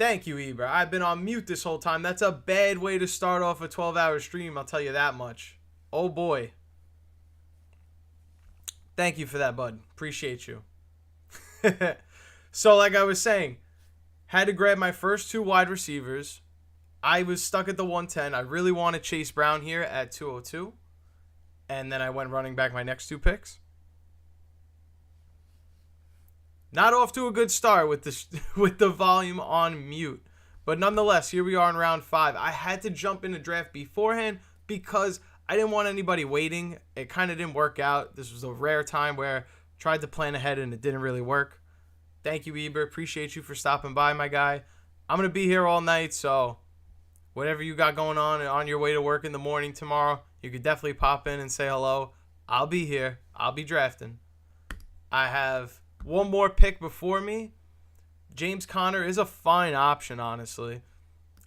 Thank you, Eber. I've been on mute this whole time. That's a bad way to start off a 12-hour stream, I'll tell you that much. Oh, boy. Thank you for that, bud. Appreciate you. So, like I was saying, had to grab my first two wide receivers. I was stuck at the 110. I really wanted Chase Brown here at 202. And then I went running back my next two picks. Not off to a good start with the volume on mute. But nonetheless, here we are in round 5. I had to jump in the draft beforehand because I didn't want anybody waiting. It kind of didn't work out. This was a rare time where I tried to plan ahead and it didn't really work. Thank you, Eber. Appreciate you for stopping by, my guy. I'm going to be here all night, so whatever you got going on your way to work in the morning tomorrow, you could definitely pop in and say hello. I'll be here. I'll be drafting. I have one more pick before me. James Conner is a fine option, honestly.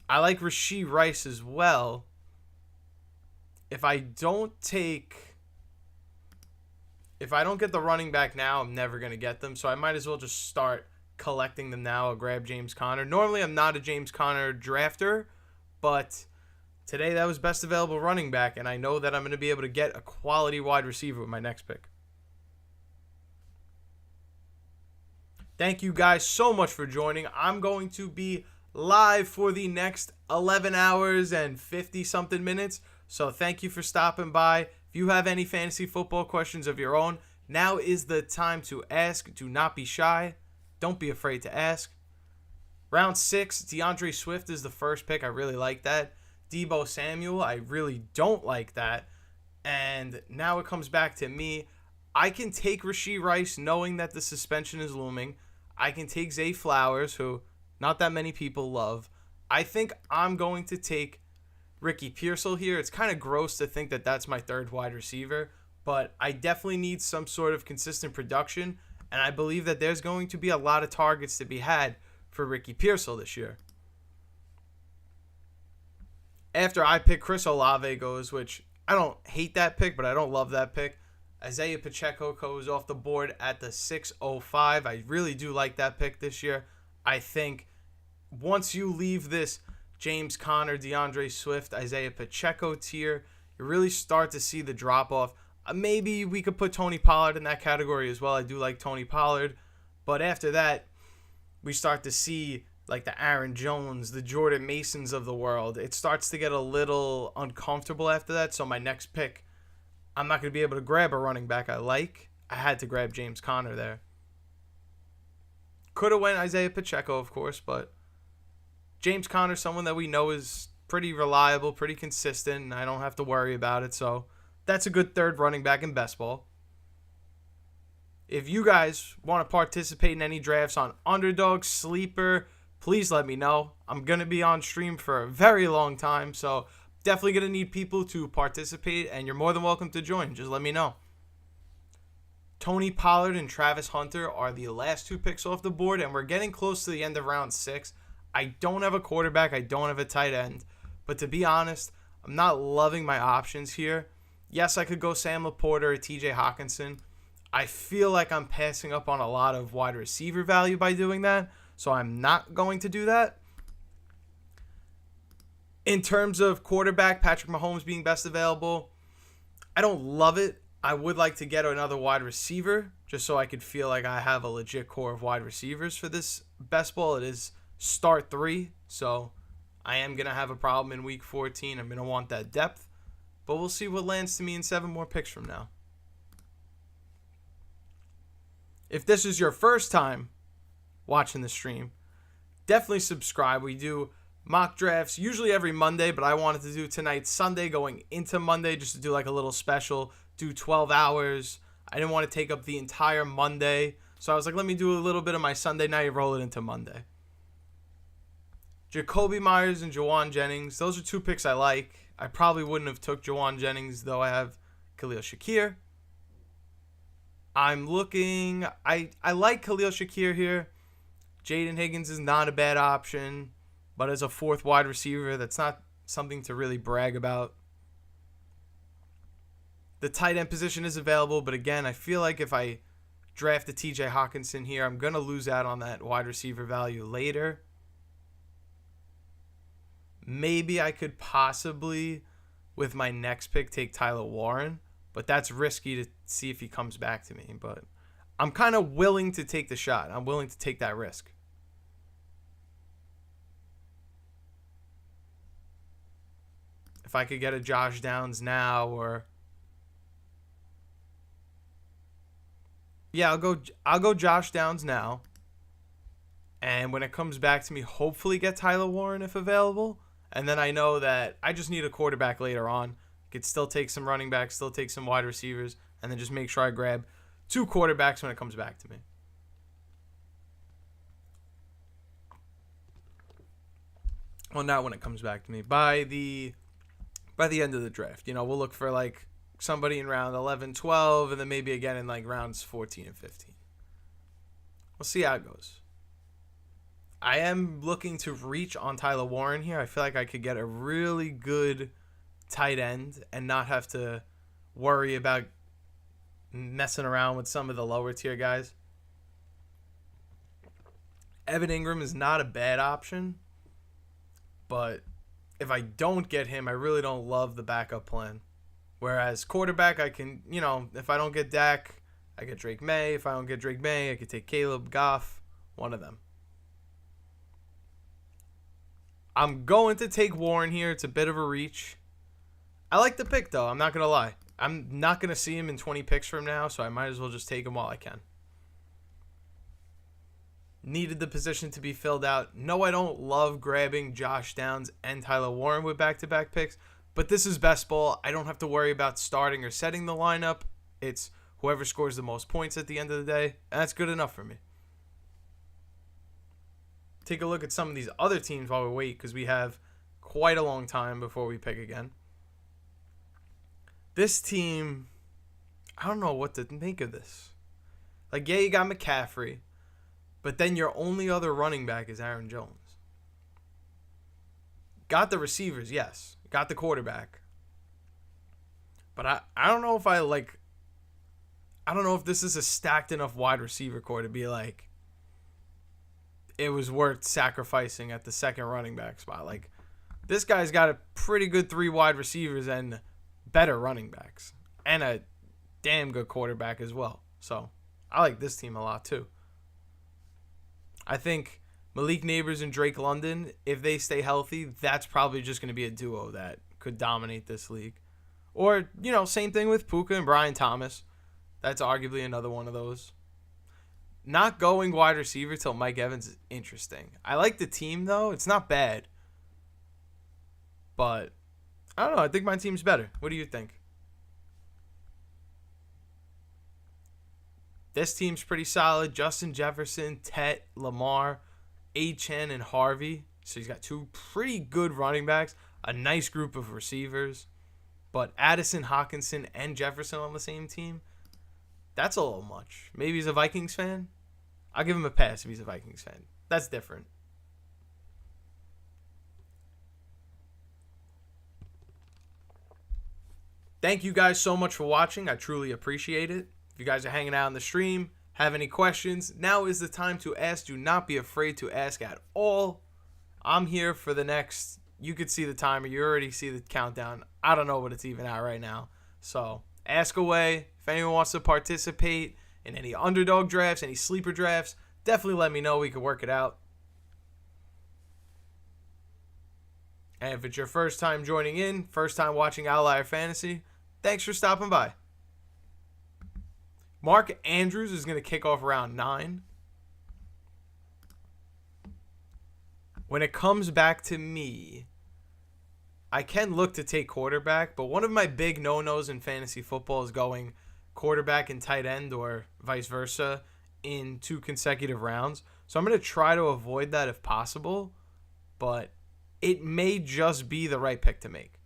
I like Rashee Rice as well. If I don't get the running back now, I'm never going to get them. So I might as well just start collecting them now. I'll grab James Conner. Normally, I'm not a James Conner drafter, but today that was best available running back, and I know that I'm going to be able to get a quality wide receiver with my next pick. Thank you guys so much for joining. I'm going to be live for the next 11 hours and 50-something minutes. So thank you for stopping by. If you have any fantasy football questions of your own, now is the time to ask. Do not be shy. Don't be afraid to ask. Round 6, DeAndre Swift is the first pick. I really like that. Deebo Samuel, I really don't like that. And now it comes back to me. I can take Rashee Rice knowing that the suspension is looming. I can take Zay Flowers, who not that many people love. I think I'm going to take Ricky Pearsall here. It's kind of gross to think that that's my third wide receiver, but I definitely need some sort of consistent production, and I believe that there's going to be a lot of targets to be had for Ricky Pearsall this year. After I pick, Chris Olave goes, which I don't hate that pick, but I don't love that pick. Isaiah Pacheco goes off the board at the 605. I really do like that pick this year. I think once you leave this James Conner, DeAndre Swift, Isaiah Pacheco tier, you really start to see the drop-off. Maybe we could put Tony Pollard in that category as well. I do like Tony Pollard. But after that, we start to see like the Aaron Jones, the Jordan Masons of the world. It starts to get a little uncomfortable after that. So my next pick, I'm not going to be able to grab a running back I like. I had to grab James Conner there. Could have went Isaiah Pacheco, of course, but James Conner, someone that we know is pretty reliable, pretty consistent, and I don't have to worry about it. So that's a good third running back in best ball. If you guys want to participate in any drafts on Underdog, Sleeper, please let me know. I'm going to be on stream for a very long time, so definitely going to need people to participate, and you're more than welcome to join. Just let me know. Tony Pollard and Travis Hunter are the last two picks off the board, and we're getting close to the end of round 6. I don't have a quarterback. I don't have a tight end. But to be honest, I'm not loving my options here. Yes, I could go Sam Laporta or TJ Hawkinson. I feel like I'm passing up on a lot of wide receiver value by doing that, so I'm not going to do that. In terms of quarterback, Patrick Mahomes being best available, I don't love it. I would like to get another wide receiver just so I could feel like I have a legit core of wide receivers for this best ball. It is start 3, so I am going to have a problem in week 14. I'm going to want that depth, but we'll see what lands to me in 7 more picks from now. If this is your first time watching the stream, definitely subscribe. We do mock drafts usually every Monday, but I wanted to do tonight Sunday going into Monday just to do like a little special, do 12 hours. I didn't want to take up the entire Monday, so I was like, let me do a little bit of my Sunday night, roll it into Monday. Jacoby Myers and Jawan Jennings, those are 2 picks I like. I probably wouldn't have took Jawan Jennings, though I have Khalil Shakir. I'm looking, I like Khalil Shakir here. Jaden Higgins is not a bad option, but as a 4th wide receiver, that's not something to really brag about. The tight end position is available, but again, I feel like if I draft a TJ Hawkinson here, I'm going to lose out on that wide receiver value later. Maybe I could possibly, with my next pick, take Tyler Warren, but that's risky to see if he comes back to me. But I'm kind of willing to take the shot. I'm willing to take that risk. If I could get a Josh Downs now, or yeah, I'll go Josh Downs now. And when it comes back to me, hopefully get Tyler Warren if available. And then I know that I just need a quarterback later on. I could still take some running backs, still take some wide receivers, and then just make sure I grab 2 quarterbacks when it comes back to me. Well, not when it comes back to me. By the end of the draft, we'll look for like somebody in round 11, 12, and then maybe again in like rounds 14 and 15. We'll see how it goes. I am looking to reach on Tyler Warren here. I feel like I could get a really good tight end and not have to worry about messing around with some of the lower tier guys. Evan Ingram is not a bad option, but if I don't get him, I really don't love the backup plan. Whereas quarterback, I can, if I don't get Dak, I get Drake May. If I don't get Drake May, I could take Caleb, Goff, one of them. I'm going to take Warren here. It's a bit of a reach. I like the pick, though. I'm not going to lie. I'm not going to see him in 20 picks from now, so I might as well just take him while I can. Needed the position to be filled out. No, I don't love grabbing Josh Downs and Tyler Warren with back-to-back picks, but this is best ball. I don't have to worry about starting or setting the lineup. It's whoever scores the most points at the end of the day, and that's good enough for me. Take a look at some of these other teams while we wait, because we have quite a long time before we pick again. This team, I don't know what to make of this. Like, yeah, you got McCaffrey, but then your only other running back is Aaron Jones. Got the receivers, yes. Got the quarterback. But I don't know if I don't know if this is a stacked enough wide receiver core to be like, it was worth sacrificing at the second running back spot. Like, this guy's got a pretty good 3 wide receivers and better running backs. And a damn good quarterback as well. So, I like this team a lot too. I think Malik Neighbors and Drake London, if they stay healthy, that's probably just going to be a duo that could dominate this league. Or, same thing with Puka and Brian Thomas. That's arguably another one of those. Not going wide receiver till Mike Evans is interesting. I like the team, though. It's not bad. But, I don't know. I think my team's better. What do you think? This team's pretty solid. Justin Jefferson, Tet, Lamar, Achane, and Harvey. So he's got 2 pretty good running backs. A nice group of receivers. But Addison, Hawkinson, and Jefferson on the same team, that's a little much. Maybe he's a Vikings fan. I'll give him a pass if he's a Vikings fan. That's different. Thank you guys so much for watching. I truly appreciate it. If you guys are hanging out on the stream, have any questions, now is the time to ask. Do not be afraid to ask at all. I'm here for the next, you could see the timer. You already see the countdown. I don't know what it's even at right now. So ask away. If anyone wants to participate in any underdog drafts, any sleeper drafts, definitely let me know. We can work it out. And if it's your first time joining in, first time watching Outlier Fantasy, thanks for stopping by. Mark Andrews is going to kick off round 9. When it comes back to me, I can look to take quarterback, but one of my big no-nos in fantasy football is going quarterback and tight end or vice versa in 2 consecutive rounds. So I'm going to try to avoid that if possible, but it may just be the right pick to make.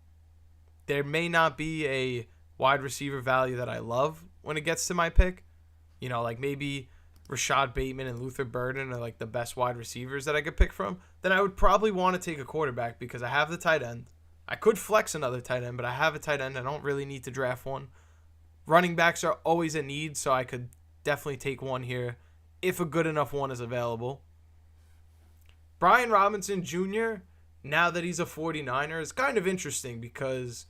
There may not be a wide receiver value that I love when it gets to my pick. Like maybe Rashad Bateman and Luther Burden are like the best wide receivers that I could pick from. Then I would probably want to take a quarterback because I have the tight end. I could flex another tight end, but I have a tight end. I don't really need to draft one. Running backs are always a need, so I could definitely take one here if a good enough one is available. Brian Robinson Jr., now that he's a 49er is kind of interesting because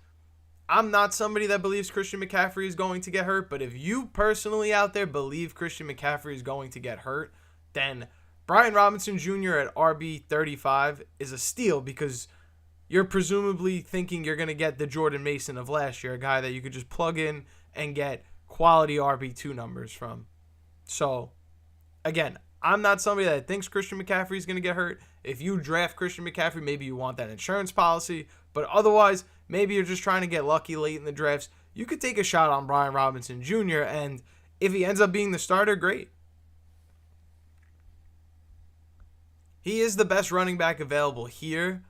I'm not somebody that believes Christian McCaffrey is going to get hurt, but if you personally out there believe Christian McCaffrey is going to get hurt, then Brian Robinson Jr. at RB 35 is a steal because you're presumably thinking you're going to get the Jordan Mason of last year, a guy that you could just plug in and get quality RB2 numbers from. So, again, I'm not somebody that thinks Christian McCaffrey is going to get hurt. If you draft Christian McCaffrey, maybe you want that insurance policy. But otherwise, maybe you're just trying to get lucky late in the drafts. You could take a shot on Brian Robinson Jr., and if he ends up being the starter, great. He is the best running back available here.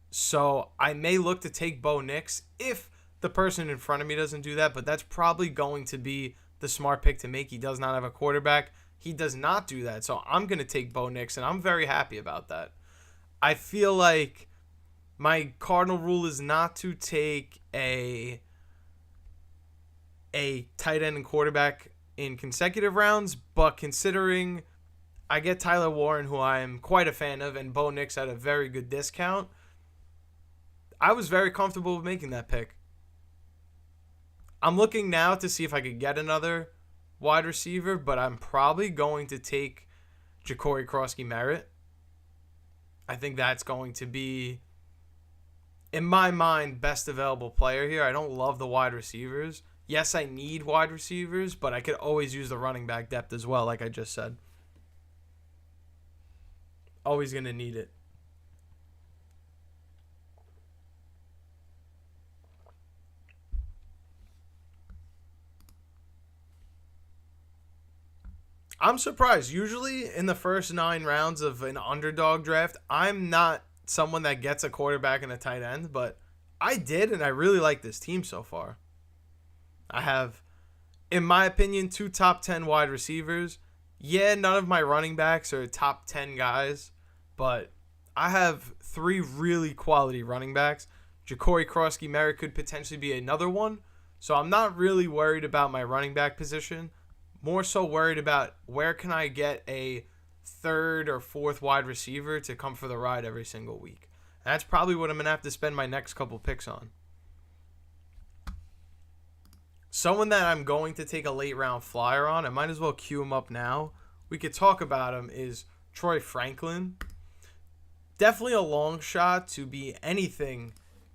So I may look to take Bo Nix if the person in front of me doesn't do that, but that's probably going to be the smart pick to make. He does not have a quarterback. He does not do that, so I'm going to take Bo Nix, and I'm very happy about that. I feel like my cardinal rule is not to take a tight end and quarterback in consecutive rounds, but considering I get Tyler Warren, who I am quite a fan of, and Bo Nix at a very good discount, I was very comfortable with making that pick. I'm looking now to see if I could get another wide receiver, but I'm probably going to take Ja'Cory Crosky-Merritt. I think that's going to be, in my mind, best available player here. I don't love the wide receivers. Yes, I need wide receivers, but I could always use the running back depth as well, like I just said. Always going to need it. I'm surprised. Usually in the first 9 rounds of an underdog draft, I'm not someone that gets a quarterback and a tight end, but I did, and I really like this team so far. I have, in my opinion, 2 top 10 wide receivers. Yeah, none of my running backs are top 10 guys, but I have 3 really quality running backs. Ja'Cory Crosky-Merritt could potentially be another one, so I'm not really worried about my running back position. More so worried about where can I get a 3rd or 4th wide receiver to come for the ride every single week. And that's probably what I'm going to have to spend my next couple picks on. Someone that I'm going to take a late round flyer on, I might as well cue him up now. We could talk about him, is Troy Franklin. Definitely a long shot to be anything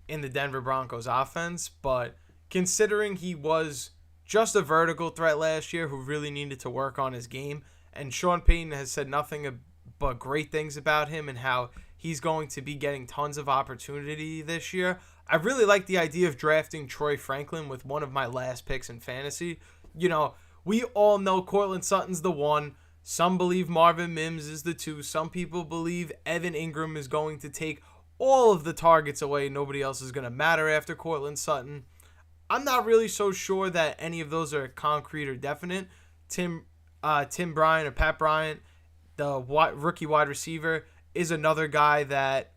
in the Denver Broncos offense, but considering he was just a vertical threat last year who really needed to work on his game, and Sean Payton has said nothing but great things about him and how he's going to be getting tons of opportunity this year. I really like the idea of drafting Troy Franklin with one of my last picks in fantasy. You know, we all know Cortland Sutton's the 1. Some believe Marvin Mims is the 2. Some people believe Evan Ingram is going to take all of the targets away. Nobody else is going to matter after Cortland Sutton. I'm not really so sure that any of those are concrete or definite. Tim Bryant or Pat Bryant, the rookie wide receiver, is another guy that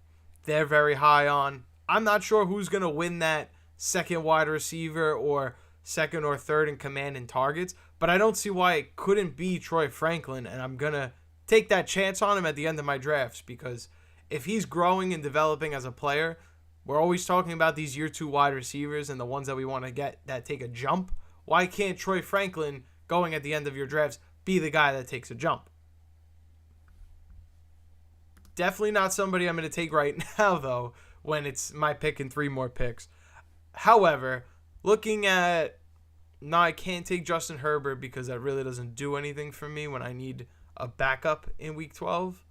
they're very high on. I'm not sure who's going to win that second wide receiver or second or third in command in targets, but I don't see why it couldn't be Troy Franklin, and I'm going to take that chance on him at the end of my drafts because if he's growing and developing as a player, we're always talking about these year 2 wide receivers and the ones that we want to get that take a jump. Why can't Troy Franklin, going at the end of your drafts, be the guy that takes a jump? Definitely not somebody I'm going to take right now, though, when it's my pick and 3 more picks. However, looking at... No, I can't take Justin Herbert because that really doesn't do anything for me when I need a backup in Week 12.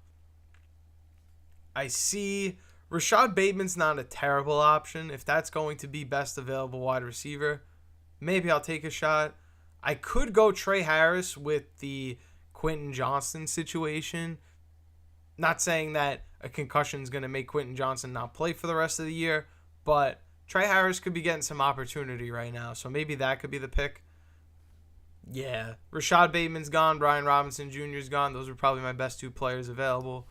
I see... Rashad Bateman's not a terrible option. If that's going to be best available wide receiver, maybe I'll take a shot. I could go Trey Harris with the Quentin Johnston situation. Not saying that a concussion is going to make Quentin Johnston not play for the rest of the year, but Trey Harris could be getting some opportunity right now, so maybe that could be the pick. Yeah, Rashad Bateman's gone, Brian Robinson Jr.'s gone. Those are probably my best 2 players available.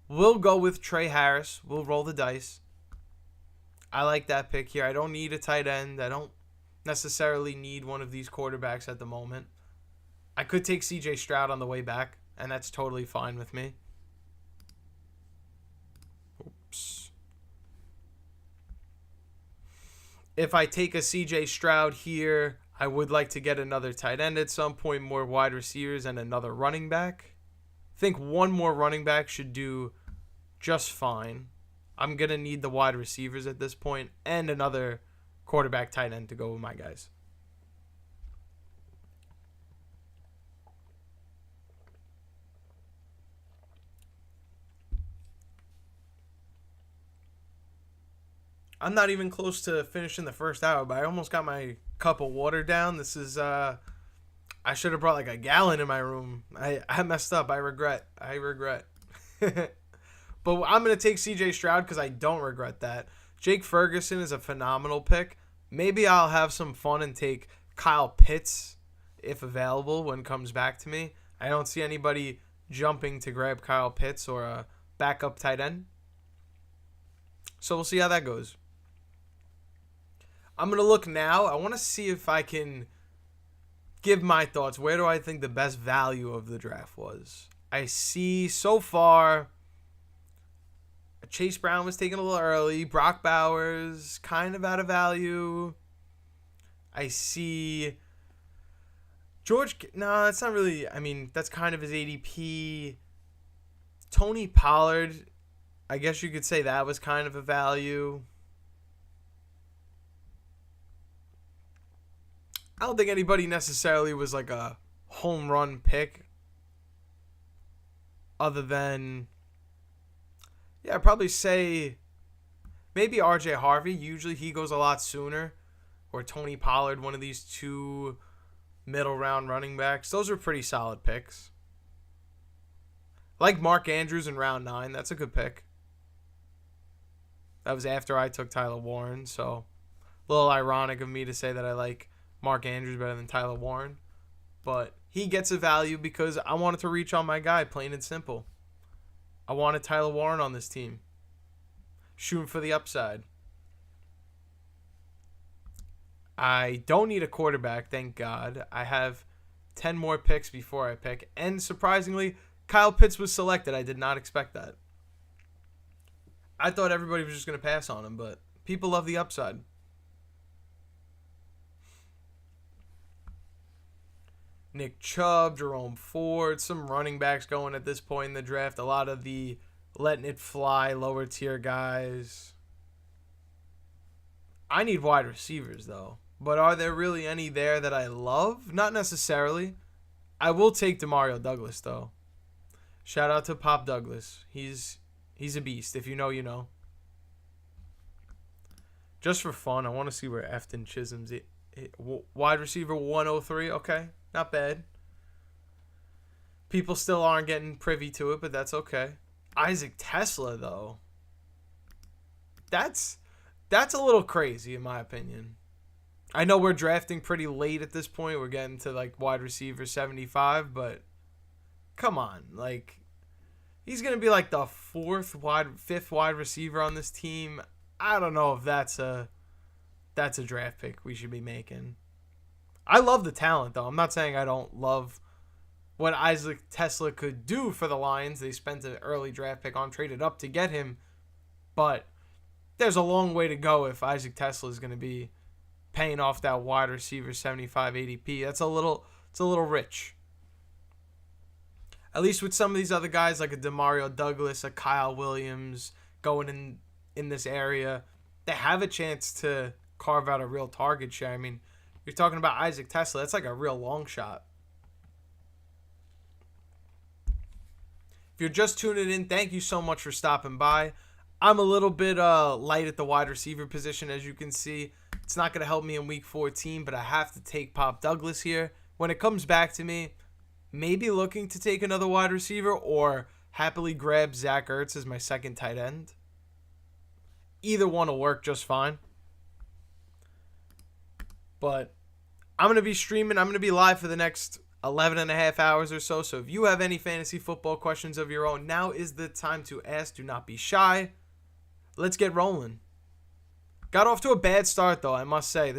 We'll go with Trey Harris. We'll roll the dice. I like that pick here. I don't need a tight end. I don't necessarily need one of these quarterbacks at the moment. I could take CJ Stroud on the way back, and that's totally fine with me. Oops. If I take a CJ Stroud here, I would like to get another tight end at some point, more wide receivers, and another running back. I think one more running back should do just fine. I'm going to need the wide receivers at this point and another quarterback tight end to go with my guys. I'm not even close to finishing the first hour, but I almost got my cup of water down. This is, I should have brought like a gallon in my room. I messed up. I regret. But I'm going to take CJ Stroud because I don't regret that. Jake Ferguson is a phenomenal pick. Maybe I'll have some fun and take Kyle Pitts if available when it comes back to me. I don't see anybody jumping to grab Kyle Pitts or a backup tight end. So we'll see how that goes. I'm going to look now. I want to see if I can give my thoughts. Where do I think the best value of the draft was? I see so far Chase Brown was taken a little early. Brock Bowers kind of out of value. I see George. No, that's not really. I mean, that's kind of his ADP. Tony Pollard, I guess you could say that was kind of a value. I don't think anybody necessarily was like a home run pick other than, yeah, I'd probably say maybe RJ Harvey. Usually he goes a lot sooner. Or Tony Pollard, one of these two middle round running backs. Those are pretty solid picks. I like Mark Andrews in round 9. That's a good pick. That was after I took Tyler Warren, so a little ironic of me to say that I like Mark Andrews better than Tyler Warren. But he gets a value because I wanted to reach on my guy, plain and simple. I wanted Tyler Warren on this team. Shooting for the upside. I don't need a quarterback, thank God. I have 10 more picks before I pick. And surprisingly, Kyle Pitts was selected. I did not expect that. I thought everybody was just going to pass on him, but people love the upside. Nick Chubb, Jerome Ford, some running backs going at this point in the draft. A lot of the letting it fly, lower tier guys. I need wide receivers, though. But are there really any there that I love? Not necessarily. I will take Demario Douglas, though. Shout out to Pop Douglas. He's a beast. If you know, you know. Just for fun, I want to see where Efton Chisholm's wide receiver 103. Okay, not bad. People still aren't getting privy to it, but that's okay. Isaac Tesla, though. That's a little crazy, in my opinion. I know we're drafting pretty late at this point. We're getting to, like, wide receiver 75, but come on. Like, he's going to be, like, the fifth wide receiver on this team. I don't know if that's a draft pick we should be making. I love the talent, though. I'm not saying I don't love what Isaac Tesla could do for the Lions. They spent an early draft pick on, traded up to get him. But there's a long way to go if Isaac Tesla is going to be paying off that wide receiver 75 ADP. It's a little rich. At least with some of these other guys like a Demario Douglas, a Kyle Williams going in this area, they have a chance to carve out a real target share. I mean, you're talking about Isaac Tesla. That's like a real long shot. If you're just tuning in, thank you so much for stopping by. I'm a little bit light at the wide receiver position, as you can see. It's not going to help me in Week 14, but I have to take Pop Douglas here. When it comes back to me, maybe looking to take another wide receiver or happily grab Zach Ertz as my second tight end. Either one will work just fine. But I'm going to be streaming. I'm going to be live for the next 11 and a half hours or so. So if you have any fantasy football questions of your own, now is the time to ask. Do not be shy. Let's get rolling. Got off to a bad start, though, I must say.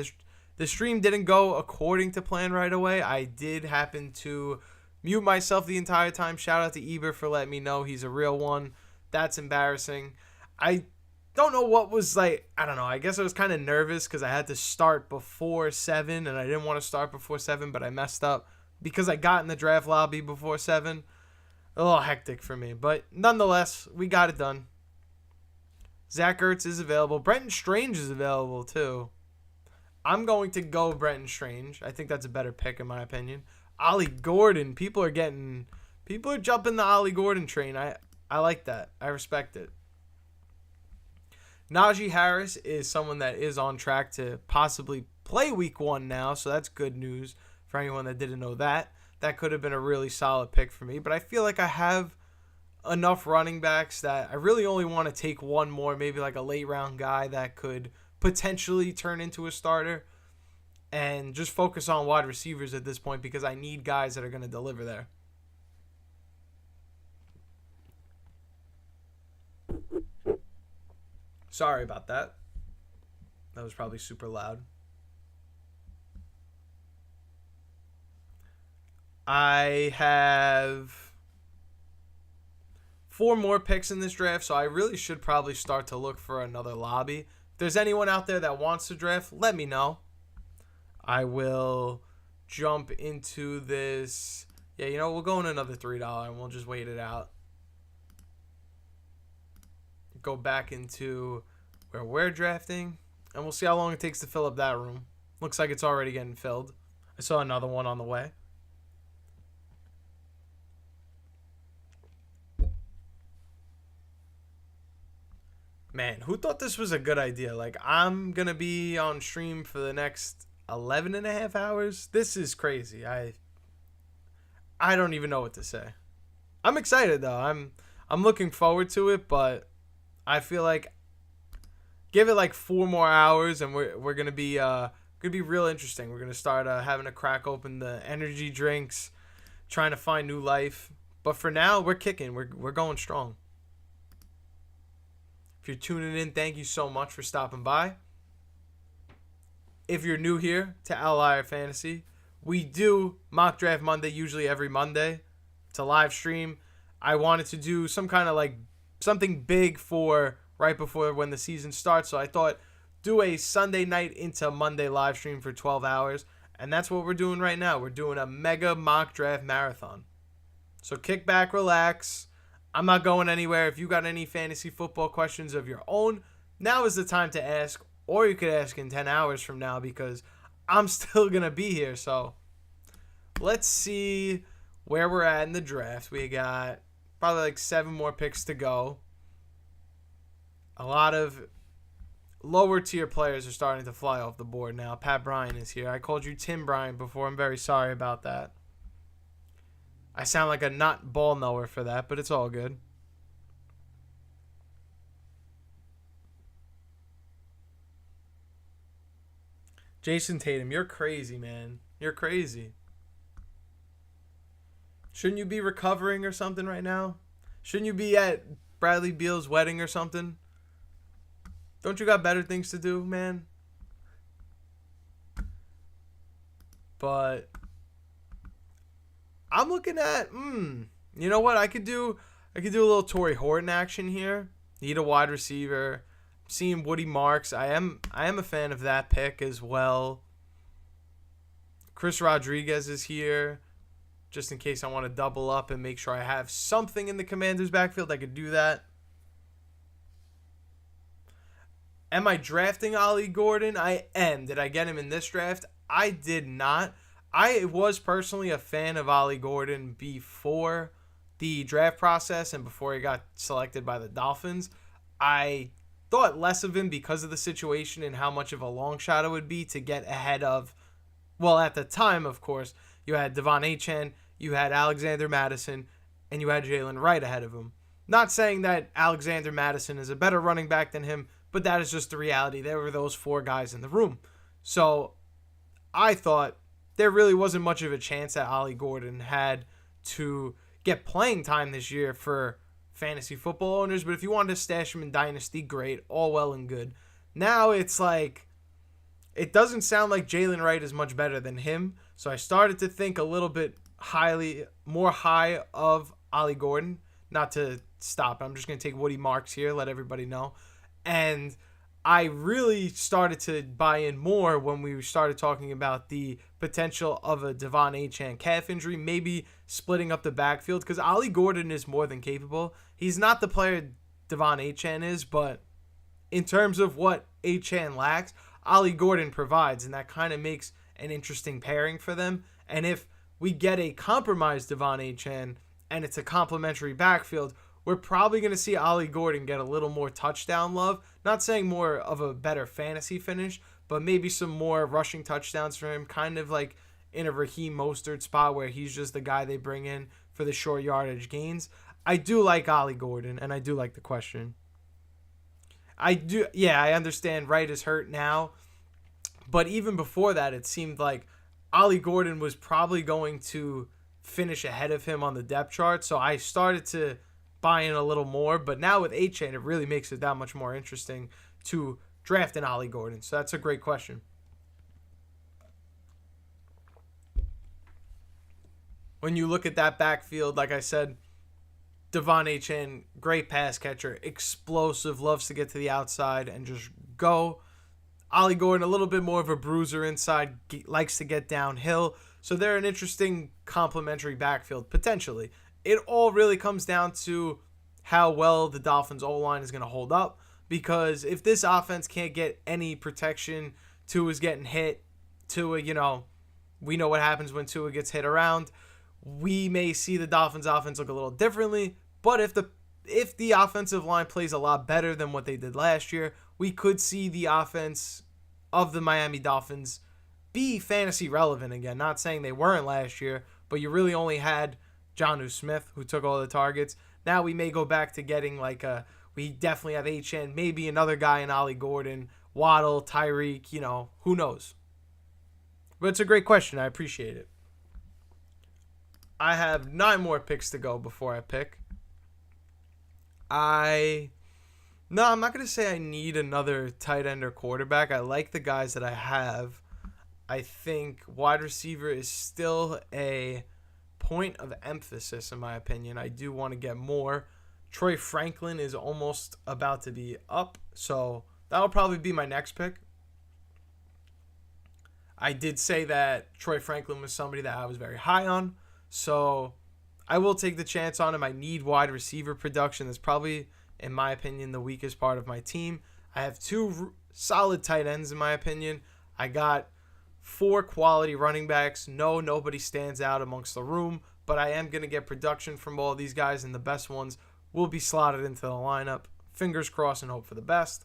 The stream didn't go according to plan right away. I did happen to mute myself the entire time. Shout out to Eber for letting me know he's a real one. That's embarrassing. I don't know what was like. I don't know. I guess I was kind of nervous because I had to start before 7, and I didn't want to start before 7, but I messed up because I got in the draft lobby before 7. A little hectic for me, but nonetheless, we got it done. Zach Ertz is available. Brenton Strange is available too. I'm going to go Brenton Strange. I think that's a better pick in my opinion. Ollie Gordon. People are jumping the Ollie Gordon train. I like that. I respect it. Najee Harris is someone that is on track to possibly play week 1 now, so that's good news for anyone that didn't know that. That could have been a really solid pick for me, but I feel like I have enough running backs that I really only want to take one more, maybe like a late round guy that could potentially turn into a starter, and just focus on wide receivers at this point because I need guys that are going to deliver there. Sorry about that. That was probably super loud. I have 4 more picks in this draft, so I really should probably start to look for another lobby. If there's anyone out there that wants to draft, let me know. I will jump into this. Yeah, we'll go in another $3 and we'll just wait it out. Go back into where we're drafting, and we'll see how long it takes to fill up that room. Looks like it's already getting filled. I saw another one on the way. Man, who thought this was a good idea? Like, I'm going to be on stream for the next 11 and a half hours. This is crazy. I don't even know what to say. I'm excited, though. I'm looking forward to it, but I feel like give it like 4 more hours, and we're gonna be real interesting. We're gonna start having to crack open the energy drinks, trying to find new life. But for now, we're kicking. We're going strong. If you're tuning in, thank you so much for stopping by. If you're new here to Outlier Fantasy, we do Mock Draft Monday, usually every Monday. It's a live stream. I wanted to do some kind of like something big for right before when the season starts, so I thought do a Sunday night into Monday live stream for 12 hours, and that's what we're doing right now. We're doing a mega mock draft marathon. So kick back, relax. I'm not going anywhere. If you got any fantasy football questions of your own, now is the time to ask, or you could ask in 10 hours from now because I'm still going to be here. So let's see where we're at in the draft. We got probably like 7 more picks to go. A lot of lower tier players are starting to fly off the board now. Pat Bryan is here. I called you Tim Bryan before. I'm very sorry about that. I sound like a not ball knower for that, but it's all good. Jason Tatum, you're crazy, man. You're crazy. Shouldn't you be recovering or something right now? Shouldn't you be at Bradley Beal's wedding or something? Don't you got better things to do, man? But I'm looking at, you know what? I could do a little Torrey Horton action here. Need a wide receiver. Seeing Woody Marks. I am a fan of that pick as well. Chris Rodriguez is here. Just in case I want to double up and make sure I have something in the Commanders' backfield, I could do that. Am I drafting Ollie Gordon? I am. Did I get him in this draft? I did not. I was personally a fan of Ollie Gordon before the draft process and before he got selected by the Dolphins. I thought less of him because of the situation and how much of a long shot it would be to get ahead of, well, at the time, of course, you had Devon Achane, you had Alexander Madison, and you had Jalen Wright ahead of him. Not saying that Alexander Madison is a better running back than him, but that is just the reality. There were those 4 guys in the room. So I thought there really wasn't much of a chance that Ollie Gordon had to get playing time this year for fantasy football owners. But if you wanted to stash him in Dynasty, great. All well and good. Now it's like, it doesn't sound like Jalen Wright is much better than him. So I started to think a little bit more high of Ollie Gordon. Not to stop. I'm just going to take Woody Marks here, let everybody know. And I really started to buy in more when we started talking about the potential of a Devon Achane calf injury, maybe splitting up the backfield, because Ollie Gordon is more than capable. He's not the player Devon Achane is, but in terms of what Achane lacks, Ollie Gordon provides, and that kind of makes an interesting pairing for them. And if we get a compromised Devon Achane and it's a complementary backfield, we're probably going to see Ollie Gordon get a little more touchdown love. Not saying more of a better fantasy finish, but maybe some more rushing touchdowns for him, kind of like in a Raheem Mostert spot where he's just the guy they bring in for the short yardage gains. I do like Ollie Gordon, and I do like the question. I understand Wright is hurt now, but even before that, it seemed like Ollie Gordon was probably going to finish ahead of him on the depth chart, so I started to buy in a little more. But now with Achane, it really makes it that much more interesting to draft an Ollie Gordon. So that's a great question. When you look at that backfield, like I said, Devon Achane, great pass catcher, explosive, loves to get to the outside and just go. Ollie Gordon, a little bit more of a bruiser inside, likes to get downhill. So they're an interesting complementary backfield, potentially. It all really comes down to how well the Dolphins' O-line is going to hold up. Because if this offense can't get any protection, Tua's getting hit. Tua, we know what happens when Tua gets hit around. We may see the Dolphins' offense look a little differently. But if the offensive line plays a lot better than what they did last year, we could see the offense of the Miami Dolphins be fantasy relevant again. Not saying they weren't last year, but you really only had Jonnu Smith, who took all the targets. Now we may go back to getting we definitely have Achane, maybe another guy in Ollie Gordon, Waddle, Tyreek, who knows. But it's a great question. I appreciate it. I have 9 more picks to go before I pick. I'm not going to say I need another tight end or quarterback. I like the guys that I have. I think wide receiver is still a point of emphasis, in my opinion. I do want to get more. Troy Franklin is almost about to be up, so that'll probably be my next pick. I did say that Troy Franklin was somebody that I was very high on, so I will take the chance on him. I need wide receiver production. That's probably, in my opinion, the weakest part of my team. I have 2 solid tight ends, in my opinion. I got 4 quality running backs. No, nobody stands out amongst the room, but I am going to get production from all these guys, and the best ones will be slotted into the lineup. Fingers crossed and hope for the best.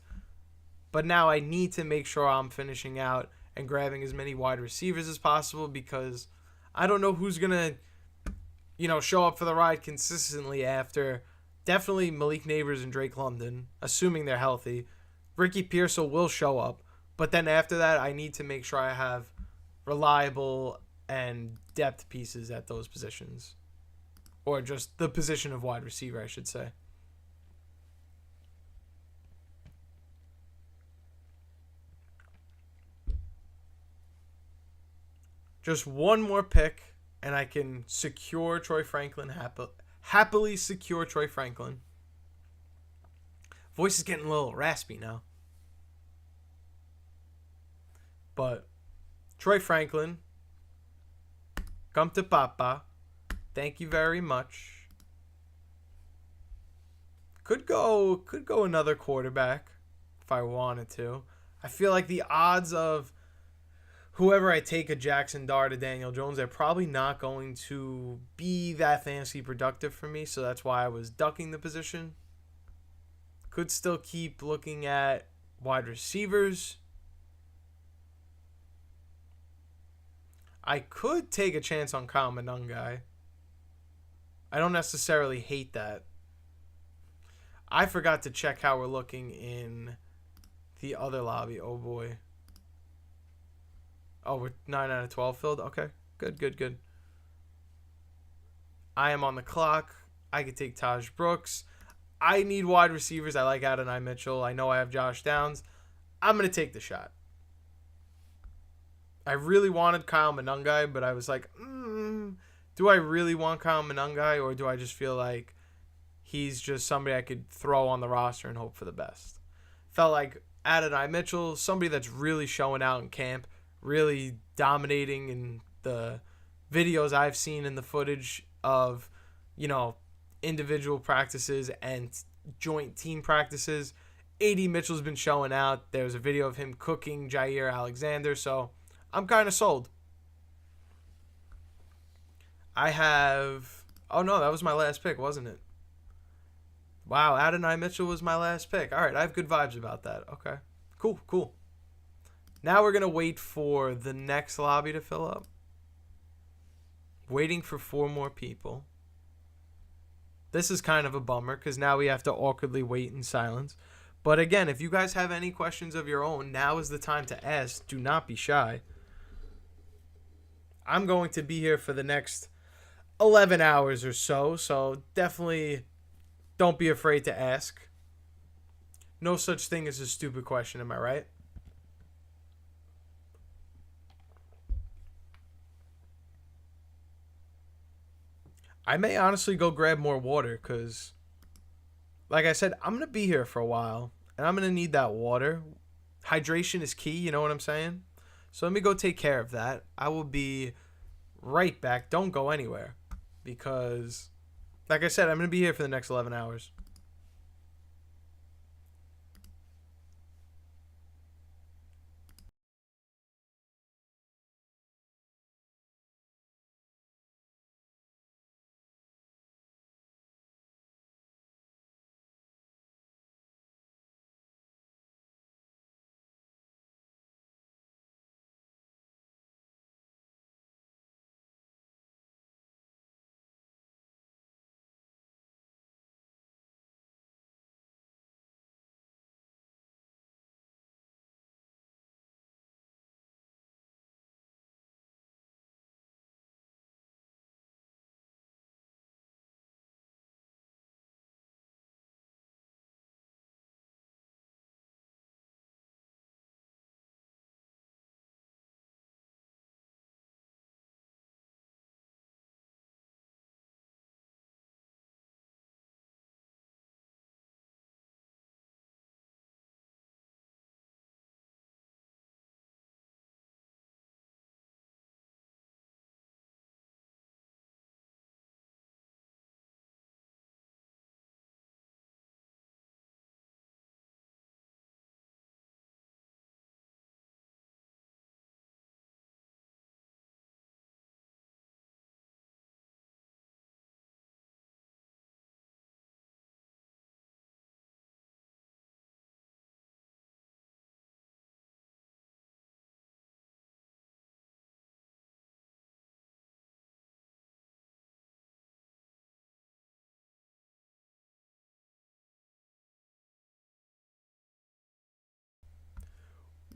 But now I need to make sure I'm finishing out and grabbing as many wide receivers as possible, because I don't know who's going to show up for the ride consistently after definitely Malik Neighbors and Drake London, assuming they're healthy. Ricky Pearsall will show up, but then after that, I need to make sure I have reliable and depth pieces at those positions. Or just the position of wide receiver, I should say. Just one more pick, and I can secure Troy Franklin, happily secure Troy Franklin. Voice is getting a little raspy now. But Troy Franklin, come to Papa. Thank you very much. Could go another quarterback if I wanted to. I feel like the odds of whoever I take, a Jackson Dart, a Daniel Jones, they're probably not going to be that fantasy productive for me, so that's why I was ducking the position. Could still keep looking at wide receivers. I could take a chance on Kyle Monangai. I don't necessarily hate that. I forgot to check how we're looking in the other lobby. Oh, boy. Oh, we're 9 out of 12 filled? Okay. Good. I am on the clock. I could take Taj Brooks. I need wide receivers. I like Adonai Mitchell. I know I have Josh Downs. I'm going to take the shot. I really wanted Kyle Monangai, but I was like, do I really want Kyle Monangai, or do I just feel like he's just somebody I could throw on the roster and hope for the best? felt like Adonai Mitchell, somebody that's really showing out in camp, really dominating in the videos I've seen in the footage of, individual practices and joint team practices. AD Mitchell's been showing out. There's a video of him cooking Jair Alexander, so I'm kind of sold. I have... Oh, no, that was my last pick, wasn't it? Wow, Adonai Mitchell was my last pick. All right, I have good vibes about that. Okay, cool. Now we're going to wait for the next lobby to fill up. Waiting for 4 more people. This is kind of a bummer because now we have to awkwardly wait in silence. But again, if you guys have any questions of your own, now is the time to ask. Do not be shy. I'm going to be here for the next 11 hours or so definitely don't be afraid to ask. No such thing as a stupid question, am I right? I may honestly go grab more water because, like I said, I'm going to be here for a while and I'm going to need that water. Hydration is key, you know what I'm saying? So let me go take care of that. I will be right back. Don't go anywhere because, like I said, I'm going to be here for the next 11 hours.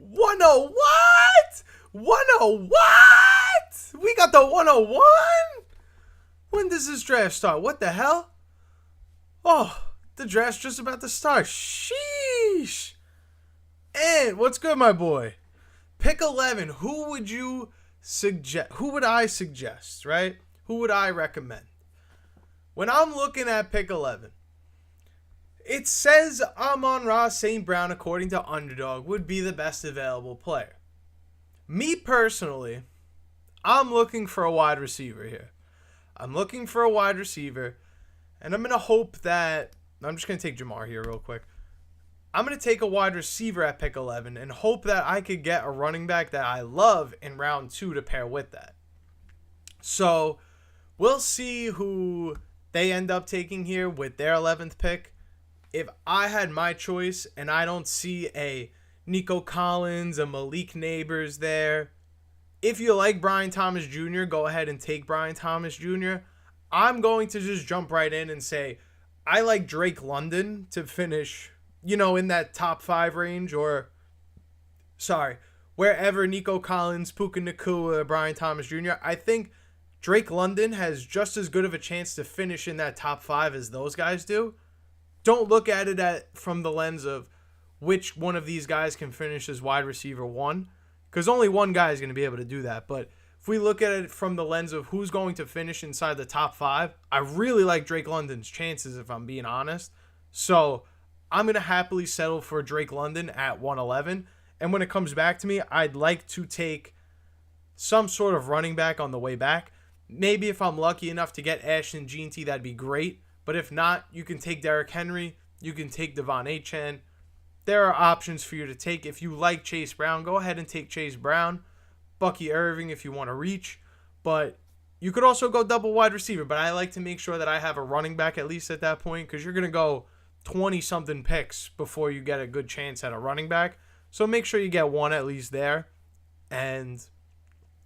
What? 101? We got the 101? When does this draft start? What the hell? Oh, the draft's just about to start. Sheesh. And what's good, my boy? Pick 11. Who would you suggest? Who would I suggest, right? Who would I recommend? When I'm looking at pick 11, it says Amon-Ra St. Brown, according to Underdog, would be the best available player. Me personally, I'm looking for a wide receiver here. I'm looking for a wide receiver, and I'm going to hope that... I'm just going to take Jamar here real quick. I'm going to take a wide receiver at pick 11 and hope that I could get a running back that I love in round 2 to pair with that. So, we'll see who they end up taking here with their 11th pick. If I had my choice and I don't see a Nico Collins, a Malik Neighbors there, if you like Brian Thomas Jr., go ahead and take Brian Thomas Jr. I'm going to just jump right in and say, I like Drake London to finish, in that top 5 range, or, wherever Nico Collins, Puka Nacua, Brian Thomas Jr., I think Drake London has just as good of a chance to finish in that top 5 as those guys do. Don't look at it from the lens of which one of these guys can finish as wide receiver 1, because only one guy is going to be able to do that. But if we look at it from the lens of who's going to finish inside the top 5, I really like Drake London's chances, if I'm being honest. So I'm going to happily settle for Drake London at 111. And when it comes back to me, I'd like to take some sort of running back on the way back. Maybe if I'm lucky enough to get Ashton Jeanty, that'd be great. But if not, you can take Derrick Henry. You can take Devon Achane. There are options for you to take. If you like Chase Brown, go ahead and take Chase Brown. Bucky Irving if you want to reach. But you could also go double wide receiver. But I like to make sure that I have a running back at least at that point, because you're going to go 20-something picks before you get a good chance at a running back. So make sure you get one at least there. And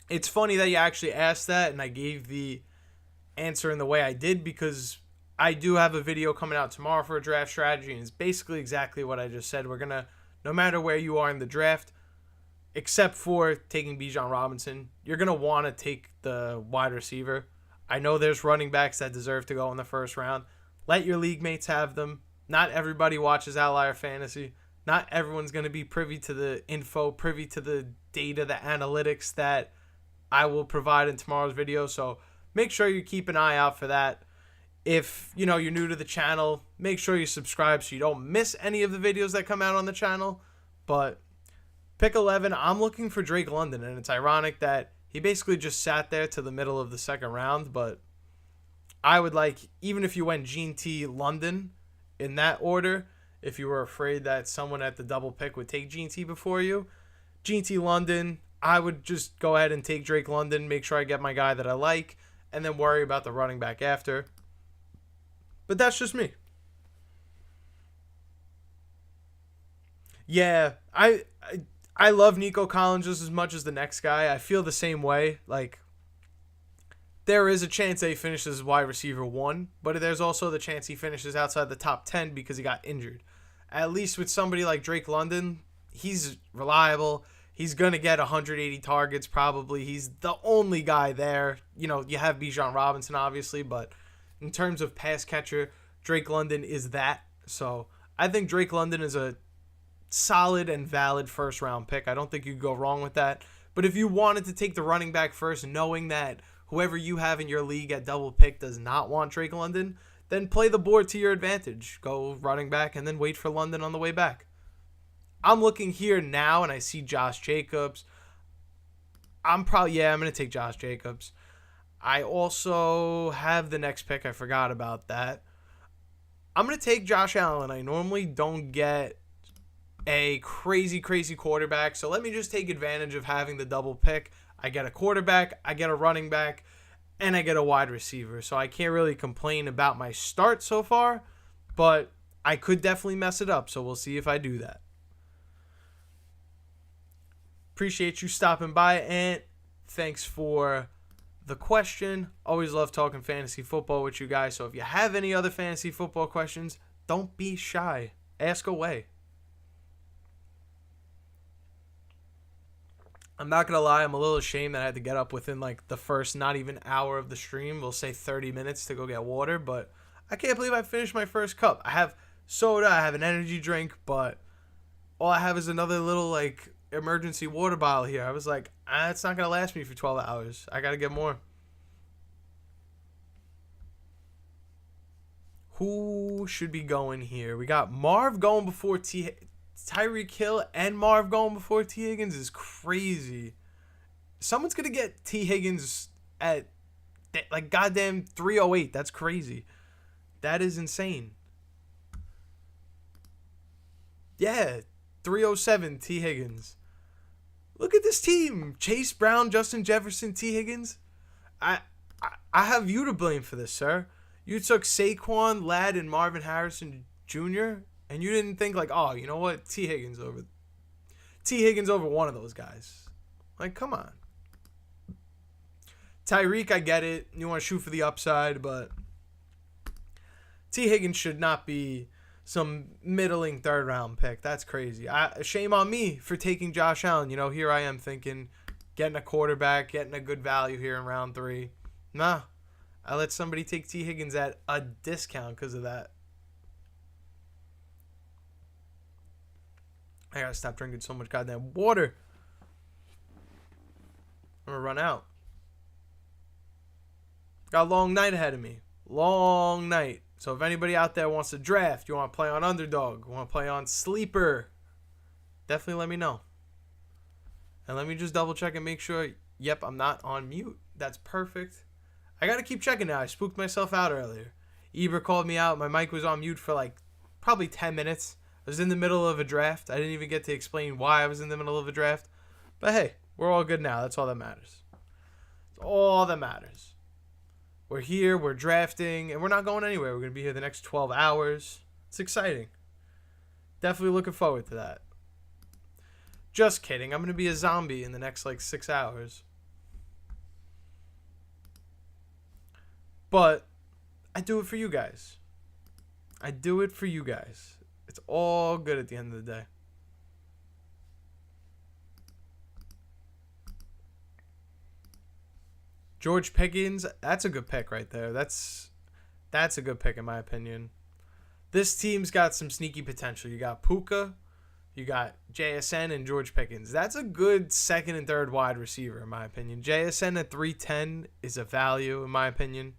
it's funny that you actually asked that, and I gave the answer in the way I did, because I do have a video coming out tomorrow for a draft strategy, and it's basically exactly what I just said. We're going to, no matter where you are in the draft, except for taking Bijan Robinson, you're going to want to take the wide receiver. I know there's running backs that deserve to go in the first round. Let your league mates have them. Not everybody watches Outlier Fantasy. Not everyone's going to be privy to the info, privy to the data, the analytics that I will provide in tomorrow's video. So make sure you keep an eye out for that. If you're new to the channel, make sure you subscribe so you don't miss any of the videos that come out on the channel. But pick 11, I'm looking for Drake London, and it's ironic that he basically just sat there to the middle of the second round. But I would like, even if you went Gene T. London in that order, if you were afraid that someone at the double pick would take Gene T before you, Gene T. London, I would just go ahead and take Drake London, make sure I get my guy that I like, and then worry about the running back after. But that's just me. Yeah, I love Nico Collins just as much as the next guy. I feel the same way. Like, there is a chance that he finishes wide receiver 1, but there's also the chance he finishes outside the top 10 because he got injured. At least with somebody like Drake London, he's reliable. He's going to get 180 targets probably. He's the only guy there. You have Bijan Robinson, obviously, but in terms of pass catcher, Drake London is that. So I think Drake London is a solid and valid first-round pick. I don't think you could go wrong with that. But if you wanted to take the running back first, knowing that whoever you have in your league at double pick does not want Drake London, then play the board to your advantage. Go running back and then wait for London on the way back. I'm looking here now and I see Josh Jacobs. I'm going to take Josh Jacobs. I also have the next pick. I forgot about that. I'm going to take Josh Allen. I normally don't get a crazy quarterback, so let me just take advantage of having the double pick. I get a quarterback, I get a running back, and I get a wide receiver. So I can't really complain about my start so far, but I could definitely mess it up, so we'll see if I do that. Appreciate you stopping by, and thanks for the question. Always love talking fantasy football with you guys, so if you have any other fantasy football questions, don't be shy. Ask away. I'm not going to lie, I'm a little ashamed that I had to get up within like the first not even hour of the stream. We'll say 30 minutes to go get water, but I can't believe I finished my first cup. I have soda, I have an energy drink, but all I have is another little like emergency water bottle here. I was like, it's not going to last me for 12 hours. I got to get more. Who should be going here? We got Marv going before Tyreek Hill and Marv going before T. Higgins is crazy. Someone's going to get T. Higgins at like goddamn 308. That's crazy. That is insane. Yeah, 307 T. Higgins. Look at this team. Chase Brown, Justin Jefferson, T. Higgins. I have you to blame for this, sir. You took Saquon, Ladd, and Marvin Harrison Jr., and you didn't think like, oh, you know what? T. Higgins over one of those guys. Like, come on. Tyreek, I get it. You want to shoot for the upside, but T. Higgins should not be some middling third-round pick. That's crazy. Shame on me for taking Josh Allen. Here I am thinking, getting a quarterback, getting a good value here in round 3. Nah, I let somebody take T. Higgins at a discount because of that. I gotta stop drinking so much goddamn water. I'm gonna run out. Got a long night ahead of me. Long night. So if anybody out there wants to draft, you want to play on Underdog, you want to play on Sleeper, definitely let me know. And let me just double check and make sure, yep, I'm not on mute. That's perfect. I got to keep checking now. I spooked myself out earlier. Eber called me out. My mic was on mute for like probably 10 minutes. I was in the middle of a draft. I didn't even get to explain why I was in the middle of a draft. But hey, we're all good now. That's all that matters. It's all that matters. We're here, we're drafting, and we're not going anywhere. We're going to be here the next 12 hours. It's exciting. Definitely looking forward to that. Just kidding. I'm going to be a zombie in the next like 6 hours. But I do it for you guys. I do it for you guys. It's all good at the end of the day. George Pickens, that's a good pick right there. That's a good pick in my opinion. This team's got some sneaky potential. You got Puka, you got JSN, and George Pickens. That's a good second and third wide receiver in my opinion. JSN at 310 is a value in my opinion.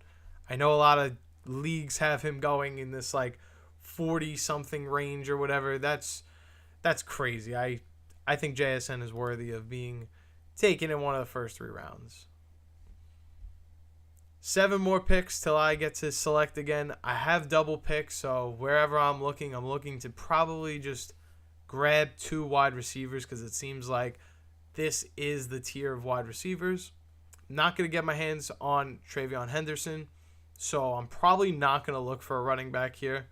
I know a lot of leagues have him going in this like 40-something range or whatever. That's crazy. I think JSN is worthy of being taken in one of the first 3 rounds. 7 more picks till I get to select again. I have double picks, so wherever I'm looking to probably just grab 2 wide receivers because it seems like this is the tier of wide receivers. I'm not going to get my hands on Travion Henderson, so I'm probably not going to look for a running back here.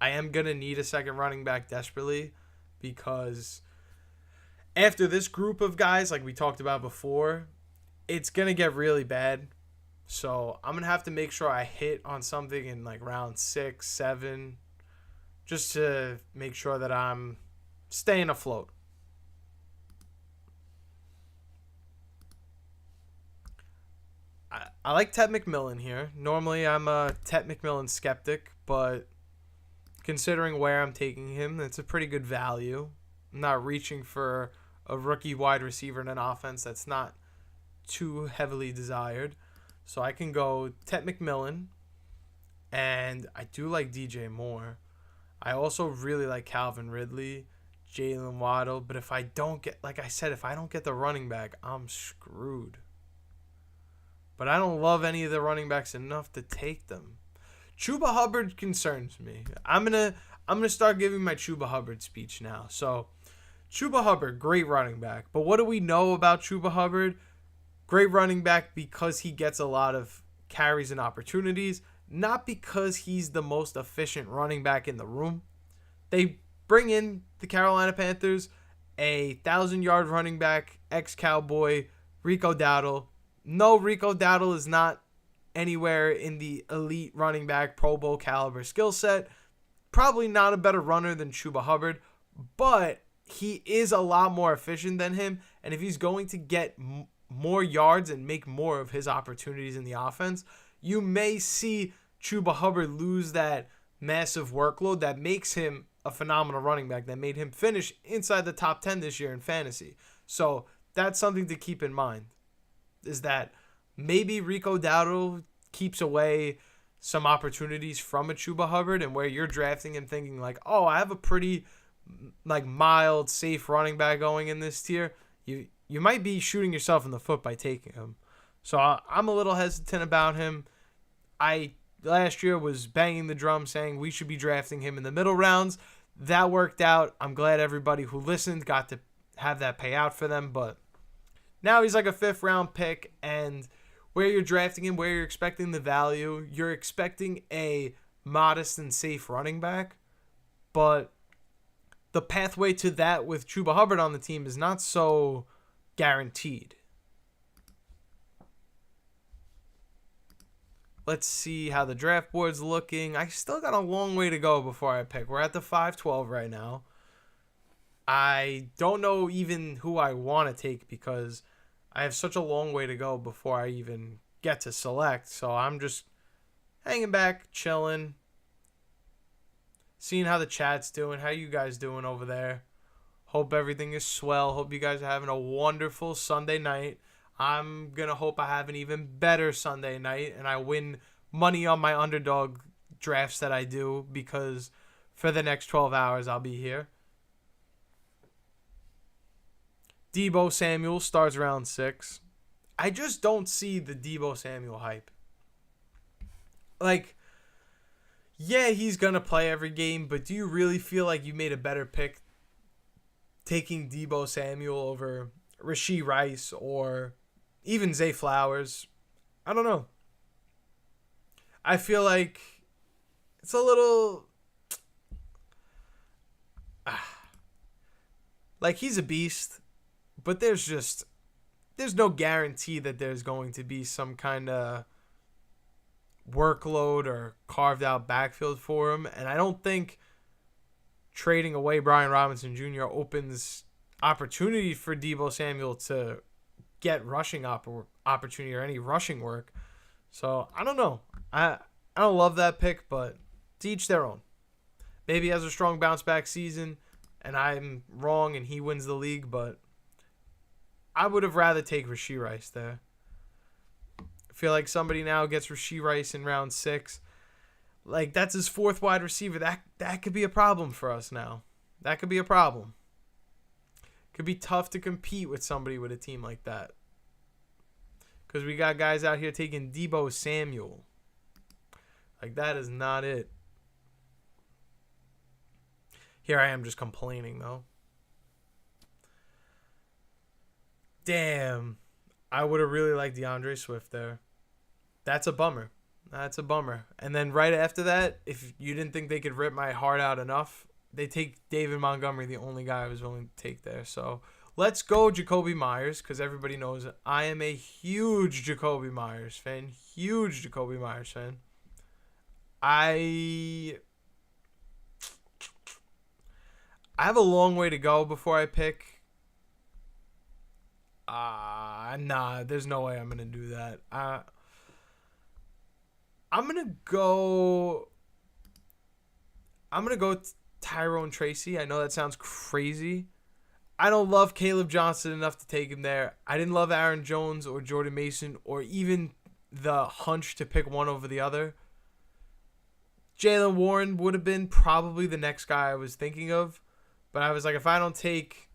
I am going to need a second running back desperately because after this group of guys, like we talked about before, it's going to get really bad. So I'm going to have to make sure I hit on something in like round 6, 7, just to make sure that I'm staying afloat. I like Ted McMillan here. Normally I'm a Ted McMillan skeptic, but considering where I'm taking him, it's a pretty good value. I'm not reaching for a rookie wide receiver in an offense that's not too heavily desired. So I can go Ted McMillan, and I do like DJ Moore. I also really like Calvin Ridley, Jalen Waddle, but if I don't get, like I said, if I don't get the running back, I'm screwed. But I don't love any of the running backs enough to take them. Chuba Hubbard concerns me. I'm gonna start giving my Chuba Hubbard speech now. So Chuba Hubbard, great running back. But what do we know about Chuba Hubbard? Great running back because he gets a lot of carries and opportunities, not because he's the most efficient running back in the room. They bring in the Carolina Panthers, a 1,000-yard running back, ex-Cowboy, Rico Dowdle. No, Rico Dowdle is not anywhere in the elite running back, Pro Bowl caliber skill set. Probably not a better runner than Chuba Hubbard, but he is a lot more efficient than him, and if he's going to get more yards and make more of his opportunities in the offense, you may see Chuba Hubbard lose that massive workload that makes him a phenomenal running back, that made him finish inside the top 10 this year in fantasy. So that's something to keep in mind, is that maybe Rico Dowdle keeps away some opportunities from a Chuba Hubbard, and where you're drafting and thinking like, oh, I have a pretty like mild, safe running back going in this tier, you might be shooting yourself in the foot by taking him. So I'm a little hesitant about him. I last year was banging the drum saying we should be drafting him in the middle rounds. That worked out. I'm glad everybody who listened got to have that pay out for them. But now he's like a 5th round pick, and where you're drafting him, where you're expecting the value, you're expecting a modest and safe running back. But the pathway to that with Chuba Hubbard on the team is not so guaranteed. Let's see how the draft board's looking. I still got a long way to go before I pick. We're at the 5-12 right now. I don't know even who I want to take because I have such a long way to go before I even get to select. So I'm just hanging back, chilling, seeing how the chat's doing. How you guys doing over there? Hope everything is swell. Hope you guys are having a wonderful Sunday night. I'm going to hope I have an even better Sunday night and I win money on my Underdog drafts that I do because for the next 12 hours I'll be here. Deebo Samuel starts round 6. I just don't see the Deebo Samuel hype. Like, yeah, he's going to play every game, but do you really feel like you made a better pick taking Deebo Samuel over Rashee Rice or even Zay Flowers? I don't know. I feel like it's a little... like, he's a beast, but there's no guarantee that there's going to be some kind of workload or carved out backfield for him. And I don't think trading away Brian Robinson Jr. opens opportunity for Deebo Samuel to get rushing opportunity or any rushing work. So I don't know. I don't love that pick, but to each their own. Maybe he has a strong bounce back season and I'm wrong and he wins the league, but I would have rather take Rashee Rice there. I feel like somebody now gets Rashee Rice in round 6. Like, that's his 4th wide receiver. That could be a problem for us now. That could be a problem. Could be tough to compete with somebody with a team like that. Because we got guys out here taking Deebo Samuel. Like, that is not it. Here I am just complaining, though. Damn. I would have really liked DeAndre Swift there. That's a bummer. That's a bummer. And then right after that, if you didn't think they could rip my heart out enough, they take David Montgomery, the only guy I was willing to take there. So let's go Jacoby Myers, because everybody knows I am a huge Jacoby Myers fan. Huge Jacoby Myers fan. I have a long way to go before I pick. Nah, there's no way I'm going to do that. I'm going to go Tyrone Tracy. I know that sounds crazy. I don't love Caleb Johnson enough to take him there. I didn't love Aaron Jones or Jordan Mason or even the hunch to pick one over the other. Jaylen Warren would have been probably the next guy I was thinking of. But I was like, if I don't take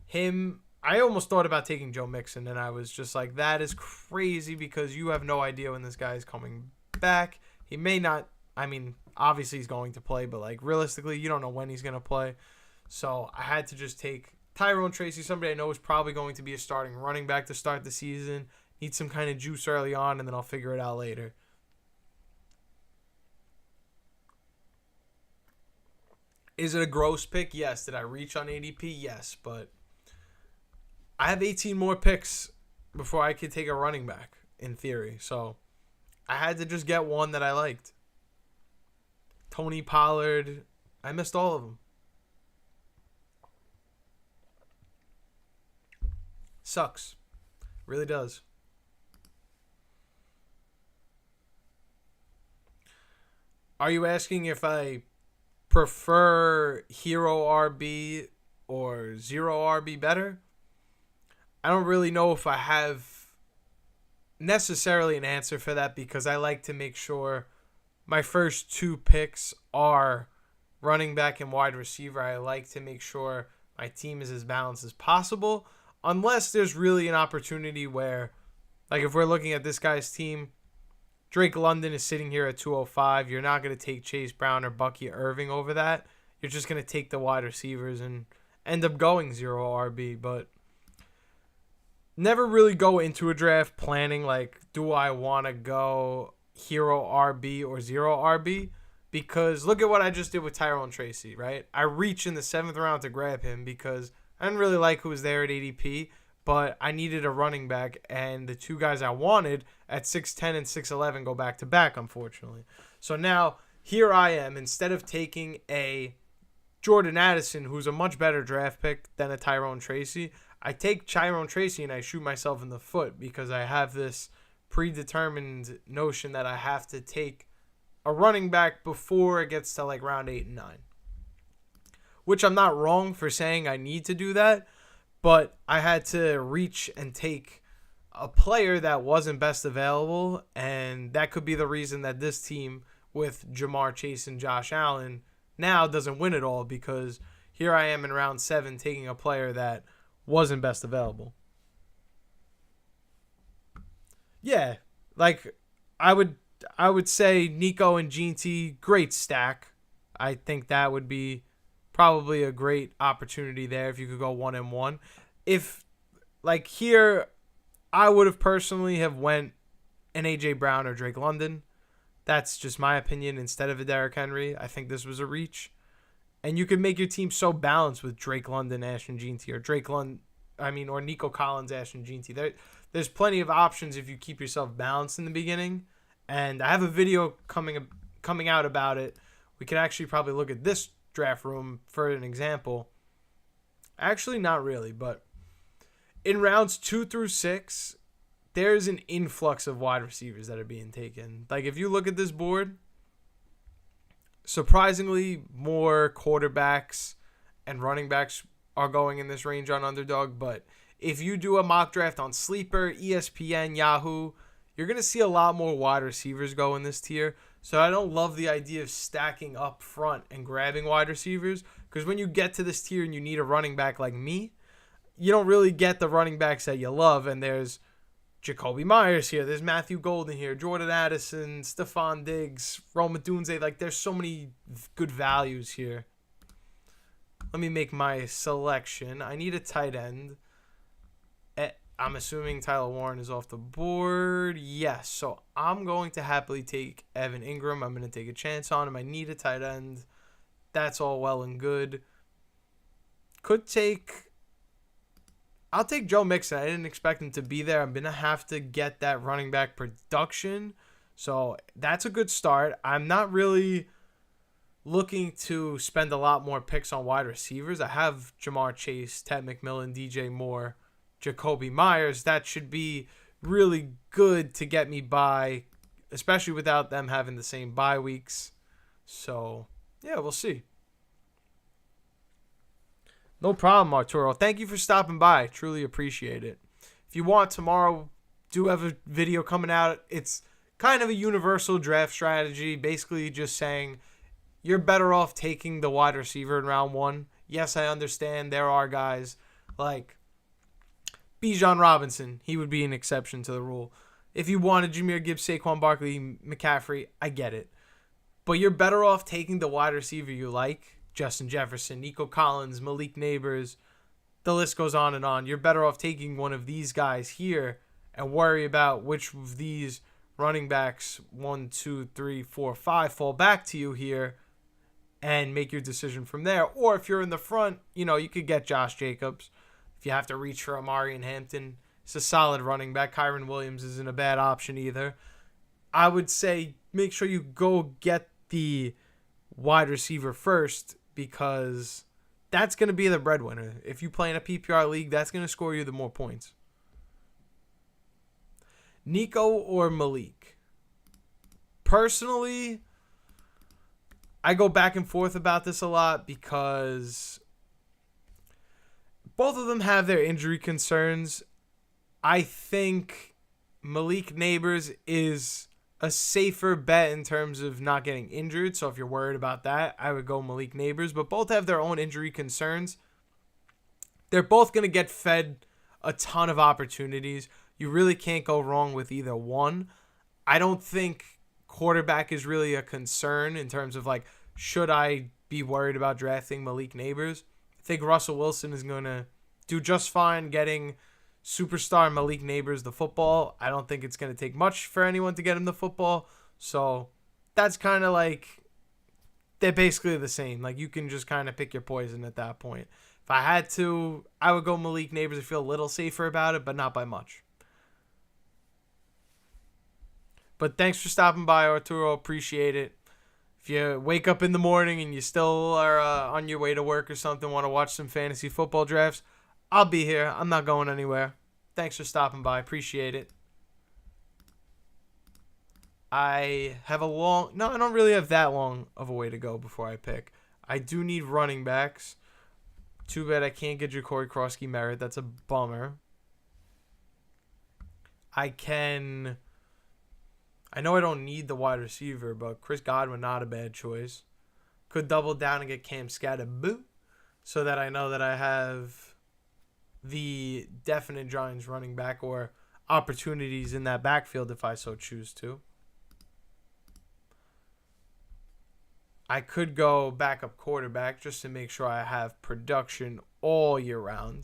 him, I almost thought about taking Joe Mixon. And I was just like, that is crazy because you have no idea when this guy is coming back. He may not, I mean, obviously he's going to play, but like realistically, you don't know when he's going to play. So I had to just take Tyrone Tracy, somebody I know is probably going to be a starting running back to start the season. Need some kind of juice early on, and then I'll figure it out later. Is it a gross pick? Yes. Did I reach on ADP? Yes, but I have 18 more picks before I could take a running back, in theory. So I had to just get one that I liked. Tony Pollard, I missed all of them. Sucks. Really does. Are you asking if I prefer hero RB or zero RB better? I don't really know if I have necessarily an answer for that because I like to make sure my first 2 picks are running back and wide receiver. I like to make sure my team is as balanced as possible unless there's really an opportunity where, like if we're looking at this guy's team, Drake London is sitting here at 205. You're not going to take Chase Brown or Bucky Irving over that. You're just going to take the wide receivers and end up going zero RB. But never really go into a draft planning like, do I want to go hero RB or zero RB? Because look at what I just did with Tyrone Tracy, right? I reached in the 7th round to grab him because I didn't really like who was there at ADP, but I needed a running back, and the 2 guys I wanted at 6'10 and 6'11 go back-to-back, unfortunately. So now, here I am. Instead of taking a Jordan Addison, who's a much better draft pick than a Tyrone Tracy, I take Tyrone Tracy and I shoot myself in the foot because I have this predetermined notion that I have to take a running back before it gets to like round 8 and 9. Which I'm not wrong for saying I need to do that, but I had to reach and take a player that wasn't best available, and that could be the reason that this team with Jamar Chase and Josh Allen now doesn't win it all, because here I am in round 7 taking a player that wasn't best available. Yeah, like I would say Nico and Gene, great stack. I think that would be probably a great opportunity there if you could go 1-1. If like here, I would have personally have went an AJ Brown or Drake London. That's just my opinion instead of a Derrick Henry. I think this was a reach. And you could make your team so balanced with Drake London, Ashton Jeanty, or Nico Collins, Ashton Jeanty. There's plenty of options if you keep yourself balanced in the beginning. And I have a video coming out about it. We could actually probably look at this draft room for an example. Actually, not really, but in rounds 2 through 6, there's an influx of wide receivers that are being taken. Like, if you look at this board, surprisingly more quarterbacks and running backs are going in this range on Underdog. But if you do a mock draft on Sleeper, ESPN, Yahoo, you're going to see a lot more wide receivers go in this tier. So I don't love the idea of stacking up front and grabbing wide receivers, because when you get to this tier and you need a running back like me, you don't really get the running backs that you love. And there's Jacoby Myers here, there's Matthew Golden here, Jordan Addison, Stephon Diggs, Rome Odunze. Like, there's so many good values here. Let me make my selection. I need a tight end. I'm assuming Tyler Warren is off the board. Yes, so I'm going to happily take Evan Ingram. I'm going to take a chance on him. I need a tight end. That's all well and good. I'll take Joe Mixon. I didn't expect him to be there. I'm going to have to get that running back production. So that's a good start. I'm not really looking to spend a lot more picks on wide receivers. I have Jamar Chase, Ted McMillan, DJ Moore, Jacoby Myers. That should be really good to get me by, especially without them having the same bye weeks. So, yeah, we'll see. No problem, Arturo. Thank you for stopping by. Truly appreciate it. If you want, tomorrow, do have a video coming out. It's kind of a universal draft strategy, basically just saying you're better off taking the wide receiver in round 1. Yes, I understand there are guys like Bijan Robinson. He would be an exception to the rule. If you wanted Jahmyr Gibbs, Saquon Barkley, McCaffrey, I get it. But you're better off taking the wide receiver you like. Justin Jefferson, Nico Collins, Malik Neighbors. The list goes on and on. You're better off taking one of these guys here and worry about which of these running backs, 1, 2, 3, 4, 5, fall back to you here and make your decision from there. Or if you're in the front, you could get Josh Jacobs. If you have to reach for Amari and Hampton, it's a solid running back. Kyron Williams isn't a bad option either. I would say make sure you go get the wide receiver first, because that's going to be the breadwinner. If you play in a PPR league, that's going to score you the more points. Nico or Malik? Personally, I go back and forth about this a lot because both of them have their injury concerns. I think Malik Neighbors is a safer bet in terms of not getting injured. So if you're worried about that, I would go Malik Neighbors. But both have their own injury concerns. They're both going to get fed a ton of opportunities. You really can't go wrong with either one. I don't think quarterback is really a concern in terms of like, should I be worried about drafting Malik Neighbors? I think Russell Wilson is going to do just fine getting superstar Malik Neighbors the football. I don't think it's going to take much for anyone to get him the football. So that's kind of like, they're basically the same. Like, you can just kind of pick your poison at that point. If I had to, I would go Malik Neighbors. I feel a little safer about it, but not by much. But thanks for stopping by, Arturo. Appreciate it. If you wake up in the morning and you still are on your way to work or something, want to watch some fantasy football drafts, I'll be here. I'm not going anywhere. Thanks for stopping by. Appreciate it. I don't really have that long of a way to go before I pick. I do need running backs. Too bad I can't get Ja'Cory Krosky Merritt. That's a bummer. I I know I don't need the wide receiver, but Chris Godwin, not a bad choice. Could double down and get Cam Scatterboo so that I know that I have the definite Giants running back or opportunities in that backfield if I so choose to. I could go backup quarterback just to make sure I have production all year round.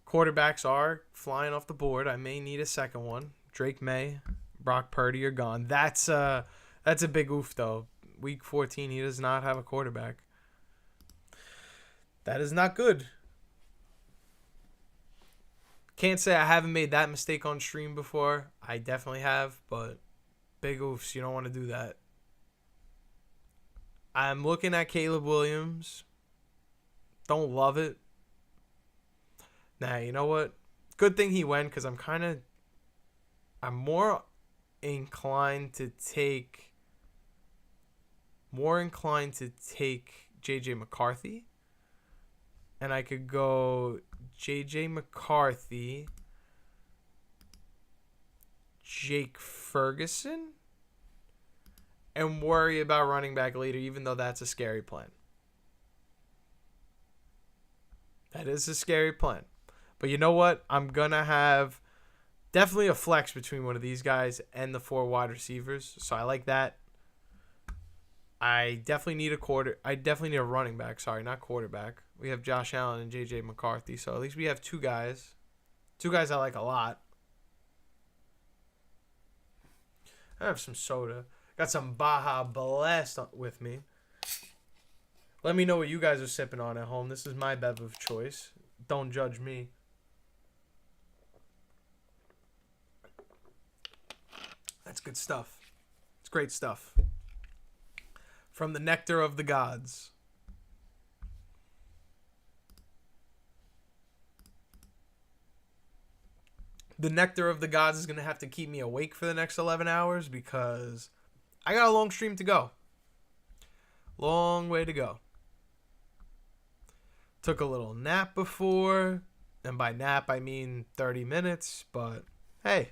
Quarterbacks are flying off the board. I may need a second one. Drake May, Brock Purdy are gone. That's a big oof though. Week 14, he does not have a quarterback. That is not good. Can't say I haven't made that mistake on stream before. I definitely have, but big oofs. You don't want to do that. I'm looking at Caleb Williams. Don't love it. Nah, you know what? Good thing he went because I'm more inclined to take J.J. McCarthy. And I could go J.J. McCarthy, Jake Ferguson, and worry about running back later, even though that's a scary plan. That is a scary plan. But you know what? I'm going to have definitely a flex between one of these guys and the 4 wide receivers. So I like that. I definitely need a running back. Sorry, not quarterback. We have Josh Allen and J.J. McCarthy. So at least we have 2 guys. 2 guys I like a lot. I have some soda. Got some Baja Blast with me. Let me know what you guys are sipping on at home. This is my bev of choice. Don't judge me. That's good stuff. It's great stuff. From the nectar of the gods. The nectar of the gods is going to have to keep me awake for the next 11 hours because I got a long stream to go. Long way to go. Took a little nap before, and by nap I mean 30 minutes, but hey,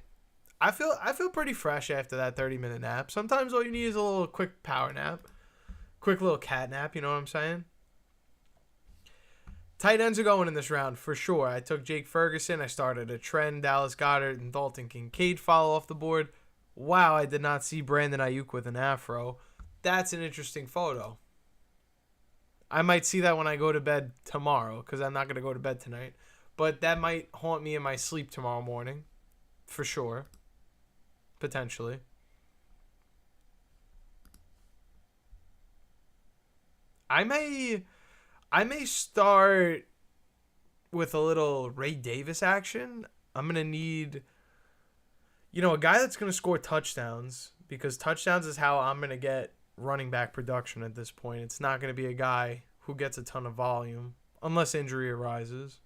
I feel pretty fresh after that 30-minute nap. Sometimes all you need is a little quick power nap. Quick little cat nap, you know what I'm saying? Tight ends are going in this round for sure. I took Jake Ferguson. I started a trend. Dallas Goedert and Dalton Kincaid follow off the board. Wow, I did not see Brandon Ayuk with an afro. That's an interesting photo. I might see that when I go to bed tomorrow because I'm not going to go to bed tonight. But that might haunt me in my sleep tomorrow morning. For sure. Potentially. I may start with a little Ray Davis action. I'm going to need, a guy that's going to score touchdowns because touchdowns is how I'm going to get running back production at this point. It's not going to be a guy who gets a ton of volume unless injury arises.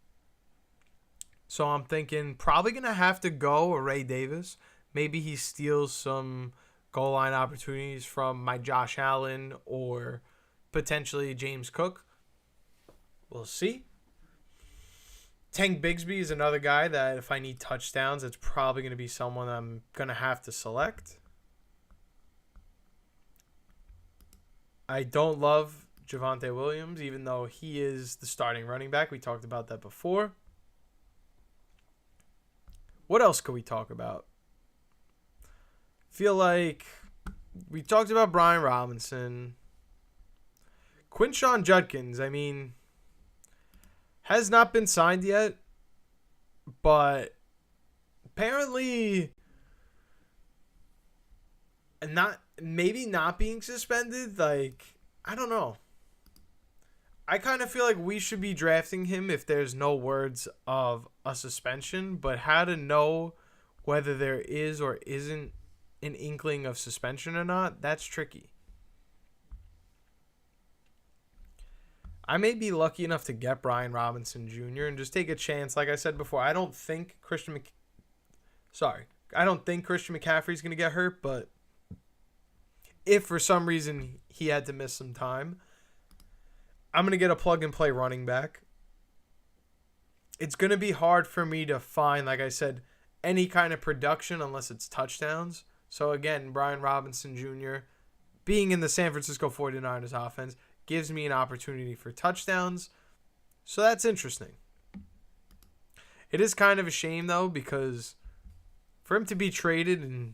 So I'm thinking probably going to have to go a Ray Davis. Maybe he steals some goal line opportunities from my Josh Allen or potentially James Cook. We'll see. Tank Bigsby is another guy that if I need touchdowns, it's probably going to be someone I'm going to have to select. I don't love Javonte Williams, even though he is the starting running back. We talked about that before. What else could we talk about? Feel like we talked about Brian Robinson. Quinshon Judkins, has not been signed yet, but apparently not being suspended. I don't know. I kind of feel like we should be drafting him if there's no words of a suspension, but how to know whether there is or isn't an inkling of suspension or not, that's tricky. I may be lucky enough to get Brian Robinson Jr. and just take a chance. Like I said before, I don't think Christian McCaffrey's going to get hurt, but if for some reason he had to miss some time, I'm going to get a plug-and-play running back. it's going to be hard for me to find, like I said, any kind of production unless it's touchdowns. So again, Brian Robinson Jr. being in the San Francisco 49ers offense gives me an opportunity for touchdowns. So that's interesting. It is kind of a shame, though, because for him to be traded and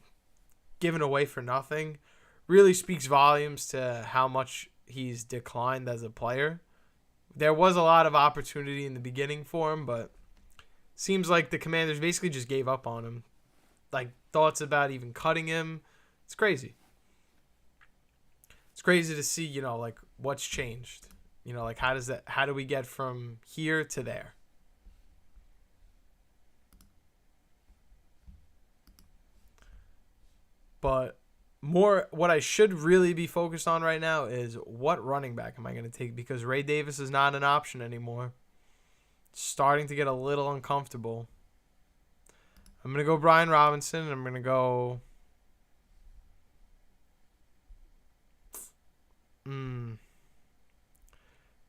given away for nothing really speaks volumes to how much he's declined as a player. There was a lot of opportunity in the beginning for him, but seems like the Commanders basically just gave up on him. Like, thoughts about even cutting him. It's crazy. It's crazy to see, like, what's changed. Like, how do we get from here to there? But what I should really be focused on right now is what running back am I going to take, because Ray Davis is not an option anymore. It's starting to get a little uncomfortable. I'm going to go Brian Robinson, and I'm going to go...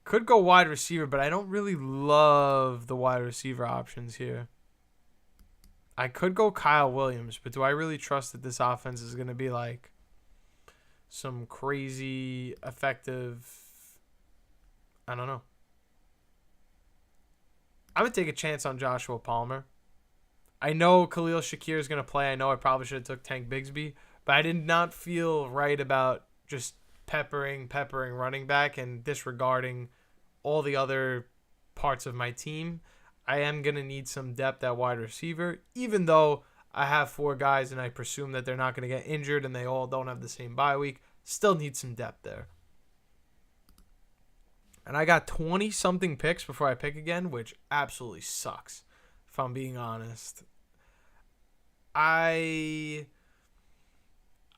Could go wide receiver, but I don't really love the wide receiver options here. I could go Kyle Williams, but do I really trust that this offense is going to be like some crazy effective? I don't know. I'm going to take a chance on Joshua Palmer. I know Khalil Shakir is going to play. I know I probably should have took Tank Bigsby, but I did not feel right about just peppering running back and disregarding all the other parts of my team. I am going to need some depth at wide receiver, even though I have 4 guys and I presume that they're not going to get injured and they all don't have the same bye week. Still need some depth there. And I got 20-something picks before I pick again, which absolutely sucks, if I'm being honest. I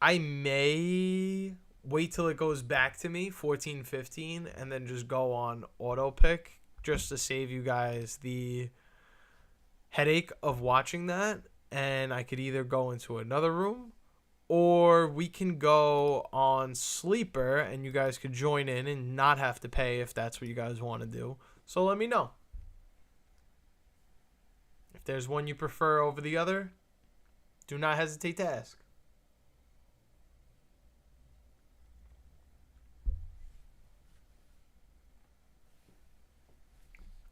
may wait till it goes back to me, 14-15, and then just go on auto pick, just to save you guys the headache of watching that. And I could either go into another room, or we can go on Sleeper and you guys could join in and not have to pay if that's what you guys want to do. So let me know. If there's one you prefer over the other, do not hesitate to ask.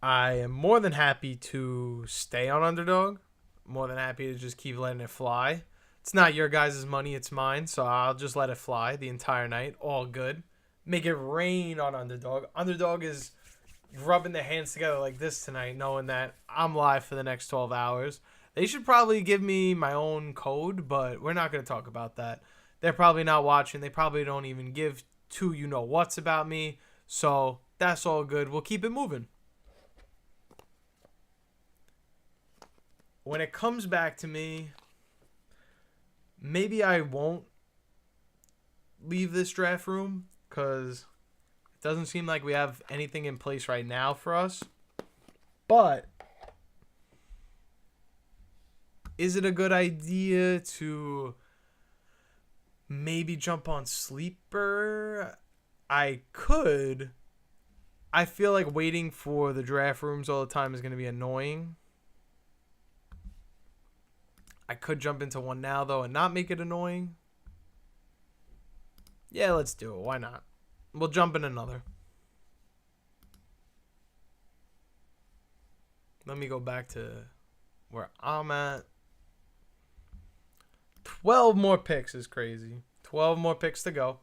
I am more than happy to stay on Underdog. More than happy to just keep letting it fly. It's not your guys' money, it's mine, so I'll just let it fly the entire night. All good. Make it rain on Underdog. Underdog is rubbing their hands together like this tonight, knowing that I'm live for the next 12 hours. They should probably give me my own code, but we're not going to talk about that. They're probably not watching. They probably don't even give two you-know-whats about me, so that's all good. We'll keep it moving. When it comes back to me, maybe I won't leave this draft room because it doesn't seem like we have anything in place right now for us. But is it a good idea to maybe jump on Sleeper? I could. I feel like waiting for the draft rooms all the time is going to be annoying. I could jump into one now, though, and not make it annoying. Yeah, let's do it. Why not? We'll jump in another. Let me go back to where I'm at. 12 more picks is crazy. 12 more picks to go.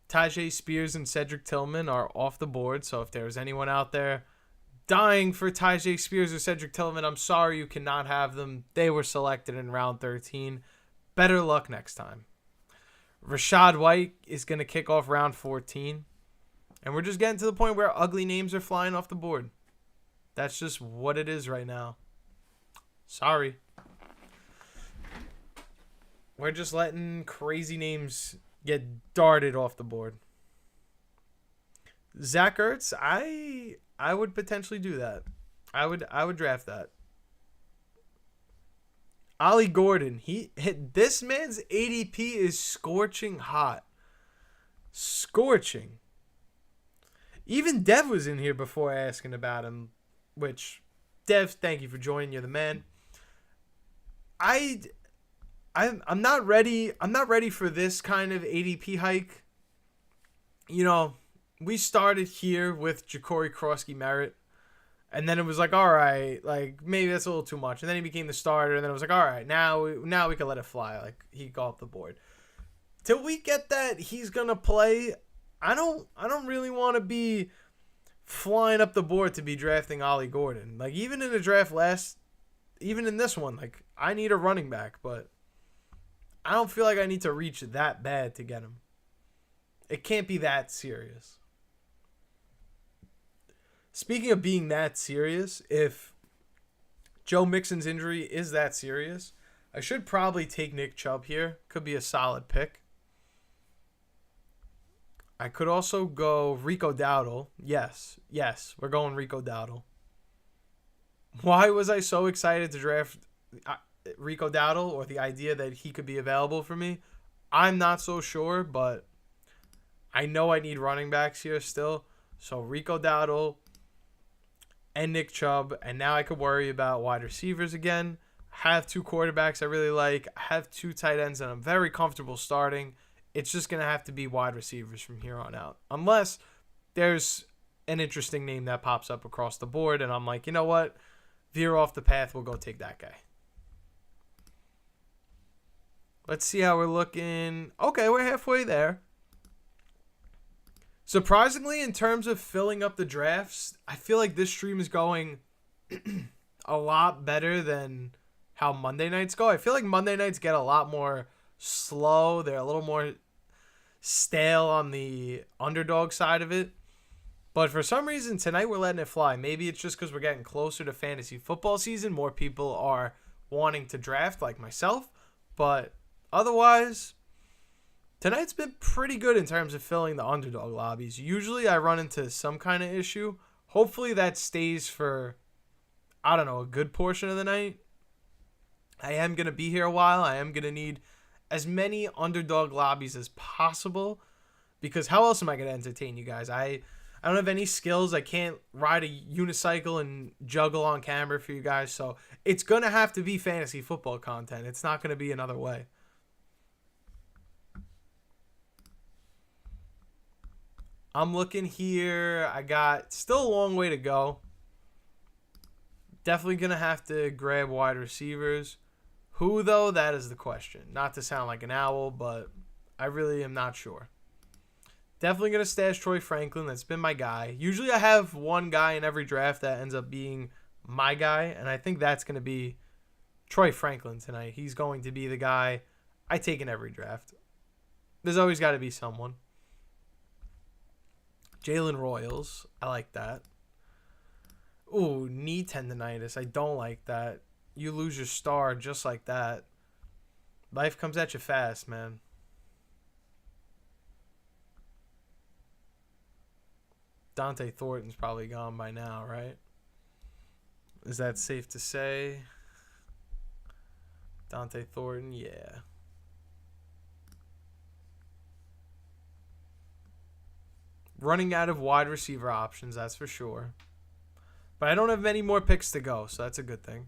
Tajay Spears and Cedric Tillman are off the board, so if there's anyone out there dying for Tajay Spears or Cedric Tillman, I'm sorry you cannot have them. They were selected in round 13. Better luck next time. Rachaad White is going to kick off round 14. And we're just getting to the point where ugly names are flying off the board. That's just what it is right now. Sorry. We're just letting crazy names get darted off the board. Zach Ertz, I would potentially do that. I would draft that. Ollie Gordon, this man's ADP is scorching hot. Scorching. Even Dev was in here before asking about him, which, Dev, thank you for joining. You're the man. I'm not ready. I'm not ready for this kind of ADP hike. You know, we started here with Ja'Cory Krosky Merritt, and then it was like, all right, like maybe that's a little too much. And then he became the starter, and then it was like, all right, now we can let it fly. Like he got off the board. Till we get that he's gonna play, I don't really want to be flying up the board to be drafting Ollie Gordon. Like even in the draft even in this one, like I need a running back, but I don't feel like I need to reach that bad to get him. It can't be that serious. Speaking of being that serious, if Joe Mixon's injury is that serious, I should probably take Nick Chubb here. Could be a solid pick. I could also go Rico Dowdle. Yes, we're going Rico Dowdle. Why was I so excited to draft Rico Dowdle, or the idea that he could be available for me? I'm not so sure, but I know I need running backs here still. So Rico Dowdle and Nick Chubb, and now I could worry about wide receivers again. I have 2 quarterbacks I really like. I have 2 tight ends that I'm very comfortable starting. It's just going to have to be wide receivers from here on out. Unless there's an interesting name that pops up across the board, and I'm like, you know what? Veer off the path, we'll go take that guy. Let's see how we're looking. Okay, we're halfway there. Surprisingly, in terms of filling up the drafts, I feel like this stream is going a lot better than how Monday nights go. I feel like Monday nights get a lot more slow. They're a little more stale on the underdog side of it. But for some reason, tonight we're letting it fly. Maybe it's just because we're getting closer to fantasy football season. More people are wanting to draft like myself. But otherwise, tonight's been pretty good in terms of filling the underdog lobbies. Usually I run into some kind of issue. Hopefully that stays for, I don't know, a good portion of the night. I am going to be here a while. I am going to need as many underdog lobbies as possible, because how else am I going to entertain you guys? I don't have any skills. I can't ride a unicycle and juggle on camera for you guys. So it's going to have to be fantasy football content. It's not going to be another way. I'm looking here. I got still a long way to go. Definitely going to have to grab wide receivers. Who, though? That is the question. Not to sound like an owl, but I really am not sure. Definitely going to stash Troy Franklin. That's been my guy. Usually I have one guy in every draft that ends up being my guy, and I think that's going to be Troy Franklin tonight. He's going to be the guy I take in every draft. There's always got to be someone. Jalen Royals. I like that. Ooh, knee tendonitis. I don't like that. You lose your star just like that. Life comes at you fast, man. Dante Thornton's probably gone by now, right? Is that safe to say? Dante Thornton, yeah. Running out of wide receiver options, that's for sure. But I don't have many more picks to go, so that's a good thing.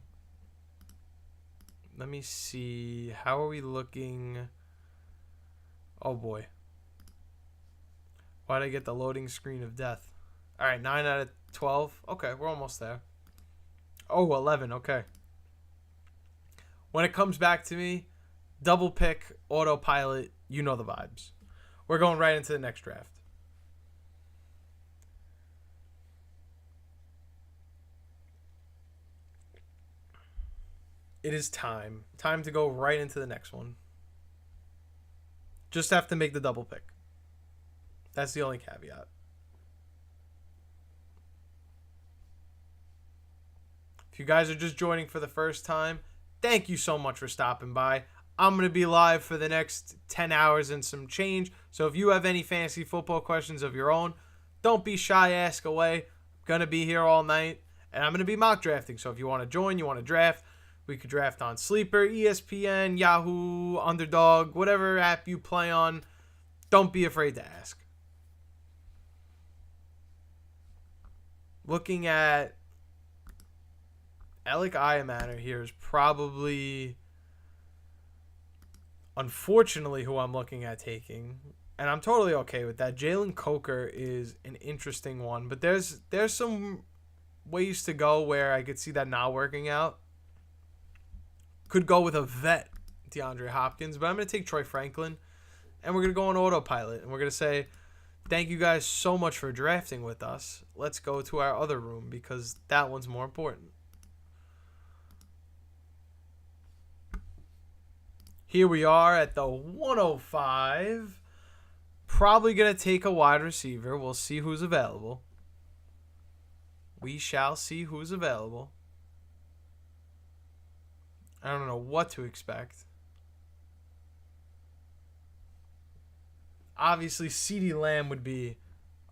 Let me see. How are we looking? Oh, boy. Why'd I get the loading screen of death? All right, 9 out of 12. Okay, we're almost there. Oh, 11. Okay. When it comes back to me, double pick, autopilot, you know the vibes. We're going right into the next draft. It is time. Time to go right into the next one. Just have to make the double pick. That's the only caveat. If you guys are just joining for the first time, thank you so much for stopping by. I'm going to be live for the next 10 hours and some change. So if you have any fantasy football questions of your own, don't be shy, ask away. I'm going to be here all night, and I'm going to be mock drafting. So if you want to join, you want to draft, we could draft on Sleeper, ESPN, Yahoo, Underdog, whatever app you play on. Don't be afraid to ask. Looking at Alec Iamatter here is probably, unfortunately, who I'm looking at taking. And I'm totally okay with that. Jalen Coker is an interesting one. But there's some ways to go where I could see that not working out. Could go with a vet, DeAndre Hopkins. But I'm going to take Troy Franklin. And we're going to go on autopilot. And we're going to say, thank you guys so much for drafting with us. Let's go to our other room because that one's more important. Here we are at the 105. Probably going to take a wide receiver. We'll see who's available. We shall see who's available. I don't know what to expect. Obviously, CeeDee Lamb would be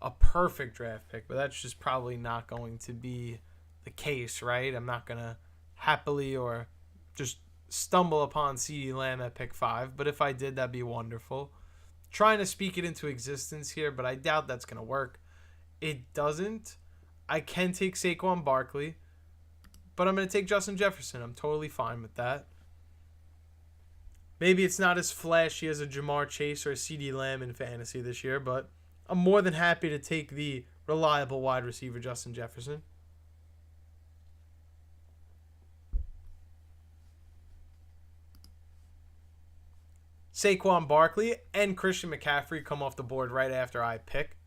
a perfect draft pick, but that's just probably not going to be the case, right? I'm not going to happily or just stumble upon CeeDee Lamb at pick 5, but if I did, that'd be wonderful. Trying to speak it into existence here, but I doubt that's going to work. It doesn't. I can take Saquon Barkley, but I'm going to take Justin Jefferson. I'm totally fine with that. Maybe it's not as flashy as a Jamar Chase or a CeeDee Lamb in fantasy this year, but I'm more than happy to take the reliable wide receiver, Justin Jefferson. Saquon Barkley and Christian McCaffrey come off the board right after I pick.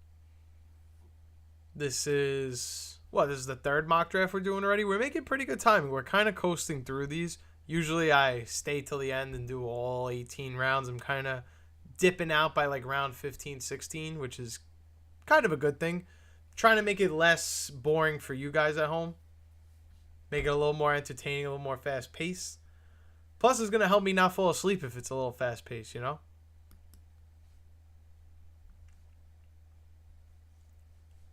This is the third mock draft we're doing already. We're making pretty good timing. We're kind of coasting through these. Usually I stay till the end and do all 18 rounds. I'm kind of dipping out by like round 15, 16, which is kind of a good thing. Trying to make it less boring for you guys at home. Make it a little more entertaining, a little more fast paced. Plus, it's going to help me not fall asleep if it's a little fast paced, you know?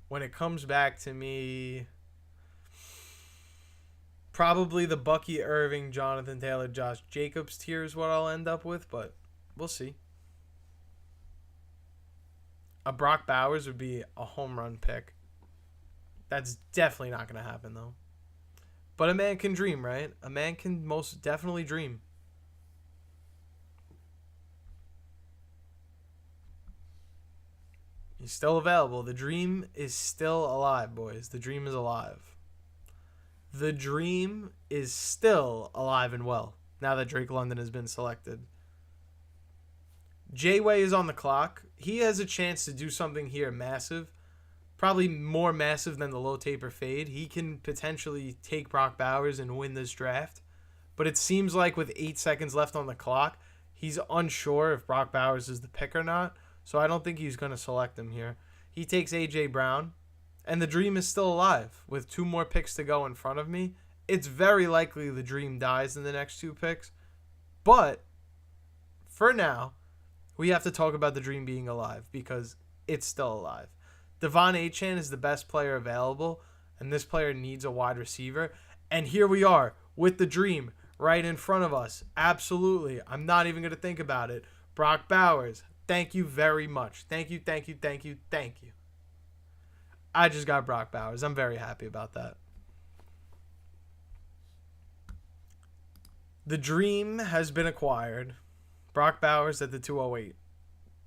When it comes back to me, probably the Bucky Irving, Jonathan Taylor, Josh Jacobs tier is what I'll end up with, but we'll see. A Brock Bowers would be a home run pick. That's definitely not going to happen, though. But a man can dream, right? A man can most definitely dream. He's still available. The dream is still alive, boys. The dream is alive. The dream is still alive and well now that Drake London has been selected. J-Way is on the clock. He has a chance to do something here massive. Probably more massive than the low taper fade. He can potentially take Brock Bowers and win this draft. But it seems like with 8 seconds left on the clock, he's unsure if Brock Bowers is the pick or not. So I don't think he's going to select him here. He takes A.J. Brown. And the dream is still alive. With 2 more picks to go in front of me, it's very likely the dream dies in the next 2 picks. But for now, we have to talk about the dream being alive because it's still alive. Devon Achane is the best player available, and this player needs a wide receiver. And here we are with the dream right in front of us. Absolutely. I'm not even going to think about it. Brock Bowers, thank you very much. Thank you, thank you, thank you, thank you. I just got Brock Bowers. I'm very happy about that. The dream has been acquired. Brock Bowers at the 208.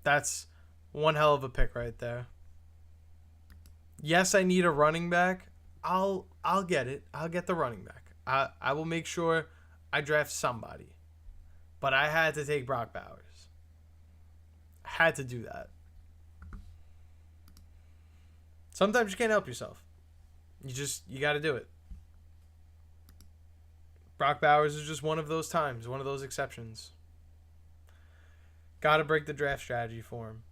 That's one hell of a pick right there. Yes, I need a running back. I'll get it. I'll get the running back. I will make sure I draft somebody. But I had to take Brock Bowers. I had to do that. Sometimes you can't help yourself. You got to do it. Brock Bowers is just one of those times, one of those exceptions. Got to break the draft strategy for him.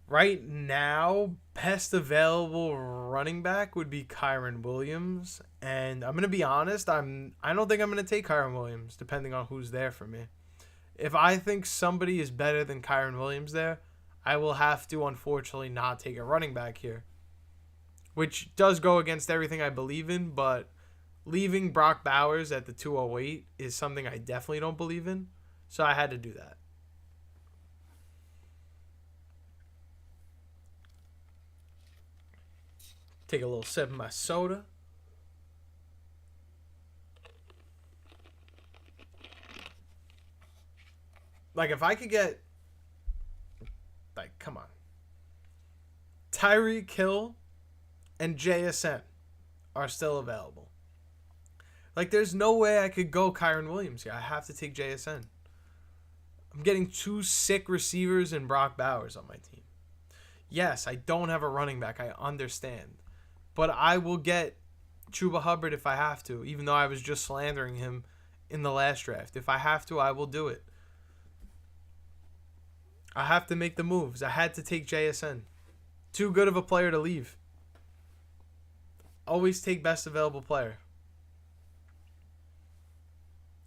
Right now, best available running back would be Kyren Williams. And I'm going to be honest, I don't think I'm going to take Kyren Williams, depending on who's there for me. If I think somebody is better than Kyren Williams there, I will have to, unfortunately, not take a running back here. Which does go against everything I believe in, but leaving Brock Bowers at the 208 is something I definitely don't believe in. So I had to do that. Take a little sip of my soda. Like, if I could get... Like, come on. Tyreek Hill and JSN are still available. Like, there's no way I could go Kyron Williams here. I have to take JSN. I'm getting 2 sick receivers and Brock Bowers on my team. Yes, I don't have a running back. I understand. But I will get Chuba Hubbard if I have to, even though I was just slandering him in the last draft. If I have to, I will do it. I have to make the moves. I had to take JSN. Too good of a player to leave. Always take best available player.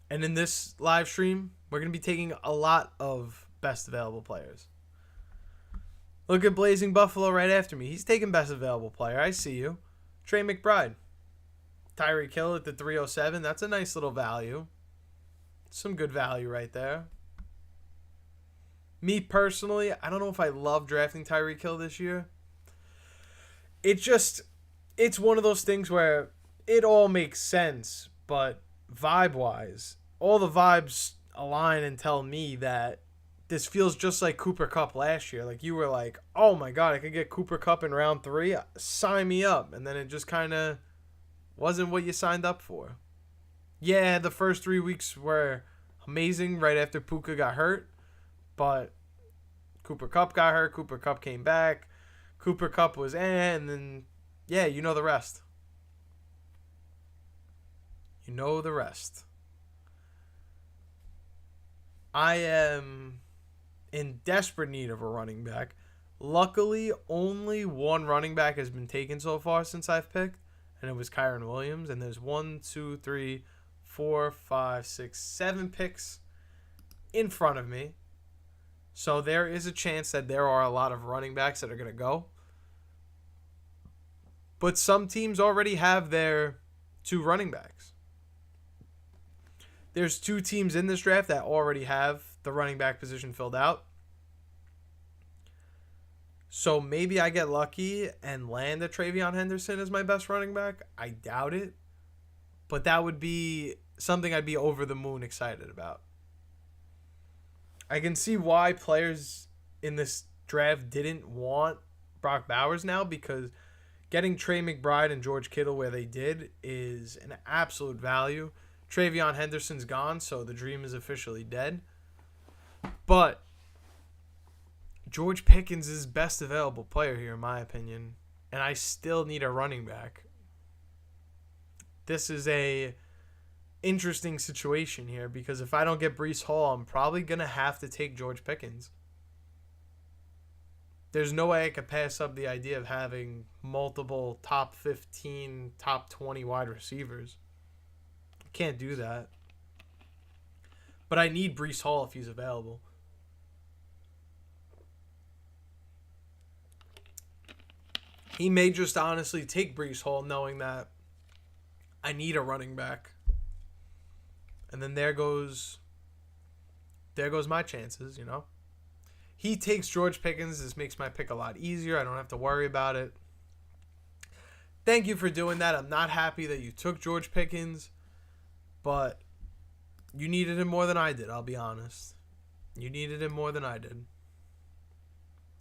And in this live stream, we're going to be taking a lot of best available players. Look at Blazing Buffalo right after me. He's taking best available player. I see you. Trey McBride. Tyreek Hill at the 307. That's a nice little value. Some good value right there. Me personally, I don't know if I love drafting Tyreek Hill this year. It's one of those things where it all makes sense, but vibe-wise, all the vibes align and tell me that this feels just like Cooper Kupp last year. Like, you were like, oh my God, I could get Cooper Kupp in round 3. Sign me up. And then it just kind of wasn't what you signed up for. Yeah, the first 3 weeks were amazing right after Puka got hurt. But Cooper Kupp got hurt. Cooper Kupp came back. Cooper Kupp was and then, yeah, you know the rest. You know the rest. I am in desperate need of a running back. Luckily, only one running back has been taken so far since I've picked, and it was Kyron Williams. And there's 1, 2, 3, 4, 5, 6, 7 picks in front of me. So there is a chance that there are a lot of running backs that are going to go. But some teams already have their 2 running backs. There's 2 teams in this draft that already have the running back position filled out. So maybe I get lucky and land a Travion Henderson as my best running back. I doubt it. But that would be something I'd be over the moon excited about. I can see why players in this draft didn't want Brock Bowers now, because getting Trey McBride and George Kittle where they did is an absolute value. Travion Henderson's gone, so the dream is officially dead. But George Pickens is best available player here, in my opinion, and I still need a running back. This is a interesting situation here, because if I don't get Breece Hall, I'm probably going to have to take George Pickens. There's no way I could pass up the idea of having multiple top 15, top 20 wide receivers. I can't do that. But I need Breece Hall if he's available. He may just honestly take Breece Hall knowing that I need a running back. And then there goes my chances, you know. He takes George Pickens. This makes my pick a lot easier. I don't have to worry about it. Thank you for doing that. I'm not happy that you took George Pickens, but you needed him more than I did, I'll be honest. You needed him more than I did.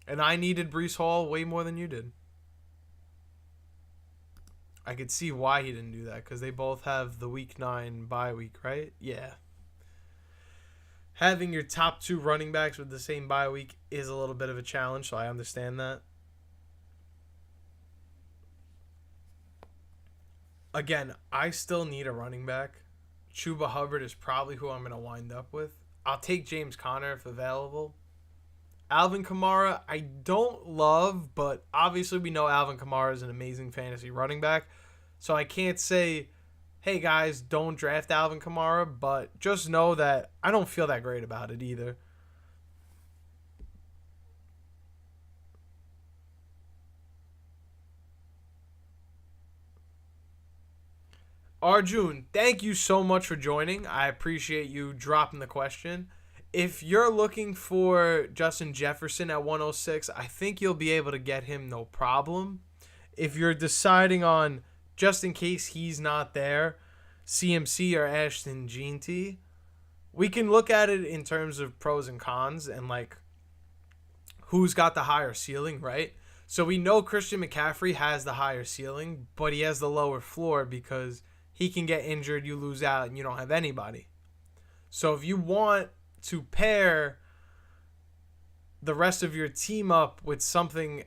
And I needed Breece Hall way more than you did. I could see why he didn't do that, because they both have the week 9 bye week, right? Yeah. Having your top 2 running backs with the same bye week is a little bit of a challenge, so I understand that. Again, I still need a running back. Chuba Hubbard is probably who I'm going to wind up with. I'll take James Conner if available. Alvin Kamara, I don't love, but obviously we know Alvin Kamara is an amazing fantasy running back. So I can't say, hey guys, don't draft Alvin Kamara, but just know that I don't feel that great about it either. Arjun, thank you so much for joining. I appreciate you dropping the question. If you're looking for Justin Jefferson at 106, I think you'll be able to get him no problem. if you're deciding on, just in case he's not there, CMC or Ashton Jeanty, we can look at it in terms of pros and cons and like who's got the higher ceiling, right? So we know Christian McCaffrey has the higher ceiling, but he has the lower floor because he can get injured, you lose out, and you don't have anybody. So if you want to pair the rest of your team up with something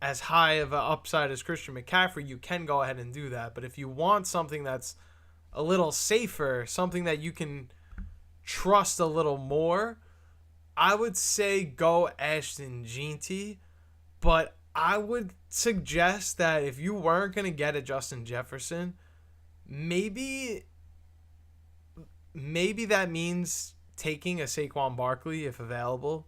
as high of an upside as Christian McCaffrey, you can go ahead and do that. But if you want something that's a little safer, something that you can trust a little more, I would say go Ashton Jeanty. But I would suggest that if you weren't going to get a Justin Jefferson, maybe that means taking a Saquon Barkley if available.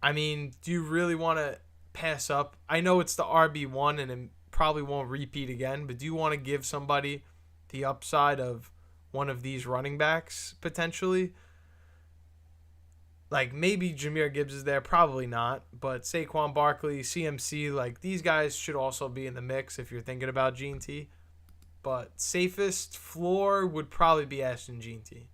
I mean, do you really want to pass up? I know it's the RB1 and it probably won't repeat again, but do you want to give somebody the upside of one of these running backs potentially? Like maybe Jahmyr Gibbs is there, probably not, but Saquon Barkley, CMC, like these guys should also be in the mix if you're thinking about Jeanty. But safest floor would probably be Ashton Jeanty.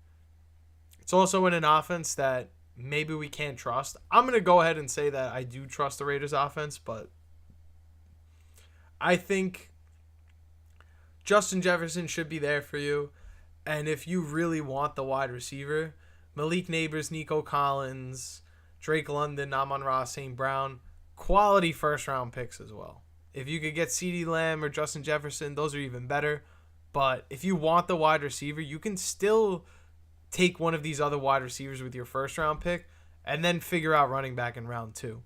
It's also in an offense that maybe we can't trust. I'm going to go ahead and say that I do trust the Raiders offense, but I think Justin Jefferson should be there for you. And if you really want the wide receiver, Malik Neighbors, Nico Collins, Drake London, Amon-Ra St. Brown, quality first-round picks as well. If you could get CeeDee Lamb or Justin Jefferson, those are even better. But if you want the wide receiver, you can still take one of these other wide receivers with your first-round pick and then figure out running back in round 2.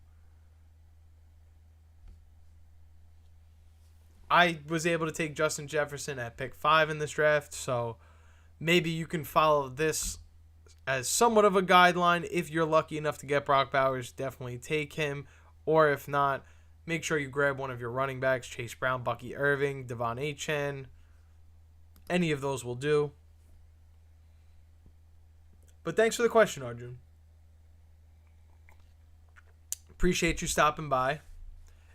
I was able to take Justin Jefferson at pick 5 in this draft, so maybe you can follow this as somewhat of a guideline. If you're lucky enough to get Brock Bowers, definitely take him. Or if not, make sure you grab one of your running backs, Chase Brown, Bucky Irving, Devon Achane. Any of those will do. But thanks for the question, Arjun. Appreciate you stopping by.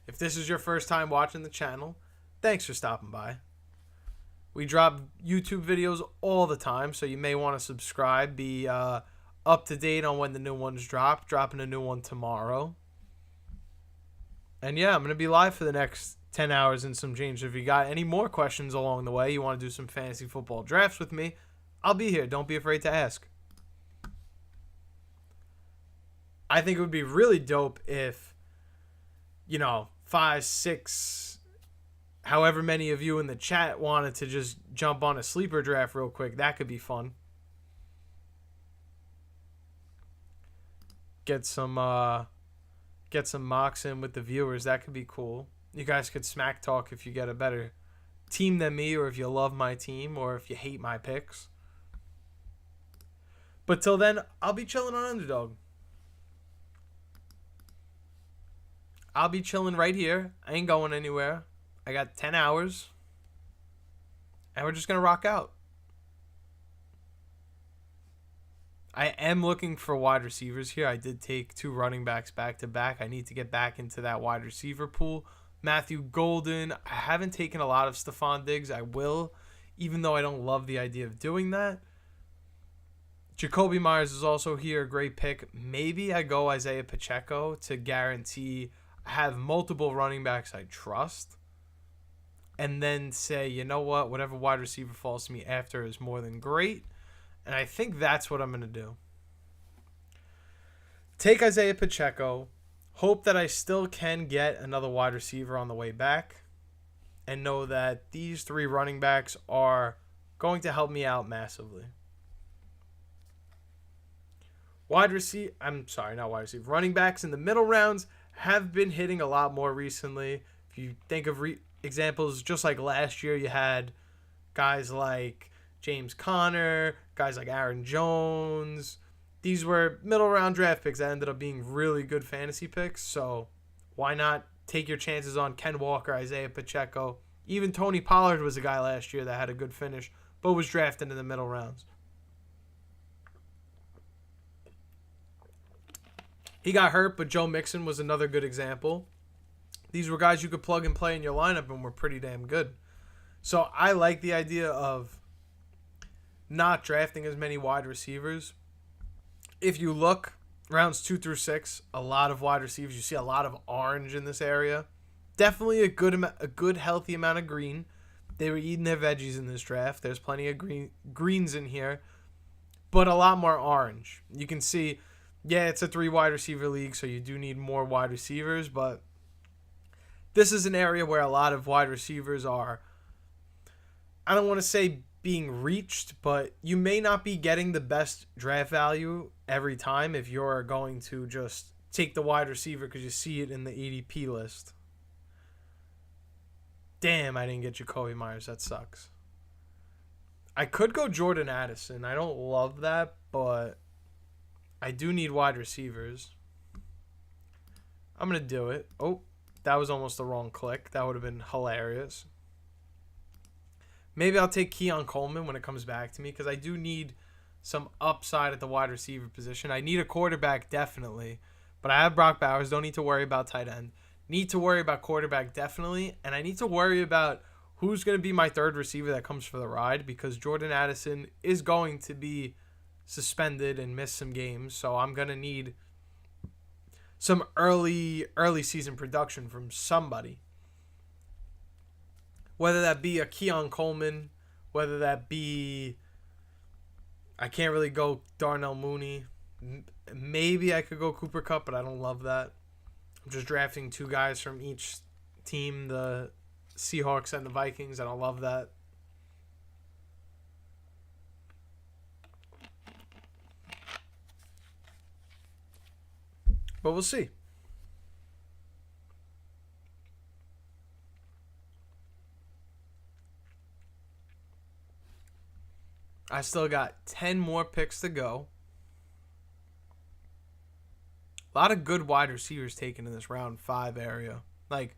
If this is your first time watching the channel, thanks for stopping by. We drop YouTube videos all the time, so you may want to subscribe. Be up to date on when the new ones drop. Dropping a new one tomorrow. And yeah, I'm going to be live for the next 10 hours and some change. If you got any more questions along the way, you want to do some fantasy football drafts with me, I'll be here. Don't be afraid to ask. I think it would be really dope if, 5, 6, however many of you in the chat wanted to just jump on a sleeper draft real quick. That could be fun. Get some mocks in with the viewers. That could be cool. You guys could smack talk if you get a better team than me, or if you love my team, or if you hate my picks. But till then, I'll be chilling on Underdog. I'll be chilling right here. I ain't going anywhere. I got 10 hours. And we're just going to rock out. I am looking for wide receivers here. I did take 2 running backs back to back. I need to get back into that wide receiver pool. Matthew Golden. I haven't taken a lot of Stephon Diggs. I will, even though I don't love the idea of doing that. Jacoby Myers is also here. A great pick. Maybe I go Isaiah Pacheco to guarantee I have multiple running backs I trust. And then say, you know what? Whatever wide receiver falls to me after is more than great. And I think that's what I'm going to do. Take Isaiah Pacheco. Hope that I still can get another wide receiver on the way back. And know that these 3 running backs are going to help me out massively. Running backs in the middle rounds have been hitting a lot more recently. If you think of examples, just like last year, you had guys like James Conner, guys like Aaron Jones. These were middle round draft picks that ended up being really good fantasy picks. So why not take your chances on Ken Walker, Isaiah Pacheco? Even Tony Pollard was a guy last year that had a good finish, but was drafted in the middle rounds. He got hurt, but Joe Mixon was another good example. these were guys you could plug and play in your lineup and were pretty damn good. So I like the idea of not drafting as many wide receivers. If you look, rounds 2 through 6, a lot of wide receivers. You see a lot of orange in this area. Definitely a good healthy amount of green. They were eating their veggies in this draft. There's plenty of greens in here, but a lot more orange. You can see, yeah, it's a 3 wide receiver league, so you do need more wide receivers, but this is an area where a lot of wide receivers are, I don't want to say being reached, but you may not be getting the best draft value every time if you're going to just take the wide receiver because you see it in the ADP list. Damn, I didn't get Jacoby Myers. That sucks. I could go Jordan Addison. I don't love that, but I do need wide receivers. I'm going to do it. Oh, that was almost the wrong click. That would have been hilarious. Maybe I'll take Keon Coleman when it comes back to me because I do need some upside at the wide receiver position. I need a quarterback, definitely. But I have Brock Bowers. Don't need to worry about tight end. Need to worry about quarterback, definitely. And I need to worry about who's going to be my third receiver that comes for the ride because Jordan Addison is going to be suspended and miss some games. So I'm going to need some early season production from somebody. Whether that be a Keon Coleman, whether that be, I can't really go Darnell Mooney. Maybe I could go Cooper Kupp, but I don't love that. I'm just drafting 2 guys from each team, the Seahawks and the Vikings. I don't love that. But we'll see. I still got 10 more picks to go. A lot of good wide receivers taken in this round 5 area. Like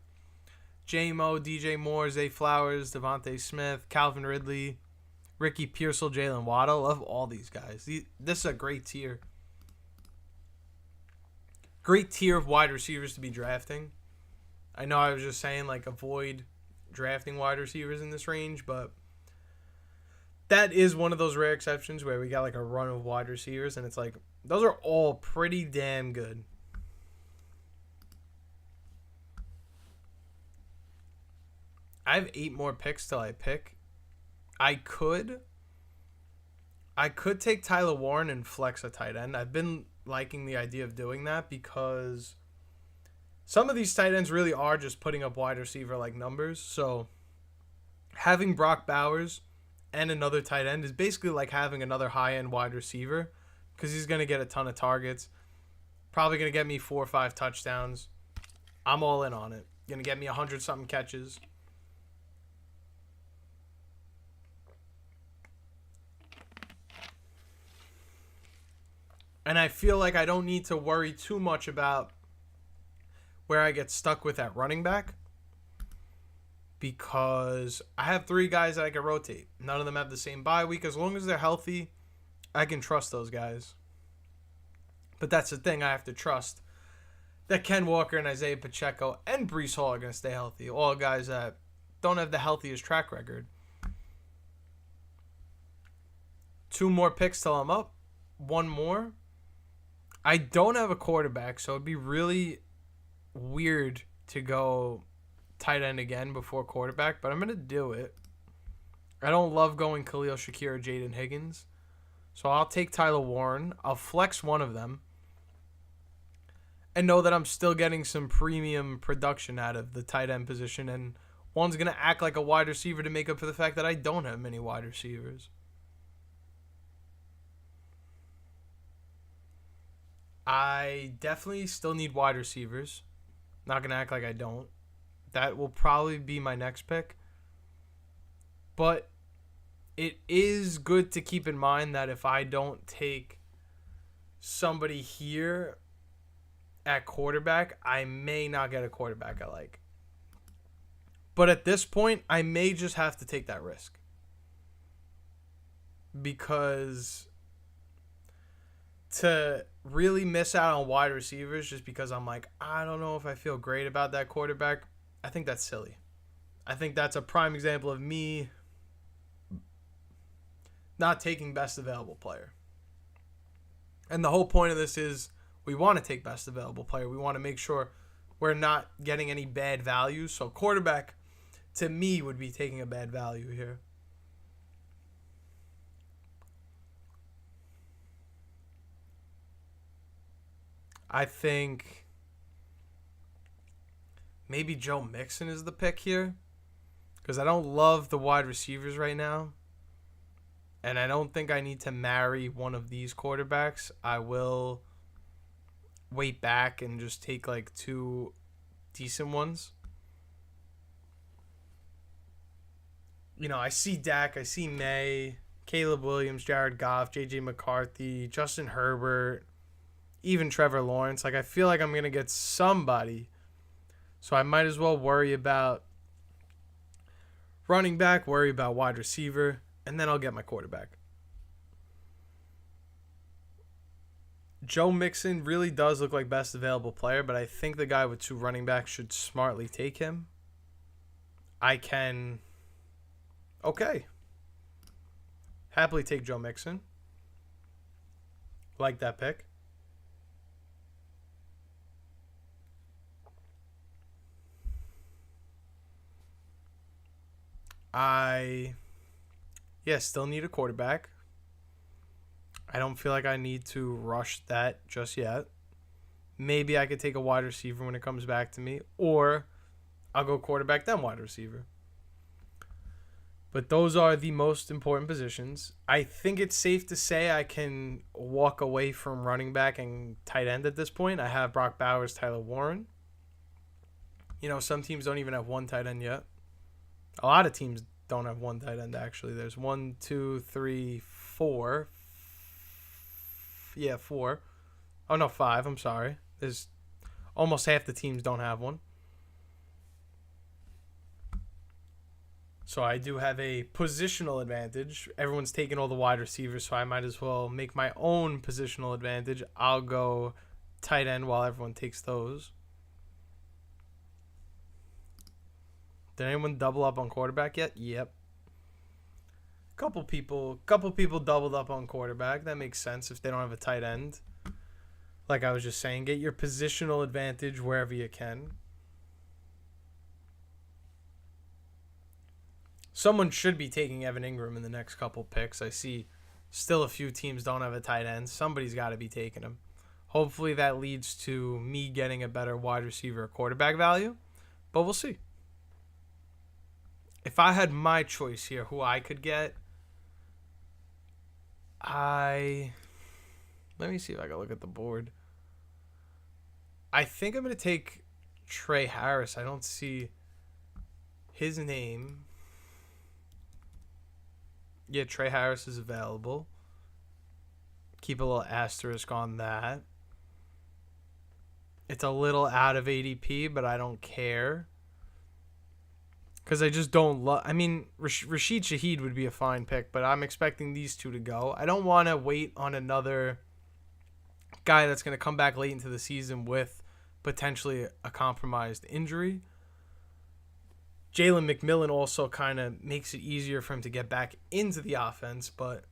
J-Mo, DJ Moore, Zay Flowers, Devontae Smith, Calvin Ridley, Ricky Pearsall, Jalen Waddle. Love all these guys. This is a great tier. Great tier of wide receivers to be drafting. I know I was just saying, like, avoid drafting wide receivers in this range, but that is one of those rare exceptions where we got, like, a run of wide receivers, and it's like, those are all pretty damn good. I have 8 more picks till I pick. I could take Tyler Warren and flex a tight end. I've been liking the idea of doing that because some of these tight ends really are just putting up wide receiver like numbers. So having Brock Bowers and another tight end is basically like having another high-end wide receiver because he's going to get a ton of targets. Probably going to get me 4 or 5 touchdowns. I'm all in on it. Going to get me 100-something catches. And I feel like I don't need to worry too much about where I get stuck with at running back because I have 3 guys that I can rotate. None of them have the same bye week. As long as they're healthy, I can trust those guys. But that's the thing. I have to trust that Ken Walker and Isaiah Pacheco and Breece Hall are going to stay healthy. All guys that don't have the healthiest track record. 2 more picks till I'm up. 1 more. I don't have a quarterback, so it'd be really weird to go tight end again before quarterback, but I'm going to do it. I don't love going Khalil Shakir or Jaden Higgins, so I'll take Tyler Warren. I'll flex one of them and know that I'm still getting some premium production out of the tight end position, and one's going to act like a wide receiver to make up for the fact that I don't have many wide receivers. I definitely still need wide receivers. Not going to act like I don't. That will probably be my next pick. But it is good to keep in mind that if I don't take somebody here at quarterback, I may not get a quarterback I like. But at this point, I may just have to take that risk. Because to really miss out on wide receivers just because I'm like, I don't know if I feel great about that quarterback, I think that's silly. I think that's a prime example of me not taking best available player. And the whole point of this is we want to take best available player. We want to make sure we're not getting any bad values. So quarterback, to me, would be taking a bad value here. I think maybe Joe Mixon is the pick here because I don't love the wide receivers right now. And I don't think I need to marry one of these quarterbacks. I will wait back and just take like two decent ones. You know, I see Dak, I see May, Caleb Williams, Jared Goff, J.J. McCarthy, Justin Herbert, even Trevor Lawrence. Like, I feel like I'm going to get somebody. So I might as well worry about running back, worry about wide receiver, and then I'll get my quarterback. Joe Mixon really does look like best available player, but I think the guy with two running backs should smartly take him. I can, okay, happily take Joe Mixon. Like that pick. Still need a quarterback. I don't feel like I need to rush that just yet. Maybe I could take a wide receiver when it comes back to me, or I'll go quarterback then wide receiver. But those are the most important positions. I think it's safe to say I can walk away from running back and tight end at this point. I have Brock Bowers, Tyler Warren. You know, some teams don't even have one tight end yet. A lot of teams don't have one tight end, actually. There's 1, 2, 3, 4. Yeah, 4. Oh, no, 5. I'm sorry. There's almost half the teams don't have one. So I do have a positional advantage. Everyone's taking all the wide receivers, so I might as well make my own positional advantage. I'll go tight end while everyone takes those. Did anyone double up on quarterback yet? Yep. Couple people doubled up on quarterback. That makes sense if they don't have a tight end. Like I was just saying, get your positional advantage wherever you can. Someone should be taking Evan Ingram in the next couple picks. I see still a few teams don't have a tight end. Somebody's got to be taking him. Hopefully that leads to me getting a better wide receiver or quarterback value, but we'll see. If I had my choice here, who I could get, let me see if I can look at the board. I think I'm going to take Trey Harris. I don't see his name. Yeah, Trey Harris is available. Keep a little asterisk on that. It's a little out of ADP, but I don't care. Because I just don't love... I mean, Rashid Shaheed would be a fine pick, but I'm expecting these two to go. I don't want to wait on another guy that's going to come back late into the season with potentially a compromised injury. Jalen McMillan also kind of makes it easier for him to get back into the offense, but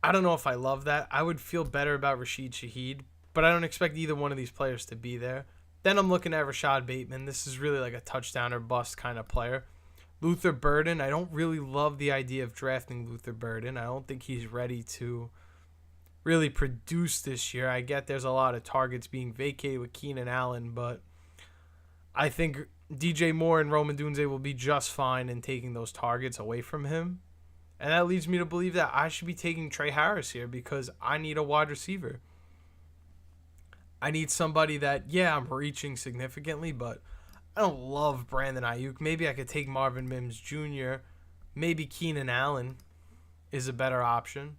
I don't know if I love that. I would feel better about Rashid Shaheed, but I don't expect either one of these players to be there. Then I'm looking at Rashad Bateman. This is really like a touchdown or bust kind of player. Luther Burden, I don't really love the idea of drafting Luther Burden. I don't think he's ready to really produce this year. I get there's a lot of targets being vacated with Keenan Allen, but I think DJ Moore and Roman Dunze will be just fine in taking those targets away from him. And that leads me to believe that I should be taking Trey Harris here because I need a wide receiver. I need somebody that, yeah, I'm reaching significantly, but I don't love Brandon Ayuk. Maybe I could take Marvin Mims Jr. Maybe Keenan Allen is a better option.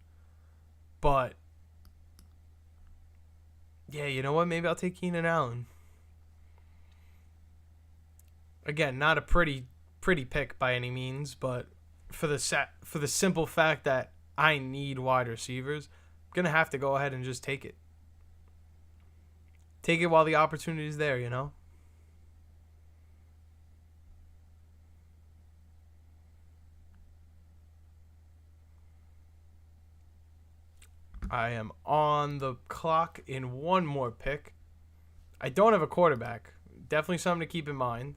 But, yeah, you know what? Maybe I'll take Keenan Allen. Again, not a pretty pick by any means, but for the simple fact that I need wide receivers, going to have to go ahead and just take it. Take it while the opportunity is there, you know? I am on the clock in one more pick. I don't have a quarterback. Definitely something to keep in mind.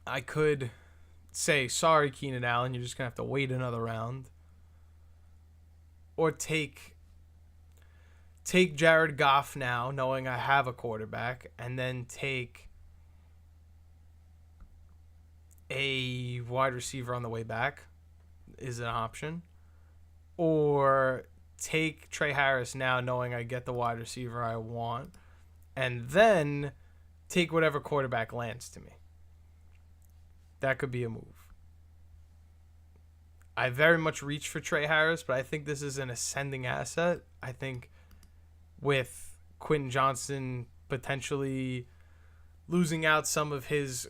I could say, sorry, Keenan Allen, you're just going to have to wait another round. Or take Jared Goff now, knowing I have a quarterback, and then take a wide receiver on the way back is an option. Or take Trey Harris now, knowing I get the wide receiver I want, and then take whatever quarterback lands to me. That could be a move. I very much reach for Trey Harris, but I think this is an ascending asset. I think with Quentin Johnson potentially losing out some of his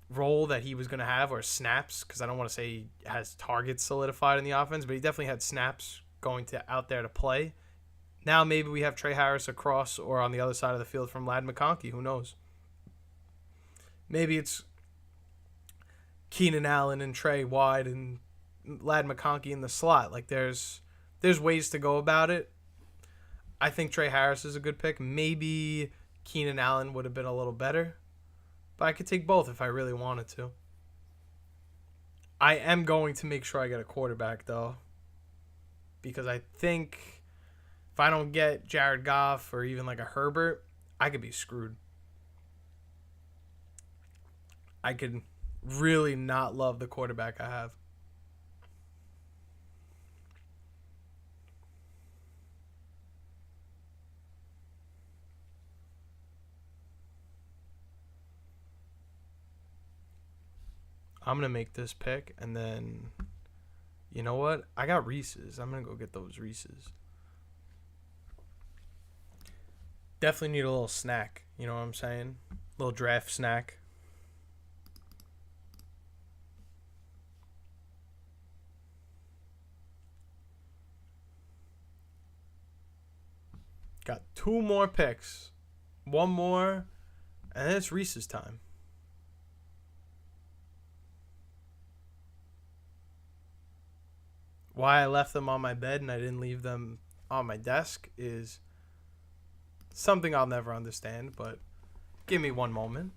role that he was going to have, or snaps, because I don't want to say he has targets solidified in the offense, but he definitely had snaps going to out there to play. Now maybe we have Trey Harris across or on the other side of the field from Ladd McConkey. Who knows? Maybe it's Keenan Allen and Trey wide and Ladd McConkey in the slot. Like there's ways to go about it. I think Trey Harris is a good pick. Maybe Keenan Allen would have been a little better. But I could take both if I really wanted to. I am going to make sure I get a quarterback, though. Because I think if I don't get Jared Goff or even like a Herbert, I could be screwed. I could really not love the quarterback I have. I'm going to make this pick, and then, you know what? I got Reese's. I'm going to go get those Reese's. Definitely need a little snack. You know what I'm saying? A little draft snack. Got 2 more picks. 1 more, and then it's Reese's time. Why I left them on my bed and I didn't leave them on my desk is something I'll never understand, but give me 1 moment.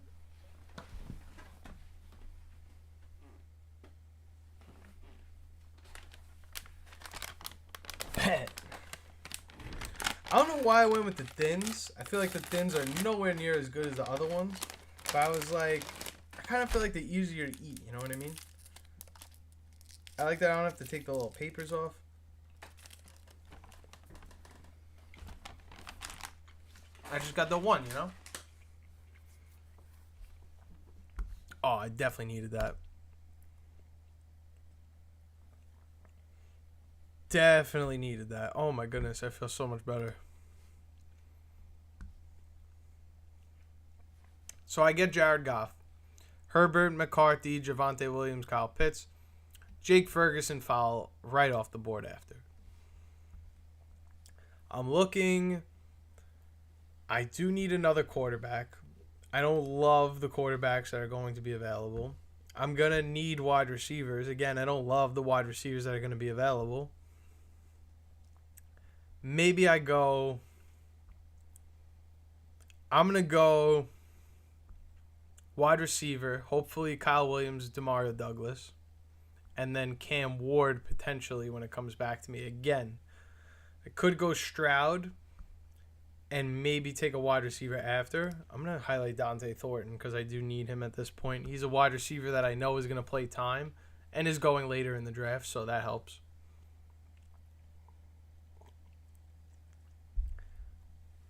I don't know why I went with the thins. I feel like the thins are nowhere near as good as the other ones. But I was like, I kind of feel like they're easier to eat, you know what I mean? I like that I don't have to take the little papers off. I just got the one, you know? Oh, I definitely needed that. Definitely needed that. Oh my goodness, I feel so much better. So I get Jared Goff, Herbert, McCarthy, Javonte Williams, Kyle Pitts, Jake Ferguson foul right off the board after. I'm looking. I do need another quarterback. I don't love the quarterbacks that are going to be available. I'm going to need wide receivers. Again, I don't love the wide receivers that are going to be available. Maybe I'm going to go wide receiver. Hopefully Kyle Williams, Demario Douglas. And then Cam Ward potentially when it comes back to me again. I could go Stroud and maybe take a wide receiver after. I'm going to highlight Dante Thornton because I do need him at this point. He's a wide receiver that I know is going to play time and is going later in the draft, so that helps.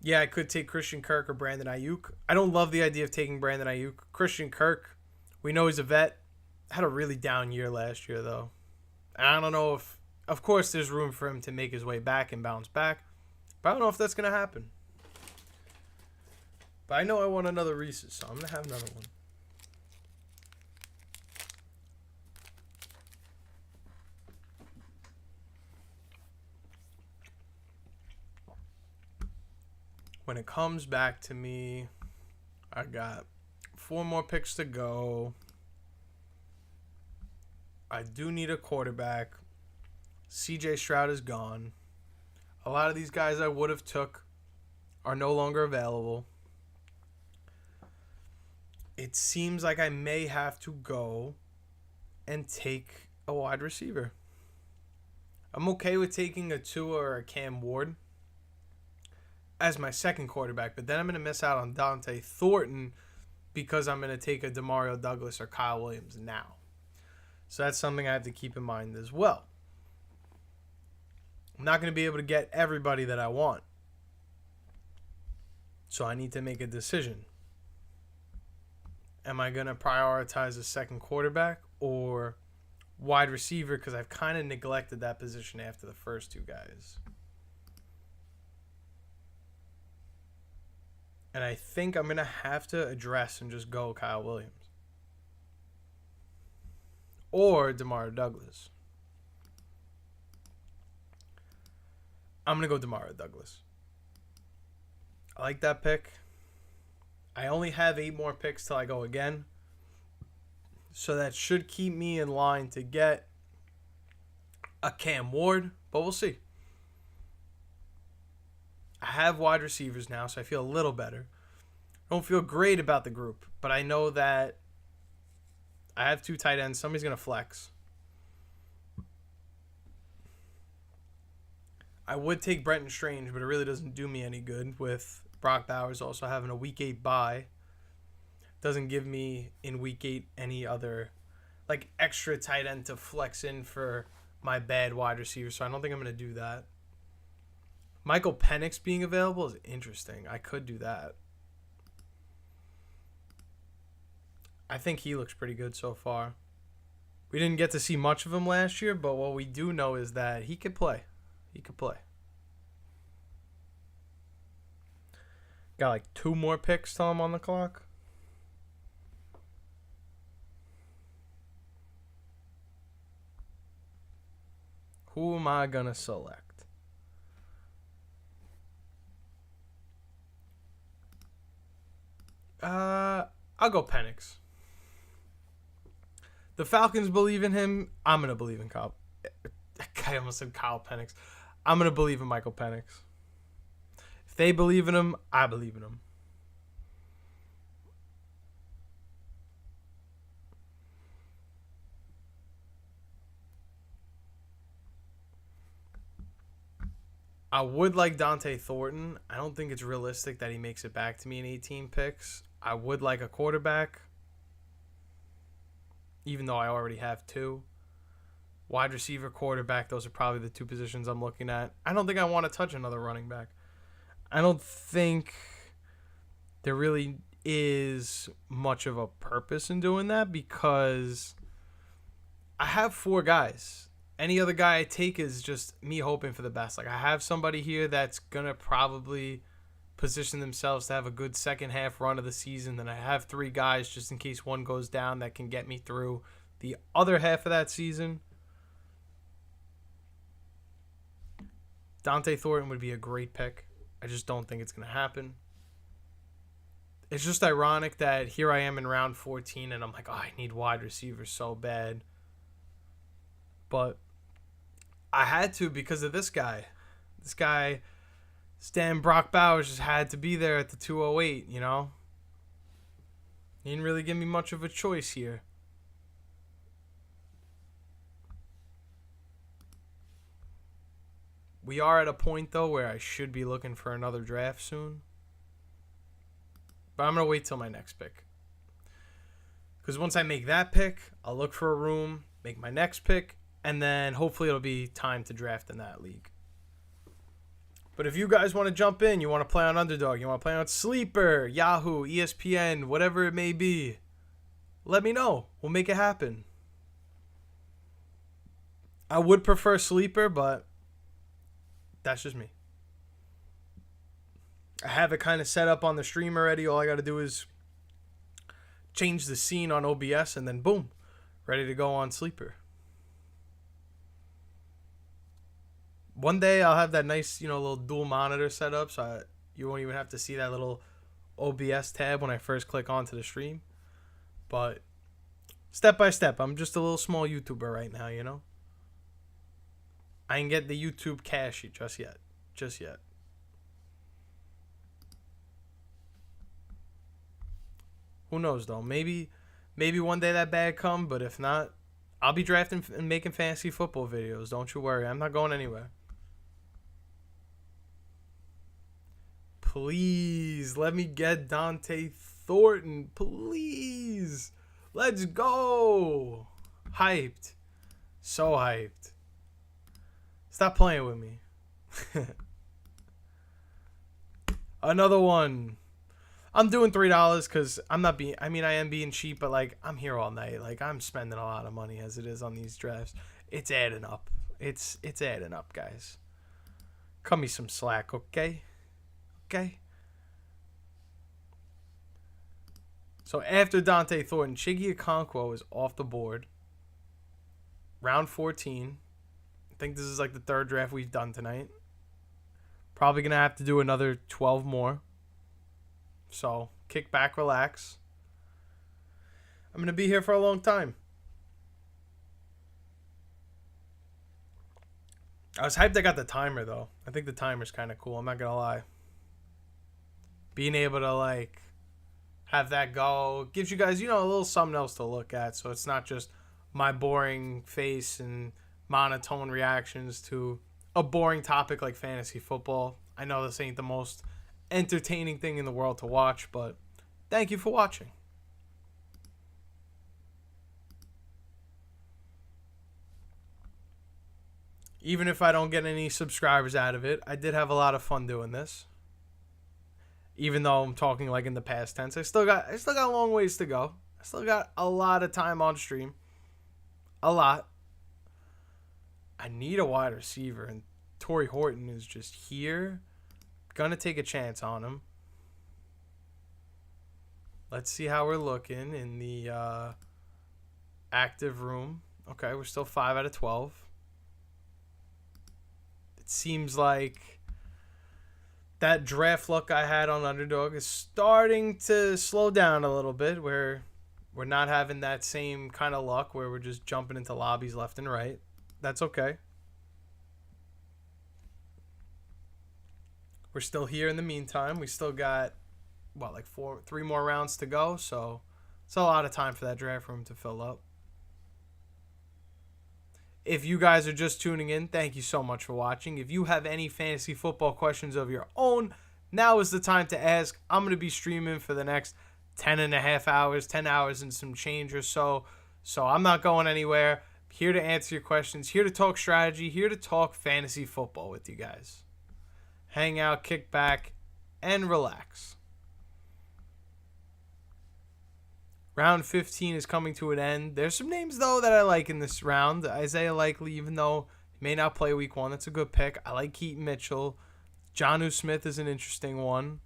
Yeah, I could take Christian Kirk or Brandon Ayuk. I don't love the idea of taking Brandon Ayuk. Christian Kirk, we know he's a vet. Had a really down year last year, though. And I don't know if... Of course, there's room for him to make his way back and bounce back. But I don't know if that's going to happen. But I know I want another Reese's, so I'm going to have another one. when it comes back to me, I got 4 more picks to go. I do need a quarterback. CJ Stroud is gone. A lot of these guys I would have took are no longer available. It seems like I may have to go and take a wide receiver. I'm okay with taking a Tua or a Cam Ward as my second quarterback, but then I'm going to miss out on Dante Thornton because I'm going to take a Demario Douglas or Kyle Williams now. So that's something I have to keep in mind as well. I'm not going to be able to get everybody that I want. So I need to make a decision. Am I going to prioritize a second quarterback or wide receiver? Because I've kind of neglected that position after the first 2 guys. And I think I'm going to have to address and just go Kyle Williams. Or Demario Douglas. I'm going to go Demario Douglas. I like that pick. I only have 8 more picks till I go again. So that should keep me in line to get a Cam Ward. But we'll see. I have wide receivers now, so I feel a little better. I don't feel great about the group, but I know that I have 2 tight ends. Somebody's going to flex. I would take Brenton Strange, but it really doesn't do me any good with Brock Bowers also having a Week 8 bye. Doesn't give me in Week 8 any other extra tight end to flex in for my bad wide receiver, so I don't think I'm going to do that. Michael Penix being available is interesting. I could do that. I think he looks pretty good so far. We didn't get to see much of him last year, but what we do know is that he could play. He could play. Got 2 more picks till I'm on the clock. Who am I going to select? I'll go Penix. The Falcons believe in him. I'm going to believe in Kyle. I almost said Kyle Penix. I'm going to believe in Michael Penix. If they believe in him, I believe in him. I would like Dante Thornton. I don't think it's realistic that he makes it back to me in 18 picks. I would like a quarterback, even though I already have 2. Wide receiver, quarterback, those are probably the 2 positions I'm looking at. I don't think I want to touch another running back. I don't think there really is much of a purpose in doing that because I have 4 guys. Any other guy I take is just me hoping for the best. I have somebody here that's going to probably position themselves to have a good second half run of the season. Then I have 3 guys just in case one goes down that can get me through the other half of that season. Dante Thornton would be a great pick. I just don't think it's going to happen. It's just ironic that here I am in round 14 and I'm like, I need wide receivers so bad. But I had to because of this guy. This guy, Stan Brock Bowers, just had to be there at the 208, you know? He didn't really give me much of a choice here. We are at a point, though, where I should be looking for another draft soon. But I'm going to wait till my next pick. Because once I make that pick, I'll look for a room, make my next pick, and then hopefully it'll be time to draft in that league. But if you guys want to jump in, you want to play on Underdog, you want to play on Sleeper, Yahoo, ESPN, whatever it may be, let me know. We'll make it happen. I would prefer Sleeper, but that's just me. I have it kind of set up on the stream already. All I got to do is change the scene on OBS and then boom, ready to go on Sleeper. One day I'll have that nice, little dual monitor set up so You won't even have to see that little OBS tab when I first click onto the stream. But step by step, I'm just a little small YouTuber right now, you know? I ain't get the YouTube cashy just yet. Just yet. Who knows, though? Maybe one day that bag come, but if not, I'll be drafting and making fantasy football videos. Don't you worry. I'm not going anywhere. Please, let me get Dante Thornton. Please. Let's go. Hyped. So hyped. Stop playing with me. Another one. I'm doing $3 because I'm not being, I mean, I am being cheap, but like, I'm here all night. Like, I'm spending a lot of money as it is on these drafts. It's adding up. It's adding up, guys. Cut me some slack, okay? Okay? So after Dante Thornton, Chiggy Okonkwo is off the board. Round 14. I think this is like the third draft we've done tonight. Probably going to have to do another 12 more. So, kick back, relax. I'm going to be here for a long time. I was hyped I got the timer, though. I think the timer's kind of cool. I'm not going to lie. Being able to, like, have that go gives you guys, you know, a little something else to look at. So, it's not just my boring face and monotone reactions to a boring topic like fantasy football. I know this ain't the most entertaining thing in the world to watch, but thank you for watching. Even if I don't get any subscribers out of it, I did have a lot of fun doing this. Even though I'm talking like in the past tense, I still got a long ways to go. I still got a lot of time on stream. A lot. I need a wide receiver, and Torrey Horton is just here. Gonna take a chance on him. Let's see how we're looking in the active room. Okay, we're still 5 out of 12. It seems like that draft luck I had on Underdog is starting to slow down a little bit, where we're not having that same kind of luck where we're just jumping into lobbies left and right. That's okay. We're still here in the meantime. We still got, what, like 3 more rounds to go. So it's a lot of time for that draft room to fill up. If you guys are just tuning in, thank you so much for watching. If you have any fantasy football questions of your own, now is the time to ask. I'm going to be streaming for the next 10 hours and some change or so. So I'm not going anywhere. I'm here to answer your questions, here to talk strategy, here to talk fantasy football with you guys. Hang out, kick back, and relax. Round 15 is coming to an end. There's some names, though, that I like in this round. Isaiah Likely, even though he may not play week 1, that's a good pick. I like Keaton Mitchell. Jonnu Smith is an interesting one.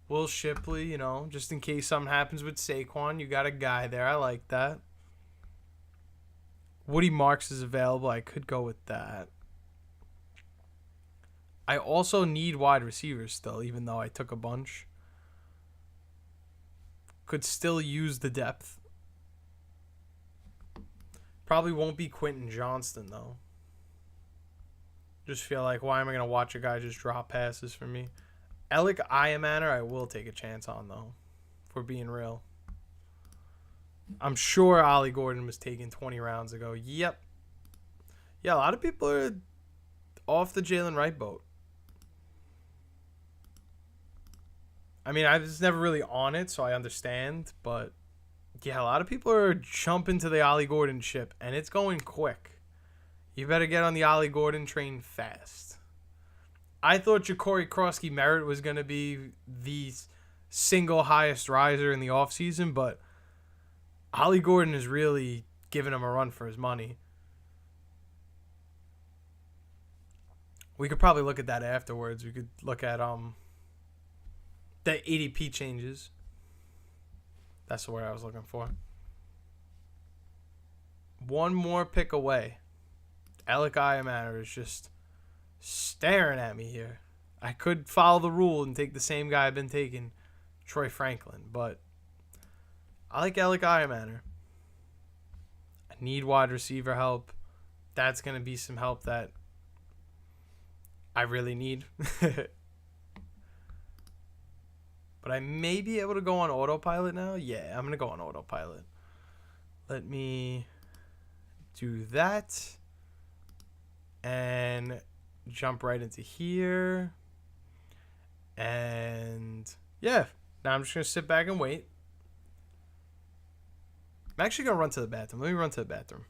Will Shipley, you know, just in case something happens with Saquon, you got a guy there. I like that. Woody Marks is available. I could go with that. I also need wide receivers still, even though I took a bunch. Could still use the depth. Probably won't be Quentin Johnston, though. Just feel like, why am I going to watch a guy just drop passes for me? Alec Iamaner, I will take a chance on, though, if we're being real. I'm sure Ollie Gordon was taken 20 rounds ago. Yep. Yeah, a lot of people are off the Jalen Wright boat. I mean, I was never really on it, so I understand. But, yeah, a lot of people are jumping to the Ollie Gordon ship, and it's going quick. You better get on the Ollie Gordon train fast. I thought Ja'Cory Krosky-Merritt was going to be the single highest riser in the offseason, but Ollie Gordon is really giving him a run for his money. We could probably look at that afterwards. We could look at the ADP changes. That's the word I was looking for. One more pick away. Alec Iamaner is just staring at me here. I could follow the rule and take the same guy I've been taking, Troy Franklin, but I like Alec Iamaner. I need wide receiver help. That's going to be some help that I really need. But I may be able to go on autopilot now. Yeah, I'm going to go on autopilot. Let me do that. And jump right into here. And yeah, now I'm just going to sit back and wait. I'm actually going to run to the bathroom. Let me run to the bathroom.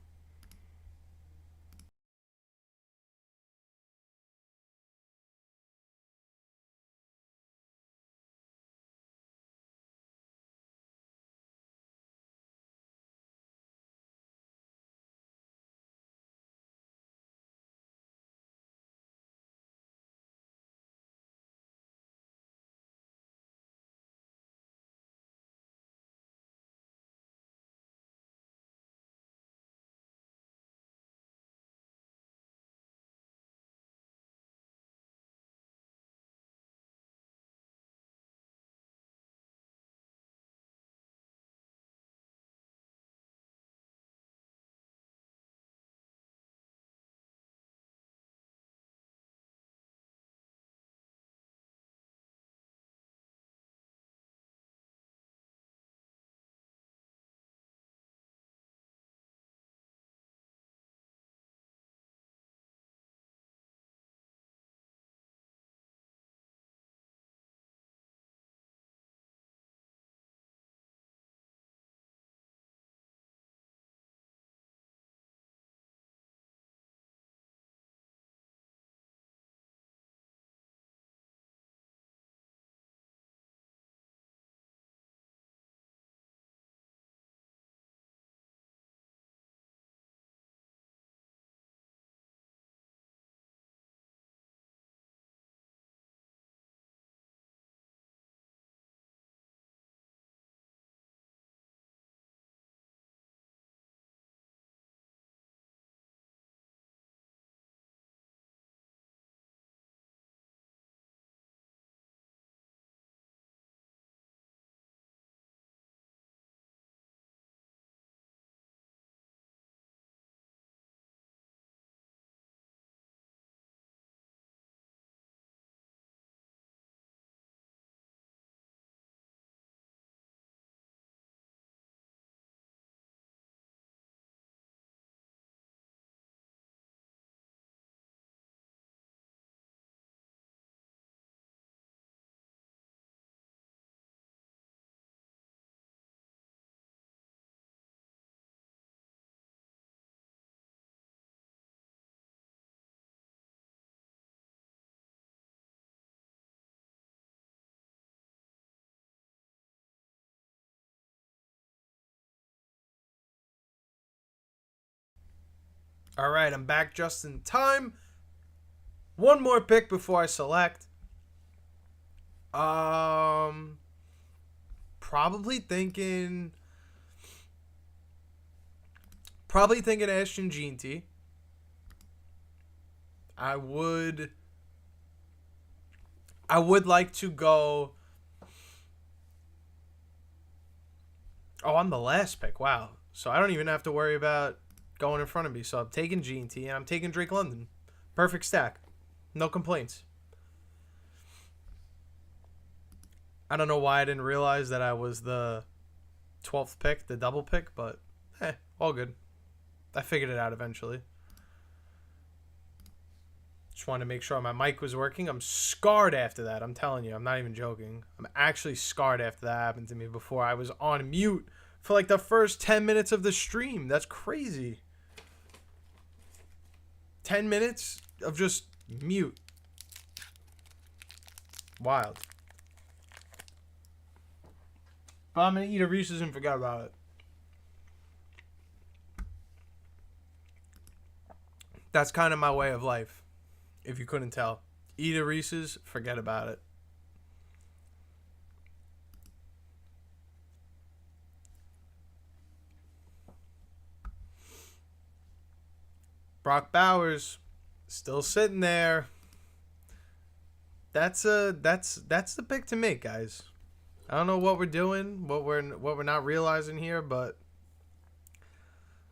All right, I'm back just in time. One more pick before I select. Um, probably thinking, Ashton Jeanty. I would like to go. Oh, I'm the last pick. Wow. So I don't even have to worry about going in front of me. So I'm taking Jeanty and I'm taking Drake London. Perfect stack. No complaints. I don't know why I didn't realize that I was the 12th pick, the double pick, but all good. I figured it out eventually. Just wanted to make sure my mic was working. I'm scarred after that. I'm telling you. I'm not even joking. I'm actually scarred after that happened to me before. I was on mute for like the first 10 minutes of the stream. That's crazy. 10 minutes of just mute. Wild. But I'm going to eat a Reese's and forget about it. That's kind of my way of life. If you couldn't tell. Eat a Reese's, forget about it. Brock Bowers, still sitting there. that's the pick to make, guys. I don't know what we're doing, what we're not realizing here, but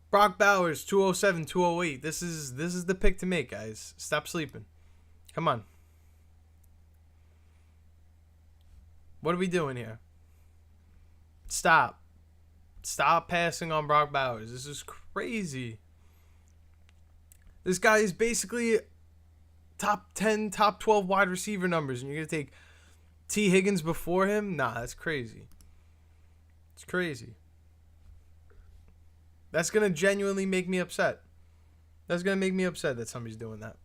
Brock Bowers 207, 208. This is the pick to make, guys. Stop sleeping. Come on. What are we doing here? Stop passing on Brock Bowers. This is crazy. This guy is basically top 10, top 12 wide receiver numbers, and you're going to take T. Higgins before him? Nah, that's crazy. It's crazy. That's going to genuinely make me upset. That's going to make me upset that somebody's doing that.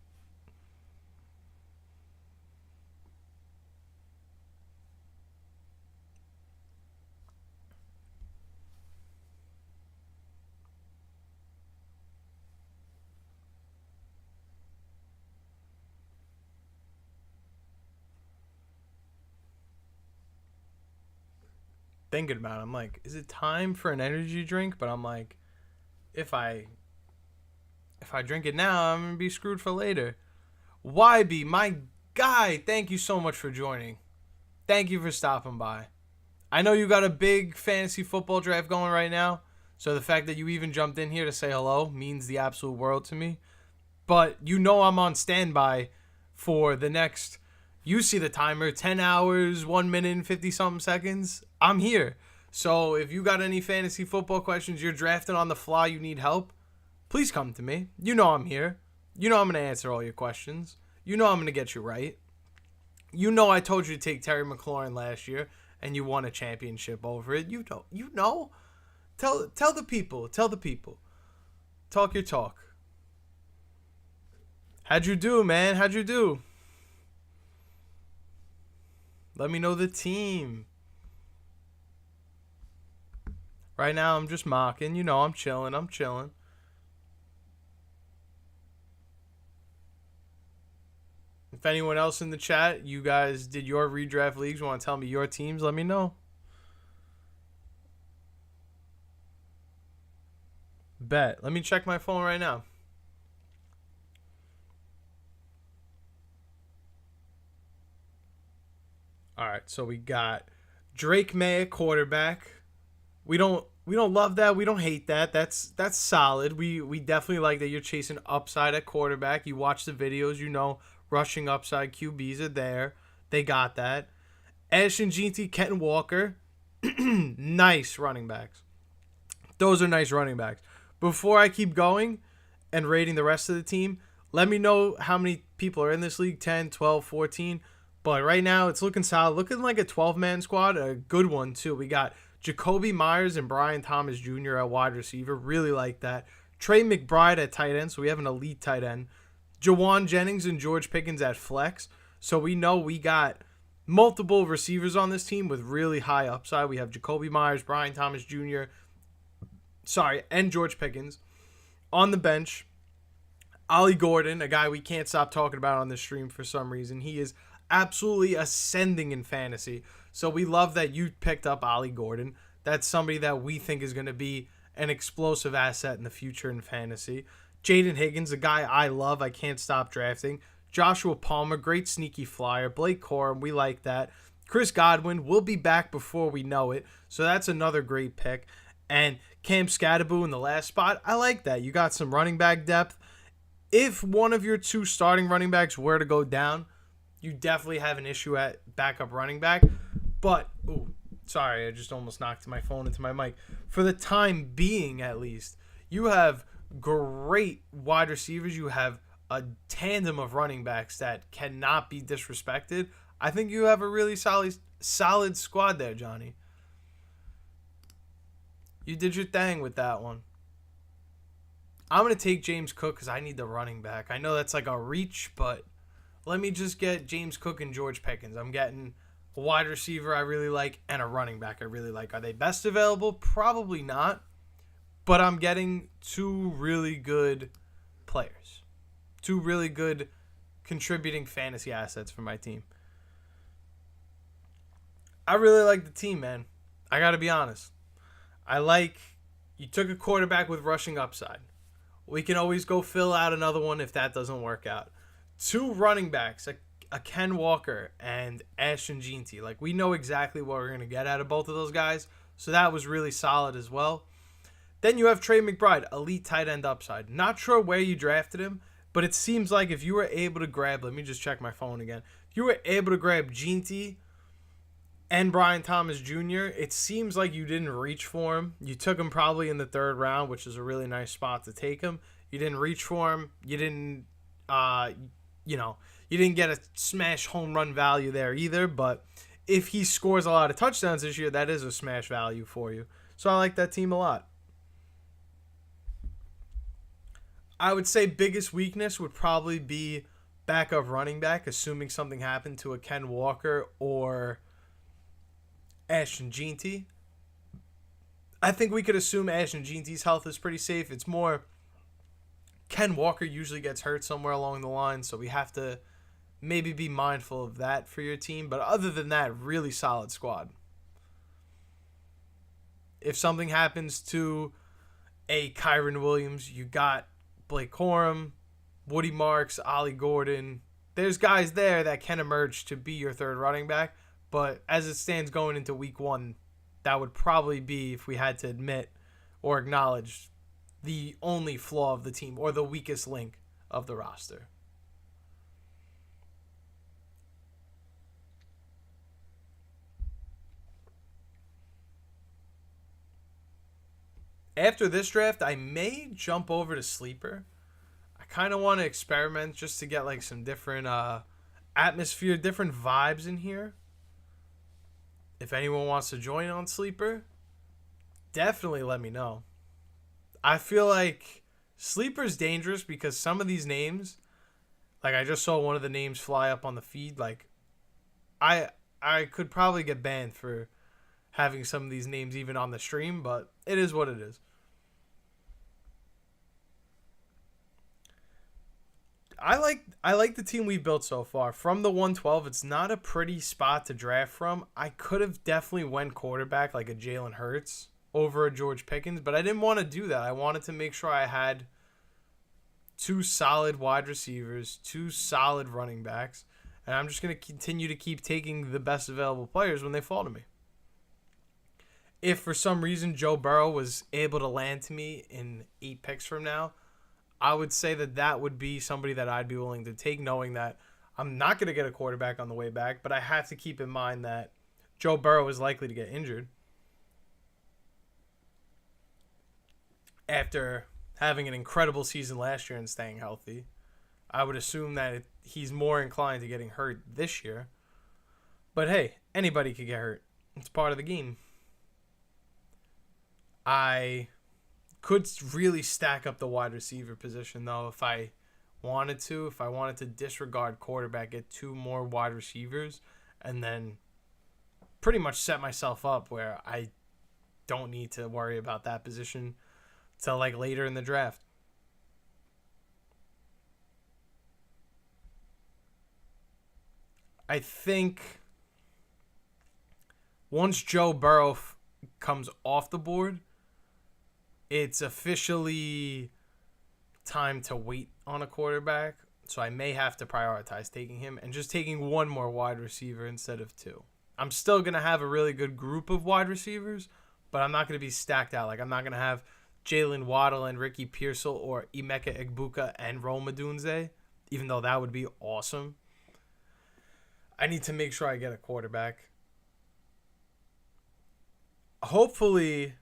Thinking about it, I'm like, is it time for an energy drink? But I'm like, if I drink it now, I'm going to be screwed for later. YB, my guy, thank you so much for joining. Thank you for stopping by. I know you got a big fantasy football draft going right now, so the fact that you even jumped in here to say hello means the absolute world to me. But you know I'm on standby for the next, you see the timer, 10 hours, 1 minute and 50-something seconds. I'm here. So if you got any fantasy football questions, you're drafting on the fly, you need help, please come to me. You know I'm here. You know I'm going to answer all your questions. You know I'm going to get you right. You know I told you to take Terry McLaurin last year, and you won a championship over it. You know. Tell the people. Tell the people. Talk your talk. How'd you do, man? How'd you do? Let me know the team. Right now, I'm just mocking. You know, I'm chilling. If anyone else in the chat, you guys did your redraft leagues, want to tell me your teams, let me know. Bet. Let me check my phone right now. All right, so we got Drake May at quarterback. We don't love that. We don't hate that. That's solid. We definitely like that you're chasing upside at quarterback. You watch the videos, you know rushing upside QBs are there. They got that. Ashton Jeanty, Kenton Walker. Nice running backs. Those are nice running backs. Before I keep going and rating the rest of the team, let me know how many people are in this league, 10, 12, 14. But right now, it's looking solid. Looking like a 12-man squad, a good one, too. We got Jacoby Myers and Brian Thomas Jr. at wide receiver. Really like that. Trey McBride at tight end, so we have an elite tight end. Jawan Jennings and George Pickens at flex. So we know we got multiple receivers on this team with really high upside. We have Jacoby Myers, Brian Thomas Jr., and George Pickens. On the bench, Ollie Gordon, a guy we can't stop talking about on this stream for some reason. He is absolutely ascending in fantasy. So we love that you picked up Ollie Gordon. That's somebody that we think is going to be an explosive asset in the future in fantasy. Jaden Higgins, a guy I love, I can't stop drafting. Joshua Palmer, great sneaky flyer. Blake Corum, we like that. Chris Godwin will be back before we know it, so that's another great pick. And Cam Scatteraboo in the last spot, I like that. You got some running back depth. If one of your two starting running backs were to go down, you definitely have an issue at backup running back. But, sorry, I just almost knocked my phone into my mic. For the time being, at least, you have great wide receivers. You have a tandem of running backs that cannot be disrespected. I think you have a really solid squad there, Johnny. You did your thing with that one. I'm going to take James Cook because I need the running back. I know that's like a reach, but let me just get James Cook and George Pickens. I'm getting a wide receiver I really like and a running back I really like. Are they best available? Probably not. But I'm getting two really good players. Two really good contributing fantasy assets for my team. I really like the team, man. I got to be honest. You took a quarterback with rushing upside. We can always go fill out another one if that doesn't work out. Two running backs, a Ken Walker and Ashton Jeanty. Like, we know exactly what we're going to get out of both of those guys. So that was really solid as well. Then you have Trey McBride, elite tight end upside. Not sure where you drafted him, but it seems like if you were able to grab, let me just check my phone again. If you were able to grab Jeanty and Brian Thomas Jr., it seems like you didn't reach for him. You took him probably in the 3rd round, which is a really nice spot to take him. You didn't reach for him. You didn't, you didn't get a smash home run value there either. But if he scores a lot of touchdowns this year, that is a smash value for you. So I like that team a lot. I would say biggest weakness would probably be backup running back, assuming something happened to a Ken Walker or Ashton Jeanty. I think we could assume Ashton Jeanty's health is pretty safe. It's more Ken Walker usually gets hurt somewhere along the line, so we have to maybe be mindful of that for your team. But other than that, really solid squad. If something happens to a Kyron Williams, you got Blake Corum, Woody Marks, Ollie Gordon. There's guys there that can emerge to be your 3rd running back. But as it stands going into week 1, that would probably be, if we had to admit or acknowledge, the only flaw of the team or the weakest link of the roster. After this draft, I may jump over to Sleeper. I kind of want to experiment just to get like some different atmosphere, different vibes in here. If anyone wants to join on Sleeper, definitely let me know. I feel like Sleeper's dangerous because some of these names, like I just saw one of the names fly up on the feed, like I could probably get banned for having some of these names even on the stream, but it is what it is. I like the team we've built so far. From the 112, it's not a pretty spot to draft from. I could have definitely went quarterback like a Jalen Hurts over a George Pickens, but I didn't want to do that. I wanted to make sure I had 2 solid wide receivers, 2 solid running backs, and I'm just going to continue to keep taking the best available players when they fall to me. If for some reason Joe Burrow was able to land to me in 8 picks from now, I would say that would be somebody that I'd be willing to take, knowing that I'm not going to get a quarterback on the way back, but I have to keep in mind that Joe Burrow is likely to get injured after having an incredible season last year and staying healthy. I would assume that he's more inclined to getting hurt this year. But hey, anybody could get hurt. It's part of the game. I could really stack up the wide receiver position, though, if I wanted to. If I wanted to disregard quarterback, get 2 more wide receivers, and then pretty much set myself up where I don't need to worry about that position till like later in the draft. I think once Joe Burrow comes off the board, it's officially time to wait on a quarterback. So I may have to prioritize taking him and just taking 1 more wide receiver instead of 2. I'm still going to have a really good group of wide receivers, but I'm not going to be stacked out. Like, I'm not going to have Jalen Waddle and Ricky Pearsall or Emeka Egbuka and Rome Odunze, even though that would be awesome. I need to make sure I get a quarterback. Hopefully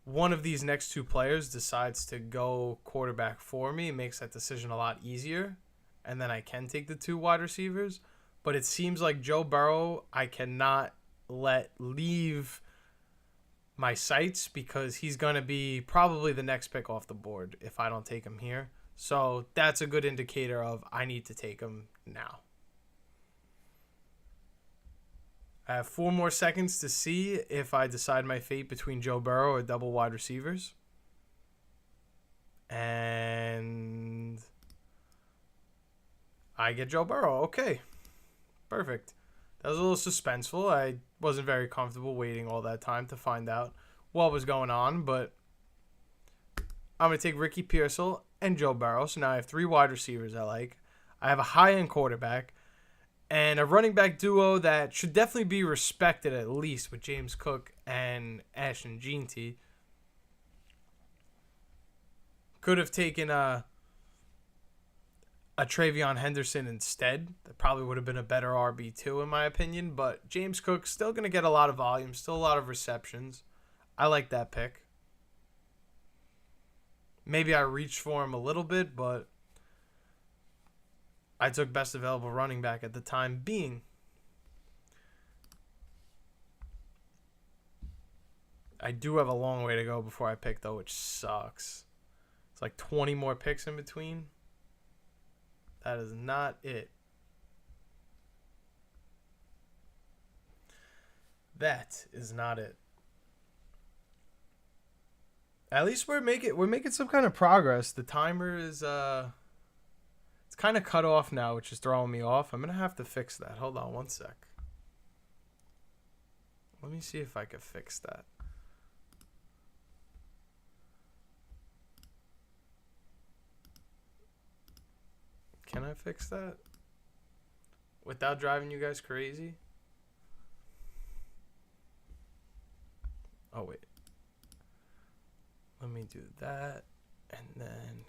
one of these next 2 players decides to go quarterback for me. It makes that decision a lot easier, and then I can take the 2 wide receivers. But it seems like Joe Burrow I cannot let leave my sights because he's going to be probably the next pick off the board if I don't take him here. So that's a good indicator of I need to take him now. I have 4 more seconds to see if I decide my fate between Joe Burrow or double wide receivers. And I get Joe Burrow. Okay. Perfect. That was a little suspenseful. I wasn't very comfortable waiting all that time to find out what was going on, but I'm going to take Ricky Pearsall and Joe Burrow. So now I have 3 wide receivers I like. I have a high-end quarterback. And a running back duo that should definitely be respected at least with James Cook and Ashton Jeanty. Could have taken a Travion Henderson instead. That probably would have been a better RB2 in my opinion. But James Cook's still going to get a lot of volume, still a lot of receptions. I like that pick. Maybe I reached for him a little bit, but I took best available running back at the time being. I do have a long way to go before I pick, though, which sucks. It's like 20 more picks in between. That is not it. That is not it. At least we're making some kind of progress. The timer is it's kind of cut off now, which is throwing me off. I'm gonna have to fix that. Hold on one sec. Let me see if I can fix that. Can I fix that without driving you guys crazy? Oh, wait. Let me do that. And then...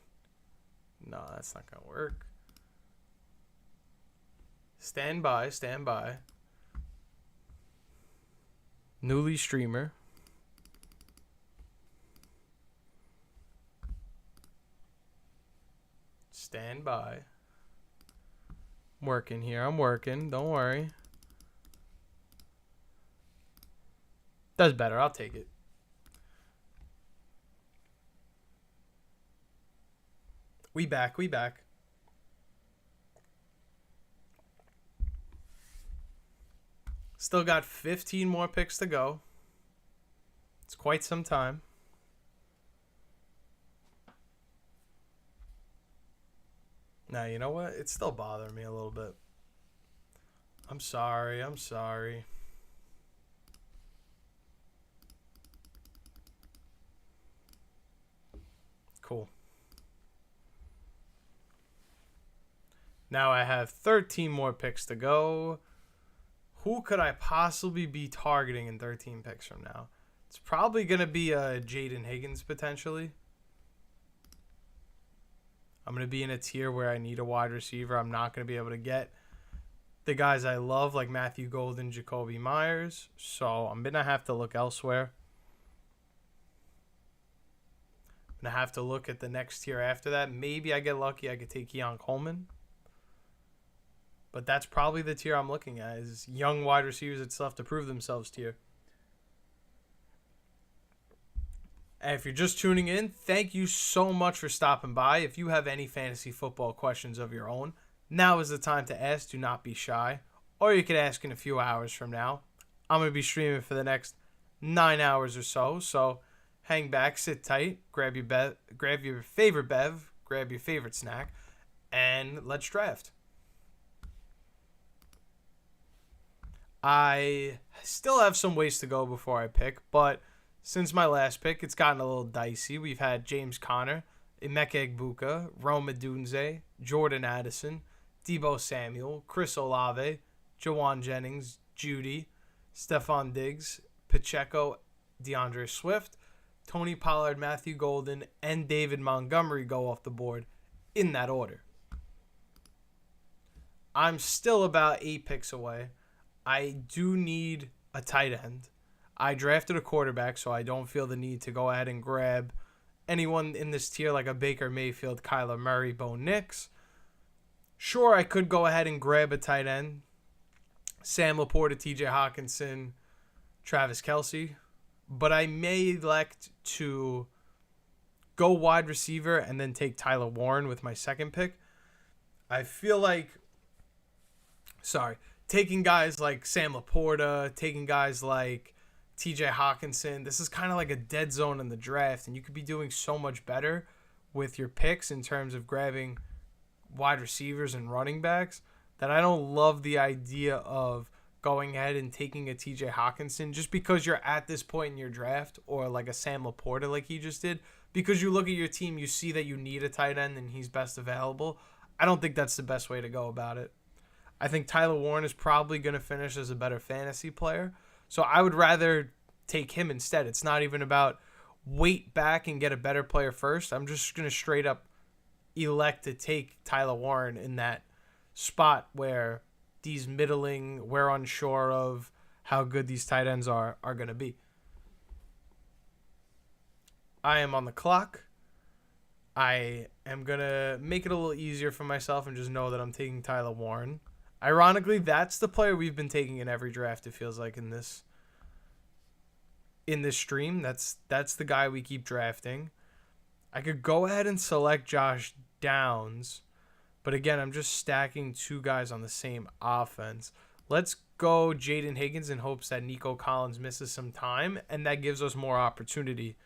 No, that's not going to work. Stand by, stand by. Newly streamer. Stand by. I'm working here. I'm working. Don't worry. That's better. I'll take it. We back. We back. Still got 15 more picks to go. It's quite some time. Now, you know what? It's still bothering me a little bit. I'm sorry. I'm sorry. Cool. Now I have 13 more picks to go. Who could I possibly be targeting in 13 picks from now? It's probably going to be Jaden Higgins potentially. I'm going to be in a tier where I need a wide receiver. I'm not going to be able to get the guys I love like Matthew Golden, Jacoby Myers. So I'm going to have to look elsewhere. I'm going to have to look at the next tier after that. Maybe I get lucky. I could take Keon Coleman. But that's probably the tier I'm looking at, is young wide receivers that still have to prove themselves tier. And if you're just tuning in, thank you so much for stopping by. If you have any fantasy football questions of your own, now is the time to ask. Do not be shy. Or you could ask in a few hours from now. I'm going to be streaming for the next 9 hours or so. So hang back, sit tight, grab your favorite bev, grab your favorite snack, and let's draft. I still have some ways to go before I pick, but since my last pick, it's gotten a little dicey. We've had James Conner, Emeka Egbuka, Rome Odunze, Jordan Addison, Deebo Samuel, Chris Olave, Jawan Jennings, Judy, Stephon Diggs, Pacheco, DeAndre Swift, Tony Pollard, Matthew Golden, and David Montgomery go off the board in that order. I'm still about 8 picks away. I do need a tight end. I drafted a quarterback, so I don't feel the need to go ahead and grab anyone in this tier like a Baker Mayfield, Kyler Murray, Bo Nix. Sure, I could go ahead and grab a tight end. Sam Laporta, TJ Hawkinson, Travis Kelce. But I may elect to go wide receiver and then take Tyler Warren with my second pick. I feel like... taking guys like Sam Laporta, taking guys like TJ Hawkinson, this is kind of like a dead zone in the draft, and you could be doing so much better with your picks in terms of grabbing wide receivers and running backs that I don't love the idea of going ahead and taking a TJ Hawkinson just because you're at this point in your draft, or like a Sam Laporta like he just did, because you look at your team, you see that you need a tight end and he's best available. I don't think that's the best way to go about it. I think Tyler Warren is probably going to finish as a better fantasy player. So I would rather take him instead. It's not even about wait back and get a better player first. I'm just going to straight up elect to take Tyler Warren in that spot where these middling, we're unsure of how good these tight ends are going to be. I am on the clock. I am going to make it a little easier for myself and just know that I'm taking Tyler Warren. Ironically, that's the player we've been taking in every draft, it feels like, in this stream. That's the guy we keep drafting. I could go ahead and select Josh Downs, but again, I'm just stacking two guys on the same offense. Let's go Jaden Higgins in hopes that Nico Collins misses some time, and that gives us more opportunity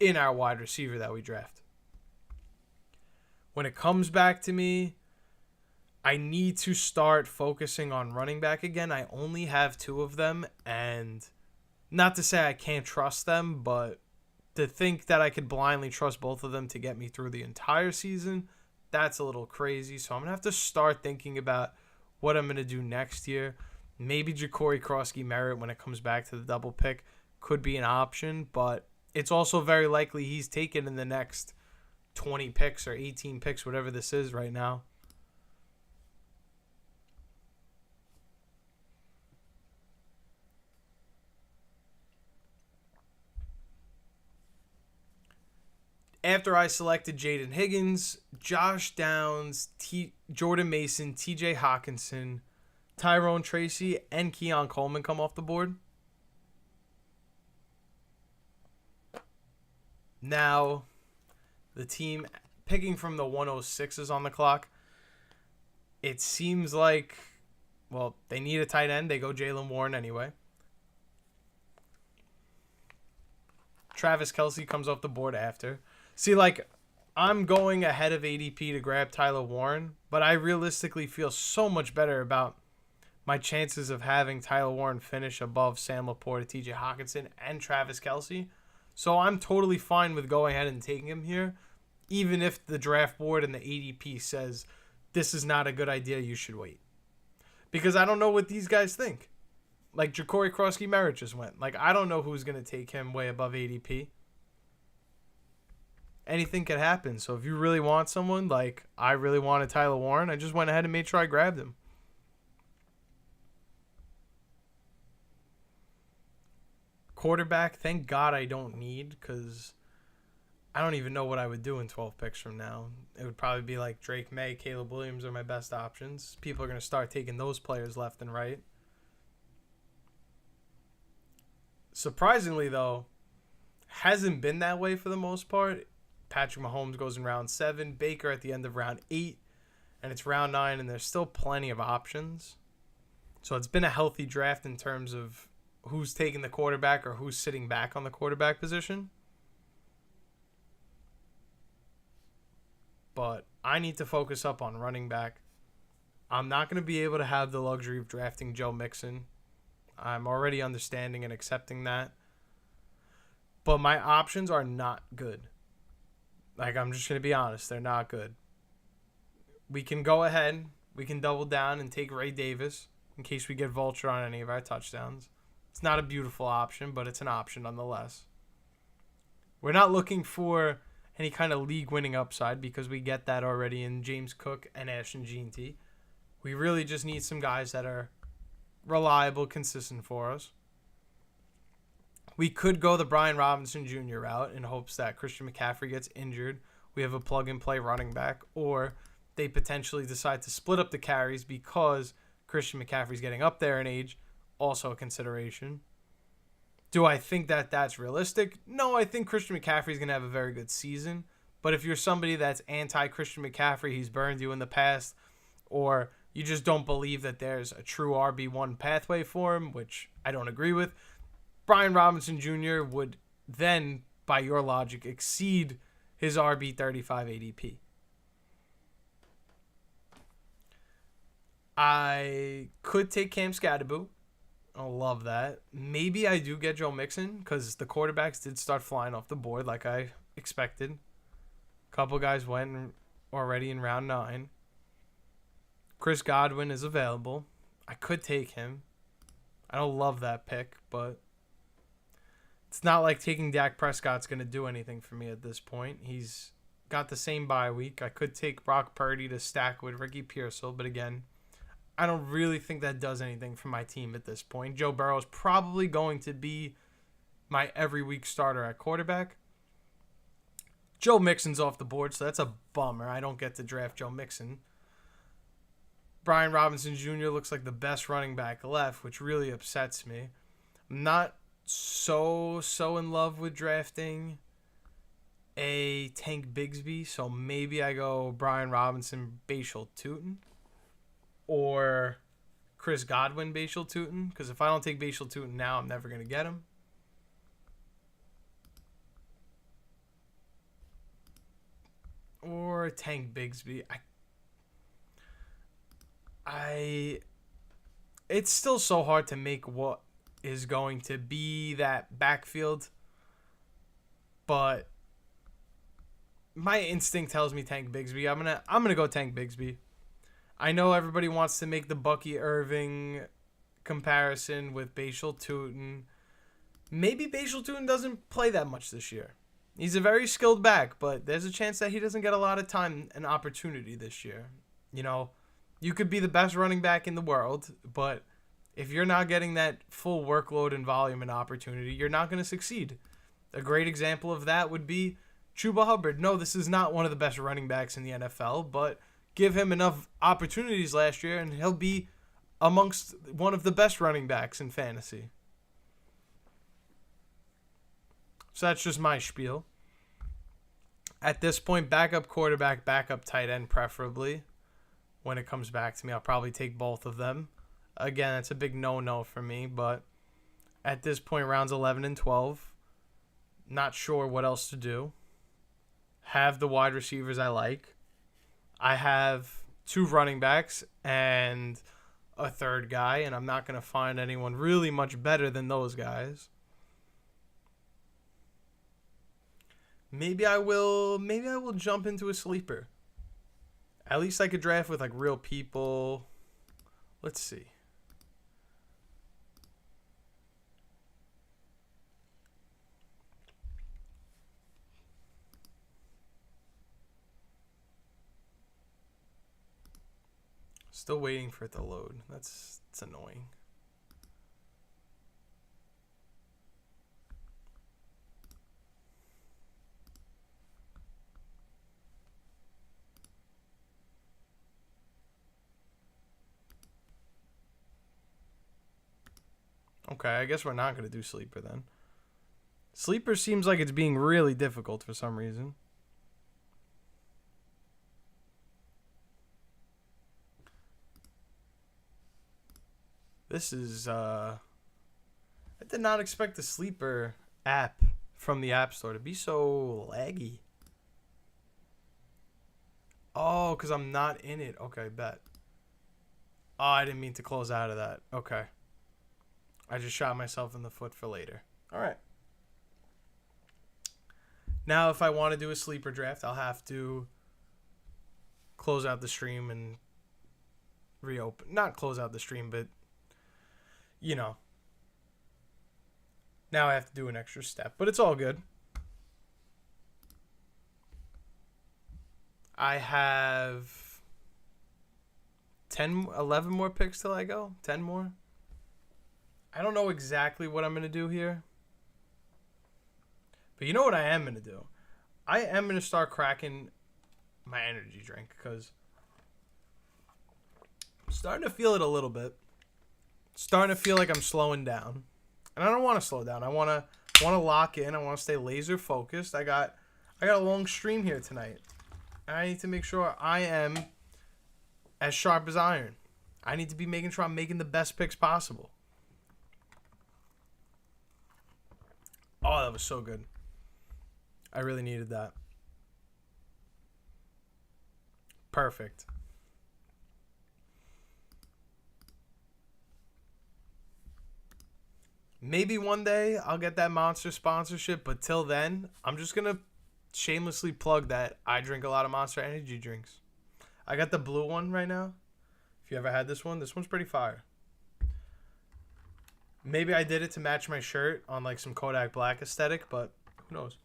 in our wide receiver that we draft. When it comes back to me, I need to start focusing on running back again. I only have two of them, and not to say I can't trust them, but to think that I could blindly trust both of them to get me through the entire season, that's a little crazy. So I'm going to have to start thinking about what I'm going to do next year. Maybe Ja'Cory Krosky-Merritt, when it comes back to the double pick, could be an option, but it's also very likely he's taken in the next 20 picks or 18 picks, whatever this is right now. After I selected Jaden Higgins, Josh Downs, Jordan Mason, TJ Hawkinson, Tyrone Tracy, and Keon Coleman come off the board. Now, the team picking from the 106s on the clock. It seems like, well, they need a tight end. They go Jaylen Warren anyway. Travis Kelce comes off the board after. See, like, I'm going ahead of ADP to grab Tyler Warren, but I realistically feel so much better about my chances of having Tyler Warren finish above Sam Laporta, TJ Hawkinson, and Travis Kelce. So I'm totally fine with going ahead and taking him here, even if the draft board and the ADP says this is not a good idea, you should wait. Because I don't know what these guys think. Like, Ja'Cory Krosky-Merritt just went. Like, I don't know who's going to take him way above ADP. Anything could happen. So if you really want someone, like I really wanted Tyler Warren, I just went ahead and made sure I grabbed him. Quarterback, thank God I don't need, because I don't even know what I would do in 12 picks from now. It would probably be like Drake May, Caleb Williams are my best options. People are going to start taking those players left and right. Surprisingly, though, hasn't been that way for the most part. Patrick Mahomes goes in round 7, Baker at the end of round 8, and it's round 9, and there's still plenty of options. So it's been a healthy draft in terms of who's taking the quarterback or who's sitting back on the quarterback position. But I need to focus up on running back. I'm not going to be able to have the luxury of drafting Joe Mixon. I'm already understanding and accepting that. But my options are not good. Like, I'm just going to be honest. They're not good. We can go ahead. We can double down and take Ray Davis in case we get vulture on any of our touchdowns. It's not a beautiful option, but it's an option nonetheless. We're not looking for any kind of league-winning upside because we get that already in James Cook and Ashton Jeanty. We really just need some guys that are reliable, consistent for us. We could go the Brian Robinson Jr. route in hopes that Christian McCaffrey gets injured. We have a plug-and-play running back, or they potentially decide to split up the carries because Christian McCaffrey's getting up there in age, also a consideration. Do I think that that's realistic? No, I think Christian McCaffrey's going to have a very good season. But if you're somebody that's anti-Christian McCaffrey, he's burned you in the past, or you just don't believe that there's a true RB1 pathway for him, which I don't agree with, Brian Robinson Jr. would then, by your logic, exceed his RB35 ADP. I could take Cam Scatterboo. I love that. Maybe I do get Joe Mixon because the quarterbacks did start flying off the board like I expected. A couple guys went already in round 9. Chris Godwin is available. I could take him. I don't love that pick, but it's not like taking Dak Prescott's going to do anything for me at this point. He's got the same bye week. I could take Brock Purdy to stack with Ricky Pearsall, but again, I don't really think that does anything for my team at this point. Joe Burrow is probably going to be my every week starter at quarterback. Joe Mixon's off the board, so that's a bummer. I don't get to draft Joe Mixon. Brian Robinson Jr. looks like the best running back left, which really upsets me. I'm not so in love with drafting a Tank Bigsby, so maybe I go Brian Robinson, Bashal Tutin, or Chris Godwin, Bashal Tutin, because if I don't take Bashal Tutin now, I'm never going to get him. Or Tank Bigsby. It's still so hard to make what is going to be that backfield, but my instinct tells me Tank Bigsby. I'm gonna go Tank Bigsby. I know everybody wants to make the Bucky Irving comparison with Bashal Tutin. Maybe Bashal Tutin doesn't play that much this year. He's a very skilled back, but there's a chance that he doesn't get a lot of time and opportunity this year. You know, you could be the best running back in the world, but if you're not getting that full workload and volume and opportunity, you're not going to succeed. A great example of that would be Chuba Hubbard. No, this is not one of the best running backs in the NFL, but give him enough opportunities last year and he'll be amongst one of the best running backs in fantasy. So that's just my spiel. At this point, backup quarterback, backup tight end preferably. When it comes back to me, I'll probably take both of them. Again, it's a big no-no for me, but at this point, rounds 11 and 12, not sure what else to do. Have the wide receivers I like. I have 2 running backs and a third guy, and I'm not going to find anyone really much better than those guys. Maybe I will jump into a sleeper. At least I could draft with like real people. Let's see. Still waiting for it to load. It's annoying. Okay, I guess we're not going to do Sleeper then. Sleeper seems like it's being really difficult for some reason. This is, I did not expect the Sleeper app from the App Store to be so laggy. Oh, because I'm not in it. Okay, bet. Oh, I didn't mean to close out of that. Okay. I just shot myself in the foot for later. All right. Now, if I want to do a sleeper draft, I'll have to close out the stream and reopen. Not close out the stream, but, you know. Now I have to do an extra step, but it's all good. I have 11 more picks till I go. 10 more. I don't know exactly what I'm going to do here. But you know what I am going to do? I am going to start cracking my energy drink because I'm starting to feel it a little bit. Starting to feel like I'm slowing down. And I don't want to slow down. I want to lock in. I want to stay laser focused. I got a long stream here tonight. I need to make sure I am as sharp as iron. I need to be making sure I'm making the best picks possible. Oh, that was so good. I really needed that. Perfect. Maybe one day I'll get that Monster sponsorship, but till then, I'm just going to shamelessly plug that I drink a lot of Monster energy drinks. I got the blue one right now. If you ever had this one's pretty fire. Maybe I did it to match my shirt on like some Kodak Black aesthetic, but who knows?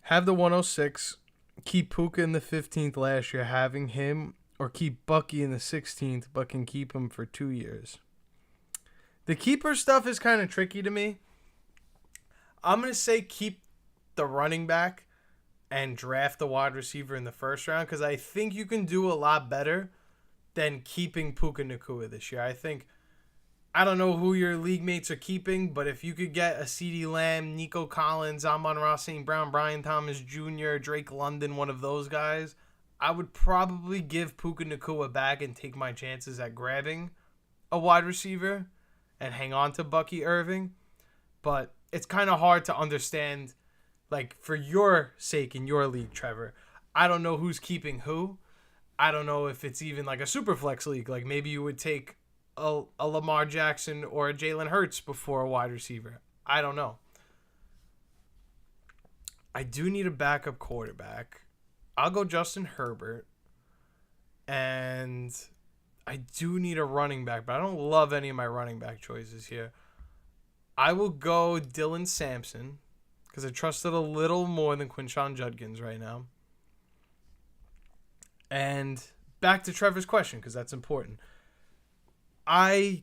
Have the 106. Keep Puka in the 15th last year, having him, or keep Bucky in the 16th, but can keep him for 2 years. The keeper stuff is kind of tricky to me. I'm going to say keep the running back and draft the wide receiver in the first round because I think you can do a lot better than keeping Puka Nacua this year. I don't know who your league mates are keeping, but if you could get a CeeDee Lamb, Nico Collins, Amon-Ra St. Brown, Brian Thomas Jr., Drake London, one of those guys, I would probably give Puka Nacua back and take my chances at grabbing a wide receiver and hang on to Bucky Irving. But it's kind of hard to understand, like, for your sake in your league, Trevor. I don't know who's keeping who. I don't know if it's even like a super flex league. Like maybe you would take a Lamar Jackson or a Jalen Hurts before a wide receiver. I don't know. I do need a backup quarterback. I'll go Justin Herbert. And I do need a running back, but I don't love any of my running back choices here. I will go Dylan Sampson because I trust it a little more than Quinshon Judkins right now. And back to Trevor's question because that's important. I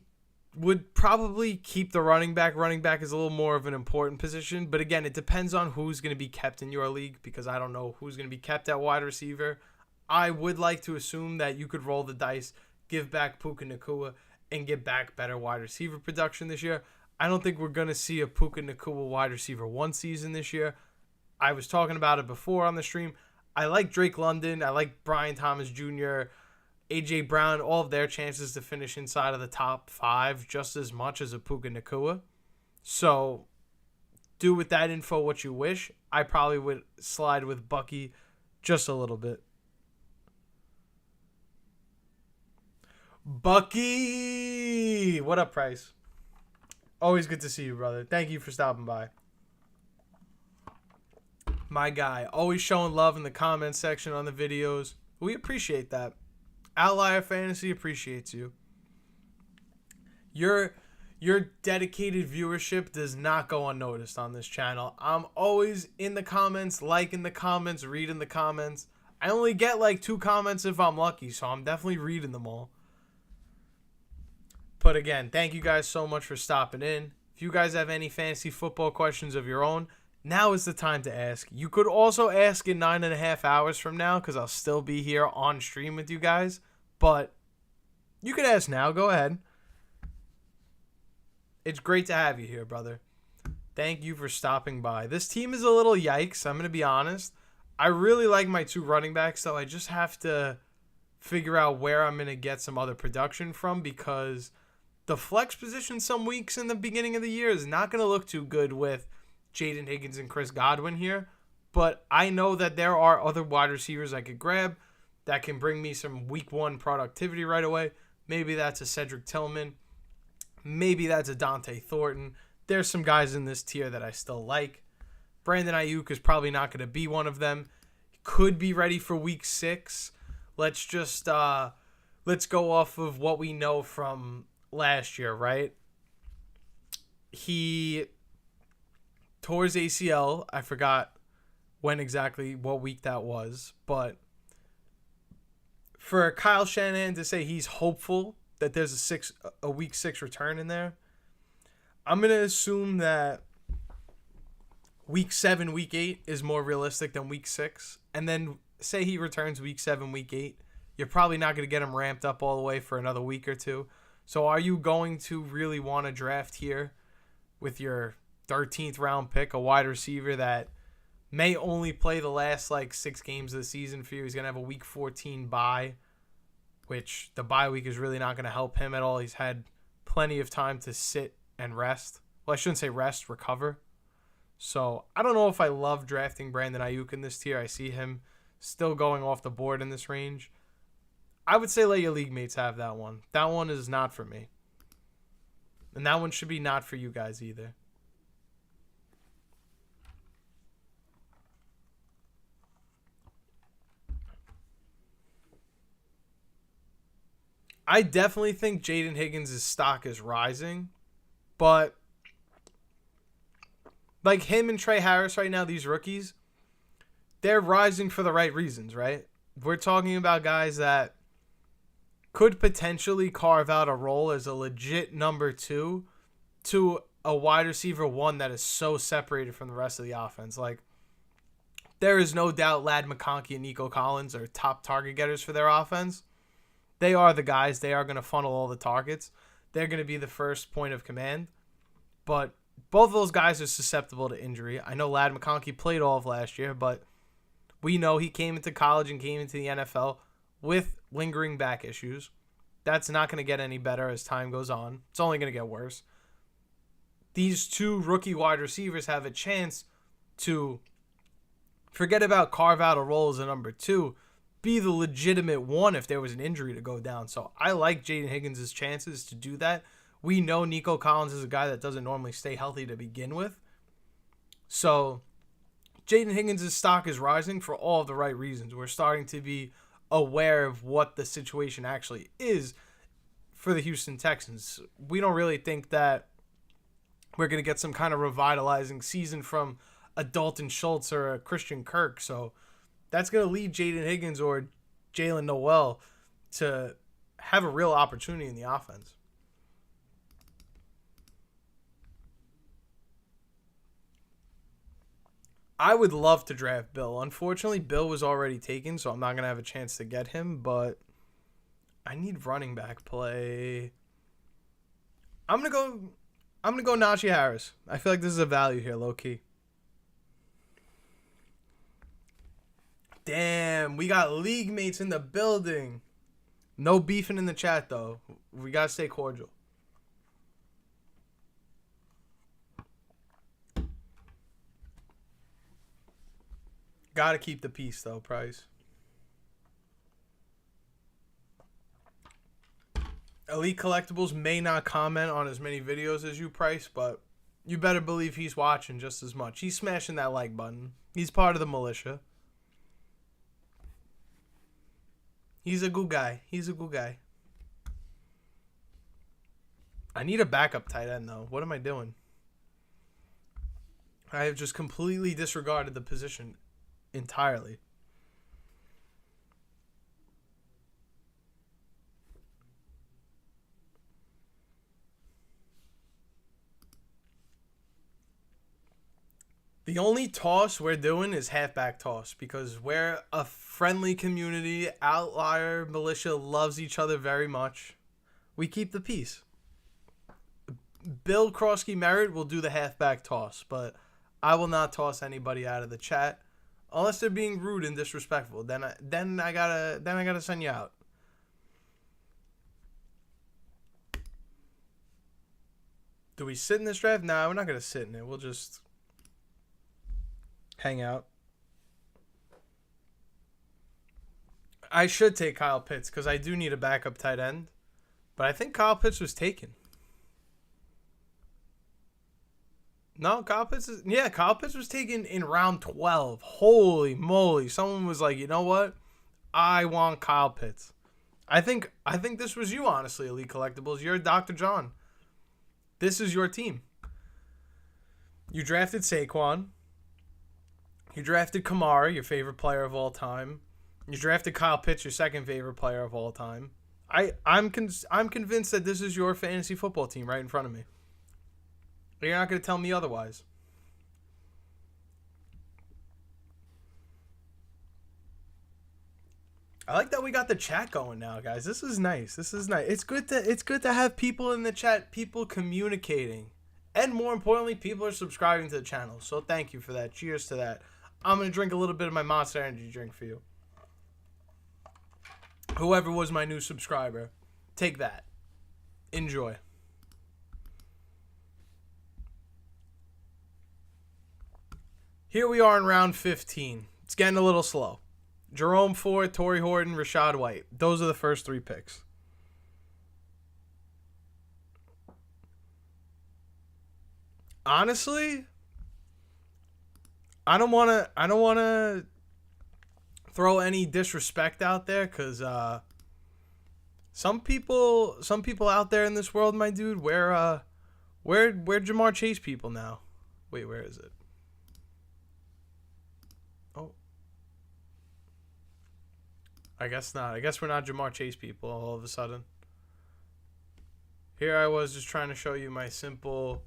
would probably keep the running back. Running back is a little more of an important position. But again, it depends on who's going to be kept in your league because I don't know who's going to be kept at wide receiver. I would like to assume that you could roll the dice, give back Puka Nacua, and get back better wide receiver production this year. I don't think we're going to see a Puka Nacua wide receiver one season this year. I was talking about it before on the stream. I like Drake London. I like Brian Thomas Jr., A.J. Brown, all of their chances to finish inside of the top 5 just as much as a Puka Nacua. So do with that info what you wish. I probably would slide with Bucky just a little bit. Bucky! What up, Price? Always good to see you, brother. Thank you for stopping by. My guy, always showing love in the comments section on the videos. We appreciate that. Outlier Fantasy appreciates you. Your dedicated viewership does not go unnoticed on this channel. I'm always in the comments, liking the comments, reading the comments. I only get like 2 comments if I'm lucky, so I'm definitely reading them all. But again, thank you guys so much for stopping in. If you guys have any fantasy football questions of your own, now is the time to ask. You could also ask in 9.5 hours from now because I'll still be here on stream with you guys. But you could ask now. Go ahead. It's great to have you here, brother. Thank you for stopping by. This team is a little yikes. I'm going to be honest. I really like my 2 running backs, though. I just have to figure out where I'm going to get some other production from because the flex position some weeks in the beginning of the year is not going to look too good with Jaden Higgins and Chris Godwin here. But I know that there are other wide receivers I could grab that can bring me some week 1 productivity right away. Maybe that's a Cedric Tillman. Maybe that's a Dante Thornton. There's some guys in this tier that I still like. Brandon Ayuk is probably not going to be one of them. He could be ready for week 6. Let's just let's go off of what we know from last year, right? He tore his ACL. I forgot when exactly, what week that was. But for Kyle Shanahan to say he's hopeful that there's a week 6 return in there, I'm going to assume that week 7, week 8 is more realistic than week 6. And then say he returns week 7, week 8. You're probably not going to get him ramped up all the way for another week or 2. So are you going to really want to draft here with your 13th round pick, a wide receiver that may only play the last like 6 games of the season for you? He's going to have a week 14 bye, which the bye week is really not going to help him at all. He's had plenty of time to sit and rest. Well, I shouldn't say rest, recover. So I don't know if I love drafting Brandon Ayuk in this tier. I see him still going off the board in this range. I would say let your league mates have that one. That one is not for me. And that one should be not for you guys either. I definitely think Jaden Higgins' stock is rising, but like him and Trey Harris right now, these rookies, they're rising for the right reasons, right? We're talking about guys that could potentially carve out a role as a legit number 2 to a wide receiver 1 that is so separated from the rest of the offense. Like, there is no doubt Ladd McConkey and Nico Collins are top target getters for their offense. They are the guys. They are going to funnel all the targets. They're going to be the first point of command. But both of those guys are susceptible to injury. I know Ladd McConkey played all of last year, but we know he came into college and came into the NFL with lingering back issues. That's not going to get any better as time goes on. It's only going to get worse. These 2 rookie wide receivers have a chance to forget about carve out a role as a number 2, be the legitimate 1 if there was an injury to go down. So I like Jaden Higgins' chances to do that. We know Nico Collins is a guy that doesn't normally stay healthy to begin with. So Jaden Higgins' stock is rising for all of the right reasons. We're starting to be aware of what the situation actually is for the Houston Texans. We don't really think that we're going to get some kind of revitalizing season from a Dalton Schultz or a Christian Kirk. So that's going to lead Jaden Higgins or Jalen Noel to have a real opportunity in the offense. I would love to draft Bill. Unfortunately, Bill was already taken, so I'm not going to have a chance to get him, but I need running back play. I'm going to go Najee Harris. I feel like this is a value here, low key. Damn, we got league mates in the building. No beefing in the chat, though. We got to stay cordial. Got to keep the peace, though, Price. Elite Collectibles may not comment on as many videos as you, Price, but you better believe he's watching just as much. He's smashing that like button. He's part of the militia. He's a good guy. He's a good guy. I need a backup tight end, though. What am I doing? I have just completely disregarded the position entirely. The only toss we're doing is halfback toss because we're a friendly community. Outlier militia loves each other very much. We keep the peace. Bill Krosky Merritt will do the halfback toss, but I will not toss anybody out of the chat unless they're being rude and disrespectful. Then I gotta send you out. Do we sit in this draft? Nah, we're not gonna sit in it. We'll just hang out. I should take Kyle Pitts because I do need a backup tight end. But I think Kyle Pitts was taken. No, Kyle Pitts was taken in round 12. Holy moly. Someone was like, you know what? I want Kyle Pitts. I think this was you, honestly, Elite Collectibles. You're Dr. John. This is your team. You drafted Saquon. You drafted Kamara, your favorite player of all time. You drafted Kyle Pitts, your second favorite player of all time. I'm convinced that this is your fantasy football team right in front of me. You're not going to tell me otherwise. I like that we got the chat going now, guys. This is nice. It's good to have people in the chat, people communicating. And more importantly, people are subscribing to the channel. So thank you for that. Cheers to that. I'm going to drink a little bit of my Monster Energy drink for you. Whoever was my new subscriber, take that. Enjoy. Here we are in round 15. It's getting a little slow. Jerome Ford, Torrey Horton, Rashad White. Those are the first 3 picks. Honestly, I don't want to throw any disrespect out there because Some people out there in this world, my dude, where Jamar Chase people now? Wait, where is it? Oh, I guess not. I guess we're not Jamar Chase people all of a sudden. Here I was just trying to show you my simple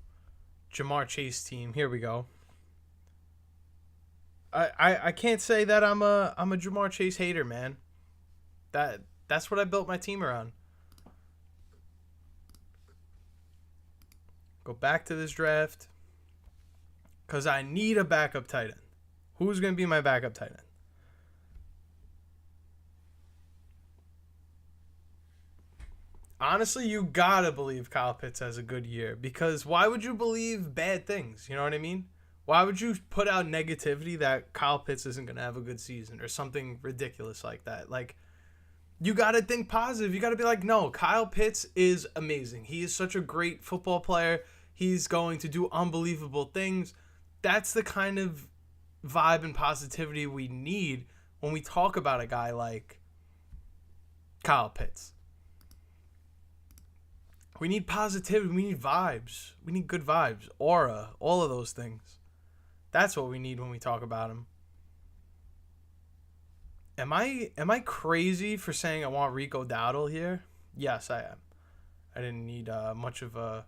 Jamar Chase team. Here we go. I can't say that I'm a Jamar Chase hater, man. That's what I built my team around. Go back to this draft because I need a backup tight end. Who's going to be my backup tight end? Honestly, you gotta believe Kyle Pitts has a good year because why would you believe bad things? You know what I mean? Why would you put out negativity that Kyle Pitts isn't going to have a good season or something ridiculous like that? Like, you got to think positive. You got to be like, no, Kyle Pitts is amazing. He is such a great football player. He's going to do unbelievable things. That's the kind of vibe and positivity we need when we talk about a guy like Kyle Pitts. We need positivity. We need vibes. We need good vibes, aura, all of those things. That's what we need when we talk about him. Am I crazy for saying I want Rico Dowdle here? Yes, I am. I didn't need much of a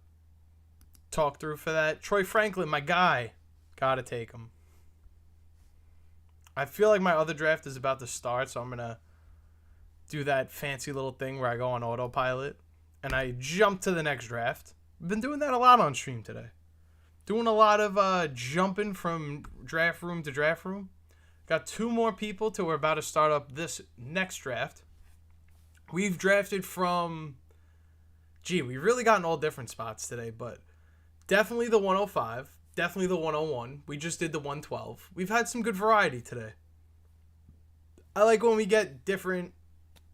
talk through for that. Troy Franklin, my guy. Gotta take him. I feel like my other draft is about to start, so I'm going to do that fancy little thing where I go on autopilot and I jump to the next draft. I've been doing that a lot on stream today. Doing a lot of jumping from draft room to draft room. Got 2 more people till we're about to start up this next draft. We've drafted from... we've really gotten all different spots today, but definitely the 105. Definitely the 101. We just did the 112. We've had some good variety today. I like when we get different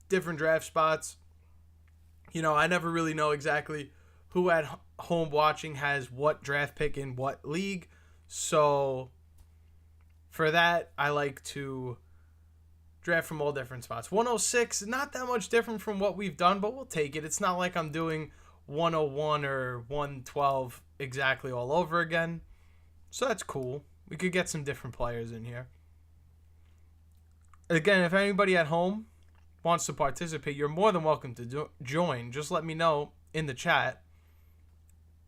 draft spots. You know, I never really know exactly who at home watching has what draft pick in what league. So for that, I like to draft from all different spots. 106, not that much different from what we've done, but we'll take it. It's not like I'm doing 101 or 112 exactly all over again. So that's cool. We could get some different players in here. Again, if anybody at home wants to participate, you're more than welcome to join. Just let me know in the chat.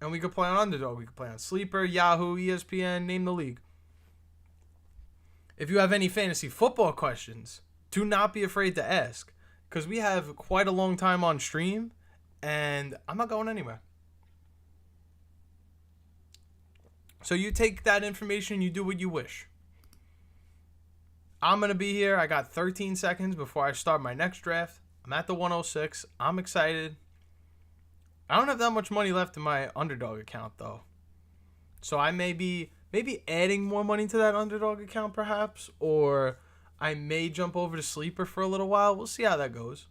And we could play on Underdog. We could play on Sleeper, Yahoo, ESPN, name the league. If you have any fantasy football questions, do not be afraid to ask. Because we have quite a long time on stream. And I'm not going anywhere. So you take that information, you do what you wish. I'm going to be here. I got 13 seconds before I start my next draft. I'm at the 106. I'm excited. I don't have that much money left in my Underdog account, though. So I may be adding more money to that Underdog account, perhaps. Or I may jump over to Sleeper for a little while. We'll see how that goes.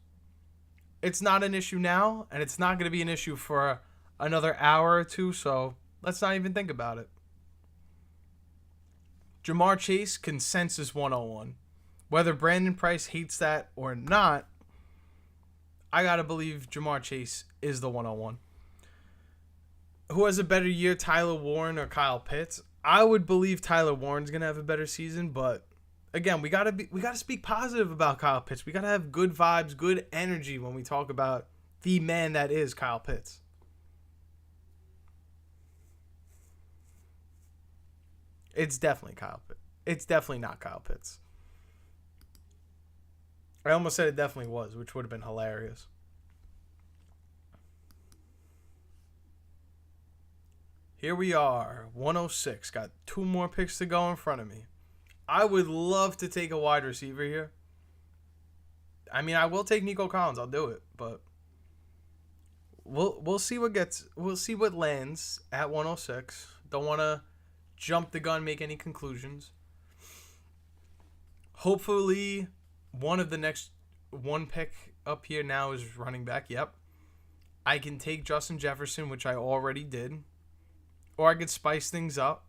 It's not an issue now, and it's not going to be an issue for another hour or two, so let's not even think about it. Jamar Chase, consensus 101. Whether Brandon Price hates that or not, I got to believe Jamar Chase is the 101. Who has a better year, Tyler Warren or Kyle Pitts? I would believe Tyler Warren's going to have a better season, but again, we got to speak positive about Kyle Pitts. We got to have good vibes, good energy when we talk about the man that is Kyle Pitts. It's definitely Kyle Pitts. It's definitely not Kyle Pitts. I almost said it definitely was, which would have been hilarious. Here we are, 106. Got 2 more picks to go in front of me. I would love to take a wide receiver here. I mean, I will take Nico Collins. I'll do it, but we'll see what lands at 106. Don't want to jump the gun, make any conclusions. Hopefully, one of the next one pick up here now is running back. Yep. I can take Justin Jefferson, which I already did. Or I could spice things up.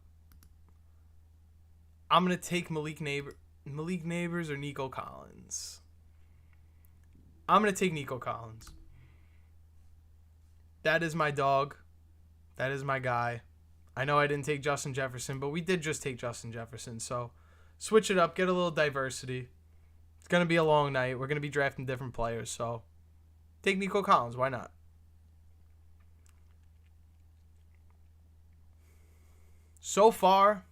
I'm going to take Malik Neighbors or Nico Collins. I'm going to take Nico Collins. That is my dog. That is my guy. I know I didn't take Justin Jefferson, but we did just take Justin Jefferson. So switch it up, get a little diversity. It's going to be a long night. We're going to be drafting different players. So take Nico Collins. Why not? So far,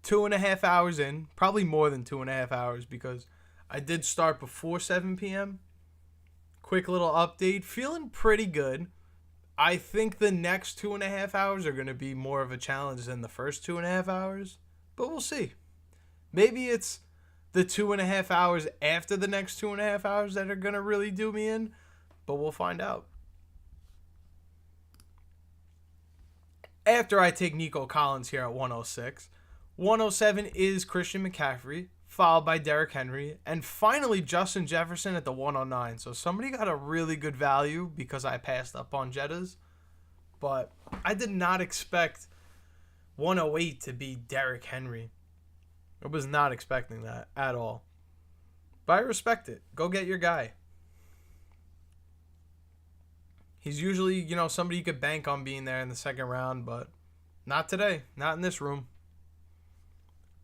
2.5 hours in. Probably more than 2.5 hours because I did start before 7 p.m. Quick little update. Feeling pretty good. I think the next 2.5 hours are going to be more of a challenge than the first 2.5 hours, but we'll see. Maybe it's the 2.5 hours after the next 2.5 hours that are going to really do me in, but we'll find out. After I take Nico Collins here at 106, 107 is Christian McCaffrey, followed by Derrick Henry, and finally Justin Jefferson at the 109. So somebody got a really good value because I passed up on Jettas, but I did not expect 108 to be Derrick Henry. I was not expecting that at all. But I respect it. Go get your guy. He's usually, somebody you could bank on being there in the second round, but not today. Not in this room.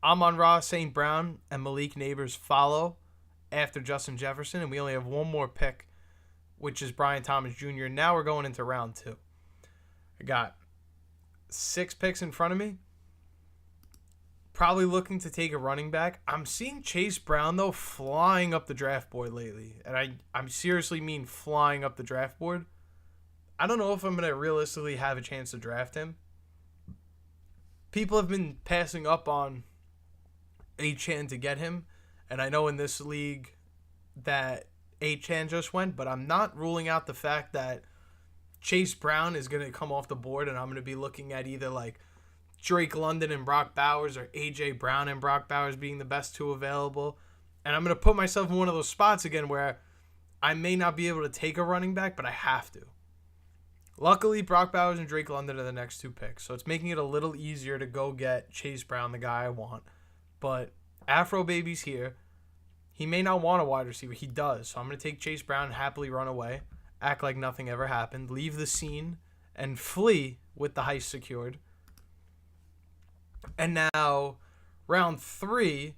Amon-Ra St. Brown and Malik Neighbors follow after Justin Jefferson, and we only have one more pick, which is Brian Thomas Jr. Now we're going into round 2. I got 6 picks in front of me. Probably looking to take a running back. I'm seeing Chase Brown, though, flying up the draft board lately, and I seriously mean flying up the draft board. I don't know if I'm going to realistically have a chance to draft him. People have been passing up on Achane to get him, and I know in this league that Achane just went, but I'm not ruling out the fact that Chase Brown is going to come off the board, and I'm going to be looking at either like Drake London and Brock Bowers or AJ Brown and Brock Bowers being the best 2 available, and I'm going to put myself in one of those spots again where I may not be able to take a running back, but I have to. Luckily, Brock Bowers and Drake London are the next 2 picks, so it's making it a little easier to go get Chase Brown, the guy I want. But Afro Baby's here. He may not want a wide receiver. He does. So I'm going to take Chase Brown and happily run away. Act like nothing ever happened. Leave the scene and flee with the heist secured. And now, round 3,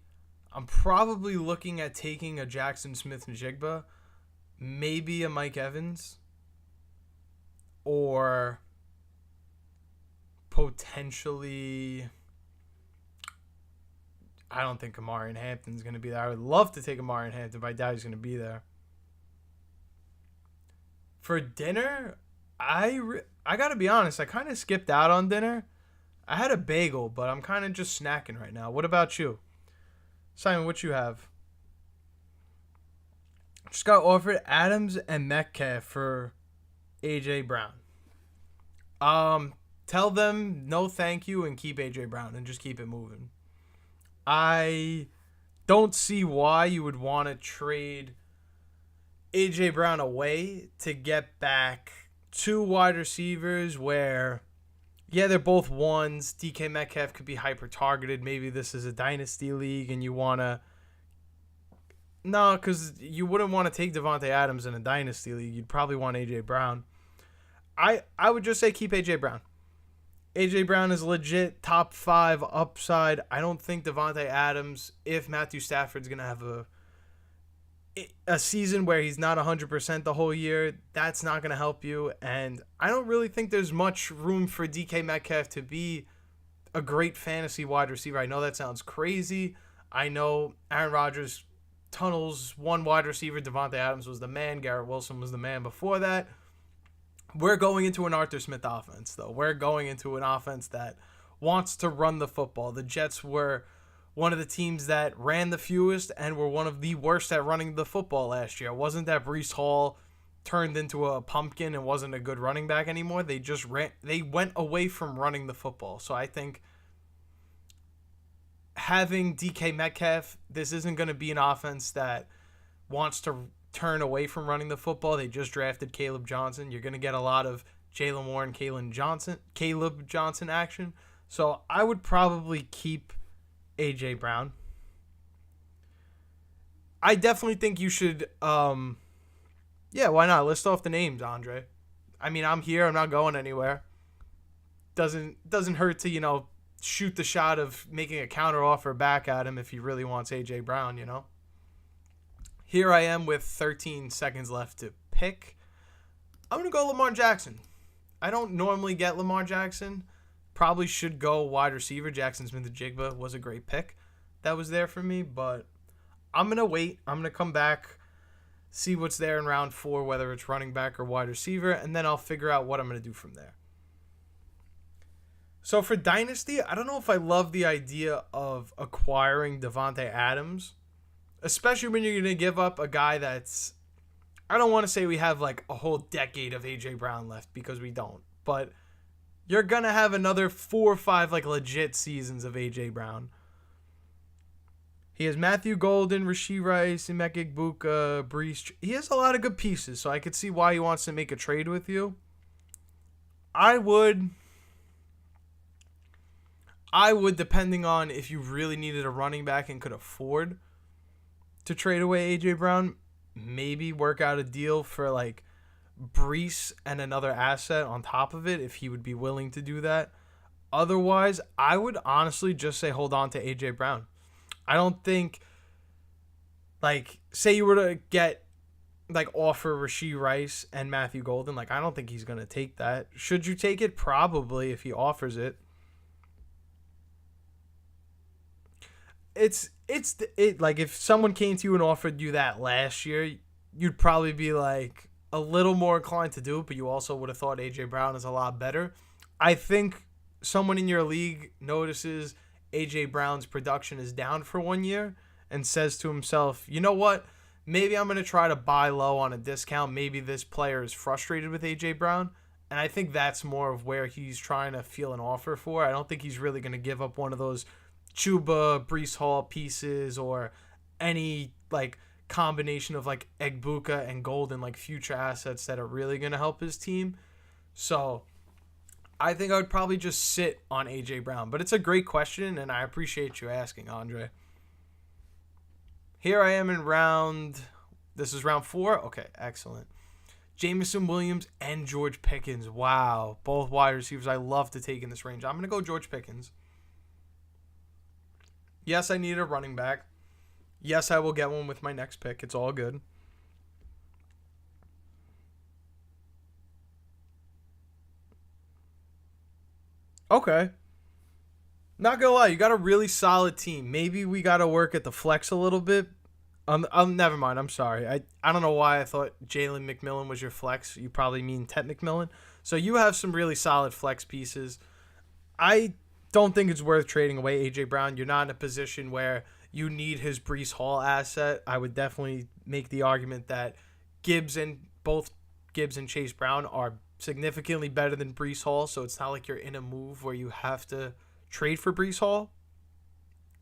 I'm probably looking at taking a Jackson Smith-Njigba. Maybe a Mike Evans. Or potentially... I don't think Amarian Hampton's going to be there. I would love to take Amarian Hampton, but I doubt he's going to be there. For dinner, I got to be honest, I kind of skipped out on dinner. I had a bagel, but I'm kind of just snacking right now. What about you? Simon, what you have? Just got offered Adams and Metcalf for AJ Brown. Tell them no thank you and keep AJ Brown and just keep it moving. I don't see why you would want to trade AJ Brown away to get back 2 wide receivers where, yeah, they're both ones. DK Metcalf could be hyper-targeted. Maybe this is a dynasty league and you want to... No, because you wouldn't want to take Devontae Adams in a dynasty league. You'd probably want AJ Brown. I would just say keep AJ Brown. AJ Brown is legit top 5 upside. I don't think Devontae Adams, if Matthew Stafford's going to have a season where he's not 100% the whole year, that's not going to help you. And I don't really think there's much room for DK Metcalf to be a great fantasy wide receiver. I know that sounds crazy. I know Aaron Rodgers tunnels one wide receiver. Devontae Adams was the man. Garrett Wilson was the man before that. We're going into an Arthur Smith offense, though. We're going into an offense that wants to run the football. The Jets were one of the teams that ran the fewest and were one of the worst at running the football last year. It wasn't that Breece Hall turned into a pumpkin and wasn't a good running back anymore. They went away from running the football. So I think having DK Metcalf, this isn't going to be an offense that wants to turn away from running the football. They just drafted Caleb Johnson. You're going to get a lot of Jalen Warren, Caleb Johnson action. So I would probably keep AJ Brown. I definitely think you should, why not? List off the names, Andre. I mean, I'm here. I'm not going anywhere. Doesn't hurt to, shoot the shot of making a counter offer back at him if he really wants A.J. Brown, Here I am with 13 seconds left to pick. I'm going to go Lamar Jackson. I don't normally get Lamar Jackson. Probably should go wide receiver. Jackson Smith-Njigba was a great pick that was there for me, but I'm going to wait. I'm going to come back, see what's there in round 4, whether it's running back or wide receiver, and then I'll figure out what I'm going to do from there. So for Dynasty, I don't know if I love the idea of acquiring Devontae Adams, especially when you're going to give up a guy that's, I don't want to say we have like a whole decade of A.J. Brown left, because we don't, but you're going to have another 4 or 5 like legit seasons of A.J. Brown. He has Matthew Golden, Rashee Rice, Emeka Egbuka, Brees. He has a lot of good pieces, so I could see why he wants to make a trade with you. I would, depending on if you really needed a running back and could afford to trade away A.J. Brown, maybe work out a deal for like Brees and another asset on top of it if he would be willing to do that. Otherwise, I would honestly just say hold on to A.J. Brown. I don't think, like, say you were to get, like, offer Rashee Rice and Matthew Golden, like, I don't think he's going to take that. Should you take it? Probably, if he offers it. It's like, if someone came to you and offered you that last year, you'd probably be, like, a little more inclined to do it, but you also would have thought A.J. Brown is a lot better. I think someone in your league notices A.J. Brown's production is down for 1 year and says to himself, you know what? Maybe I'm going to try to buy low on a discount. Maybe this player is frustrated with A.J. Brown. And I think that's more of where he's trying to feel an offer for. I don't think he's really going to give up one of those Chuba, Brees Hall pieces or any like combination of like Egbuka and Golden, like future assets that are really going to help his team. So I think I would probably just sit on A.J. Brown. But it's a great question, and I appreciate you asking, Andre. Here I am in this is round 4? Okay, excellent. Jameson Williams and George Pickens. Wow, both wide receivers I love to take in this range. I'm going to go George Pickens. Yes, I need a running back. Yes, I will get one with my next pick. It's all good. Okay. Not gonna lie, you got a really solid team. Maybe we got to work at the flex a little bit. Never mind. I'm sorry. I don't know why I thought Jalen McMillan was your flex. You probably mean Ted McMillan. So you have some really solid flex pieces. I don't think it's worth trading away A.J. Brown. You're not in a position where you need his Brees Hall asset. I would definitely make the argument that both Gibbs and Chase Brown are significantly better than Brees Hall, so it's not like you're in a move where you have to trade for Brees Hall.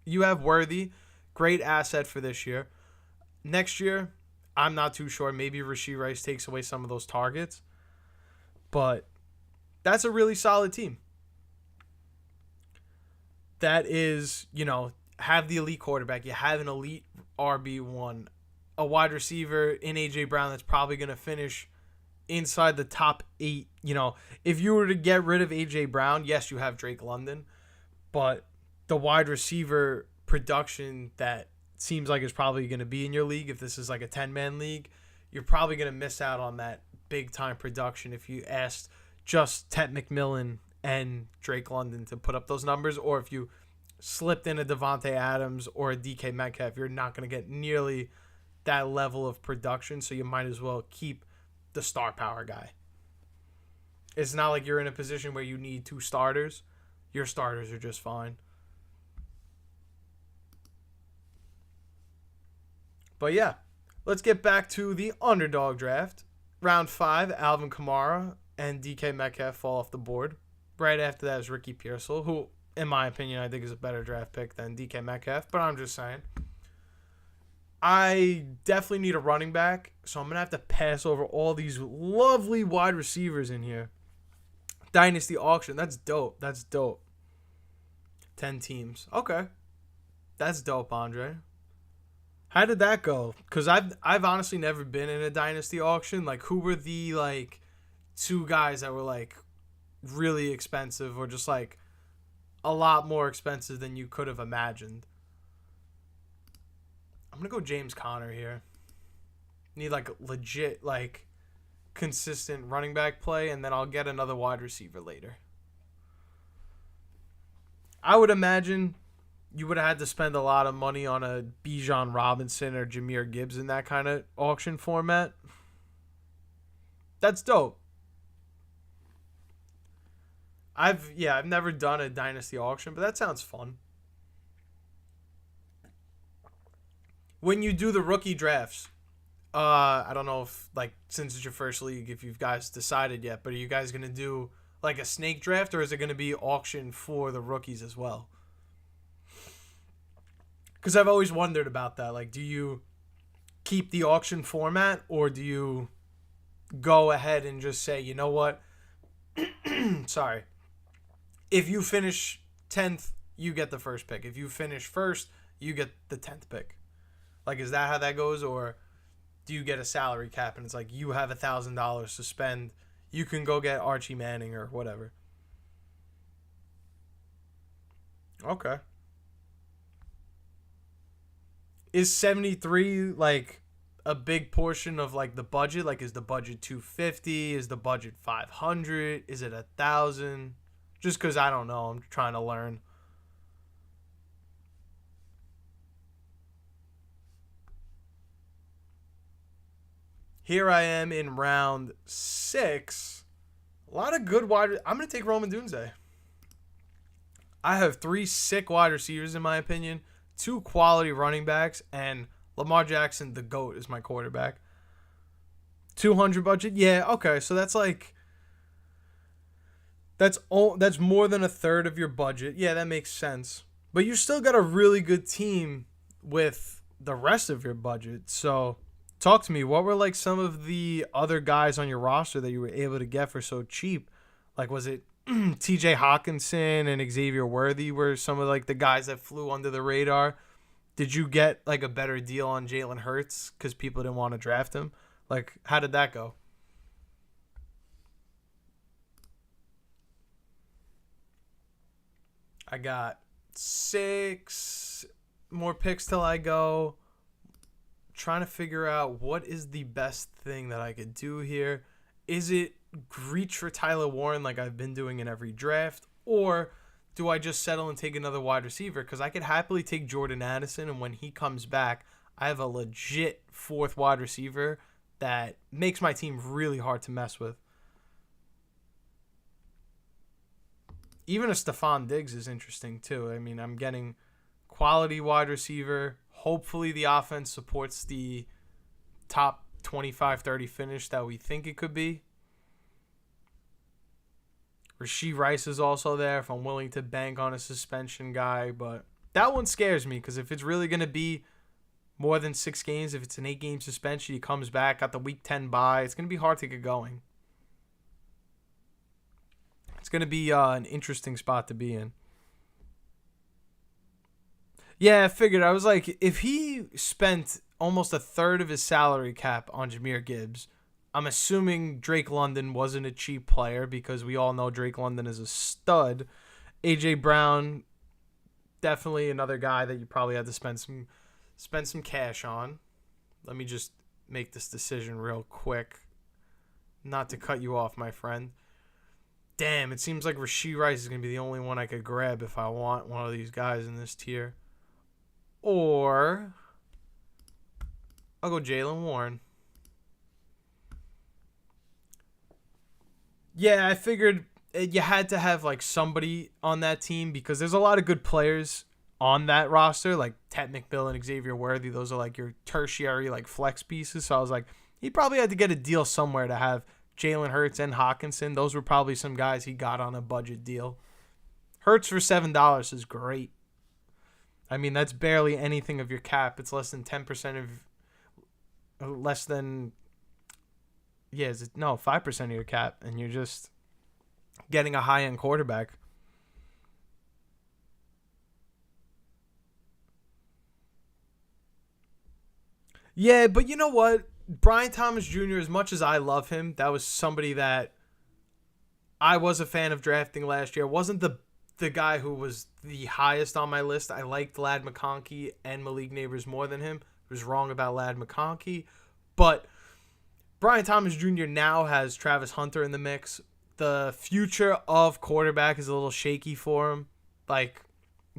You have Worthy, great asset for this year. Next year, I'm not too sure. Maybe Rashee Rice takes away some of those targets, but that's a really solid team. That is, have the elite quarterback. You have an elite RB1, a wide receiver in A.J. Brown that's probably going to finish inside the top 8. If you were to get rid of A.J. Brown, yes, you have Drake London, but the wide receiver production that seems like is probably going to be in your league, if this is like a 10-man league, you're probably going to miss out on that big-time production if you asked just Ted McMillan and Drake London to put up those numbers, or if you slipped in a Devontae Adams or a DK Metcalf, you're not going to get nearly that level of production, so you might as well keep the star power guy. It's not like you're in a position where you need 2 starters. Your starters are just fine. But yeah, let's get back to the underdog draft. Round 5, Alvin Kamara and DK Metcalf fall off the board. Right after that is Ricky Pearsall, who, in my opinion, I think is a better draft pick than DK Metcalf, but I'm just saying. I definitely need a running back, so I'm going to have to pass over all these lovely wide receivers in here. Dynasty auction, that's dope. 10 teams. Okay. That's dope, Andre. How did that go? Because I've honestly never been in a Dynasty auction. Like, who were the, two guys that were like really expensive or just like a lot more expensive than you could have imagined. I'm going to go James Conner here. Need like legit, like consistent running back play, and then I'll get another wide receiver later. I would imagine you would have had to spend a lot of money on a Bijan Robinson or Jahmyr Gibbs in that kind of auction format. That's dope. I've never done a dynasty auction, but that sounds fun. When you do the rookie drafts, I don't know if like since it's your first league, if you guys decided yet, but are you guys gonna do like a snake draft, or is it gonna be auction for the rookies as well? Because I've always wondered about that. Like, do you keep the auction format, or do you go ahead and just say, you know what? Sorry. If you finish 10th, you get the first pick. If you finish first, you get the 10th pick. Like, is that how that goes? Or do you get a salary cap and it's like you have $1,000 to spend? You can go get Archie Manning or whatever. Okay. Is 73 like a big portion of like the budget? Like, is the budget 250? Is the budget 500? Is it 1,000? Just because I don't know. I'm trying to learn. Here I am in round 6. A lot of good wide. I'm going to take Roman Dunze. I have 3 sick wide receivers in my opinion, 2 quality running backs, and Lamar Jackson, the GOAT, is my quarterback. 200 budget? Yeah, okay. So that's like that's more than a third of your budget. Yeah, that makes sense. But you still got a really good team with the rest of your budget. So talk to me. What were like some of the other guys on your roster that you were able to get for so cheap? Like, was it TJ Hawkinson and Xavier Worthy were some of like the guys that flew under the radar? Did you get like a better deal on Jalen Hurts because people didn't want to draft him? Like, how did that go? I got 6 more picks till I go. Trying to figure out what is the best thing that I could do here. Is it reach for Tyler Warren like I've been doing in every draft? Or do I just settle and take another wide receiver? Because I could happily take Jordan Addison, and when he comes back, I have a legit 4th wide receiver that makes my team really hard to mess with. Even a Stephon Diggs is interesting too. I mean, I'm getting quality wide receiver. Hopefully the offense supports the top 25-30 finish that we think it could be. Rashee Rice is also there if I'm willing to bank on a suspension guy. But that one scares me because if it's really going to be more than 6 games, if it's an 8-game suspension, he comes back, got the week 10 bye, it's going to be hard to get going. It's going to be an interesting spot to be in. Yeah, I figured. I was like, if he spent almost a third of his salary cap on Jahmyr Gibbs, I'm assuming Drake London wasn't a cheap player because we all know Drake London is a stud. A.J. Brown, definitely another guy that you probably had to spend some cash on. Let me just make this decision real quick. Not to cut you off, my friend. Damn, it seems like Rashee Rice is going to be the only one I could grab if I want one of these guys in this tier. Or I'll go Jaylen Warren. Yeah, I figured you had to have like somebody on that team because there's a lot of good players on that roster, like Ted McMillan and Xavier Worthy. Those are like your tertiary like flex pieces. So I was like, he probably had to get a deal somewhere to have Jalen Hurts and Hawkinson. Those were probably some guys he got on a budget deal. Hurts for $7 is great. I mean, that's barely anything of your cap. It's less than 10% of, less than, 5% of your cap, and you're just getting a high-end quarterback. Yeah, but you know what? Brian Thomas Jr., as much as I love him, that was somebody that I was a fan of drafting last year. Wasn't the guy who was the highest on my list. I liked Lad McConkey and Malik Neighbors more than him. I was wrong about Lad McConkey. But Brian Thomas Jr. now has Travis Hunter in the mix. The future of quarterback is a little shaky for him. Like,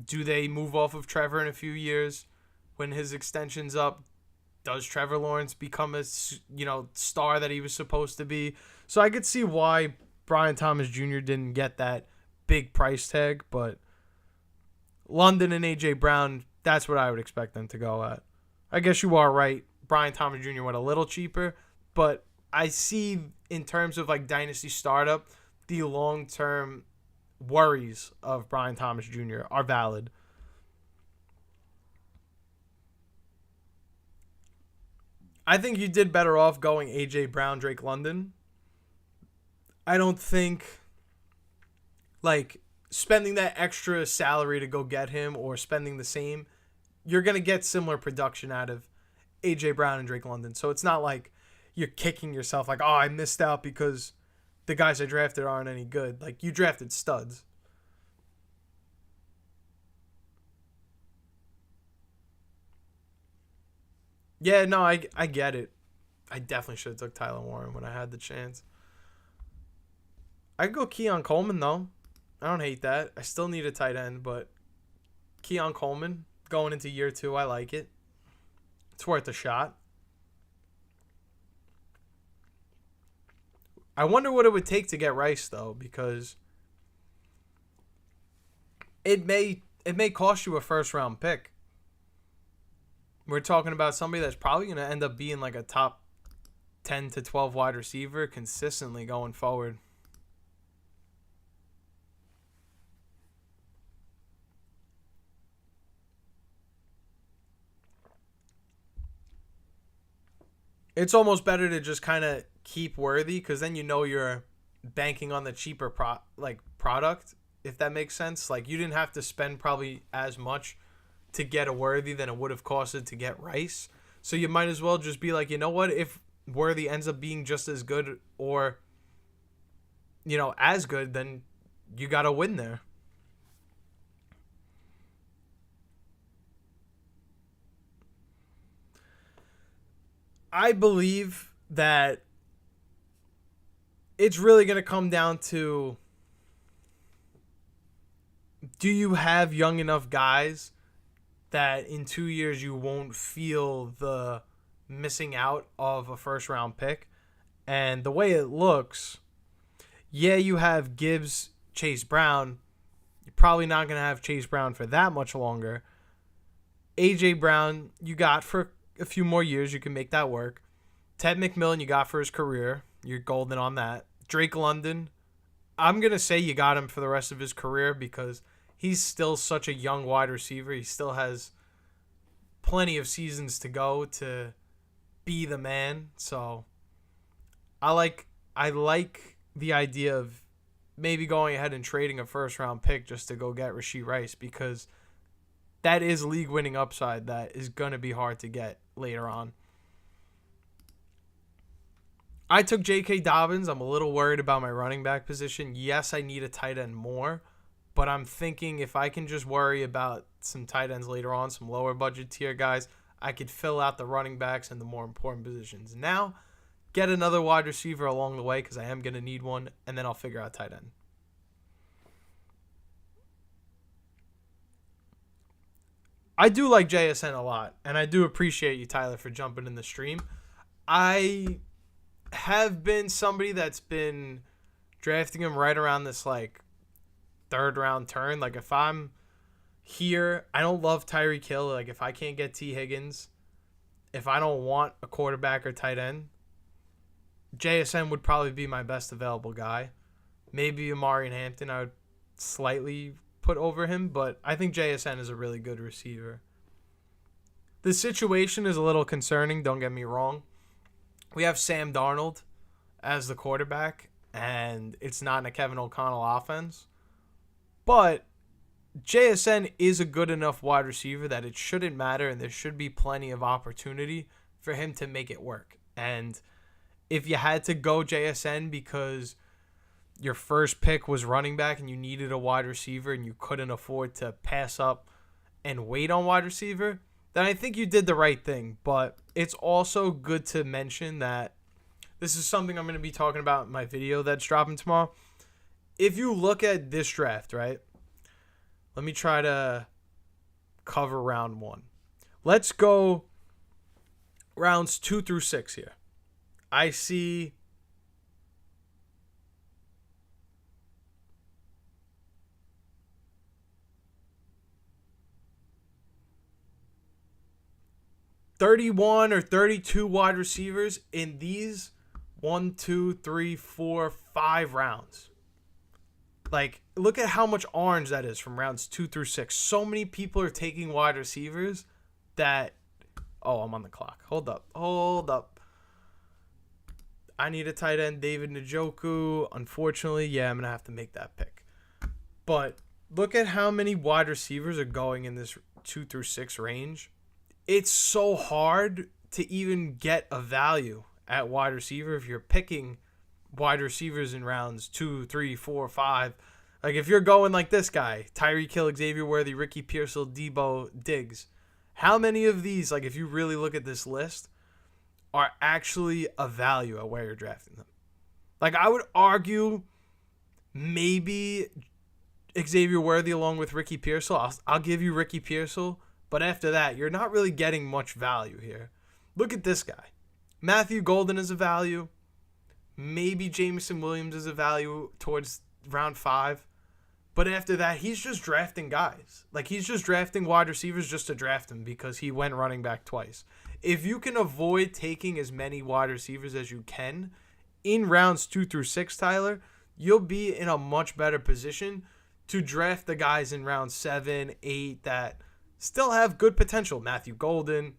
do they move off of Trevor in a few years when his extension's up? Does Trevor Lawrence become a star that he was supposed to be? So I could see why Brian Thomas Jr. didn't get that big price tag, but London and A.J. Brown, that's what I would expect them to go at. I guess you are right. Brian Thomas Jr. went a little cheaper, but I see in terms of like dynasty startup, the long-term worries of Brian Thomas Jr. are valid. I think you did better off going A.J. Brown, Drake London. I don't think like spending that extra salary to go get him or spending the same, you're going to get similar production out of A.J. Brown and Drake London. So it's not like you're kicking yourself like, oh, I missed out because the guys I drafted aren't any good. Like, you drafted studs. Yeah, no, I get it. I definitely should have took Tyler Warren when I had the chance. I could go Keon Coleman, though. I don't hate that. I still need a tight end, but Keon Coleman going into year 2, I like it. It's worth a shot. I wonder what it would take to get Rice, though, because it may cost you a first-round pick. We're talking about somebody that's probably going to end up being like a top 10 to 12 wide receiver consistently going forward. It's almost better to just kind of keep Worthy because then you know you're banking on the cheaper product, if that makes sense. Like, you didn't have to spend probably as much to get a Worthy than it would have costed to get Rice. So you might as well just be like, you know what, if Worthy ends up being just as good or, as good, then you got to win there. I believe that it's really going to come down to, do you have young enough guys that in 2 years you won't feel the missing out of a first round pick? And the way it looks, yeah, you have Gibbs, Chase Brown. You're probably not going to have Chase Brown for that much longer. A.J. Brown, you got for a few more years. You can make that work. Ted McMillan, you got for his career. You're golden on that. Drake London, I'm going to say you got him for the rest of his career because he's still such a young wide receiver. He still has plenty of seasons to go to be the man. So I like the idea of maybe going ahead and trading a first round pick just to go get Rashee Rice because that is league winning upside that is going to be hard to get later on. I took J.K. Dobbins. I'm a little worried about my running back position. Yes, I need a tight end more, but I'm thinking if I can just worry about some tight ends later on, some lower budget tier guys, I could fill out the running backs and the more important positions. Now, get another wide receiver along the way because I am going to need one, and then I'll figure out tight end. I do like JSN a lot, and I do appreciate you, Tyler, for jumping in the stream. I have been somebody that's been drafting him right around this, like, third round turn. Like, if I'm here, I don't love Tyreek Hill. Like, if I can't get T. Higgins, if I don't want a quarterback or tight end, JSN would probably be my best available guy. Maybe Amari and Hampton I would slightly put over him, but I think JSN is a really good receiver. The situation is a little concerning, don't get me wrong. We have Sam Darnold as the quarterback, and it's not in a Kevin O'Connell offense. But JSN is a good enough wide receiver that it shouldn't matter, and there should be plenty of opportunity for him to make it work. And if you had to go JSN because your first pick was running back and you needed a wide receiver and you couldn't afford to pass up and wait on wide receiver, then I think you did the right thing. But it's also good to mention that this is something I'm going to be talking about in my video that's dropping tomorrow. If you look at this draft, right? Let me try to cover round 1. Let's go rounds 2 through 6 here. I see $31 or $32 wide receivers in these 1, 2, 3, 4, 5 rounds. Like, look at how much orange that is from rounds 2 through 6. So many people are taking wide receivers that... Oh, I'm on the clock. Hold up. I need a tight end, David Njoku. Unfortunately, yeah, I'm going to have to make that pick. But look at how many wide receivers are going in this 2 through 6 range. It's so hard to even get a value at wide receiver if you're picking wide receivers in rounds 2, 3, 4, 5. Like if you're going like this guy, Tyreek Hill, Xavier Worthy, Ricky Pearsall, Debo, Diggs. How many of these, like if you really look at this list, are actually a value at where you're drafting them? Like I would argue maybe Xavier Worthy along with Ricky Pearsall. I'll give you Ricky Pearsall. But after that, you're not really getting much value here. Look at this guy. Matthew Golden is a value. Maybe Jameson Williams is a value towards round 5. But after that, he's just drafting guys. Like, he's just drafting wide receivers just to draft them because he went running back twice. If you can avoid taking as many wide receivers as you can in rounds 2 through 6, Tyler, you'll be in a much better position to draft the guys in round 7, 8 that still have good potential. Matthew Golden,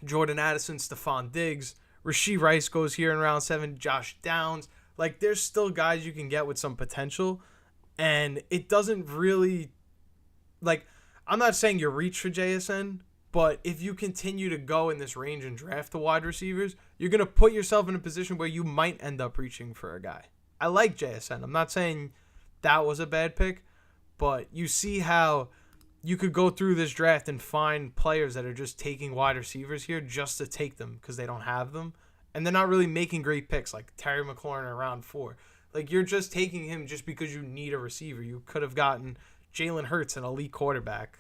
Jordan Addison, Stephon Diggs, Rashee Rice goes here in round 7, Josh Downs. Like, there's still guys you can get with some potential, and it doesn't really, like, I'm not saying you reach for JSN, but if you continue to go in this range and draft the wide receivers, you're going to put yourself in a position where you might end up reaching for a guy. I like JSN. I'm not saying that was a bad pick, but you see how you could go through this draft and find players that are just taking wide receivers here just to take them because they don't have them. And they're not really making great picks like Terry McLaurin in round 4. Like, you're just taking him just because you need a receiver. You could have gotten Jalen Hurts, an elite quarterback.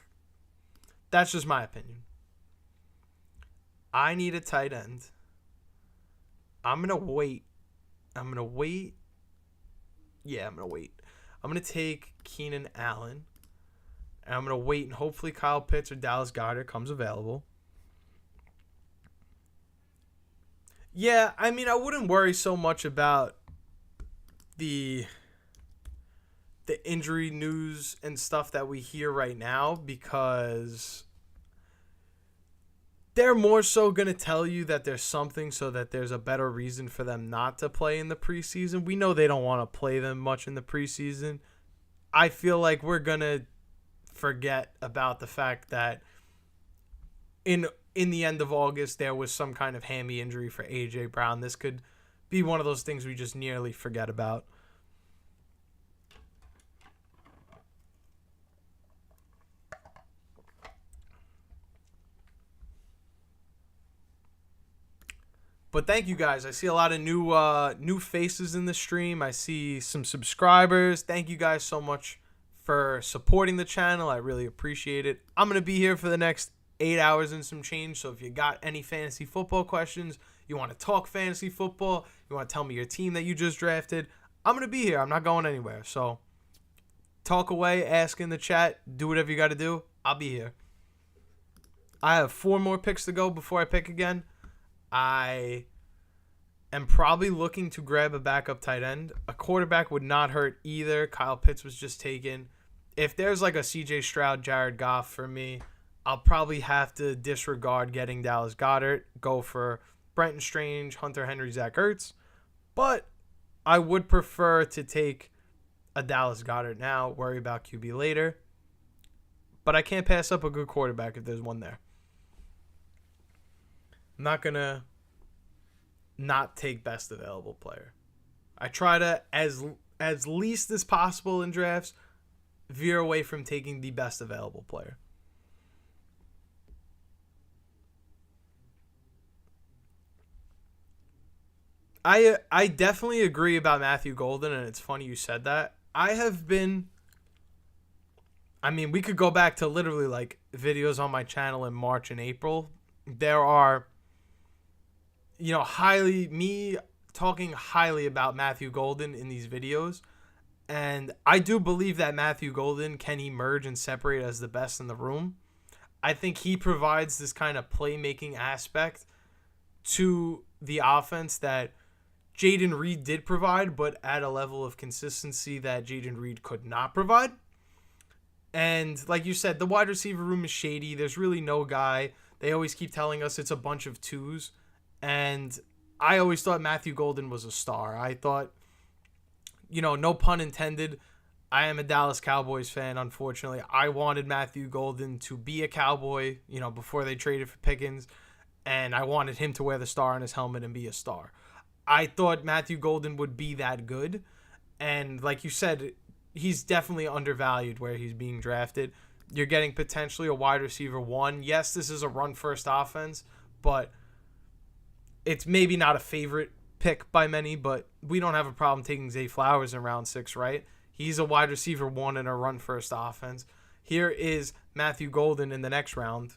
That's just my opinion. I need a tight end. I'm going to wait. Yeah, I'm going to wait. I'm going to take Keenan Allen. And I'm going to wait and hopefully Kyle Pitts or Dallas Goedert comes available. Yeah, I mean, I wouldn't worry so much about the injury news and stuff that we hear right now because they're more so going to tell you that there's something so that there's a better reason for them not to play in the preseason. We know they don't want to play them much in the preseason. I feel like we're going to forget about the fact that in the end of August there was some kind of hammy injury for AJ Brown. This could be one of those things we just nearly forget about. But thank you guys. I see a lot of new faces in the stream. I see some subscribers. Thank you guys so much for supporting the channel. I really appreciate it. I'm going to be here for the next 8 hours and some change. So if you got any fantasy football questions, you want to talk fantasy football, you want to tell me your team that you just drafted, I'm going to be here. I'm not going anywhere. So talk away, ask in the chat, do whatever you got to do. I'll be here. I have 4 more picks to go before I pick again. I am probably looking to grab a backup tight end. A quarterback would not hurt either. Kyle Pitts was just taken. If there's like a CJ Stroud, Jared Goff for me, I'll probably have to disregard getting Dallas Goedert, go for Brenton Strange, Hunter Henry, Zach Ertz. But I would prefer to take a Dallas Goedert now, worry about QB later. But I can't pass up a good quarterback if there's one there. I'm not going to not take best available player. I try to, as as least as possible in drafts, veer away from taking the best available player. I definitely agree about Matthew Golden, and it's funny you said that. We could go back to literally like videos on my channel in March and April. There are, me talking highly about Matthew Golden in these videos. And I do believe that Matthew Golden can emerge and separate as the best in the room. I think he provides this kind of playmaking aspect to the offense that Jaden Reed did provide, but at a level of consistency that Jaden Reed could not provide. And like you said, the wide receiver room is shady. There's really no guy. They always keep telling us it's a bunch of twos. And I always thought Matthew Golden was a star. I thought, no pun intended, I am a Dallas Cowboys fan, unfortunately. I wanted Matthew Golden to be a Cowboy, before they traded for Pickens. And I wanted him to wear the star on his helmet and be a star. I thought Matthew Golden would be that good. And like you said, he's definitely undervalued where he's being drafted. You're getting potentially a wide receiver 1. Yes, this is a run-first offense, but it's maybe not a favorite pick by many, but we don't have a problem taking Zay Flowers in round 6, right? He's a wide receiver 1 in a run-first offense. Here is Matthew Golden in the next round.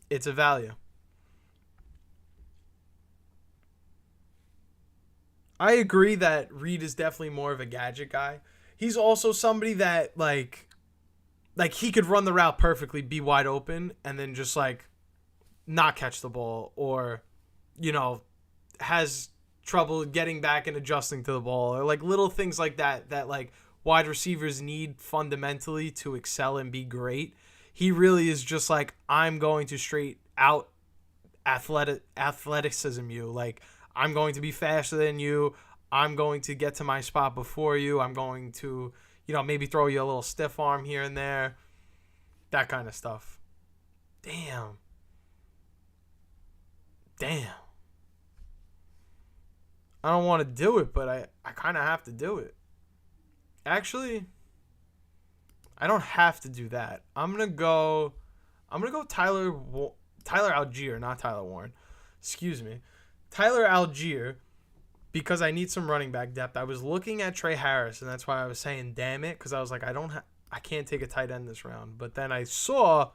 It's a value. I agree that Reed is definitely more of a gadget guy. He's also somebody that, like he could run the route perfectly, be wide open, and then just, not catch the ball or, has trouble getting back and adjusting to the ball or, little things like that, wide receivers need fundamentally to excel and be great. He really is just I'm going to straight out athleticism you. I'm going to be faster than you. I'm going to get to my spot before you. I'm going to, maybe throw you a little stiff arm here and there. That kind of stuff. Damn. I don't want to do it, but I kind of have to do it. Actually, I don't have to do that. I'm going to go Tyler Algier, not Tyler Warren. Excuse me. Tyler Algier, because I need some running back depth. I was looking at Trey Harris, and that's why I was saying damn it, because I was like, I can't take a tight end this round. But then I saw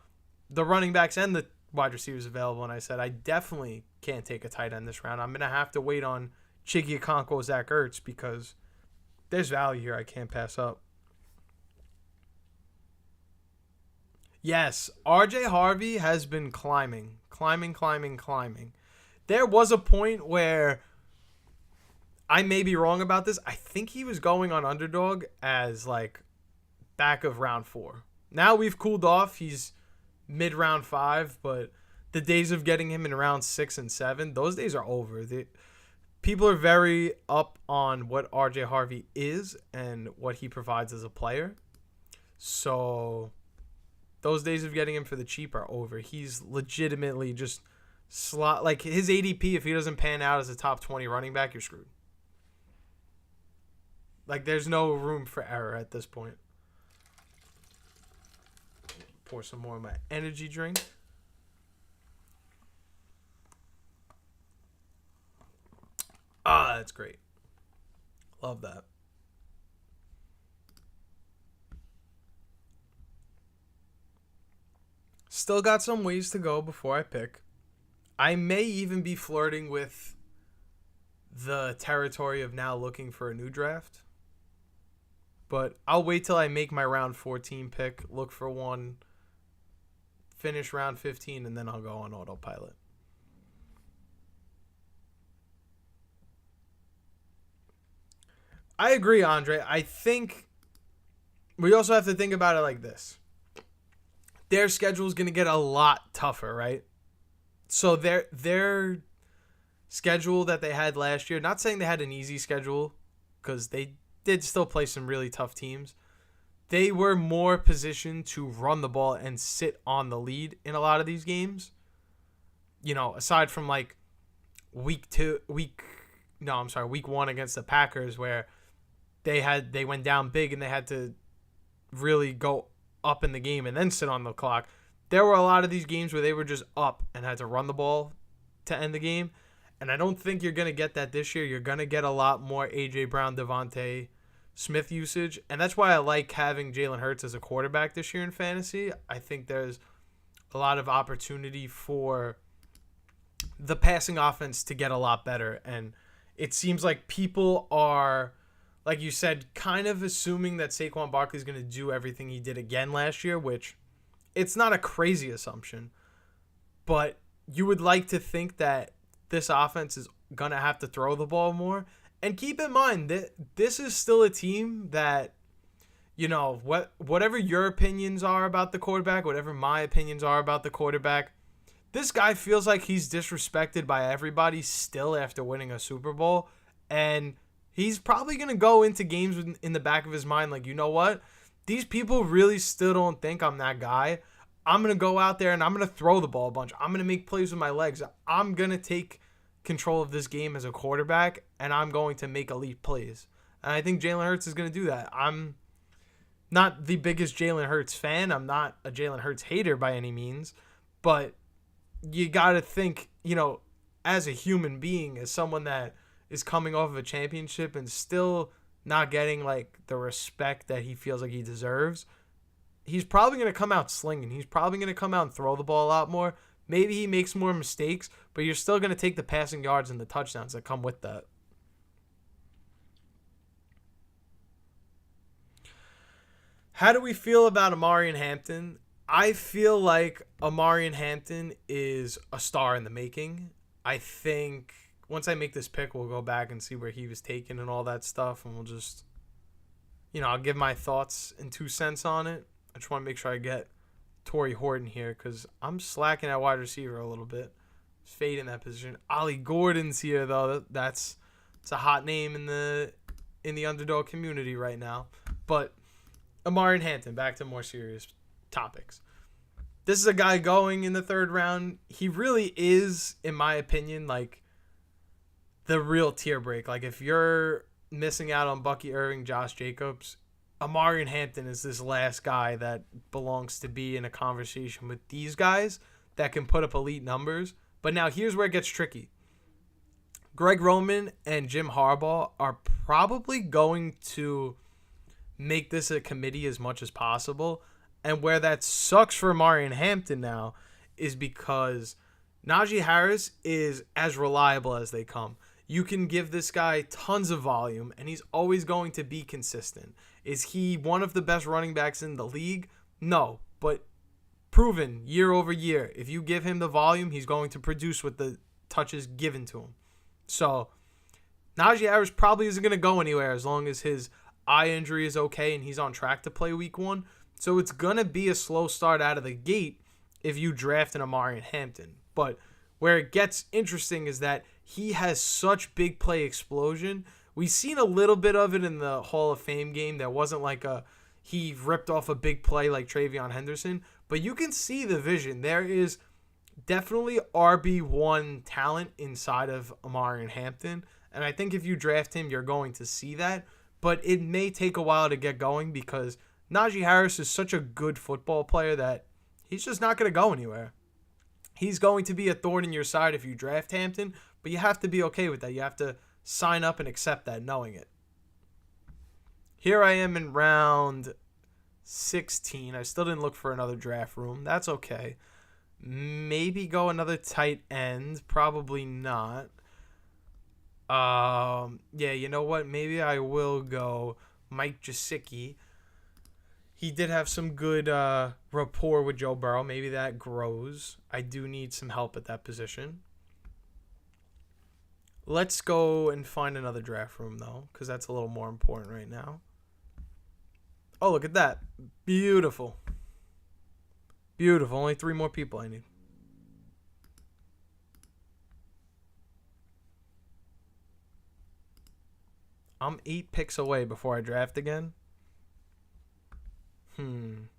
the running backs and the wide receivers available, and I said, I definitely can't take a tight end this round. I'm going to have to wait on Chiggy Okonkwo, Zach Ertz, because there's value here I can't pass up. Yes, RJ Harvey has been climbing. There was a point where I may be wrong about this. I think he was going on Underdog as back of round 4. Now we've cooled off. He's mid round 5, but the days of getting him in round 6 and 7, those days are over. People are very up on what RJ Harvey is and what he provides as a player. So those days of getting him for the cheap are over. He's legitimately just his ADP, if he doesn't pan out as a top 20 running back, you're screwed. There's no room for error at this point. Pour some more of my energy drink. That's great. Love that. Still got some ways to go before I pick. I may even be flirting with the territory of now looking for a new draft. But I'll wait till I make my round 14 pick, look for one, finish round 15, and then I'll go on autopilot. I agree, Andre. I think we also have to think about it like this. Their schedule is going to get a lot tougher, right? So their schedule that they had last year, not saying they had an easy schedule, because they did still play some really tough teams. They were more positioned to run the ball and sit on the lead in a lot of these games. Aside from week 1 against the Packers, where they went down big and they had to really go up in the game and then sit on the clock. There were a lot of these games where they were just up and had to run the ball to end the game. And I don't think you're going to get that this year. You're going to get a lot more A.J. Brown, Devontae Smith usage. And that's why I like having Jalen Hurts as a quarterback this year in fantasy. I think there's a lot of opportunity for the passing offense to get a lot better. And it seems like people are, like you said, kind of assuming that Saquon Barkley is going to do everything he did again last year, which it's not a crazy assumption. But you would like to think that this offense is going to have to throw the ball more. And keep in mind that this is still a team that, you know, whatever your opinions are about the quarterback, whatever my opinions are about the quarterback, this guy feels like he's disrespected by everybody still after winning a Super Bowl. And he's probably going to go into games in the back of his mind like, you know what? These people really still don't think I'm that guy. I'm going to go out there and I'm going to throw the ball a bunch. I'm going to make plays with my legs. I'm going to take control of this game as a quarterback, and I'm going to make elite plays. And I think Jalen Hurts is going to do that. I'm not the biggest Jalen Hurts fan. I'm not a Jalen Hurts hater by any means. But you got to think, you know, as a human being, as someone that is coming off of a championship and still not getting, like, the respect that he feels like he deserves, he's probably going to come out slinging. He's probably going to come out and throw the ball a lot more. Maybe he makes more mistakes, but you're still going to take the passing yards and the touchdowns that come with that. How do we feel about Amari and Hampton? I feel like Amari and Hampton is a star in the making. I think once I make this pick, we'll go back and see where he was taken and all that stuff, and we'll just, you know, I'll give my thoughts and 2 cents on it. I just want to make sure I get Torrey Horton here because I'm slacking at wide receiver a little bit. Fade in that position. Ollie Gordon's here though. It's a hot name in the Underdog community right now. But Amari and Hampton, back to more serious topics. This is a guy going in the 3rd round. He really is, in my opinion, like the real tier break. Like if you're missing out on Bucky Irving, Josh Jacobs, Amari and Hampton is this last guy that belongs to be in a conversation with these guys that can put up elite numbers. But now here's where it gets tricky. Greg Roman and Jim Harbaugh are probably going to make this a committee as much as possible. And where that sucks for Amari and Hampton now is because Najee Harris is as reliable as they come. You can give this guy tons of volume, and he's always going to be consistent. Is he one of the best running backs in the league? No, but proven year over year. If you give him the volume, he's going to produce with the touches given to him. So Najee Harris probably isn't going to go anywhere as long as his eye injury is okay and he's on track to play week 1. So it's going to be a slow start out of the gate if you draft an Amari and Hampton. But where it gets interesting is that he has such big play explosion. We've seen a little bit of it in the Hall of Fame game. There wasn't like he ripped off a big play like Travion Henderson. But you can see the vision. There is definitely RB1 talent inside of Amari and Hampton. And I think if you draft him, you're going to see that. But it may take a while to get going because Najee Harris is such a good football player that he's just not going to go anywhere. He's going to be a thorn in your side if you draft Hampton, but you have to be okay with that. You have to sign up and accept that, knowing it. Here I am in round 16. I still didn't look for another draft room. That's okay. Maybe go another tight end. Probably not. Yeah, you know what? Maybe I will go Mike Gesicki. He did have some good rapport with Joe Burrow. Maybe that grows. I do need some help at that position. Let's go and find another draft room, though, because that's a little more important right now. Oh, look at that. Beautiful. Beautiful. Only 3 more people I need. I'm 8 picks away before I draft again. I'm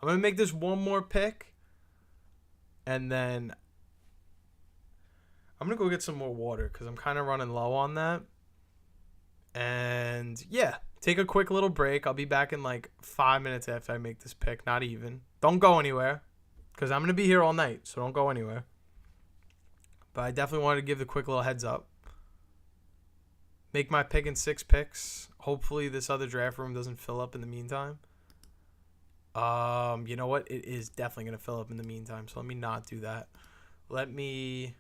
going to make this one more pick. And then I'm going to go get some more water because I'm kind of running low on that. And yeah, take a quick little break. I'll be back in like 5 minutes after I make this pick. Not even. Don't go anywhere because I'm going to be here all night. So don't go anywhere. But I definitely wanted to give the quick little heads up. Make my pick in 6 picks. Hopefully this other draft room doesn't fill up in the meantime. You know what? It is definitely going to fill up in the meantime. So let me not do that. Let me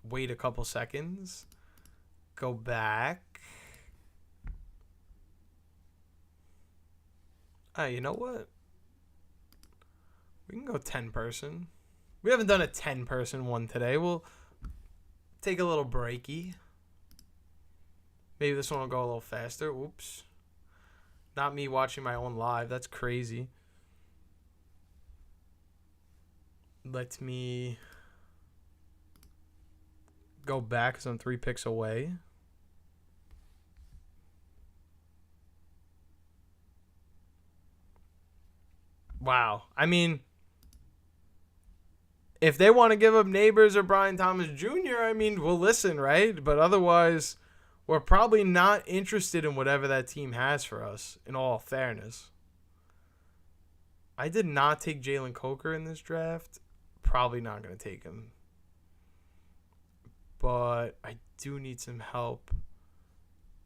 wait a couple seconds. Go back. You know what? We can go 10-person. We haven't done a 10-person one today. We'll take a little breaky. Maybe this one will go a little faster. Oops. Not me watching my own live. That's crazy. Let me go back because I'm 3 picks away. Wow. I mean, if they want to give up Neighbors or Brian Thomas Jr., I mean, we'll listen, right? But otherwise, we're probably not interested in whatever that team has for us, in all fairness. I did not take Jalen Coker in this draft. Probably not going to take him. But I do need some help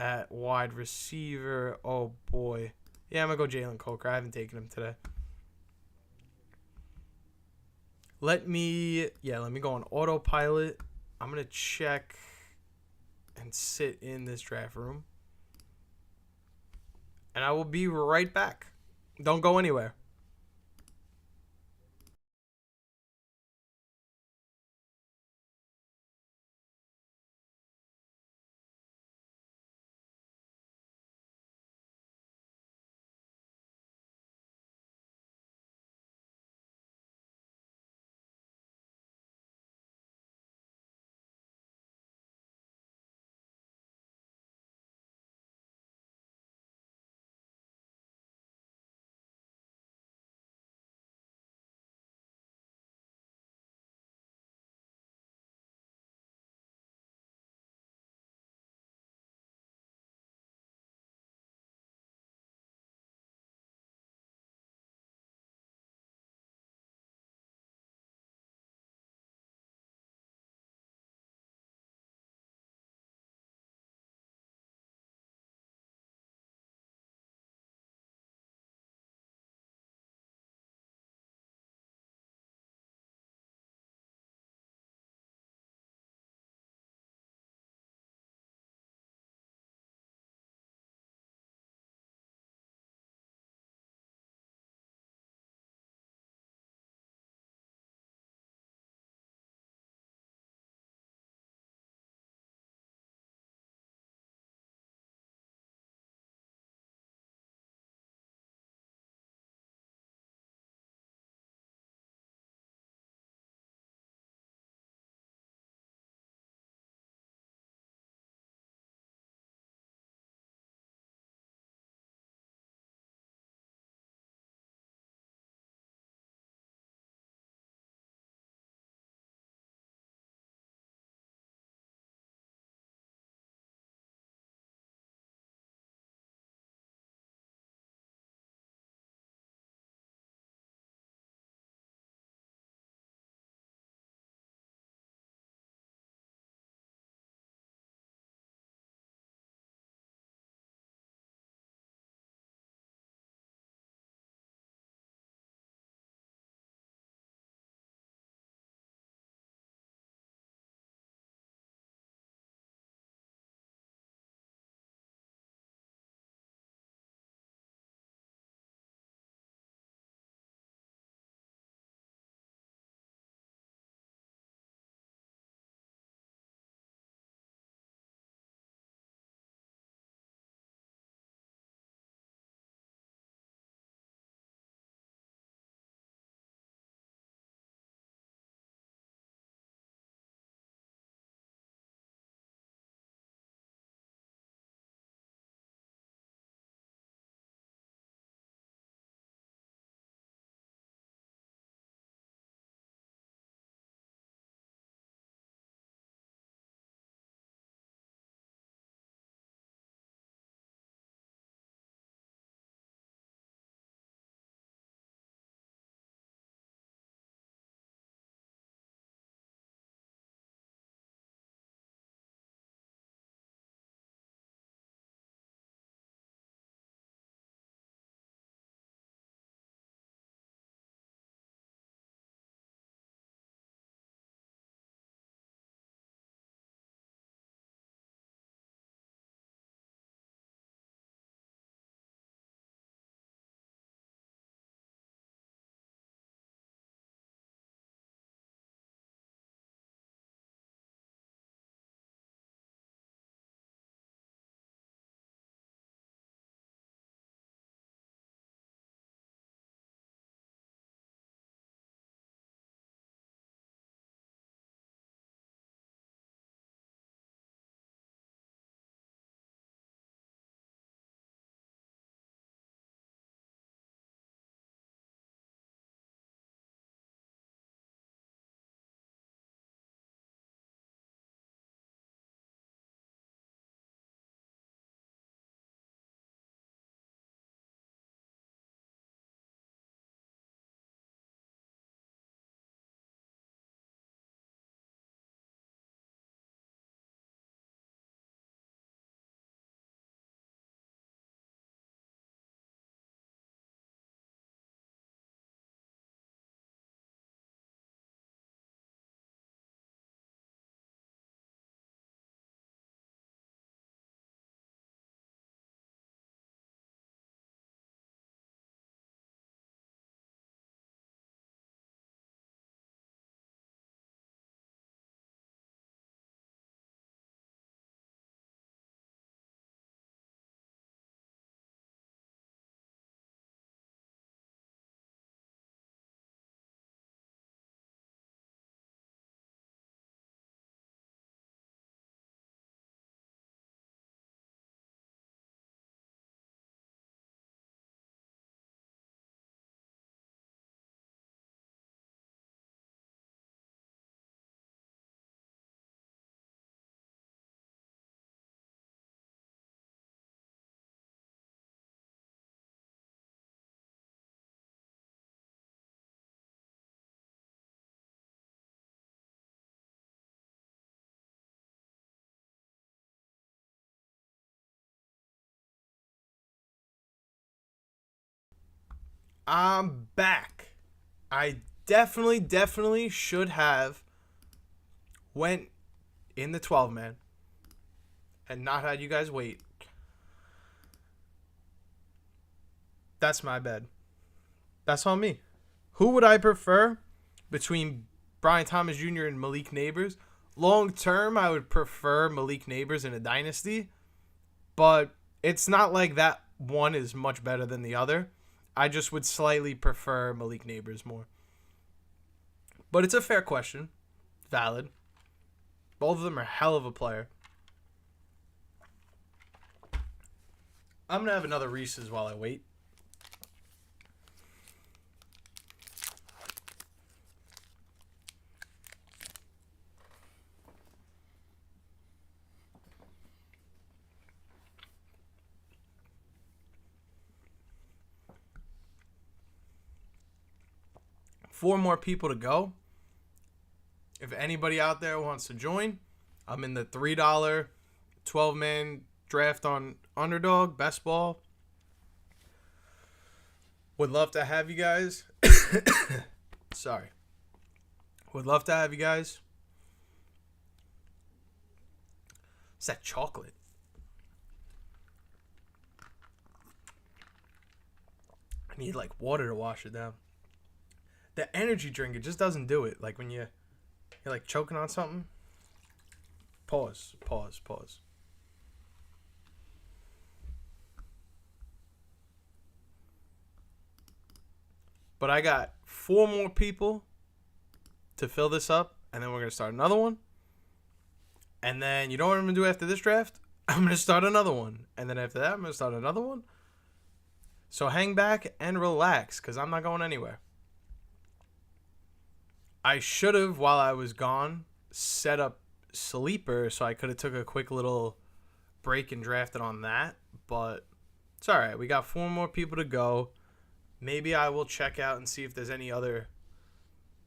at wide receiver. Oh, boy. Yeah, I'm going to go Jalen Coker. I haven't taken him today. Let me go on autopilot. I'm going to check and sit in this draft room. And I will be right back. Don't go anywhere. I'm back. I definitely should have went in the 12-man and not had you guys wait. That's my bad. That's on me. Who would I prefer between Brian Thomas Jr. and Malik Neighbors? Long term, I would prefer Malik Neighbors in a dynasty, but it's not like that one is much better than the other. I just would slightly prefer Malik Neighbors more. But it's a fair question. Valid. Both of them are a hell of a player. I'm going to have another Reese's while I wait. Four more people to go. If anybody out there wants to join, I'm in the $3 12-man draft on Underdog, best ball. Would love to have you guys. Sorry. Would love to have you guys. It's that chocolate. I need like water to wash it down. The energy drink, it just doesn't do it. Like when you're like choking on something. Pause. But I got 4 more people to fill this up, and then we're going to start another one. And then you know what I'm going to do after this draft? I'm going to start another one. And then after that, I'm going to start another one. So hang back and relax, because I'm not going anywhere. I should have, while I was gone, set up Sleeper so I could have took a quick little break and drafted on that. But it's all right. We got 4 more people to go. Maybe I will check out and see if there's any other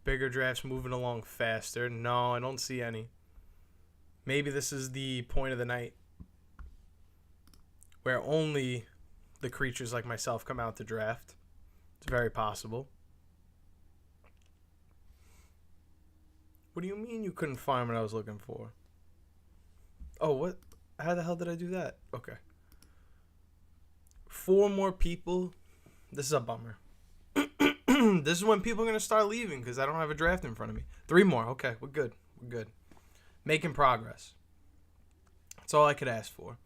bigger drafts moving along faster. No, I don't see any. Maybe this is the point of the night where only the creatures like myself come out to draft. It's very possible. What do you mean you couldn't find what I was looking for? Oh, what? How the hell did I do that? Okay. 4 more people. This is a bummer. This is when people are going to start leaving because I don't have a draft in front of me. 3 more. Okay, we're good. Making progress. That's all I could ask for.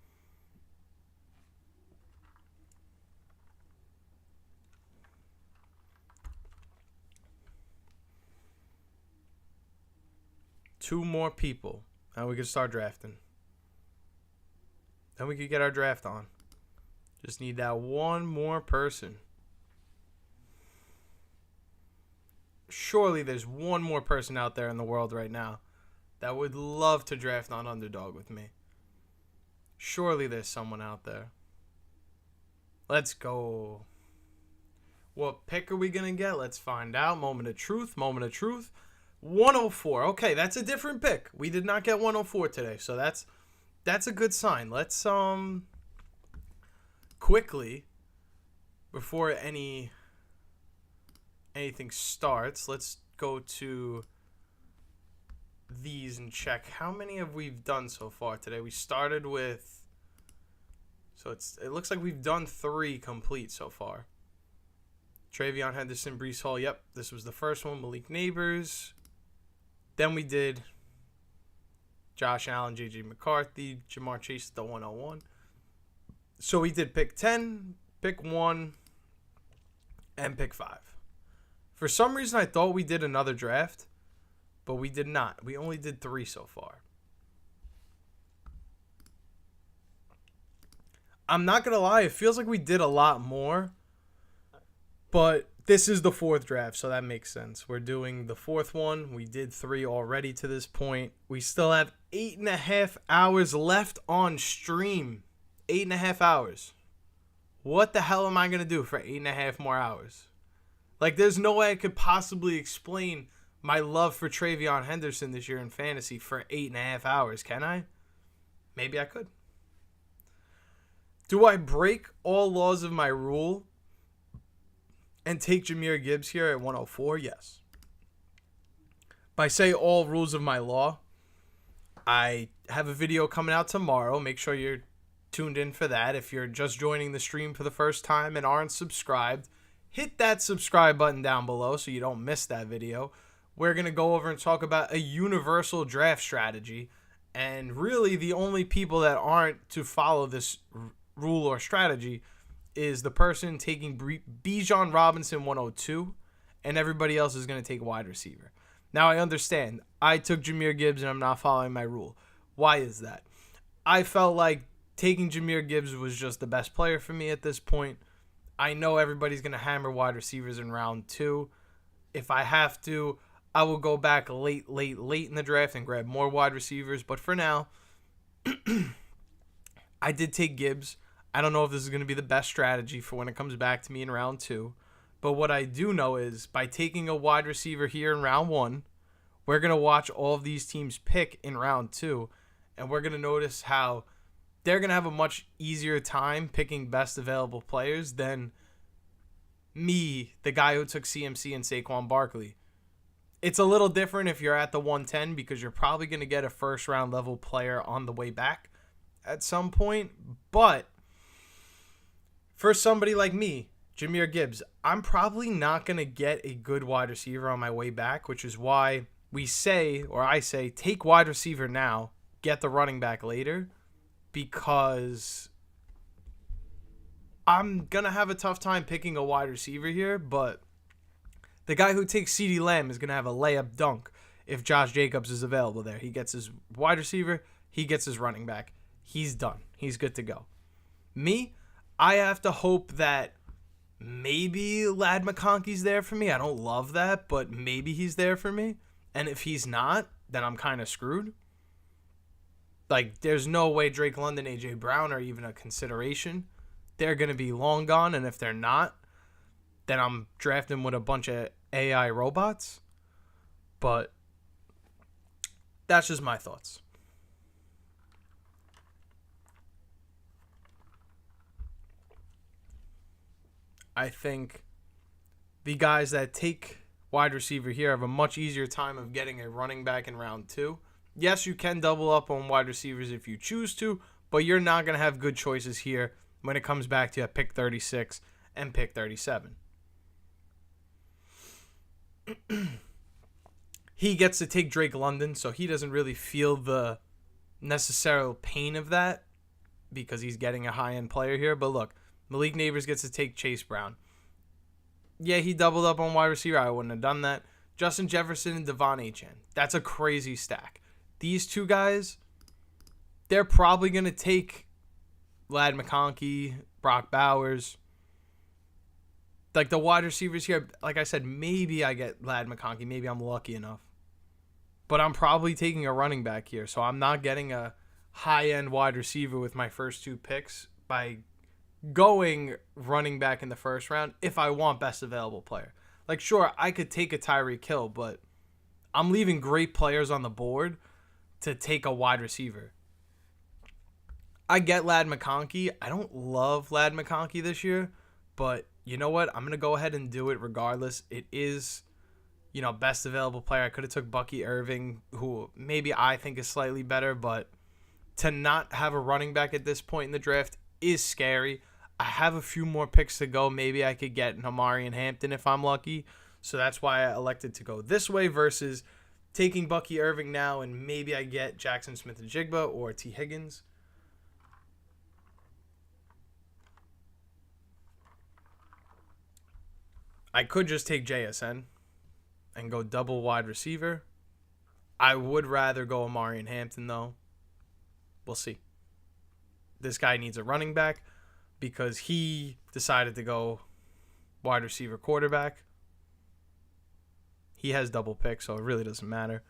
Two more people. And we can start drafting. Then we could get our draft on. Just need that one more person. Surely there's one more person out there in the world right now that would love to draft on Underdog with me. Surely there's someone out there. Let's go. What pick are we going to get? Let's find out. Moment of truth. 104. Okay, that's a different pick. We did not get 104 today, so that's a good sign. Let's quickly, before anything starts, let's go to these and check how many have we done so far today. We started with, so it looks like we've done 3 complete so far. Travion Henderson, Breece Hall. Yep, this was the first one. Malik Neighbors. Then we did Josh Allen, J.J. McCarthy, Jamar Chase, the 101. So we did pick 10, pick 1, and pick 5. For some reason, I thought we did another draft, but we did not. We only did 3 so far. I'm not going to lie. It feels like we did a lot more, but this is the 4th draft, so that makes sense. We're doing the 4th one. We did 3 already to this point. We still have 8.5 hours left on stream. 8.5 hours. What the hell am I going to do for 8.5 more hours? Like, there's no way I could possibly explain my love for Travion Henderson this year in fantasy for 8.5 hours, can I? Maybe I could. Do I break all laws of my rule and take Jahmyr Gibbs here at 104? Yes. By say all rules of my law, I have a video coming out tomorrow. Make sure you're tuned in for that. If you're just joining the stream for the first time and aren't subscribed, hit that subscribe button down below so you don't miss that video. We're going to go over and talk about a universal draft strategy. And really, the only people that aren't to follow this rule or strategy is the person taking Bijan Robinson 102, and everybody else is going to take wide receiver. Now, I understand. I took Jahmyr Gibbs, and I'm not following my rule. Why is that? I felt like taking Jahmyr Gibbs was just the best player for me at this point. I know everybody's going to hammer wide receivers in round 2. If I have to, I will go back late in the draft and grab more wide receivers. But for now, I did take Gibbs. I don't know if this is going to be the best strategy for when it comes back to me in round 2. But what I do know is by taking a wide receiver here in round 1, we're going to watch all of these teams pick in round 2. And we're going to notice how they're going to have a much easier time picking best available players than me, the guy who took CMC and Saquon Barkley. It's a little different if you're at the 110 because you're probably going to get a first round level player on the way back at some point. But for somebody like me, Jahmyr Gibbs, I'm probably not going to get a good wide receiver on my way back, which is why I say, take wide receiver now, get the running back later, because I'm going to have a tough time picking a wide receiver here, but the guy who takes CeeDee Lamb is going to have a layup dunk if Josh Jacobs is available there. He gets his wide receiver, he gets his running back. He's done. He's good to go. Me, I have to hope that maybe Ladd McConkey's there for me. I don't love that, but maybe he's there for me. And if he's not, then I'm kind of screwed. Like, there's no way Drake London, A.J. Brown are even a consideration. They're going to be long gone, and if they're not, then I'm drafting with a bunch of AI robots. But that's just my thoughts. I think the guys that take wide receiver here have a much easier time of getting a running back in round 2. Yes, you can double up on wide receivers if you choose to, but you're not going to have good choices here when it comes back to you at pick 36 and pick 37. He gets to take Drake London, so he doesn't really feel the necessary pain of that because he's getting a high-end player here. But look, Malik Neighbors gets to take Chase Brown. Yeah, he doubled up on wide receiver. I wouldn't have done that. Justin Jefferson and Devon Achane. That's a crazy stack. These two guys, they're probably going to take Ladd McConkey, Brock Bowers. Like the wide receivers here, like I said, maybe I get Ladd McConkey. Maybe I'm lucky enough. But I'm probably taking a running back here. So I'm not getting a high-end wide receiver with my first 2 picks by going running back in the first round if I want best available player. Like, sure, I could take a Tyreek Hill, but I'm leaving great players on the board to take a wide receiver. I get Ladd McConkey. I don't love Ladd McConkey this year, but you know what? I'm going to go ahead and do it regardless. It is, best available player. I could have took Bucky Irving, who maybe I think is slightly better, but to not have a running back at this point in the draft is scary. I have a few more picks to go. Maybe I could get Amari and Hampton if I'm lucky. So that's why I elected to go this way versus taking Bucky Irving now and maybe I get Jackson Smith-Njigba or T. Higgins. I could just take JSN and go double wide receiver. I would rather go Amari and Hampton, though. We'll see. This guy needs a running back because he decided to go wide receiver quarterback. He has double picks, so it really doesn't matter.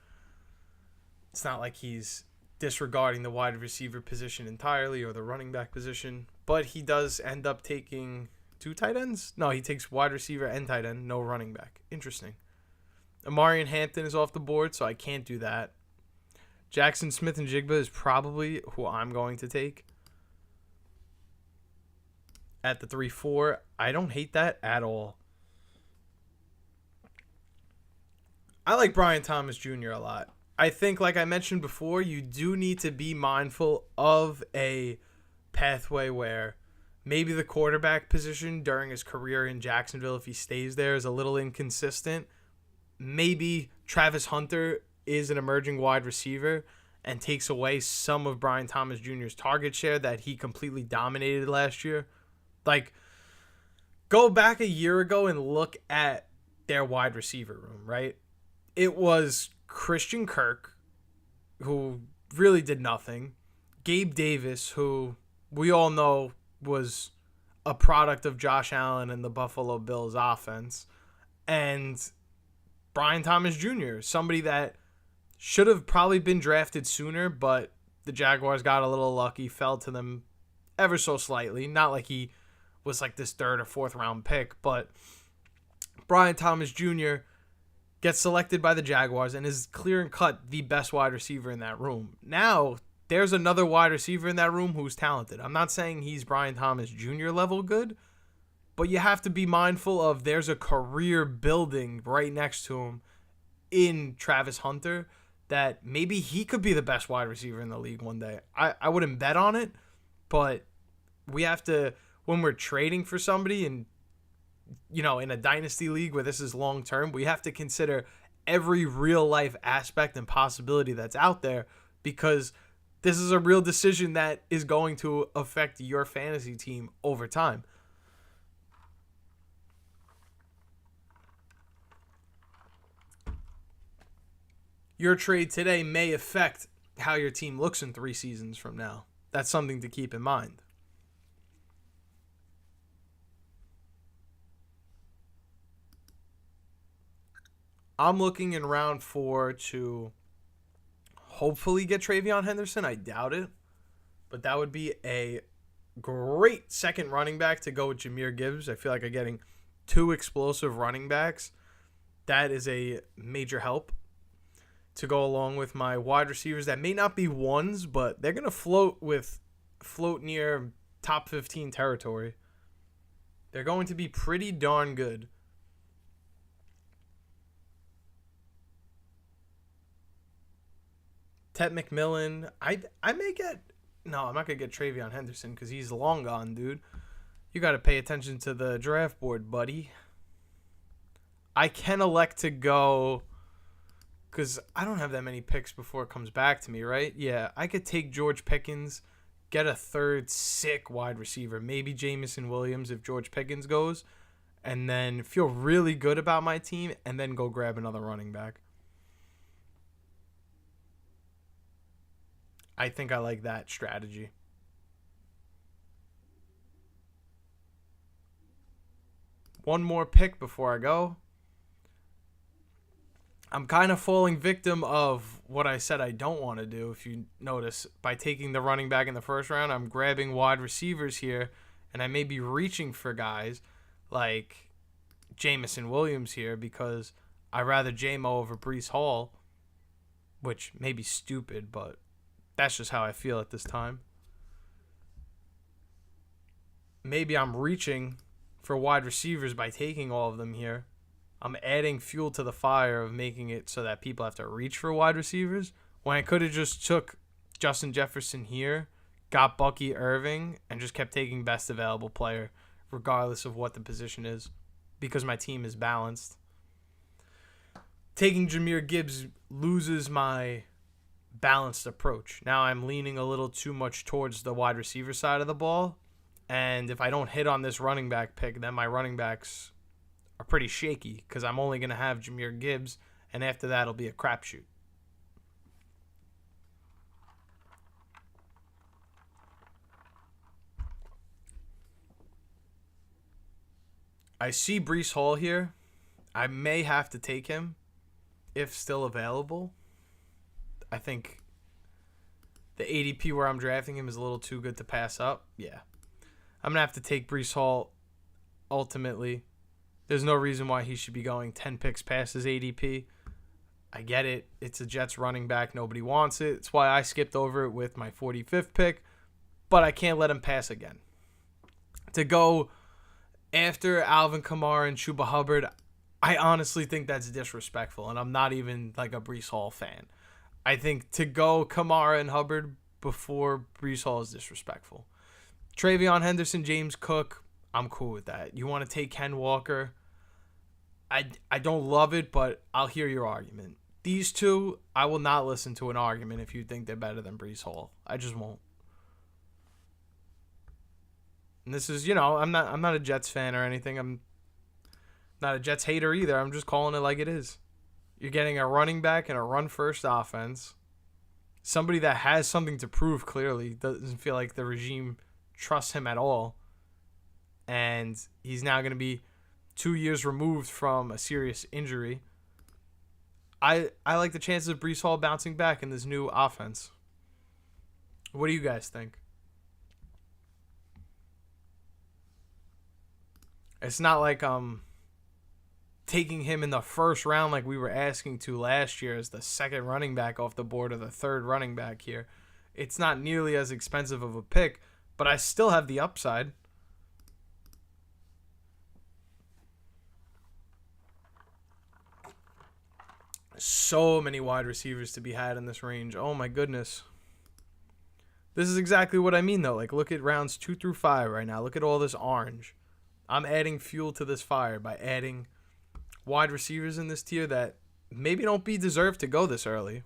It's not like he's disregarding the wide receiver position entirely or the running back position, but he does end up taking 2 tight ends? No, he takes wide receiver and tight end, no running back. Interesting. Amari and Hampton is off the board, so I can't do that. Jackson Smith-Njigba is probably who I'm going to take. At the 3-4, I don't hate that at all. I like Brian Thomas Jr. a lot. I think, like I mentioned before, you do need to be mindful of a pathway where maybe the quarterback position during his career in Jacksonville, if he stays there, is a little inconsistent. Maybe Travis Hunter is an emerging wide receiver and takes away some of Brian Thomas Jr.'s target share that he completely dominated last year. Like, go back a year ago and look at their wide receiver room, right? It was Christian Kirk, who really did nothing. Gabe Davis, who we all know was a product of Josh Allen and the Buffalo Bills offense. And Brian Thomas Jr., somebody that should have probably been drafted sooner, but the Jaguars got a little lucky, fell to them ever so slightly. Not like he was like this third or fourth round pick, but Brian Thomas Jr. gets selected by the Jaguars and is clear and cut the best wide receiver in that room. Now, there's another wide receiver in that room who's talented. I'm not saying he's Brian Thomas Jr. level good, but you have to be mindful of there's a career building right next to him in Travis Hunter that maybe he could be the best wide receiver in the league one day. I wouldn't bet on it, but we have to, when we're trading for somebody and, you know, in a dynasty league where this is long term, we have to consider every real life aspect and possibility that's out there, because this is a real decision that is going to affect your fantasy team over time. Your trade today may affect how your team looks in 3 seasons from now. That's something to keep in mind. I'm looking in round 4 to hopefully get Travion Henderson. I doubt it, but that would be a great second running back to go with Jahmyr Gibbs. I feel like I'm getting 2 explosive running backs. That is a major help to go along with my wide receivers that may not be ones, but they're going to float near top 15 territory. They're going to be pretty darn good. Ted McMillan, I may get... No, I'm not going to get Travion Henderson because he's long gone, dude. You got to pay attention to the draft board, buddy. I can elect to go... because I don't have that many picks before it comes back to me, right? Yeah, I could take George Pickens, get a third sick wide receiver, maybe Jamison Williams if George Pickens goes, and then feel really good about my team, and then go grab another running back. I think I like that strategy. One more pick before I go. I'm kind of falling victim of what I said I don't want to do. If you notice, by taking the running back in the first round, I'm grabbing wide receivers here, and I may be reaching for guys like Jamison Williams here because I rather J-Mo over Breece Hall, which may be stupid, but that's just how I feel at this time. Maybe I'm reaching for wide receivers by taking all of them here. I'm adding fuel to the fire of making it so that people have to reach for wide receivers when I could have just took Justin Jefferson here, got Bucky Irving, and just kept taking best available player regardless of what the position is because my team is balanced. Taking Jahmyr Gibbs loses my balanced approach. Now I'm leaning a little too much towards the wide receiver side of the ball, and if I don't hit on this running back pick, then my running backs are pretty shaky because I'm only going to have Jahmyr Gibbs, and after that it'll be a crapshoot. I see Breece Hall here. I may have to take him if still available. I think the ADP where I'm drafting him is a little too good to pass up. Yeah. I'm going to have to take Breece Hall ultimately. There's no reason why he should be going 10 picks past his ADP. I get it. It's a Jets running back. Nobody wants it. It's why I skipped over it with my 45th pick. But I can't let him pass again. To go after Alvin Kamara and Chuba Hubbard, I honestly think that's disrespectful, and I'm not even like a Breece Hall fan. I think to go Kamara and Hubbard before Breece Hall is disrespectful. Travion Henderson, James Cook, I'm cool with that. You want to take Ken Walker? I don't love it, but I'll hear your argument. These two, I will not listen to an argument if you think they're better than Breece Hall. I just won't. And this is, I'm not a Jets fan or anything. I'm not a Jets hater either. I'm just calling it like it is. You're getting a running back and a run-first offense. Somebody that has something to prove clearly. Doesn't feel like the regime trusts him at all. And he's now going to be 2 years removed from a serious injury. I like the chances of Breece Hall bouncing back in this new offense. What do you guys think? It's not like taking him in the first round like we were asking to last year as the second running back off the board or the third running back here. It's not nearly as expensive of a pick, but I still have the upside. So many wide receivers to be had in this range. Oh my goodness. This is exactly what I mean though. Like, look at rounds 2 through 5 right now. Look at all this orange. I'm adding fuel to this fire by adding wide receivers in this tier that maybe don't be deserved to go this early.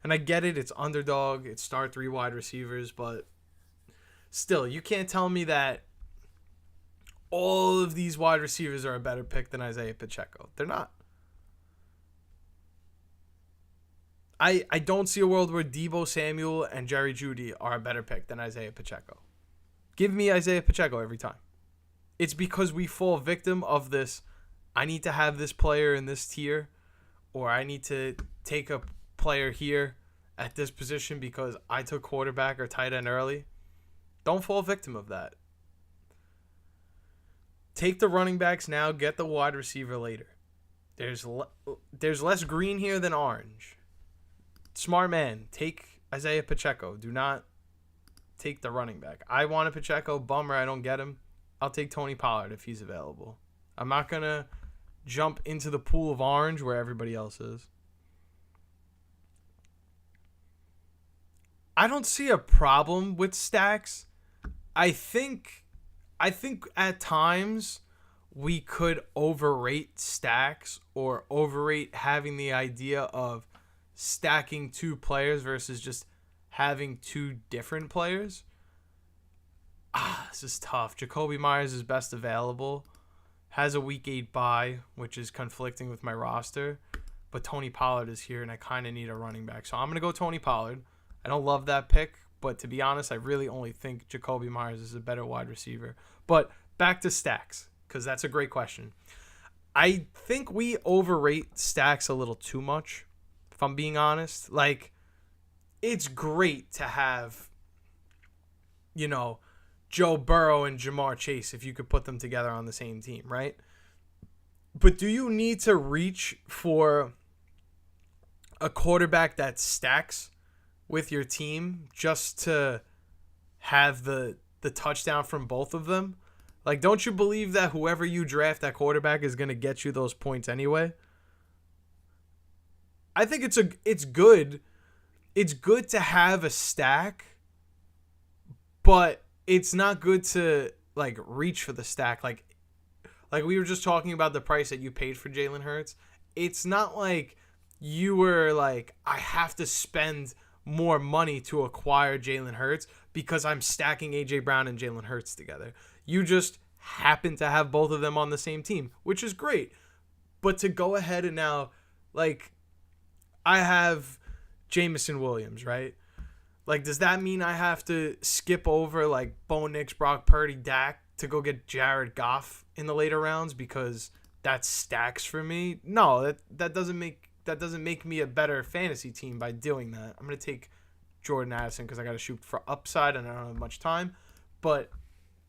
And I get it. It's underdog. It's start 3 wide receivers. But still, you can't tell me that all of these wide receivers are a better pick than Isaiah Pacheco. They're not. I don't see a world where Deebo Samuel and Jerry Jeudy are a better pick than Isaiah Pacheco. Give me Isaiah Pacheco every time. It's because we fall victim of this, I need to have this player in this tier, or I need to take a player here at this position because I took quarterback or tight end early. Don't fall victim of that. Take the running backs now, get the wide receiver later. There's less green here than orange. Smart man, take Isaiah Pacheco. Do not take the running back. I want a Pacheco. Bummer I don't get him. I'll take Tony Pollard if he's available. I'm not going to jump into the pool of orange where everybody else is. I don't see a problem with stacks. I think at times we could overrate stacks or overrate having the idea of stacking 2 players versus just having 2 different players. This is tough. Jacoby Myers is best available. Has a week 8 bye, which is conflicting with my roster. But Tony Pollard is here, and I kind of need a running back. So I'm going to go Tony Pollard. I don't love that pick, but to be honest, I really only think Jacoby Myers is a better wide receiver. But back to stacks, because that's a great question. I think we overrate stacks a little too much, if I'm being honest. Like, it's great to have, Joe Burrow and Jamar Chase if you could put them together on the same team, right? But do you need to reach for a quarterback that stacks with your team just to have the touchdown from both of them? Like, don't you believe that whoever you draft at quarterback is going to get you those points anyway? I think it's good. It's good to have a stack, but it's not good to like reach for the stack. Like we were just talking about the price that you paid for Jalen Hurts. It's not like you were like, I have to spend more money to acquire Jalen Hurts because I'm stacking A.J. Brown and Jalen Hurts together. You just happen to have both of them on the same team, which is great. But to go ahead and now, like, I have Jamison Williams, right? Like, does that mean I have to skip over, like, Bo Nix, Brock Purdy, Dak to go get Jared Goff in the later rounds because that stacks for me? No, that doesn't make me a better fantasy team by doing that. I'm going to take Jordan Addison because I got to shoot for upside and I don't have much time. But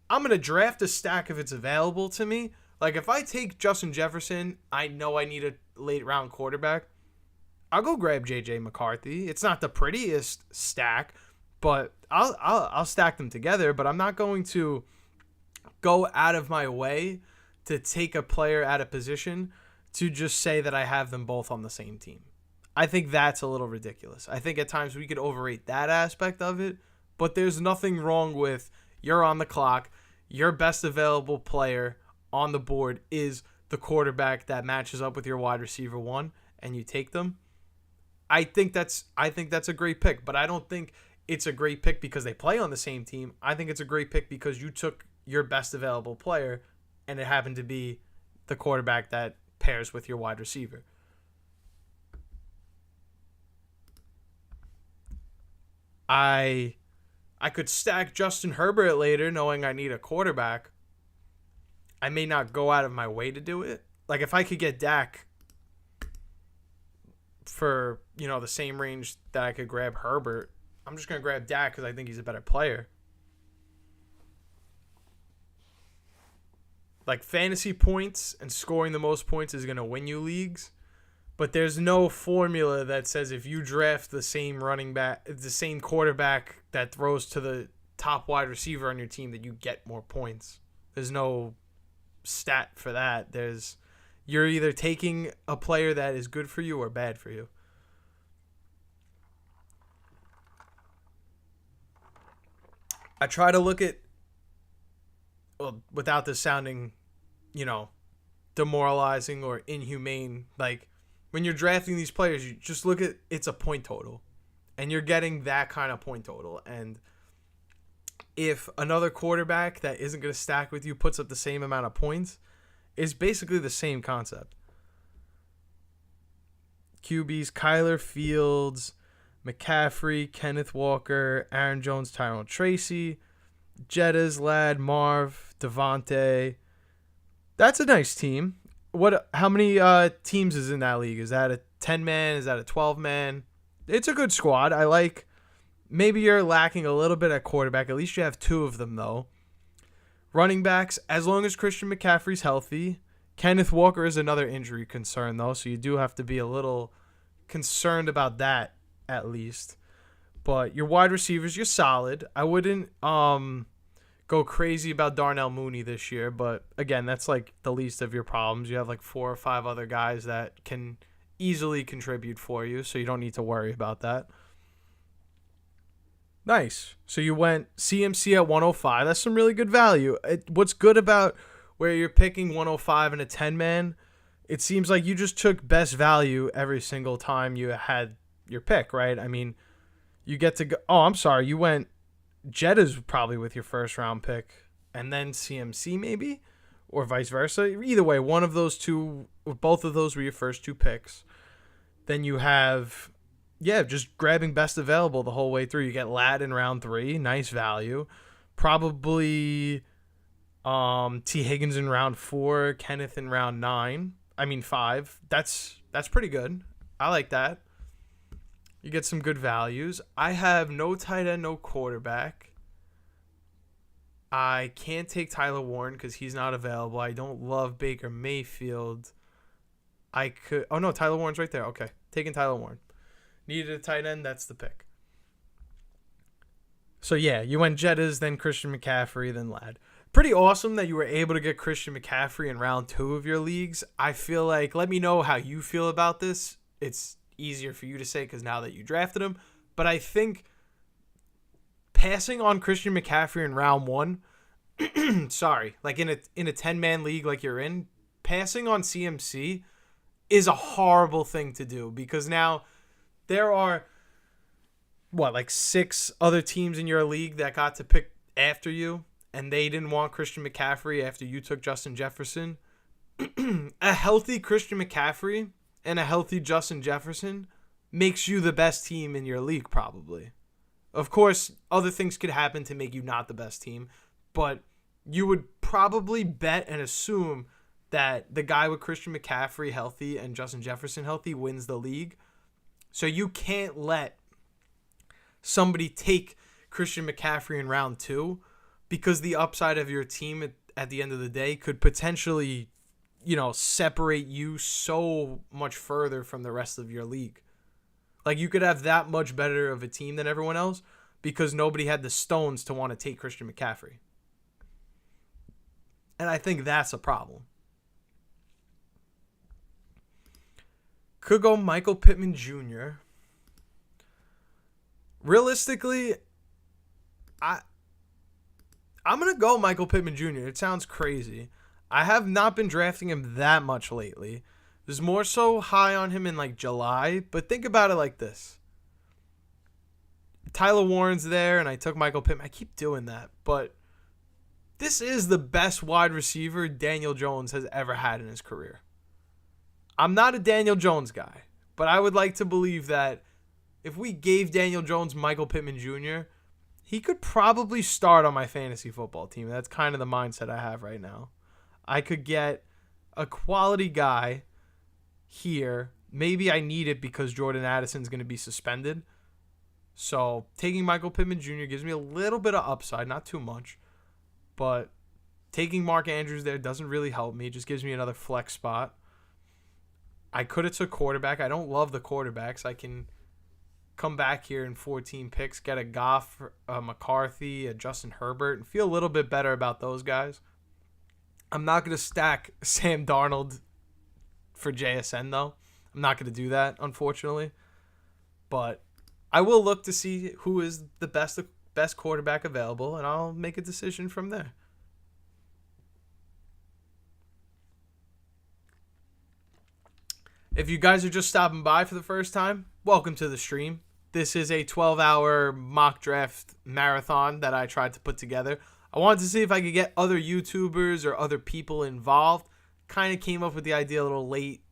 I'm going to draft a stack if it's available to me. Like, if I take Justin Jefferson, I know I need a late-round quarterback. I'll go grab J.J. McCarthy. It's not the prettiest stack, but I'll stack them together. But I'm not going to go out of my way to take a player at a position to just say that I have them both on the same team. I think that's a little ridiculous. I think at times we could overrate that aspect of it, but there's nothing wrong with you're on the clock, your best available player on the board is the quarterback that matches up with your wide receiver one, and you take them. I think that's a great pick, but I don't think it's a great pick because they play on the same team. I think it's a great pick because you took your best available player, and it happened to be the quarterback that pairs with your wide receiver. I could stack Justin Herbert later knowing I need a quarterback. I may not go out of my way to do it. Like if I could get Dak for, the same range that I could grab Herbert, I'm just going to grab Dak because I think he's a better player. Like fantasy points and scoring the most points is going to win you leagues. But there's no formula that says if you draft the same running back, the same quarterback that throws to the top wide receiver on your team that you get more points. There's no stat for that. You're either taking a player that is good for you or bad for you. I try to look at, well, without this sounding, demoralizing or inhumane, like when you're drafting these players, you just look at it's a point total, and you're getting that kind of point total. And if another quarterback that isn't going to stack with you puts up the same amount of points, it's basically the same concept. QBs: Kyler Fields, McCaffrey, Kenneth Walker, Aaron Jones, Tyrone Tracy, Jettas, Ladd, Marv, Devontae. That's a nice team. How many teams is in that league? Is that a 10-man? Is that a 12-man? It's a good squad. I like. Maybe you're lacking a little bit at quarterback. At least you have two of them, though. Running backs, as long as Christian McCaffrey's healthy. Kenneth Walker is another injury concern, though, so you do have to be a little concerned about that, at least. But your wide receivers, you're solid. I wouldn't go crazy about Darnell Mooney this year, but again, that's like the least of your problems. You have like 4 or 5 other guys that can easily contribute for you, so you don't need to worry about that. Nice. So you went CMC at 105. That's some really good value. What's good about where you're picking 105 in a 10-man, it seems like you just took best value every single time you had your pick, right? I mean, you get to go. Oh, I'm sorry. You went Jettas probably with your first round pick, and then CMC maybe, or vice versa. Either way, one of those two, or both of those were your first 2 picks. Then you have, just grabbing best available the whole way through. You get Ladd in round 3, nice value. Probably T. Higgins in round 4, Kenneth in round 5. That's pretty good. I like that. You get some good values. I have no tight end, no quarterback. I can't take Tyler Warren because he's not available. I don't love Baker Mayfield. I could... Oh, no, Tyler Warren's right there. Okay, taking Tyler Warren. Needed a tight end, that's the pick. So, you went Jettas, then Christian McCaffrey, then Ladd. Pretty awesome that you were able to get Christian McCaffrey in round 2 of your leagues. I feel like... Let me know how you feel about this. It's easier for you to say because now that you drafted him, but I think passing on Christian McCaffrey in round 1 like in a 10-man league like you're in, passing on CMC is a horrible thing to do because now there are 6 other teams in your league that got to pick after you, and they didn't want Christian McCaffrey after you took Justin Jefferson. A healthy Christian McCaffrey and a healthy Justin Jefferson makes you the best team in your league, probably. Of course, other things could happen to make you not the best team, but you would probably bet and assume that the guy with Christian McCaffrey healthy and Justin Jefferson healthy wins the league. So you can't let somebody take Christian McCaffrey in round 2 because the upside of your team at the end of the day could potentially separate you so much further from the rest of your league. Like, you could have that much better of a team than everyone else because nobody had the stones to want to take Christian McCaffrey. And I think that's a problem. Could go Michael Pittman Jr. Realistically, I'm going to go Michael Pittman Jr. It sounds crazy. I have not been drafting him that much lately. I was more so high on him in like July, but think about it like this. Tyler Warren's there, and I took Michael Pittman. I keep doing that, but this is the best wide receiver Daniel Jones has ever had in his career. I'm not a Daniel Jones guy, but I would like to believe that if we gave Daniel Jones Michael Pittman Jr., he could probably start on my fantasy football team. That's kind of the mindset I have right now. I could get a quality guy here. Maybe I need it because Jordan Addison's going to be suspended. So taking Michael Pittman Jr. gives me a little bit of upside, not too much. But taking Mark Andrews there doesn't really help me. It just gives me another flex spot. I could have took quarterback. I don't love the quarterbacks. I can come back here in 14 picks, get a Goff, a McCarthy, a Justin Herbert, and feel a little bit better about those guys. I'm not going to stack Sam Darnold for JSN, though. I'm not going to do that, unfortunately. But I will look to see who is the best quarterback available, and I'll make a decision from there. If you guys are just stopping by for the first time, welcome to the stream. This is a 12-hour mock draft marathon that I tried to put together. I wanted to see if I could get other YouTubers or other people involved. Kind of came up with the idea a little late.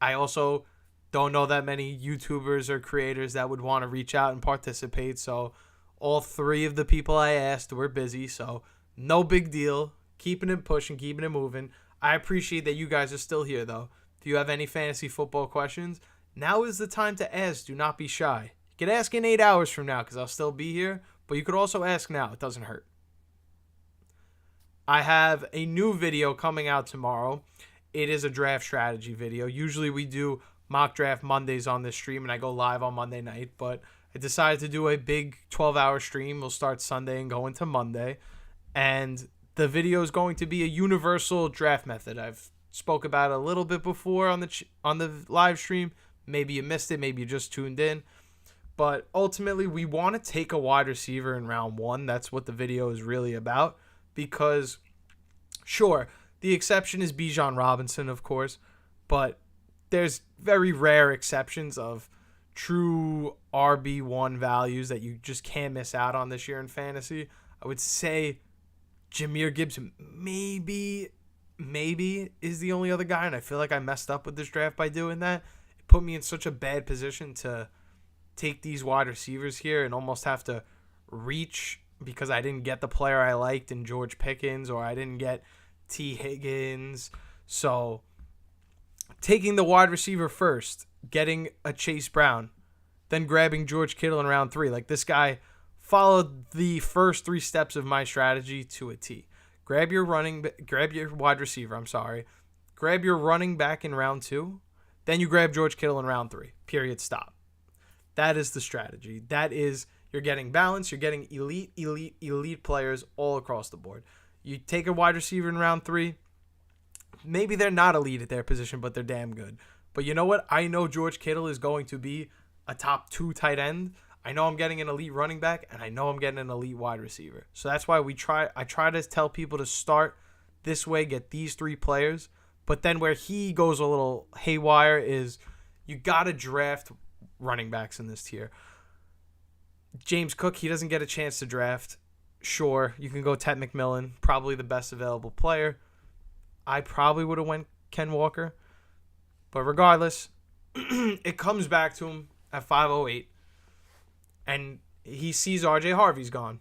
I also don't know that many YouTubers or creators that would want to reach out and participate. So all three of the people I asked were busy. So no big deal. Keeping it pushing, keeping it moving. I appreciate that you guys are still here, though. If you have any fantasy football questions, now is the time to ask. Do not be shy. You can ask in 8 hours from now because I'll still be here. But you could also ask now. It doesn't hurt. I have a new video coming out tomorrow. It is a draft strategy video. Usually we do mock draft Mondays on this stream, and I go live on Monday night. But I decided to do a big 12-hour stream. We'll start Sunday and go into Monday. And the video is going to be a universal draft method. I've spoke about it a little bit before on the live stream. Maybe you missed it. Maybe you just tuned in. But ultimately, we want to take a wide receiver in round 1. That's what the video is really about. Because, sure, the exception is Bijan Robinson, of course, but there's very rare exceptions of true RB1 values that you just can't miss out on this year in fantasy. I would say Jahmyr Gibbs maybe is the only other guy, and I feel like I messed up with this draft by doing that. It put me in such a bad position to take these wide receivers here and almost have to reach because I didn't get the player I liked in George Pickens, or I didn't get T. Higgins. So taking the wide receiver first, getting a Chase Brown, then grabbing George Kittle in round 3. Like, this guy followed the first 3 steps of my strategy to a T. Grab your wide receiver, grab your running back in round 2, then you grab George Kittle in round 3. Period. Stop. That is the strategy. That is, you're getting balance. You're getting elite players all across the board. You take a wide receiver in round 3. Maybe they're not elite at their position, but they're damn good. But you know what? I know George Kittle is going to be a top 2 tight end. I know I'm getting an elite running back, and I know I'm getting an elite wide receiver. So that's why I try to tell people to start this way, get these 3 players. But then where he goes a little haywire is you got to draft running backs in this tier. James Cook, he doesn't get a chance to draft. Sure, you can go Ted McMillan, probably the best available player. I probably would have went Ken Walker. But regardless, it comes back to him at 508. And he sees RJ Harvey's gone.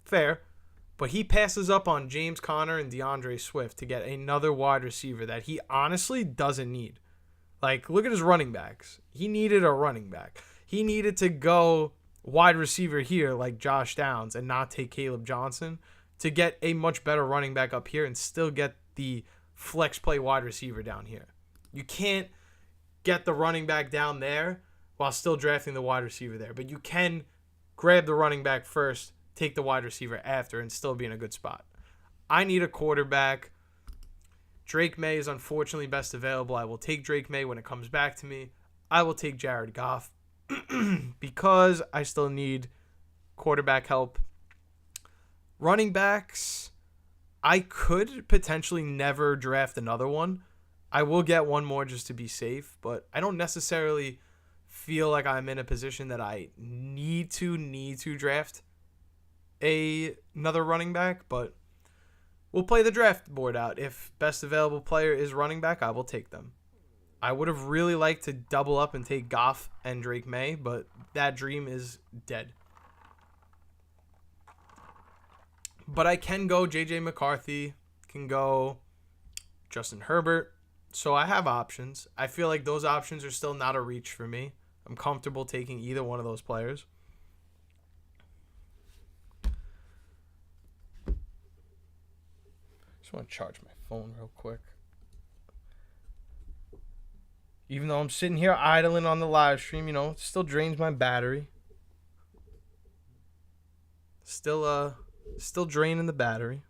Fair. But he passes up on James Conner and DeAndre Swift to get another wide receiver that he honestly doesn't need. Like, look at his running backs. He needed a running back. He needed to go wide receiver here like Josh Downs and not take Caleb Johnson to get a much better running back up here and still get the flex play wide receiver down here. You can't get the running back down there while still drafting the wide receiver there. But you can grab the running back first, take the wide receiver after, and still be in a good spot. I need a quarterback. Drake May is unfortunately best available. I will take Drake May when it comes back to me. I will take Jared Goff because I still need quarterback help. Running backs, I could potentially never draft another one. I will get one more just to be safe, but I don't necessarily feel like I'm in a position that I need to draft another running back, but we'll play the draft board out. If best available player is running back, I will take them. I would have really liked to double up and take Goff and Drake May, but that dream is dead. But I can go J.J. McCarthy, can go Justin Herbert. So I have options. I feel like those options are still not a reach for me. I'm comfortable taking either one of those players. Just want to charge my phone real quick. Even though I'm sitting here idling on the live stream, it still drains my battery. Still draining the battery.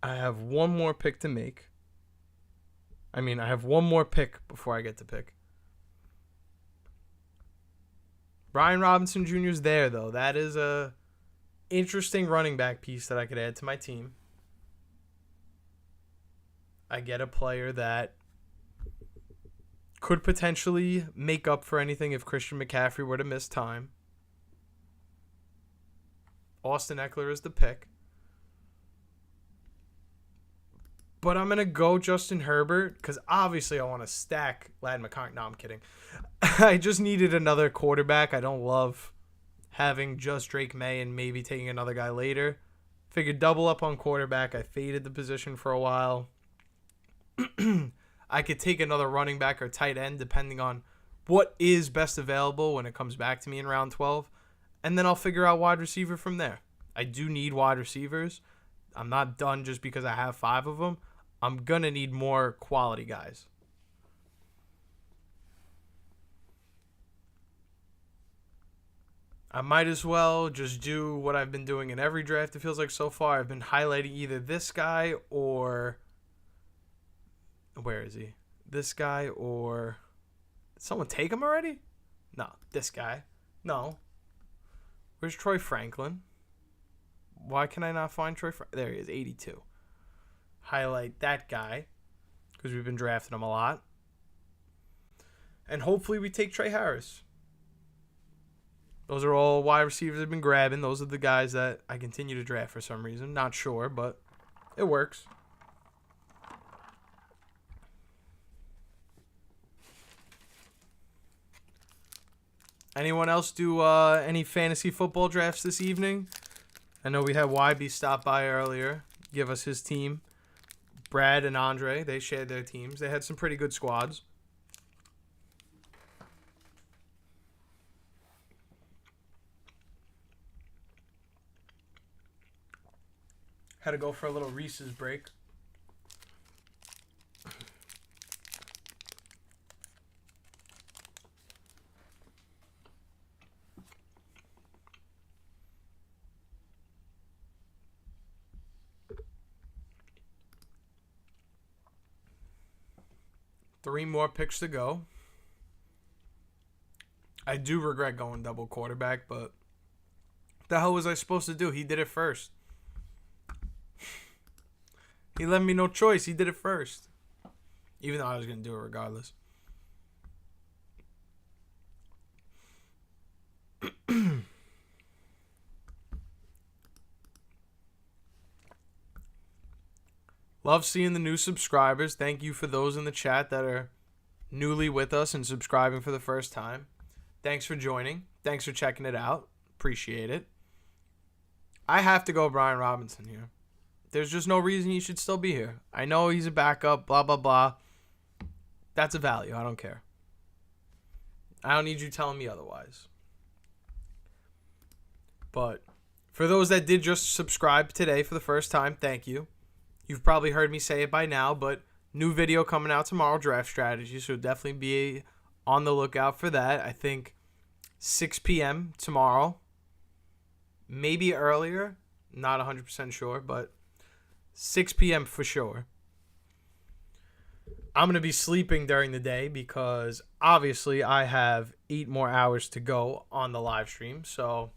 I have one more pick to make. I have one more pick before I get to pick. Brian Robinson Jr. is there, though. That is a interesting running back piece that I could add to my team. I get a player that could potentially make up for anything if Christian McCaffrey were to miss time. Austin Eckler is the pick. But I'm going to go Justin Herbert because obviously I want to stack Ladd McConkey. No, I'm kidding. I just needed another quarterback. I don't love having just Drake May and maybe taking another guy later. Figured double up on quarterback. I faded the position for a while. I could take another running back or tight end depending on what is best available when it comes back to me in round 12. And then I'll figure out wide receiver from there. I do need wide receivers. I'm not done just because I have 5 of them. I'm going to need more quality guys. I might as well just do what I've been doing in every draft, it feels like so far. I've been highlighting either this guy or... Where is he? This guy or... Did someone take him already? No, this guy. No. Where's Troy Franklin? Why can I not find Troy Franklin? There he is, 82. Highlight that guy because we've been drafting him a lot. And hopefully we take Trey Harris. Those are all wide receivers I've been grabbing. Those are the guys that I continue to draft for some reason. Not sure, but it works. Anyone else do any fantasy football drafts this evening? I know we had YB stop by earlier, give us his team. Brad and Andre, they shared their teams. They had some pretty good squads. Had to go for a little Reese's break. Three more picks to go. I do regret going double quarterback, but what the hell was I supposed to do? He did it first. He left me no choice. He did it first. Even though I was going to do it regardless. Love seeing the new subscribers. Thank you for those in the chat that are newly with us and subscribing for the first time. Thanks for joining. Thanks for checking it out. Appreciate it. I have to go Brian Robinson here. There's just no reason he should still be here. I know he's a backup, blah, blah, blah. That's a value. I don't care. I don't need you telling me otherwise. But for those that did just subscribe today for the first time, thank you. You've probably heard me say it by now, but new video coming out tomorrow, draft strategy, so definitely be on the lookout for that. I think 6 p.m. tomorrow. Maybe earlier. Not 100% sure, but 6 p.m. for sure. I'm going to be sleeping during the day because obviously I have 8 more hours to go on the live stream. So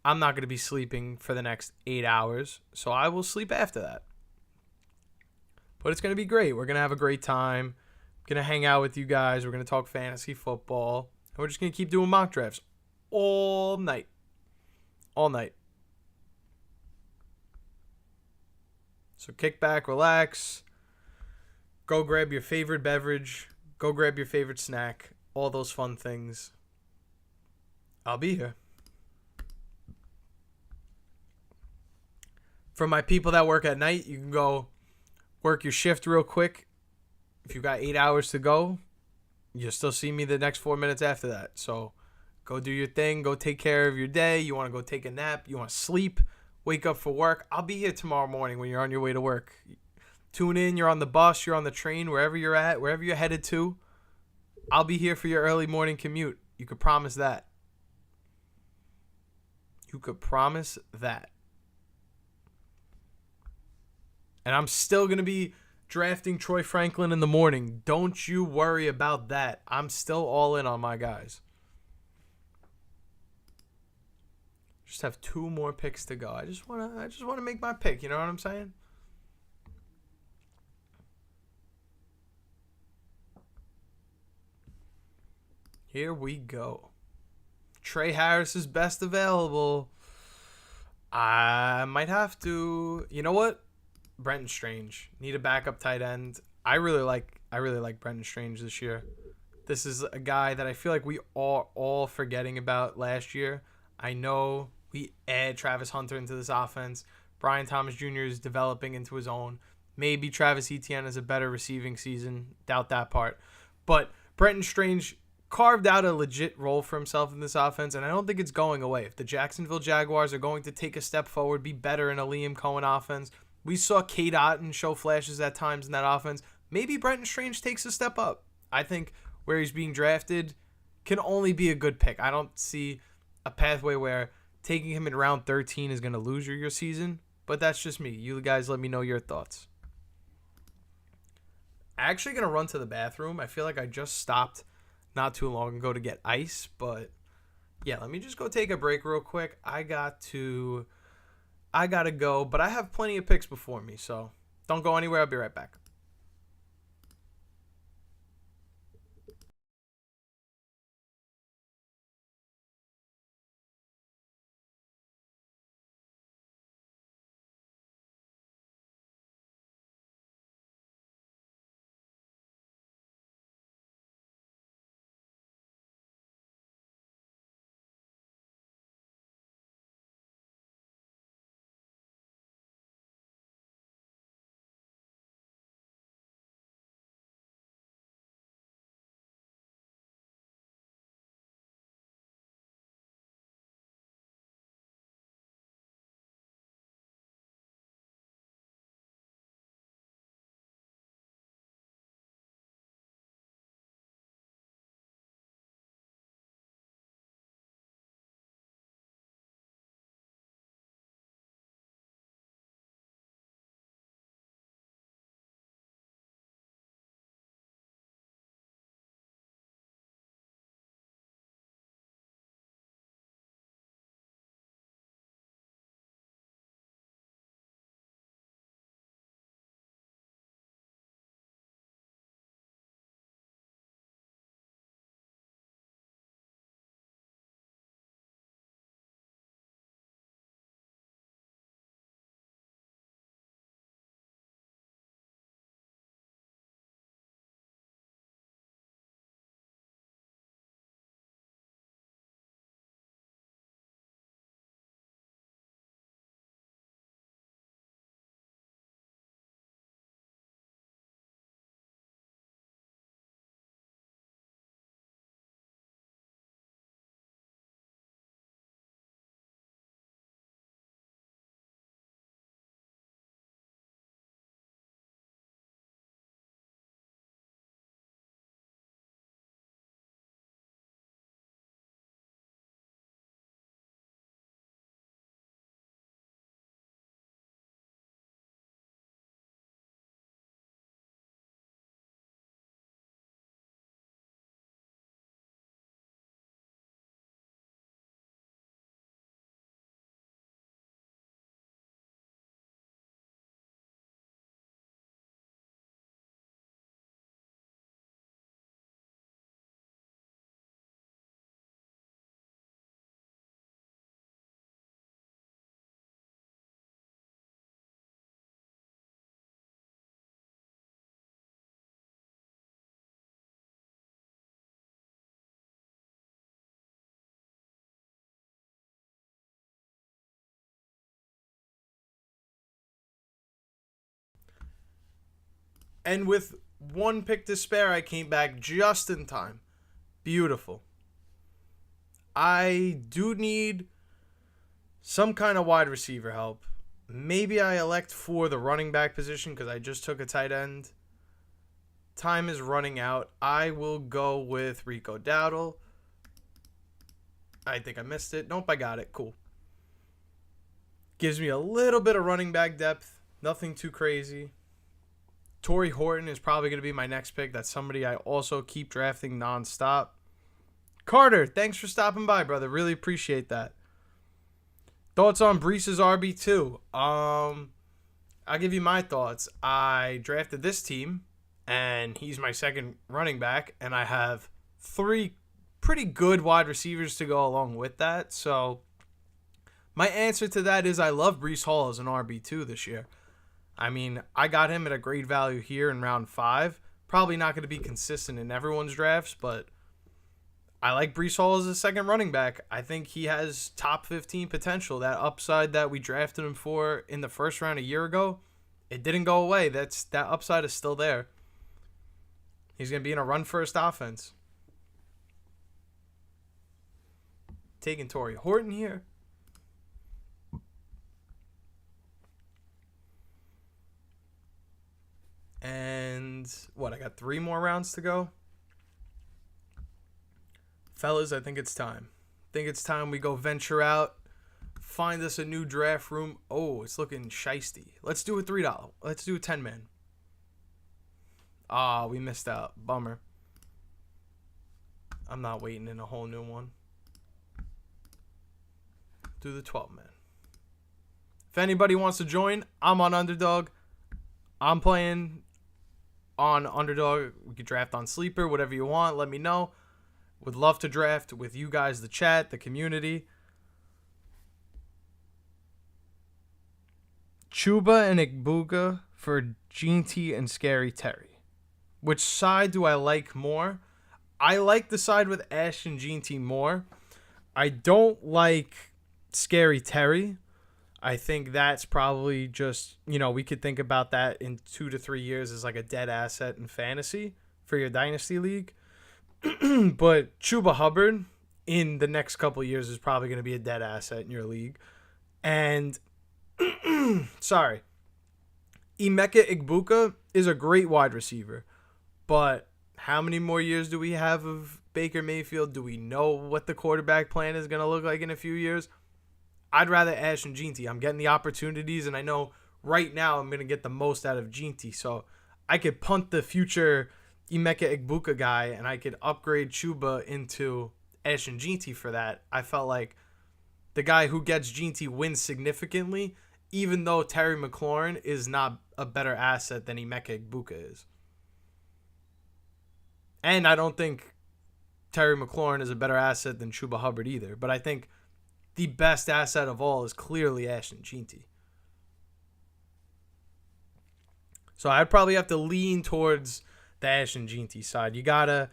I'm not going to be sleeping for the next 8 hours. So I will sleep after that. But it's going to be great. We're going to have a great time. Going to hang out with you guys. We're going to talk fantasy football. And we're just going to keep doing mock drafts all night. All night. So kick back, relax. Go grab your favorite beverage. Go grab your favorite snack. All those fun things. I'll be here. For my people that work at night, you can go work your shift real quick. If you got 8 hours to go, you'll still see me the next 4 minutes after that. So go do your thing. Go take care of your day. You want to go take a nap. You want to sleep. Wake up for work. I'll be here tomorrow morning when you're on your way to work. Tune in. You're on the bus. You're on the train. Wherever you're at. Wherever you're headed to. I'll be here for your early morning commute. You could promise that. You could promise that. And I'm still going to be drafting Troy Franklin in the morning. Don't you worry about that. I'm still all in on my guys. Just have 2 more picks to go. I just want to make my pick, you know what I'm saying? Here we go. Trey Harris is best available. I might have to. You know what? Brenton Strange. Need a backup tight end. I really like Brenton Strange this year. This is a guy that I feel like we are all forgetting about last year. I know we add Travis Hunter into this offense. Brian Thomas Jr. is developing into his own. Maybe Travis Etienne has a better receiving season. Doubt that part. But Brenton Strange carved out a legit role for himself in this offense, and I don't think it's going away. If the Jacksonville Jaguars are going to take a step forward, be better in a Liam Cohen offense, we saw Cade Otton show flashes at times in that offense. Maybe Brenton Strange takes a step up. I think where he's being drafted can only be a good pick. I don't see a pathway where taking him in round 13 is going to lose your season, but that's just me. You guys let me know your thoughts. I'm actually going to run to the bathroom. I feel like I just stopped not too long ago to get ice, but yeah, let me just go take a break real quick. I gotta go, but I have plenty of picks before me, so don't go anywhere. I'll be right back. And with one pick to spare, I came back just in time. Beautiful. I do need some kind of wide receiver help. Maybe I elect for the running back position because I just took a tight end. Time is running out. I will go with Rico Dowdle. I think I missed it. Nope, I got it. Cool. Gives me a little bit of running back depth. Nothing too crazy. Torrey Horton is probably going to be my next pick. That's somebody I also keep drafting nonstop. Carter, thanks for stopping by, brother. Really appreciate that. Thoughts on Breece's RB2? I'll give you my thoughts. I drafted this team, and he's my second running back, and I have 3 pretty good wide receivers to go along with that. So my answer to that is I love Breece Hall as an RB2 this year. I mean, I got him at a great value here in round 5. Probably not going to be consistent in everyone's drafts, but I like Breece Hall as a second running back. I think he has top 15 potential. That upside that we drafted him for in the first round a year ago, it didn't go away. That upside is still there. He's going to be in a run-first offense. Taking Torrey Horton here. And what? I got 3 more rounds to go. Fellas, I think it's time. We go venture out, find us a new draft room. Oh, it's looking shiesty. Let's do a $3. Let's do a 10-man. Ah, we missed out. Bummer. I'm not waiting in a whole new one. Do the 12-man. If anybody wants to join, I'm on Underdog. I'm playing on Underdog. We could draft on Sleeper, whatever you want. Let me know. Would love to draft with you guys, the chat, the community. Chuba and Igbuka for Gene and Scary Terry. Which side do I like more? I like the side with Ash and Gene more. I don't like Scary Terry. I think that's probably just, we could think about that in 2 to 3 years as like a dead asset in fantasy for your Dynasty League. But Chuba Hubbard in the next couple of years is probably going to be a dead asset in your league. And, Emeka Igbuka is a great wide receiver. But how many more years do we have of Baker Mayfield? Do we know what the quarterback plan is going to look like in a few years? I'd rather Ash and Gene. I'm getting the opportunities, and I know right now I'm going to get the most out of Gene. So I could punt the future Emeka Igbuka guy, and I could upgrade Chuba into Ash and Gene for that. I felt like the guy who gets Gene wins significantly, even though Terry McLaurin is not a better asset than Emeka Igbuka is. And I don't think Terry McLaurin is a better asset than Chuba Hubbard either. But I think the best asset of all is clearly Ashton Gene. So I'd probably have to lean towards the Ashton Gene side. You gotta,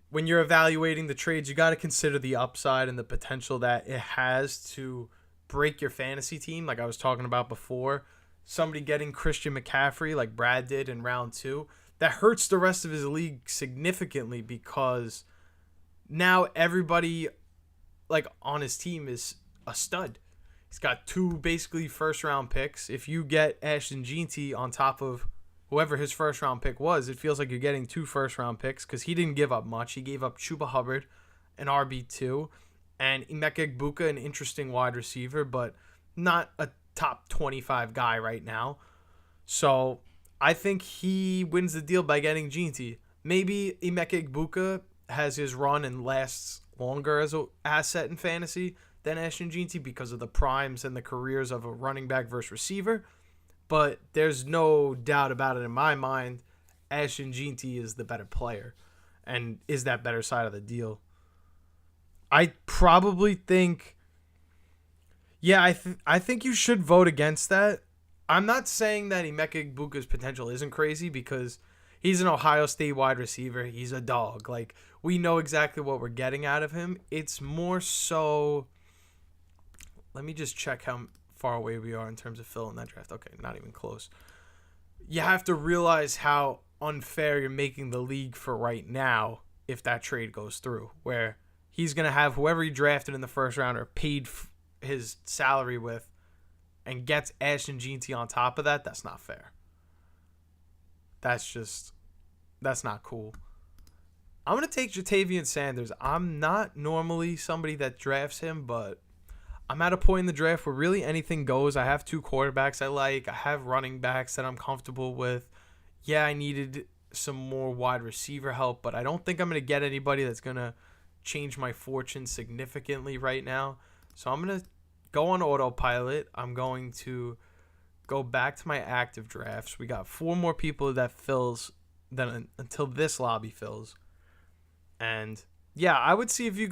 when you're evaluating the trades, you gotta consider the upside and the potential that it has to break your fantasy team. Like I was talking about before, somebody getting Christian McCaffrey like Brad did in round 2, that hurts the rest of his league significantly because now everybody like on his team is a stud. He's got 2 basically first round picks. If you get Ashton Gene on top of whoever his first round pick was, it feels like you're getting 2 first round picks because he didn't give up much. He gave up Chuba Hubbard, an RB2, and Emeka Igbuka, an interesting wide receiver, but not a top 25 guy right now. So I think he wins the deal by getting Gene. Maybe Emeka Igbuka has his run and lasts longer as an asset in fantasy than Ashton Gene because of the primes and the careers of a running back versus receiver. But there's no doubt about it in my mind, Ashton Gene is the better player and is that better side of the deal. I probably think, I think you should vote against that. I'm not saying that Emeka Igbuka's potential isn't crazy because he's an Ohio State wide receiver. He's a dog. Like, we know exactly what we're getting out of him. It's more so, let me just check how far away we are in terms of filling that draft. Okay, not even close. you have to realize how unfair you're making the league for right now if that trade goes through, where he's going to have whoever he drafted in the first round or paid his salary with and gets Ashton Jeanty on top of that. That's not fair. That's not cool. I'm going to take Jatavian Sanders. I'm not normally somebody that drafts him, but I'm at a point in the draft where really anything goes. I have 2 quarterbacks I like. I have running backs that I'm comfortable with. Yeah, I needed some more wide receiver help, but I don't think I'm going to get anybody that's going to change my fortune significantly right now. So I'm going to go on autopilot. I'm going to go back to my active drafts. We got 4 more people that fills then until this lobby fills. And yeah, I would see if you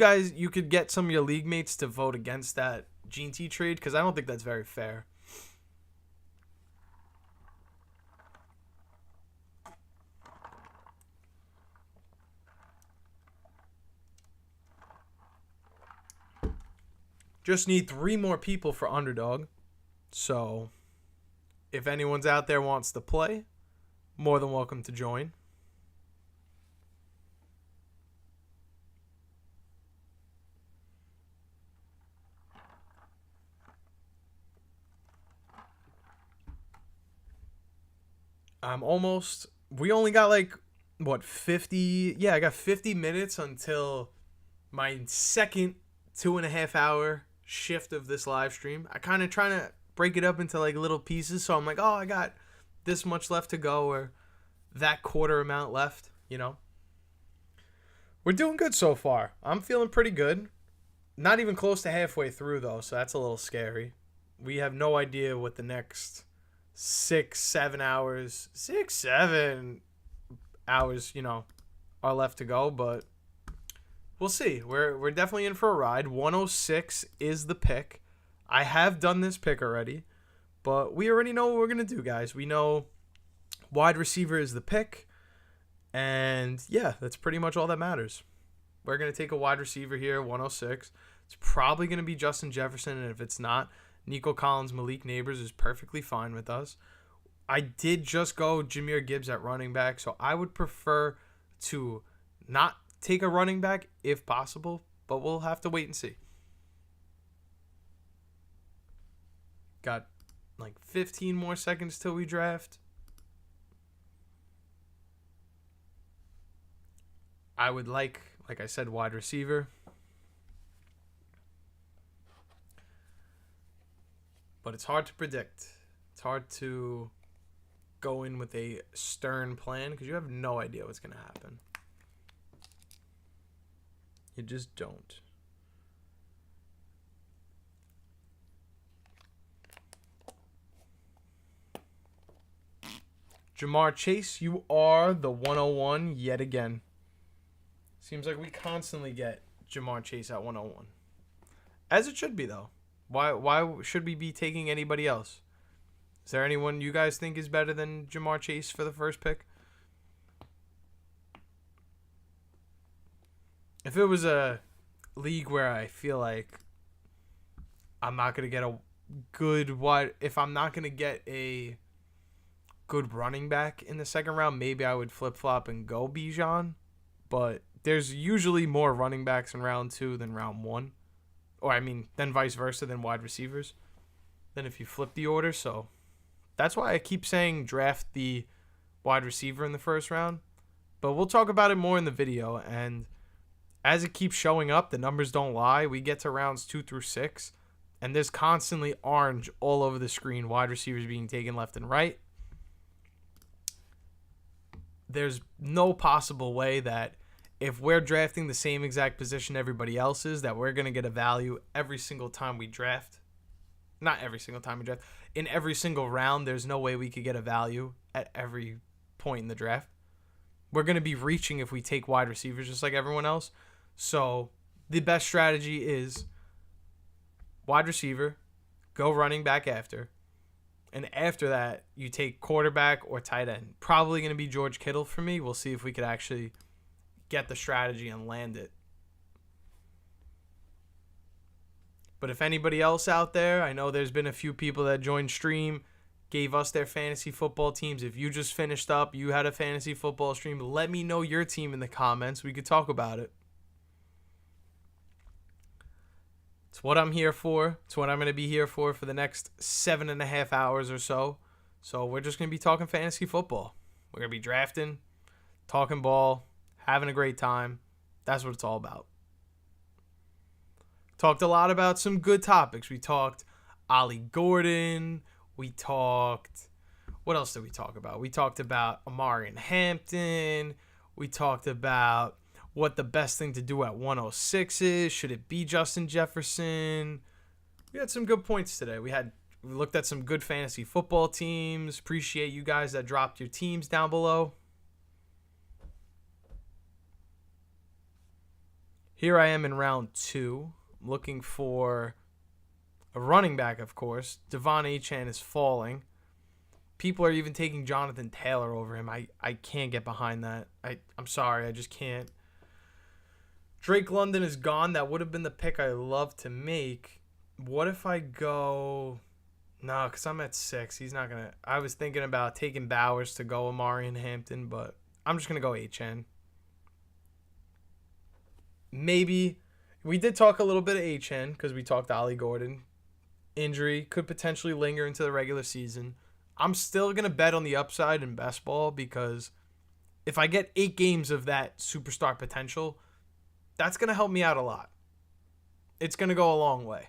could get some of your league mates to vote against that Gene T trade, because I don't think that's very fair. Just need 3 more people for Underdog. So if anyone's out there wants to play, more than welcome to join. We only got 50? Yeah, I got 50 minutes until my second 2.5 hour shift of this live stream. I kind of trying to break it up into little pieces. So I'm like, oh, I got this much left to go, or that quarter amount left, We're doing good so far. I'm feeling pretty good. Not even close to halfway through, though, so that's a little scary. We have no idea what the next 7 hours, are left to go, but we'll see. We're definitely in for a ride. 106 is the pick. I have done this pick already, but we already know what we're going to do, guys. We know wide receiver is the pick, and yeah, that's pretty much all that matters. We're going to take a wide receiver here, 106. It's probably going to be Justin Jefferson, and if it's not, Nico Collins, Malik Neighbors is perfectly fine with us. I did just go Jahmyr Gibbs at running back, so I would prefer to not take a running back if possible, but we'll have to wait and see. Got 15 more seconds till we draft. I would like I said, wide receiver. But it's hard to predict. It's hard to go in with a stern plan because you have no idea what's going to happen. You just don't. Jamar Chase, you are the 101 yet again. Seems like we constantly get Jamar Chase at 101. As it should be, though. Why should we be taking anybody else? Is there anyone you guys think is better than Jamar Chase for the first pick? If it was a league where I feel like I'm not going to get a good if I'm not going to get a good running back in the second round, maybe I would flip-flop and go Bijan. But there's usually more running backs in round 2 than round 1. Or, then vice versa than wide receivers. Than if you flip the order. So, that's why I keep saying draft the wide receiver in the first round. But we'll talk about it more in the video. And as it keeps showing up, the numbers don't lie. We get to rounds 2 through 6. And there's constantly orange all over the screen. Wide receivers being taken left and right. There's no possible way that if we're drafting the same exact position everybody else is, that we're going to get a value every single time we draft. Not every single time we draft. In every single round, there's no way we could get a value at every point in the draft. We're going to be reaching if we take wide receivers just like everyone else. So the best strategy is wide receiver, go running back after. And after that, you take quarterback or tight end. Probably going to be George Kittle for me. We'll see if we could actually get the strategy and land it. But if anybody else out there, I know there's been a few people that joined stream, gave us their fantasy football teams. If you just finished up, you had a fantasy football stream, let me know your team in the comments. We could talk about it. It's what I'm here for. It's what I'm going to be here for the next 7.5 hours or so. So we're just going to be talking fantasy football. We're going to be drafting, talking ball, having a great time. That's what it's all about. Talked a lot about some good topics. We talked Ollie Gordon. We talked... What else did we talk about? We talked about Amari and Hampton. We talked about what the best thing to do at 106 is. Should it be Justin Jefferson? We had some good points today. We looked at some good fantasy football teams. Appreciate you guys that dropped your teams down below. Here I am in round 2. I'm looking for a running back, of course. Devon Achane is falling. People are even taking Jonathan Taylor over him. I can't get behind that. I'm sorry. I just can't. Drake London is gone. That would have been the pick I love to make. What if I go... No, because I'm at 6. He's not going to... I was thinking about taking Bowers to go Amari and Hampton, but I'm just going to go HN. Maybe... We did talk a little bit of HN because we talked Ollie Gordon. Injury could potentially linger into the regular season. I'm still going to bet on the upside in best ball because if I get 8 games of that superstar potential, that's going to help me out a lot. It's going to go a long way.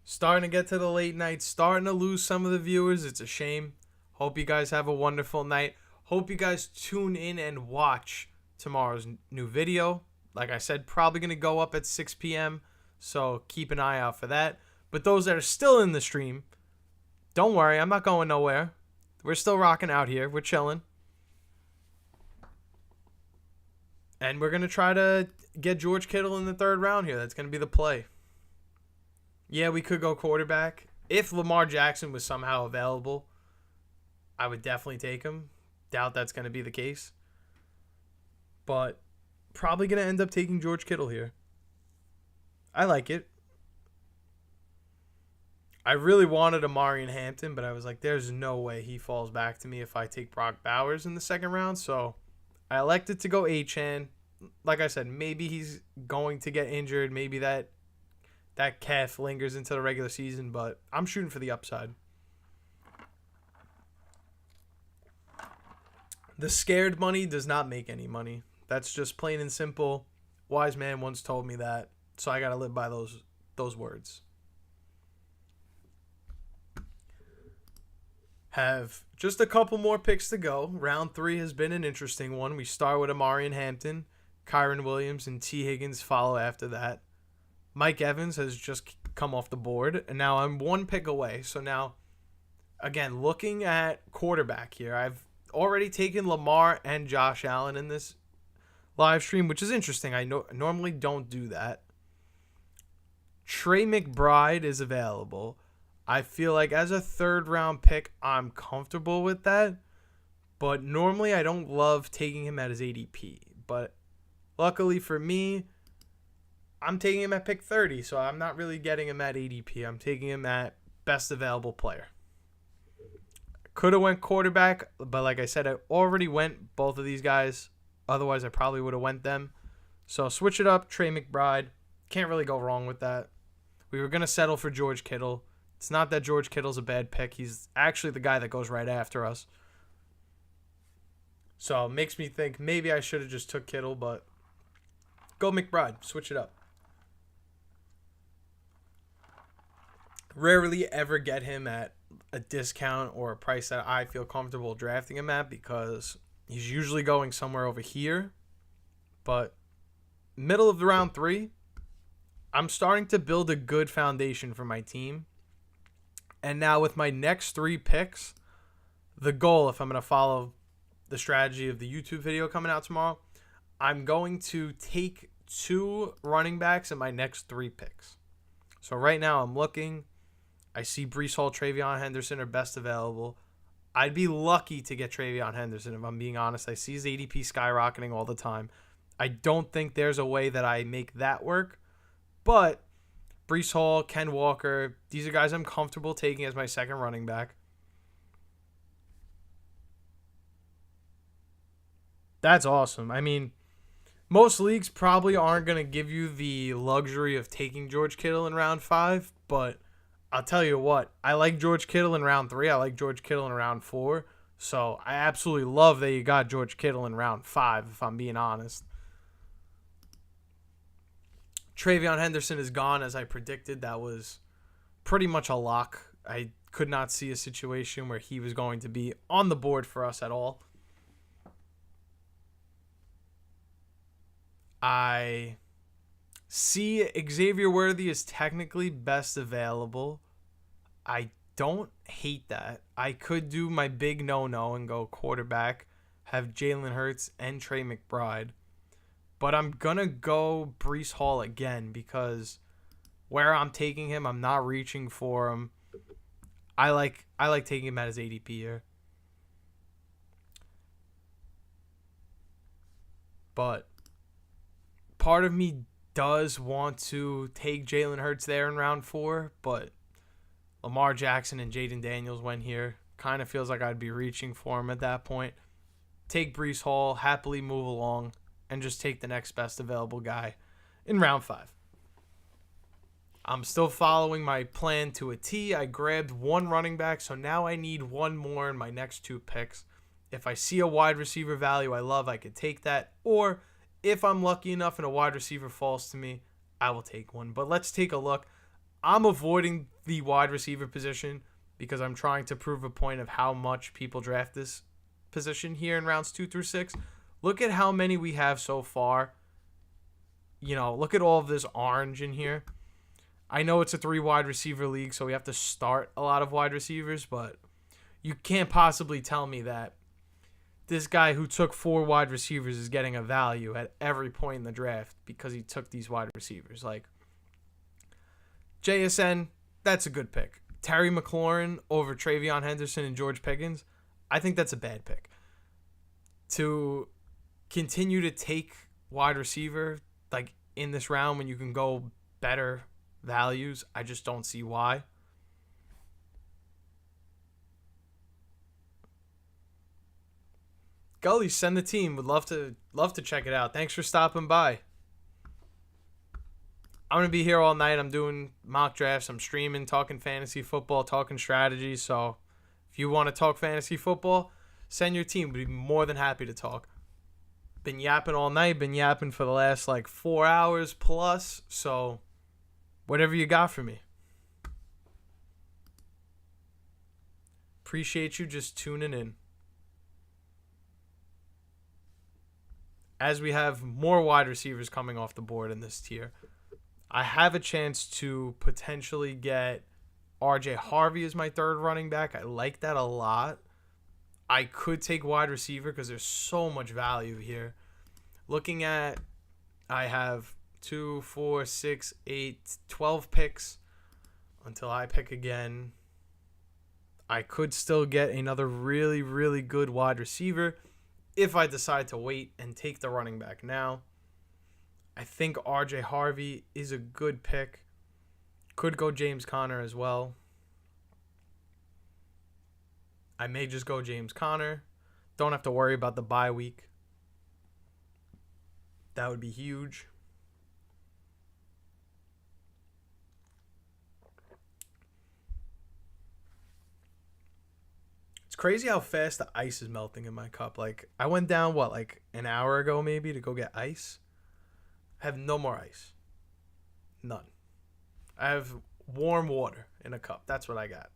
Starting to get to the late nights, starting to lose some of the viewers. It's a shame. Hope you guys have a wonderful night. Hope you guys tune in and watch tomorrow's new video. Like I said, probably going to go up at 6 p.m., so keep an eye out for that. But those that are still in the stream, don't worry, I'm not going nowhere. We're still rocking out here. We're chilling. And we're going to try to get George Kittle in the 3rd round here. That's going to be the play. Yeah, we could go quarterback. If Lamar Jackson was somehow available, I would definitely take him. Doubt that's going to be the case. But probably going to end up taking George Kittle here. I like it. I really wanted Amari and Hampton, but I was like, there's no way he falls back to me if I take Brock Bowers in the 2nd round. So I elected to go HN. Like I said, maybe he's going to get injured. Maybe that calf lingers into the regular season, but I'm shooting for the upside. The scared money does not make any money. That's just plain and simple. Wise man once told me that, so I got to live by those words. Have just a couple more picks to go. Round 3 has been an interesting one. We start with Amari and Hampton. Kyron Williams and T. Higgins follow after that. Mike Evans has just come off the board, and now I'm 1 pick away. So now, again, looking at quarterback here, I've already taken Lamar and Josh Allen in this live stream, which is interesting. I normally don't do that. Trey McBride is available. I feel like as a 3rd round pick, I'm comfortable with that. But normally I don't love taking him at his ADP. But luckily for me, I'm taking him at pick 30. So I'm not really getting him at ADP. I'm taking him at best available player. Could have went quarterback, but like I said, I already went both of these guys. Otherwise, I probably would have went them. So switch it up, Trey McBride. Can't really go wrong with that. We were going to settle for George Kittle. It's not that George Kittle's a bad pick. He's actually the guy that goes right after us. So it makes me think maybe I should have just took Kittle, but go McBride. Switch it up. Rarely ever get him at a discount or a price that I feel comfortable drafting him at because he's usually going somewhere over here. But middle of the round 3, I'm starting to build a good foundation for my team. And now with my next 3 picks, the goal, if I'm going to follow the strategy of the YouTube video coming out tomorrow, I'm going to take 2 running backs in my next 3 picks. So right now I'm looking. I see Breece Hall, Travion Henderson are best available. I'd be lucky to get Travion Henderson if I'm being honest. I see his ADP skyrocketing all the time. I don't think there's a way that I make that work. But Breece Hall, Ken Walker, these are guys I'm comfortable taking as my second running back. That's awesome. I mean, most leagues probably aren't going to give you the luxury of taking George Kittle in round 5, but I'll tell you what, I like George Kittle in round 3. I like George Kittle in round 4. So I absolutely love that you got George Kittle in round 5, if I'm being honest. Travion Henderson is gone, as I predicted. That was pretty much a lock. I could not see a situation where he was going to be on the board for us at all. I see Xavier Worthy is technically best available. I don't hate that. I could do my big no-no and go quarterback, have Jalen Hurts and Trey McBride. But I'm going to go Breece Hall again because where I'm taking him, I'm not reaching for him. I like taking him at his ADP here. But part of me does want to take Jalen Hurts there in round 4, but Lamar Jackson and Jaden Daniels went here. Kind of feels like I'd be reaching for him at that point. Take Breece Hall, happily move along, and just take the next best available guy in round 5. I'm still following my plan to a T. I grabbed one running back, so now I need one more in my next 2 picks. If I see a wide receiver value I love, I could take that. Or if I'm lucky enough and a wide receiver falls to me, I will take one. But let's take a look. I'm avoiding the wide receiver position because I'm trying to prove a point of how much people draft this position here in rounds 2 through 6. Look at how many we have so far. Look at all of this orange in here. I know it's a 3 wide receiver league, so we have to start a lot of wide receivers, but you can't possibly tell me that this guy who took 4 wide receivers is getting a value at every point in the draft because he took these wide receivers. Like, JSN, that's a good pick. Terry McLaurin over Travion Henderson and George Pickens, I think that's a bad pick. To continue to take wide receiver like in this round when you can go better values, I just don't see why. Gully, send the team. Would love to check it out. Thanks for stopping by. I'm going to be here all night. I'm doing mock drafts. I'm streaming, talking fantasy football, talking strategy. So if you want to talk fantasy football, send your team. We'd be more than happy to talk. Been yapping all night. Been yapping for the last 4 hours plus. So whatever you got for me. Appreciate you just tuning in. As we have more wide receivers coming off the board in this tier, I have a chance to potentially get RJ Harvey as my 3rd running back. I like that a lot. I could take wide receiver because there's so much value here. Looking at, I have 2, 4, 6, 8, 12 picks until I pick again. I could still get another really, really good wide receiver if I decide to wait and take the running back now. I think RJ Harvey is a good pick. Could go James Conner as well. I may just go James Conner. Don't have to worry about the bye week. That would be huge. It's crazy how fast the ice is melting in my cup. I went down, an hour ago maybe to go get ice. I have no more ice. None. I have warm water in a cup. That's what I got.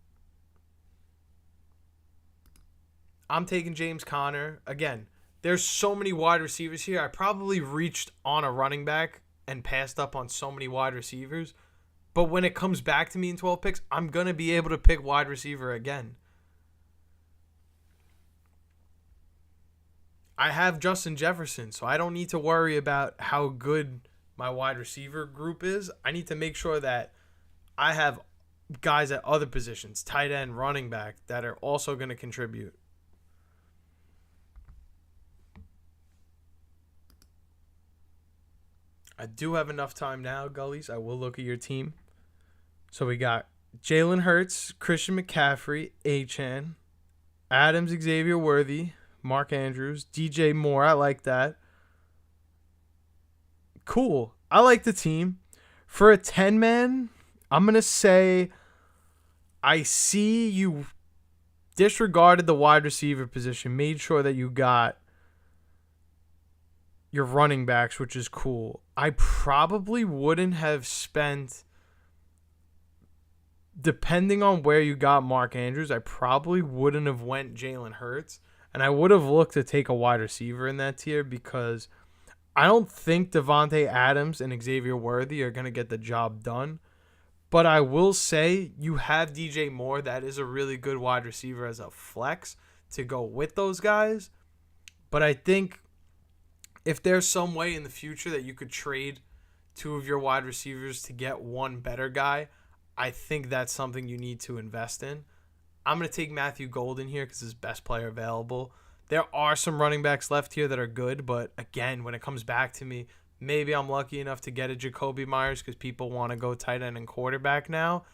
I'm taking James Conner. Again, there's so many wide receivers here. I probably reached on a running back and passed up on so many wide receivers. But when it comes back to me in 12 picks, I'm going to be able to pick wide receiver again. I have Justin Jefferson, so I don't need to worry about how good my wide receiver group is. I need to make sure that I have guys at other positions, tight end, running back, that are also going to contribute. I do have enough time now, Gullies. I will look at your team. So we got Jalen Hurts, Christian McCaffrey, Achan, Adams, Xavier Worthy, Mark Andrews, DJ Moore. I like that. Cool. I like the team. For a 10-man, I'm going to say I see you disregarded the wide receiver position, made sure that you got your running backs, which is cool. I probably wouldn't have spent, depending on where you got Mark Andrews, I probably wouldn't have went Jalen Hurts, and I would have looked to take a wide receiver in that tier because I don't think Devontae Adams and Xavier Worthy are going to get the job done. But I will say you have DJ Moore. That is a really good wide receiver as a flex to go with those guys. But I think if there's some way in the future that you could trade two of your wide receivers to get one better guy, I think that's something you need to invest in. I'm going to take Matthew Golden here because he's best player available. There are some running backs left here that are good, but again, when it comes back to me, maybe I'm lucky enough to get a Jacoby Myers because people want to go tight end and quarterback now.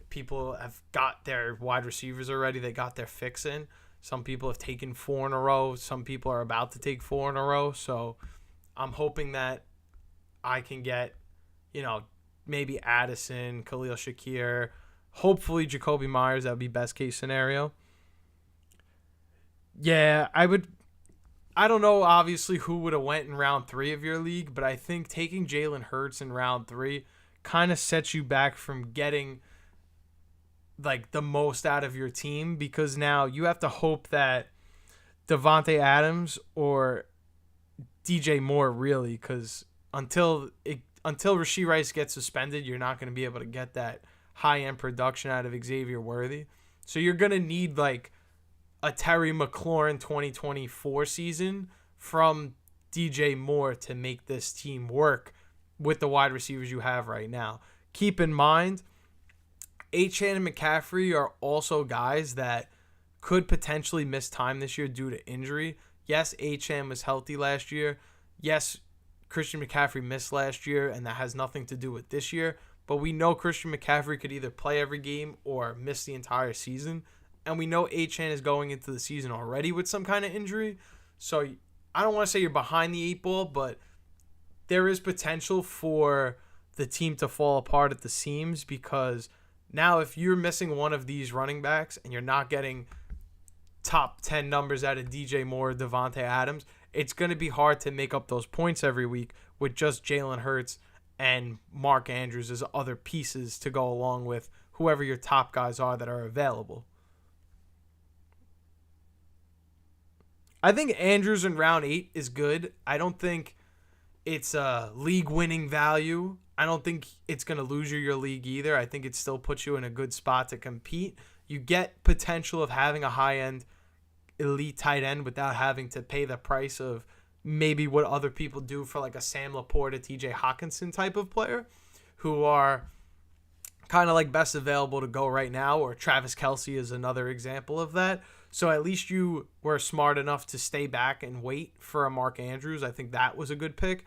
People have got their wide receivers already. They got their fix in. Some people have taken 4 in a row. Some people are about to take 4 in a row. So I'm hoping that I can get, maybe Addison, Khalil Shakir, hopefully Jacoby Myers. That would be best case scenario. Yeah, I don't know, obviously, who would have went in round 3 of your league, but I think taking Jalen Hurts in round 3 kind of sets you back from getting, the most out of your team because now you have to hope that Devontae Adams or DJ Moore really, because until Rashee Rice gets suspended, you're not going to be able to get that high-end production out of Xavier Worthy. So you're going to need, a Terry McLaurin 2024 season from DJ Moore to make this team work with the wide receivers you have right now. Keep in mind, Achan and McCaffrey are also guys that could potentially miss time this year due to injury. Yes, Achan was healthy last year. Yes, Christian McCaffrey missed last year, and that has nothing to do with this year. But we know Christian McCaffrey could either play every game or miss the entire season. And we know Achan is going into the season already with some kind of injury. So I don't want to say you're behind the 8 ball, but there is potential for the team to fall apart at the seams because now if you're missing one of these running backs and you're not getting top 10 numbers out of DJ Moore or Devontae Adams, it's going to be hard to make up those points every week with just Jalen Hurts and Mark Andrews as other pieces to go along with whoever your top guys are that are available. I think Andrews in round 8 is good. I don't think it's a league-winning value. I don't think it's going to lose you your league either. I think it still puts you in a good spot to compete. You get potential of having a high-end elite tight end without having to pay the price of maybe what other people do for a Sam Laporta, TJ Hawkinson type of player who are kind of best available to go right now, or Travis Kelce is another example of that. So at least you were smart enough to stay back and wait for a Mark Andrews. I think that was a good pick.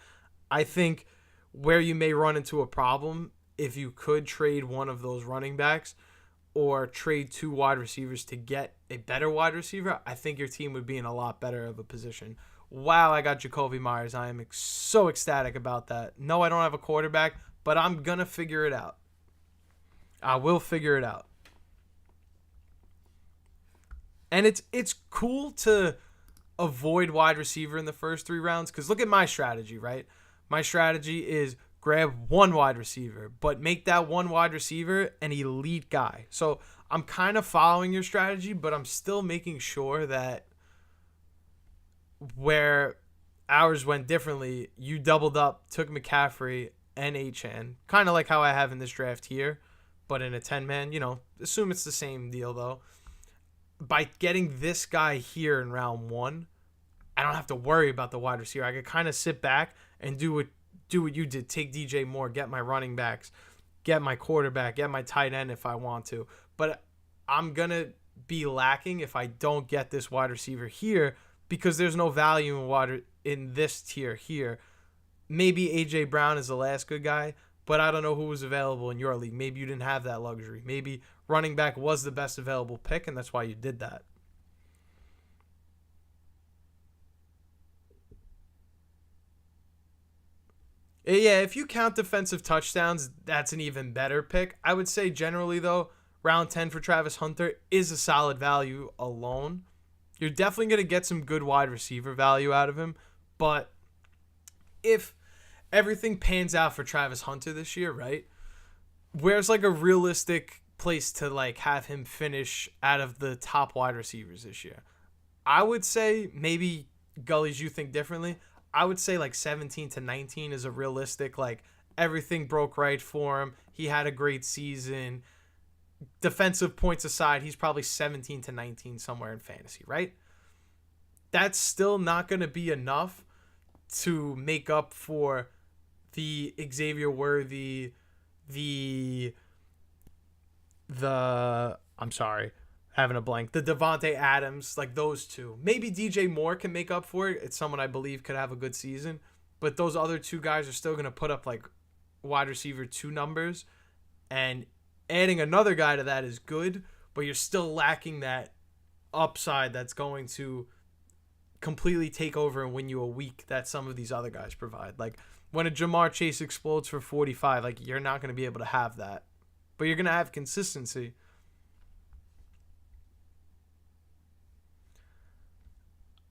I think where you may run into a problem, if you could trade one of those running backs or trade 2 wide receivers to get a better wide receiver, I think your team would be in a lot better of a position. Wow, I got Jacoby Myers. I am so ecstatic about that. No, I don't have a quarterback, but I'm going to figure it out. I will figure it out. And it's cool to avoid wide receiver in the first 3 rounds because look at my strategy, right? My strategy is grab 1 wide receiver, but make that 1 wide receiver an elite guy. So I'm kind of following your strategy, but I'm still making sure that where ours went differently, you doubled up, took McCaffrey and Achan, kind of like how I have in this draft here, but in a 10-man, assume it's the same deal though. By getting this guy here in round 1, I don't have to worry about the wide receiver. I could kind of sit back and do what you did. Take DJ Moore, get my running backs, get my quarterback, get my tight end if I want to. But I'm going to be lacking if I don't get this wide receiver here because there's no value in this tier here. maybe A.J. Brown is the last good guy, but I don't know who was available in your league. Maybe you didn't have that luxury. Maybe running back was the best available pick, and that's why you did that. Yeah, if you count defensive touchdowns, that's an even better pick. I would say generally, though, round 10 for Travis Hunter is a solid value alone. You're definitely going to get some good wide receiver value out of him, but if everything pans out for Travis Hunter this year, right? Where's like a realistic place to like have him finish out of the top wide receivers this year? I would say maybe Gullies, you think differently. I would say like 17 to 19 is a realistic, like everything broke right for him. He had a great season. Defensive points aside, he's probably 17 to 19 somewhere in fantasy, right? That's still not going to be enough to make up for the Xavier Worthy, the I'm sorry, having a blank, the Devontae Adams, like those two. Maybe DJ Moore can make up for it. It's someone I believe could have a good season, but those other two guys are still going to put up like wide receiver 2 numbers, and adding another guy to that is good, but you're still lacking that upside that's going to completely take over and win you a week that some of these other guys provide. Like when a Jamar Chase explodes for 45, like you're not going to be able to have that, but you're going to have consistency.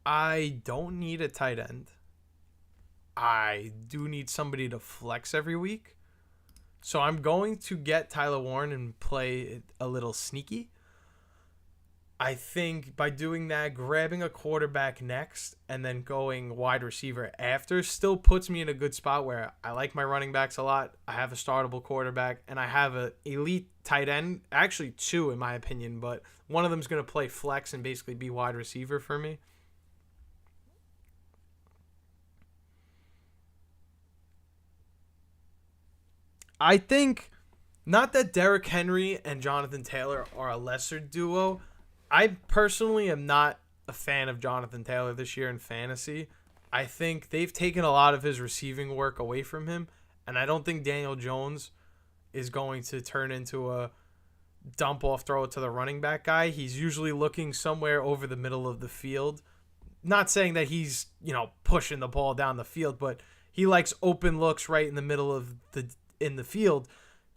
I don't need a tight end. I do need somebody to flex every week. So I'm going to get Tyler Warren and play it a little sneaky. I think by doing that, grabbing a quarterback next and then going wide receiver after still puts me in a good spot where I like my running backs a lot. I have a startable quarterback and I have an elite tight end, actually 2 in my opinion, but one of them is going to play flex and basically be wide receiver for me. I think not that Derrick Henry and Jonathan Taylor are a lesser duo. I personally am not a fan of Jonathan Taylor this year in fantasy. I think they've taken a lot of his receiving work away from him, and I don't think Daniel Jones is going to turn into a dump off throw to the running back guy. He's usually looking somewhere over the middle of the field. Not saying that he's, pushing the ball down the field, but he likes open looks right in the middle of the field,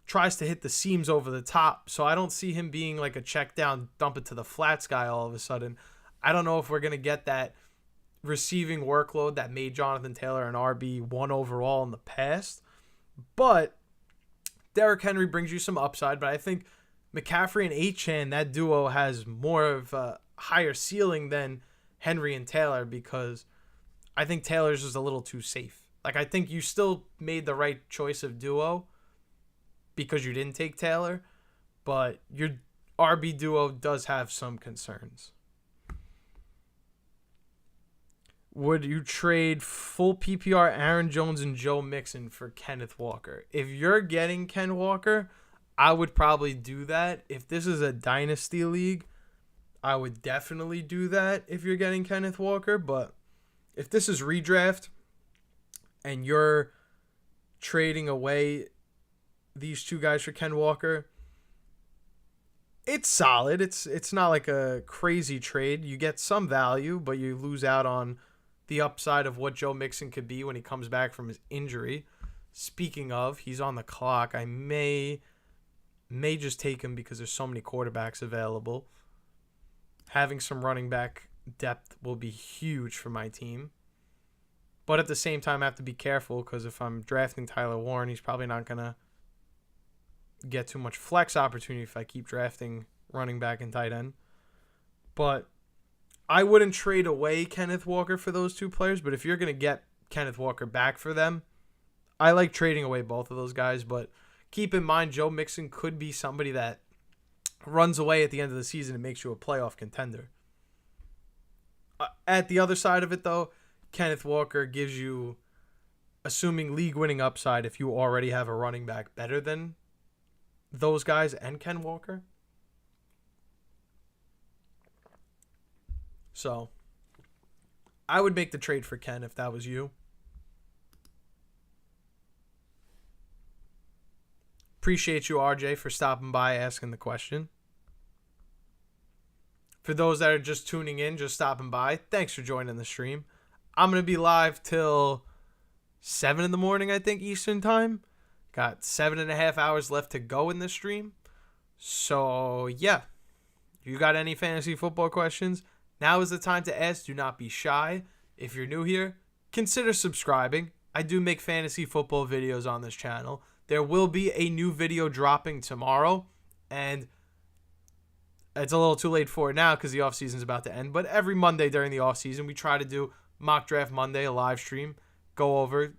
tries to hit the seams over the top. So I don't see him being like a check down, dump it to the flats guy all of a sudden. I don't know if we're going to get that receiving workload that made Jonathan Taylor an RB1 overall in the past. But Derrick Henry brings you some upside. But I think McCaffrey and Achane, that duo has more of a higher ceiling than Henry and Taylor because I think Taylor's is a little too safe. Like, I think you still made the right choice of duo because you didn't take Taylor, but your RB duo does have some concerns. Would you trade full PPR Aaron Jones and Joe Mixon for Kenneth Walker? If you're getting Ken Walker, I would probably do that. If this is a dynasty league, I would definitely do that if you're getting Kenneth Walker. But if this is redraft and you're trading away these 2 guys for Ken Walker, it's solid. It's not like a crazy trade. You get some value, but you lose out on the upside of what Joe Mixon could be when he comes back from his injury. Speaking of, he's on the clock. I may just take him because there's so many quarterbacks available. Having some running back depth will be huge for my team. But at the same time, I have to be careful because if I'm drafting Tyler Warren, he's probably not going to get too much flex opportunity if I keep drafting running back and tight end. But I wouldn't trade away Kenneth Walker for those 2 players. But if you're going to get Kenneth Walker back for them, I like trading away both of those guys. But keep in mind, Joe Mixon could be somebody that runs away at the end of the season and makes you a playoff contender. At the other side of it, though, Kenneth Walker gives you, assuming league-winning upside, if you already have a running back better than those guys and Ken Walker. So I would make the trade for Ken if that was you. Appreciate you, RJ, for stopping by, asking the question. For those that are just tuning in, just stopping by, thanks for joining the stream. I'm going to be live till 7 in the morning, I think, Eastern time. Got 7.5 hours left to go in this stream. So, yeah. If you got any fantasy football questions, now is the time to ask. Do not be shy. If you're new here, consider subscribing. I do make fantasy football videos on this channel. There will be a new video dropping tomorrow, and it's a little too late for it now because the offseason is about to end. But every Monday during the offseason, we try to do Mock Draft Monday, a live stream, go over,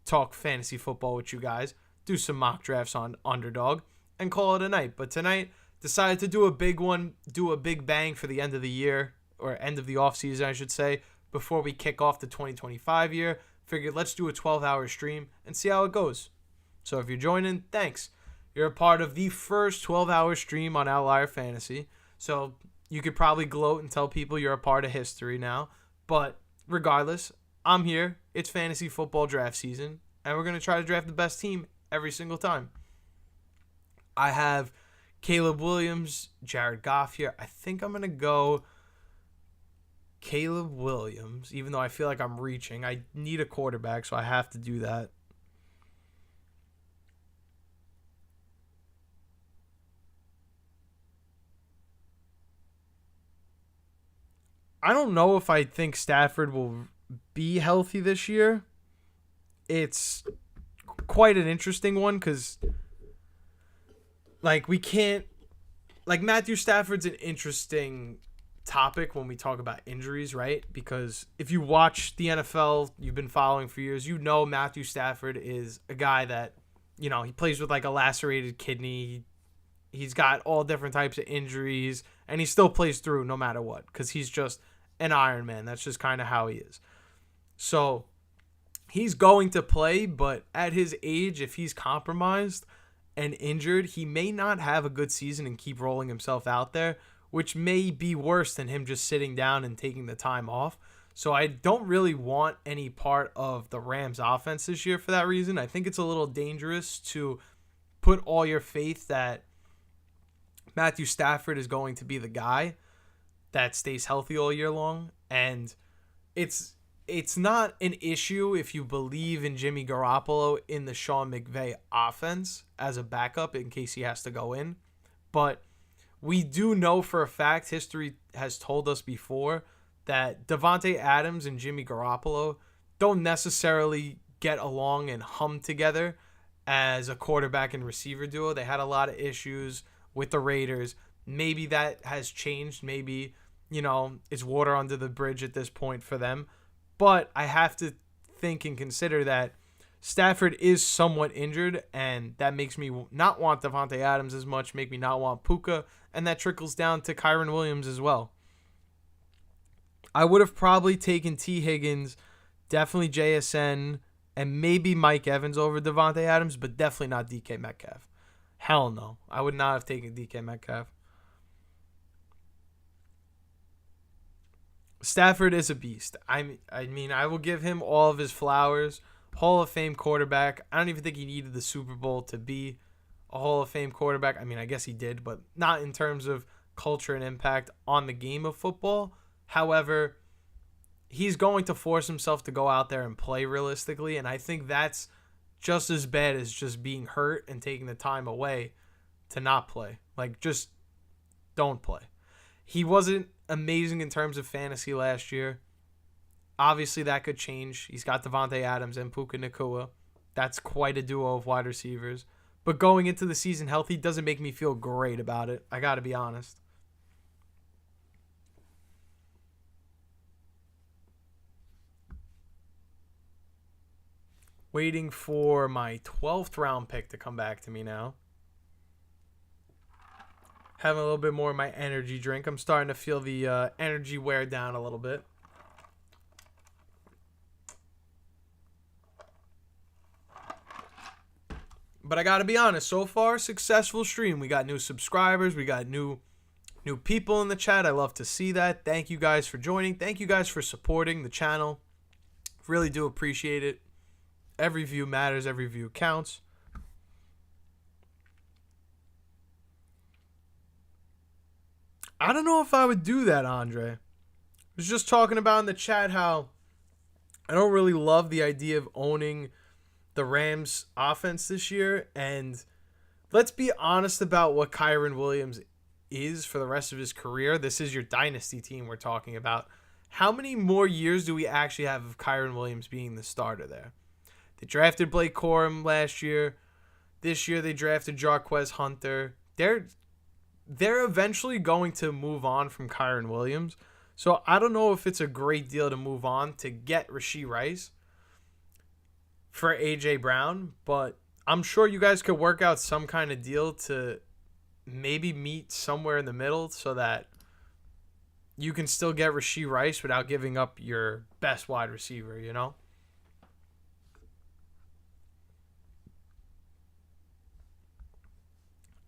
talk fantasy football with you guys, do some mock drafts on Underdog, and call it a night. But tonight, decided to do a big one, do a big bang for the end of the year, or end of the offseason, I should say, before we kick off the 2025 year. Figured let's do a 12-hour stream and see how it goes. So if you're joining, thanks. You're a part of the first 12-hour stream on Outlier Fantasy. So you could probably gloat and tell people you're a part of history now. But regardless, I'm here. It's fantasy football draft season. And we're going to try to draft the best team every single time. I have Caleb Williams, Jared Goff here. I think I'm going to go Caleb Williams, even though I feel like I'm reaching. I need a quarterback, so I have to do that. I don't know if I think Stafford will be healthy this year. It's quite an interesting one because, we can't... Matthew Stafford's an interesting topic when we talk about injuries, right? Because if you watch the NFL, you've been following for years, you know Matthew Stafford is a guy that, he plays with a lacerated kidney. He's got all different types of injuries, and he still plays through no matter what because he's just an Iron Man. That's just kind of how he is. So he's going to play, but at his age, if he's compromised and injured, he may not have a good season and keep rolling himself out there, which may be worse than him just sitting down and taking the time off. So I don't really want any part of the Rams offense this year for that reason. I think it's a little dangerous to put all your faith that Matthew Stafford is going to be the guy that stays healthy all year long. And it's not an issue if you believe in Jimmy Garoppolo in the Sean McVay offense as a backup in case he has to go in. But we do know for a fact, history has told us before, that Davante Adams and Jimmy Garoppolo don't necessarily get along and hum together as a quarterback and receiver duo. They had a lot of issues with the Raiders. Maybe that has changed. Maybe, it's water under the bridge at this point for them. But I have to think and consider that Stafford is somewhat injured, and that makes me not want Davante Adams as much, make me not want Puka, and that trickles down to Kyren Williams as well. I would have probably taken T. Higgins, definitely JSN, and maybe Mike Evans over Davante Adams, but definitely not DK Metcalf. Hell no. I would not have taken DK Metcalf. Stafford is a beast. I mean, I will give him all of his flowers. Hall of Fame quarterback. I don't even think he needed the Super Bowl to be a Hall of Fame quarterback. I mean, I guess he did, but not in terms of culture and impact on the game of football. However, he's going to force himself to go out there and play realistically, and I think that's just as bad as just being hurt and taking the time away to not play. Just don't play. He wasn't amazing in terms of fantasy last year. Obviously, that could change. He's got Davante Adams and Puka Nacua. That's quite a duo of wide receivers. But going into the season healthy doesn't make me feel great about it. I got to be honest. Waiting for my 12th round pick to come back to me now. Having a little bit more of my energy drink. I'm starting to feel the energy wear down a little bit. But I got to be honest, so far, successful stream. We got new subscribers. We got new people in the chat. I love to see that. Thank you guys for joining. Thank you guys for supporting the channel. Really do appreciate it. Every view matters. Every view counts. I don't know if I would do that, Andre. I was just talking about in the chat how I don't really love the idea of owning the Rams offense this year. And let's be honest about what Kyron Williams is for the rest of his career. This is your dynasty team we're talking about. How many more years do we actually have of Kyron Williams being the starter there? They drafted Blake Corum last year. This year they drafted Jarquez Hunter. They're eventually going to move on from Kyron Williams. So I don't know if it's a great deal to move on to get Rashee Rice for A.J. Brown, but I'm sure you guys could work out some kind of deal to maybe meet somewhere in the middle so that you can still get Rashee Rice without giving up your best wide receiver, you know?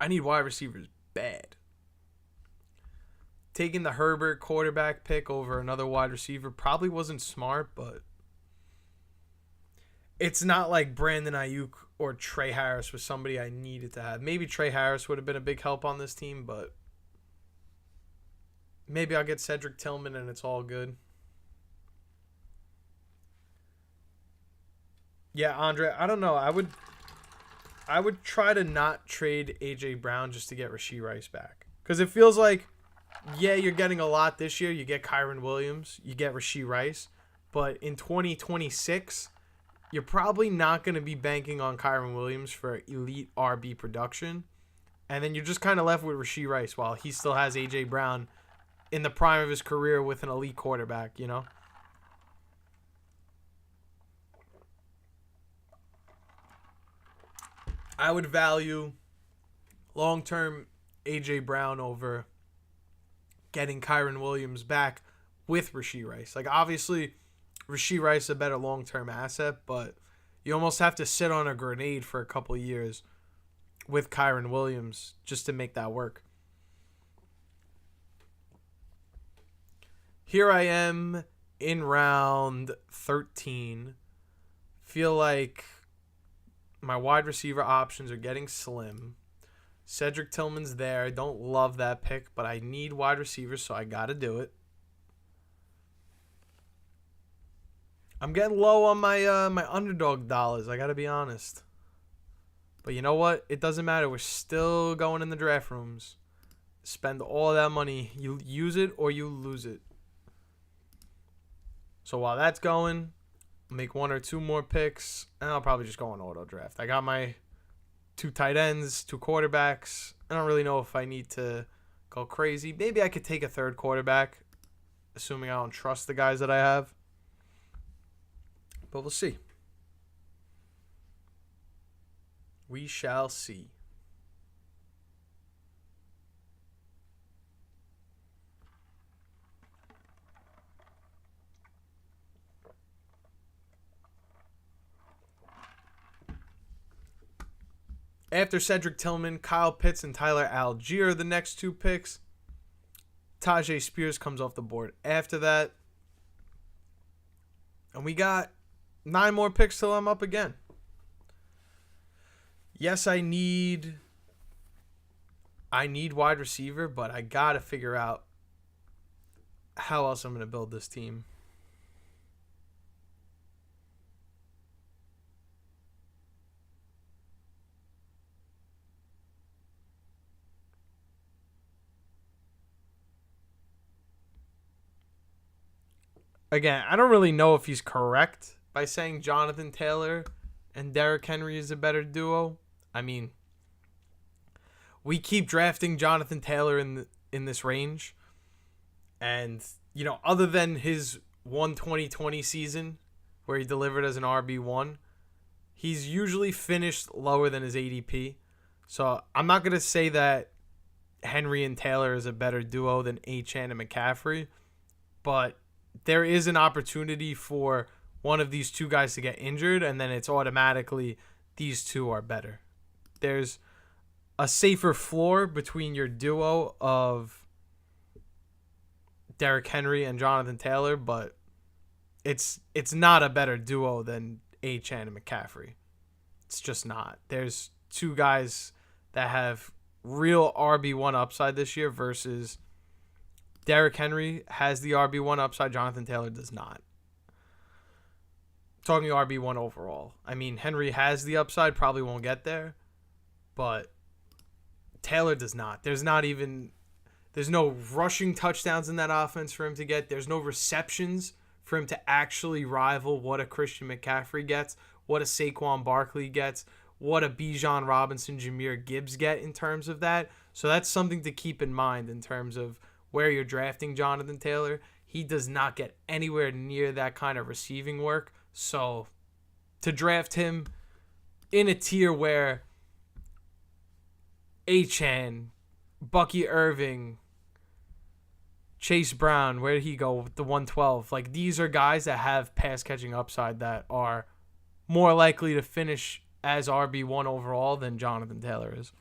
I need wide receivers bad. Taking the Herbert quarterback pick over another wide receiver probably wasn't smart, but it's not like Brandon Ayuk or Trey Harris was somebody I needed to have. Maybe Trey Harris would have been a big help on this team, but maybe I'll get Cedric Tillman and it's all good. Yeah, Andre, I don't know. I would try to not trade A.J. Brown just to get Rashee Rice back. Because it feels like, yeah, you're getting a lot this year. You get Kyron Williams. You get Rashee Rice. But in 2026, you're probably not going to be banking on Kyron Williams for elite RB production. And then you're just kind of left with Rashee Rice while he still has A.J. Brown in the prime of his career with an elite quarterback, you know? I would value long-term A.J. Brown over getting Kyron Williams back with Rashee Rice. Like, obviously, Rashee Rice is a better long-term asset, but you almost have to sit on a grenade for a couple of years with Kyron Williams just to make that work. Here I am in round 13. Feel like my wide receiver options are getting slim. Cedric Tillman's there. I don't love that pick, but I need wide receivers, so I got to do it. I'm getting low on my my underdog dollars. I got to be honest. But you know what? It doesn't matter. We're still going in the draft rooms. Spend all that money. You use it or you lose it. So while that's going, I'll make one or two more picks, and I'll probably just go on auto draft. I got my 2 tight ends, 2 quarterbacks. I don't really know if I need to go crazy. Maybe I could take a third quarterback, assuming I don't trust the guys that I have. But we'll see. We shall see. After Cedric Tillman, Kyle Pitts and Tyler Algier are the next 2 picks. Tajay Spears comes off the board after that. And we got 9 more picks till I'm up again. Yes, I need wide receiver, but I got to figure out how else I'm going to build this team. Again, I don't really know if he's correct by saying Jonathan Taylor and Derrick Henry is a better duo. I mean, we keep drafting Jonathan Taylor in this range. And, you know, other than his 2020 season where he delivered as an RB1, he's usually finished lower than his ADP. So I'm not going to say that Henry and Taylor is a better duo than Achane and McCaffrey, but there is an opportunity for one of these 2 guys to get injured, and then it's automatically these 2 are better. There's a safer floor between your duo of Derrick Henry and Jonathan Taylor, but it's not a better duo than Achane and McCaffrey. It's just not. There's 2 guys that have real RB1 upside this year versus Derrick Henry has the RB1 upside. Jonathan Taylor does not. Talking RB1 overall. I mean, Henry has the upside, probably won't get there, but Taylor does not. There's no rushing touchdowns in that offense for him to get. There's no receptions for him to actually rival what a Christian McCaffrey gets, what a Saquon Barkley gets, what a Bijan Robinson, Jahmyr Gibbs get in terms of that. So that's something to keep in mind in terms of where you're drafting Jonathan Taylor. He does not get anywhere near that kind of receiving work. So to draft him in a tier where Achane, Bucky Irving, Chase Brown, where did he go with the 112? Like, these are guys that have pass catching upside that are more likely to finish as RB1 overall than Jonathan Taylor is.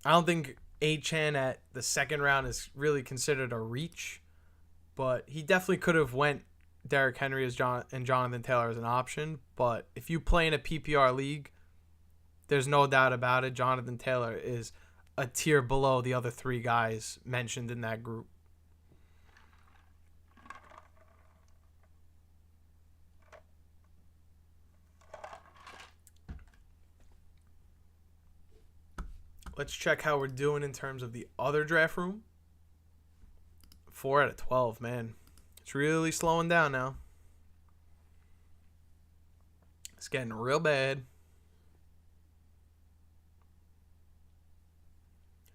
I don't think Achane at the second round is really considered a reach, but he definitely could have went Derrick Henry and Jonathan Taylor as an option. But if you play in a PPR league, there's no doubt about it. Jonathan Taylor is a tier below the other three guys mentioned in that group. Let's check how we're doing in terms of the other draft room. 4 out of 12, man. It's really slowing down now. It's getting real bad.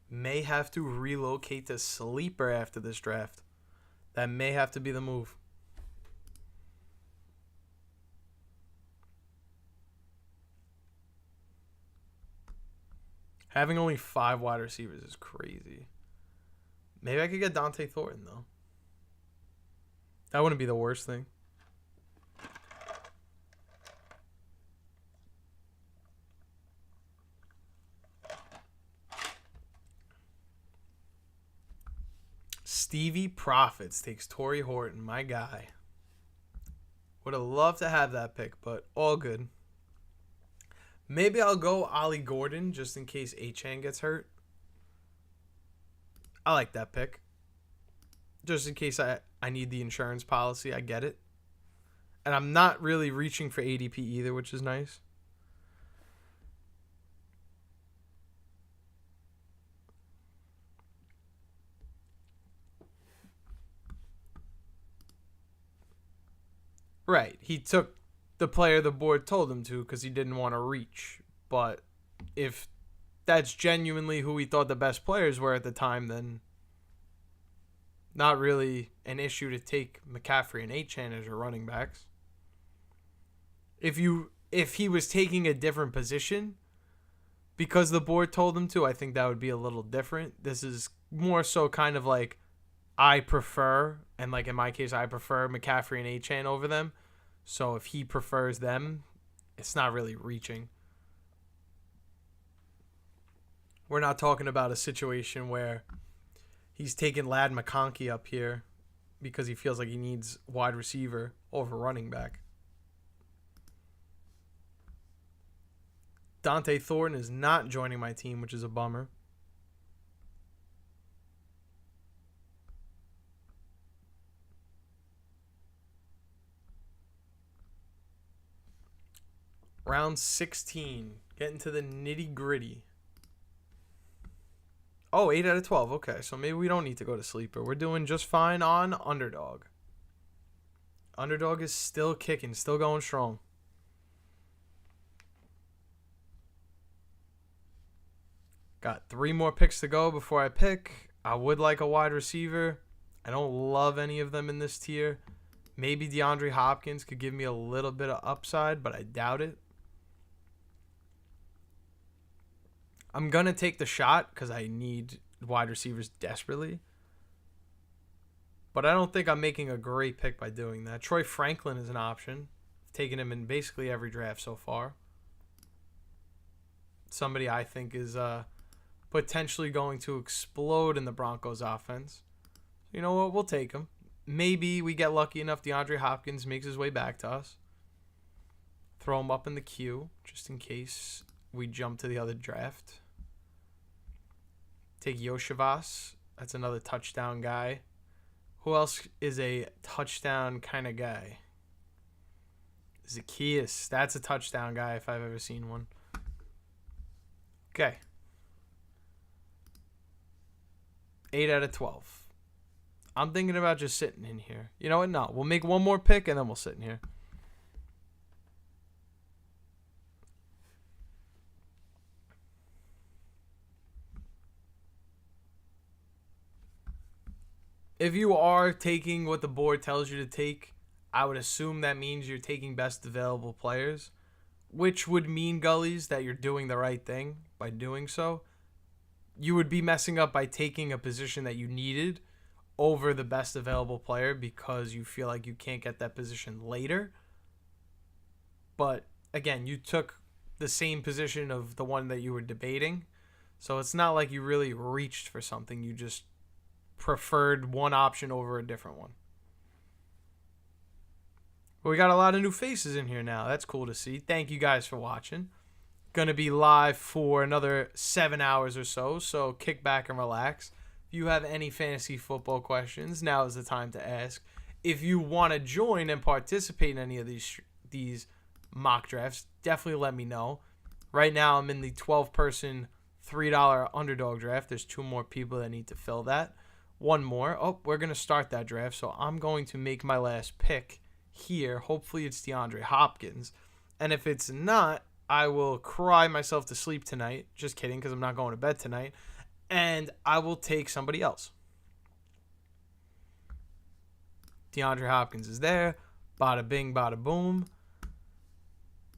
May have to relocate to sleeper after this draft. That may have to be the move. Having only 5 wide receivers is crazy. Maybe I could get Dante Thornton, though. That wouldn't be the worst thing. Stevie Profits takes Torrey Horton, my guy. Would have loved to have that pick, but all good. Maybe I'll go Ollie Gordon just in case Achane gets hurt. I like that pick. Just in case I need the insurance policy, I get it. And I'm not really reaching for ADP either, which is nice. Right. He took the player the board told him to because he didn't want to reach. But if that's genuinely who he thought the best players were at the time, then not really an issue to take McCaffrey and Achane as your running backs. If he was taking a different position because the board told him to, I think that would be a little different. This is more so kind of like I prefer, and like in my case, I prefer McCaffrey and Achane over them. So if he prefers them, it's not really reaching. We're not talking about a situation where he's taking Ladd McConkey up here because he feels like he needs wide receiver over running back. Dante Thornton is not joining my team, which is a bummer. Round 16. Getting to the nitty gritty. Oh, 8 out of 12. Okay, so maybe we don't need to go to sleeper. We're doing just fine on Underdog. Underdog is still kicking, still going strong. Got 3 more picks to go before I pick. I would like a wide receiver. I don't love any of them in this tier. Maybe DeAndre Hopkins could give me a little bit of upside, but I doubt it. I'm going to take the shot because I need wide receivers desperately. But I don't think I'm making a great pick by doing that. Troy Franklin is an option. I've taken him in basically every draft so far. Somebody I think is potentially going to explode in the Broncos offense. You know what? We'll take him. Maybe we get lucky enough DeAndre Hopkins makes his way back to us. Throw him up in the queue just in case we jump to the other draft. Take Yoshivas. That's another touchdown guy. Who else is a touchdown kind of guy? Zacchaeus. That's a touchdown guy if I've ever seen one. Okay. 8 out of 12. I'm thinking about just sitting in here. You know what? No. We'll make one more pick and then we'll sit in here. If you are taking what the board tells you to take, I would assume that means you're taking best available players, which would mean, Gullies, that you're doing the right thing by doing so. You would be messing up by taking a position that you needed over the best available player because you feel like you can't get that position later. But again, you took the same position of the one that you were debating. So it's not like you really reached for something. You just preferred one option over a different one. But we got a lot of new faces in here now. That's cool to see. Thank you guys for watching. Going to be live for another 7 hours or so, so kick back and relax. If you have any fantasy football questions, now is the time to ask. If you want to join and participate in any of these mock drafts, definitely let me know. Right now, I'm in the 12-person $3 underdog draft. There's 2 more people that need to fill that. 1 more. Oh, we're going to start that draft, so I'm going to make my last pick here. Hopefully it's DeAndre Hopkins. And if it's not, I will cry myself to sleep tonight. Just kidding, because I'm not going to bed tonight. And I will take somebody else. DeAndre Hopkins is there. Bada bing, bada boom.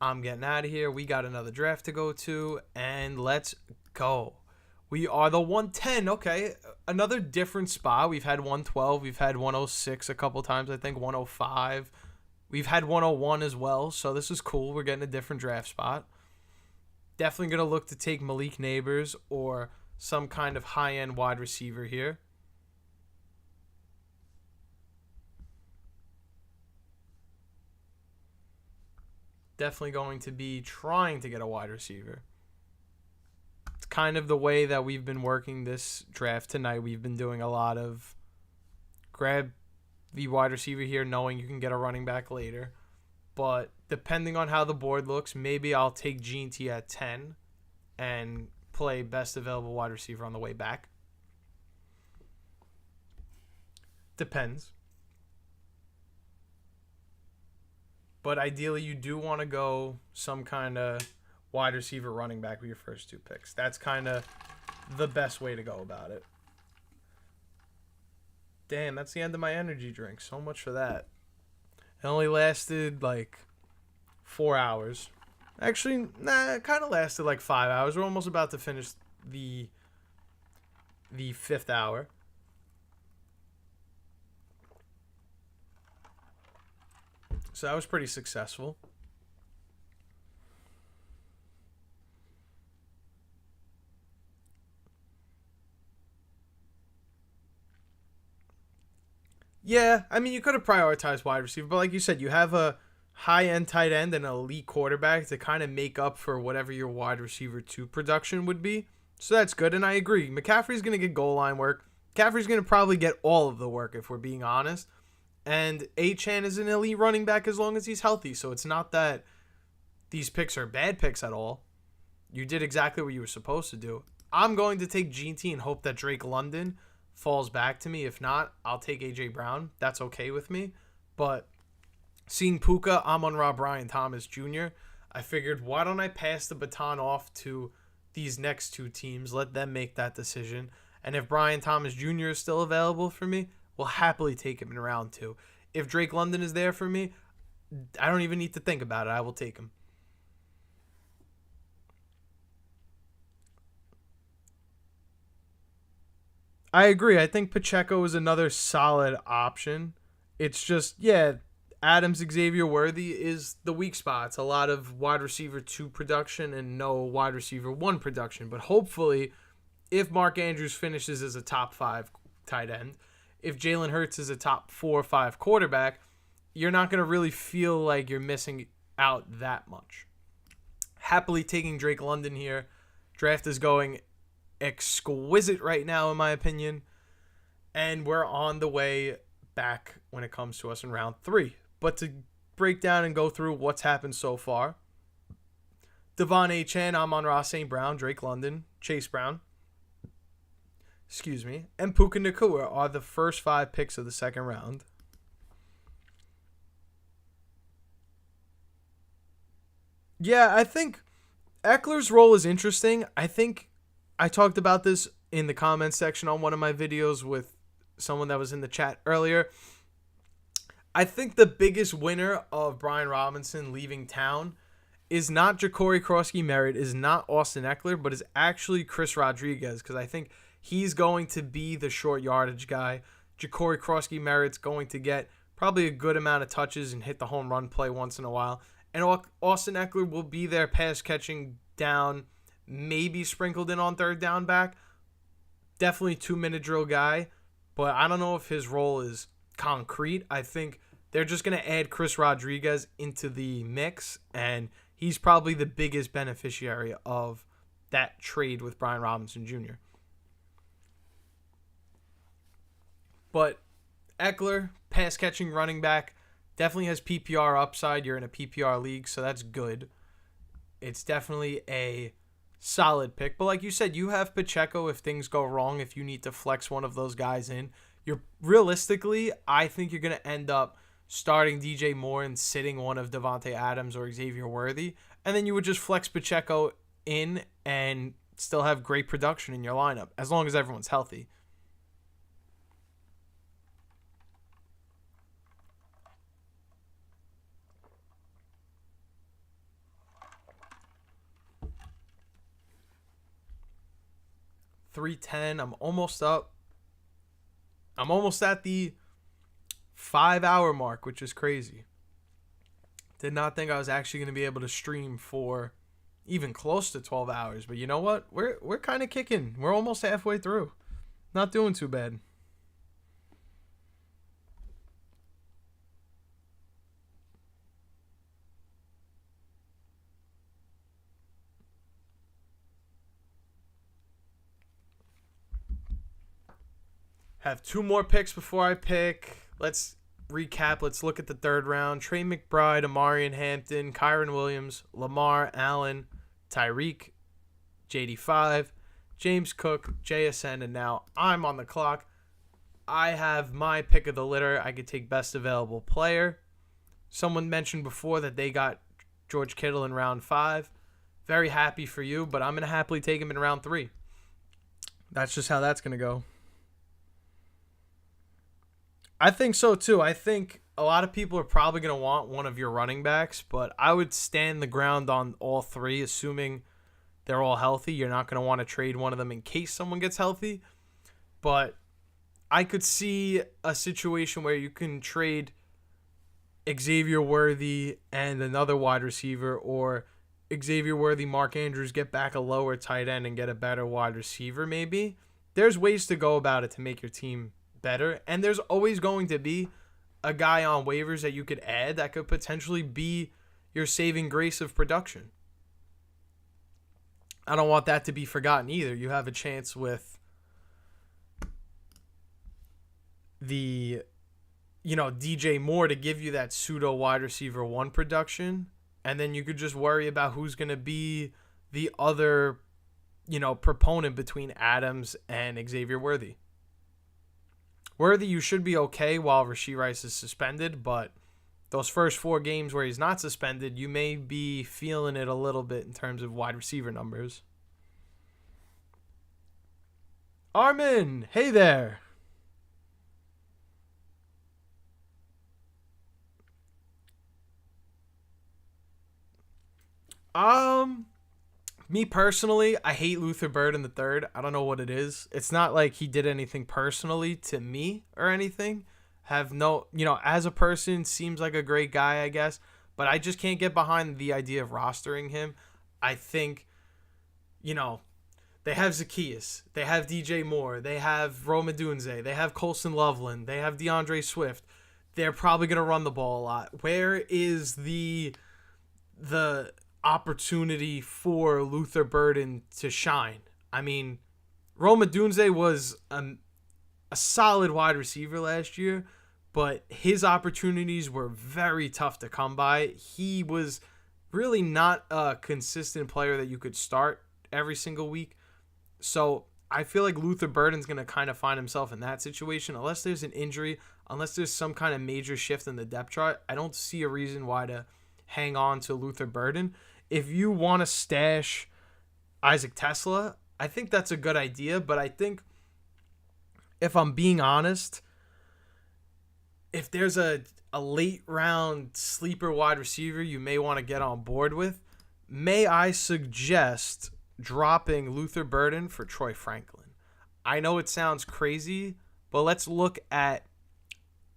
I'm getting out of here. We got another draft to go to. And let's go. We are the 110. Okay, another different spot. We've had 112. We've had 106 a couple times, I think. 105. We've had 101 as well, so this is cool. We're getting a different draft spot. Definitely going to look to take Malik Neighbors or some kind of high-end wide receiver here. Definitely going to be trying to get a wide receiver. It's kind of the way that we've been working this draft tonight. We've been doing a lot of grab the wide receiver here, knowing you can get a running back later. But depending on how the board looks, maybe I'll take G&T at 10 and play best available wide receiver on the way back. Depends. But ideally, you do want to go some kind of wide receiver running back with your first 2 picks. That's kind of the best way to go about it. Damn, that's the end of my energy drink. So much for that. It only lasted like 4 hours. Actually, nah, it kind of lasted like 5 hours. We're almost about to finish the 5th hour. So that was pretty successful. Yeah, I mean, you could have prioritized wide receiver, but like you said, you have a high-end tight end and an elite quarterback to kind of make up for whatever your wide receiver 2 production would be. So that's good, and I agree. McCaffrey's going to get goal line work. McCaffrey's going to probably get all of the work, if we're being honest. And Achane is an elite running back as long as he's healthy, so it's not that these picks are bad picks at all. You did exactly what you were supposed to do. I'm going to take G&T and hope that Drake London falls back to me. If not, I'll take A.J. Brown. That's okay with me. But seeing Puka, Amon-Ra Brian Thomas Jr., I figured, why don't I pass the baton off to these next 2 teams, let them make that decision. And if Brian Thomas Jr. is still available for me, we'll happily take him in round 2. If Drake London is there for me, I don't even need to think about it. I will take him. I agree. I think Pacheco is another solid option. It's just, yeah, Adams, Xavier Worthy is the weak spot. It's a lot of wide receiver 2 production and no wide receiver 1 production. But hopefully, if Mark Andrews finishes as a top 5 tight end, if Jalen Hurts is a top 4 or 5 quarterback, you're not going to really feel like you're missing out that much. Happily taking Drake London here. Draft is going exquisite right now, in my opinion. And we're on the way back when it comes to us in round 3. But to break down and go through what's happened so far, Devon A. Chan, Amon-Ra St. Brown, Drake London, Chase Brown, and Puka Nacua are the first 5 picks of the second round. Yeah, I think Eckler's role is interesting. I think I talked about this in the comments section on one of my videos with someone that was in the chat earlier. I think the biggest winner of Brian Robinson leaving town is not Ja'Cory Crosby-Merritt, is not Austin Eckler, but is actually Chris Rodriguez, because I think he's going to be the short yardage guy. Ja'Cory Crosby-Merritt's going to get probably a good amount of touches and hit the home run play once in a while. And Austin Eckler will be there pass catching down, maybe sprinkled in on third down back. Definitely 2-minute drill guy, but I don't know if his role is concrete. I think they're just going to add Chris Rodriguez into the mix, and he's probably the biggest beneficiary of that trade with Brian Robinson Jr. But Eckler, pass-catching running back, definitely has PPR upside. You're in a PPR league, so that's good. It's definitely a solid pick. But like you said, you have Pacheco if things go wrong, if you need to flex one of those guys in. Realistically, I think you're going to end up starting DJ Moore and sitting one of Devontae Adams or Xavier Worthy. And then you would just flex Pacheco in and still have great production in your lineup, as long as everyone's healthy. $310. I'm almost up. I'm almost at the 5-hour mark, which is crazy. Did not think I was actually going to be able to stream for even close to 12 hours. But you know what? We're kind of kicking. We're almost halfway through. Not doing too bad. Have 2 more picks before I pick. Let's recap. Let's look at the third round. Trey McBride, Amarian Hampton, Kyron Williams, Lamar Allen, Tyreek, JD5, James Cook, JSN, and now I'm on the clock. I have my pick of the litter. I could take best available player. Someone mentioned before that they got George Kittle in round 5. Very happy for you, but I'm going to happily take him in round 3. That's just how that's going to go. I think so, too. I think a lot of people are probably going to want one of your running backs, but I would stand the ground on all 3, assuming they're all healthy. You're not going to want to trade one of them in case someone gets healthy. But I could see a situation where you can trade Xavier Worthy and another wide receiver, or Xavier Worthy, Mark Andrews, get back a lower tight end and get a better wide receiver maybe. There's ways to go about it to make your team better, and there's always going to be a guy on waivers that you could add that could potentially be your saving grace of production. I don't want that to be forgotten either. You have a chance with the DJ Moore to give you that pseudo wide receiver 1 production, and then you could just worry about who's going to be the other proponent between Adams and Xavier Worthy. Worthy, you should be okay while Rashee Rice is suspended, but those first 4 games where he's not suspended, you may be feeling it a little bit in terms of wide receiver numbers. Armin, hey there. Me personally, I hate Luther Burden the third. I don't know what it is. It's not like he did anything personally to me or anything. Have no, as a person, seems like a great guy, I guess. But I just can't get behind the idea of rostering him. I think, they have Zacchaeus. They have DJ Moore. They have Rome Odunze. They have Colson Loveland. They have DeAndre Swift. They're probably going to run the ball a lot. Where is the opportunity for Luther Burden to shine? I mean, Roma Dunze was a solid wide receiver last year, but his opportunities were very tough to come by. He was really not a consistent player that you could start every single week. So I feel like Luther Burden's going to kind of find himself in that situation. Unless there's an injury, unless there's some kind of major shift in the depth chart, I don't see a reason why to hang on to Luther Burden. If you want to stash Isaac Tesla, I think that's a good idea. But I think, if I'm being honest, if there's a late round sleeper wide receiver you may want to get on board with, may I suggest dropping Luther Burden for Troy Franklin. I know it sounds crazy, but let's look at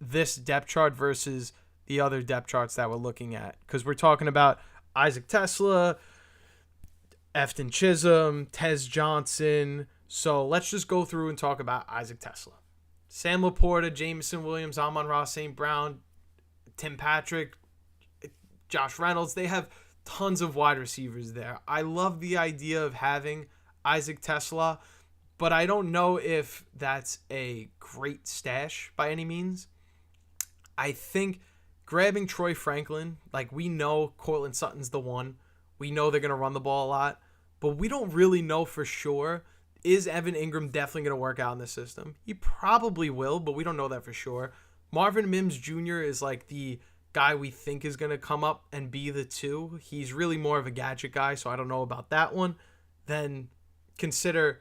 this depth chart versus the other depth charts that we're looking at, because we're talking about Isaac Tesla, Efton Chisholm, Tez Johnson. So let's just go through and talk about Isaac Tesla. Sam Laporta, Jameson Williams, Amon-Ra St. Brown, Tim Patrick, Josh Reynolds. They have tons of wide receivers there. I love the idea of having Isaac Tesla, but I don't know if that's a great stash by any means. I think grabbing Troy Franklin, like, we know Cortland Sutton's the one. We know they're going to run the ball a lot, but we don't really know for sure. Is Evan Ingram definitely going to work out in the system? He probably will, but we don't know that for sure. Marvin Mims Jr. is like the guy we think is going to come up and be the 2. He's really more of a gadget guy, so I don't know about that one. Then consider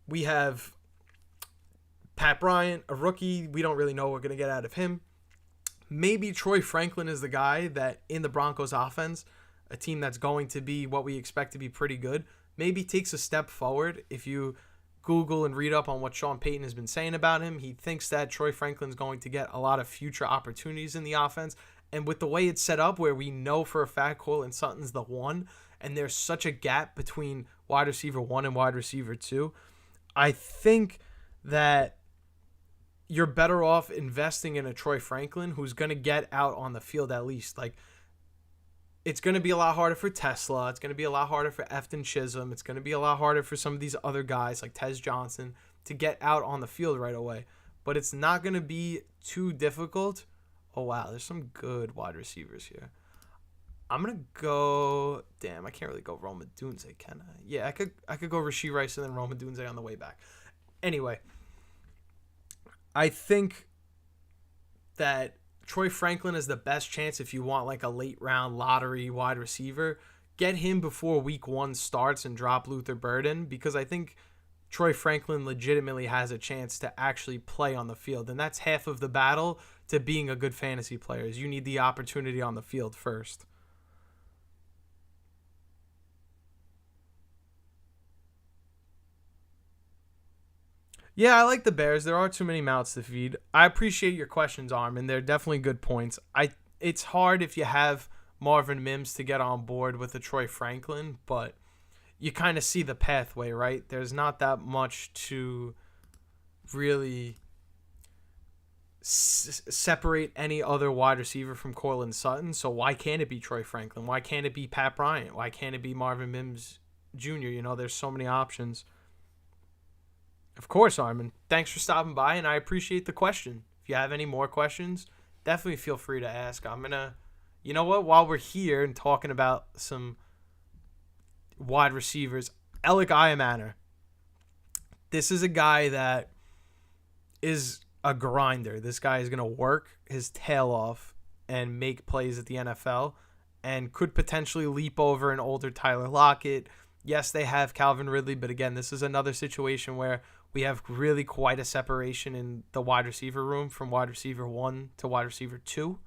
we have Pat Bryant, a rookie. We don't really know what we're going to get out of him. Maybe Troy Franklin is the guy that in the Broncos offense, a team that's going to be what we expect to be pretty good, maybe takes a step forward. If you Google and read up on what Sean Payton has been saying about him, he thinks that Troy Franklin's going to get a lot of future opportunities in the offense. And with the way it's set up, where we know for a fact Cortland Sutton's the 1, and there's such a gap between wide receiver 1 and wide receiver 2, I think that you're better off investing in a Troy Franklin who's going to get out on the field at least. Like, it's going to be a lot harder for Tesla. It's going to be a lot harder for Efton Chisholm. It's going to be a lot harder for some of these other guys like Tez Johnson to get out on the field right away. But it's not going to be too difficult. Oh, wow. There's some good wide receivers here. I'm going to go... Damn, I can't really go Roma Dunze, can I? Yeah, I could go Rashee Rice and then Roma Dunze on the way back. Anyway, I think that Troy Franklin is the best chance if you want like a late round lottery wide receiver. Get him before week 1 starts and drop Luther Burden, because I think Troy Franklin legitimately has a chance to actually play on the field. And that's half of the battle to being a good fantasy player, is you need the opportunity on the field first. Yeah, I like the Bears. There are too many mouths to feed. I appreciate your questions, Armin. They're definitely good points. It's hard if you have Marvin Mims to get on board with a Troy Franklin, but you kind of see the pathway, right? There's not that much to really separate any other wide receiver from Cortland Sutton, so why can't it be Troy Franklin? Why can't it be Pat Bryant? Why can't it be Marvin Mims Jr.? You know, there's so many options. Of course, Armin. Thanks for stopping by, and I appreciate the question. If you have any more questions, definitely feel free to ask. I'm going to, you know what, while we're here and talking about some wide receivers, Alec Iamaner. This is a guy that is a grinder. This guy is going to work his tail off and make plays at the NFL and could potentially leap over an older Tyler Lockett. Yes, they have Calvin Ridley, but again, this is another situation where we have really quite a separation in the wide receiver room from wide receiver 1 to wide receiver 2.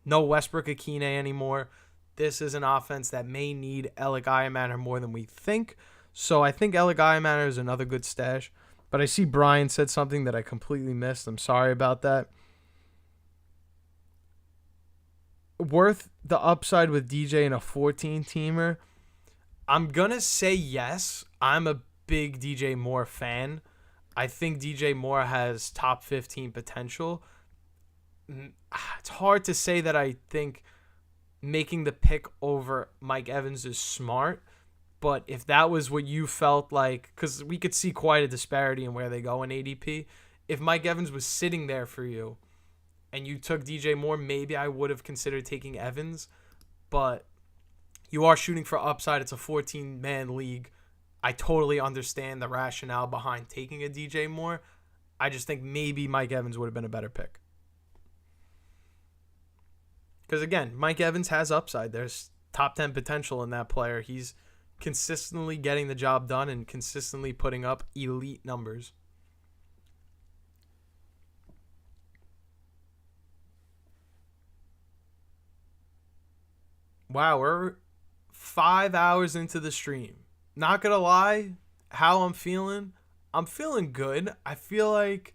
No Westbrook Akine anymore. This is an offense that may need Alec Iamaner more than we think. So I think Alec Iamaner is another good stash. But I see Brian said something that I completely missed. I'm sorry about that. Worth the upside with DJ in a 14-teamer? I'm going to say yes. I'm a big DJ Moore fan. I think DJ Moore has top 15 potential. It's hard to say that I think making the pick over Mike Evans is smart. But if that was what you felt like, because we could see quite a disparity in where they go in ADP, if Mike Evans was sitting there for you and you took DJ Moore, maybe I would have considered taking Evans. But you are shooting for upside. It's a 14-man league. I totally understand the rationale behind taking a DJ Moore. I just think maybe Mike Evans would have been a better pick. Because, again, Mike Evans has upside. There's top 10 potential in that player. He's consistently getting the job done and consistently putting up elite numbers. Wow, we're 5 hours into the stream. Not going to lie, how I'm feeling good. I feel like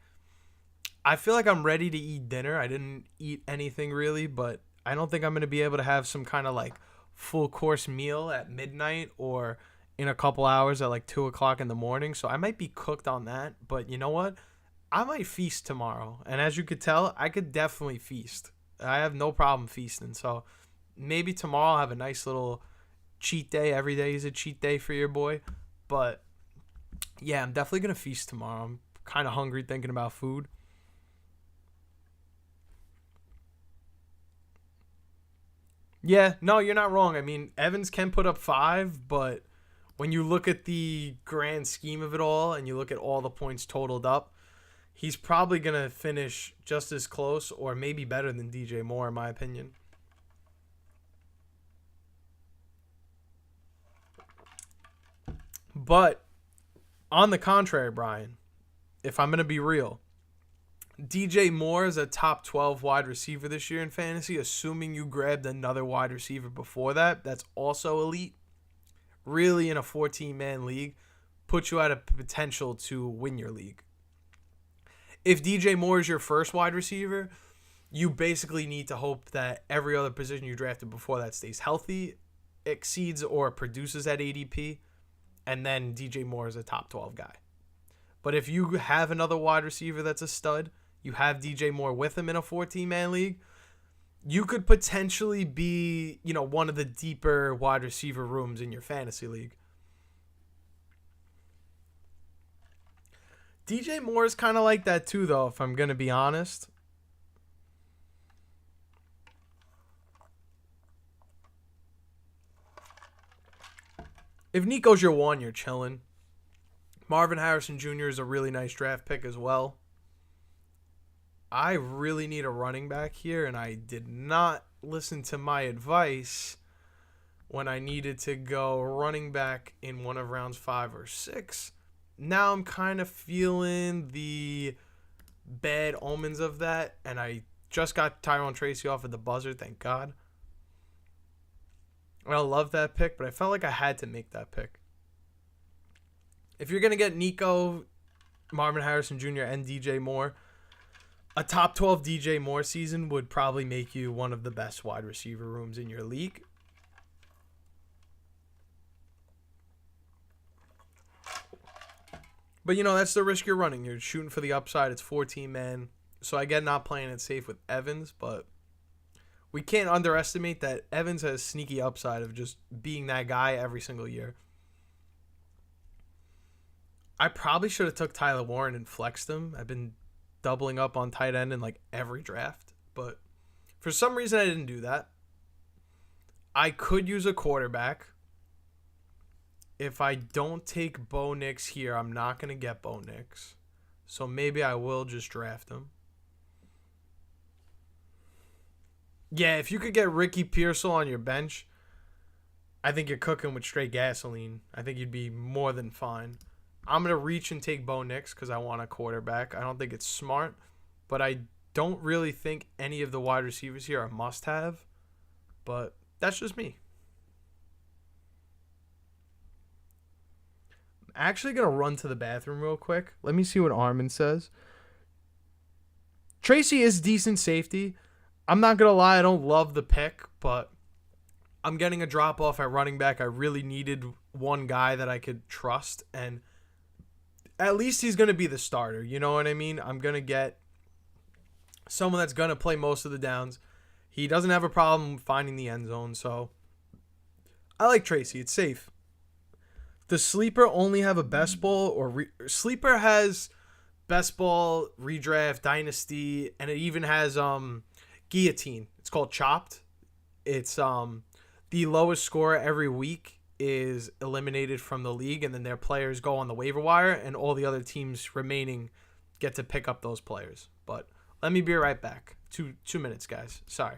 I'm ready to eat dinner. I didn't eat anything really, but I don't think I'm going to be able to have some kind of like full course meal at midnight or in a couple hours at like 2 o'clock in the morning. So I might be cooked on that, but you know what? I might feast tomorrow. And as you could tell, I could definitely feast. I have no problem feasting. So maybe tomorrow I'll have a nice little cheat day. Every day is a cheat day for your boy. But yeah, I'm definitely going to feast tomorrow. I'm kind of hungry thinking about food. Yeah, no, you're not wrong. I mean, Evans can put up 5, but when you look at the grand scheme of it all and you look at all the points totaled up, he's probably going to finish just as close or maybe better than DJ Moore, in my opinion. But on the contrary, Brian, if I'm going to be real, DJ Moore is a top 12 wide receiver this year in fantasy, assuming you grabbed another wide receiver before that. That's also elite. Really, in a 14-man league, puts you at a potential to win your league. If DJ Moore is your first wide receiver, you basically need to hope that every other position you drafted before that stays healthy, exceeds or produces at ADP, and then DJ Moore is a top 12 guy. But if you have another wide receiver that's a stud, you have DJ Moore with him in a 14-man league, you could potentially be, one of the deeper wide receiver rooms in your fantasy league. DJ Moore is kind of like that too, though, if I'm going to be honest. If Nico's your one, you're chilling. Marvin Harrison Jr. is a really nice draft pick as well. I really need a running back here, and I did not listen to my advice when I needed to go running back in one of rounds 5 or 6. Now I'm kind of feeling the bad omens of that, and I just got Tyrone Tracy off at the buzzer, thank God. I love that pick, but I felt like I had to make that pick. If you're going to get Nico, Marvin Harrison Jr., and DJ Moore, a top 12 DJ Moore season would probably make you one of the best wide receiver rooms in your league. But, that's the risk you're running. You're shooting for the upside. It's 14-man. So I get not playing it safe with Evans, but we can't underestimate that Evans has sneaky upside of just being that guy every single year. I probably should have took Tyler Warren and flexed him. I've been doubling up on tight end in like every draft, but for some reason I didn't do that. I could use a quarterback. If I don't take Bo Nix here, I'm not going to get Bo Nix. So maybe I will just draft him. Yeah, if you could get Ricky Pearsall on your bench, I think you're cooking with straight gasoline. I think you'd be more than fine. I'm going to reach and take Bo Nix because I want a quarterback. I don't think it's smart, but I don't really think any of the wide receivers here are must-have, but that's just me. I'm actually going to run to the bathroom real quick. Let me see what Armin says. Tracy is decent safety. I'm not going to lie, I don't love the pick, but I'm getting a drop-off at running back. I really needed one guy that I could trust, and at least he's going to be the starter. You know what I mean? I'm going to get someone that's going to play most of the downs. He doesn't have a problem finding the end zone, so I like Tracy. It's safe. Does Sleeper only have a best ball or Sleeper has best ball, redraft, dynasty, and it even has guillotine. It's called Chopped. It's the lowest scorer every week is eliminated from the league, and then their players go on the waiver wire, and all the other teams remaining get to pick up those players. But let me be right back. 2 minutes, guys. Sorry.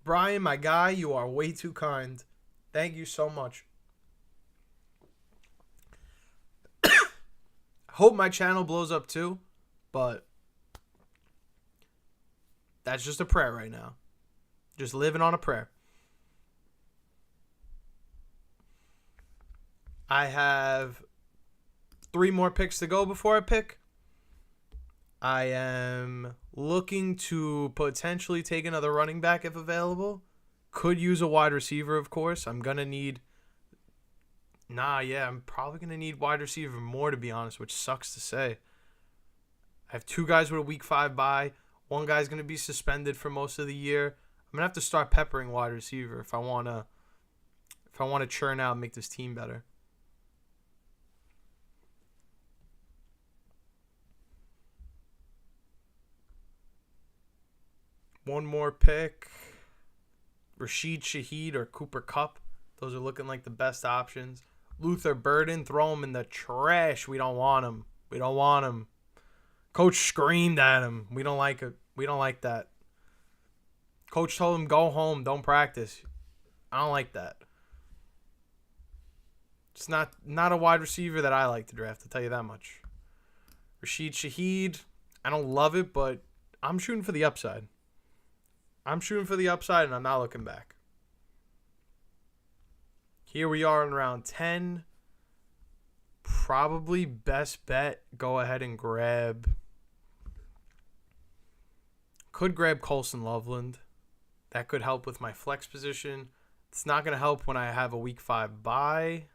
Brian, my guy, you are way too kind. Thank you so much. Hope my channel blows up too, but that's just a prayer right now. Just living on a prayer. I have 3 more picks to go before I pick. I am looking to potentially take another running back if available. Could use a wide receiver, of course. I'm going to need... I'm probably going to need wide receiver more, to be honest, which sucks to say. I have 2 guys with a week 5 bye. One guy's going to be suspended for most of the year. I'm going to have to start peppering wide receiver if I want to churn out and make this team better. One more pick. Rashid Shaheed or Cooper Kupp. Those are looking like the best options. Luther Burden, throw him in the trash. We don't want him. We don't want him. Coach screamed at him. We don't like it. We don't like that. Coach told him, go home. Don't practice. I don't like that. It's not a wide receiver that I like to draft, I'll tell you that much. Rashid Shaheed, I don't love it, but I'm shooting for the upside. I'm shooting for the upside, and I'm not looking back. Here we are in round 10. Probably best bet, go ahead and grab... Could grab Colson Loveland. That could help with my flex position. It's not going to help when I have a week 5 bye.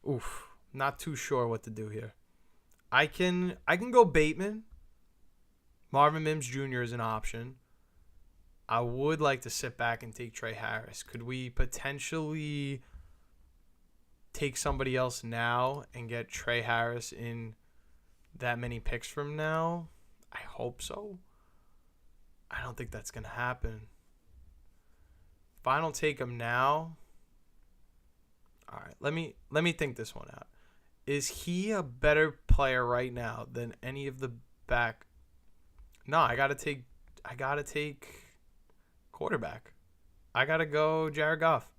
Oof. Not too sure what to do here. I can go Bateman. Marvin Mims Jr. is an option. I would like to sit back and take Trey Harris. Could we potentially take somebody else now and get Trey Harris in that many picks from now? I hope so. I don't think that's going to happen. If I don't take him now, all right, let me think this one out. Is he a better player right now than any of the back? No, I got to take quarterback. I got to go Jared Goff.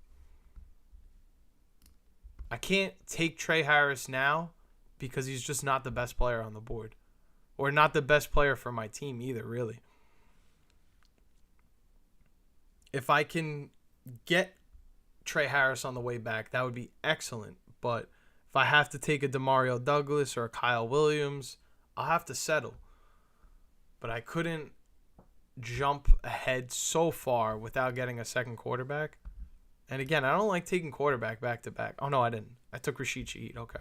I can't take Trey Harris now because he's just not the best player on the board. Or not the best player for my team either, really. If I can get Trey Harris on the way back, that would be excellent. But if I have to take a Demario Douglas or a Kyle Williams, I'll have to settle. But I couldn't jump ahead so far without getting a second quarterback. And again, I don't like taking quarterback back to back. Oh, no, I didn't. I took Rashid Shaheed. Okay.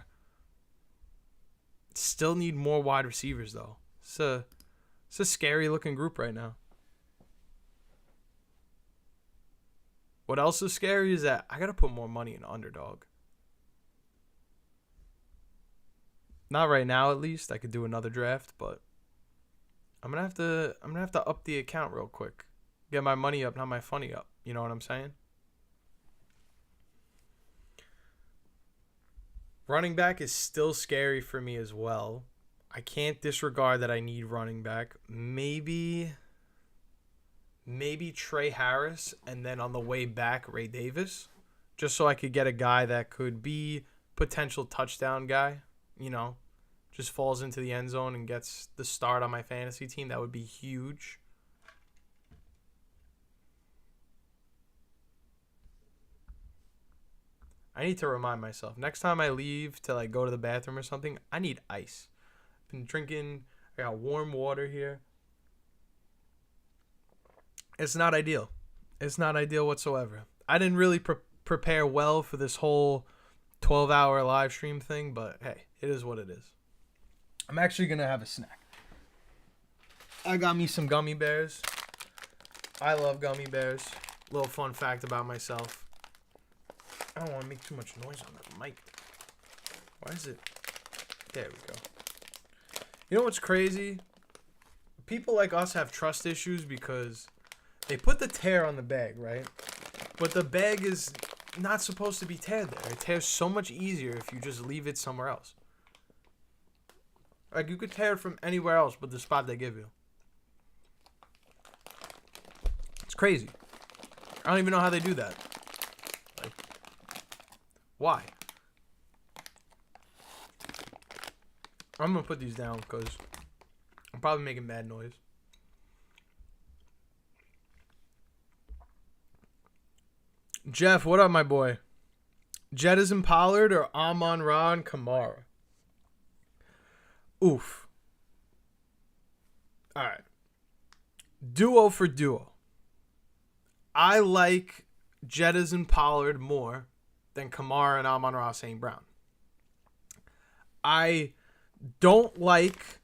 Still need more wide receivers, though. It's a scary-looking group right now. What else is scary is that I got to put more money in Underdog. Not right now, at least. I could do another draft, but I'm gonna have to up the account real quick. Get my money up, not my funny up. You know what I'm saying? Running back is still scary for me as well. I can't disregard that I need running back. Maybe Trey Harris, and then on the way back, Ray Davis. Just so I could get a guy that could be potential touchdown guy. You know, just falls into the end zone and gets the start on my fantasy team. That would be huge. I need to remind myself. Next time I leave to go to the bathroom or something, I need ice. Been drinking. I got warm water here. It's not ideal. It's not ideal whatsoever. I didn't really prepare well for this whole 12-hour live stream thing, but hey, it is what it is. I'm actually going to have a snack. I got me some gummy bears. I love gummy bears. Little fun fact about myself. I don't want to make too much noise on the mic. Why is it? There we go. You know what's crazy? People like us have trust issues because they put the tear on the bag, right? But the bag is not supposed to be teared there. It tears so much easier if you just leave it somewhere else. You could tear it from anywhere else but the spot they give you. It's crazy. I don't even know how they do that. Why? I'm going to put these down because I'm probably making mad noise. Jeff, what up, my boy? Jettison Pollard or Amon-Ra and Kamara? Oof. All right. Duo for duo. I like Jettison Pollard more than Kamara and Amon-Ra St. Brown. I don't like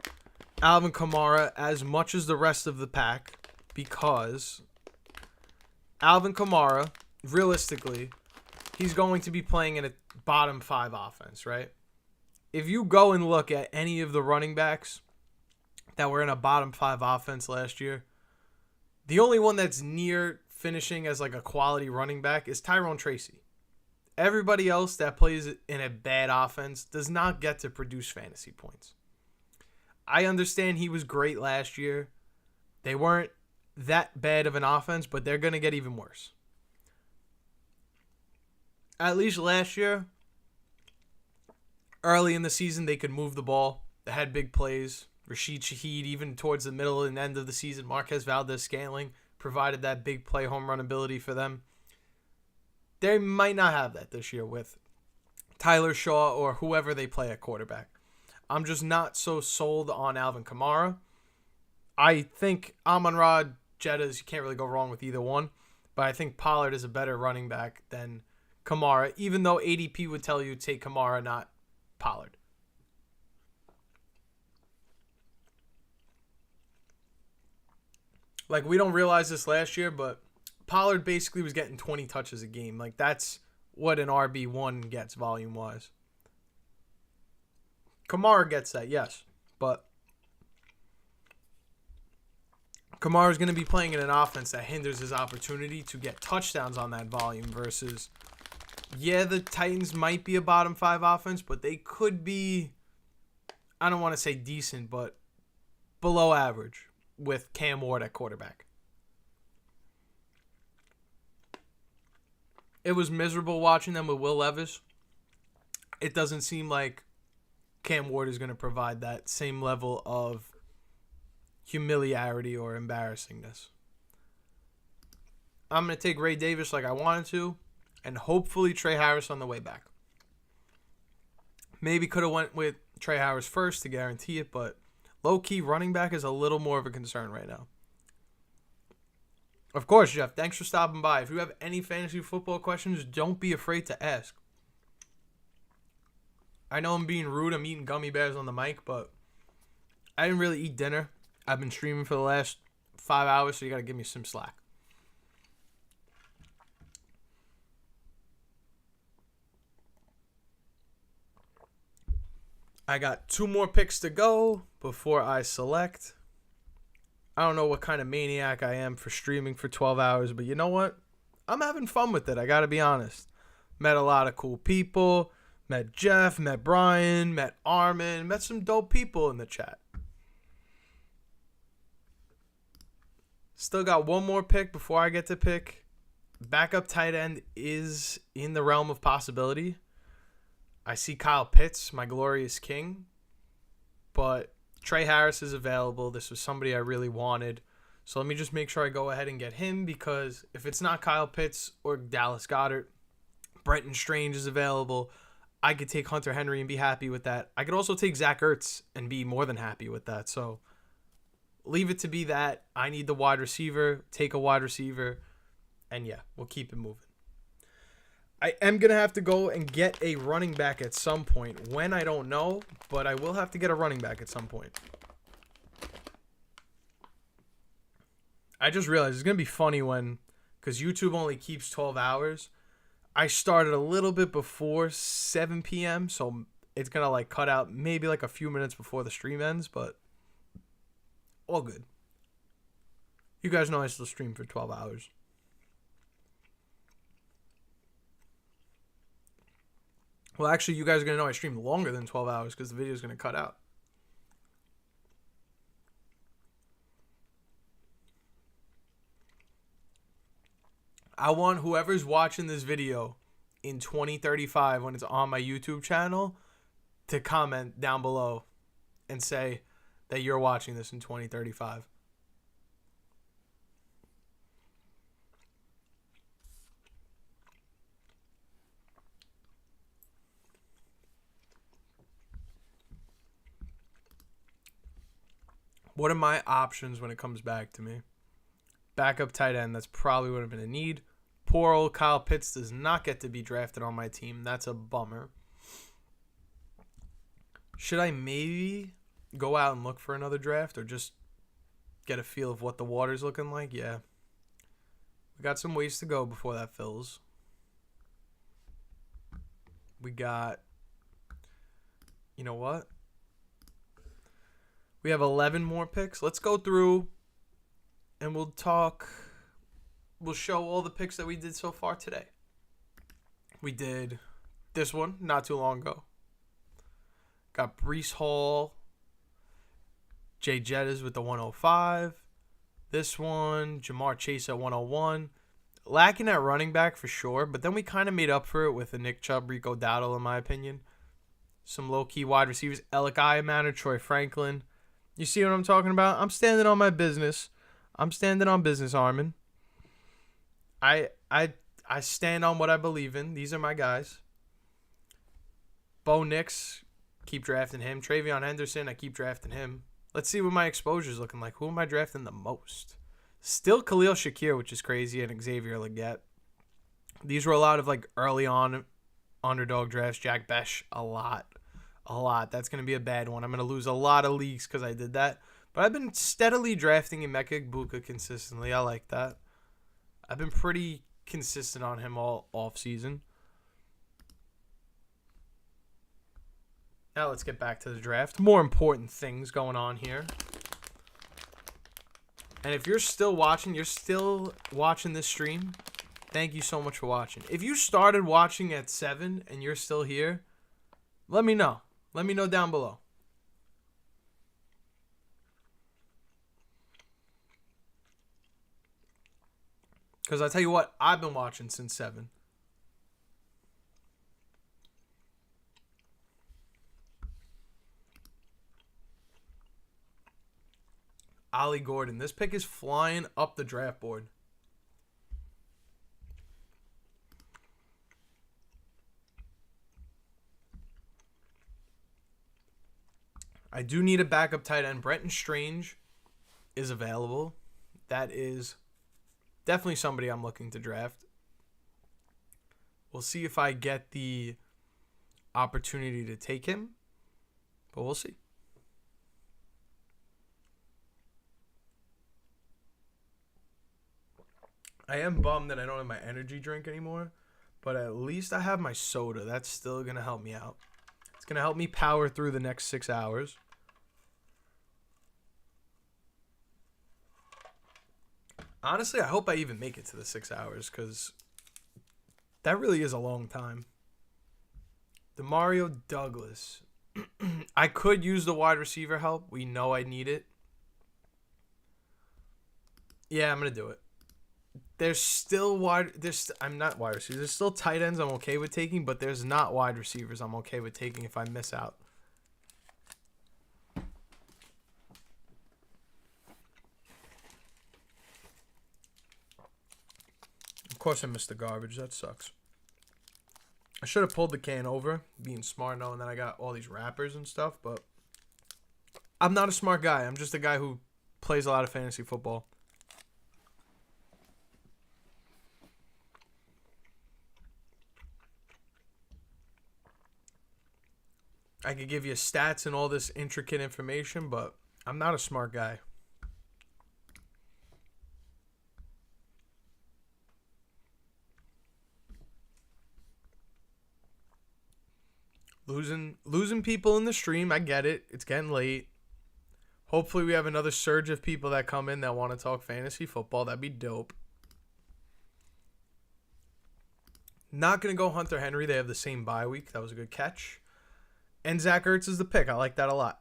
Alvin Kamara as much as the rest of the pack because Alvin Kamara, realistically, he's going to be playing in a bottom 5 offense, right? If you go and look at any of the running backs that were in a bottom 5 offense last year, the only one that's near finishing as a quality running back is Tyrone Tracy. Everybody else that plays in a bad offense does not get to produce fantasy points. I understand he was great last year. They weren't that bad of an offense, but they're going to get even worse. At least last year, early in the season, they could move the ball. They had big plays. Rashid Shaheed, even towards the middle and end of the season, Marquez Valdez-Scantling provided that big play home run ability for them. They might not have that this year with Tyler Shaw or whoever they play at quarterback. I'm just not so sold on Alvin Kamara. I think Amon-Ra, Jettas, you can't really go wrong with either one. But I think Pollard is a better running back than Kamara, even though ADP would tell you take Kamara, not Pollard. Like, we don't realize this last year, but Pollard basically was getting 20 touches a game. Like, that's what an RB1 gets volume-wise. Kamara gets that, yes. But Kamara's going to be playing in an offense that hinders his opportunity to get touchdowns on that volume versus, yeah, the Titans might be a bottom 5 offense, but they could be, I don't want to say decent, but below average with Cam Ward at quarterback. It was miserable watching them with Will Levis. It doesn't seem like Cam Ward is going to provide that same level of humiliarity or embarrassingness. I'm going to take Ray Davis like I wanted to, and hopefully Trey Harris on the way back. Maybe could have went with Trey Harris first to guarantee it, but low-key running back is a little more of a concern right now. Of course, Jeff, thanks for stopping by. If you have any fantasy football questions, don't be afraid to ask. I know I'm being rude. I'm eating gummy bears on the mic, but I didn't really eat dinner. I've been streaming for the last 5 hours, so you got to give me some slack. I got 2 more picks to go before I select. I don't know what kind of maniac I am for streaming for 12 hours, but you know what? I'm having fun with it. I got to be honest. Met a lot of cool people. Met Jeff, met Brian, met Armin, met some dope people in the chat. Still got 1 more pick before I get to pick. Backup tight end is in the realm of possibility. I see Kyle Pitts, my glorious king, but Trey Harris is available. This was somebody I really wanted. So let me just make sure I go ahead and get him, because if it's not Kyle Pitts or Dallas Goedert, Brenton Strange is available. I could take Hunter Henry and be happy with that. I could also take Zach Ertz and be more than happy with that. So leave it to be that. I need the wide receiver. Take a wide receiver. And yeah, we'll keep it moving. I am going to have to go and get a running back at some point. When, I don't know, but I will have to get a running back at some point. I just realized it's going to be funny when, because YouTube only keeps 12 hours, I started a little bit before 7 p.m., so it's going to like cut out maybe like a few minutes before the stream ends, but all good. You guys know I still stream for 12 hours. Well, actually, you guys are going to know I stream longer than 12 hours because the video is going to cut out. I want whoever's watching this video in 2035 when it's on my YouTube channel to comment down below and say that you're watching this in 2035. What are my options when it comes back to me? Backup tight end, that's probably what I'm going to need. Poor old Kyle Pitts does not get to be drafted on my team. That's a bummer. Should I maybe go out and look for another draft or just get a feel of what the water's looking like? Yeah. We got some ways to go before that fills. We got, you know what? We have 11 more picks. Let's go through and we'll show all the picks that we did so far today. We did this one not too long ago. Got Breece Hall, Jay Jettas with the 105. This one, Jamar Chase at 101. Lacking at running back for sure, but then we kind of made up for it with a Nick Chubb, Rico Dowdle, in my opinion. Some low-key wide receivers, Alec Ayamatter, Troy Franklin. You see what I'm talking about? I'm standing on my business. I'm standing on business, Armin. I stand on what I believe in. These are my guys. Bo Nix, keep drafting him. Travion Henderson, I keep drafting him. Let's see what my exposure is looking like. Who am I drafting the most? Still Khalil Shakir, which is crazy, and Xavier Legette. These were a lot of like early on underdog drafts. Jack Besh, a lot. That's going to be a bad one. I'm going to lose a lot of leagues because I did that. But I've been steadily drafting Emeka Egbuka consistently. I like that. I've been pretty consistent on him all off season. Now let's get back to the draft. More important things going on here. And if you're still watching this stream, thank you so much for watching. If you started watching at 7 and you're still here, let me know. Let me know down below. Because I tell you what, I've been watching since 7. Ollie Gordon. This pick is flying up the draft board. I do need a backup tight end. Brenton Strange is available. That is definitely somebody I'm looking to draft. We'll see if I get the opportunity to take him, but we'll see. I am bummed that I don't have my energy drink anymore, but at least I have my soda. That's still going to help me out. It's going to help me power through the next 6 hours. Honestly, I hope I even make it to the 6 hours because that really is a long time. Demario Douglas. I could use the wide receiver help. We know I need it. Yeah, I'm going to do it. I'm not wide receivers. There's still tight ends I'm okay with taking, but there's not wide receivers I'm okay with taking if I miss out. Of course I missed the garbage. That sucks. I should have pulled the can over, being smart knowing that I got all these wrappers and stuff, but I'm not a smart guy. I'm just a guy who plays a lot of fantasy football. I could give you stats and all this intricate information, but I'm not a smart guy. Losing people in the stream, I get it. It's getting late. Hopefully we have another surge of people that come in that want to talk fantasy football. That'd be dope. Not going to go Hunter Henry. They have the same bye week. That was a good catch. And Zach Ertz is the pick. I like that a lot.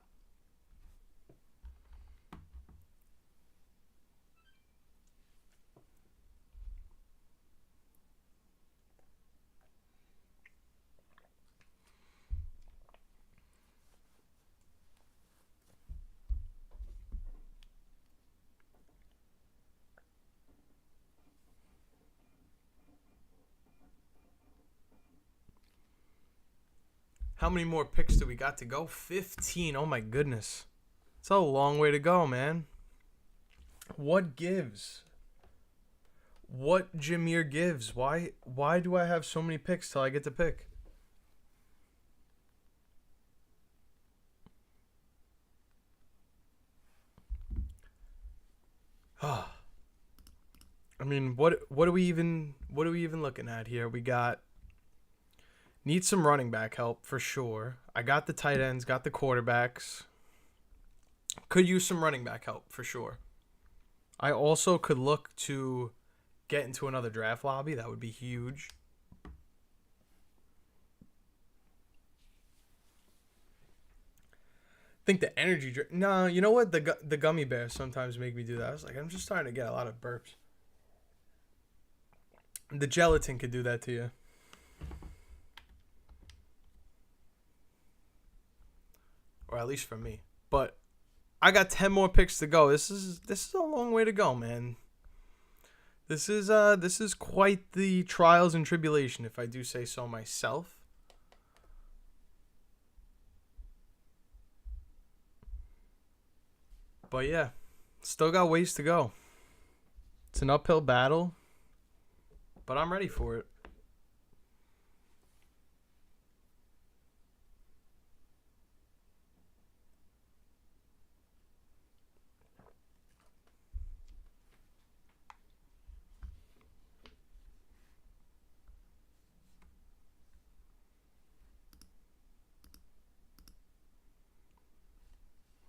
How many more picks do we got to go? 15. Oh my goodness. It's a long way to go, man. What gives? What Jameer gives? Why do I have so many picks till I get to pick? I mean, what are we even looking at here? We got need some running back help for sure. I got the tight ends, got the quarterbacks. Could use some running back help for sure. I also could look to get into another draft lobby. That would be huge. I think the energy drink. No, you know what? The gummy bears sometimes make me do that. I was like, I'm just starting to get a lot of burps. The gelatin could do that to you. Or at least for me. But I got 10 more picks to go. This is a long way to go, man. This is quite the trials and tribulation, if I do say so myself. But yeah, still got ways to go. It's an uphill battle, but I'm ready for it.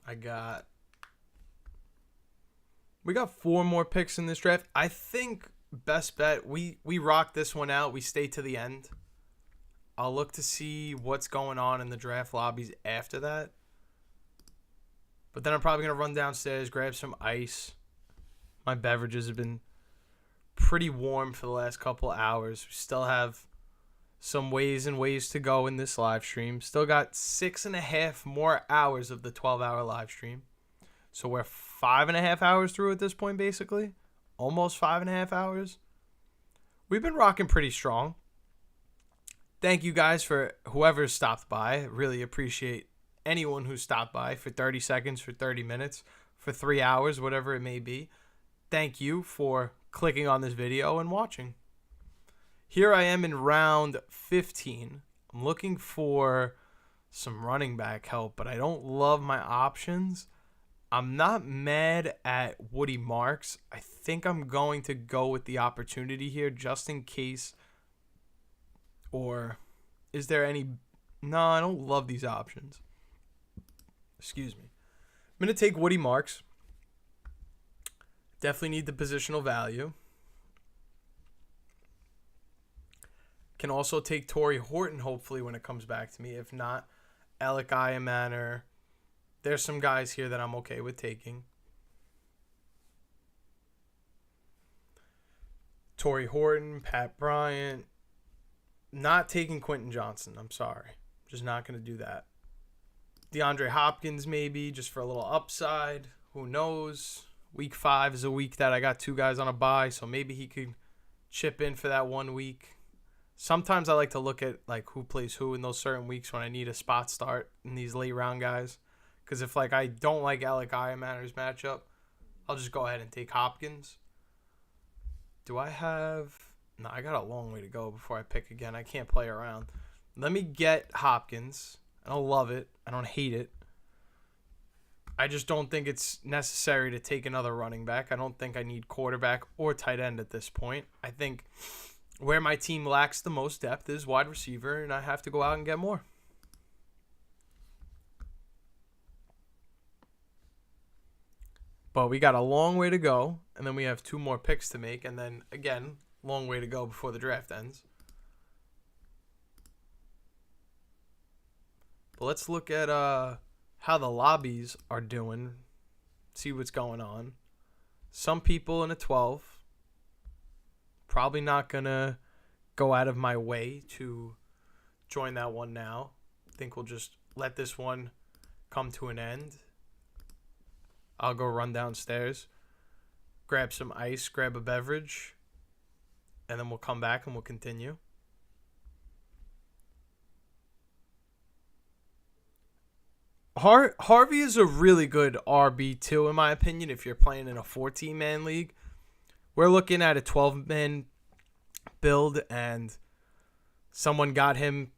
We got 4 more picks in this draft. I think best bet, we rock this one out. We stay to the end. I'll look to see what's going on in the draft lobbies after that. But then I'm probably going to run downstairs, grab some ice. My beverages have been pretty warm for the last couple hours. We still have some ways to go in this live stream. Still got 6.5 more hours of the 12-hour live stream. So we're 5.5 hours through at this point, basically. Almost 5.5 hours. We've been rocking pretty strong. Thank you guys for whoever stopped by. Really appreciate anyone who stopped by for 30 seconds, for 30 minutes, for 3 hours, whatever it may be. Thank you for clicking on this video and watching. Here I am in round 15. I'm looking for some running back help, but I don't love my options. I'm not mad at Woody Marks. I think I'm going to go with the opportunity here just in case. Or is there any... No, I don't love these options. Excuse me. I'm going to take Woody Marks. Definitely need the positional value. Can also take Torrey Horton, hopefully, when it comes back to me. If not, Alec Iamaner. There's some guys here that I'm okay with taking. Torrey Horton, Pat Bryant. Not taking Quentin Johnson. I'm sorry. Just not going to do that. DeAndre Hopkins, maybe, just for a little upside. Who knows? Week 5 is a week that I got 2 guys on a bye, so maybe he could chip in for that 1 week. Sometimes I like to look at like who plays who in those certain weeks when I need a spot start in these late round guys. Because if like I don't like Alec Iamaner's matchup, I'll just go ahead and take Hopkins. Do I have... No, I got a long way to go before I pick again. I can't play around. Let me get Hopkins. I don't love it. I don't hate it. I just don't think it's necessary to take another running back. I don't think I need quarterback or tight end at this point. I think where my team lacks the most depth is wide receiver, and I have to go out and get more. But we got a long way to go, and then we have 2 more picks to make, and then, again, long way to go before the draft ends. But let's look at how the lobbies are doing, see what's going on. Some people in a 12, probably not going to go out of my way to join that one now. I think we'll just let this one come to an end. I'll go run downstairs, grab some ice, grab a beverage, and then we'll come back and we'll continue. Harvey is a really good RB2 in my opinion if you're playing in a 14-man league. We're looking at a 12-man build, and someone got him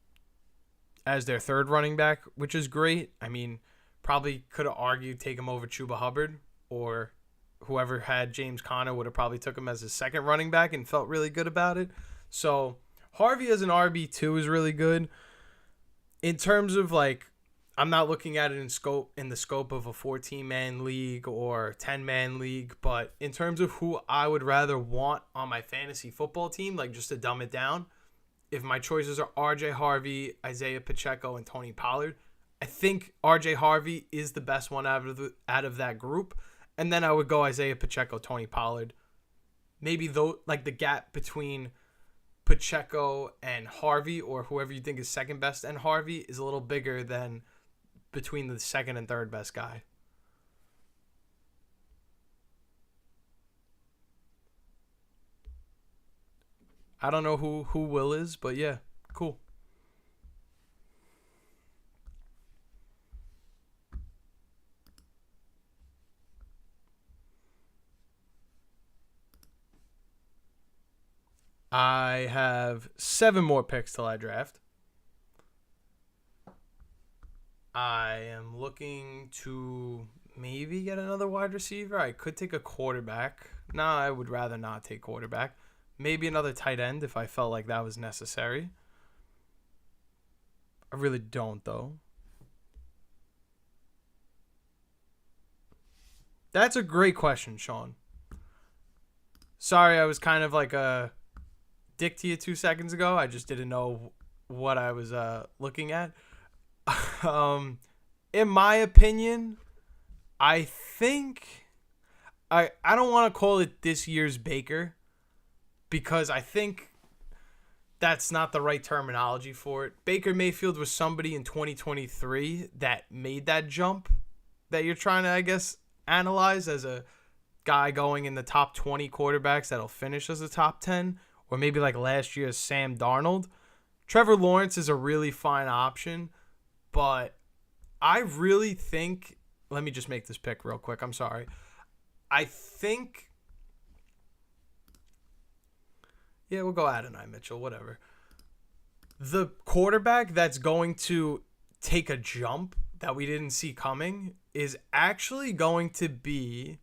as their 3rd running back, which is great. I mean, probably could have argued take him over Chuba Hubbard, or whoever had James Conner would have probably took him as his 2nd running back and felt really good about it. So Harvey as an RB2 is really good. In terms of like, I'm not looking at it in the scope of a 14-man league or 10-man league, but in terms of who I would rather want on my fantasy football team, like just to dumb it down, if my choices are RJ Harvey, Isaiah Pacheco, and Tony Pollard, I think RJ Harvey is the best one out of that group, and then I would go Isaiah Pacheco, Tony Pollard. Maybe though, like the gap between Pacheco and Harvey, or whoever you think is second best and Harvey, is a little bigger than between the 2nd and 3rd best guy. I don't know who Will is, but yeah, cool. I have 7 more picks till I draft. I am looking to maybe get another wide receiver. I could take a quarterback. Nah, I would rather not take quarterback. Maybe another tight end if I felt like that was necessary. I really don't, though. That's a great question, Sean. Sorry, I was kind of like a dick to you 2 seconds ago. I just didn't know what I was looking at. um, in my opinion, I think I don't want to call it this year's Baker because I think that's not the right terminology for it. Baker Mayfield was somebody in 2023 that made that jump that you're trying to, I guess, analyze as a guy going in the top 20 quarterbacks that'll finish as a top 10, or maybe like last year's Sam Darnold. Trevor Lawrence is a really fine option, but I really think, let me just make this pick real quick. I'm sorry. I think, yeah, we'll go Adonai Mitchell, whatever. The quarterback that's going to take a jump that we didn't see coming is actually going to be,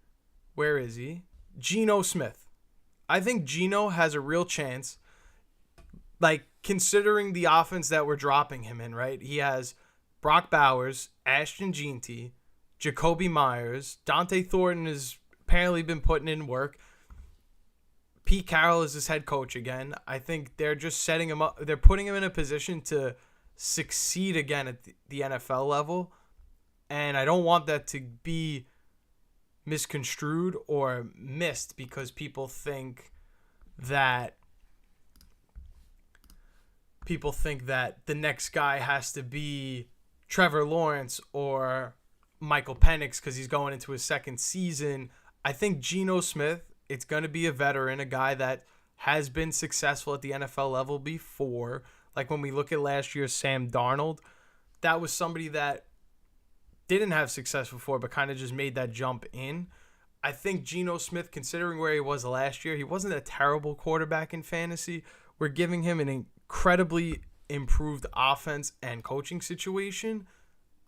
where is he? Geno Smith. I think Geno has a real chance, like considering the offense that we're dropping him in, right? He has Brock Bowers, Ashton Jeanty, Jacoby Myers, Dante Thornton has apparently been putting in work. Pete Carroll is his head coach again. I think they're just setting him up. They're putting him in a position to succeed again at the NFL level. And I don't want that to be misconstrued or missed because people think that the next guy has to be Trevor Lawrence or Michael Penix because he's going into his second season. I think Geno Smith, it's going to be a veteran, a guy that has been successful at the NFL level before. Like when we look at last year's Sam Darnold, that was somebody that didn't have success before but kind of just made that jump in. I think Geno Smith, considering where he was last year, he wasn't a terrible quarterback in fantasy. We're giving him an incredibly improved offense and coaching situation.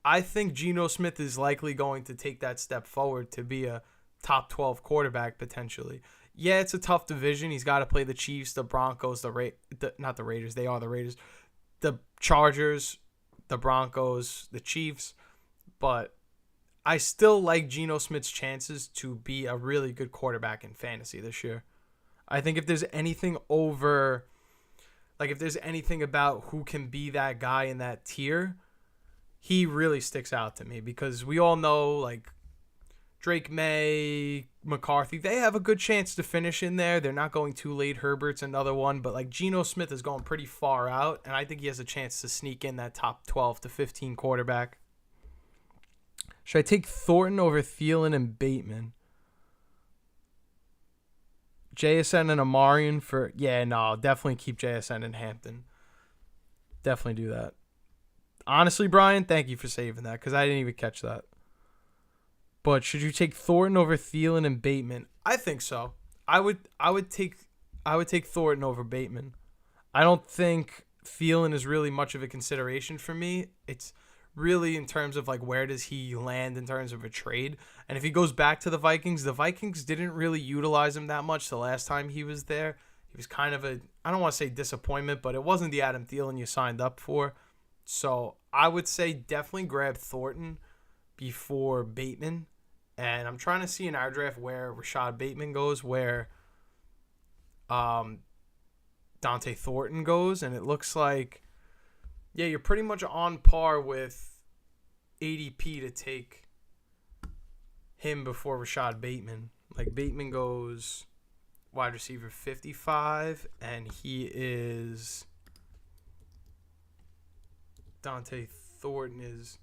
I think Geno Smith is likely going to take that step forward to be a top 12 quarterback potentially. Yeah, it's a tough division. He's got to play the Chiefs, the Broncos, not the Raiders. They are the Raiders. The Chargers, the Broncos, the Chiefs. But I still like Geno Smith's chances to be a really good quarterback in fantasy this year. I think if there's anything if there's anything about who can be that guy in that tier, he really sticks out to me because we all know like Drake May, McCarthy, they have a good chance to finish in there. They're not going too late. Herbert's another one, but like Geno Smith is going pretty far out, and I think he has a chance to sneak in that top 12 to 15 quarterback. Should I take Thornton over Thielen and Bateman? JSN and Amarian for... Yeah, no, definitely keep JSN and Hampton. Definitely do that. Honestly, Brian, thank you for saving that because I didn't even catch that. But should you take Thornton over Thielen and Bateman? I think so. I would take Thornton over Bateman. I don't think Thielen is really much of a consideration for me. It's really in terms of like where does he land in terms of a trade. And if he goes back to the Vikings didn't really utilize him that much the last time he was there. He was kind of I don't want to say disappointment, but it wasn't the Adam Thielen you signed up for. So I would say definitely grab Thornton before Bateman. And I'm trying to see in our draft where Rashad Bateman goes, where Dante Thornton goes, and it looks like, yeah, you're pretty much on par with ADP to take him before Rashad Bateman. Like Bateman goes wide receiver 55, and he is Dante Thornton is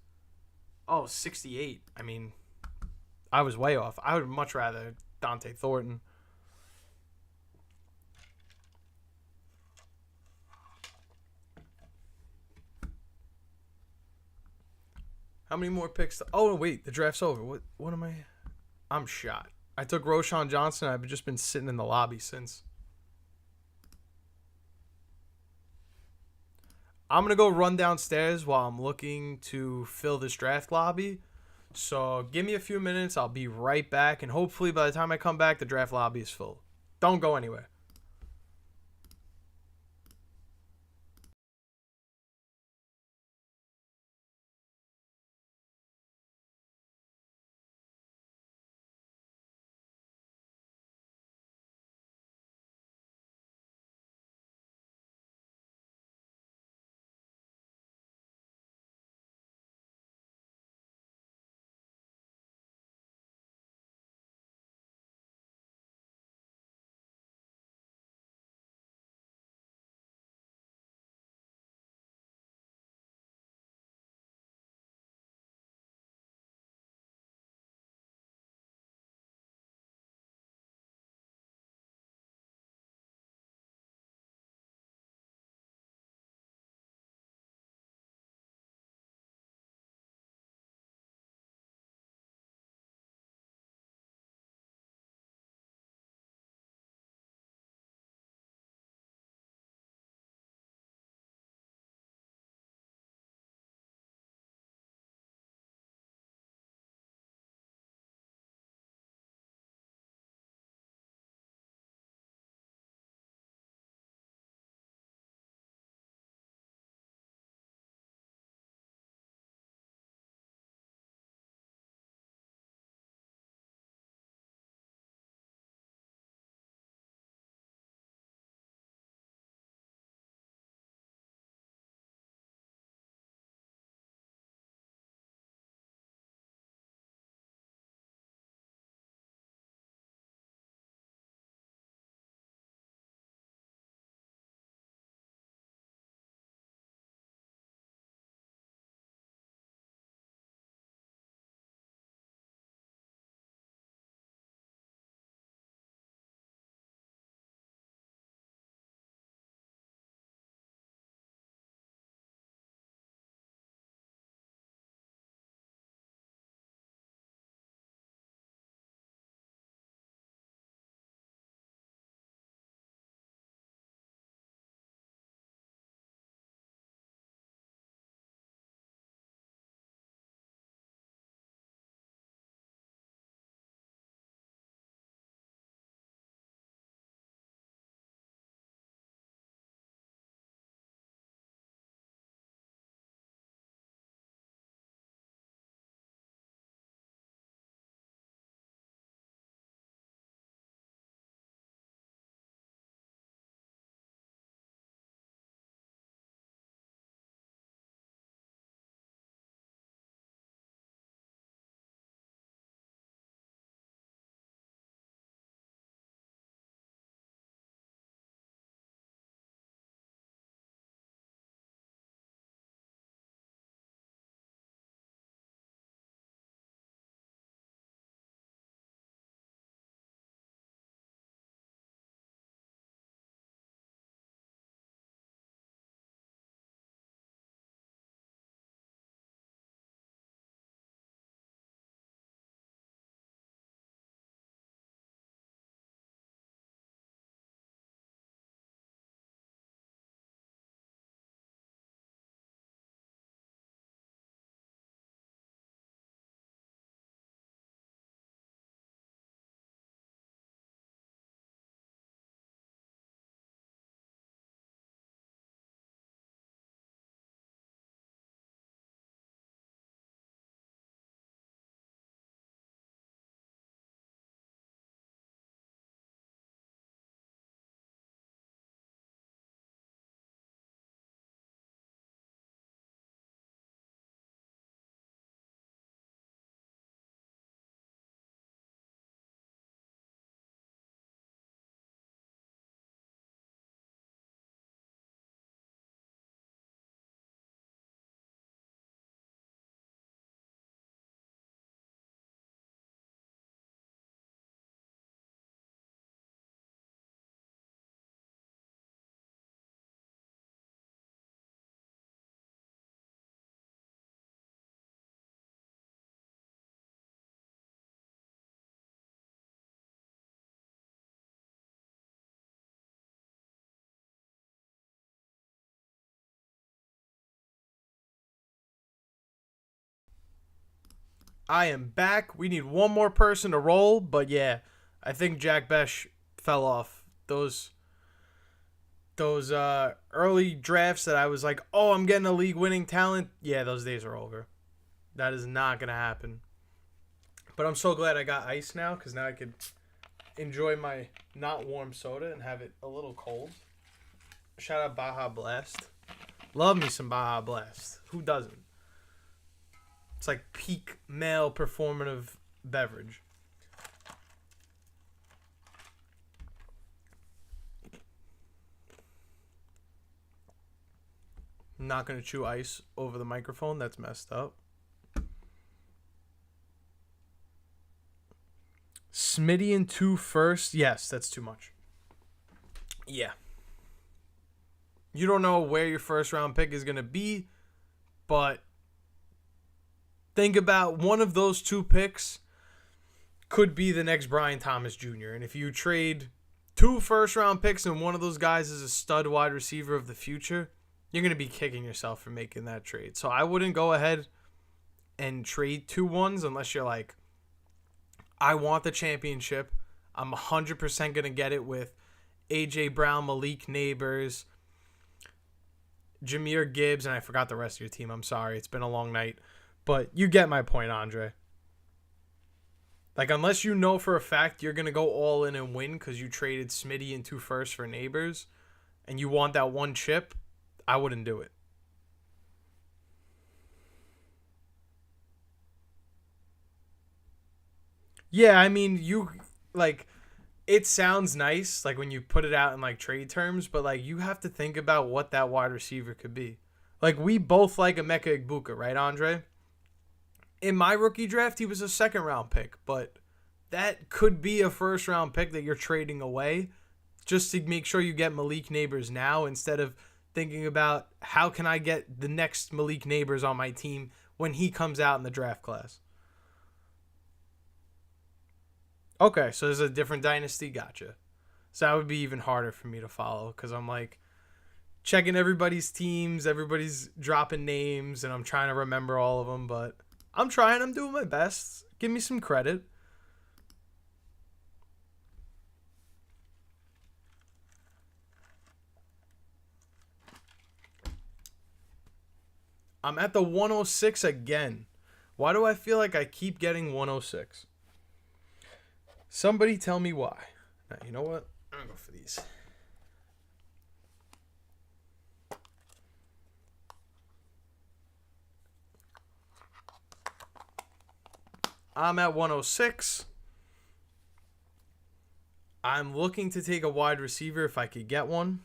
68. I mean, I was way off. I would much rather Dante Thornton. How many more picks? Oh, wait. The draft's over. What am I? I'm shot. I took Roshan Johnson. I've just been sitting in the lobby since. I'm going to go run downstairs while I'm looking to fill this draft lobby. So give me a few minutes. I'll be right back. And hopefully by the time I come back, the draft lobby is full. Don't go anywhere. I am back. We need one more person to roll, but yeah, I think Jack Besh fell off. Those early drafts that I was like, oh, I'm getting a league winning talent. Yeah, those days are over. That is not gonna happen. But I'm so glad I got ice now, because now I could enjoy my not warm soda and have it a little cold. Shout out Baja Blast. Love me some Baja Blast. Who doesn't? It's like peak male performative beverage. I'm not going to chew ice over the microphone. That's messed up. Smitty and 2 first. Yes, that's too much. Yeah. You don't know where your first round pick is going to be, but think about one of those 2 picks could be the next Brian Thomas Jr. And if you trade 2 first round picks and one of those guys is a stud wide receiver of the future, you're going to be kicking yourself for making that trade. So I wouldn't go ahead and trade 2 ones unless you're like, I want the championship. I'm 100% going to get it with A.J. Brown, Malik Neighbors, Jahmyr Gibbs, and I forgot the rest of your team. I'm sorry. It's been a long night. But you get my point, Andre. Like, unless you know for a fact you're going to go all in and win because you traded Smitty and 2 firsts for Neighbors and you want that one chip, I wouldn't do it. Yeah, I mean, it sounds nice, like, when you put it out in, like, trade terms, but, like, you have to think about what that wide receiver could be. Like, we both like Emeka Egbuka, right, Andre? In my rookie draft, he was a second-round pick, but that could be a first-round pick that you're trading away just to make sure you get Malik Neighbors now instead of thinking about how can I get the next Malik Neighbors on my team when he comes out in the draft class. Okay, so there's a different dynasty. Gotcha. So that would be even harder for me to follow because I'm like checking everybody's teams, everybody's dropping names, and I'm trying to remember all of them, but I'm trying. I'm doing my best. Give me some credit. I'm at the 106 again. Why do I feel like I keep getting 106? Somebody tell me why. Now, you know what? I'm going to go for these. I'm at 106. I'm looking to take a wide receiver if I could get one.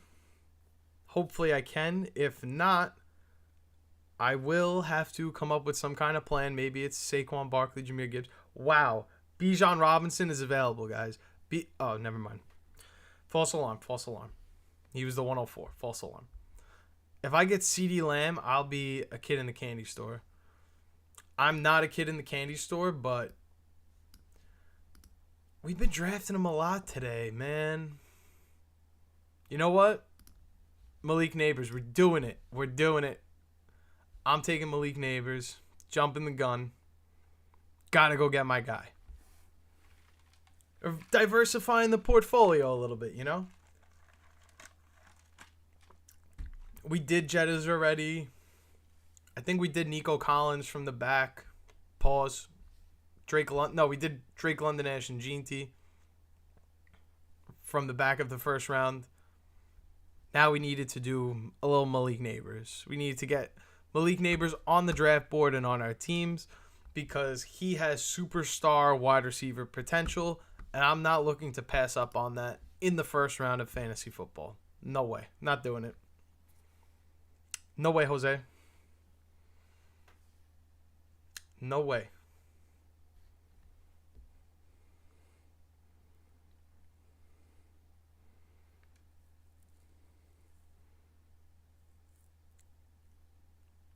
Hopefully I can. If not, I will have to come up with some kind of plan. Maybe it's Saquon Barkley, Jahmyr Gibbs. Wow. Bijan Robinson is available, guys. Oh, never mind. False alarm. He was the 104. False alarm. If I get CeeDee Lamb, I'll be a kid in the candy store. I'm not a kid in the candy store, but we've been drafting him a lot today, man. You know what? Malik Neighbors, we're doing it. I'm taking Malik Neighbors. Jumping the gun. Gotta go get my guy. Diversifying the portfolio a little bit, you know? We did Jettas already. I think we did Nico Collins from the back. Pause. We did Drake London, Ash, and Jeanty from the back of the first round. Now we needed to do a little Malik Neighbors. We needed to get Malik Neighbors on the draft board and on our teams because he has superstar wide receiver potential, and I'm not looking to pass up on that in the first round of fantasy football. No way. Not doing it. No way, Jose. No way.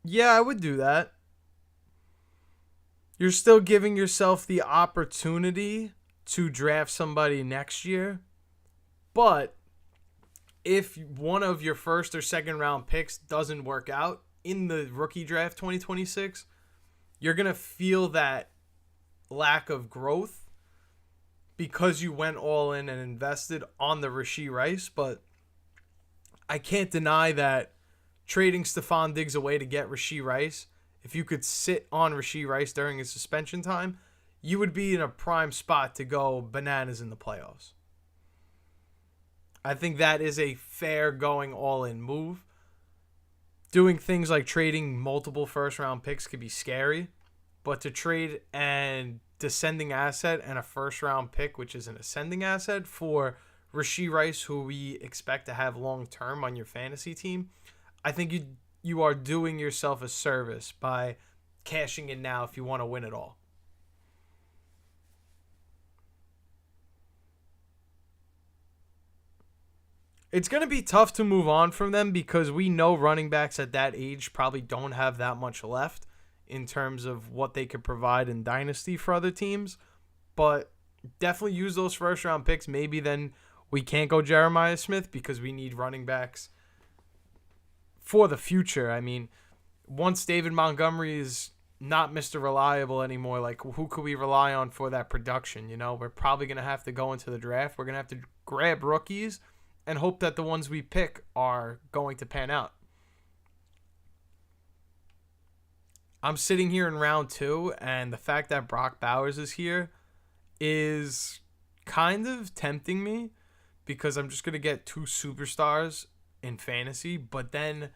Yeah, I would do that. You're still giving yourself the opportunity to draft somebody next year. But if one of your first or second round picks doesn't work out in the rookie draft 2026, you're going to feel that lack of growth because you went all in and invested on the Rashee Rice, but I can't deny that trading Stephon Diggs away to get Rashee Rice, if you could sit on Rashee Rice during his suspension time, you would be in a prime spot to go bananas in the playoffs. I think that is a fair going all-in move. Doing things like trading multiple first-round picks could be scary, but to trade an descending asset and a first-round pick, which is an ascending asset, for Rashee Rice, who we expect to have long-term on your fantasy team, I think you are doing yourself a service by cashing in now if you want to win it all. It's going to be tough to move on from them because we know running backs at that age probably don't have that much left in terms of what they could provide in Dynasty for other teams. But definitely use those first-round picks. Maybe then we can't go Jeremiah Smith because we need running backs for the future. I mean, once David Montgomery is not Mr. Reliable anymore, like who could we rely on for that production? You know, we're probably going to have to go into the draft. We're going to have to grab rookies and hope that the ones we pick are going to pan out. I'm sitting here in round 2, and the fact that Brock Bowers is here is kind of tempting me because I'm just going to get 2 superstars in fantasy. But then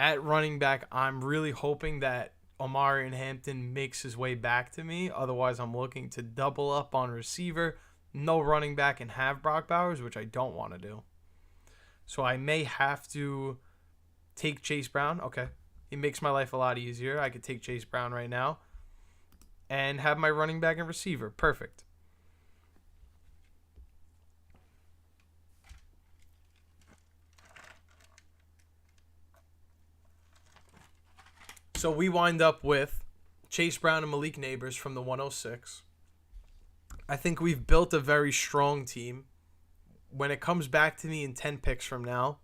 at running back, I'm really hoping that Omarion Hampton makes his way back to me. Otherwise, I'm looking to double up on receiver, no running back, and have Brock Bowers, which I don't want to do. So I may have to take Chase Brown. Okay. It makes my life a lot easier. I could take Chase Brown right now and have my running back and receiver. Perfect. So we wind up with Chase Brown and Malik Neighbors from the 106. I think we've built a very strong team. When it comes back to me in 10 picks from now,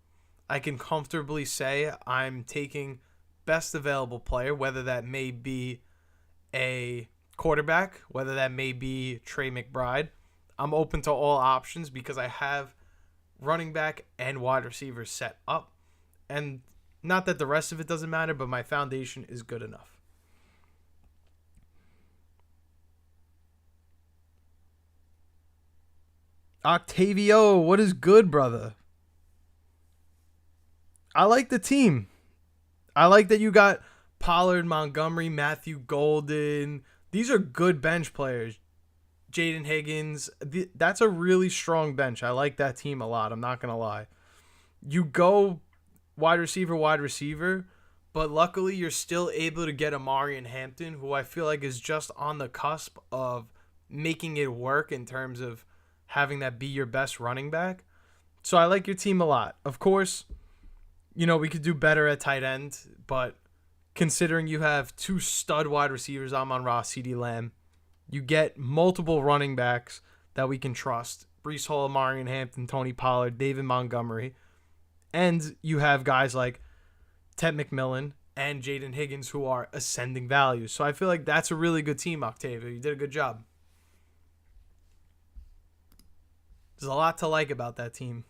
I can comfortably say I'm taking best available player, whether that may be a quarterback, whether that may be Trey McBride. I'm open to all options because I have running back and wide receivers set up. And not that the rest of it doesn't matter, but my foundation is good enough. Octavio, what is good, brother? I like the team. I like that you got Pollard, Montgomery, Matthew Golden. These are good bench players. Jaden Higgins. That's a really strong bench. I like that team a lot. I'm not going to lie. You go wide receiver, but luckily you're still able to get Omarion Hampton, who I feel like is just on the cusp of making it work in terms of having that be your best running back. So I like your team a lot. Of course, you know, we could do better at tight end, but considering you have 2 stud wide receivers, Amon-Ra, CeeDee Lamb, you get multiple running backs that we can trust. Breece Hall, Omarion Hampton, Tony Pollard, David Montgomery. And you have guys like Ted McMillan and Jaden Higgins who are ascending values. So I feel like that's a really good team, Octavio. You did a good job. There's a lot to like about that team.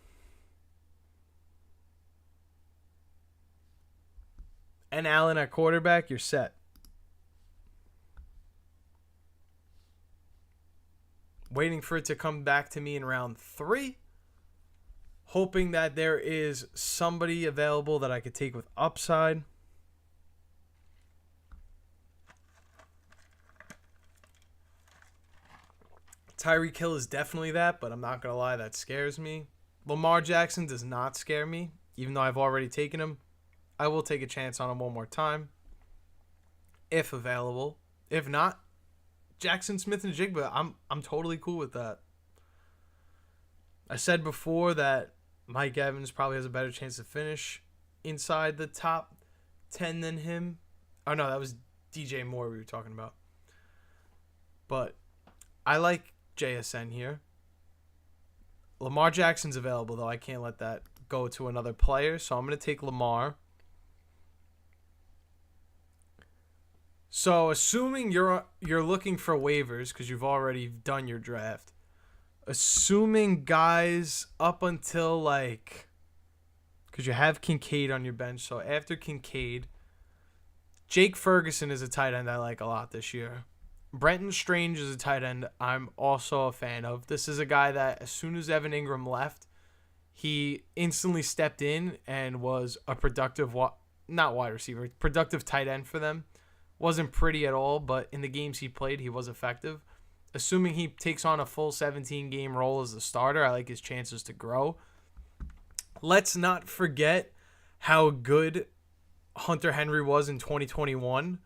And Allen at quarterback, you're set. Waiting for it to come back to me in round 3. Hoping that there is somebody available that I could take with upside. Tyreek Hill is definitely that, but I'm not going to lie, that scares me. Lamar Jackson does not scare me, even though I've already taken him. I will take a chance on him one more time, if available. If not, Jackson Smith and Jigba, I'm totally cool with that. I said before that Mike Evans probably has a better chance to finish inside the top 10 than him. Oh, no, that was DJ Moore we were talking about. But I like JSN here. Lamar Jackson's available, though. I can't let that go to another player, so I'm going to take Lamar. So assuming you're looking for waivers because you've already done your draft, assuming guys up until like, because you have Kincaid on your bench, so after Kincaid, Jake Ferguson is a tight end I like a lot this year. Brenton Strange is a tight end I'm also a fan of. This is a guy that as soon as Evan Ingram left, he instantly stepped in and was a productive, not wide receiver, productive tight end for them. Wasn't pretty at all, but in the games he played, he was effective. Assuming he takes on a full 17-game role as a starter, I like his chances to grow. Let's not forget how good Hunter Henry was in 2021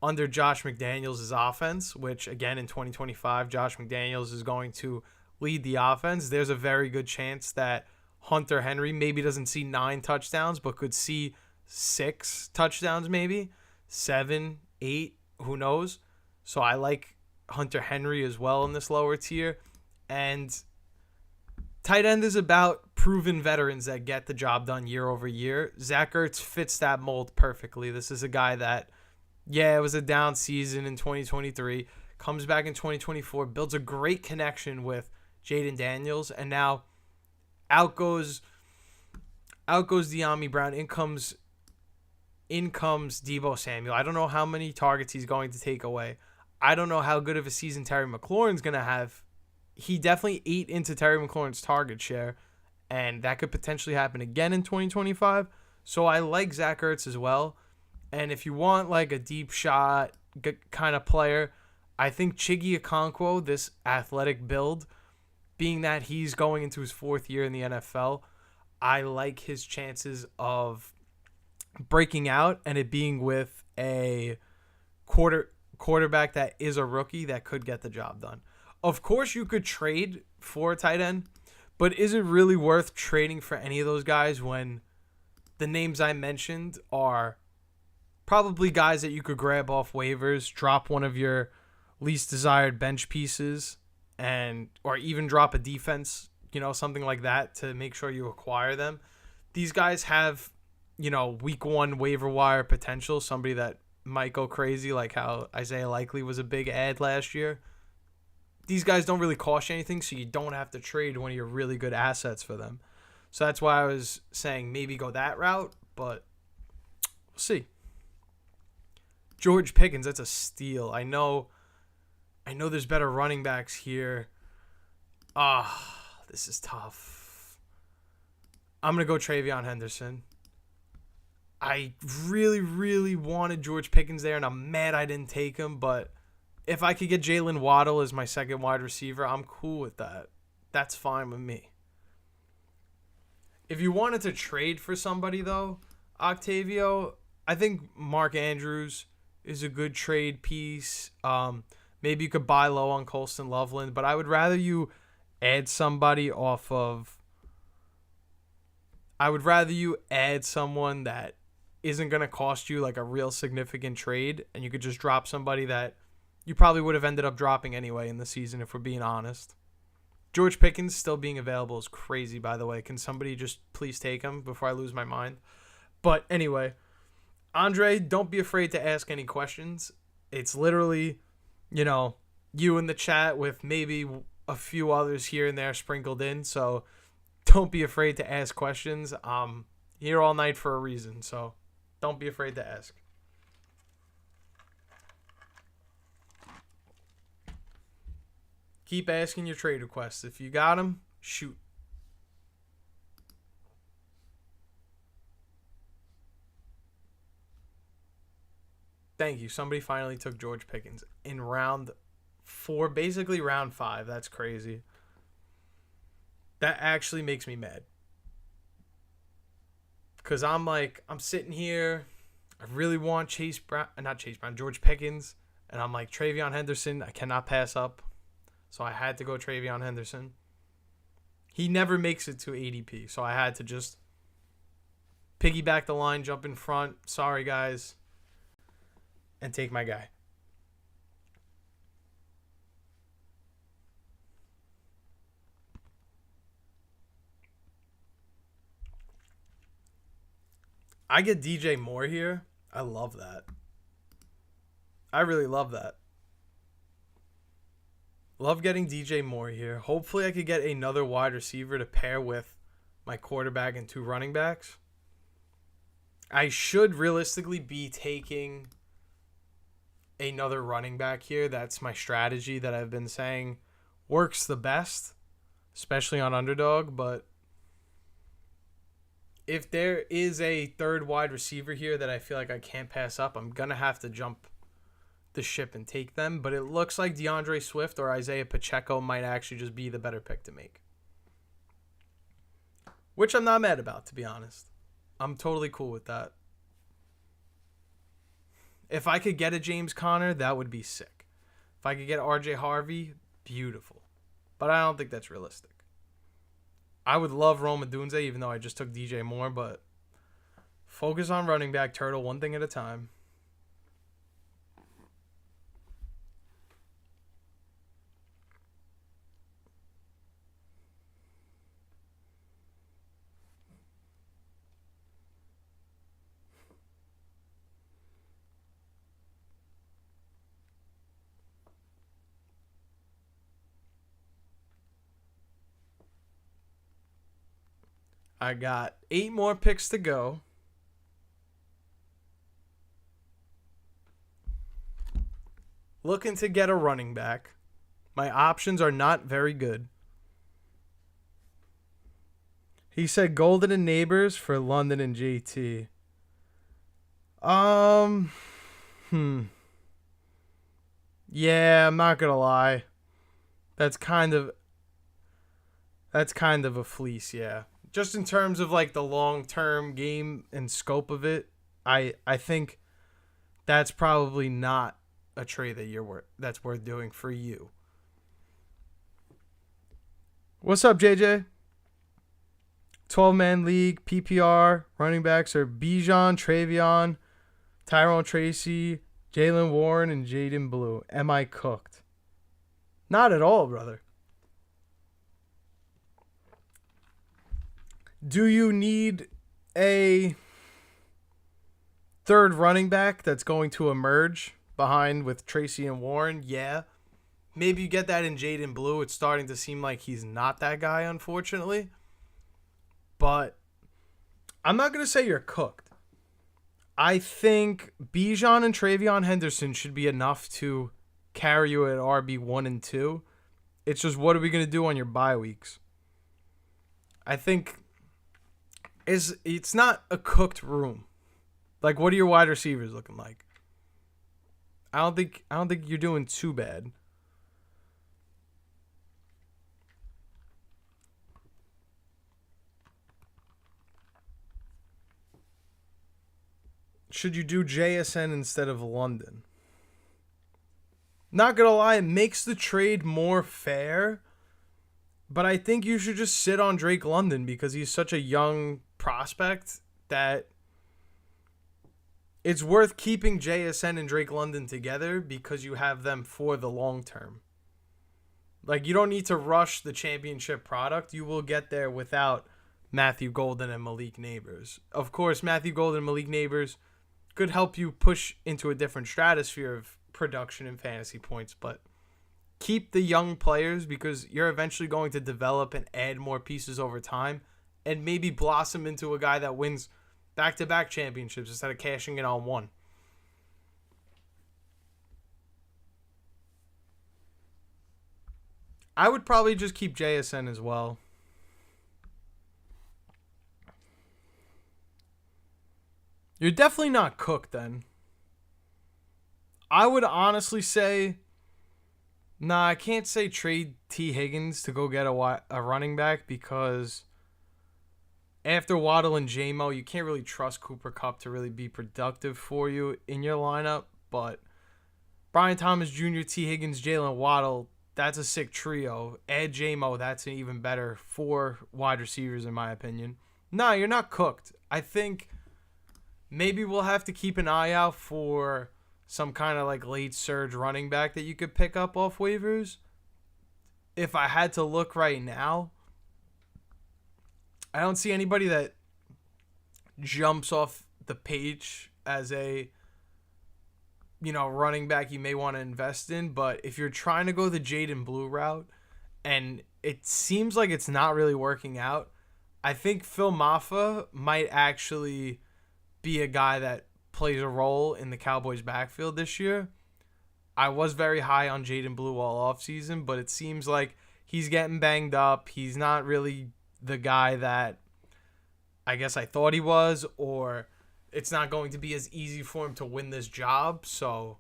under Josh McDaniels' offense, which, again, in 2025, Josh McDaniels is going to lead the offense. There's a very good chance that Hunter Henry maybe doesn't see 9 touchdowns, but could see 6 touchdowns maybe, 7, 8, who knows. So I like Hunter Henry as well in this lower tier. And tight end is about proven veterans that get the job done year over year. Zach Ertz fits that mold perfectly. This is a guy that, yeah, it was a down season in 2023, comes back in 2024, builds a great connection with Jaden Daniels, and now out goes De'Ami Brown. In comes Deebo Samuel. I don't know how many targets he's going to take away. I don't know how good of a season Terry McLaurin's going to have. He definitely ate into Terry McLaurin's target share, and that could potentially happen again in 2025. So I like Zach Ertz as well. And if you want like a deep shot kind of player, I think Chiggy Okonkwo, this athletic build, being that he's going into his 4th year in the NFL, I like his chances of breaking out and it being with a quarterback that is a rookie that could get the job done. Of course, you could trade for a tight end, but is it really worth trading for any of those guys when the names I mentioned are probably guys that you could grab off waivers, drop one of your least desired bench pieces, or even drop a defense, something like that to make sure you acquire them. These guys have, week 1 waiver wire potential, somebody that might go crazy, like how Isaiah Likely was a big ad last year. These guys don't really cost you anything, so you don't have to trade one of your really good assets for them. So that's why I was saying maybe go that route, but we'll see. George Pickens, that's a steal. I know there's better running backs here. This is tough. I'm going to go TreVeyon Henderson. I really, really wanted George Pickens there, and I'm mad I didn't take him, but if I could get Jalen Waddle as my second wide receiver, I'm cool with that. That's fine with me. If you wanted to trade for somebody, though, Octavio, I think Mark Andrews is a good trade piece. Maybe you could buy low on Colston Loveland, but I would rather you add somebody off of... I would rather you add someone that isn't going to cost you like a real significant trade, and you could just drop somebody that you probably would have ended up dropping anyway in the season, if we're being honest. George Pickens still being available is crazy, by the way. Can somebody just please take him before I lose my mind? But anyway, Andre, don't be afraid to ask any questions. It's literally, you in the chat with maybe a few others here and there sprinkled in. So don't be afraid to ask questions. I'm here all night for a reason, so don't be afraid to ask. Keep asking your trade requests. If you got them, shoot. Thank you. Somebody finally took George Pickens in round 4, basically round 5. That's crazy. That actually makes me mad. Because I'm sitting here. I really want George Pickens. And I'm like, TreVeyon Henderson, I cannot pass up. So I had to go TreVeyon Henderson. He never makes it to ADP. So I had to just piggyback the line, jump in front. Sorry, guys. And take my guy. I get DJ Moore here. I love that. I really love that. Love getting DJ Moore here. Hopefully, I could get another wide receiver to pair with my quarterback and 2 running backs. I should realistically be taking another running back here. That's my strategy that I've been saying works the best, especially on Underdog. But if there is a third wide receiver here that I feel like I can't pass up, I'm going to have to jump the ship and take them. But it looks like DeAndre Swift or Isaiah Pacheco might actually just be the better pick to make, which I'm not mad about, to be honest. I'm totally cool with that. If I could get a James Conner, that would be sick. If I could get RJ Harvey, beautiful. But I don't think that's realistic. I would love Rome Odunze, even though I just took DJ Moore, but focus on running back, Turtle, one thing at a time. I got 8 more picks to go. Looking to get a running back. My options are not very good. He said Golden and Neighbors for London and JT. Yeah, I'm not gonna lie. That's kind of a fleece, yeah. Just in terms of like the long-term game and scope of it, I think that's probably not a trade that's worth doing for you. What's up, JJ? 12-man league, PPR, running backs are Bijan, Travion, Tyrone Tracy, Jalen Warren, and Jaden Blue. Am I cooked? Not at all, brother. Do you need a third running back that's going to emerge behind with Tracy and Warren? Yeah. Maybe you get that in Jaden Blue. It's starting to seem like he's not that guy, unfortunately. But I'm not going to say you're cooked. I think Bijan and Travion Henderson should be enough to carry you at RB1 and 2. It's just, what are we going to do on your bye weeks? I think it's not a cooked room. Like, what are your wide receivers looking like? I don't think you're doing too bad. Should you do JSN instead of London? Not gonna lie, it makes the trade more fair. But I think you should just sit on Drake London because he's such a young prospect that it's worth keeping JSN and Drake London together because you have them for the long term. Like, you don't need to rush the championship product. You will get there without Matthew Golden and Malik Neighbors. Of course, Matthew Golden and Malik Neighbors could help you push into a different stratosphere of production and fantasy points, but keep the young players because you're eventually going to develop and add more pieces over time and maybe blossom into a guy that wins back-to-back championships instead of cashing in on one. I would probably just keep JSN as well. You're definitely not cooked then. I would honestly say, nah, I can't say trade T. Higgins to go get a running back because after Waddle and J-Mo, you can't really trust Cooper Kupp to really be productive for you in your lineup. But Brian Thomas Jr., T. Higgins, Jalen Waddle, that's a sick trio. Add J-Mo, that's an even better 4 wide receivers in my opinion. Nah, you're not cooked. I think maybe we'll have to keep an eye out for some kind of like late surge running back that you could pick up off waivers. If I had to look right now, I don't see anybody that jumps off the page as a running back you may want to invest in. But if you're trying to go the Jaden Blue route and it seems like it's not really working out, I think Phil Maffa might actually be a guy that plays a role in the Cowboys backfield this year. I was very high on Jaden Blue all offseason, but it seems like he's getting banged up. He's not really the guy that I guess I thought he was, or it's not going to be as easy for him to win this job. So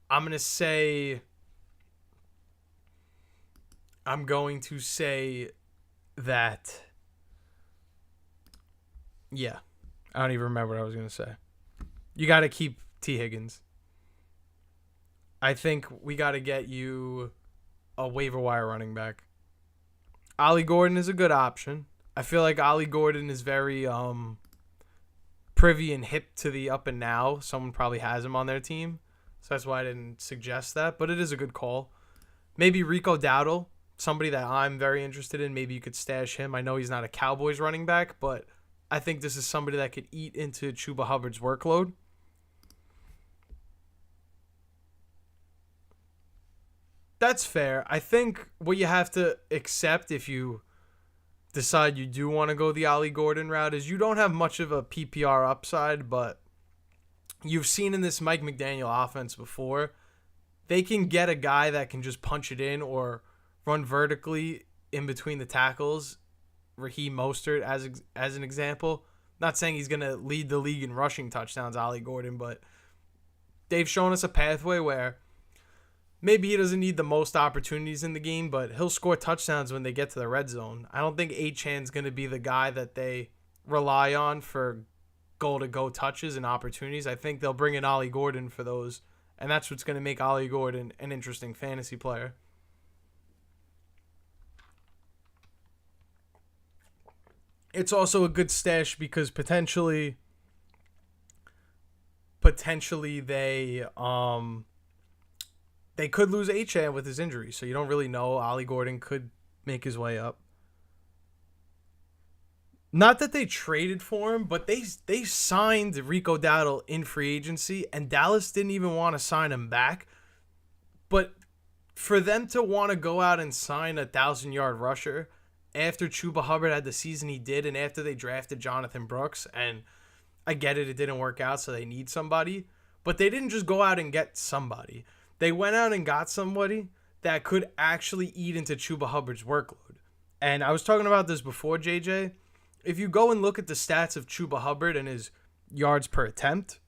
I'm going to say that, yeah, I don't even remember what I was going to say. You got to keep T. Higgins. I think we got to get you a waiver wire running back. Ollie Gordon is a good option. I feel like Ollie Gordon is very privy and hip to the up and now. Someone probably has him on their team. So that's why I didn't suggest that. But it is a good call. Maybe Rico Dowdle, somebody that I'm very interested in. Maybe you could stash him. I know he's not a Cowboys running back, but I think this is somebody that could eat into Chuba Hubbard's workload. That's fair. I think what you have to accept if you decide you do want to go the Ollie Gordon route is you don't have much of a PPR upside, but you've seen in this Mike McDaniel offense before, they can get a guy that can just punch it in or run vertically in between the tackles. Raheem Mostert as an example. Not saying he's going to lead the league in rushing touchdowns, Ollie Gordon, but they've shown us a pathway where maybe he doesn't need the most opportunities in the game, but he'll score touchdowns when they get to the red zone. I don't think Achan's going to be the guy that they rely on for goal-to-go touches and opportunities. I think they'll bring in Ollie Gordon for those, and that's what's going to make Ollie Gordon an interesting fantasy player. It's also a good stash because potentially they could lose Achan with his injury, so you don't really know. Ollie Gordon could make his way up. Not that they traded for him, but they signed Rico Dowdle in free agency, and Dallas didn't even want to sign him back. But for them to want to go out and sign a 1,000-yard rusher after Chuba Hubbard had the season he did and after they drafted Jonathan Brooks, and I get it didn't work out, so they need somebody, but they didn't just go out and get somebody. They went out and got somebody that could actually eat into Chuba Hubbard's workload. And I was talking about this before, JJ. If you go and look at the stats of Chuba Hubbard and his yards per attempt,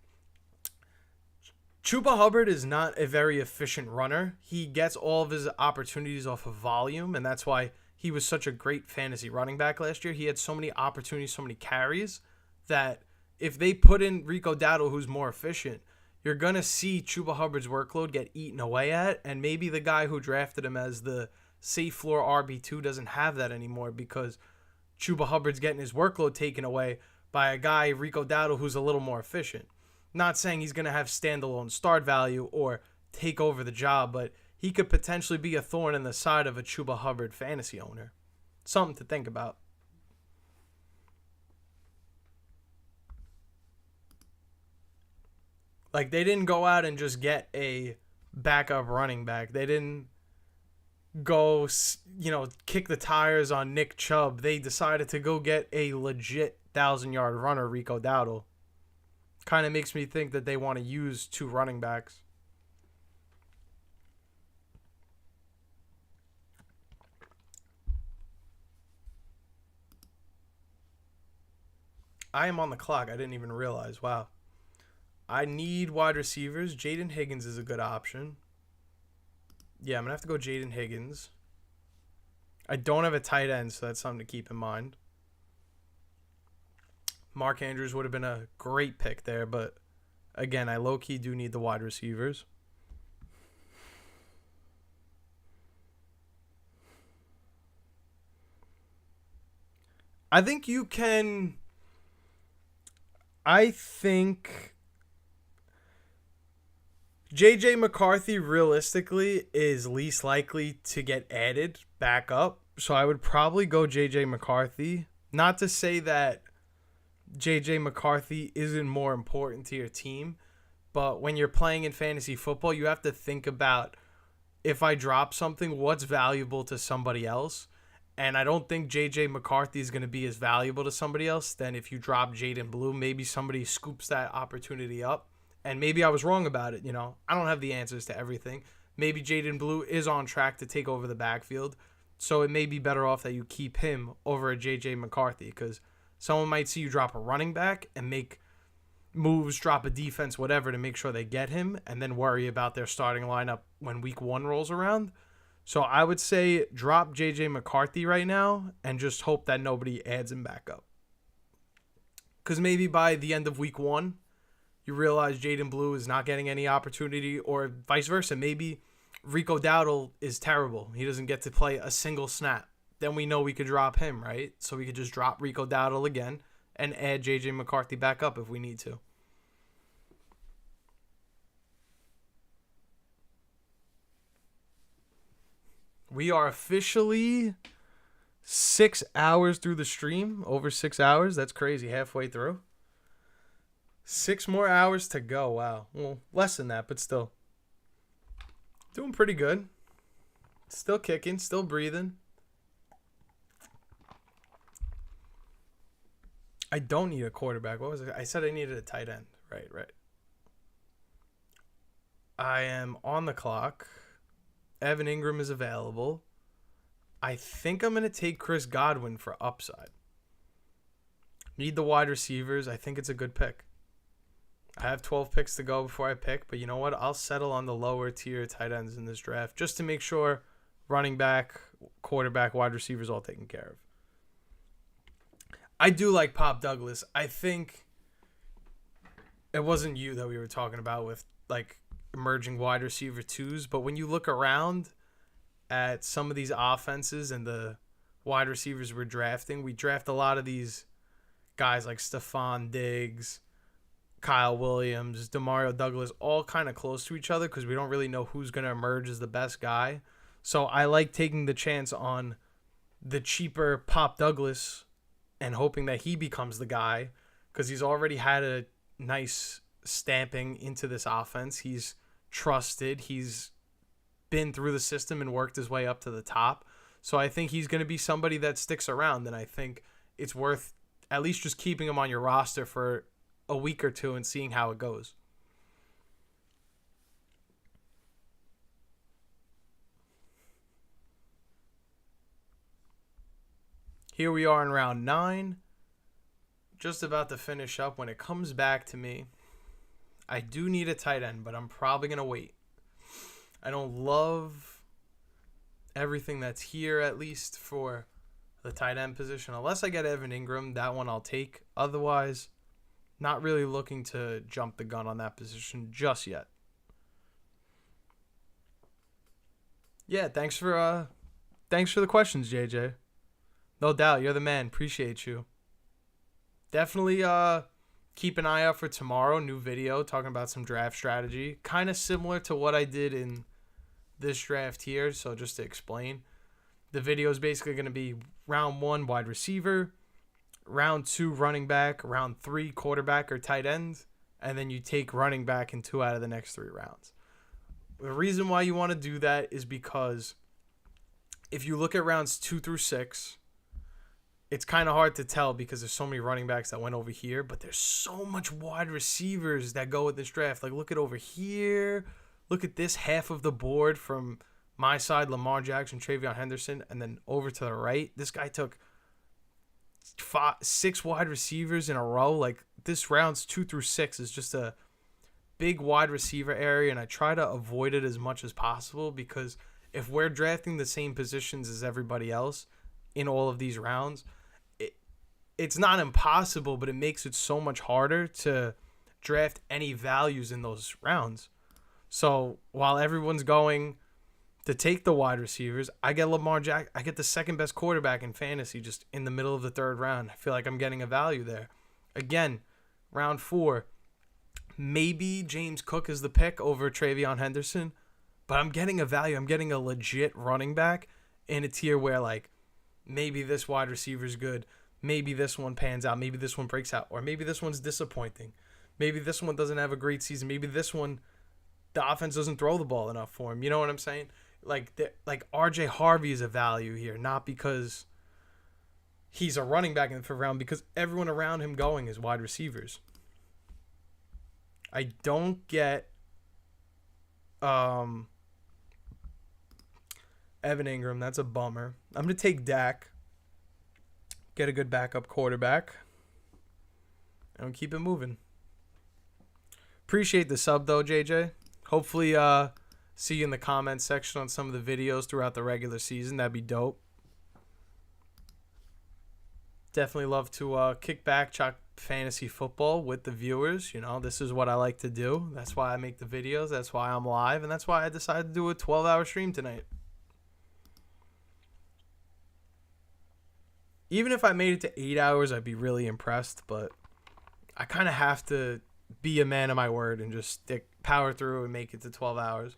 Chuba Hubbard is not a very efficient runner. He gets all of his opportunities off of volume, and that's why he was such a great fantasy running back last year. He had so many opportunities, so many carries, that if they put in Rico Dowdle, who's more efficient, you're going to see Chuba Hubbard's workload get eaten away at, and maybe the guy who drafted him as the safe floor RB2 doesn't have that anymore because Chuba Hubbard's getting his workload taken away by a guy, Rico Dowdle, who's a little more efficient. Not saying he's going to have standalone start value or take over the job, but he could potentially be a thorn in the side of a Chuba Hubbard fantasy owner. Something to think about. Like, they didn't go out and just get a backup running back. They didn't go, kick the tires on Nick Chubb. They decided to go get a legit 1,000-yard runner, Rico Dowdle. Kind of makes me think that they want to use two running backs. I am on the clock. I didn't even realize. Wow. I need wide receivers. Jaden Higgins is a good option. Yeah, I'm going to have to go Jaden Higgins. I don't have a tight end, so that's something to keep in mind. Mark Andrews would have been a great pick there, but again, I low-key do need the wide receivers. I think J.J. McCarthy realistically is least likely to get added back up, so I would probably go J.J. McCarthy. Not to say that J.J. McCarthy isn't more important to your team, But when you're playing in fantasy football, you have to think about, if I drop something, what's valuable to somebody else. And I don't think J.J. McCarthy is going to be as valuable to somebody else than if you drop Jaden Blue. Maybe somebody scoops that opportunity up. And maybe I was wrong about it. I don't have the answers to everything. Maybe Jaden Blue is on track to take over the backfield. So it may be better off that you keep him over a J.J. McCarthy, because someone might see you drop a running back and make moves, drop a defense, whatever, to make sure they get him, and then worry about their starting lineup when week 1 rolls around. So I would say drop J.J. McCarthy right now and just hope that nobody adds him back up. Because maybe by the end of week 1, you realize Jaden Blue is not getting any opportunity, or vice versa. Maybe Rico Dowdle is terrible. He doesn't get to play a single snap. Then we know we could drop him, right? So we could just drop Rico Dowdle again and add J.J. McCarthy back up if we need to. We are officially 6 hours through the stream. Over 6 hours. That's crazy. Halfway through. 6 more hours to go. Wow. Well, less than that, but still. Doing pretty good. Still kicking. Still breathing. I don't need a quarterback. What was it? I said I needed a tight end. Right. I am on the clock. Evan Ingram is available. I think I'm going to take Chris Godwin for upside. Need the wide receivers. I think it's a good pick. I have 12 picks to go before I pick, but you know what? I'll settle on the lower tier tight ends in this draft just to make sure running back, quarterback, wide receivers all taken care of. I do like Pop Douglas. I think it wasn't you that we were talking about with like emerging wide receiver 2s, but when you look around at some of these offenses and the wide receivers we're drafting, we draft a lot of these guys like Stephon Diggs, Kyle Williams, Demario Douglas, all kind of close to each other because we don't really know who's going to emerge as the best guy. So I like taking the chance on the cheaper Pop Douglas and hoping that he becomes the guy because he's already had a nice stamping into this offense. He's trusted. He's been through the system and worked his way up to the top. So I think he's going to be somebody that sticks around, and I think it's worth at least just keeping him on your roster for a week or two and seeing how it goes. Here we are in round 9. Just about to finish up. When it comes back to me, I do need a tight end, but I'm probably going to wait. I don't love everything that's here, at least for the tight end position. Unless I get Evan Ingram, that one I'll take. Otherwise, not really looking to jump the gun on that position just yet. Yeah, thanks for the questions, JJ. No doubt, you're the man. Appreciate you. Definitely keep an eye out for tomorrow. New video talking about some draft strategy. Kind of similar to what I did in this draft here. So just to explain, the video is basically going to be round 1 wide receiver, round 2 running back, round 3 quarterback or tight end, and then you take running back in 2 out of the next 3 rounds. The reason why you want to do that is because if you look at rounds 2 through 6, it's kind of hard to tell because there's so many running backs that went over here, but there's so much wide receivers that go with this draft. Like, look at over here. Look at this half of the board from my side, Lamar Jackson, Travion Henderson, and then over to the right, this guy took 6 wide receivers in a row. Like, this rounds 2 through 6 is just a big wide receiver area, and I try to avoid it as much as possible because if we're drafting the same positions as everybody else in all of these rounds, it's not impossible, but it makes it so much harder to draft any values in those rounds. So while everyone's going to take the wide receivers, I get Lamar Jackson. I get the second best quarterback in fantasy just in the middle of the 3rd round. I feel like I'm getting a value there. Again, round 4, maybe James Cook is the pick over Travion Henderson, but I'm getting a value. I'm getting a legit running back in a tier where, like, maybe this wide receiver is good. Maybe this one pans out. Maybe this one breaks out. Or maybe this one's disappointing. Maybe this one doesn't have a great season. Maybe this one, the offense doesn't throw the ball enough for him. You know what I'm saying? Like RJ Harvey is a value here, not because he's a running back in the 5th round, because everyone around him going is wide receivers. I don't get Evan Ingram. That's a bummer. I'm going to take Dak. Get a good backup quarterback. And keep it moving. Appreciate the sub, though, JJ. Hopefully, see you in the comments section on some of the videos throughout the regular season. That'd be dope. Definitely love to kick back, chalk fantasy football with the viewers. You know, this is what I like to do. That's why I make the videos. That's why I'm live. And that's why I decided to do a 12-hour stream tonight. Even if I made it to 8 hours, I'd be really impressed. But I kind of have to be a man of my word and just power through and make it to 12 hours.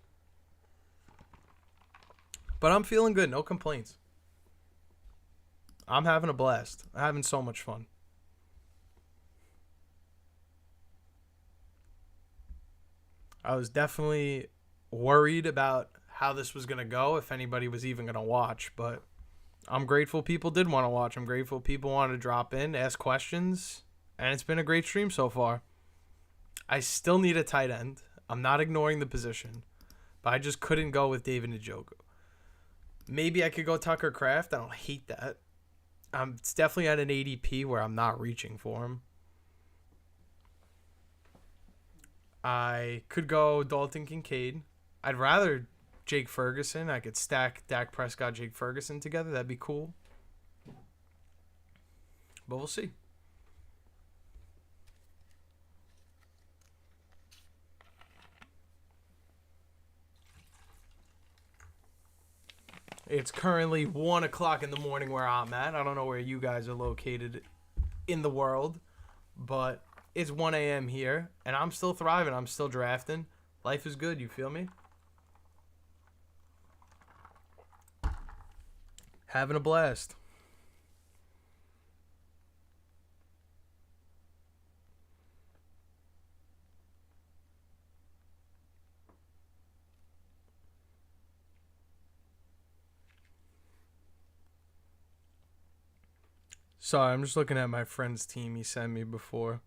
But I'm feeling good. No complaints. I'm having a blast. I'm having so much fun. I was definitely worried about how this was going to go, if anybody was even going to watch. But I'm grateful people did want to watch. I'm grateful people wanted to drop in, ask questions. And it's been a great stream so far. I still need a tight end. I'm not ignoring the position. But I just couldn't go with David Njoku. Maybe I could go Tucker Kraft. I don't hate that. It's definitely at an ADP where I'm not reaching for him. I could go Dalton Kincaid. I'd rather Jake Ferguson. I could stack Dak Prescott, Jake Ferguson together. That'd be cool. But we'll see. It's currently 1 o'clock in the morning where I'm at. I don't know where you guys are located in the world, but it's 1 a.m. here, and I'm still thriving. I'm still drafting. Life is good, you feel me? Having a blast. Sorry, I'm just looking at my friend's team he sent me before.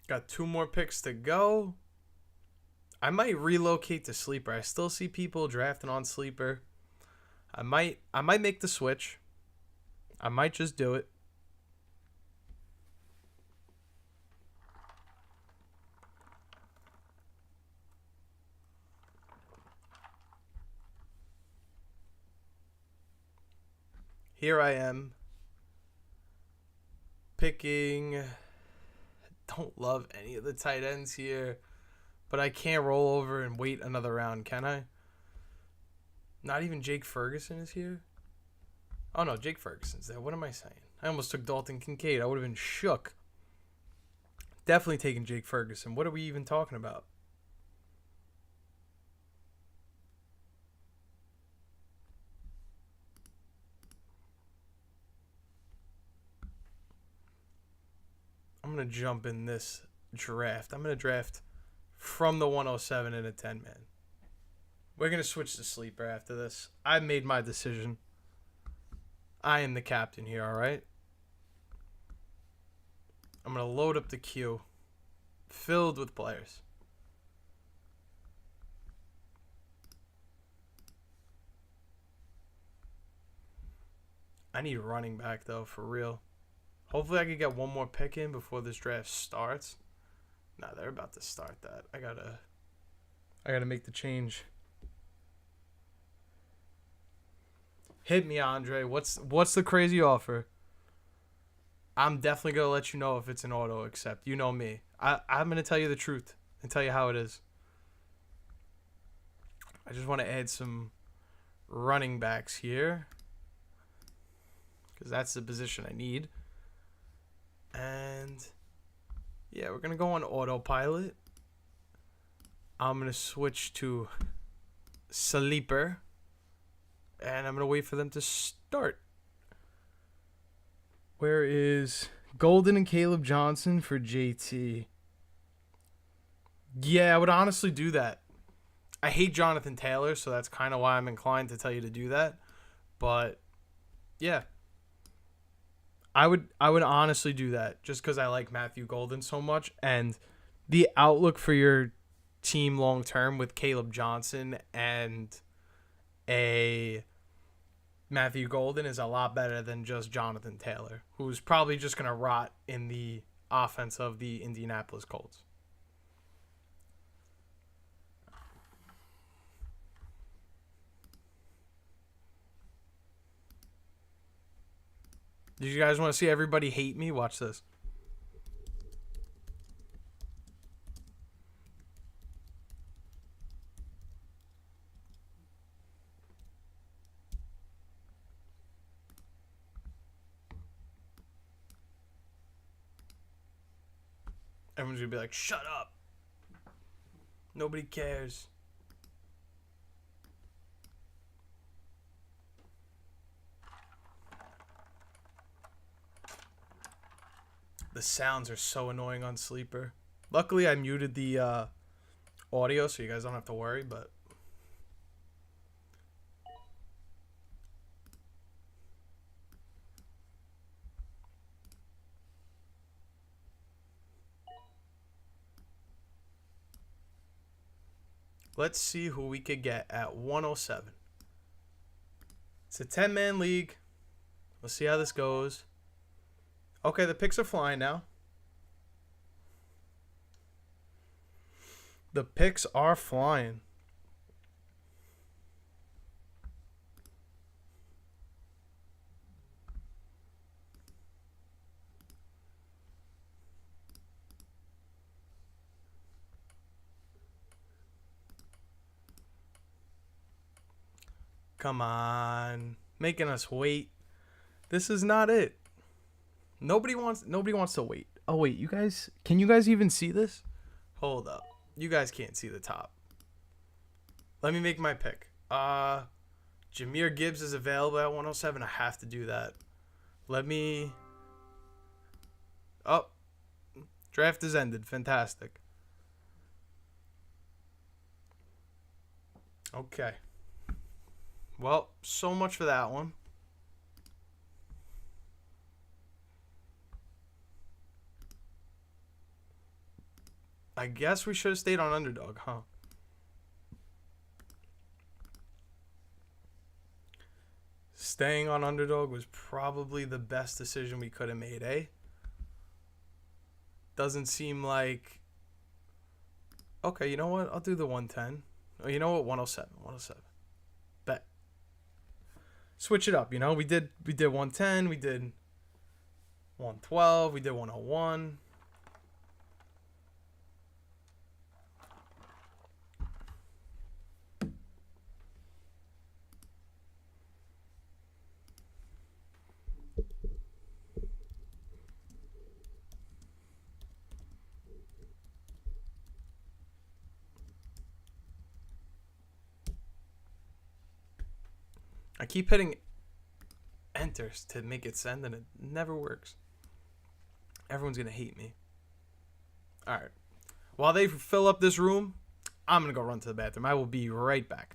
Got 2 more picks to go. I might relocate to Sleeper. I still see people drafting on Sleeper. I might make the switch. I might just do it. Here I am. Picking. Don't love any of the tight ends here. But I can't roll over and wait another round, can I? Not even Jake Ferguson is here? Oh, no, Jake Ferguson's there. What am I saying? I almost took Dalton Kincaid. I would have been shook. Definitely taking Jake Ferguson. What are we even talking about? I'm going to jump in this draft. I'm going to draft from the 107 in a 10-man. We're going to switch to Sleeper after this. I made my decision. I am the captain here, all right? I'm going to load up the queue filled with players. I need a running back, though, for real. Hopefully I can get one more pick in before this draft starts. Nah, they're about to start that. I gotta make the change. Hit me, Andre. What's the crazy offer? I'm definitely gonna let you know if it's an auto accept. You know me. I'm gonna tell you the truth and tell you how it is. I just want to add some running backs here because that's the position I need. And Yeah, we're going to go on autopilot. I'm going to switch to sleeper. And I'm going to wait for them to start. Where is Golden and Caleb Johnson for JT? Yeah, I would honestly do that. I hate Jonathan Taylor, so that's kind of why I'm inclined to tell you to do that. But yeah, I would honestly do that just because I like Matthew Golden so much, and the outlook for your team long term with Caleb Johnson and a Matthew Golden is a lot better than just Jonathan Taylor, who's probably just gonna rot in the offense of the Indianapolis Colts. Did you guys want to see everybody hate me? Watch this. Everyone's going to be like, shut up. Nobody cares. The sounds are so annoying on Sleeper. Luckily, I muted the audio so you guys don't have to worry, but let's see who we could get at 107. It's a 10-man league. We'll see how this goes. Okay, the picks are flying now. The picks are flying. Come on. Making us wait. This is not it. Nobody wants to wait. Oh wait, you guys, can you guys even see this? Hold up. You guys can't see the top. Let me make my pick. Jahmyr Gibbs is available at 107. I have to do that. Let me. Oh, draft is ended. Fantastic. Okay. Well, so much for that one. I guess we should have stayed on Underdog, huh? Staying on Underdog was probably the best decision we could have made, eh? Doesn't seem like... Okay, you know what? I'll do the 110. Oh, you know what? 107. 107. Bet. Switch it up, you know? We did 110. We did 112. We did 101. I keep hitting enter to make it send, and it never works. Everyone's going to hate me. All right. While they fill up this room, I'm going to go run to the bathroom. I will be right back.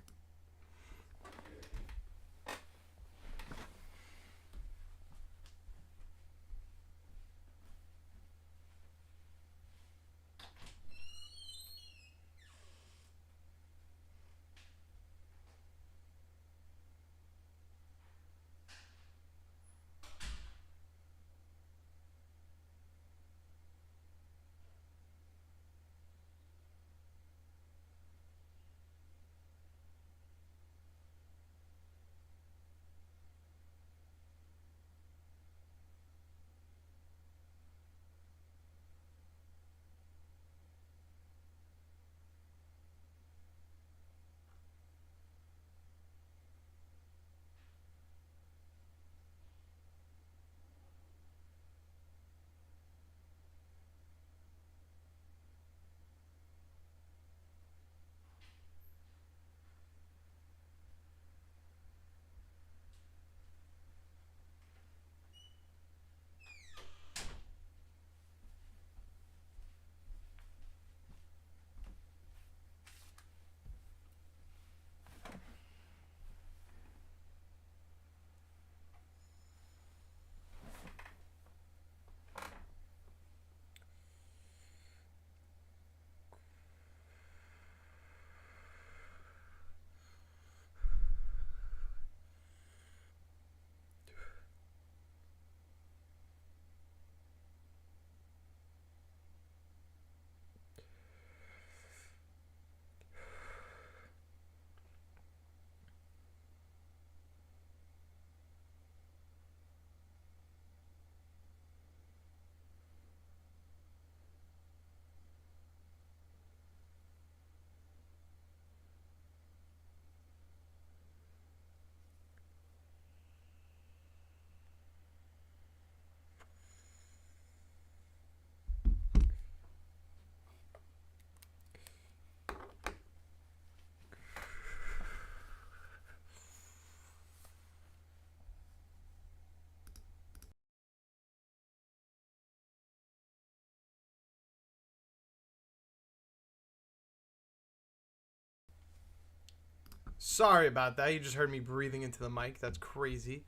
Sorry about that. You just heard me breathing into the mic. That's crazy.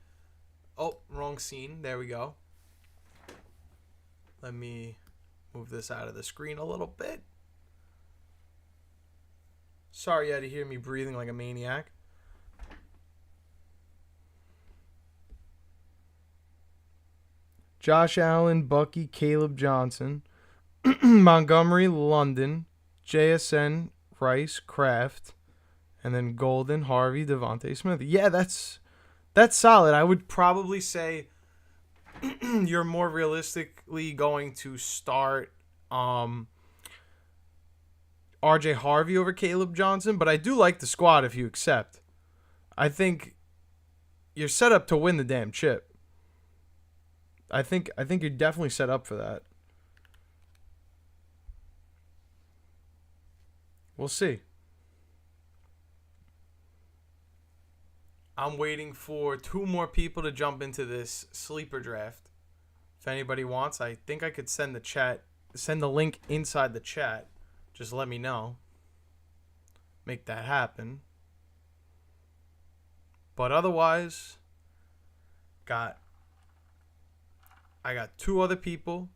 Oh, wrong scene. There we go. Let me move this out of the screen a little bit. Sorry you had to hear me breathing like a maniac. Josh Allen, Bucky, Caleb Johnson, Montgomery, London, JSN, Rice, Kraft, and then Golden, Harvey, Devontae Smith. Yeah, that's solid. I would probably say you're more realistically going to start RJ Harvey over Caleb Johnson, but I do like the squad if you accept. I think you're set up to win the damn chip. I think you're definitely set up for that. We'll see. I'm waiting for 2 more people to jump into this sleeper draft. If anybody wants, I think I could send the link inside the chat. Just let me know. Make that happen. But otherwise, I got 2 other people.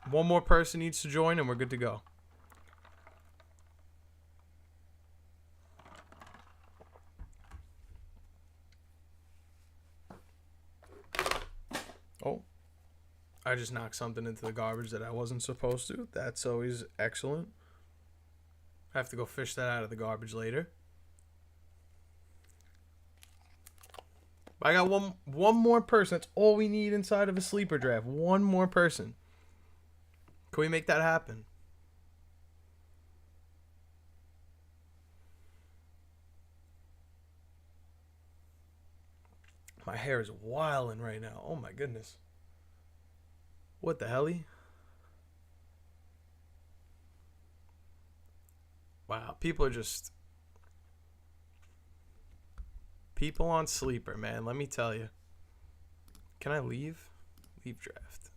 1 more person needs to join and we're good to go. Oh, I just knocked something into the garbage that I wasn't supposed to. That's always excellent. I have to go fish that out of the garbage later. I got one more person. That's all we need inside of a sleeper draft. 1 more person. Can we make that happen? My hair is wilding right now. Oh my goodness. What the helly? Wow, people on sleeper, man. Let me tell you. Can I leave? Leave draft.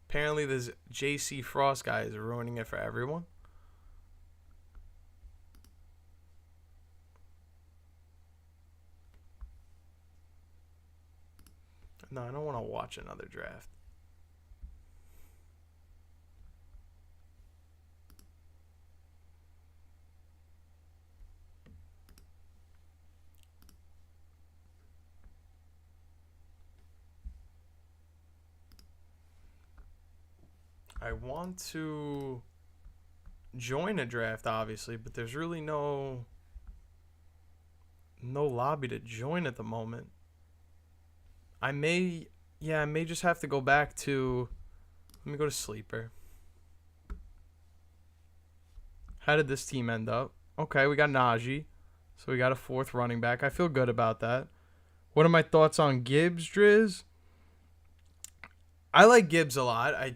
Apparently this JC Frost guy is ruining it for everyone. No, I don't want to watch another draft. I want to join a draft, obviously, but there's really no lobby to join at the moment. I may just have to go back to, let me go to sleeper. How did this team end up? Okay, we got Najee. So we got a 4th running back. I feel good about that. What are my thoughts on Gibbs, Driz? I like Gibbs a lot. I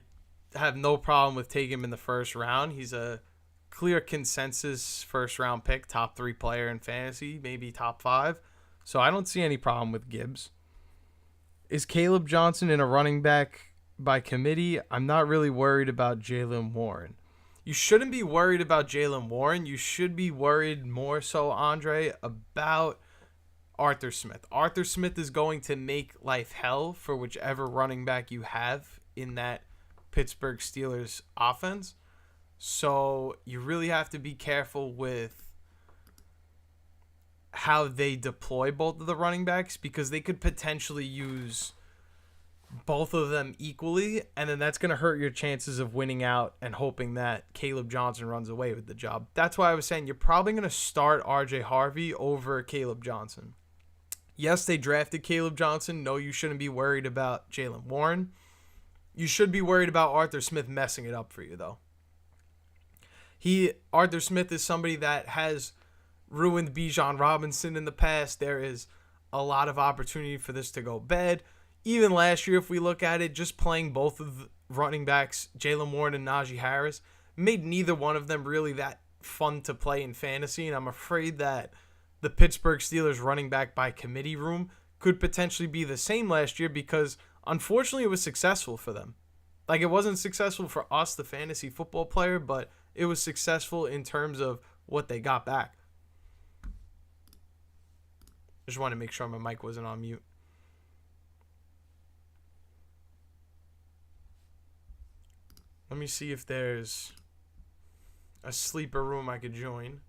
have no problem with taking him in the 1st round. He's a clear consensus 1st round pick, top 3 player in fantasy, maybe top 5. So I don't see any problem with Gibbs. Is Caleb Johnson in a running back by committee? I'm not really worried about Jaylen Warren. You shouldn't be worried about Jaylen Warren. You should be worried more so, Andre, about Arthur Smith. Arthur Smith is going to make life hell for whichever running back you have in that Pittsburgh Steelers offense. So you really have to be careful with how they deploy both of the running backs, because they could potentially use both of them equally, and then that's going to hurt your chances of winning out and hoping that Caleb Johnson runs away with the job. That's why I was saying you're probably going to start RJ Harvey over Caleb Johnson. Yes, they drafted Caleb Johnson. No, you shouldn't be worried about Jaylen Warren. You should be worried about Arthur Smith messing it up for you, though. Arthur Smith is somebody that has ruined Bijan Robinson in the past. There is a lot of opportunity for this to go bad. Even last year, if we look at it, just playing both of the running backs, Jaylen Warren and Najee Harris, made neither one of them really that fun to play in fantasy, and I'm afraid that the Pittsburgh Steelers running back by committee room could potentially be the same last year because unfortunately it was successful for them. Like, it wasn't successful for us, the fantasy football player, but it was successful in terms of what they got back. Just wanted to make sure my mic wasn't on mute. Let me see if there's a sleeper room I could join.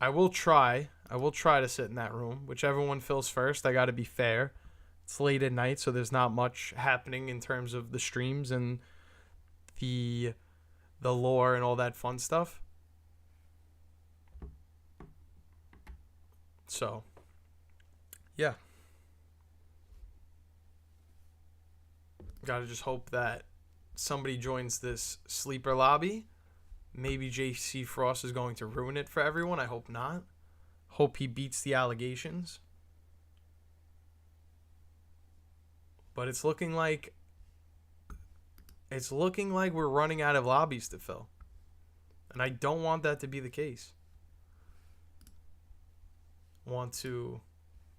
I will try. I will try to sit in that room. Whichever one fills first. I got to be fair. It's late at night, so there's not much happening in terms of the streams and the lore and all that fun stuff. So, yeah. Gotta just hope that somebody joins this sleeper lobby. Maybe JC Frost is going to ruin it for everyone. I hope not. Hope he beats the allegations. But it's looking like we're running out of lobbies to fill. And I don't want that to be the case. Want to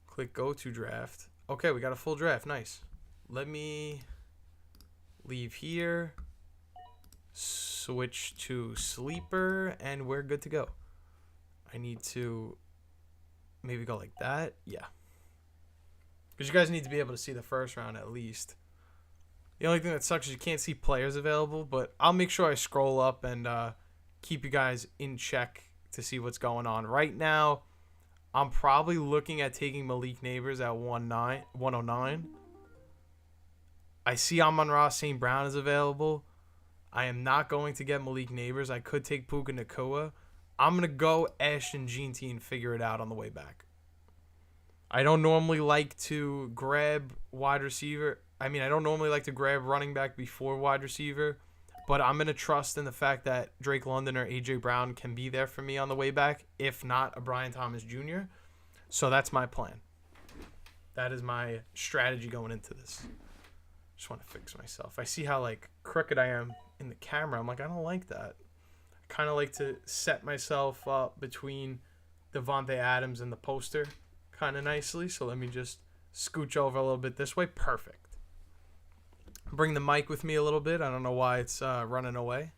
click go to draft. Okay, we got a full draft. Nice. Let me leave here. Switch to sleeper and we're good to go. I need to maybe go like that. Yeah. Because you guys need to be able to see the first round at least. The only thing that sucks is you can't see players available, but I'll make sure I scroll up and keep you guys in check to see what's going on. Right now, I'm probably looking at taking Malik Neighbors at 109. I see Amon-Ra St. Brown is available. I am not going to get Malik Neighbors. I could take Puka Nacua. I'm going to go Ashton Jeanty and figure it out on the way back. I don't normally like to grab wide receiver. I don't normally like to grab running back before wide receiver, but I'm going to trust in the fact that Drake London or A.J. Brown can be there for me on the way back, if not a Brian Thomas Jr. So that's my plan. That is my strategy going into this. Just want to fix myself. I see how, crooked I am in the camera. I'm like, I don't like that. I kind of like to set myself up between Devontae Adams and the poster kind of nicely. So let me just scooch over a little bit this way. Perfect. Bring the mic with me a little bit. I don't know why it's running away.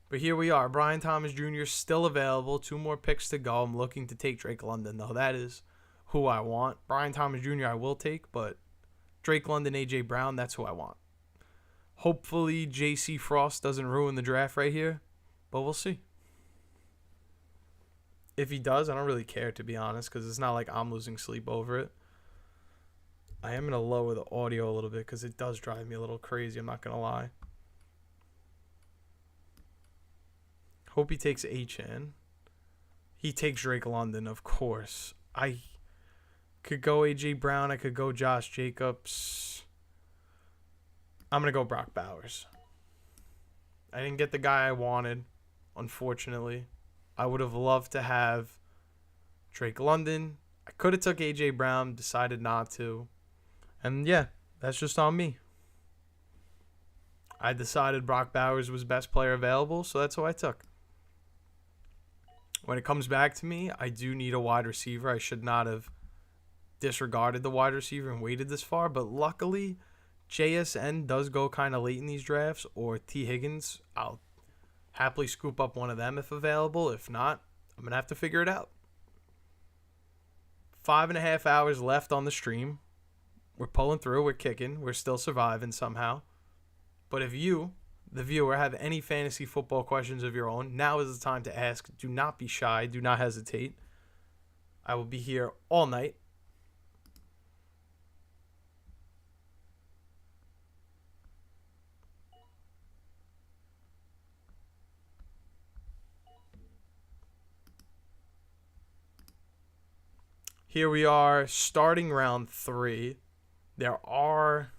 But here we are. Brian Thomas Jr. still available. 2 more picks to go. I'm looking to take Drake London, though. That is who I want. Brian Thomas Jr. I will take, but Drake London, A.J. Brown, that's who I want. Hopefully J.C. Frost doesn't ruin the draft right here, but we'll see. If he does, I don't really care, to be honest, because it's not like I'm losing sleep over it. I am going to lower the audio a little bit because it does drive me a little crazy, I'm not going to lie. Hope he takes H.N. He takes Drake London, of course. I could go A.J. Brown. I could go Josh Jacobs. I'm going to go Brock Bowers. I didn't get the guy I wanted, unfortunately. I would have loved to have Drake London. I could have took A.J. Brown, decided not to. And yeah, that's just on me. I decided Brock Bowers was best player available, so that's who I took. When it comes back to me, I do need a wide receiver. I should not have disregarded the wide receiver and waited this far, but luckily JSN does go kind of late in these drafts, or T. Higgins. I'll happily scoop up one of them if available. If not, I'm going to have to figure it out. 5.5 hours left on the stream. We're pulling through. We're kicking. We're still surviving somehow. But if you, the viewer, have any fantasy football questions of your own, now is the time to ask. Do not be shy. Do not hesitate. I will be here all night. Here we are starting round 3. There are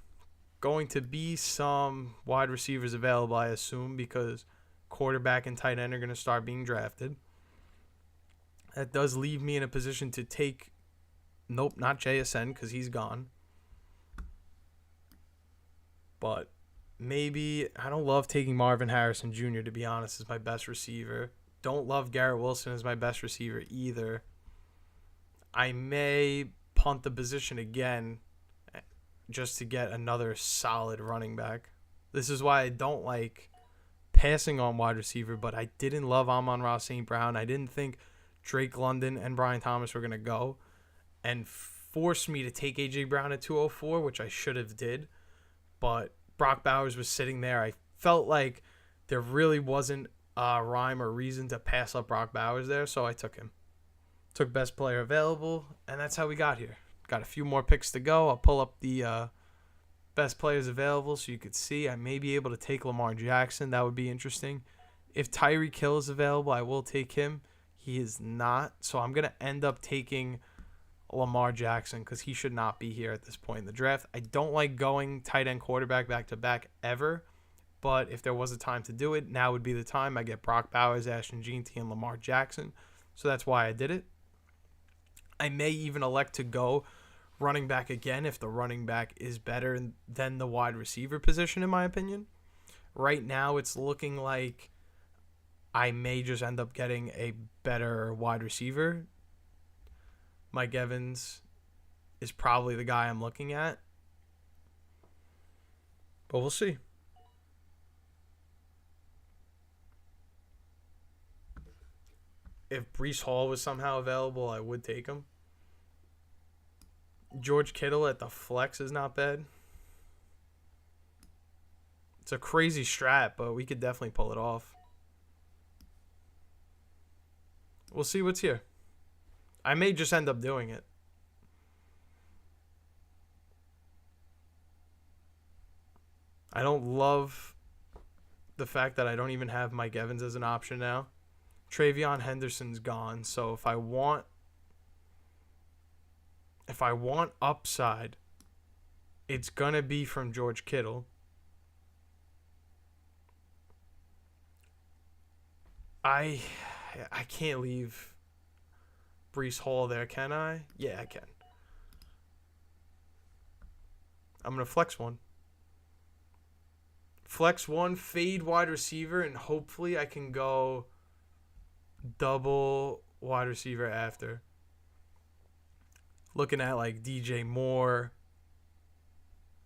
going to be some wide receivers available, I assume, because quarterback and tight end are going to start being drafted. That does leave me in a position to take, nope, not JSN because he's gone. But maybe I don't love taking Marvin Harrison Jr. to be honest as my best receiver. Don't love Garrett Wilson as my best receiver either. I may punt the position again just to get another solid running back. This is why I don't like passing on wide receiver, but I didn't love Amon-Ra St. Brown. I didn't think Drake London and Brian Thomas were going to go and force me to take A.J. Brown at 204, which I should have did. But Brock Bowers was sitting there. I felt like there really wasn't a rhyme or reason to pass up Brock Bowers there, so I took him. Took best player available, and that's how we got here. Got a few more picks to go. I'll pull up the best players available so you could see. I may be able to take Lamar Jackson. That would be interesting. If Tyreek Hill is available, I will take him. He is not, so I'm going to end up taking Lamar Jackson because he should not be here at this point in the draft. I don't like going tight end quarterback back-to-back ever, but if there was a time to do it, now would be the time. I get Brock Bowers, Ashton Jeanty, and Lamar Jackson, so that's why I did it. I may even elect to go running back again if the running back is better than the wide receiver position, in my opinion. Right now, it's looking like I may just end up getting a better wide receiver. Mike Evans is probably the guy I'm looking at, but we'll see. If Breece Hall was somehow available, I would take him. George Kittle at the flex is not bad. It's a crazy strat, but we could definitely pull it off. We'll see what's here. I may just end up doing it. I don't love the fact that I don't even have Mike Evans as an option now. Travion Henderson's gone, so if I want upside, it's going to be from George Kittle. I can't leave Breece Hall there, can I? Yeah, I can. I'm going to flex one. Flex one, fade wide receiver, and hopefully I can go double wide receiver after. Looking at like DJ Moore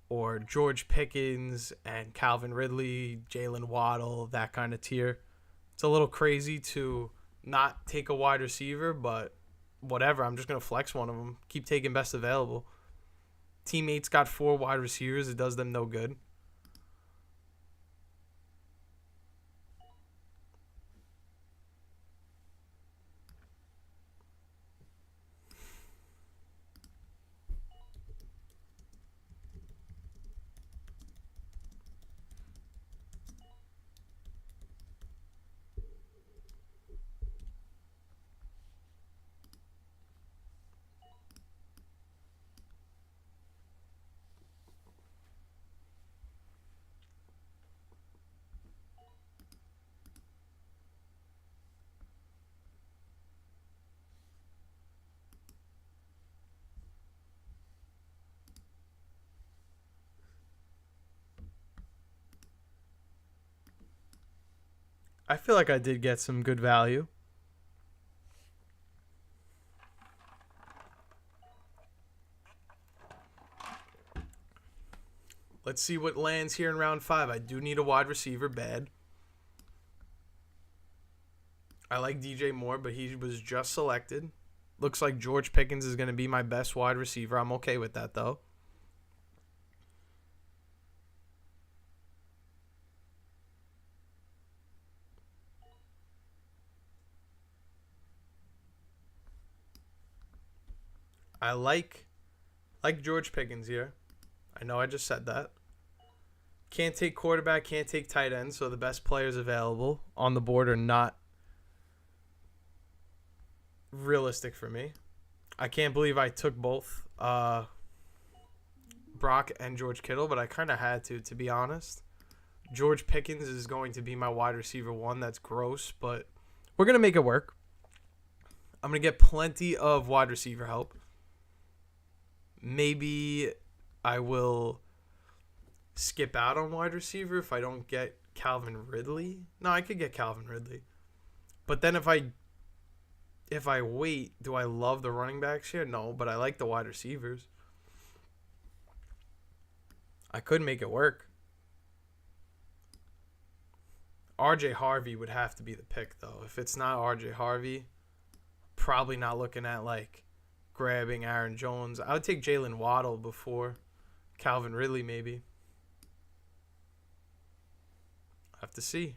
or George Pickens and Calvin Ridley, Jalen Waddle, that kind of tier. It's a little crazy to not take a wide receiver, but whatever. I'm just going to flex one of them. Keep taking best available. Teammates got 4 wide receivers. It does them no good. I feel like I did get some good value. Let's see what lands here in round 5. I do need a wide receiver bad. I like DJ Moore, but he was just selected. Looks like George Pickens is going to be my best wide receiver. I'm okay with that, though. I like George Pickens here. I know I just said that. Can't take quarterback, can't take tight end, so the best players available on the board are not realistic for me. I can't believe I took both Brock and George Kittle, but I kind of had to be honest. George Pickens is going to be my wide receiver 1. That's gross, but we're going to make it work. I'm going to get plenty of wide receiver help. Maybe I will skip out on wide receiver if I don't get Calvin Ridley. No, I could get Calvin Ridley. But then if I wait, do I love the running backs here? No, but I like the wide receivers. I could make it work. RJ Harvey would have to be the pick, though. If it's not RJ Harvey, probably not looking at, like, grabbing Aaron Jones. I would take Jalen Waddle before Calvin Ridley, maybe. Have to see.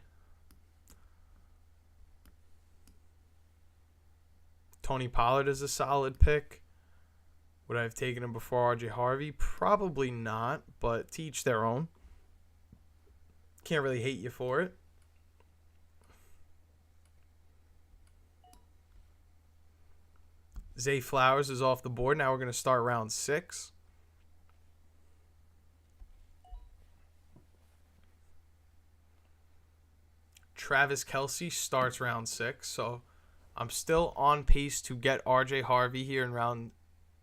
Tony Pollard is a solid pick. Would I have taken him before RJ Harvey? Probably not, but to each their own. Can't really hate you for it. Zay Flowers is off the board. Now we're going to start round 6. Travis Kelce starts round 6, so I'm still on pace to get RJ Harvey here in round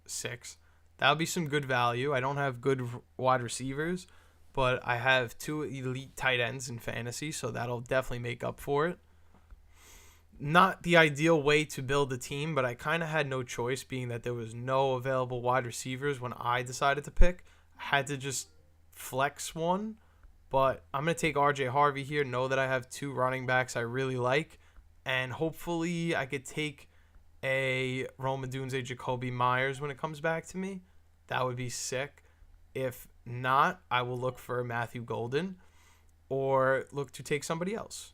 6. That'll be some good value. I don't have good wide receivers, but I have 2 elite tight ends in fantasy, so that'll definitely make up for it. Not the ideal way to build a team, but I kind of had no choice, being that there was no available wide receivers when I decided to pick. I had to just flex one, but I'm going to take RJ Harvey here, know that I have 2 running backs I really like, and hopefully I could take a Rome Odunze, Jacoby Myers when it comes back to me. That would be sick. If not, I will look for Matthew Golden or look to take somebody else.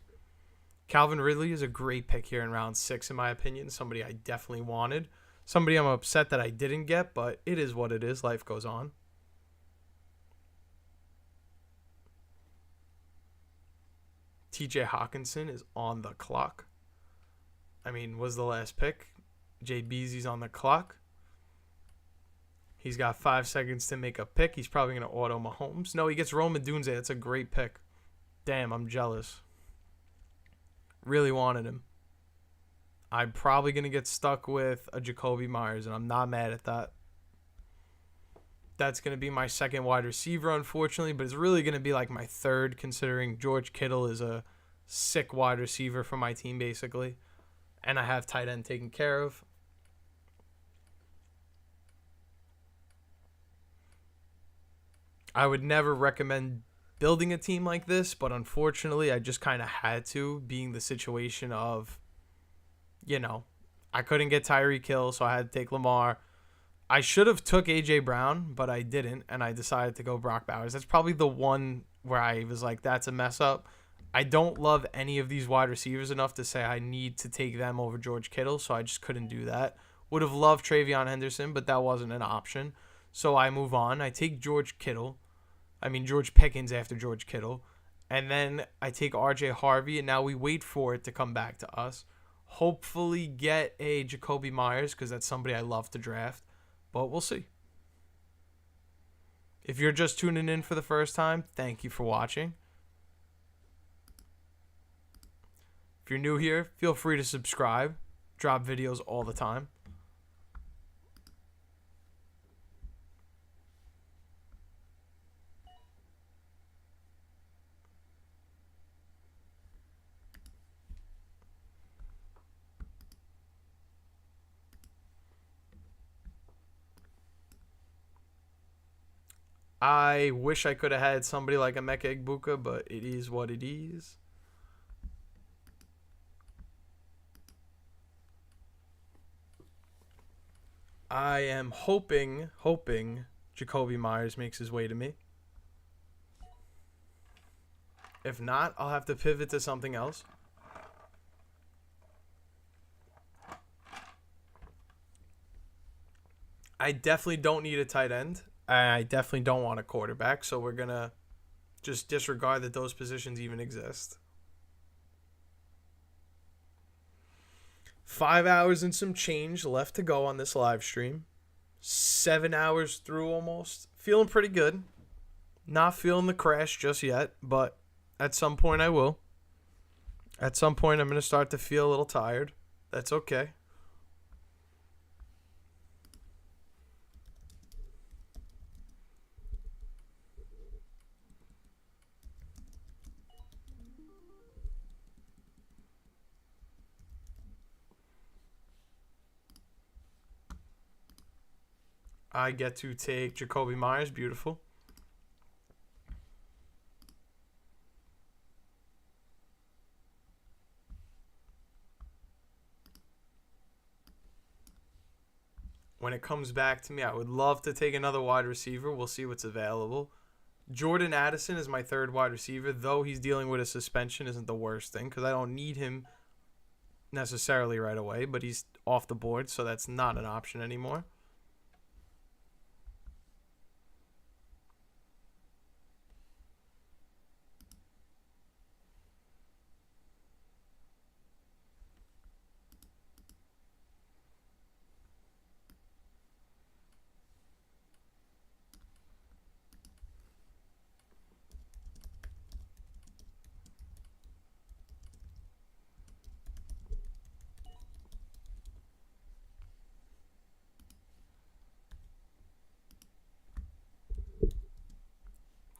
Calvin Ridley is a great pick here in round 6, in my opinion. Somebody I definitely wanted. Somebody I'm upset that I didn't get, but it is what it is. Life goes on. TJ Hawkinson is on the clock. I mean, was the last pick. Jay Beasley's on the clock. He's got 5 seconds to make a pick. He's probably going to auto Mahomes. No, he gets Rome Odunze. That's a great pick. Damn, I'm jealous. Really wanted him. I'm probably going to get stuck with a Jacoby Myers, and I'm not mad at that. That's going to be my second wide receiver, unfortunately, but it's really going to be like my third, considering George Kittle is a sick wide receiver for my team, basically. And I have tight end taken care of. I would never recommend building a team like this, but unfortunately I just kind of had to, being the situation of, I couldn't get Tyreek Hill, so I had to take Lamar. I should have took A.J. Brown, but I didn't, and I decided to go Brock Bowers. That's probably the one where I was like, that's a mess up. I don't love any of these wide receivers enough to say I need to take them over George Kittle, so I just couldn't do that. Would have loved Travion Henderson, but that wasn't an option. So I move on. I take George Pickens after George Kittle. And then I take RJ Harvey, and now we wait for it to come back to us. Hopefully get a Jacoby Myers, because that's somebody I love to draft. But we'll see. If you're just tuning in for the first time, thank you for watching. If you're new here, feel free to subscribe. Drop videos all the time. I wish I could have had somebody like Emeka Egbuka, but it is what it is. I am hoping Jacoby Myers makes his way to me. If not, I'll have to pivot to something else. I definitely don't need a tight end. I definitely don't want a quarterback, so we're going to just disregard that those positions even exist. 5 hours and some change left to go on this live stream. 7 hours through almost. Feeling pretty good. Not feeling the crash just yet, but at some point I will. At some point I'm going to start to feel a little tired. That's okay. I get to take Jacoby Myers. Beautiful. When it comes back to me, I would love to take another wide receiver. We'll see what's available. Jordan Addison is my third wide receiver, though he's dealing with a suspension isn't the worst thing because I don't need him necessarily right away, but he's off the board, so that's not an option anymore.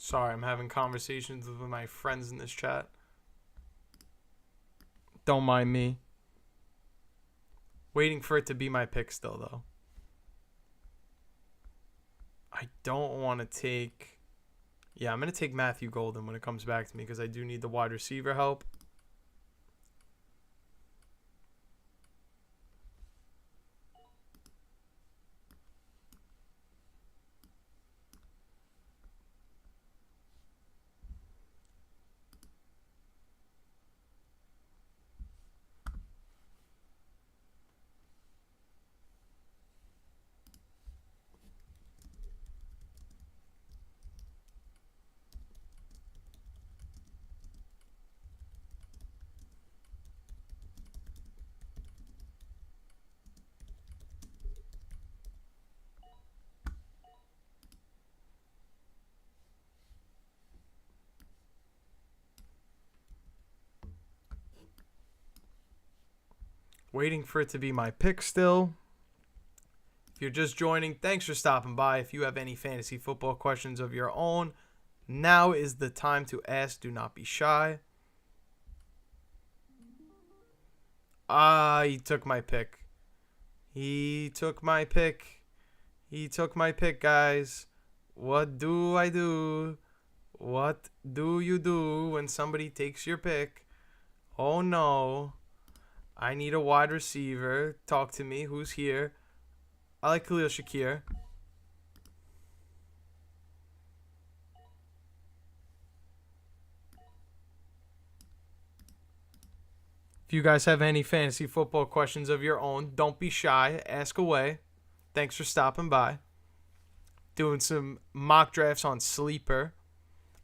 Sorry, I'm having conversations with my friends in this chat. Don't mind me. Waiting for it to be my pick still, though. I don't want to take... Yeah, I'm going to take Matthew Golden when it comes back to me because I do need the wide receiver help. Waiting for it to be my pick still. If you're just joining, thanks for stopping by. If you have any fantasy football questions of your own, now is the time to ask. Do not be shy. He took my pick. He took my pick. He took my pick, guys. What do I do? What do you do when somebody takes your pick? Oh, no. I need a wide receiver. Talk to me. Who's here? I like Khalil Shakir. If you guys have any fantasy football questions of your own, don't be shy. Ask away. Thanks for stopping by. Doing some mock drafts on Sleeper.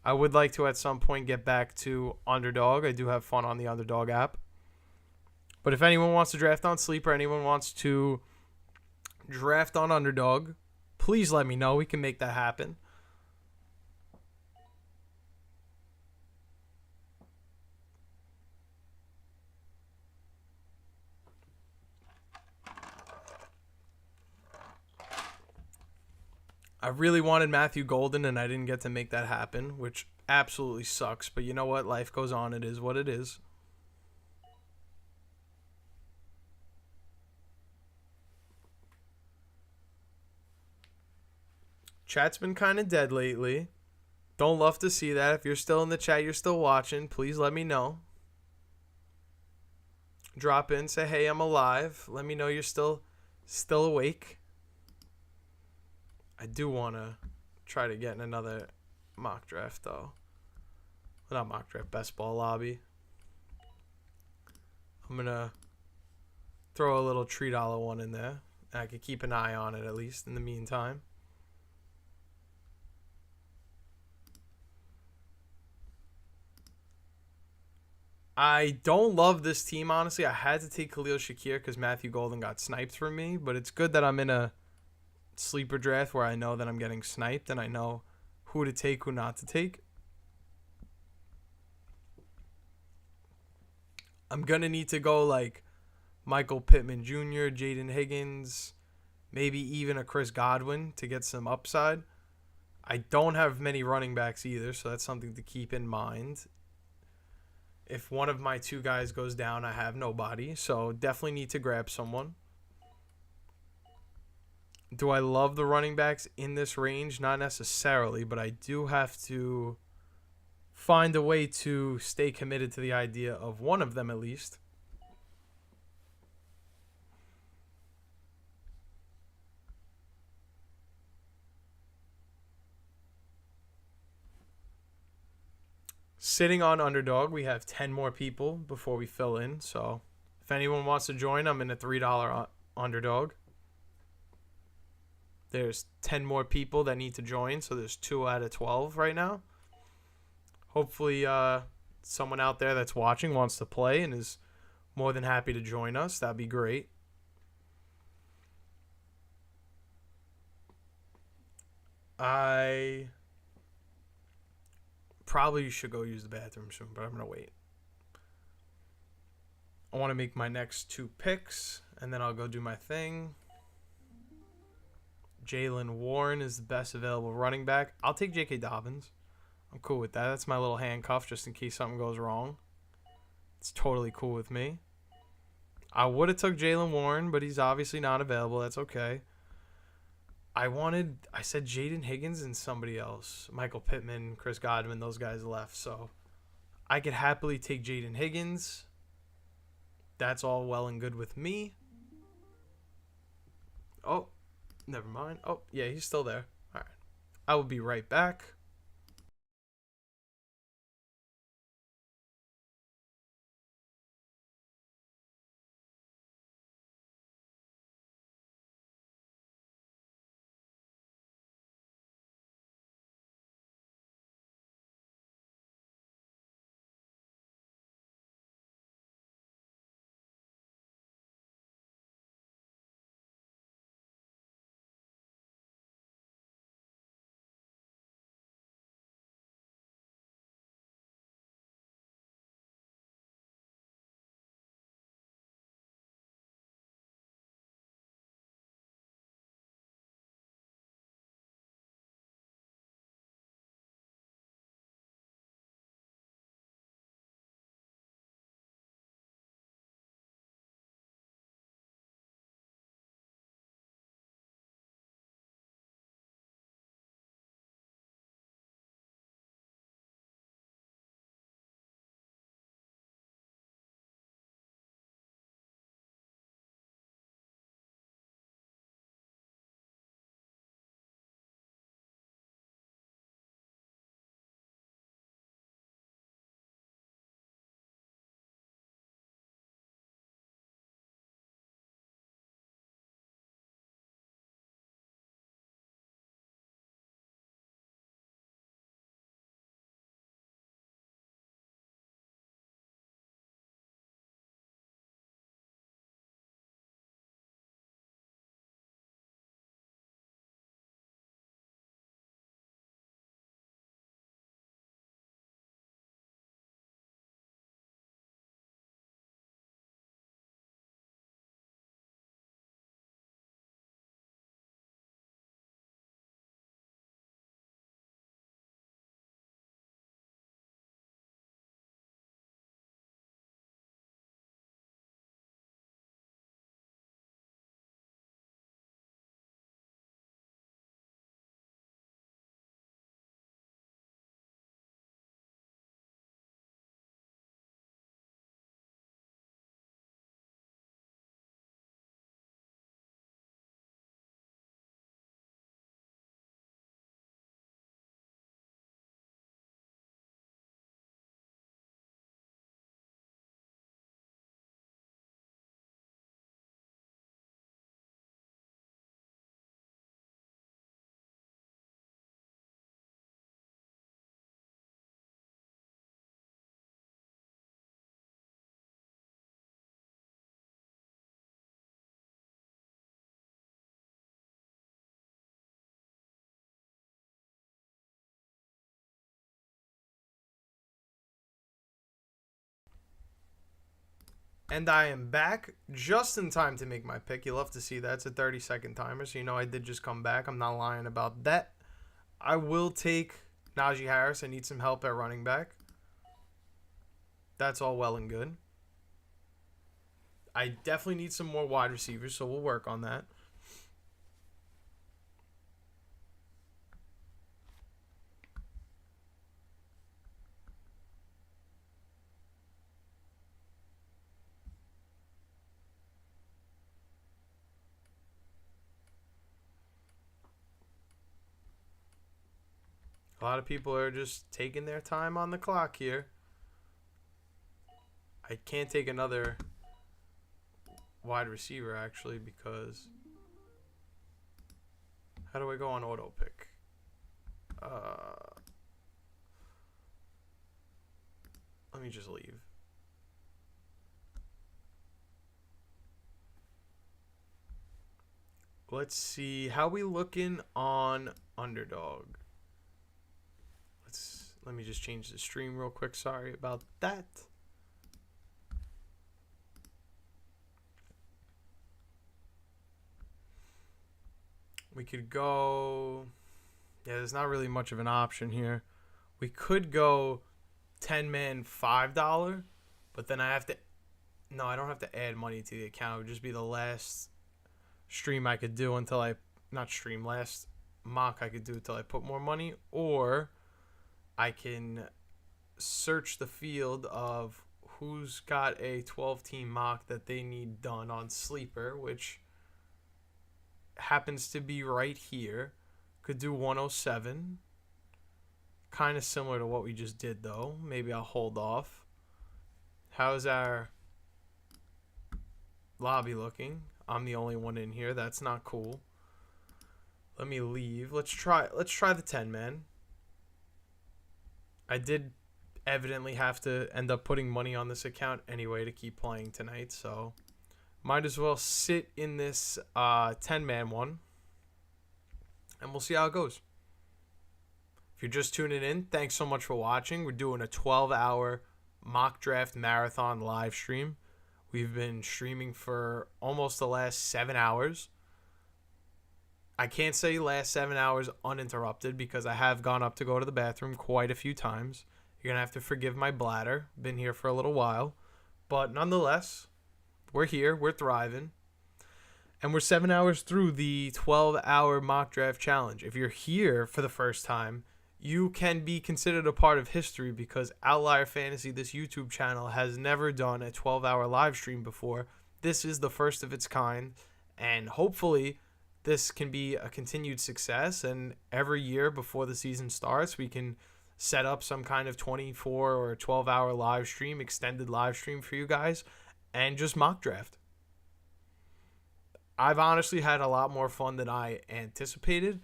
I would like to at some point get back to Underdog. I do have fun on the Underdog app. But if anyone wants to draft on Sleeper, anyone wants to draft on Underdog, please let me know. We can make that happen. I really wanted Matthew Golden, and I didn't get to make that happen, which absolutely sucks. But you know what? Life goes on. It is what it is. Chat's been kind of dead lately. Don't love to see that. If you're still in the chat, you're still watching, please let me know. Drop in, say, hey, I'm alive. Let me know you're still awake. I do want to try to get in another mock draft, though. Well, not mock draft, best ball lobby. I'm going to throw a little $3 one in there. I could keep an eye on it, at least, in the meantime. I don't love this team, honestly. I had to take Khalil Shakir because Matthew Golden got sniped from me, but it's good that I'm in a sleeper draft where I know that I'm getting sniped and I know who to take, who not to take. I'm going to need to go like Michael Pittman Jr., Jaden Higgins, maybe even a Chris Godwin to get some upside. I don't have many running backs either, so that's something to keep in mind. If one of my two guys goes down, I have nobody. So definitely need to grab someone. Do I love the running backs in this range? Not necessarily, but I do have to find a way to stay committed to the idea of one of them at least. Sitting on Underdog, we have 10 more people before we fill in. So if anyone wants to join, I'm in a $3 Underdog. There's 10 more people that need to join, so there's 2 out of 12 right now. Hopefully someone out there that's watching wants to play and is more than happy to join us. That'd be great. I probably should go use the bathroom soon, but I'm going to wait. I want to make my next 2 picks, and then I'll go do my thing. Jaylen Warren is the best available running back. I'll take J.K. Dobbins. I'm cool with that. That's my little handcuff just in case something goes wrong. It's totally cool with me. I would have took Jaylen Warren, but he's obviously not available. That's okay. I said Jaden Higgins and somebody else. Michael Pittman, Chris Godwin, those guys left. So I could happily take Jaden Higgins. That's all well and good with me. Oh, never mind. Oh, yeah, he's still there. All right. I will be right back. And I am back just in time to make my pick. You love to see that. It's a 30-second timer, so you know I did just come back. I'm not lying about that. I will take Najee Harris. I need some help at running back. That's all well and good. I definitely need some more wide receivers, so we'll work on that. A lot of people are just taking their time on the clock here. I can't take another wide receiver, actually, because... How do I go on auto pick? Let me just leave. Let's see. How we looking on Underdog? Let me just change the stream real quick. Sorry about that. We could go... Yeah, there's not really much of an option here. We could go 10-man $5, but then I have to... No, I don't have to add money to the account. It would just be the last stream I could do until I... Not stream, last mock I could do until I put more money. Or I can search the field of who's got a 12-team mock that they need done on Sleeper, which happens to be right here. Could do 107. Kind of similar to what we just did, though. Maybe I'll hold off. How's our lobby looking? I'm the only one in here. That's not cool. Let me leave. Let's try the 10-man. I did evidently have to end up putting money on this account anyway to keep playing tonight, so might as well sit in this 10-man one, and we'll see how it goes. If you're just tuning in, thanks so much for watching. We're doing a 12-hour mock draft marathon live stream. We've been streaming for almost the last 7 hours. I can't say last 7 hours uninterrupted because I have gone up to go to the bathroom quite a few times. You're going to have to forgive my bladder. Been here for a little while. But nonetheless, we're here. We're thriving. And we're 7 hours through the 12-hour mock draft challenge. If you're here for the first time, you can be considered a part of history because Outlier Fantasy, this YouTube channel, has never done a 12-hour live stream before. This is the first of its kind, and hopefully this can be a continued success, and every year before the season starts, we can set up some kind of 24 or 12-hour live stream, extended live stream for you guys, and just mock draft. I've honestly had a lot more fun than I anticipated.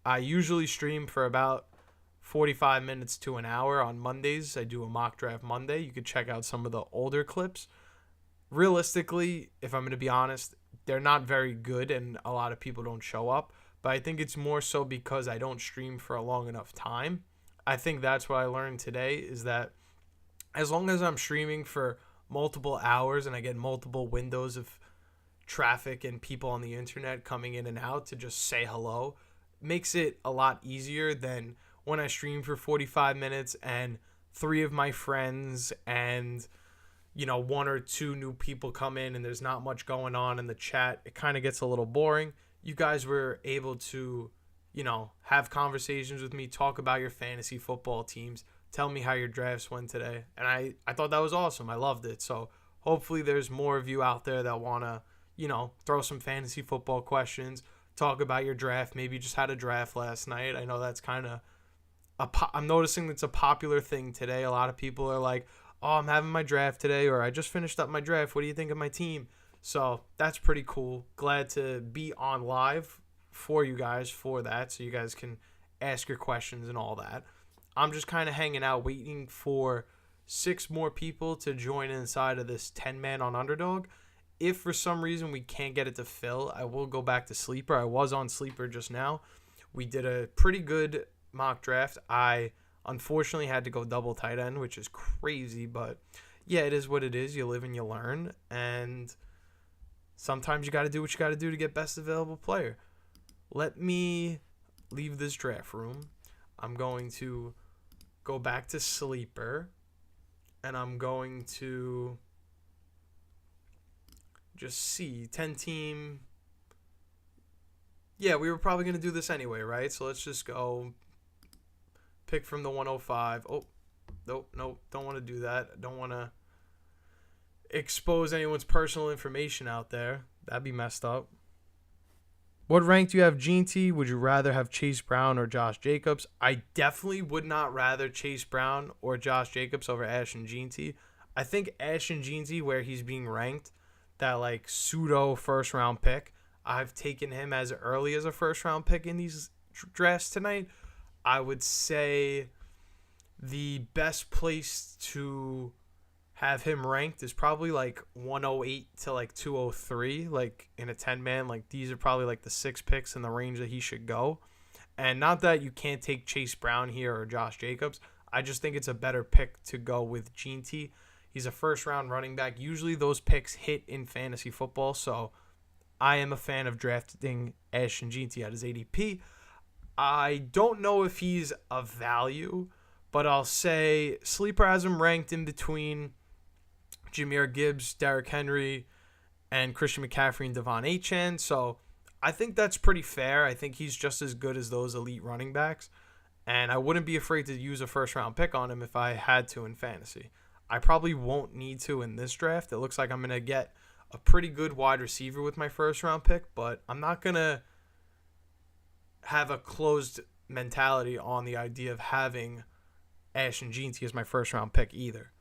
I usually stream for about 45 minutes to an hour on Mondays. I do a mock draft Monday. You could check out some of the older clips. Realistically, if I'm going to be honest, they're not very good and a lot of people don't show up. But I think it's more so because I don't stream for a long enough time. I think that's what I learned today is that as long as I'm streaming for multiple hours and I get multiple windows of traffic and people on the internet coming in and out to just say hello, makes it a lot easier than when I stream for 45 minutes and 3 of my friends and, 1 or 2 new people come in and there's not much going on in the chat. It kind of gets a little boring. You guys were able to, have conversations with me, talk about your fantasy football teams, tell me how your drafts went today. And I thought that was awesome. I loved it. So hopefully there's more of you out there that want to, throw some fantasy football questions, talk about your draft. Maybe you just had a draft last night. I know that's kind of I'm noticing it's a popular thing today. A lot of people are like, oh, I'm having my draft today, or I just finished up my draft. What do you think of my team? So that's pretty cool. Glad to be on live for you guys for that, so you guys can ask your questions and all that. I'm just kind of hanging out, waiting for 6 more people to join inside of this 10-man on Underdog. If for some reason we can't get it to fill, I will go back to Sleeper. I was on Sleeper just now. We did a pretty good mock draft. I unfortunately had to go double tight end, which is crazy, but yeah, it is what it is. You live and you learn, and sometimes you got to do what you got to do to get best available player. Let me leave this draft room. I'm going to go back to Sleeper, and I'm going to just see 10 team. Yeah, we were probably going to do this anyway, right? So let's just go pick from the 105. Oh, nope, don't want to do that. Don't want to expose anyone's personal information out there. That'd be messed up. What rank do you have Gene T? Would you rather have Chase Brown or Josh Jacobs? I definitely would not rather Chase Brown or Josh Jacobs over Ashton Gene T. I think Ashton Gene T, where he's being ranked, that like pseudo first round pick, I've taken him as early as a first round pick in these drafts tonight. I would say the best place to have him ranked is probably like 108 to like 203, like in a 10 man. Like these are probably like the 6 picks in the range that he should go. And not that you can't take Chase Brown here or Josh Jacobs. I just think it's a better pick to go with Gene T. He's a first round running back. Usually those picks hit in fantasy football. So I am a fan of drafting Ashton Gene T at his ADP. I don't know if he's a value, but I'll say Sleeper has him ranked in between Jahmyr Gibbs, Derrick Henry, and Christian McCaffrey and Devon Achane. So I think that's pretty fair. I think he's just as good as those elite running backs. And I wouldn't be afraid to use a first-round pick on him if I had to in fantasy. I probably won't need to in this draft. It looks like I'm going to get a pretty good wide receiver with my first-round pick, but I'm not going to have a closed mentality on the idea of having Ashton Gene T as my first-round pick either.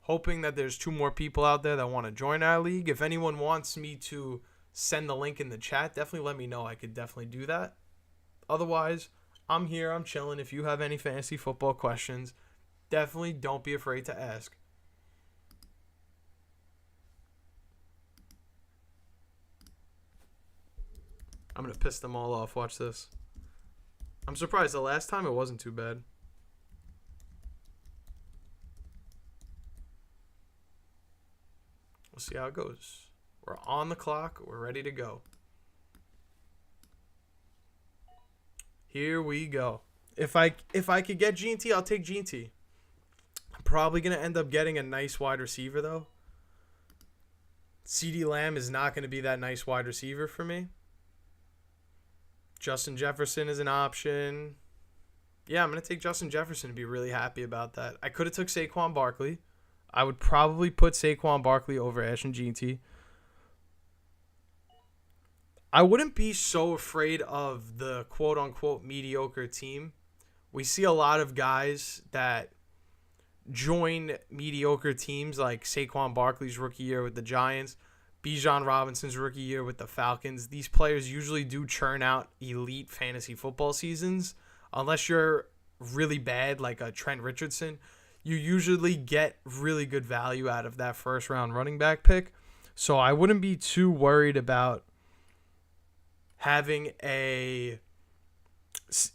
Hoping that there's 2 more people out there that want to join our league. If anyone wants me to send the link in the chat, definitely let me know. I could definitely do that. Otherwise, I'm here. I'm chilling. If you have any fantasy football questions, definitely don't be afraid to ask. I'm going to piss them all off. Watch this. I'm surprised the last time it wasn't too bad. We'll see how it goes. We're on the clock. We're ready to go. Here we go. If I could get Gene T, I'll take Gene T. I'm probably going to end up getting a nice wide receiver, though. CeeDee Lamb is not going to be that nice wide receiver for me. Justin Jefferson is an option. Yeah, I'm going to take Justin Jefferson and be really happy about that. I could have took Saquon Barkley. I would probably put Saquon Barkley over Ashton Gene T. I wouldn't be so afraid of the quote-unquote mediocre team. We see a lot of guys that join mediocre teams like Saquon Barkley's rookie year with the Giants, Bijan Robinson's rookie year with the Falcons. These players usually do churn out elite fantasy football seasons. Unless you're really bad like a Trent Richardson, you usually get really good value out of that first-round running back pick. So I wouldn't be too worried about having a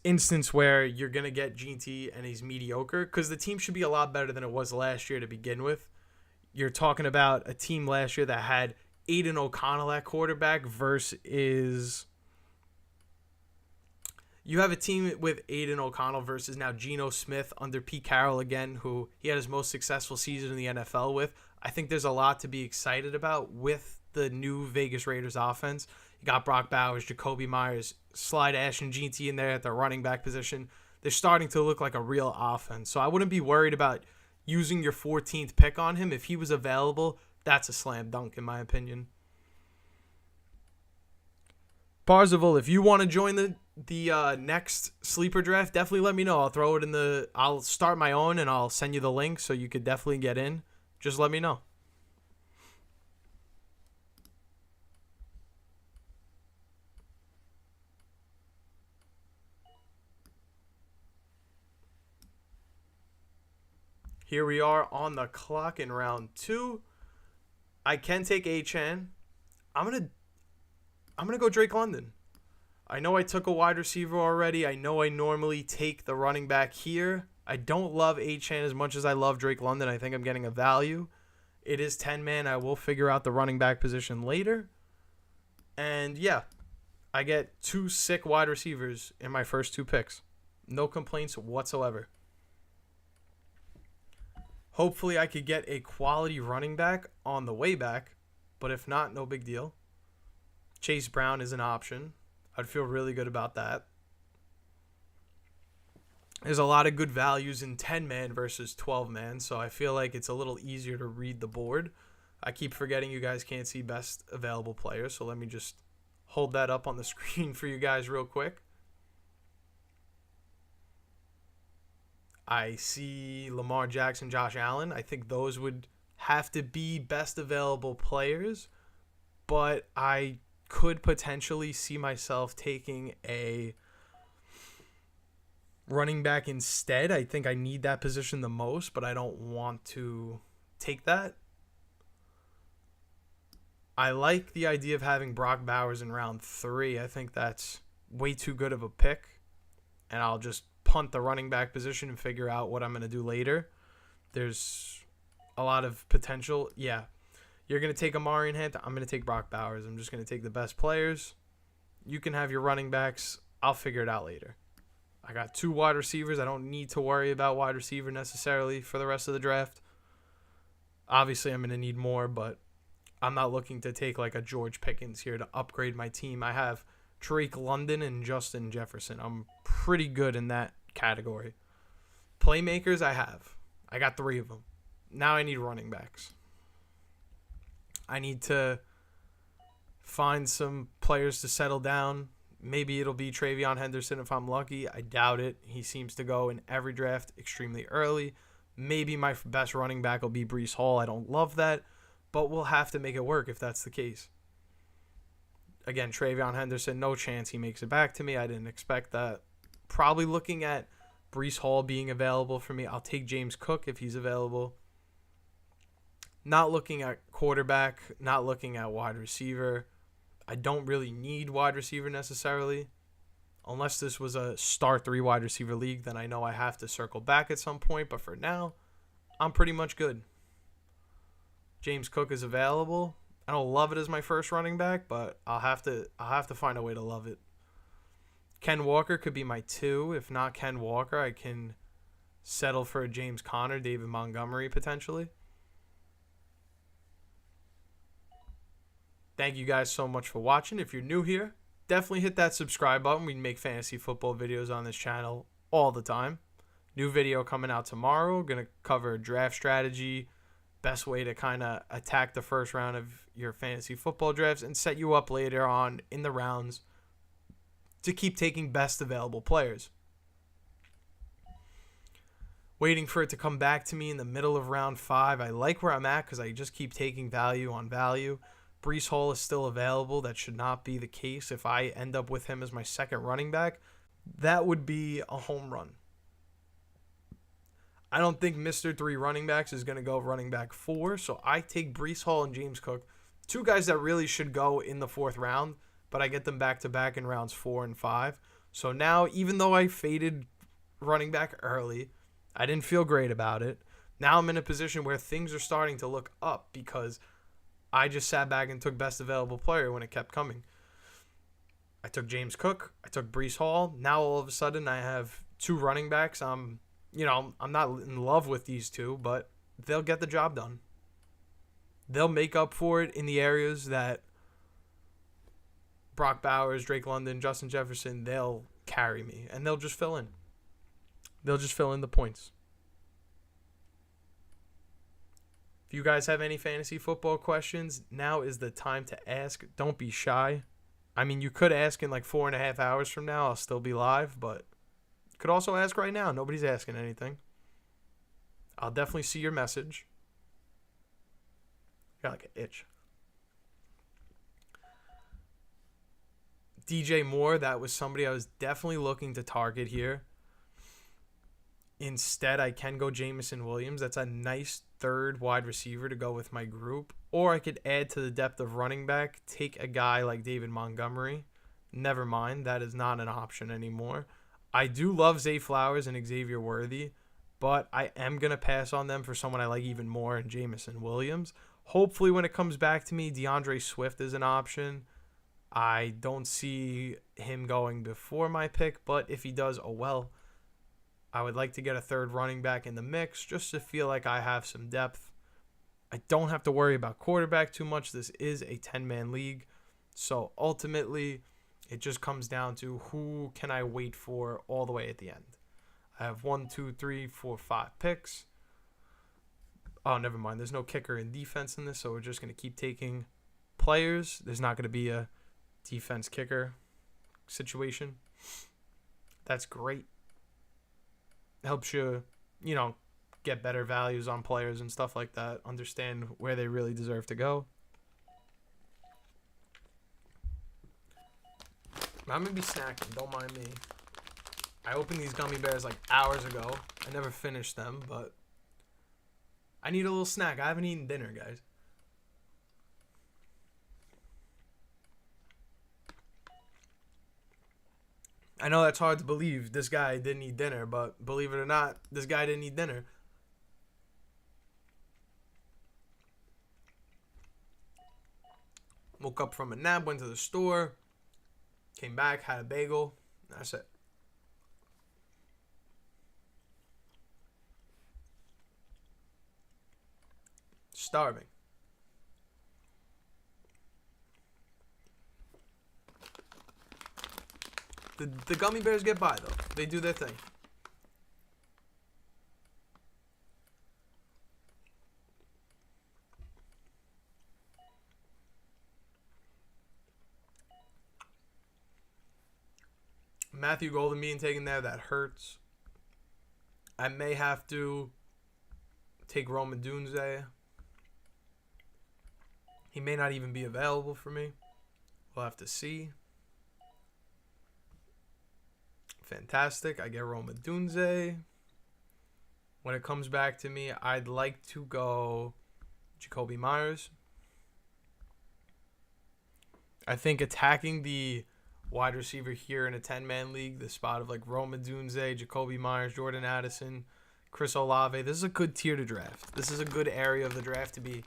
instance where you're going to get Gene T and he's mediocre, because the team should be a lot better than it was last year to begin with. You're talking about a team last year that had Aiden O'Connell at quarterback versus you have a team with Aiden O'Connell versus now Geno Smith under Pete Carroll again, who he had his most successful season in the NFL with. I think there's a lot to be excited about with the new Vegas Raiders offense. You got Brock Bowers, Jacoby Myers, slide Ashton Gene T in there at the running back position. They're starting to look like a real offense. So I wouldn't be worried about using your 14th pick on him. If he was available, that's a slam dunk in my opinion. Parzival, if you want to join the next sleeper draft, definitely let me know. I'll start my own and I'll send you the link so you could definitely get in. Just let me know. Here we are on the clock in round 2. I can take Achane. I'm gonna go Drake London. I know I took a wide receiver already. I know I normally take the running back here. I don't love Achane as much as I love Drake London. I think I'm getting a value. It is 10-man. I will figure out the running back position later. And yeah, I get 2 sick wide receivers in my first 2 picks. No complaints whatsoever. Hopefully I could get a quality running back on the way back, but if not, no big deal. Chase Brown is an option. I'd feel really good about that. There's a lot of good values in 10-man versus 12-man, so I feel like it's a little easier to read the board. I keep forgetting you guys can't see best available players, so let me just hold that up on the screen for you guys real quick. I see Lamar Jackson, Josh Allen. I think those would have to be best available players, but I could potentially see myself taking a running back instead. I think I need that position the most, but I don't want to take that. I like the idea of having Brock Bowers in round 3. I think that's way too good of a pick, and I'll just punt the running back position and figure out what I'm going to do later. There's a lot of potential. Yeah, you're going to take Amari in hand. I'm going to take Brock Bowers. I'm just going to take the best players. You can have your running backs. I'll figure it out later. I got 2 wide receivers. I don't need to worry about wide receiver necessarily for the rest of the draft. Obviously, I'm going to need more, but I'm not looking to take like a George Pickens here to upgrade my team. I have Drake London and Justin Jefferson. I'm pretty good in that category. Playmakers I got 3 of them. Now I need running backs. I need to find some players to settle down. Maybe it'll be Travion Henderson if I'm lucky. I doubt it. He seems to go in every draft extremely early. Maybe my best running back will be Breece Hall. I don't love that, but we'll have to make it work if that's the case. Again, Travion Henderson, no chance he makes it back to me. I didn't expect that. Probably looking at Breece Hall being available for me. I'll take James Cook if he's available. Not looking at quarterback, not looking at wide receiver. I don't really need wide receiver necessarily. Unless this was a star 3 wide receiver league, then I know I have to circle back at some point. But for now, I'm pretty much good. James Cook is available. I don't love it as my first running back, but I'll have to find a way to love it. Ken Walker could be my 2. If not Ken Walker, I can settle for a James Conner, David Montgomery potentially. Thank you guys so much for watching. If you're new here, definitely hit that subscribe button. We make fantasy football videos on this channel all the time. New video coming out tomorrow. Going to cover draft strategy, best way to kind of attack the first round of your fantasy football drafts and set you up later on in the rounds to keep taking best available players. Waiting for it to come back to me in the middle of round 5. I like where I'm at because I just keep taking value on value. Breece Hall is still available. That should not be the case. If I end up with him as my second running back, that would be a home run. I don't think Mr. 3 running backs is going to go running back 4, so I take Breece Hall and James Cook, 2 guys that really should go in the 4th round, but I get them back-to-back in rounds 4 and 5. So now, even though I faded running back early, I didn't feel great about it. Now I'm in a position where things are starting to look up because I just sat back and took best available player when it kept coming. I took James Cook. I took Breece Hall. Now all of a sudden I have 2 running backs. I'm not in love with these 2, but they'll get the job done. They'll make up for it in the areas that Brock Bowers, Drake London, Justin Jefferson, they'll carry me, and they'll just fill in. They'll just fill in the points. If you guys have any fantasy football questions, now is the time to ask. Don't be shy. I mean, you could ask in like 4.5 hours from now. I'll still be live, but you could also ask right now. Nobody's asking anything. I'll definitely see your message. Got like an itch. DJ Moore, that was somebody I was definitely looking to target here. Instead, I can go Jamison Williams. That's a nice 3rd wide receiver to go with my group. Or I could add to the depth of running back, take a guy like David Montgomery. Never mind, that is not an option anymore. I do love Zay Flowers and Xavier Worthy, but I am going to pass on them for someone I like even more in Jamison Williams. Hopefully when it comes back to me, DeAndre Swift is an option. I don't see him going before my pick, but if he does, oh well. I would like to get a 3rd running back in the mix just to feel like I have some depth. I don't have to worry about quarterback too much. This is a 10-man league. So ultimately, it just comes down to who can I wait for all the way at the end. I have 1, 2, 3, 4, 5 picks. Oh, never mind. There's no kicker in defense in this, so we're just going to keep taking players. There's not going to be a defense kicker situation. That's great. Helps you, get better values on players and stuff like that. Understand where they really deserve to go. I'm going to be snacking. Don't mind me. I opened these gummy bears like hours ago. I never finished them, but I need a little snack. I haven't eaten dinner, guys. I know that's hard to believe. This guy didn't eat dinner, but believe it or not, this guy didn't eat dinner. Woke up from a nap, went to the store, came back, had a bagel. That's it. Starving. The gummy bears get by, though. They do their thing. Matthew Golden being taken there, that hurts. I may have to take Roma Dunze. He may not even be available for me. We'll have to see. Fantastic. I get Roma Dunze. When it comes back to me, I'd like to go Jacoby Myers. I think attacking the wide receiver here in a 10-man league, the spot of like Roma Dunze, Jacoby Myers, Jordan Addison, Chris Olave, this is a good tier to draft. This is a good area of the draft to be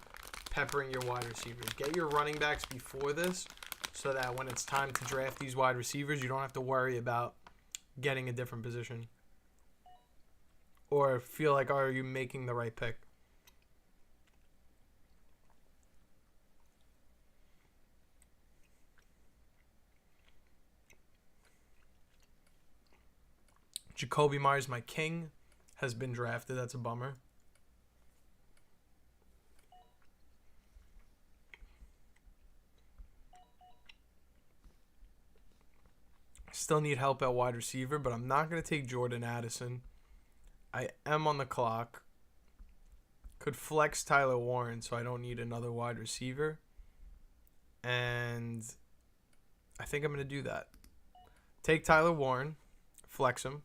peppering your wide receivers. Get your running backs before this so that when it's time to draft these wide receivers, you don't have to worry about getting a different position or feel like, are you making the right pick? Jacoby Myers, my king, has been drafted. That's a bummer. Still need help at wide receiver, but I'm not going to take Jordan Addison. I am on the clock. Could flex Tyler Warren, so I don't need another wide receiver. And I think I'm going to do that. Take Tyler Warren, flex him.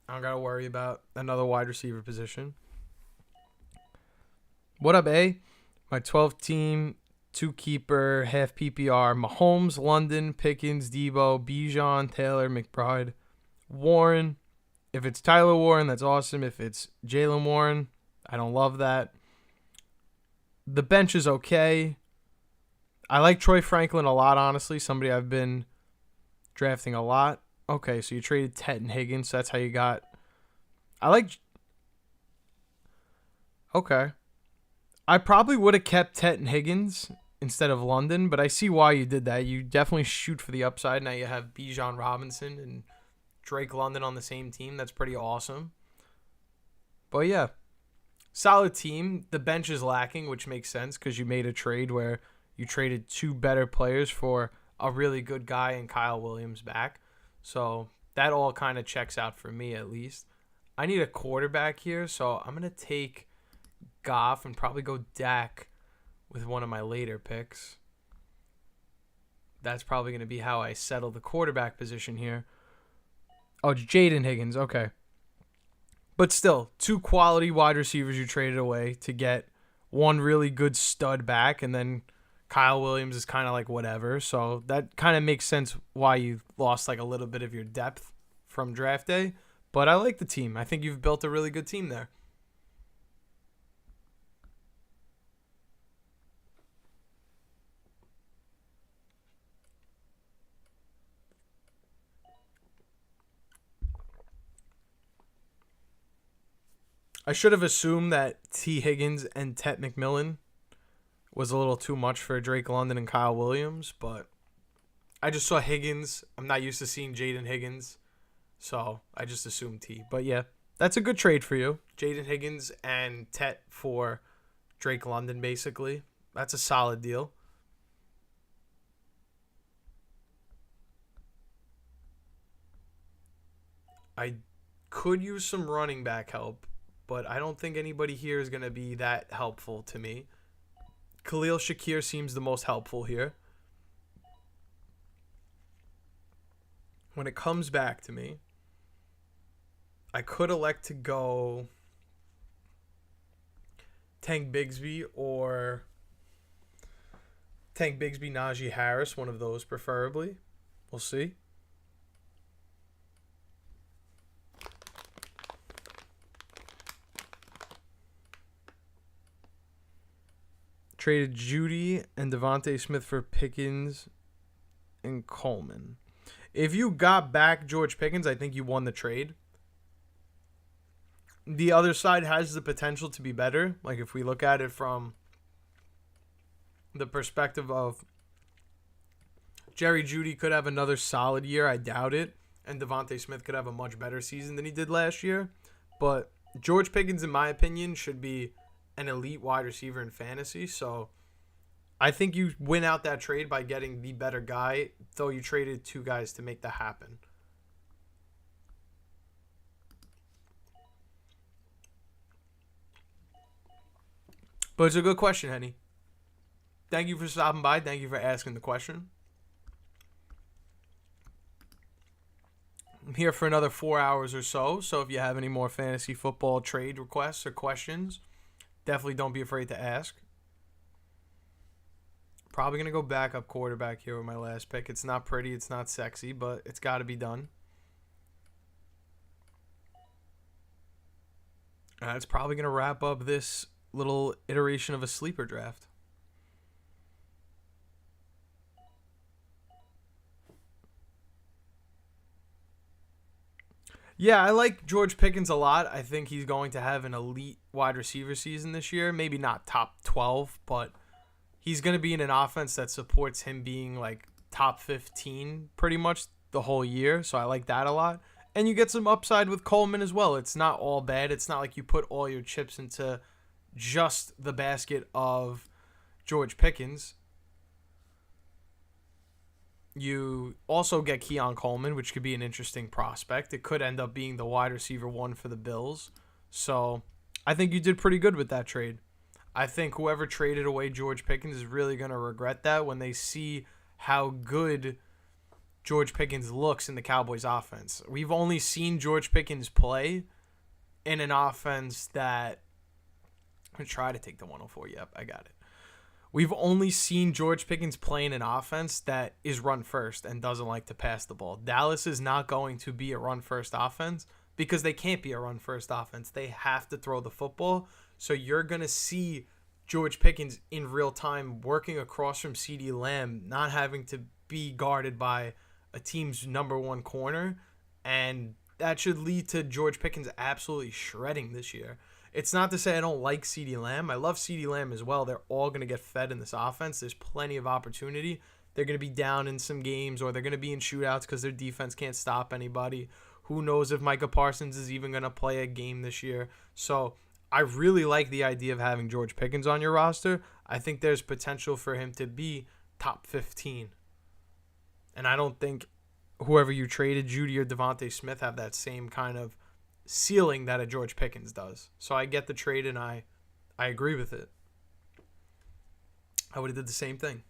I don't got to worry about another wide receiver position. What up, A? My 12-team, 2-keeper, half PPR. Mahomes, London, Pickens, Debo, Bijan, Taylor, McBride, Warren. If it's Tyler Warren, that's awesome. If it's Jalen Warren, I don't love that. The bench is okay. I like Troy Franklin a lot, honestly. Somebody I've been drafting a lot. Okay, so you traded Tet and Higgins. So that's how you got. Okay. I probably would have kept Tet and Higgins instead of London, but I see why you did that. You definitely shoot for the upside. Now you have Bijan Robinson and Drake London on the same team. That's pretty awesome. But yeah, solid team. The bench is lacking, which makes sense because you made a trade where you traded 2 better players for a really good guy and Kyle Williams back. So that all kind of checks out for me at least. I need a quarterback here, so I'm going to take Goff and probably go Dak with one of my later picks. That's probably going to be how I settle the quarterback position here. Oh, Jaden Higgins. Okay. But still, 2 quality wide receivers you traded away to get one really good stud back, and then Kyle Williams is kind of like whatever. So that kind of makes sense why you lost like a little bit of your depth from draft day. But I like the team. I think you've built a really good team there. I should have assumed that T. Higgins and Tet McMillan was a little too much for Drake London and Kyle Williams, but I just saw Higgins. I'm not used to seeing Jaden Higgins, so I just assumed T. But yeah, that's a good trade for you. Jaden Higgins and Tet for Drake London, basically. That's a solid deal. I could use some running back help, but I don't think anybody here is going to be that helpful to me. Khalil Shakir seems the most helpful here. When it comes back to me, I could elect to go Tank Bigsby or Najee Harris, one of those preferably. We'll see. Traded Judy and Devontae Smith for Pickens and Coleman. If you got back George Pickens, I think you won the trade. The other side has the potential to be better. Like if we look at it from the perspective of Jerry Jeudy could have another solid year. I doubt it. And Devontae Smith could have a much better season than he did last year. But George Pickens, in my opinion, should be an elite wide receiver in fantasy. So I think you win out that trade by getting the better guy, though you traded two guys to make that happen. But it's a good question, Henny. Thank you for stopping by. Thank you for asking the question. I'm here for another 4 hours or so. So if you have any more fantasy football trade requests or questions, definitely don't be afraid to ask. Probably going to go backup quarterback here with my last pick. It's not pretty. It's not sexy, but it's got to be done. It's probably going to wrap up this little iteration of a sleeper draft. Yeah, I like George Pickens a lot. I think he's going to have an elite wide receiver season this year. Maybe not top 12, but he's going to be in an offense that supports him being like top 15 pretty much the whole year. So I like that a lot. And you get some upside with Coleman as well. It's not all bad. It's not like you put all your chips into just the basket of George Pickens. You also get Keon Coleman, which could be an interesting prospect. It could end up being the wide receiver one for the Bills. So I think you did pretty good with that trade. I think whoever traded away George Pickens is really going to regret that when they see how good George Pickens looks in the Cowboys offense. We've only seen George Pickens play in an offense that... I'm going to try to take the 104. Yep, I got it. We've only seen George Pickens play in an offense that is run first and doesn't like to pass the ball. Dallas is not going to be a run first offense because they can't be a run first offense. They have to throw the football. So you're going to see George Pickens in real time working across from CeeDee Lamb, not having to be guarded by a team's number one corner. And that should lead to George Pickens absolutely shredding this year. It's not to say I don't like CeeDee Lamb. I love CeeDee Lamb as well. They're all going to get fed in this offense. There's plenty of opportunity. They're going to be down in some games or they're going to be in shootouts because their defense can't stop anybody. Who knows if Micah Parsons is even going to play a game this year. So I really like the idea of having George Pickens on your roster. I think there's potential for him to be top 15. And I don't think whoever you traded, Judy or Devontae Smith, have that same kind of ceiling that a George Pickens does. So I get the trade and I agree with it. I would have did the same thing.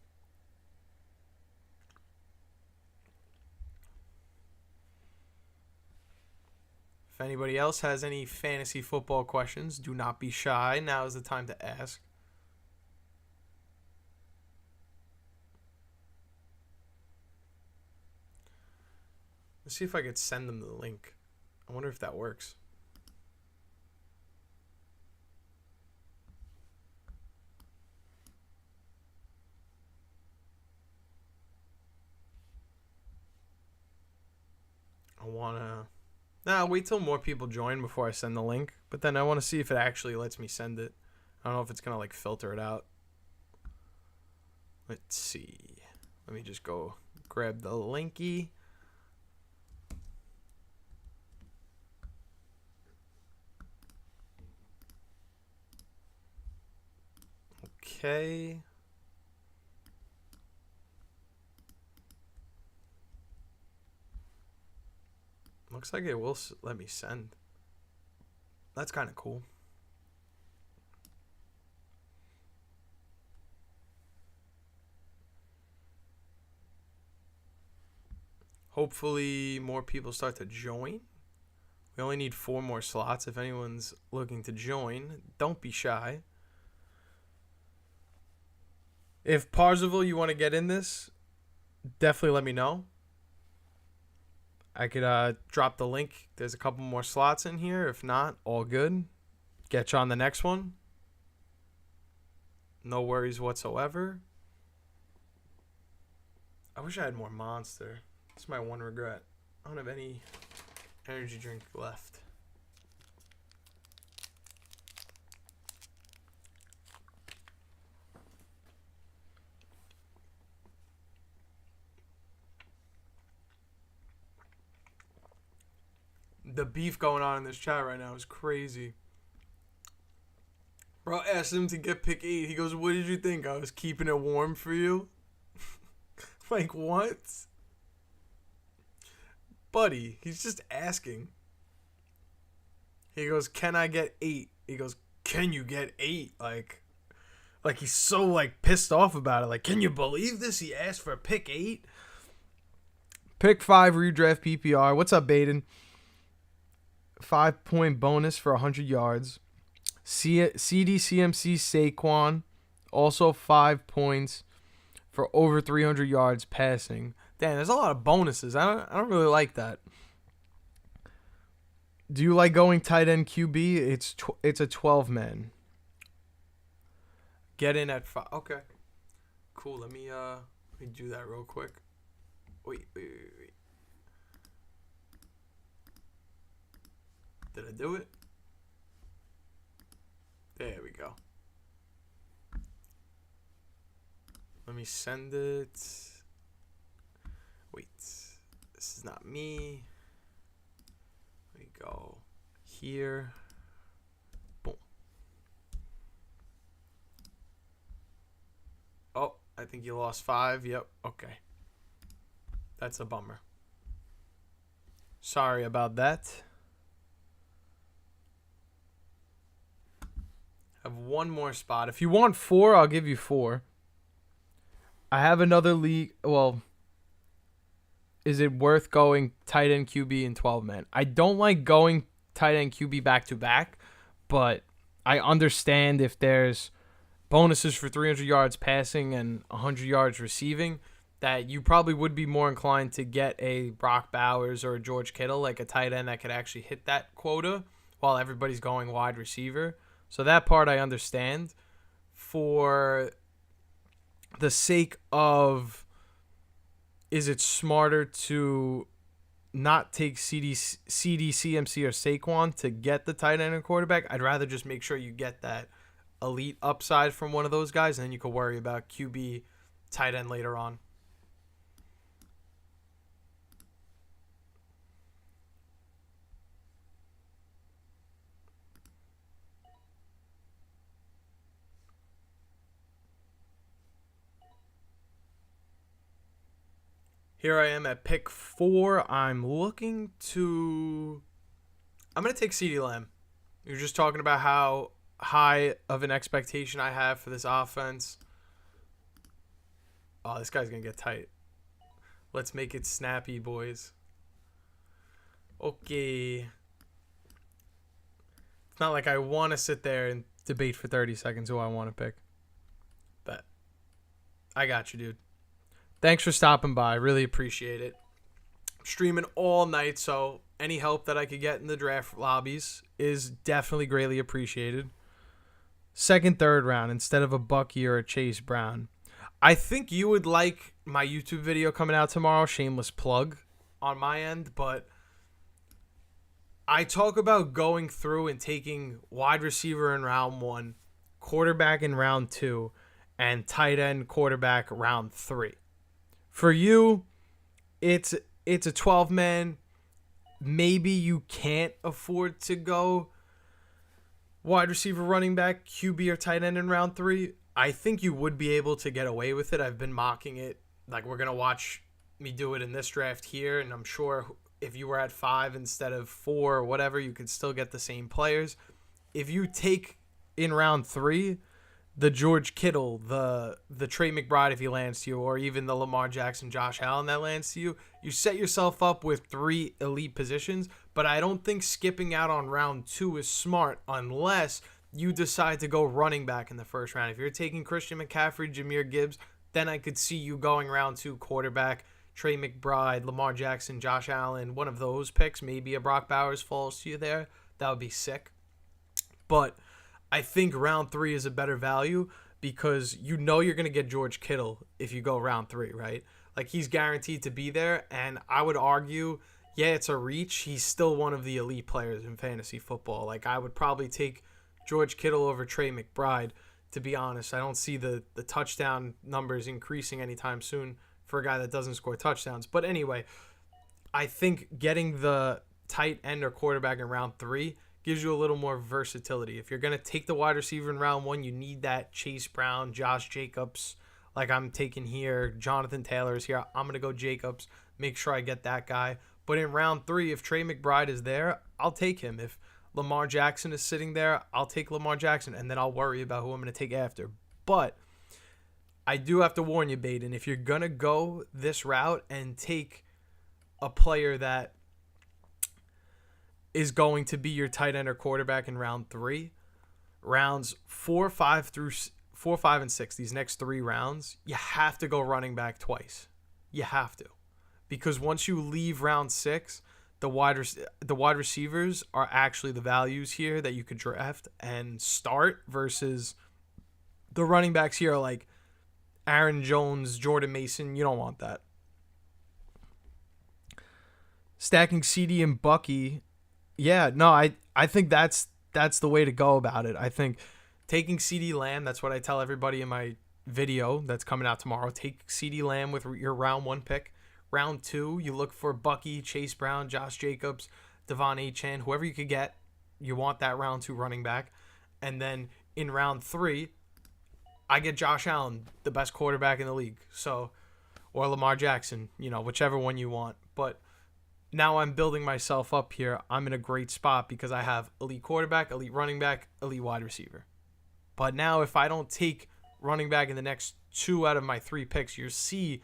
If anybody else has any fantasy football questions, do not be shy. Now is the time to ask. Let's see if I could send them the link. I wonder if that works. Wait till more people join before I send the link. But then I want to see if it actually lets me send it. I don't know if it's going to like filter it out. Let's see. Let me just go grab the linky. Okay. Looks like it will let me send. That's kind of cool. Hopefully more people start to join. We only need 4 more slots. If anyone's looking to join, don't be shy. If Parzival, you want to get in this, definitely let me know. I could drop the link. There's a couple more slots in here. If not, all good. Get you on the next one. No worries whatsoever. I wish I had more Monster. That's my one regret. I don't have any energy drink left. The beef going on in this chat right now is crazy. Bro asked him to get pick 8. He goes, what did you think? I was keeping it warm for you? Like, what? Buddy, he's just asking. He goes, can I get 8? He goes, can you get 8? Like he's so, like, pissed off about it. Like, can you believe this? He asked for pick 8? Pick 5 redraft PPR. What's up, Baden? 5-point bonus for 100 yards. CD CMC Saquon, also 5 points for over 300 yards passing. Damn, there's a lot of bonuses. I don't really like that. Do you like going tight end QB? It's a 12-man. Get in at 5. Okay, cool. Let me do that real quick. Wait. Did I do it? There we go. Let me send it. Wait, this is not me. Let me go here. Boom. Oh, I think you lost 5. Yep. Okay. That's a bummer. Sorry about that. I have one more spot. If you want 4, I'll give you 4. I have another league. Well, is it worth going tight end QB in 12-man? I don't like going tight end QB back-to-back, but I understand if there's bonuses for 300 yards passing and 100 yards receiving, that you probably would be more inclined to get a Brock Bowers or a George Kittle, like a tight end that could actually hit that quota while everybody's going wide receiver. So that part I understand. For the sake of, is it smarter to not take CD, CMC, or Saquon to get the tight end and quarterback? I'd rather just make sure you get that elite upside from one of those guys, and then you can worry about QB, tight end later on. Here I am at pick 4. I'm going to take CeeDee Lamb. You're just talking about how high of an expectation I have for this offense. Oh, this guy's going to get tight. Let's make it snappy, boys. Okay. It's not like I want to sit there and debate for 30 seconds who I want to pick. But I got you, dude. Thanks for stopping by. Really appreciate it. I'm streaming all night, so any help that I could get in the draft lobbies is definitely greatly appreciated. Second, third round instead of a Bucky or a Chase Brown. I think you would like my YouTube video coming out tomorrow. Shameless plug on my end, but I talk about going through and taking wide receiver in round 1, quarterback in round 2, and tight end quarterback round 3. For you, it's a 12-man. Maybe you can't afford to go wide receiver, running back, QB, or tight end in round 3. I think you would be able to get away with it. I've been mocking it. Like, we're going to watch me do it in this draft here, and I'm sure if you were at 5 instead of 4 or whatever, you could still get the same players. If you take in round 3 the George Kittle, the Trey McBride if he lands to you, or even the Lamar Jackson, Josh Allen that lands to you, you set yourself up with 3 elite positions. But I don't think skipping out on round 2 is smart unless you decide to go running back in the first round. If you're taking Christian McCaffrey, Jahmyr Gibbs, then I could see you going round 2 quarterback, Trey McBride, Lamar Jackson, Josh Allen, one of those picks. Maybe a Brock Bowers falls to you there. That would be sick. But I think round 3 is a better value because you know you're going to get George Kittle if you go round 3, right? Like, he's guaranteed to be there, and I would argue, yeah, it's a reach. He's still one of the elite players in fantasy football. Like, I would probably take George Kittle over Trey McBride, to be honest. I don't see the touchdown numbers increasing anytime soon for a guy that doesn't score touchdowns. But anyway, I think getting the tight end or quarterback in round 3 gives you a little more versatility. If you're going to take the wide receiver in round 1, you need that Chase Brown, Josh Jacobs, like I'm taking here. Jonathan Taylor is here. I'm going to go Jacobs, make sure I get that guy. But in round 3, if Trey McBride is there, I'll take him. If Lamar Jackson is sitting there, I'll take Lamar Jackson, and then I'll worry about who I'm going to take after. But I do have to warn you, Baden, if you're going to go this route and take a player that is going to be your tight end or quarterback in round 3, rounds 4, 5, and 6, these next 3 rounds, you have to go running back twice. You have to. Because once you leave round 6, the wide receivers are actually the values here that you could draft and start versus the running backs here are like Aaron Jones, Jordan Mason. You don't want that. Stacking CD and Bucky. Yeah, no, I think that's the way to go about it. I think taking CD Lamb, that's what I tell everybody in my video that's coming out tomorrow. Take CD Lamb with your round 1 pick. Round 2, you look for Bucky, Chase Brown, Josh Jacobs, Devon Achane, whoever you could get. You want that round 2 running back. And then in round 3, I get Josh Allen, the best quarterback in the league. So, or Lamar Jackson, whichever one you want. But now I'm building myself up here. I'm in a great spot because I have elite quarterback, elite running back, elite wide receiver. But now if I don't take running back in the next 2 out of my 3 picks, you'll see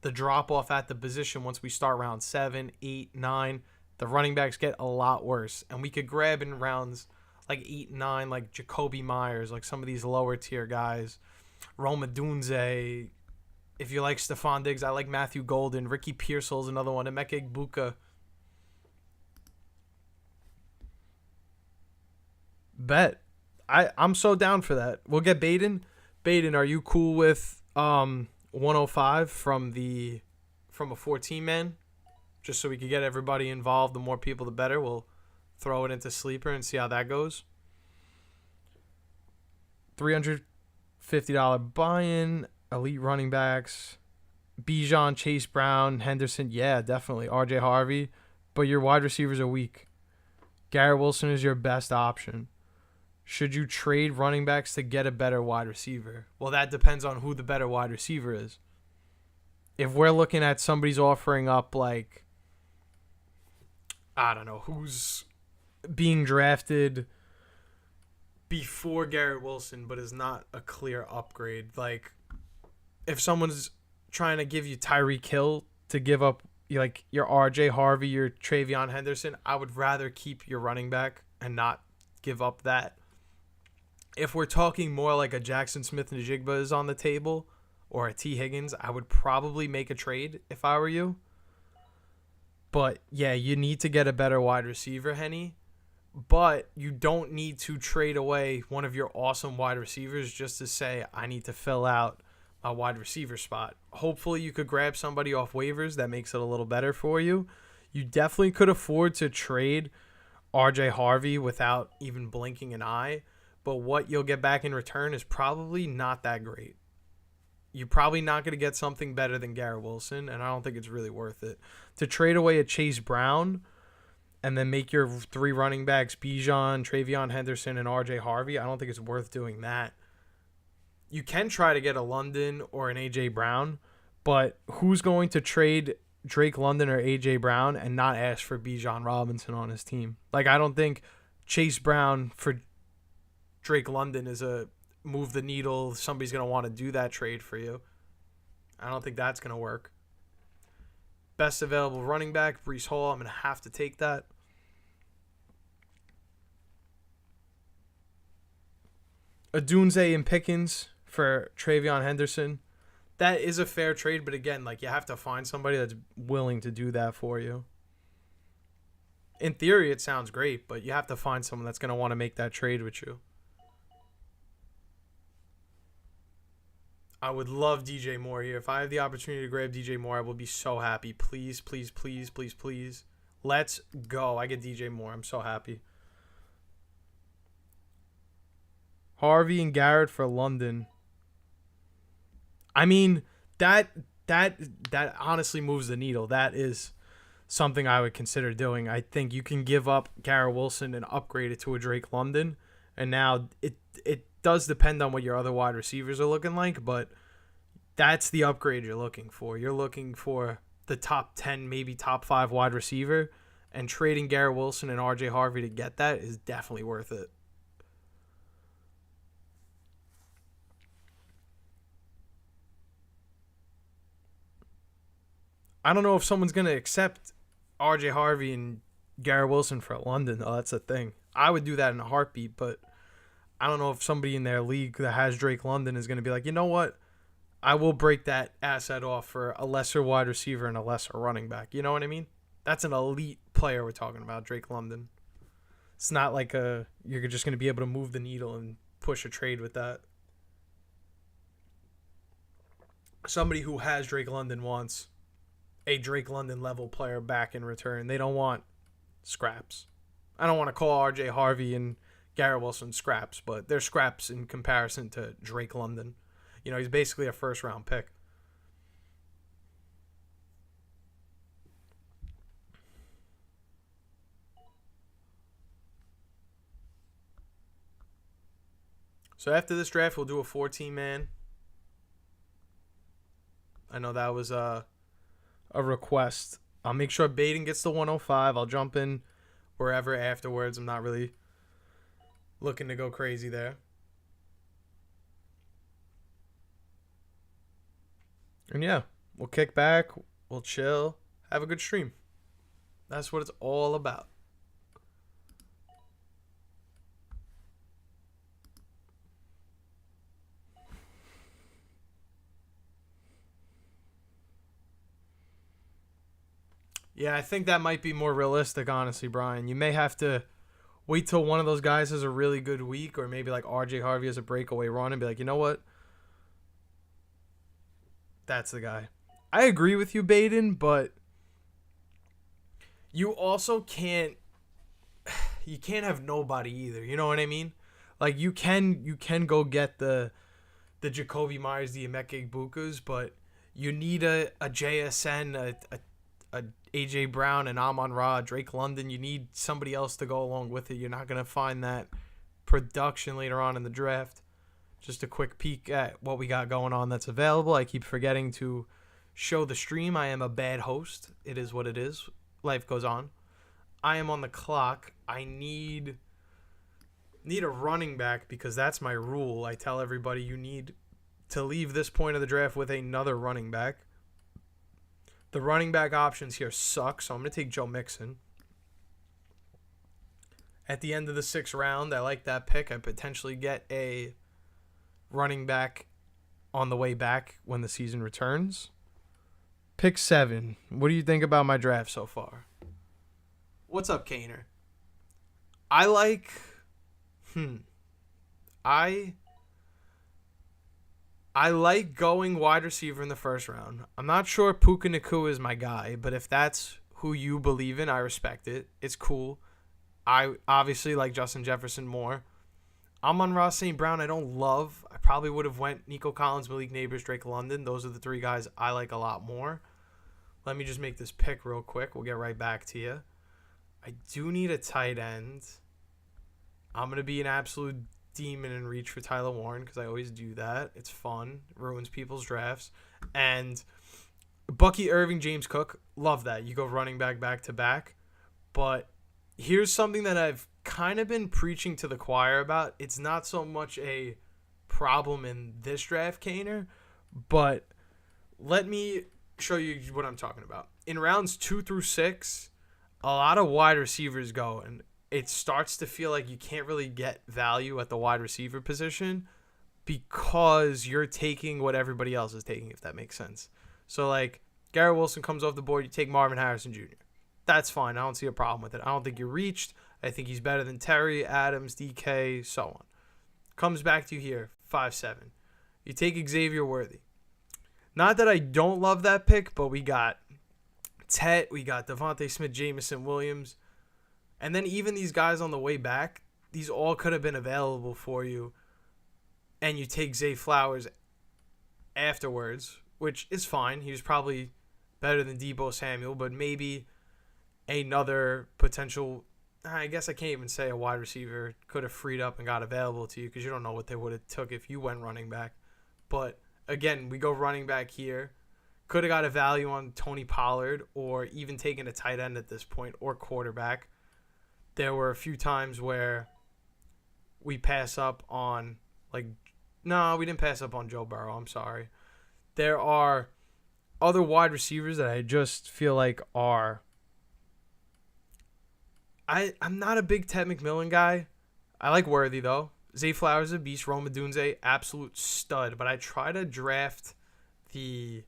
the drop-off at the position once we start round 7, 8, 9. The running backs get a lot worse. And we could grab in rounds like 8 and 9, like Jacoby Myers, like some of these lower-tier guys. Roma Dunze. If you like Stephon Diggs, I like Matthew Golden. Ricky Pearsall's another one. Emeka Egbuka. Bet. I'm so down for that. We'll get Baden. Baden, are you cool with 105 from a 14-man? Just so we can get everybody involved. The more people, the better. We'll throw it into Sleeper and see how that goes. $350 buy-in. Elite running backs. Bijan, Chase Brown, Henderson. Yeah, definitely. RJ Harvey. But your wide receivers are weak. Garrett Wilson is your best option. Should you trade running backs to get a better wide receiver? Well, that depends on who the better wide receiver is. If we're looking at somebody's offering up like, I don't know, who's being drafted before Garrett Wilson but is not a clear upgrade. Like, if someone's trying to give you Tyreek Hill to give up like your RJ Harvey, your Travion Henderson, I would rather keep your running back and not give up that. If we're talking more like a Jackson Smith-Njigba is on the table or a T. Higgins, I would probably make a trade if I were you. But, yeah, you need to get a better wide receiver, Henny. But you don't need to trade away one of your awesome wide receivers just to say, I need to fill out a wide receiver spot. Hopefully you could grab somebody off waivers that makes it a little better for you. You definitely could afford to trade RJ Harvey without even blinking an eye. But what you'll get back in return is probably not that great. You're probably not going to get something better than Garrett Wilson, and I don't think it's really worth it. To trade away a Chase Brown and then make your 3 running backs Bijan, Travion Henderson, and RJ Harvey, I don't think it's worth doing that. You can try to get a London or an AJ Brown, but who's going to trade Drake London or AJ Brown and not ask for Bijan Robinson on his team? Like, I don't think Chase Brown for Drake London is a move the needle. Somebody's going to want to do that trade for you. I don't think that's going to work. Best available running back, Breece Hall. I'm going to have to take that. Adunze and Pickens for Travion Henderson. That is a fair trade, but again, like, you have to find somebody that's willing to do that for you. In theory, it sounds great, but you have to find someone that's going to want to make that trade with you. I would love DJ Moore here. If I have the opportunity to grab DJ Moore, I will be so happy. Please, please, please, please, please. Let's go. I get DJ Moore. I'm so happy. Harvey and Garrett for London. I mean, that honestly moves the needle. That is something I would consider doing. I think you can give up Garrett Wilson and upgrade it to a Drake London. And now it does depend on what your other wide receivers are looking like, but that's the upgrade you're looking for. You're looking for the top 10, maybe top 5 wide receiver, and trading Garrett Wilson and RJ Harvey to get that is definitely worth it. I don't know if someone's going to accept RJ Harvey and Garrett Wilson for London. Oh, that's a thing. I would do that in a heartbeat, but I don't know if somebody in their league that has Drake London is going to be like, you know what? I will break that asset off for a lesser wide receiver and a lesser running back. You know what I mean? That's an elite player we're talking about, Drake London. It's not like you're just going to be able to move the needle and push a trade with that. Somebody who has Drake London wants a Drake London level player back in return. They don't want scraps. I don't want to call RJ Harvey and Garrett Wilson scraps, but they're scraps in comparison to Drake London. You know, he's basically a first-round pick. So after this draft, we'll do a 14-man. I know that was a request. I'll make sure Baden gets the 105. I'll jump in wherever afterwards. I'm not really looking to go crazy there. And yeah, we'll kick back. We'll chill. Have a good stream. That's what it's all about. Yeah, I think that might be more realistic, honestly, Brian. You may have to wait till one of those guys has a really good week, or maybe like RJ Harvey has a breakaway run and be like, you know what? That's the guy. I agree with you, Baden, but you also can't have nobody either. You know what I mean? Like, you can go get the Jacoby Myers, the Emeka Egbukas, but you need a JSN, a AJ Brown, and Amon-Ra, Drake London. You need somebody else to go along with it. You're not going to find that production later on in the draft. Just a quick peek at what we got going on that's available. I keep forgetting to show the stream. I am a bad host. It is what it is. Life goes on. I am on the clock. I need a running back because that's my rule. I tell everybody you need to leave this point of the draft with another running back. The running back options here suck, so I'm going to take Joe Mixon. At the end of the 6th round, I like that pick. I potentially get a running back on the way back when the season returns. Pick 7. What do you think about my draft so far? What's up, Kaner? I like... I like going wide receiver in the 1st round. I'm not sure Puka Nacua is my guy, but if that's who you believe in, I respect it. It's cool. I obviously like Justin Jefferson more. Amon-Ra St. Brown I don't love. I probably would have went Nico Collins, Malik Neighbors, Drake London. Those are the 3 guys I like a lot more. Let me just make this pick real quick. We'll get right back to you. I do need a tight end. I'm going to be an absolute demon and reach for Tyler Warren because I always do that. It's fun. It ruins people's drafts. And Bucky Irving, James Cook, love that. You go running back to back. But here's something that I've kind of been preaching to the choir about. It's not so much a problem in this draft, Kaner, but let me show you what I'm talking about. In rounds 2 through 6, a lot of wide receivers go, and it starts to feel like you can't really get value at the wide receiver position because you're taking what everybody else is taking, if that makes sense. So, like, Garrett Wilson comes off the board, you take Marvin Harrison Jr. That's fine. I don't see a problem with it. I don't think you reached. I think he's better than Terry, Adams, DK, so on. Comes back to you here, 5-7. You take Xavier Worthy. Not that I don't love that pick, but we got Tet, we got Devontae Smith, Jamison Williams. And then even these guys on the way back, these all could have been available for you. And you take Zay Flowers afterwards, which is fine. He was probably better than Deebo Samuel, but maybe another potential, I guess I can't even say a wide receiver could have freed up and got available to you because you don't know what they would have took if you went running back. But again, we go running back here. Could have got a value on Tony Pollard or even taken a tight end at this point or quarterback. There were a few times where we pass up on, like, no, we didn't pass up on Joe Burrow. I'm sorry. There are other wide receivers that I just feel like are, I'm not a big Ted McMillan guy. I like Worthy, though. Zay Flowers is a beast. Rome Odunze, absolute stud. But I try to draft the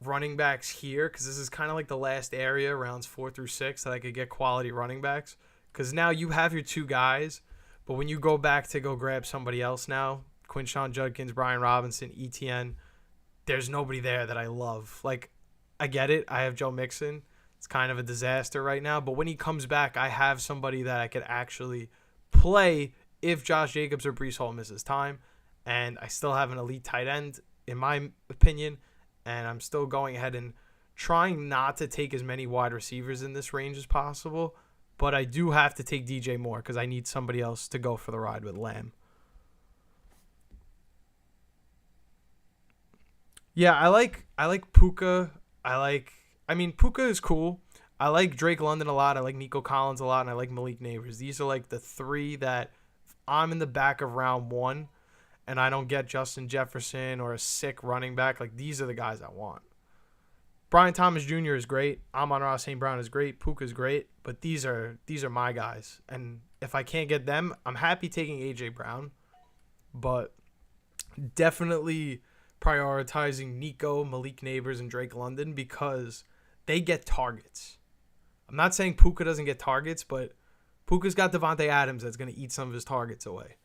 running backs here because this is kind of like the last area, rounds 4 through 6, that I could get quality running backs. Because now you have your two guys, but when you go back to go grab somebody else now, Quinshon Judkins, Brian Robinson, ETN, there's nobody there that I love. Like, I get it. I have Joe Mixon. It's kind of a disaster right now. But when he comes back, I have somebody that I could actually play if Josh Jacobs or Breece Hall misses time. And I still have an elite tight end, in my opinion. And I'm still going ahead and trying not to take as many wide receivers in this range as possible. But I do have to take DJ Moore because I need somebody else to go for the ride with Lamb. Yeah, I like Puka. Puka is cool. I like Drake London a lot. I like Nico Collins a lot. And I like Malik Neighbors. These are like the three that I'm in the back of round 1 and I don't get Justin Jefferson or a sick running back. Like, these are the guys I want. Brian Thomas Jr. is great. Amon-Ra St. Brown is great. Puka is great. But these are my guys. And if I can't get them, I'm happy taking A.J. Brown. But definitely prioritizing Nico, Malik Neighbors, and Drake London because they get targets. I'm not saying Puka doesn't get targets, but Puka's got Devontae Adams that's going to eat some of his targets away.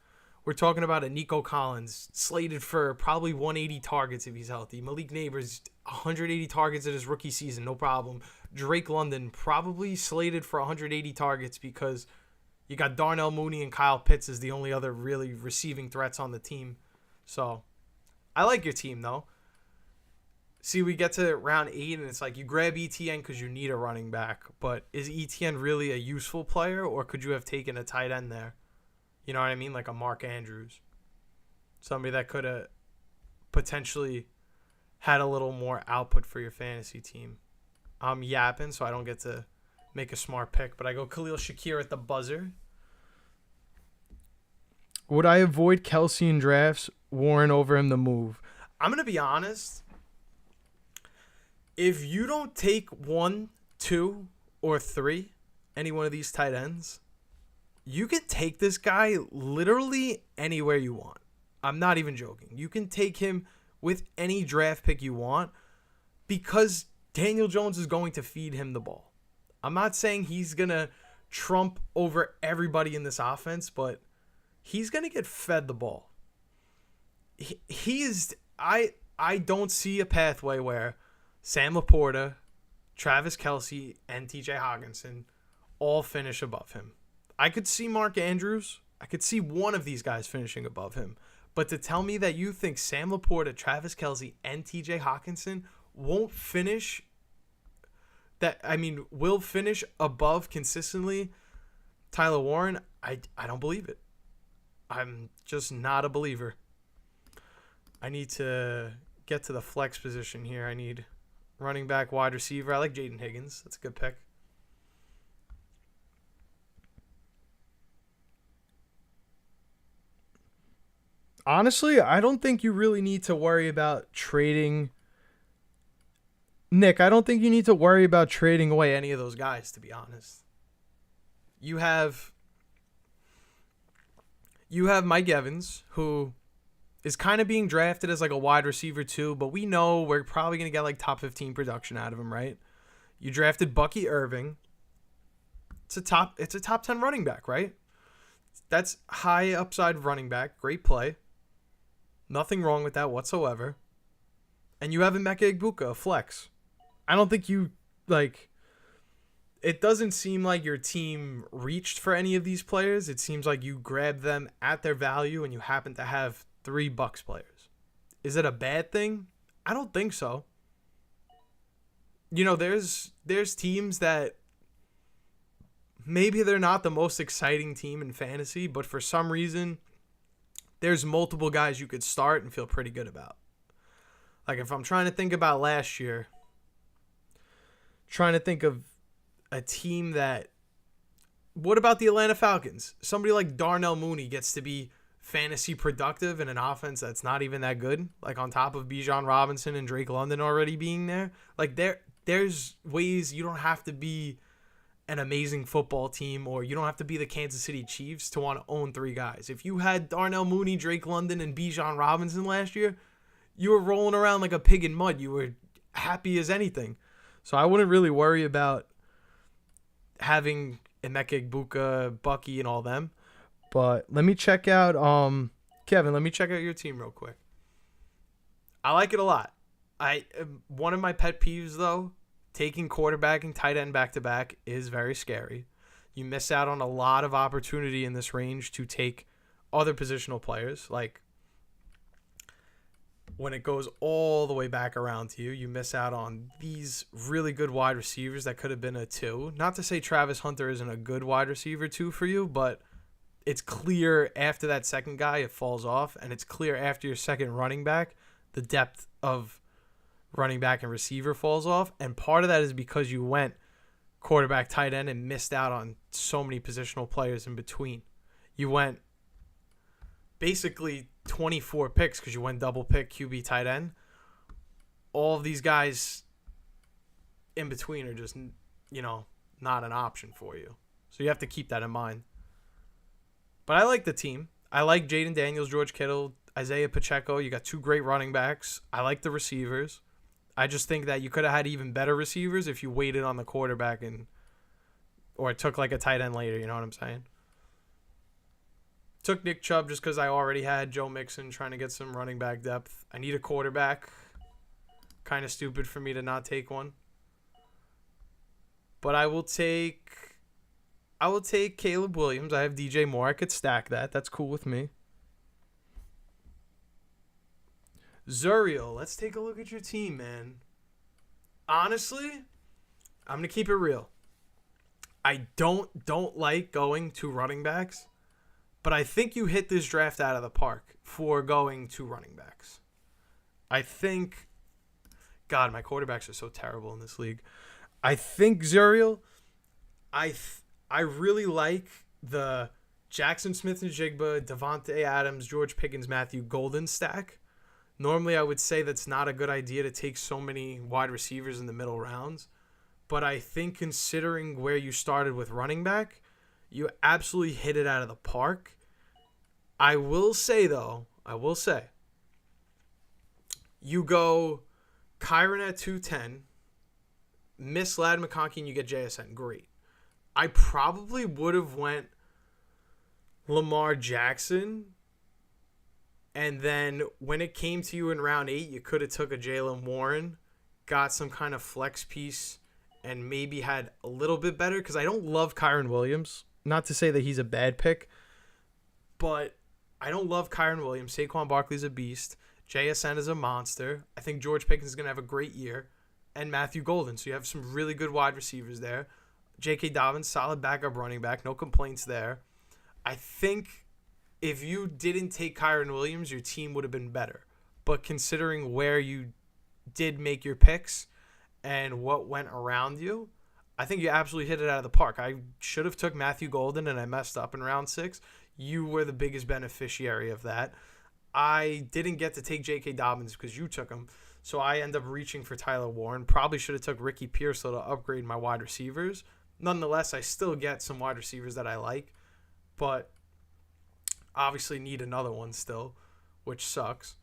We're talking about a Nico Collins slated for probably 180 targets if he's healthy. Malik Neighbors, 180 targets in his rookie season, no problem. Drake London probably slated for 180 targets because you got Darnell Mooney and Kyle Pitts as the only other really receiving threats on the team. So I like your team, though. See, we get to round 8, and it's like you grab ETN because you need a running back. But is ETN really a useful player, or could you have taken a tight end there? You know what I mean? Like a Mark Andrews. Somebody that could have potentially had a little more output for your fantasy team. I'm yapping, so I don't get to make a smart pick. But I go Khalil Shakir at the buzzer. Would I avoid Kelsey in drafts? Warren over him the move. I'm going to be honest. If you don't take 1, 2, or 3, any one of these tight ends, you can take this guy literally anywhere you want. I'm not even joking. You can take him with any draft pick you want because Daniel Jones is going to feed him the ball. I'm not saying he's going to trump over everybody in this offense, but he's going to get fed the ball. I don't see a pathway where Sam Laporta, Travis Kelce, and TJ Hawkinson all finish above him. I could see Mark Andrews. I could see one of these guys finishing above him. But to tell me that you think Sam Laporta, Travis Kelce, and TJ Hawkinson won't finish, will finish above consistently Tyler Warren, I don't believe it. I'm just not a believer. I need to get to the flex position here. I need running back, wide receiver. I like Jaden Higgins. That's a good pick. Honestly, I don't think you really need to worry about trading. Nick, I don't think you need to worry about trading away any of those guys, to be honest. You have Mike Evans, who is kind of being drafted as like a wide receiver too, but we know we're probably going to get like top 15 production out of him, right? You drafted Bucky Irving. It's a top 10 running back, right? That's high upside running back, great play. Nothing wrong with that whatsoever. And you have Emeka Egbuka, a flex. I don't think you like. It doesn't seem like your team reached for any of these players. It seems like you grabbed them at their value and you happen to have 3 Bucks players. Is it a bad thing? I don't think so. You know, there's teams that maybe they're not the most exciting team in fantasy, but for some reason, there's multiple guys you could start and feel pretty good about. Like if I'm trying to think about last year, trying to think of a team that, what about the Atlanta Falcons? Somebody like Darnell Mooney gets to be fantasy productive in an offense that's not even that good, like on top of Bijan Robinson and Drake London already being there. Like there's ways you don't have to be an amazing football team, or you don't have to be the Kansas City Chiefs to want to own 3 guys. If you had Darnell Mooney, Drake London, and Bijan Robinson last year, you were rolling around like a pig in mud. You were happy as anything. So I wouldn't really worry about having Emeka Egbuka, Bucky, and all them. But let me check out Kevin, let me check out your team real quick. I like it a lot. One of my pet peeves though, taking quarterback and tight end back-to-back is very scary. You miss out on a lot of opportunity in this range to take other positional players. Like, when it goes all the way back around to you, you miss out on these really good wide receivers that could have been a 2. Not to say Travis Hunter isn't a good wide receiver 2 for you, but it's clear after that second guy it falls off, and it's clear after your second running back the depth of running back and receiver falls off, and part of that is because you went quarterback, tight end, and missed out on so many positional players in between. You went basically 24 picks because you went double pick QB tight end. All of these guys in between are just, not an option for you. So you have to keep that in mind. But I like the team. I like Jaden Daniels, George Kittle, Isaiah Pacheco. You got 2 great running backs. I like the receivers. I just think that you could have had even better receivers if you waited on the quarterback or took like a tight end later. You know what I'm saying? Took Nick Chubb just because I already had Joe Mixon trying to get some running back depth. I need a quarterback. Kind of stupid for me to not take one. But I will take Caleb Williams. I have DJ Moore. I could stack that. That's cool with me. Zuriel, let's take a look at your team, man. Honestly, I'm going to keep it real. I don't like going to running backs, but I think you hit this draft out of the park for going to running backs. I think, God, my quarterbacks are so terrible in this league. I think Zuriel, I really like the Jackson Smith-Njigba, Devontae Adams, George Pickens, Matthew Golden stack. Normally, I would say that's not a good idea to take so many wide receivers in the middle rounds. But I think considering where you started with running back, you absolutely hit it out of the park. I will say, you go Kyron at 210, miss Ladd McConkey, and you get JSN. Great. I probably would have went Lamar Jackson. And then when it came to you in round 8, you could have took a Jaylen Warren, got some kind of flex piece, and maybe had a little bit better. Because I don't love Kyron Williams. Not to say that he's a bad pick, but I don't love Kyron Williams. Saquon Barkley's a beast. JSN is a monster. I think George Pickens is going to have a great year. And Matthew Golden. So you have some really good wide receivers there. J.K. Dobbins, solid backup running back. No complaints there. I think if you didn't take Kyron Williams, your team would have been better. But considering where you did make your picks and what went around you, I think you absolutely hit it out of the park. I should have took Matthew Golden, and I messed up in round 6. You were the biggest beneficiary of that. I didn't get to take J.K. Dobbins because you took him, so I end up reaching for Tyler Warren. Probably should have took Ricky Pearsall to upgrade my wide receivers. Nonetheless, I still get some wide receivers that I like, but obviously need another one still, which sucks.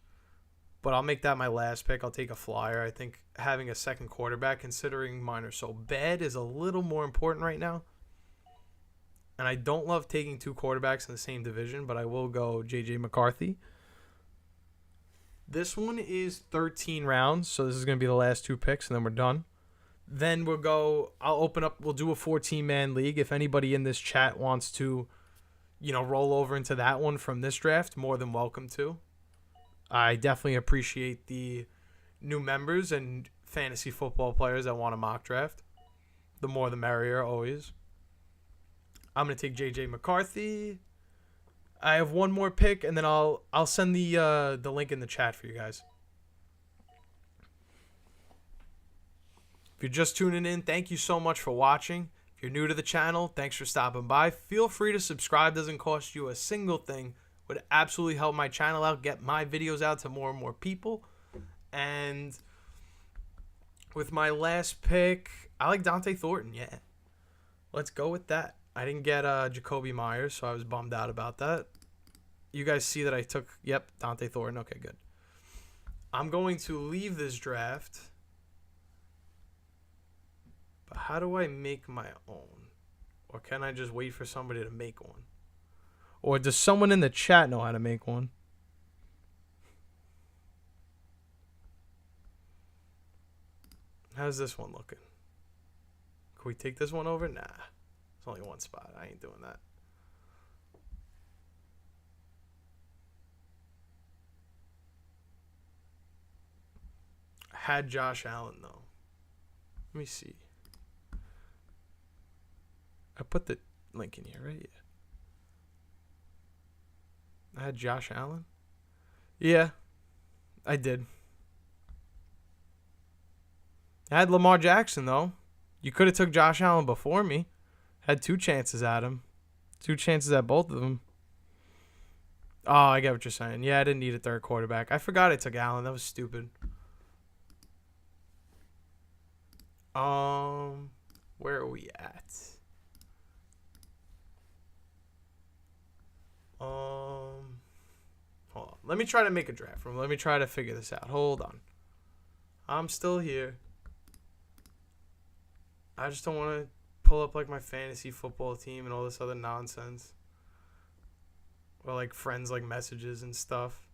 But I'll make that my last pick. I'll take a flyer. I think having a second quarterback, considering mine are so bad, is a little more important right now. And I don't love taking 2 quarterbacks in the same division, but I will go J.J. McCarthy. This one is 13 rounds, so this is going to be the last 2 picks, and then we're done. Then I'll open up, we'll do a 14-man league. If anybody in this chat wants to, roll over into that one from this draft, more than welcome to. I definitely appreciate the new members and fantasy football players that want a mock draft. The more the merrier, always. I'm going to take J.J. McCarthy. I have one more pick, and then I'll send the link in the chat for you guys. If you're just tuning in, thank you so much for watching. If you're new to the channel, thanks for stopping by. Feel free to subscribe. Doesn't cost you a single thing. Would absolutely help my channel out, get my videos out to more and more people. And with my last pick, I like Dante Thornton. Yeah, let's go with that. I didn't get Jacoby Myers, so I was bummed out about that. You guys see that I took, Dante Thornton. Okay, good. I'm going to leave this draft. But how do I make my own? Or can I just wait for somebody to make one? Or does someone in the chat know how to make one? How's this one looking? Can we take this one over? Nah. It's only one spot. I ain't doing that. I had Josh Allen, though. Let me see. I put the link in here, right? Yeah. I had Josh Allen? Yeah, I did. I had Lamar Jackson, though. You could have took Josh Allen before me. Had 2 chances at him. 2 chances at both of them. Oh, I get what you're saying. Yeah, I didn't need a third quarterback. I forgot I took Allen. That was stupid. Where are we at? Hold on. Let me try to make a draft room. Let me try to figure this out. Hold on. I'm still here. I just don't want to pull up like my fantasy football team and all this other nonsense. Or like friends like messages and stuff.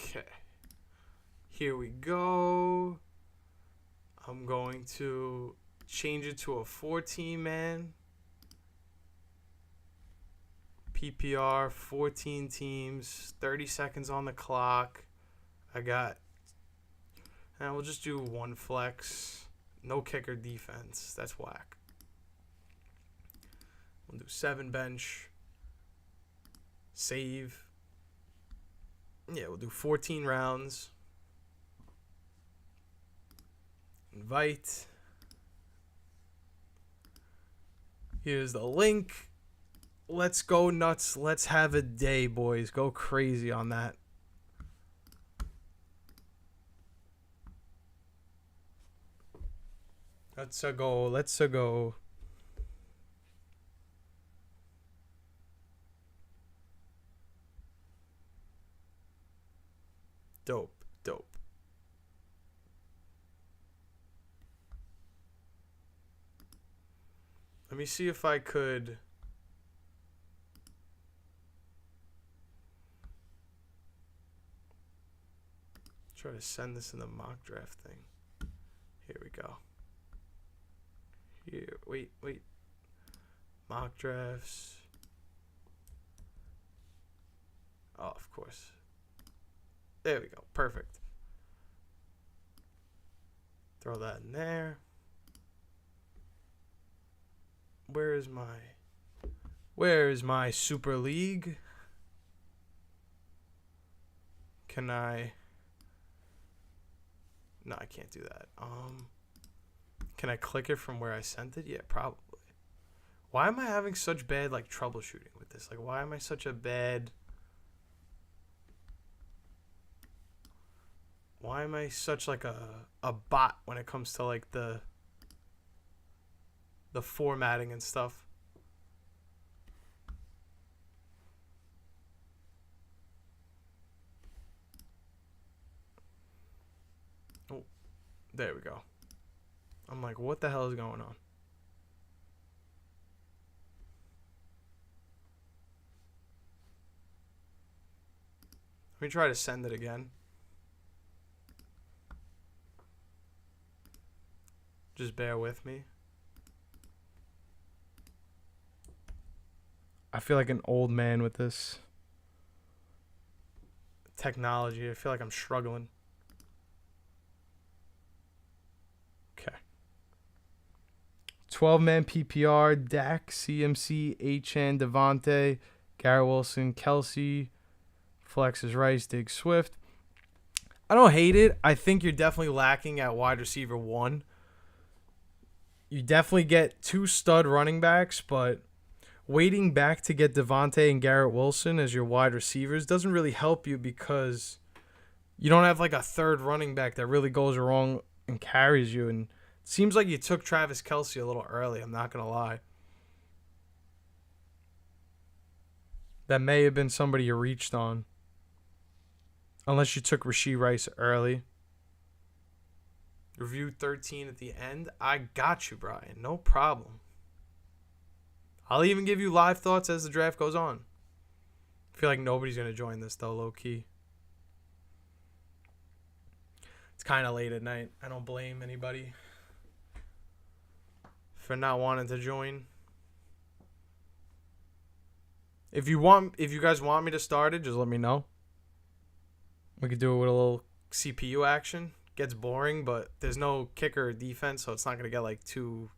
Okay. Here we go. I'm going to change it to a 14-man. PPR, 14 teams, 30 seconds on the clock. And we'll just do 1 flex. No kicker defense. That's whack. We'll do 7 bench. Save. Yeah, we'll do 14 rounds. Invite. Here's the link. Let's go nuts. Let's have a day, boys. Go crazy on that. Let's go. Let's go. Dope. Dope. Let me see if I could try to send this in the mock draft thing. Here we go. Here, wait. Mock drafts. Oh, of course. There we go. Perfect. Throw that in there. Where is my Super League? Can I? No, I can't do that. Can I click it from where I sent it? Yeah, probably. Why am I having such bad like troubleshooting with this? Like, why am I such a bad? Why am I such like a bot when it comes to like the formatting and stuff? Oh, there we go. I'm like, what the hell is going on? Let me try to send it again. Just bear with me. I feel like an old man with this technology. I feel like I'm struggling. Okay. 12-man PPR, Dak, CMC, HN, Devontae, Garrett Wilson, Kelsey, Flex is Rice, Dig Swift. I don't hate it. I think you're definitely lacking at wide receiver 1. You definitely get 2 stud running backs, but waiting back to get Devontae and Garrett Wilson as your wide receivers doesn't really help you because you don't have like a third running back that really goes wrong and carries you. And it seems like you took Travis Kelsey a little early. I'm not going to lie. That may have been somebody you reached on. Unless you took Rashee Rice early. Review 13 at the end. I got you, Brian. No problem. I'll even give you live thoughts as the draft goes on. I feel like nobody's going to join this, though, low-key. It's kind of late at night. I don't blame anybody for not wanting to join. If you guys want me to start it, just let me know. We could do it with a little CPU action. Gets boring, but there's no kicker or defense, so it's not going to get like too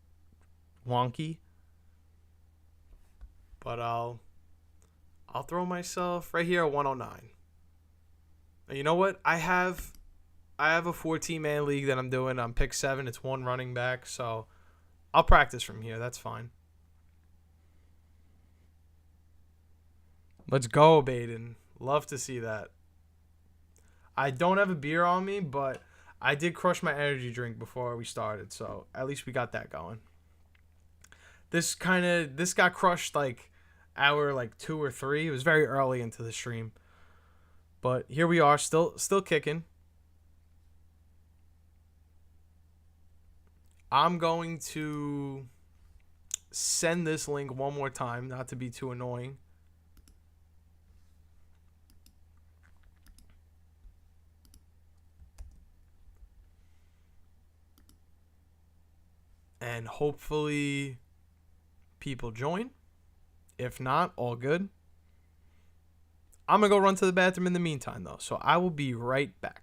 wonky. But I'll throw myself right here at 109. And you know what? I have a 14-man league that I'm doing. I'm pick 7. It's 1 running back, so I'll practice from here. That's fine. Let's go, Baden. Love to see that. I don't have a beer on me, but I did crush my energy drink before we started, so at least we got that going. This got crushed like hour like 2 or 3. It was very early into the stream. But here we are, still kicking. I'm going to send this link one more time, not to be too annoying. And hopefully people join. If not, all good. I'm going to go run to the bathroom in the meantime, though. So I will be right back.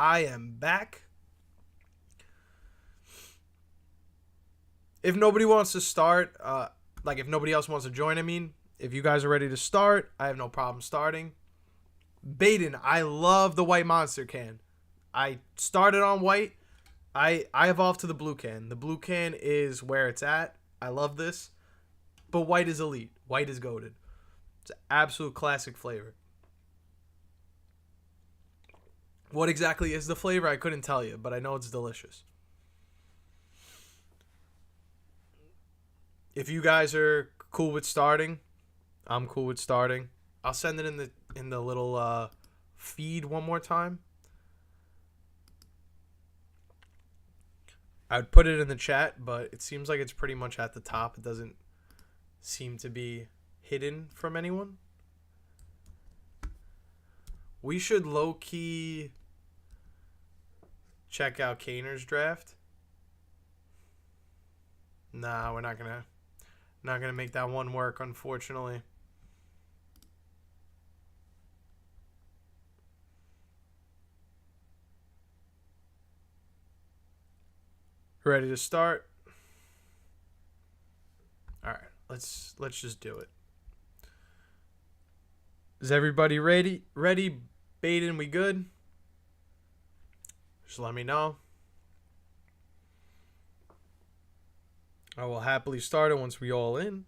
I am back. If nobody wants to start, if nobody else wants to join, if you guys are ready to start, I have no problem starting. Baden, I love the white monster can. I started on white. I evolved to the blue can. The blue can is where it's at. I love this. But white is elite. White is goated. It's an absolute classic flavor. What exactly is the flavor? I couldn't tell you, but I know it's delicious. If you guys are cool with starting, I'm cool with starting. I'll send it in the little feed one more time. I would put it in the chat, but it seems like it's pretty much at the top. It doesn't seem to be hidden from anyone. We should low-key check out Kaner's draft. Nah, we're not gonna make that one work, unfortunately. Ready to start? All right, let's just do it. Is everybody ready? Baden, we good? Just let me know. I will happily start it once we all in.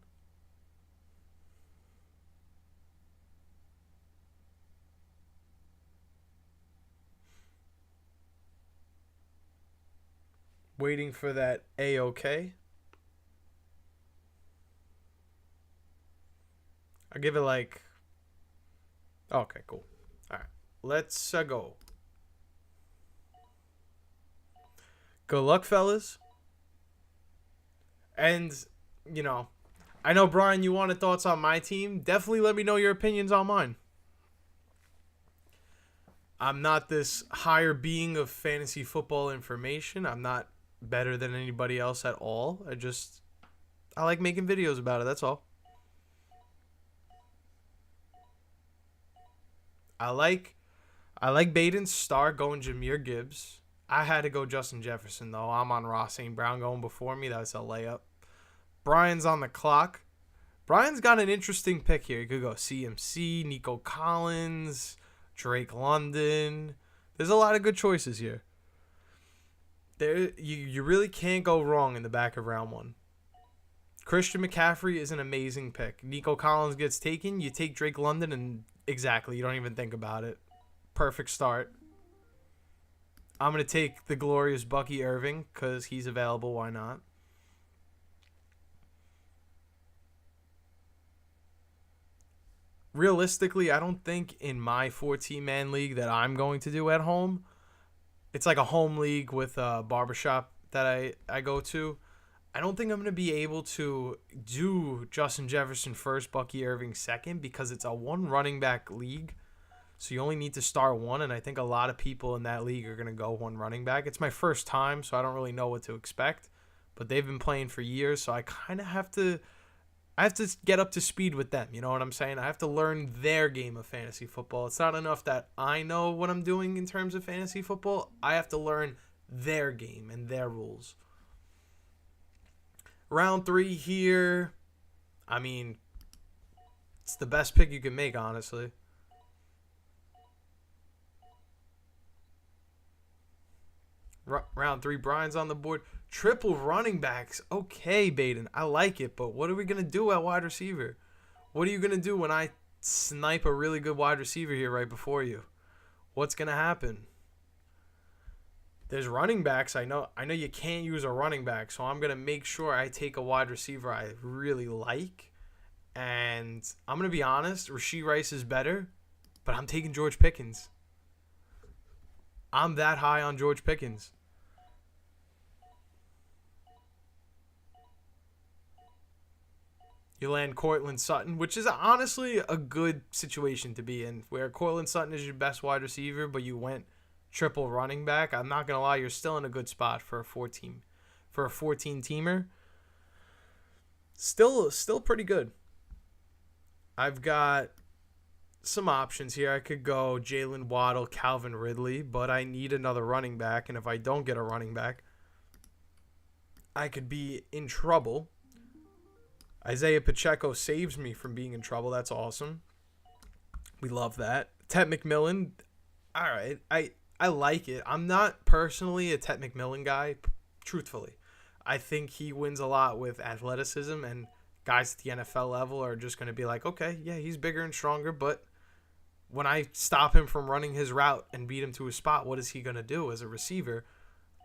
Waiting for that A-OK. I'll give it like... Okay, cool. All right. Let's go. Good luck, fellas. And, I know, Brian, you wanted thoughts on my team. Definitely let me know your opinions on mine. I'm not this higher being of fantasy football information. I'm not better than anybody else at all. I like making videos about it. That's all. I like Baden's start going Jahmyr Gibbs. I had to go Justin Jefferson, though. I'm on Ross St. Brown going before me. That's a layup. Brian's on the clock. Brian's got an interesting pick here. He could go CMC, Nico Collins, Drake London. There's a lot of good choices here. You really can't go wrong in the back of round one. Christian McCaffrey is an amazing pick. Nico Collins gets taken. You take Drake London, and exactly, you don't even think about it. Perfect start. I'm going to take the glorious Bucky Irving because he's available. Why not? Realistically, I don't think in my 14-man league that I'm going to do at home. It's like a home league with a barbershop that I go to. I don't think I'm going to be able to do Justin Jefferson first, Bucky Irving second, because it's a one running back league. So you only need to start one, and I think a lot of people in that league are going to go one running back. It's my first time, so I don't really know what to expect. But they've been playing for years, so I kind of have to get up to speed with them. You know what I'm saying? I have to learn their game of fantasy football. It's not enough that I know what I'm doing in terms of fantasy football. I have to learn their game and their rules. Round 3 here. It's the best pick you can make, honestly. Round 3, Brian's on the board. Triple running backs. Okay, Baden, I like it, but what are we going to do at wide receiver? What are you going to do when I snipe a really good wide receiver here right before you? What's going to happen? There's running backs. I know you can't use a running back, so I'm going to make sure I take a wide receiver I really like. And I'm going to be honest, Rashee Rice is better, but I'm taking George Pickens. I'm that high on George Pickens. You land Courtland Sutton, which is honestly a good situation to be in, where Courtland Sutton is your best wide receiver, but you went triple running back. I'm not going to lie, you're still in a good spot for a 14-teamer. Still pretty good. I've got some options here. I could go Jalen Waddle, Calvin Ridley, but I need another running back. And if I don't get a running back, I could be in trouble. Isaiah Pacheco saves me from being in trouble. That's awesome. We love that. Ted McMillan, all right. I like it. I'm not personally a Ted McMillan guy, truthfully. I think he wins a lot with athleticism, and guys at the NFL level are just going to be like, okay, yeah, he's bigger and stronger, but when I stop him from running his route and beat him to a spot, what is he going to do as a receiver?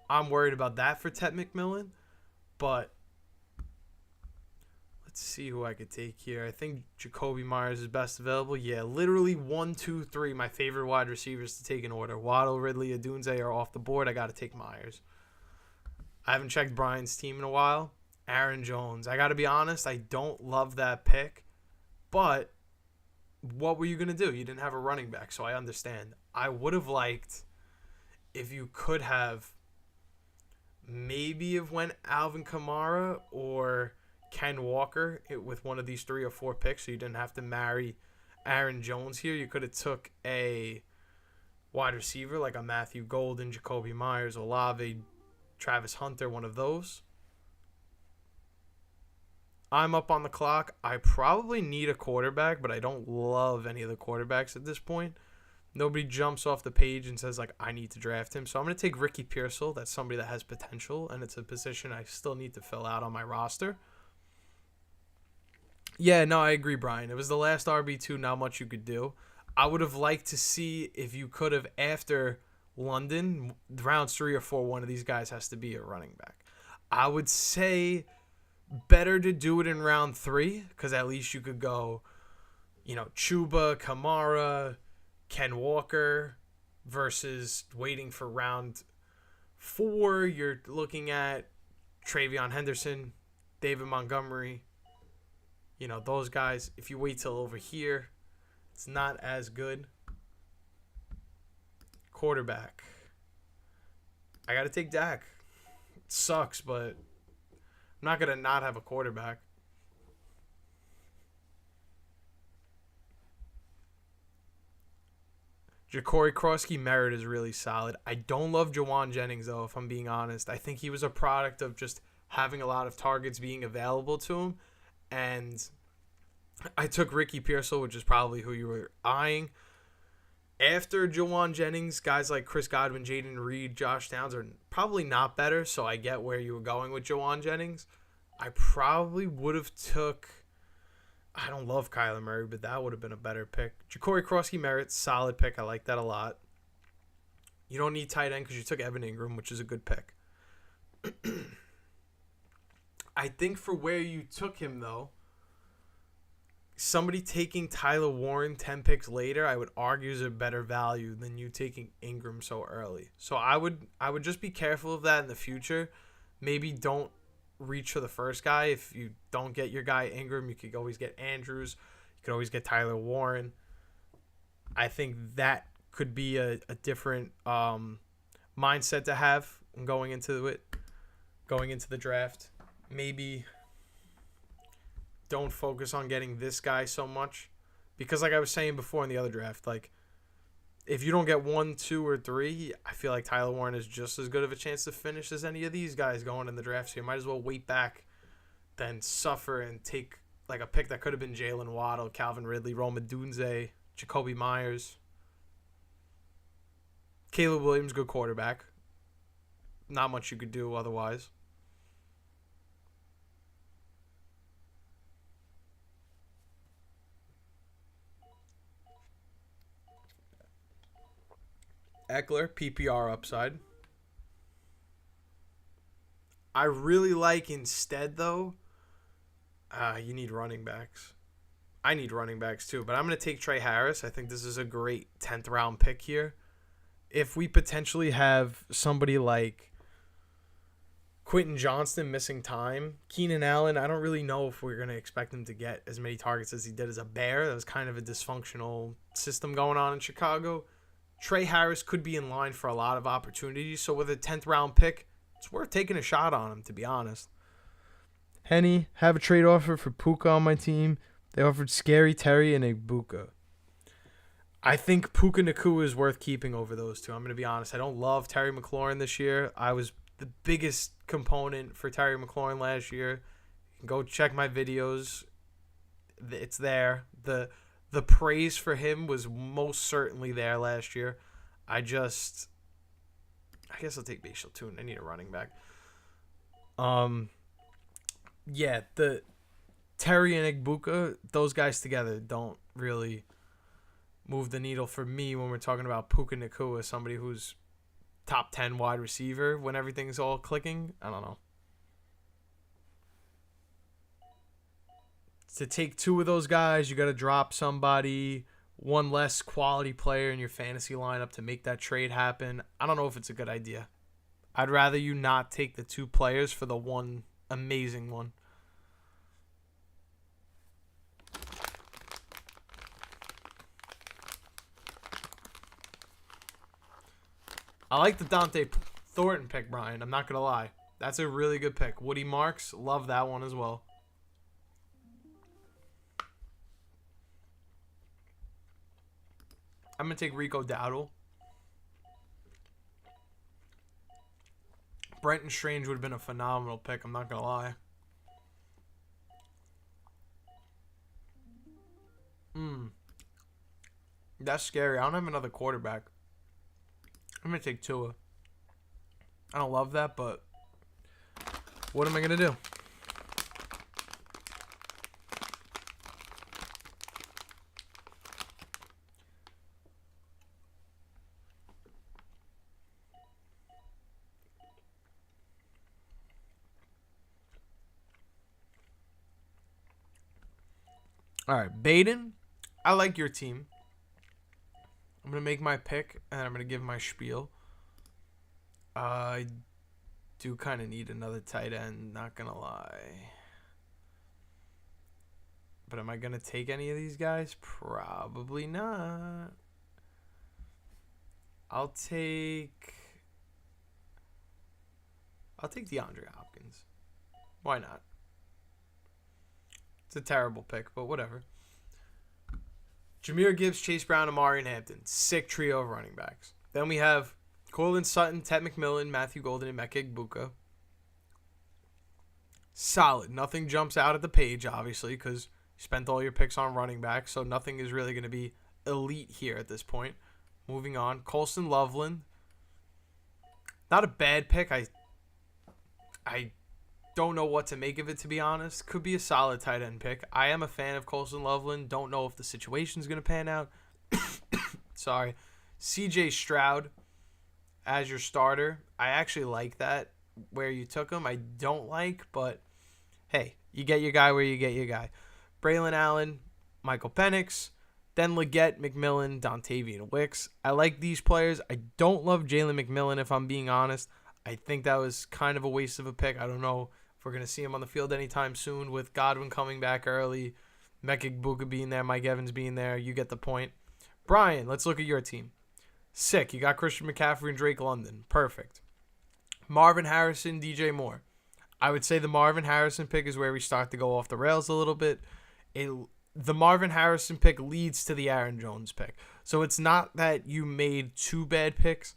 I'm worried about that for Ted McMillan, but let's see who I could take here. I think Jacoby Myers is best available. Yeah, literally 1, 2, 3, my favorite wide receivers to take in order. Waddle, Ridley, Adunze are off the board. I got to take Myers. I haven't checked Brian's team in a while. Aaron Jones. I got to be honest, I don't love that pick, but what were you going to do? You didn't have a running back, so I understand. I would have liked if you could have maybe have went Alvin Kamara or Ken Walker with one of these 3 or 4 picks, so you didn't have to marry Aaron Jones here. You could have took a wide receiver like a Matthew Golden, Jacoby Myers, Olave, Travis Hunter, one of those. I'm up on the clock. I probably need a quarterback, but I don't love any of the quarterbacks at this point. Nobody jumps off the page and says, like, I need to draft him. So I'm going to take Ricky Pearsall. That's somebody that has potential, and it's a position I still need to fill out on my roster. Yeah, no, I agree, Brian. It was the last RB2, not much you could do. I would have liked to see if you could have, after London, rounds 3 or 4, one of these guys has to be a running back. I would say better to do it in round 3, because at least you could go, Chuba, Kamara, Ken Walker, versus waiting for round 4. You're looking at Travion Henderson, David Montgomery. Those guys, if you wait till over here, it's not as good. Quarterback. I got to take Dak. It sucks, but I'm not going to not have a quarterback. Ja'Cory Krosky Merritt is really solid. I don't love Jawan Jennings, though, if I'm being honest. I think he was a product of just having a lot of targets being available to him. And I took Ricky Pearsall, which is probably who you were eyeing. After Jawan Jennings, guys like Chris Godwin, Jaden Reed, Josh Downs are probably not better, so I get where you were going with Jawan Jennings. I probably would have took... I don't love Kyler Murray, but that would have been a better pick. Ja'Cory Krosky Merritt, solid pick. I like that a lot. You don't need tight end because you took Evan Ingram, which is a good pick. I think for where you took him, though, somebody taking Tyler Warren 10 picks later, I would argue is a better value than you taking Ingram so early. So I would just be careful of that in the future. Maybe don't reach for the first guy. If you don't get your guy Ingram, you could always get Andrews. You could always get Tyler Warren. I think that could be a different mindset to have going into the draft. Maybe don't focus on getting this guy so much, because like I was saying before in the other draft, like if you don't get 1, 2, or 3, I feel like Tyler Warren is just as good of a chance to finish as any of these guys going in the draft. So you might as well wait back than suffer and take like a pick that could have been Jalen Waddle, Calvin Ridley, Rome Odunze, Jacoby Myers. Caleb Williams, good quarterback. Not much you could do otherwise. Eckler, PPR upside. I really like instead, though, you need running backs. I need running backs, too, but I'm going to take Trey Harris. I think this is a great 10th round pick here. If we potentially have somebody like Quentin Johnston missing time, Keenan Allen, I don't really know if we're going to expect him to get as many targets as he did as a Bear. That was kind of a dysfunctional system going on in Chicago. Trey Harris could be in line for a lot of opportunities. So with a 10th round pick, it's worth taking a shot on him, to be honest. Henny, have a trade offer for Puka on my team. They offered Scary Terry and Ibuka. I think Puka Nakua is worth keeping over those two. I'm going to be honest. I don't love Terry McLaurin this year. I was the biggest component for Terry McLaurin last year. You can go check my videos. It's there. The praise for him was most certainly there last year. I guess I'll take Bashal too. I need a running back. Yeah, the Terry and Igbuka, those guys together don't really move the needle for me when we're talking about Puka Nakua, somebody who's top 10 wide receiver when everything's all clicking. I don't know. To take two of those guys, you got to drop somebody, one less quality player in your fantasy lineup to make that trade happen. I don't know if it's a good idea. I'd rather you not take the two players for the one amazing one. I like the Dante Thornton pick, Brian. I'm not going to lie. That's a really good pick. Woody Marks, love that one as well. I'm going to take Rico Dowdle. Brenton Strange would have been a phenomenal pick. I'm not going to lie. That's scary. I don't have another quarterback. I'm going to take Tua. I don't love that, but what am I going to do? All right, Baden, I like your team. I'm going to make my pick, and I'm going to give my spiel. I do kind of need another tight end, not going to lie. But am I going to take any of these guys? Probably not. I'll take DeAndre Hopkins. Why not? It's a terrible pick, but whatever. Jahmyr Gibbs, Chase Brown, Amari, and Hampton. Sick trio of running backs. Then we have Cortland Sutton, Ted McMillan, Matthew Golden, and Mekhi Igbuka. Solid. Nothing jumps out at the page, obviously, because you spent all your picks on running backs, so nothing is really going to be elite here at this point. Moving on. Colston Loveland. Not a bad pick. I don't know what to make of it, to be honest. Could be a solid tight end pick. I am a fan of Colston Loveland. Don't know if the situation's going to pan out. Sorry. CJ Stroud as your starter. I actually like that where you took him. I don't like, but hey, you get your guy where you get your guy. Braylon Allen, Michael Penix, then Leggett, McMillan, Dontavian Wicks. I like these players. I don't love Jalen McMillan, if I'm being honest. I think that was kind of a waste of a pick. I don't know if we're going to see him on the field anytime soon with Godwin coming back early, Mekhi Igbuka being there, Mike Evans being there. You get the point. Brian, let's look at your team. Sick. You got Christian McCaffrey and Drake London. Perfect. Marvin Harrison, DJ Moore. I would say the Marvin Harrison pick is where we start to go off the rails a little bit. The Marvin Harrison pick leads to the Aaron Jones pick. So it's not that you made two bad picks.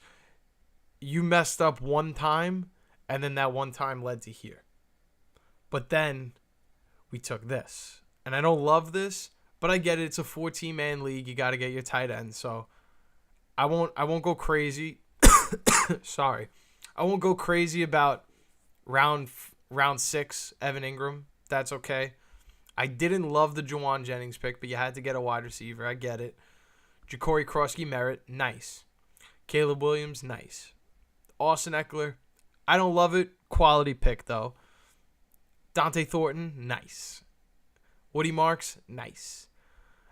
You messed up one time, and then that one time led to here. But then we took this. And I don't love this, but I get it. It's a 14-man league. You got to get your tight end. So I won't go crazy. Sorry. I won't go crazy about round 6, Evan Ingram. That's okay. I didn't love the Juwan Jennings pick, but you had to get a wide receiver. I get it. Ja'Cory Krosky Merritt, nice. Caleb Williams, nice. Austin Eckler, I don't love it. Quality pick, though. Dante Thornton, nice. Woody Marks, nice.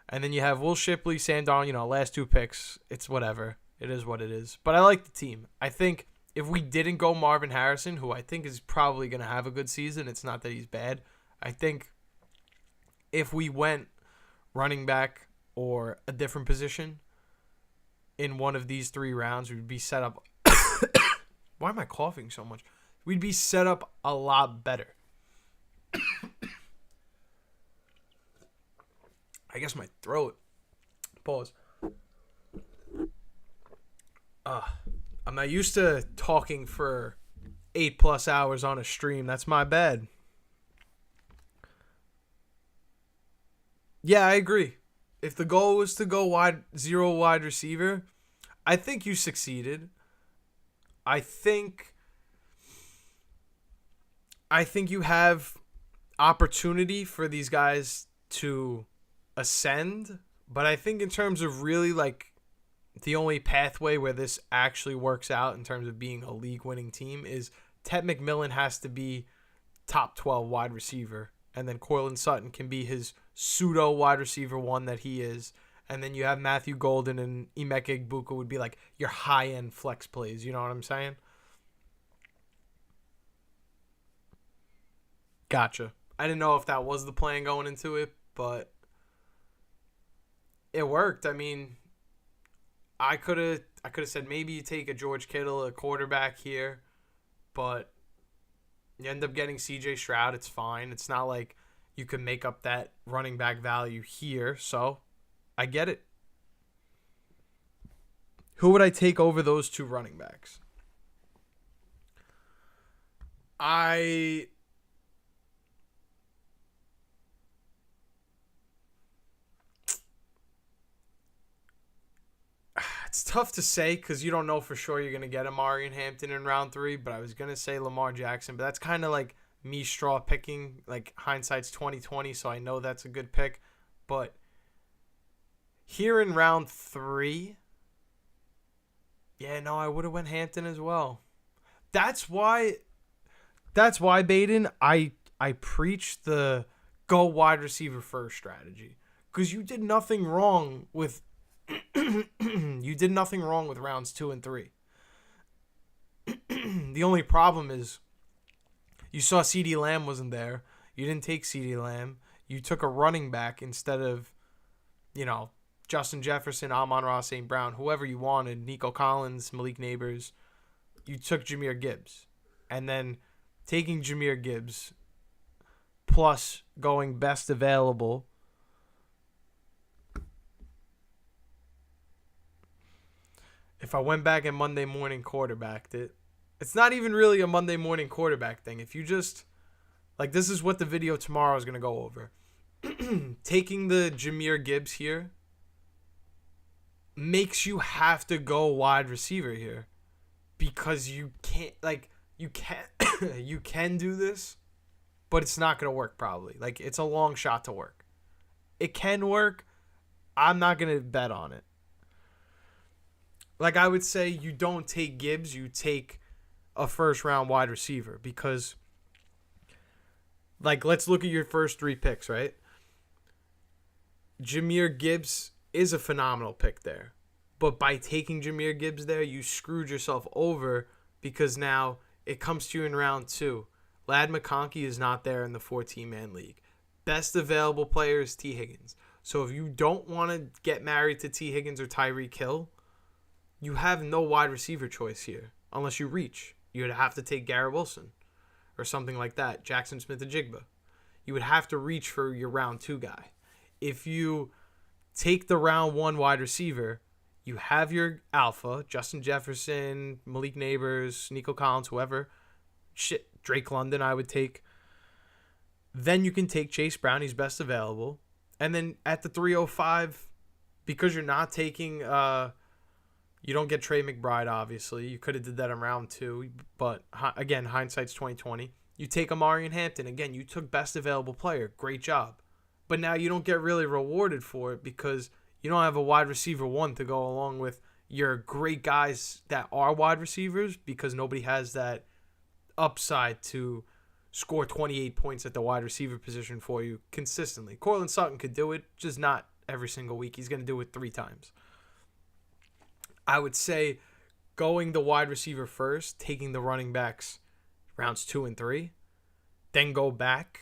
And then you have Will Shipley, Sam Darnold, last two picks. It's whatever. It is what it is. But I like the team. I think if we didn't go Marvin Harrison, who I think is probably going to have a good season, it's not that he's bad. I think if we went running back or a different position in one of these 3 rounds, we'd be set up. Why am I coughing so much? We'd be set up a lot better. I guess my throat. Pause. I'm not used to talking for 8+ hours on a stream. That's my bad. Yeah, I agree. If the goal was to go zero wide receiver, I think you succeeded. I think you have opportunity for these guys to ascend, but I think in terms of really like the only pathway where this actually works out in terms of being a league winning team is Ted McMillan has to be top 12 wide receiver, and then Courtland Sutton can be his pseudo wide receiver one that he is, and then you have Matthew Golden and Emeka Egbuka would be like your high end flex plays. You know what I'm saying? Gotcha. I didn't know if that was the plan going into it, but it worked. I mean, I could have said maybe you take a George Kittle, a quarterback here, but you end up getting C.J. Stroud. It's fine. It's not like you can make up that running back value here, so I get it. Who would I take over those two running backs? I It's tough to say because you don't know for sure you're going to get Amari and Hampton in round 3, but I was going to say Lamar Jackson, but that's kind of like me straw picking, like hindsight's 2020, so I know that's a good pick. But here in round 3, yeah, no, I would have went Hampton as well. That's why Baden, I preach the go wide receiver first strategy because you did nothing wrong with rounds 2 and 3. The only problem is you saw CeeDee Lamb wasn't there. You didn't take CeeDee Lamb. You took a running back instead of, Justin Jefferson, Amon-Ra St. Brown, whoever you wanted, Nico Collins, Malik Neighbors. You took Jahmyr Gibbs. And then taking Jahmyr Gibbs plus going best available. If I went back and Monday morning quarterbacked it, it's not even really a Monday morning quarterback thing. If you just, like, this is what the video tomorrow is going to go over. Taking the Jahmyr Gibbs here makes you have to go wide receiver here because you can't, you can do this, but it's not going to work probably. Like, it's a long shot to work. It can work. I'm not going to bet on it. Like, I would say you don't take Gibbs, you take a first-round wide receiver because, like, let's look at your first 3 picks, right? Jahmyr Gibbs is a phenomenal pick there. But by taking Jahmyr Gibbs there, you screwed yourself over because now it comes to you in round 2. Ladd McConkey is not there in the 14-man league. Best available player is T. Higgins. So if you don't want to get married to T. Higgins or Tyreek Hill, you have no wide receiver choice here unless you reach. You would have to take Garrett Wilson or something like that, Jackson Smith-Njigba. You would have to reach for your round 2 guy. If you take the round 1 wide receiver, you have your alpha, Justin Jefferson, Malik Neighbors, Nico Collins, whoever. Drake London I would take. Then you can take Chase Brown. He's best available. And then at the 305, because you're not taking... you don't get Trey McBride, obviously. You could have did that in round 2. But, again, hindsight's 2020. You take Amari and Hampton. Again, you took best available player. Great job. But now you don't get really rewarded for it because you don't have a wide receiver 1 to go along with your great guys that are wide receivers because nobody has that upside to score 28 points at the wide receiver position for you consistently. Courtland Sutton could do it, just not every single week. He's going to do it 3 times. I would say going the wide receiver first, taking the running backs rounds 2 and 3, then go back,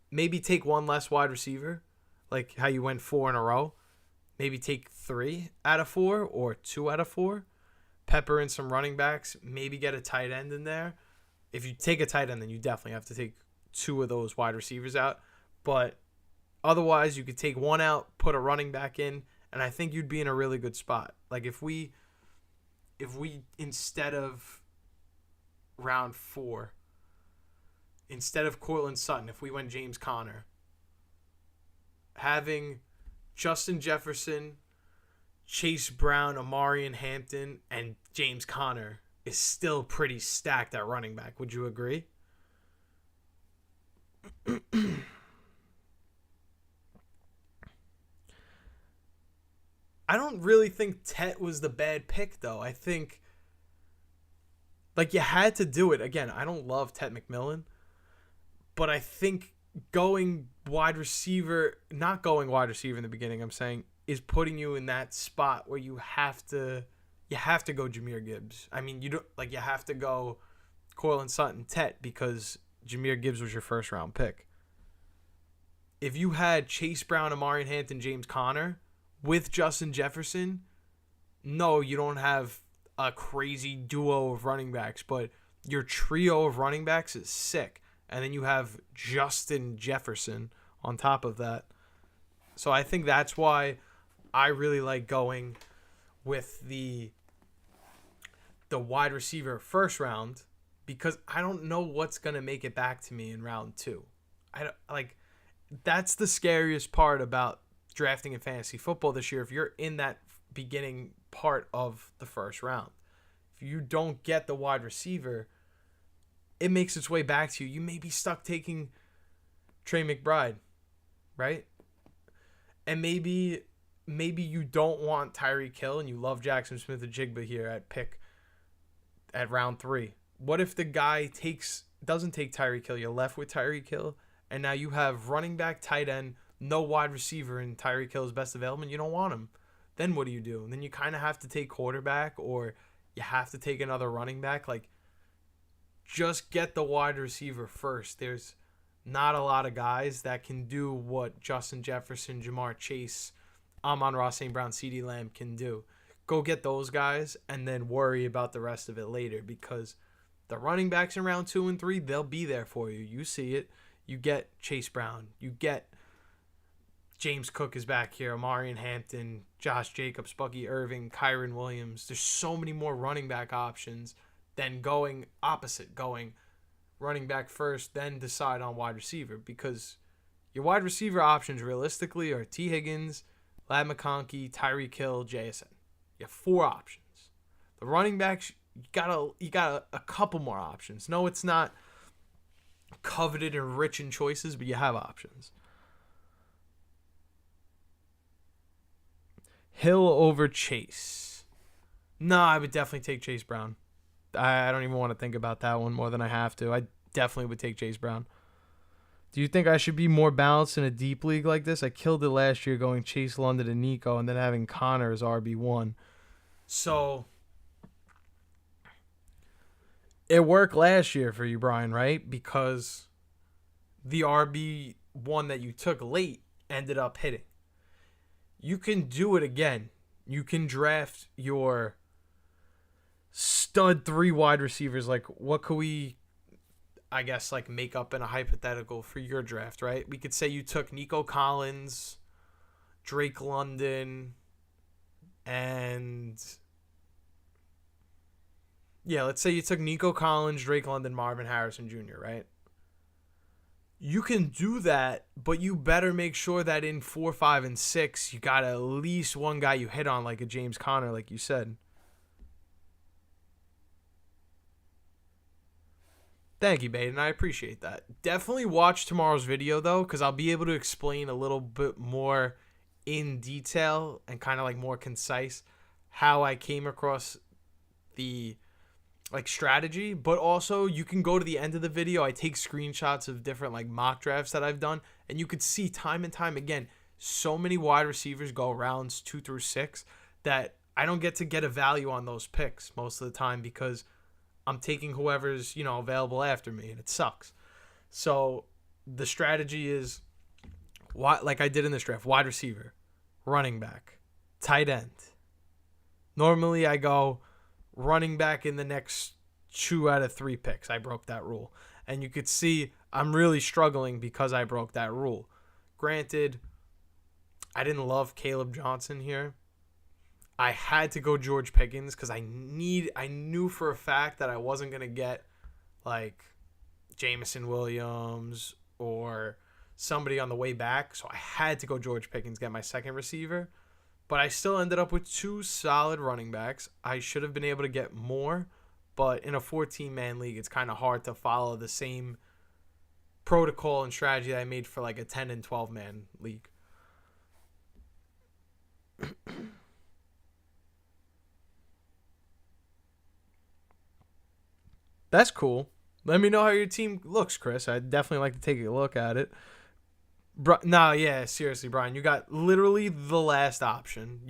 maybe take 1 less wide receiver, like how you went 4 in a row. Maybe take 3 out of 4 or 2 out of 4. Pepper in some running backs, maybe get a tight end in there. If you take a tight end, then you definitely have to take 2 of those wide receivers out. But otherwise, you could take 1 out, put a running back in, and I think you'd be in a really good spot. Like if we if we, instead of round 4, instead of Cortland Sutton, if we went James Conner, having Justin Jefferson, Chase Brown, Amarian Hampton, and James Conner is still pretty stacked at running back. Would you agree? I don't really think Tet was the bad pick, though. I think, like, you had to do it. Again, I don't love Tet McMillan, but I think going wide receiver, not going wide receiver in the beginning, I'm saying, is putting you in that spot where you have to go Jahmyr Gibbs. I mean, you have to go Cortland Sutton, Tet, because Jahmyr Gibbs was your first round pick. If you had Chase Brown, Amarian Hampton, James Conner with Justin Jefferson, no, you don't have a crazy duo of running backs, but your trio of running backs is sick. And then you have Justin Jefferson on top of that. So I think that's why I really like going with the wide receiver first round, because I don't know what's going to make it back to me in round 2. That's the scariest part about drafting in fantasy football this year. If you're in that beginning part of the first round, if you don't get the wide receiver, it makes its way back to you. You may be stuck taking Trey McBride, right? And maybe you don't want Tyreek Hill and you love Jackson Smith-Njigba here at round 3. What if the guy doesn't take Tyreek Hill? You're left with Tyreek Hill, and now you have running back, tight end, no wide receiver, and Tyreek Hill's best available, and you don't want him. Then what do you do? And then you kind of have to take quarterback, or you have to take another running back. Like, just get the wide receiver first. There's not a lot of guys that can do what Justin Jefferson, Jamar Chase, Amon-Ra St. Brown, CeeDee Lamb can do. Go get those guys and then worry about the rest of it later, because the running backs in round 2 and 3, they'll be there for you. You see it. You get Chase Brown. You get James Cook is back here, Amarian Hampton, Josh Jacobs, Bucky Irving, Kyron Williams. There's so many more running back options than going running back first, then decide on wide receiver, because your wide receiver options realistically are T. Higgins, Ladd McConkey, Tyreek Hill, JSN. You have 4 options. The running backs, you got a couple more options. No, it's not coveted and rich in choices, but you have options. Hill over Chase. No, I would definitely take Chase Brown. I don't even want to think about that one more than I have to. I definitely would take Chase Brown. Do you think I should be more balanced in a deep league like this? I killed it last year going Chase London and Nico and then having Connor as RB1. So it worked last year for you, Brian, right? Because the RB1 that you took late ended up hitting. You can do it again. You can draft your stud 3 wide receivers. Like, what could we, I guess, like, make up in a hypothetical for your draft, right? We could say you took Nico Collins, Drake London, and yeah, let's say you took Nico Collins, Drake London, Marvin Harrison Jr., right? You can do that, but you better make sure that in 4, 5, and 6, you got at least one guy you hit on, like a James Conner, like you said. Thank you, Baden. I appreciate that. Definitely watch tomorrow's video, though, because I'll be able to explain a little bit more in detail and kind of like more concise how I came across the like strategy, but also you can go to the end of the video. I take screenshots of different like mock drafts that I've done, and you could see time and time again, so many wide receivers go rounds 2 through 6 that I don't get a value on those picks most of the time because I'm taking whoever's, available after me, and it sucks. So the strategy is, like I did in this draft, wide receiver, running back, tight end. Normally I go running back in the next 2 out of 3 picks. I broke that rule. And you could see I'm really struggling because I broke that rule. Granted, I didn't love Caleb Johnson here. I had to go George Pickens because I knew for a fact that I wasn't gonna get like Jameson Williams or somebody on the way back, so I had to go George Pickens, get my second receiver. But I still ended up with 2 solid running backs. I should have been able to get more, but in a 14-man league, it's kind of hard to follow the same protocol and strategy that I made for like a 10 and 12-man league. That's cool. Let me know how your team looks, Chris. I'd definitely like to take a look at it. Seriously, Brian, you got literally the last option.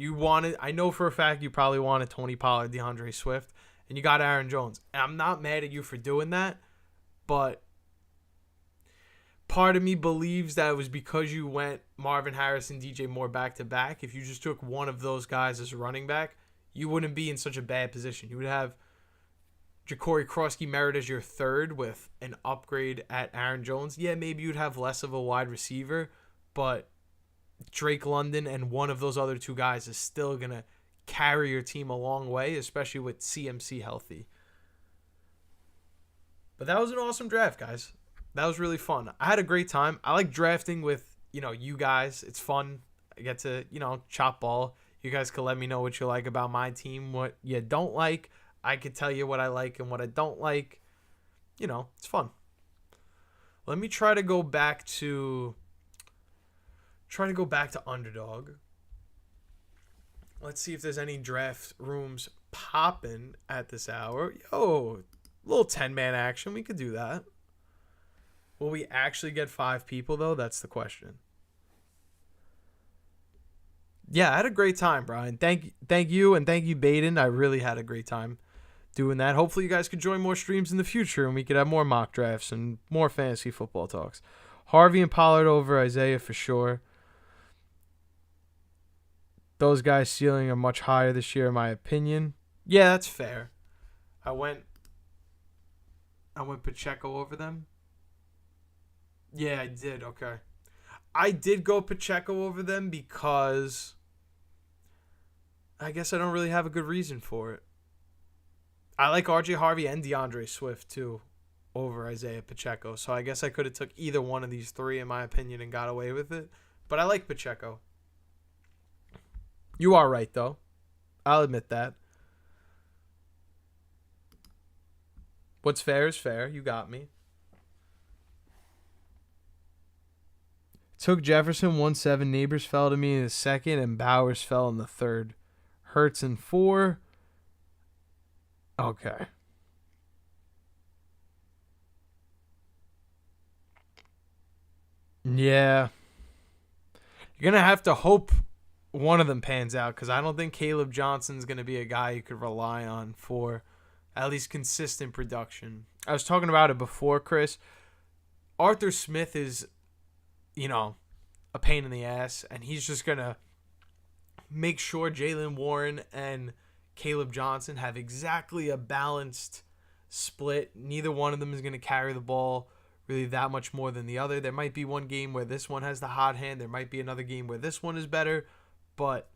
I know for a fact you probably wanted Tony Pollard, DeAndre Swift, and you got Aaron Jones. And I'm not mad at you for doing that, but part of me believes that it was because you went Marvin Harrison, DJ Moore back to back. If you just took one of those guys as a running back, you wouldn't be in such a bad position. You would have Ja'Cory Krosky Merritt as your third with an upgrade at Aaron Jones. Yeah, maybe you'd have less of a wide receiver, but Drake London and one of those other 2 guys is still going to carry your team a long way, especially with CMC healthy. But that was an awesome draft, guys. That was really fun. I had a great time. I like drafting with, you guys. It's fun. I get to, chop ball. You guys can let me know what you like about my team, what you don't like. I could tell you what I like and what I don't like. It's fun. Let me try to go back to Underdog. Let's see if there's any draft rooms popping at this hour. Yo, little 10-man action. We could do that. Will we actually get 5 people, though? That's the question. Yeah, I had a great time, Brian. Thank you, and thank you, Baden. I really had a great time doing that. Hopefully you guys could join more streams in the future and we could have more mock drafts and more fantasy football talks. Harvey and Pollard over Isaiah for sure. Those guys' ceiling are much higher this year in my opinion. Yeah, that's fair. I went Pacheco over them. Yeah, I did. Okay. I did go Pacheco over them because I guess I don't really have a good reason for it. I like RJ Harvey and DeAndre Swift too over Isaiah Pacheco. So I guess I could have took either one of these 3 in my opinion and got away with it. But I like Pacheco. You are right though. I'll admit that. What's fair is fair. You got me. Took Jefferson 1-7. Neighbors fell to me in the second and Bowers fell in the third. Hurts in 4. Okay. Yeah. You're going to have to hope one of them pans out because I don't think Caleb Johnson's going to be a guy you could rely on for at least consistent production. I was talking about it before, Chris. Arthur Smith is, a pain in the ass, and he's just going to make sure Jaylen Warren and Caleb Johnson have exactly a balanced split. Neither one of them is going to carry the ball really that much more than the other. There might be one game where this one has the hot hand. There might be another game where this one is better. But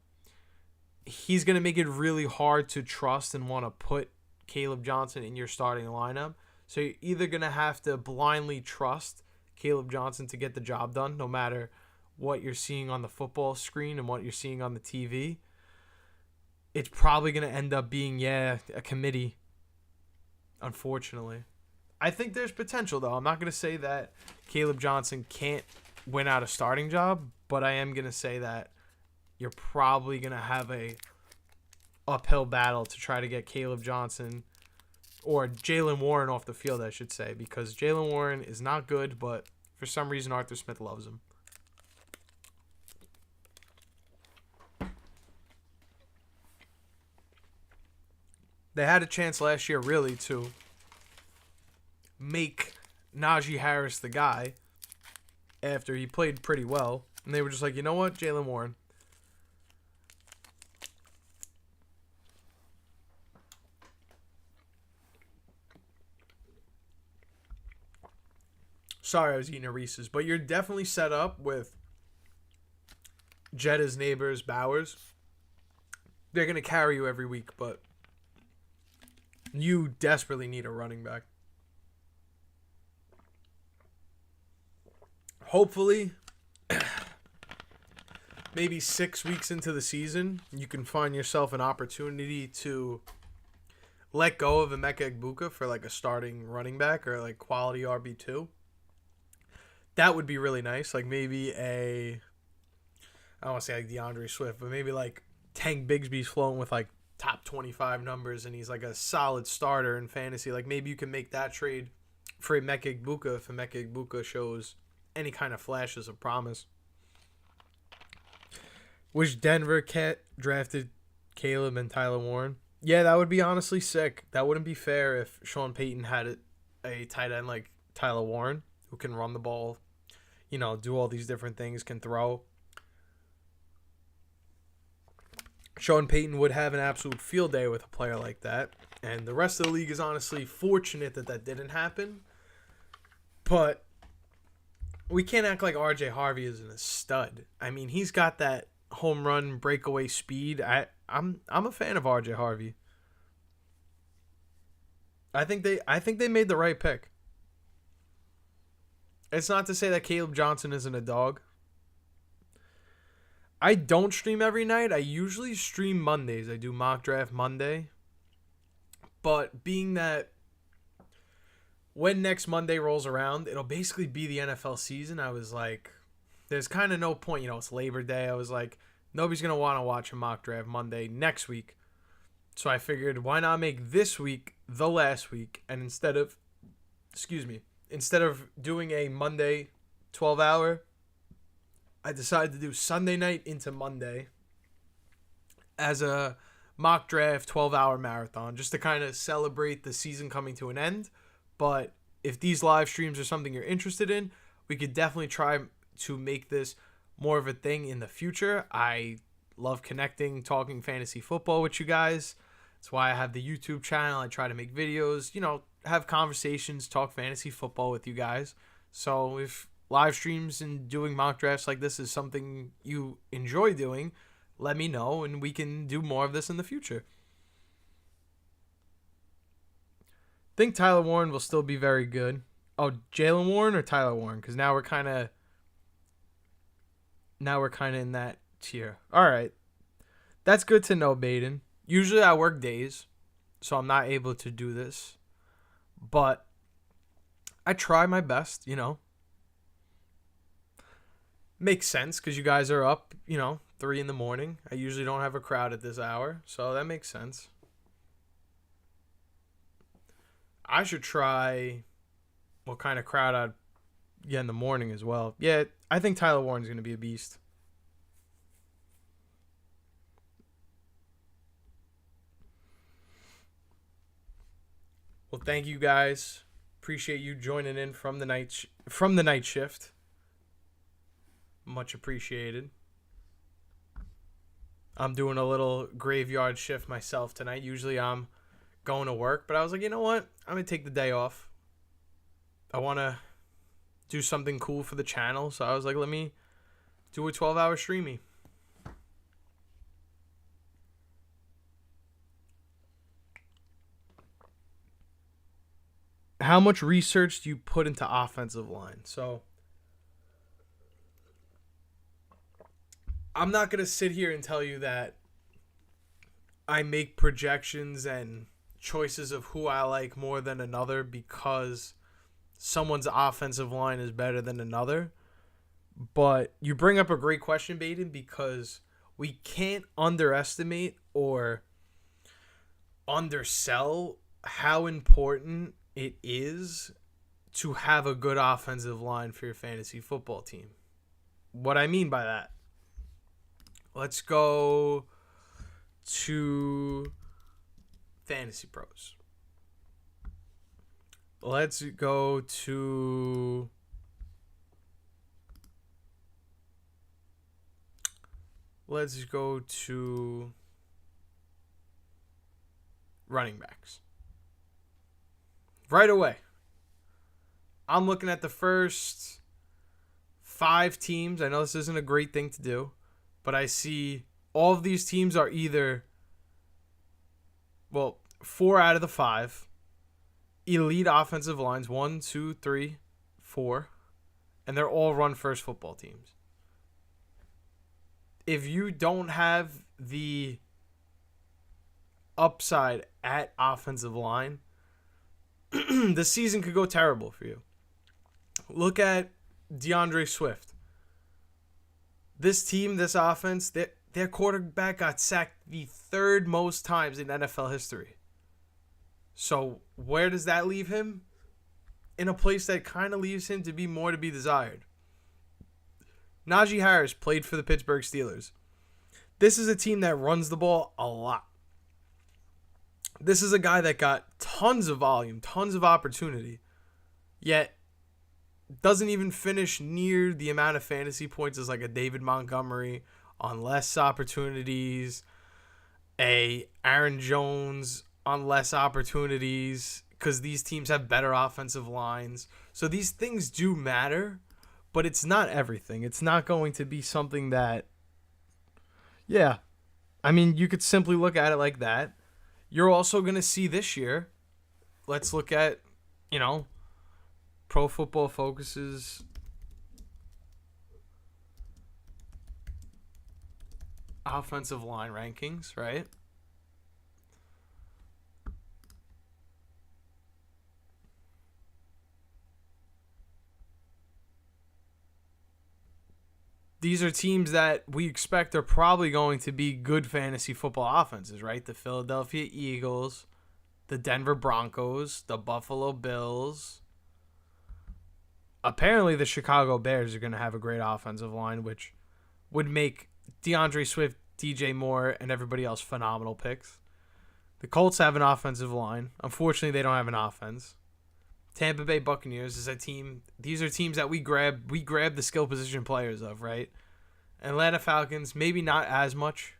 he's going to make it really hard to trust and want to put Caleb Johnson in your starting lineup. So you're either going to have to blindly trust Caleb Johnson to get the job done, no matter what you're seeing on the football screen and what you're seeing on the TV. It's probably going to end up being, a committee, unfortunately. I think there's potential, though. I'm not going to say that Caleb Johnson can't win out a starting job, but I am going to say that you're probably going to have a uphill battle to try to get Caleb Johnson or Jaylen Warren off the field, I should say, because Jaylen Warren is not good, but for some reason Arthur Smith loves him. They had a chance last year, really, to make Najee Harris the guy after he played pretty well. And they were just like, you know what, Jaylen Warren. Sorry, I was eating a Reese's. But you're definitely set up with Jetta's neighbors, Bowers. they're going to carry you every week, but you desperately need a running back. Hopefully, maybe 6 weeks into the season, you can find yourself an opportunity to let go of Emeka Egbuka for like a starting running back or like quality RB2. That would be really nice. Like maybe I don't want to say like DeAndre Swift, but maybe like Tank Bigsby's flowing with like top 25 numbers and he's like a solid starter in fantasy. Like maybe you can make that trade for Emeka Egbuka if Emeka Egbuka shows any kind of flashes of promise. Wish Denver drafted Caleb and Tyler Warren. Yeah, that would be honestly sick. That wouldn't be fair if Sean Payton had a tight end like Tyler Warren who can run the ball, do all these different things, can throw. Sean Payton would have an absolute field day with a player like that. And the rest of the league is honestly fortunate that didn't happen. But we can't act like RJ Harvey isn't a stud. I mean, he's got that home run breakaway speed. I'm a fan of RJ Harvey. I think they made the right pick. It's not to say that Caleb Johnson isn't a dog. I don't stream every night. I usually stream Mondays. I do mock draft Monday. But being that when next Monday rolls around, it'll basically be the NFL season, I was like, there's kind of no point. It's Labor Day. I was like, nobody's going to want to watch a mock draft Monday next week. So I figured, why not make this week the last week? And instead of doing a Monday 12-hour, I decided to do Sunday night into Monday as a mock draft 12-hour marathon, just to kind of celebrate the season coming to an end. But if these live streams are something you're interested in, we could definitely try to make this more of a thing in the future. I love connecting, talking fantasy football with you guys. That's why I have the YouTube channel. I try to make videos, have conversations, talk fantasy football with you guys. So if live streams and doing mock drafts like this is something you enjoy doing, let me know and we can do more of this in the future. I think Tyler Warren will still be very good. Oh, Jalen Warren or Tyler Warren? Because now we're kind of in that tier. All right. That's good to know, Baden. Usually I work days, so I'm not able to do this. But I try my best, Makes sense because you guys are up, 3 in the morning. I usually don't have a crowd at this hour, so that makes sense. I should try what kind of crowd I'd get in the morning as well. Yeah, I think Tyler Warren's going to be a beast. Well, thank you guys. Appreciate you joining in from the night shift. Much appreciated. I'm doing a little graveyard shift myself tonight. Usually I'm going to work, but I was like, you know what? I'm going to take the day off. I want to do something cool for the channel, so I was like, let me do a 12-hour streamy. How much research do you put into offensive line? So I'm not going to sit here and tell you that I make projections and choices of who I like more than another because someone's offensive line is better than another. But you bring up a great question, Baden, because we can't underestimate or undersell how important it is to have a good offensive line for your fantasy football team. What I mean by that, let's go to Fantasy Pros. Let's go to running backs. Right away, I'm looking at the first 5 teams. I know this isn't a great thing to do, but I see all of these teams are either well, 4 out of the 5 elite offensive lines, 1, 2, 3, 4, and they're all run first football teams. If you don't have the upside at offensive line, the season could go terrible for you. Look at DeAndre Swift. This team, this offense, their quarterback got sacked the 3rd most times in NFL history. So where does that leave him? In a place that kind of leaves him to be more to be desired. Najee Harris played for the Pittsburgh Steelers. This is a team that runs the ball a lot. This is a guy that got tons of volume, tons of opportunity, yet doesn't even finish near the amount of fantasy points as like a David Montgomery on less opportunities, a Aaron Jones on less opportunities, because these teams have better offensive lines. So these things do matter, but it's not everything. It's not going to be something that, yeah, I mean, you could simply look at it like that. You're also going to see this year, let's look at, Pro Football Focus's offensive line rankings, right? These are teams that we expect are probably going to be good fantasy football offenses, right? The Philadelphia Eagles, the Denver Broncos, the Buffalo Bills. Apparently, the Chicago Bears are going to have a great offensive line, which would make DeAndre Swift, DJ Moore, and everybody else phenomenal picks. The Colts have an offensive line. Unfortunately, they don't have an offense. Tampa Bay Buccaneers is a team. These are teams that we grab the skill position players of, right? Atlanta Falcons, maybe not as much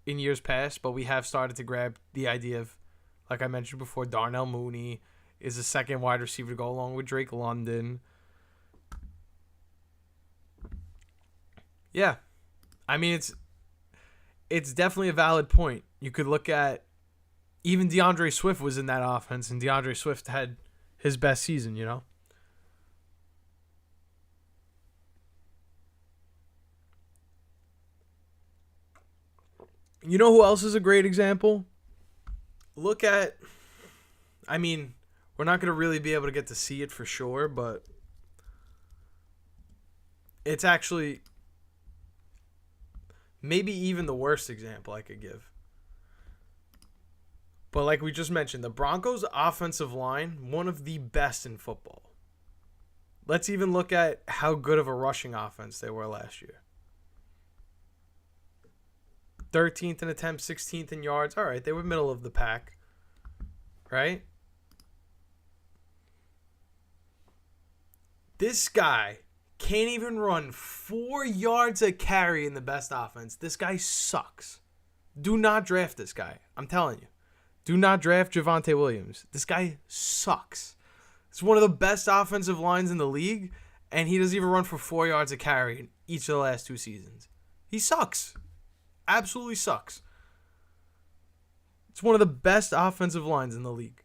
in years past, but we have started to grab the idea of, like I mentioned before, Darnell Mooney is a second wide receiver to go along with Drake London. Yeah. I mean, it's definitely a valid point. You could look at, even DeAndre Swift was in that offense, and DeAndre Swift had his best season, You know who else is a great example? Look at, I mean, we're not going to really be able to get to see it for sure, but it's actually maybe even the worst example I could give. But like we just mentioned, the Broncos' offensive line, one of the best in football. Let's even look at how good of a rushing offense they were last year. 13th in attempts, 16th in yards. All right, they were middle of the pack, right? This guy can't even run 4 yards a carry in the best offense. This guy sucks. Do not draft this guy. I'm telling you. Do not draft Javonte Williams. This guy sucks. It's one of the best offensive lines in the league, and he doesn't even run for 4 yards a carry in each of the last 2 seasons. He sucks. Absolutely sucks. It's one of the best offensive lines in the league.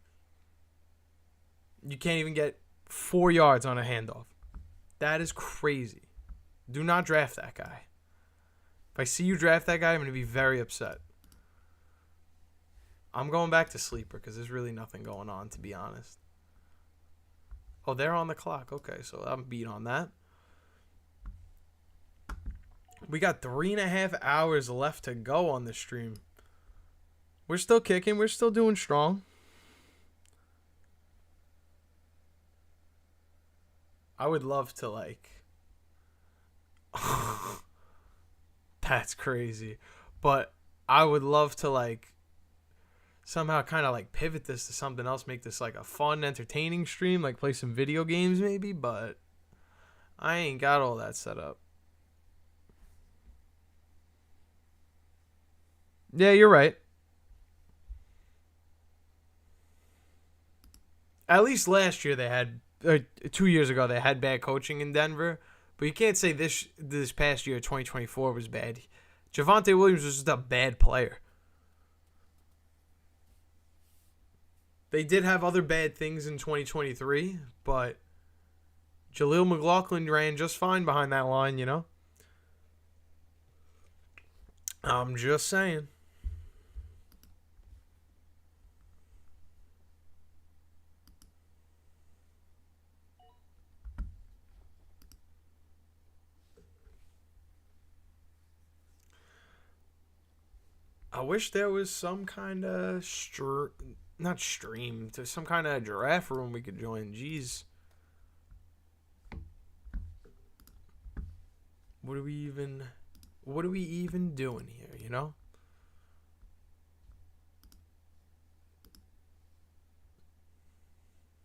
You can't even get 4 yards on a handoff. That is crazy. Do not draft that guy. If I see you draft that guy, I'm going to be very upset. I'm going back to sleeper because there's really nothing going on, to be honest. Oh, they're on the clock. Okay, so I'm beat on that. We got 3.5 hours left to go on the stream. We're still kicking. We're still doing strong. I would love to, that's crazy. But I would love to, somehow kind of, pivot this to something else, make this, a fun, entertaining stream, play some video games maybe, but I ain't got all that set up. Yeah, you're right. At least last year they had, 2 years ago, they had bad coaching in Denver. But you can't say this past year, 2024, was bad. Javonte Williams was just a bad player. They did have other bad things in 2023, but Jaleel McLaughlin ran just fine behind that line, you know? I'm just saying. I wish there was some kind of not stream, to some kind of giraffe room we could join. Jeez. What are we even doing here, you know?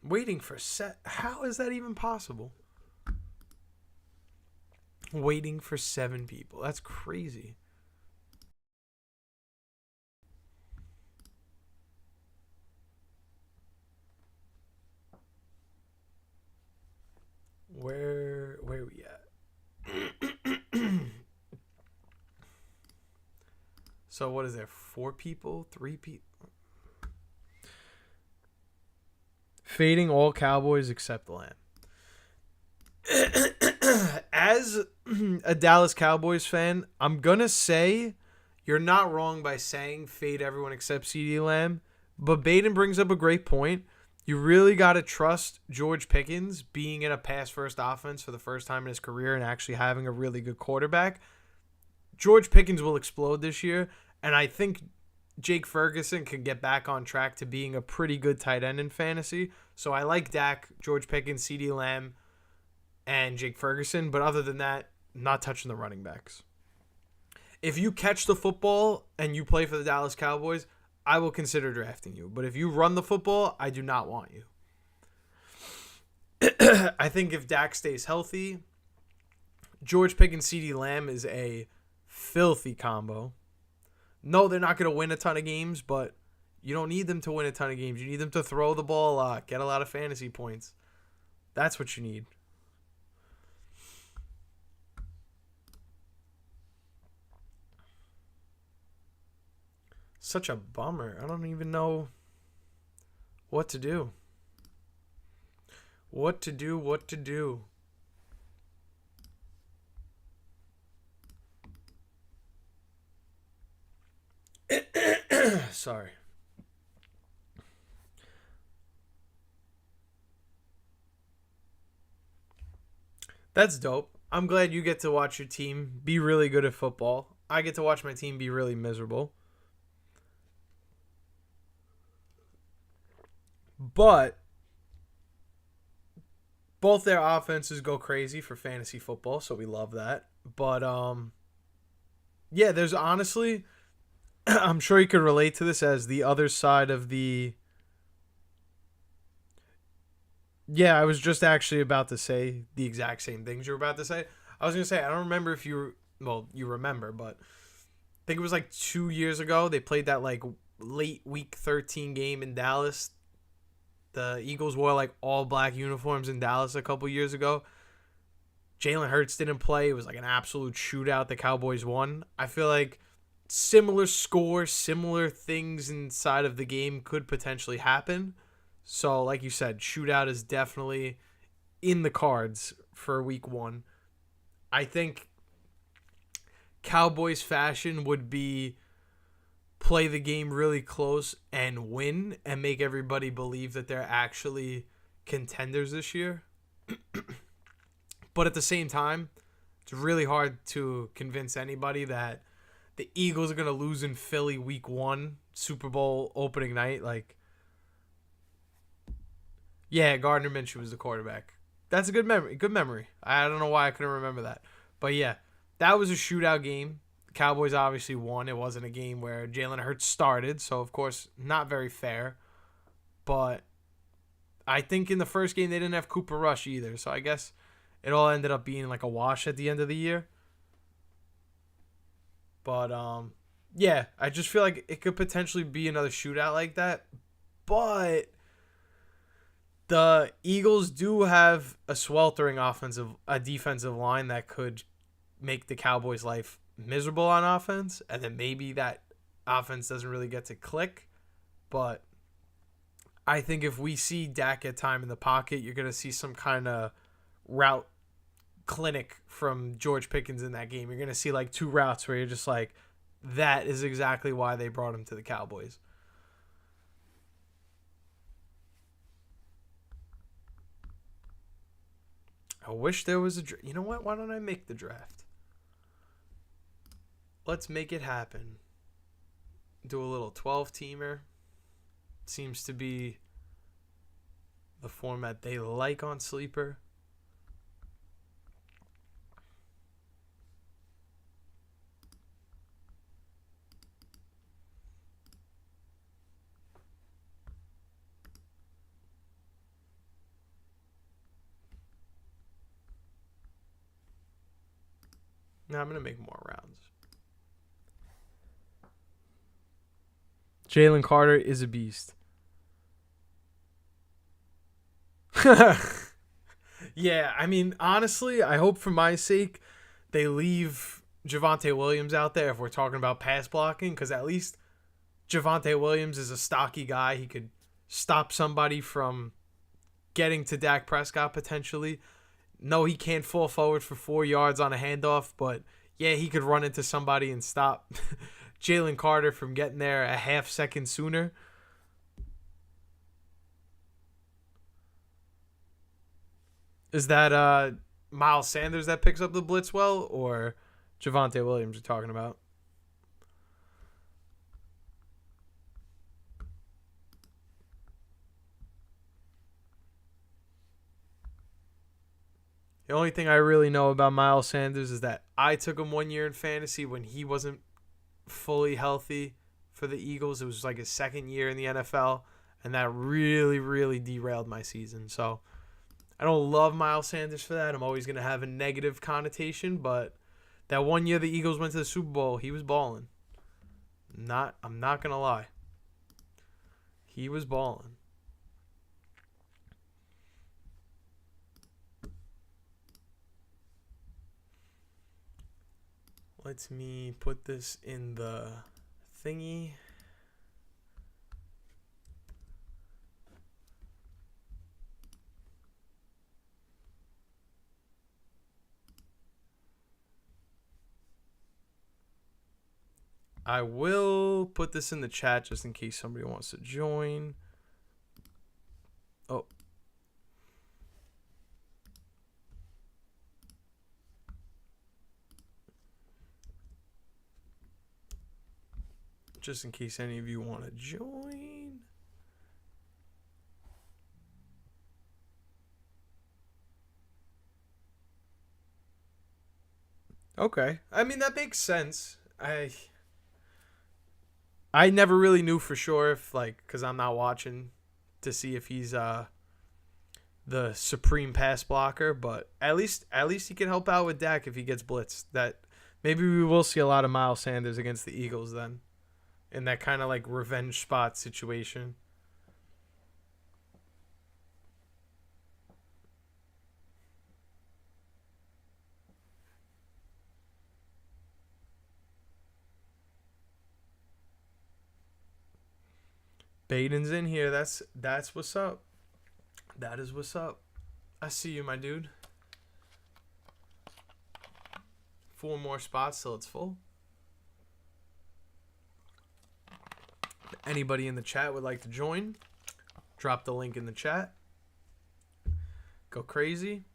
Waiting for set. How is that even possible? Waiting for 7 people. That's crazy. Where are we at? So what is there? 4 people? 3 people? Fading all Cowboys except Lamb. As a Dallas Cowboys fan, I'm gonna say you're not wrong by saying fade everyone except CeeDee Lamb. But Baden brings up a great point. You really got to trust George Pickens being in a pass-first offense for the first time in his career and actually having a really good quarterback. George Pickens will explode this year, and I think Jake Ferguson can get back on track to being a pretty good tight end in fantasy. So I like Dak, George Pickens, CeeDee Lamb, and Jake Ferguson. But other than that, not touching the running backs. If you catch the football and you play for the Dallas Cowboys, I will consider drafting you. But if you run the football, I do not want you. I think if Dak stays healthy, George Pickens, CeeDee Lamb is a filthy combo. No, they're not going to win a ton of games, but you don't need them to win a ton of games. You need them to throw the ball a lot, get a lot of fantasy points. That's what you need. Such a bummer. I don't even know what to do. What to do. Sorry. That's dope. I'm glad you get to watch your team be really good at football. I get to watch my team be really miserable. But both their offenses go crazy for fantasy football, so we love that. But yeah, there's honestly I'm sure you could relate to this as the other side of the. Yeah, I was just actually about to say the exact same things you were about to say. I was going to say, I don't remember if you, well, you remember, but I think it was like 2 years ago. They played that like late week 13 game in Dallas. The Eagles wore like all black uniforms in Dallas a couple years ago. Jalen Hurts didn't play. It was like an absolute shootout. The Cowboys won. I feel like similar score, similar things inside of the game could potentially happen. So, like you said, shootout is definitely in the cards for week 1. I think Cowboys fashion would be play the game really close and win and make everybody believe that they're actually contenders this year. But at the same time, it's really hard to convince anybody that the Eagles are going to lose in Philly week 1, Super Bowl opening night. Like, yeah, Gardner Minshew was the quarterback. That's a good memory. Good memory. I don't know why I couldn't remember that. But yeah, that was a shootout game. The Cowboys obviously won. It wasn't a game where Jalen Hurts started, so of course, not very fair. But I think in the first game, they didn't have Cooper Rush either. So I guess it all ended up being like a wash at the end of the year. But yeah, I just feel like it could potentially be another shootout like that. But the Eagles do have a sweltering defensive line that could make the Cowboys' life miserable on offense, and then maybe that offense doesn't really get to click. But I think if we see Dak get time in the pocket, you're going to see some kind of route clinic from George Pickens in that game. You're going to see like two routes where you're just like, that is exactly why they brought him to the Cowboys. I wish there was a. You know what? Why don't I make the draft? Let's make it happen. Do a little 12-teamer. Seems to be the format they like on Sleeper. Now I'm going to make more rounds. Jalen Carter is a beast. Yeah, I mean, honestly, I hope for my sake they leave Javonte Williams out there if we're talking about pass blocking, because at least Javonte Williams is a stocky guy. He could stop somebody from getting to Dak Prescott potentially. No, he can't fall forward for 4 yards on a handoff, but yeah, he could run into somebody and stop Jalen Carter from getting there a half second sooner. Is that Miles Sanders that picks up the blitz well, or Javonte Williams you're talking about? The only thing I really know about Miles Sanders is that I took him 1 year in fantasy when he wasn't fully healthy for the Eagles. It was like his second year in the NFL, and that really, really derailed my season. So I don't love Miles Sanders for that. I'm always going to have a negative connotation, but that 1 year the Eagles went to the Super Bowl, he was balling. I'm not going to lie. He was balling. Let me put this in the thingy. I will put this in the chat just in case somebody wants to join. Oh. Just in case any of you want to join. Okay. I mean, that makes sense. I never really knew for sure if, like, because I'm not watching to see if he's the supreme pass blocker, but at least he can help out with Dak if he gets blitzed. That maybe we will see a lot of Miles Sanders against the Eagles then, in that kind of like revenge spot situation. Baden's in here. That's what's up. That is what's up. I see you, my dude. 4 more spots till it's full. Anybody in the chat would like to join, drop the link in the chat. Go crazy.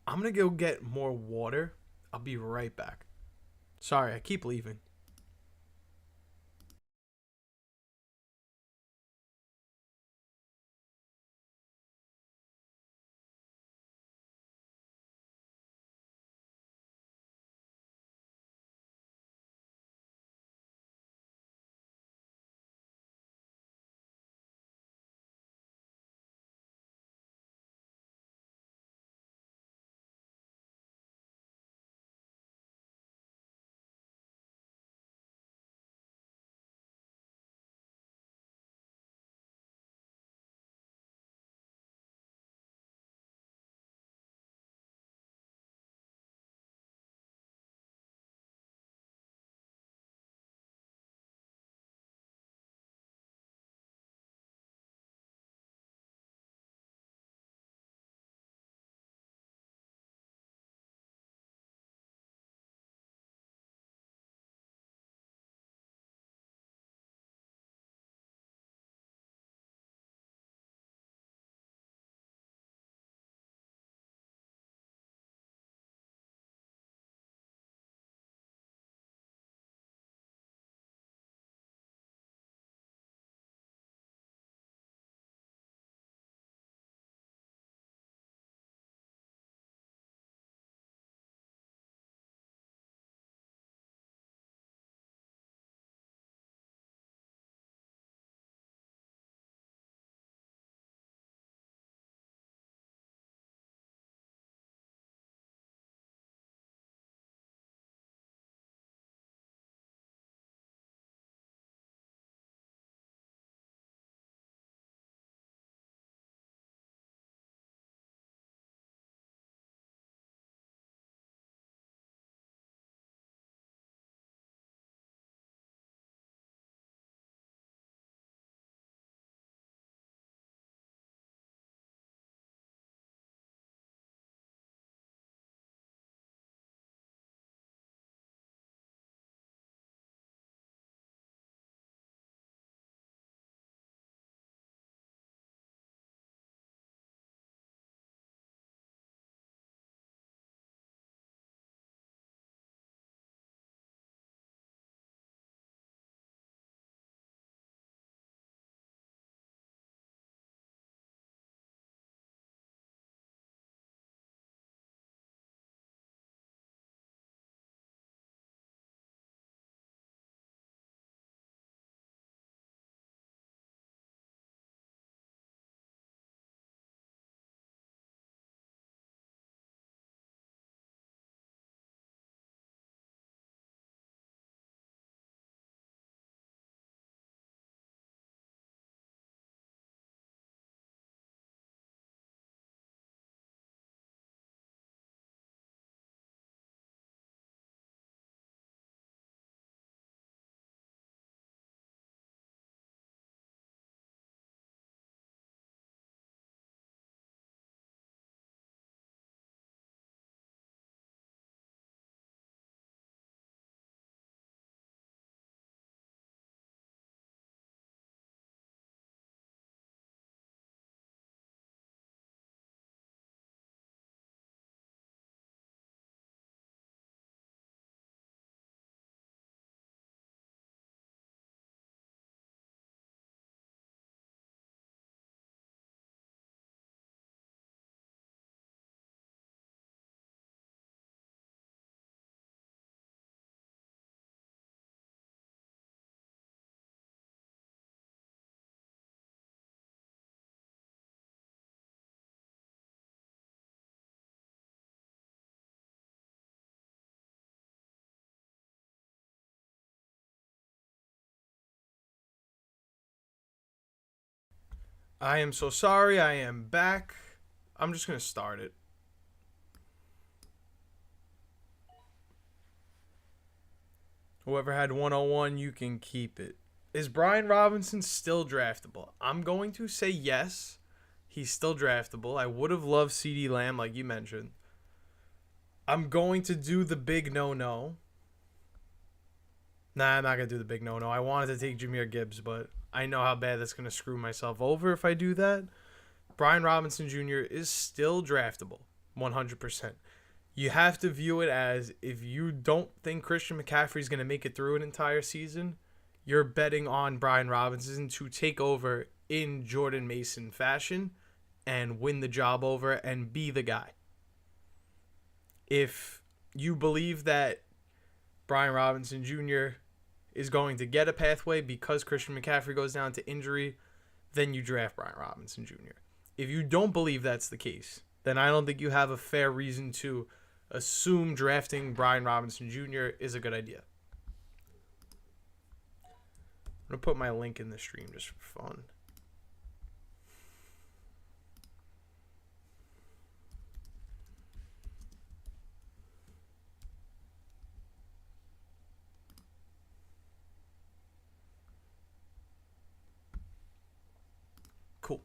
I'm going to go get more water. I'll be right back. Sorry, I keep leaving. I am so sorry. I am back. I'm just going to start it. Whoever had 101, you can keep it. Is Brian Robinson still draftable? I'm going to say yes. He's still draftable. I would have loved CeeDee Lamb, like you mentioned. I'm going to do the big no-no. Nah, I'm not going to do the big no-no. I wanted to take Jahmyr Gibbs, but I know how bad that's going to screw myself over if I do that. Brian Robinson Jr. is still draftable, 100%. You have to view it as, if you don't think Christian McCaffrey is going to make it through an entire season, you're betting on Brian Robinson to take over in Jordan Mason fashion and win the job over and be the guy. If you believe that Brian Robinson Jr. is going to get a pathway because Christian McCaffrey goes down to injury, then you draft Brian Robinson Jr. If you don't believe that's the case, then I don't think you have a fair reason to assume drafting Brian Robinson Jr. is a good idea. I'm going to put my link in the stream just for fun. Cool.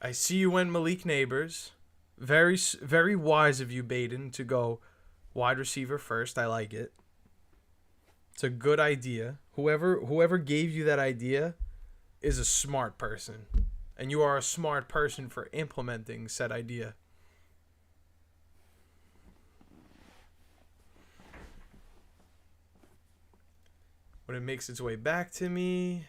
I see you went Malik Neighbors. Very, very wise of you, Baden, to go wide receiver first. I like it. It's a good idea. Whoever gave you that idea is a smart person. And you are a smart person for implementing said idea. When it makes its way back to me...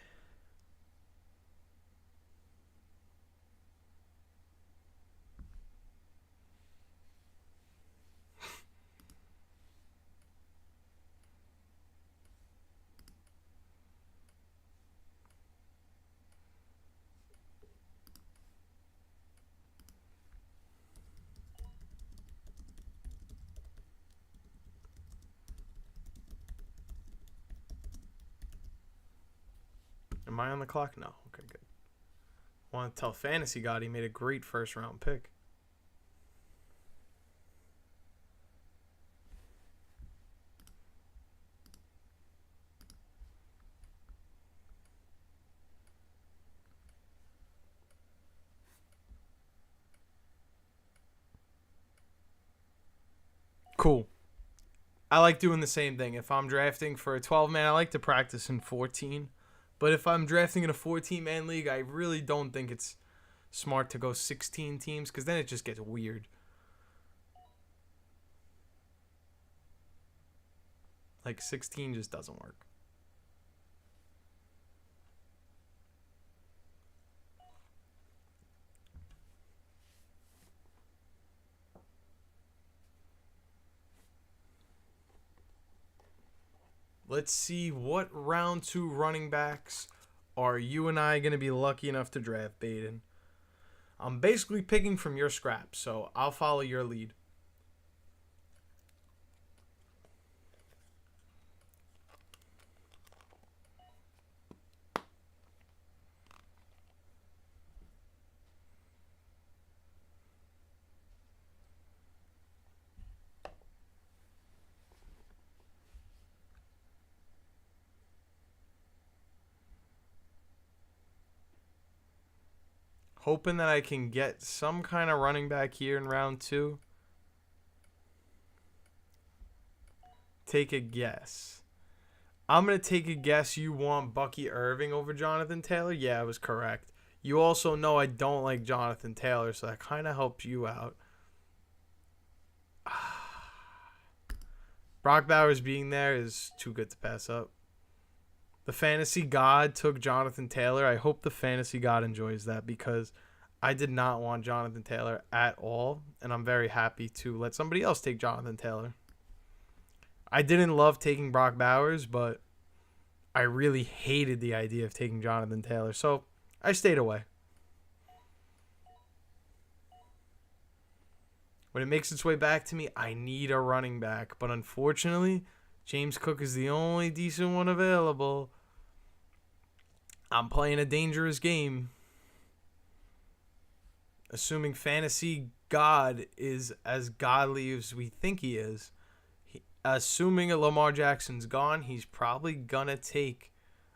Am I on the clock? No. Okay, good. I want to tell Fantasy God he made a great first round pick. Cool. I like doing the same thing. If I'm drafting for a 12-man, I like to practice in 14. But if I'm drafting in a 14-man league, I really don't think it's smart to go 16 teams because then it just gets weird. Like 16 just doesn't work. Let's see what round 2 running backs are you and I going to be lucky enough to draft, Baden. I'm basically picking from your scraps, so I'll follow your lead. Hoping that I can get some kind of running back here in round 2. Take a guess. I'm going to take a guess you want Bucky Irving over Jonathan Taylor. Yeah, I was correct. You also know I don't like Jonathan Taylor, so that kind of helps you out. Brock Bowers being there is too good to pass up. The fantasy god took Jonathan Taylor. I hope the fantasy god enjoys that because I did not want Jonathan Taylor at all, and I'm very happy to let somebody else take Jonathan Taylor. I didn't love taking Brock Bowers, but I really hated the idea of taking Jonathan Taylor, so I stayed away. When it makes its way back to me, I need a running back. But unfortunately, James Cook is the only decent one available. I'm playing a dangerous game. Assuming Fantasy God is as godly as we think he is. Assuming Lamar Jackson's gone, he's probably going to take...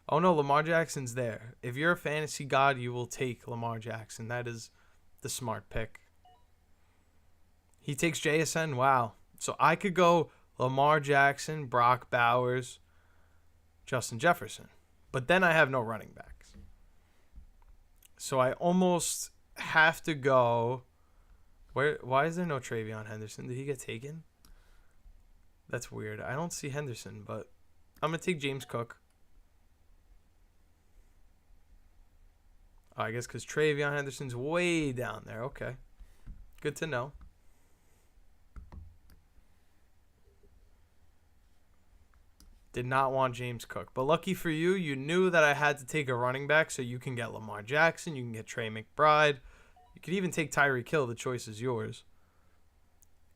Oh no, Lamar Jackson's there. If you're a Fantasy God, you will take Lamar Jackson. That is the smart pick. He takes JSN. Wow. So I could go Lamar Jackson, Brock Bowers, Justin Jefferson. But then I have no running backs. So I almost have to go... Why is there no Travion Henderson? Did he get taken? That's weird. I don't see Henderson, but I'm going to take James Cook. Oh, I guess because Travion Henderson's way down there. Okay. Good to know. Did not want James Cook. But lucky for you, you knew that I had to take a running back, so you can get Lamar Jackson, you can get Trey McBride. You could even take Tyreek Hill. The choice is yours.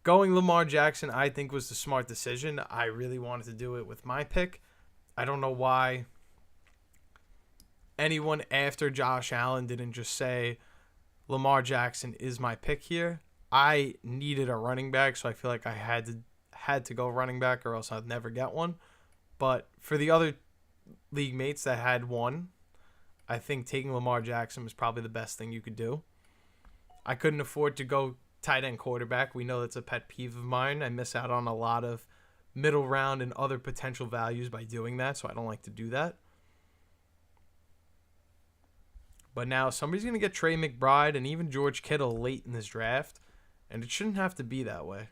Going Lamar Jackson, I think, was the smart decision. I really wanted to do it with my pick. I don't know why anyone after Josh Allen didn't just say Lamar Jackson is my pick here. I needed a running back, so I feel like I had to go running back or else I'd never get one. But for the other league mates that had one, I think taking Lamar Jackson was probably the best thing you could do. I couldn't afford to go tight end quarterback. We know that's a pet peeve of mine. I miss out on a lot of middle round and other potential values by doing that, so I don't like to do that. But now somebody's going to get Trey McBride and even George Kittle late in this draft, and it shouldn't have to be that way.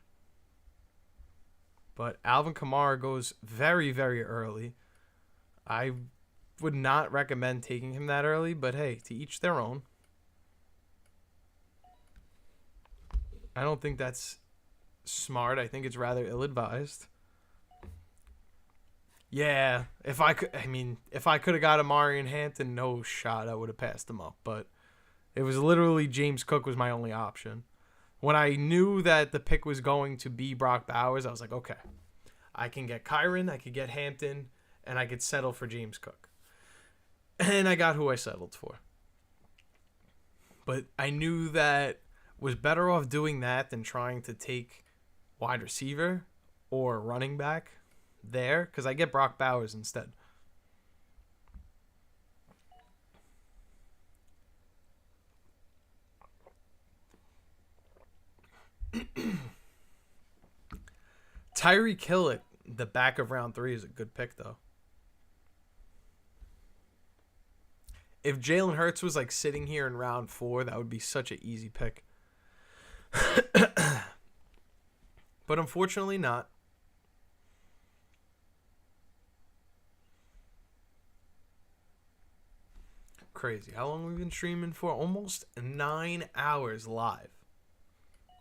But Alvin Kamara goes very, very early. I would not recommend taking him that early, but hey, to each their own. I don't think that's smart. I think it's rather ill-advised. Yeah, if I could have got Amari and Hampton, no shot, I would have passed him up. But it was literally James Cook was my only option. When I knew that the pick was going to be Brock Bowers, I was like, okay, I can get Kyron, I could get Hampton, and I could settle for James Cook. And I got who I settled for. But I knew that was better off doing that than trying to take wide receiver or running back there, because I get Brock Bowers instead. Tyreek Hill at the back of round 3 is a good pick, though. If Jalen Hurts was like sitting here in round 4, that would be such an easy pick. But unfortunately not. Crazy. How long have we been streaming for? Almost 9 hours live.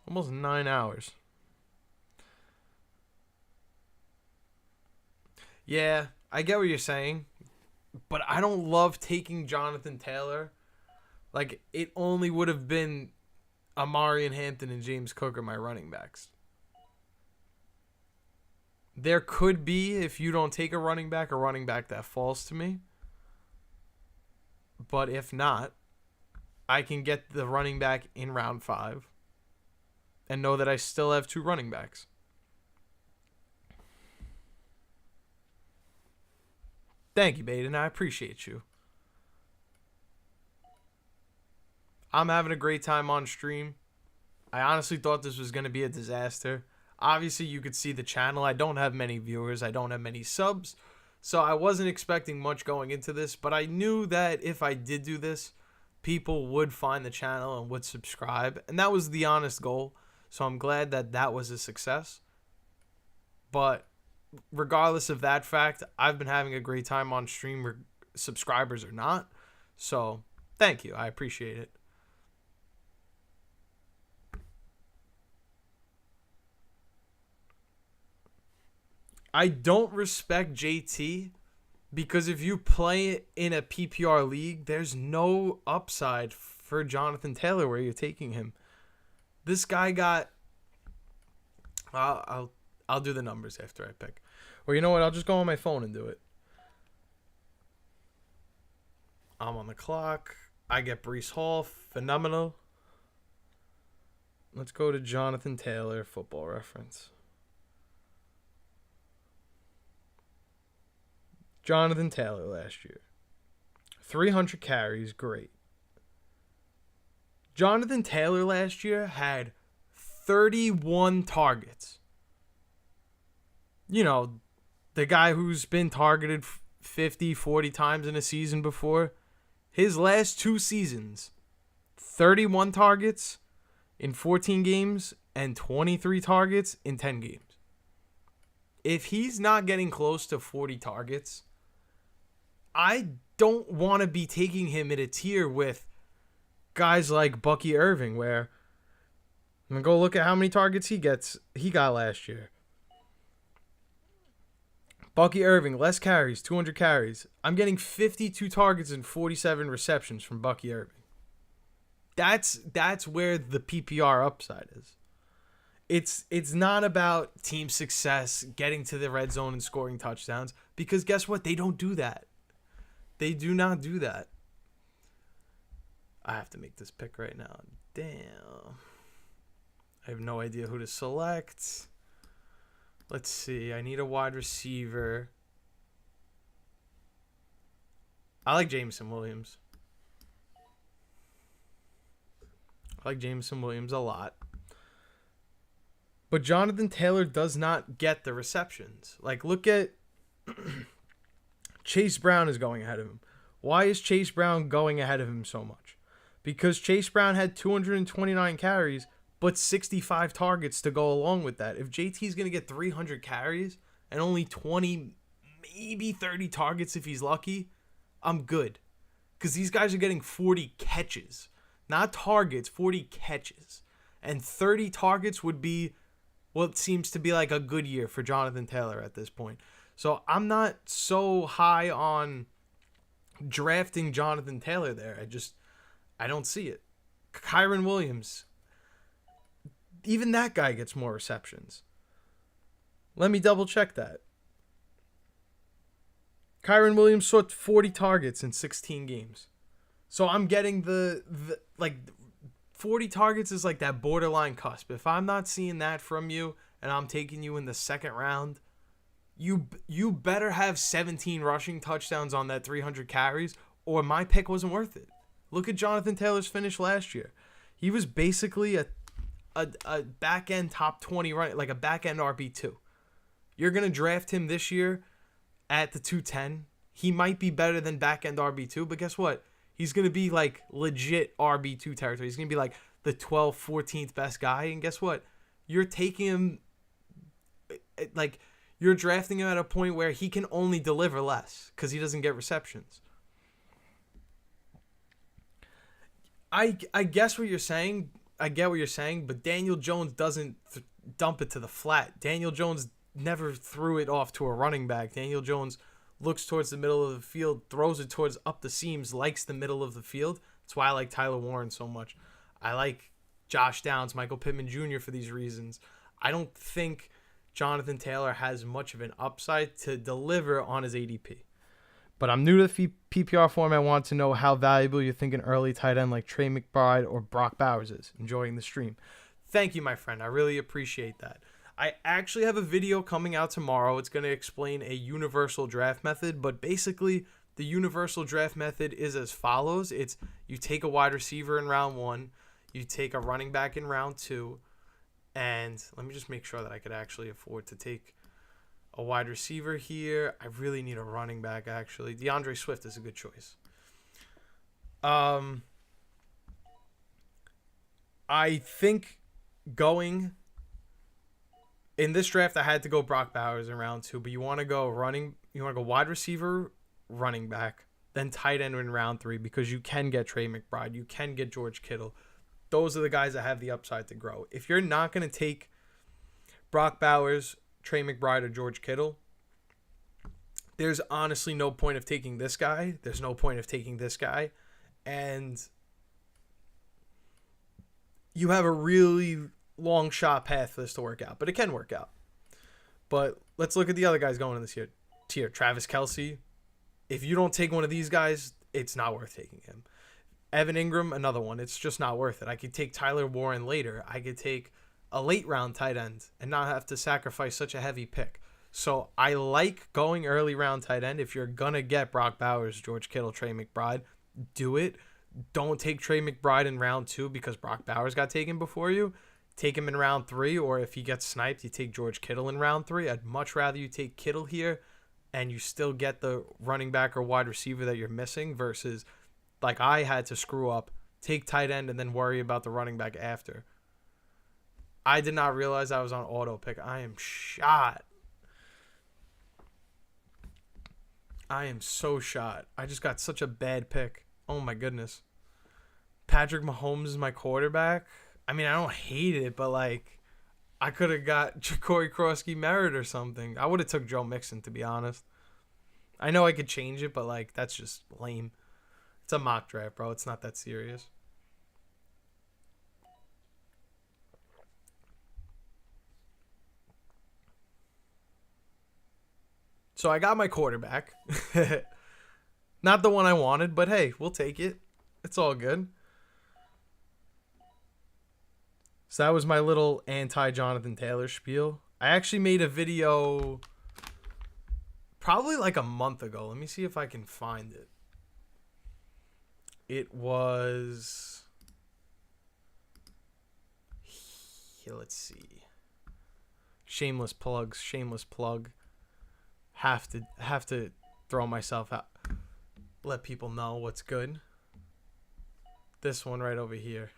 Almost 9 hours. Yeah, I get what you're saying. But I don't love taking Jonathan Taylor. Like, it only would have been Amari and Hampton and James Cook are my running backs. There could be, if you don't take a running back that falls to me. But if not, I can get the running back in round 5 and know that I still have 2 running backs. Thank you, Baden. I appreciate you. I'm having a great time on stream. I honestly thought this was going to be a disaster. Obviously, you could see the channel. I don't have many viewers. I don't have many subs. So I wasn't expecting much going into this. But I knew that if I did do this, people would find the channel and would subscribe. And that was the honest goal. So I'm glad that that was a success. But regardless of that fact, I've been having a great time on stream, subscribers or not. So thank you. I appreciate it. I don't respect JT Because if you play in a PPR league, there's no upside for Jonathan Taylor where you're taking him. This guy got. I'll do the numbers after I pick. Or you know what? I'll just go on my phone and do it. I'm on the clock. I get Breece Hall, phenomenal. Let's go to Jonathan Taylor, Football Reference. Jonathan Taylor last year. 300 carries, great. Jonathan Taylor last year had 31 targets. You know, the guy who's been targeted 50, 40 times in a season before. His last 2 seasons, 31 targets in 14 games and 23 targets in 10 games. If he's not getting close to 40 targets, I don't want to be taking him in a tier with guys like Bucky Irving, where I'm going to go look at how many targets he got last year. Bucky Irving, less carries, 200 carries. I'm getting 52 targets and 47 receptions from Bucky Irving. That's where the PPR upside is. It's not about team success, getting to the red zone and scoring touchdowns, because guess what? They don't do that. They do not do that. I have to make this pick right now. Damn. I have no idea who to select. Let's see. I need a wide receiver. I like Jameson Williams. I like Jameson Williams a lot. But Jonathan Taylor does not get the receptions. Like, look at Chase Brown is going ahead of him. Why is Chase Brown going ahead of him so much? Because Chase Brown had 229 carries, but 65 targets to go along with that. If JT's going to get 300 carries and only 20, maybe 30 targets if he's lucky, I'm good. Because these guys are getting 40 catches. Not targets, 40 catches. And 30 targets would be what seems to be like a good year for Jonathan Taylor at this point. So I'm not so high on drafting Jonathan Taylor there. I don't see it. Kyren Williams, even that guy gets more receptions. Let me double check that. Kyren Williams saw 40 targets in 16 games. So I'm getting the 40 targets is like that borderline cusp. If I'm not seeing that from you and I'm taking you in the second round, you better have 17 rushing touchdowns on that 300 carries, or my pick wasn't worth it. Look at Jonathan Taylor's finish last year. He was basically a back-end top 20 run, like a back-end RB2. You're going to draft him this year at the 210. He might be better than back-end RB2, but guess what? He's going to be like legit RB2 territory. He's going to be like the 12th, 14th best guy. And guess what? You're taking him, like, you're drafting him at a point where he can only deliver less because he doesn't get receptions. I guess what you're saying. I get what you're saying, but Daniel Jones doesn't dump it to the flat. Daniel Jones never threw it off to a running back. Daniel Jones looks towards the middle of the field, throws it towards up the seams, likes the middle of the field. That's why I like Tyler Warren so much. I like Josh Downs, Michael Pittman Jr. for these reasons. I don't think Jonathan Taylor has much of an upside to deliver on his ADP. But I'm new to the PPR format. I want to know how valuable you think an early tight end like Trey McBride or Brock Bowers is. Enjoying the stream. Thank you, my friend. I really appreciate that. I actually have a video coming out tomorrow. It's going to explain a universal draft method, but basically the universal draft method is as follows. It's you take a wide receiver in round 1, you take a running back in round 2, and let me just make sure that I could actually afford to take a wide receiver here. I really need a running back, actually. DeAndre Swift is a good choice. I think going in this draft, I had to go Brock Bowers in round 2, but you want to go wide receiver, running back, then tight end in round 3, because you can get Trey McBride, you can get George Kittle. Those are the guys that have the upside to grow. If you're not going to take Brock Bowers, Trey McBride, or George Kittle, there's honestly no point of taking this guy. There's no point of taking this guy. And you have a really long shot path for this to work out. But it can work out. But let's look at the other guys going in this tier. Travis Kelce. If you don't take one of these guys, it's not worth taking him. Evan Ingram, another one. It's just not worth it. I could take Tyler Warren later. I could take a late round tight end and not have to sacrifice such a heavy pick. So I like going early round tight end. If you're going to get Brock Bowers, George Kittle, Trey McBride, do it. Don't take Trey McBride in round 2 because Brock Bowers got taken before you. Take him in round 3, or if he gets sniped, you take George Kittle in round 3. I'd much rather you take Kittle here and you still get the running back or wide receiver that you're missing versus like I had to screw up, take tight end, and then worry about the running back after. I did not realize I was on auto pick. I am shot. I am so shot. I just got such a bad pick. Oh my goodness. Patrick Mahomes is my quarterback. I mean, I don't hate it, but like I could have got Ja'Cory Krosky Merritt or something. I would have took Joe Mixon, to be honest. I know I could change it, but like that's just lame. It's a mock draft, bro. It's not that serious. So I got my quarterback. Not the one I wanted, but hey, we'll take it. It's all good. So that was my little anti-Jonathan Taylor spiel. I actually made a video probably like a month ago. Let me see if I can find it. It was... Here, let's see. Shameless plugs. Shameless plug. Have to throw myself out. Let people know what's good. This one right over here.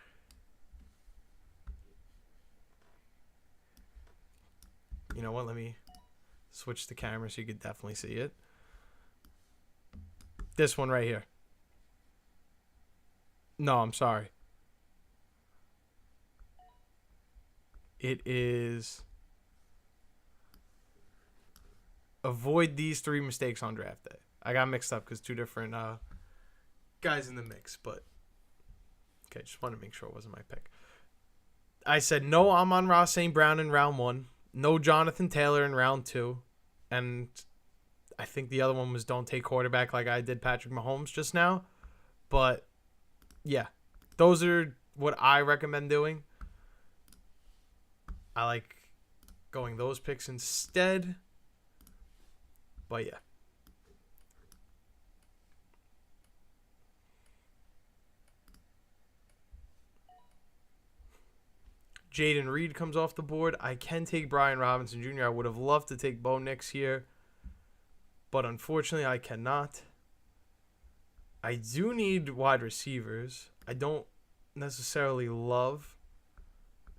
You know what? Let me switch the camera so you could definitely see it. This one right here. No, I'm sorry. It is avoid these 3 mistakes on draft day. I got mixed up because 2 different guys in the mix, but okay, just want to make sure it wasn't my pick. I said no Amon-Ra St. Brown in round 1, no Jonathan Taylor in round 2, and I think the other one was don't take quarterback like I did Patrick Mahomes just now. But yeah, those are what I recommend doing. I like going those picks instead. But yeah. Jaden Reed comes off the board. I can take Brian Robinson Jr. I would have loved to take Bo Nix here, but unfortunately I cannot. I do need wide receivers. I don't necessarily love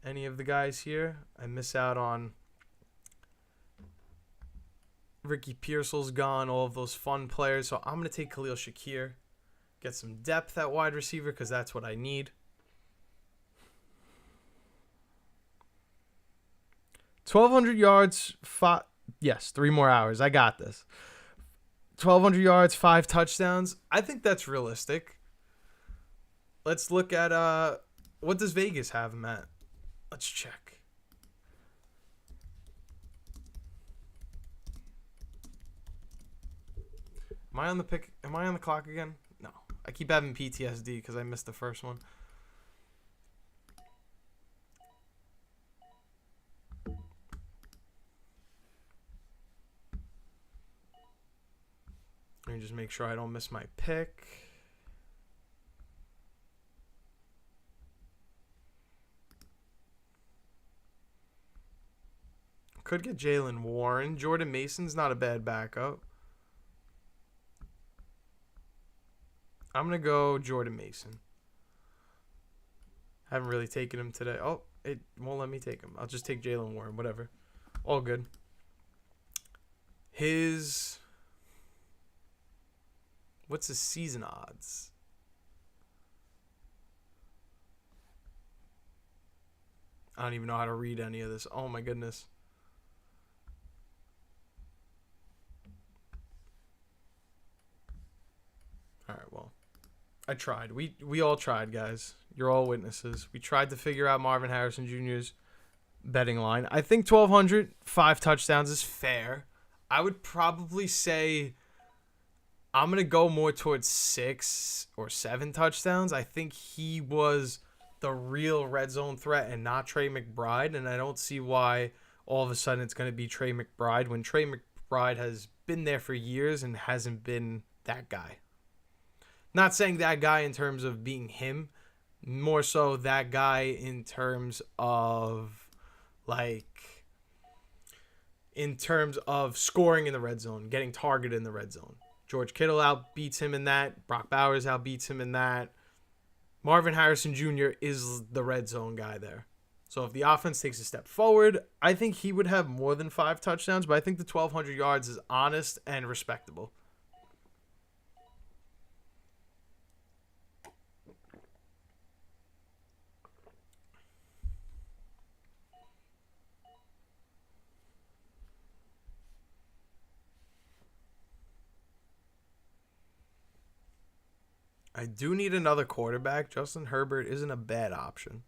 any of the guys here. I miss out on Ricky Pearsall's gone, all of those fun players. So I'm going to take Khalil Shakir. Get some depth at wide receiver because that's what I need. 1,200 yards, 3 more hours. I got this. 1,200 yards, 5 touchdowns. I think that's realistic. Let's look at what does Vegas have him at? Let's check. Am I on the pick? Am I on the clock again? No. I keep having PTSD because I missed the first one. Let me just make sure I don't miss my pick. Could get Jalen Warren. Jordan Mason's not a bad backup. I'm going to go Jordan Mason. Haven't really taken him today. Oh, it won't let me take him. I'll just take Jalen Warren. Whatever. All good. What's his season odds? I don't even know how to read any of this. Oh my goodness. Well, I tried. We all tried, guys. You're all witnesses. We tried to figure out Marvin Harrison Jr.'s betting line. I think 1,200, 5 touchdowns is fair. I would probably say I'm going to go more towards 6 or 7 touchdowns. I think he was the real red zone threat and not Trey McBride, and I don't see why all of a sudden it's going to be Trey McBride when Trey McBride has been there for years and hasn't been that guy. Not saying that guy in terms of being him, more so that guy in terms of scoring in the red zone, getting targeted in the red zone. George Kittle outbeats him in that. Brock Bowers outbeats him in that. Marvin Harrison Jr. is the red zone guy there. So if the offense takes a step forward, I think he would have more than 5 touchdowns, but I think the 1,200 yards is honest and respectable. I do need another quarterback. Justin Herbert isn't a bad option.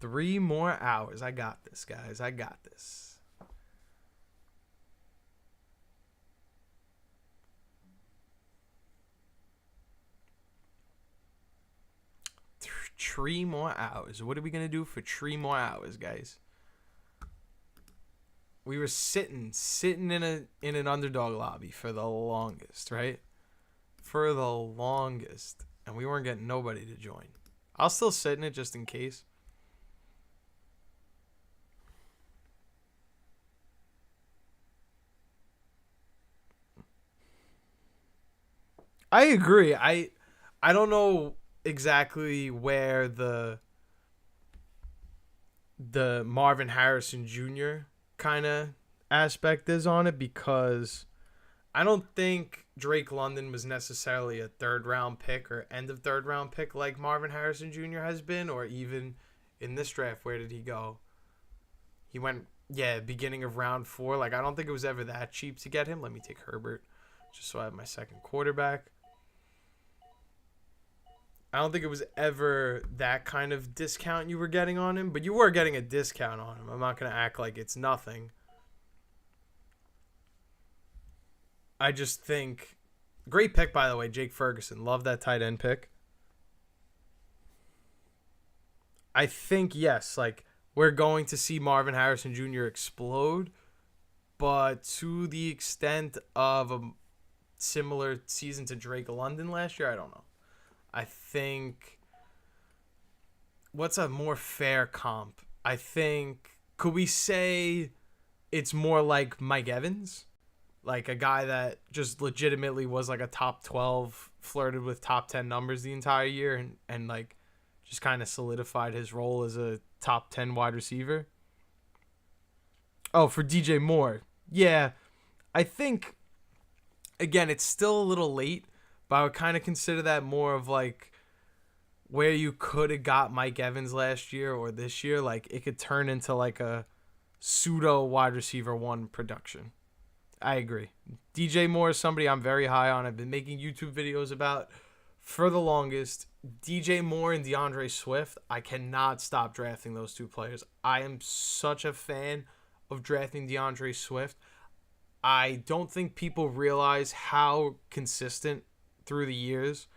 Three more hours. I got this, guys. I got this. Three more hours. What are we going to do for 3 more hours, guys? We were sitting in an Underdog lobby for the longest, right? For the longest. And we weren't getting nobody to join. I'll still sit in it just in case. I agree. I don't know exactly where the Marvin Harrison Jr. kind of aspect is on it, because I don't think Drake London was necessarily a 3rd round pick or end of 3rd round pick like Marvin Harrison Jr. has been, or even in this draft. Where did he go? He went, beginning of round 4. Like, I don't think it was ever that cheap to get him. Let me take Herbert just so I have my second quarterback. I don't think it was ever that kind of discount you were getting on him, but you were getting a discount on him. I'm not going to act like it's nothing. I just think, great pick, by the way, Jake Ferguson. Love that tight end pick. I think, yes, like, we're going to see Marvin Harrison Jr. explode, but to the extent of a similar season to Drake London last year, I don't know. I think, what's a more fair comp? I think, could we say it's more like Mike Evans? Like a guy that just legitimately was like a top 12, flirted with top 10 numbers the entire year, and like just kind of solidified his role as a top 10 wide receiver. Oh, for DJ Moore. Yeah, I think, again, it's still a little late, but I would kind of consider that more of like where you could have got Mike Evans last year or this year. Like, it could turn into like a pseudo wide receiver 1 production. I agree. DJ Moore is somebody I'm very high on. I've been making YouTube videos about for the longest. DJ Moore and DeAndre Swift, I cannot stop drafting those 2 players. I am such a fan of drafting DeAndre Swift. I don't think people realize how consistent through the years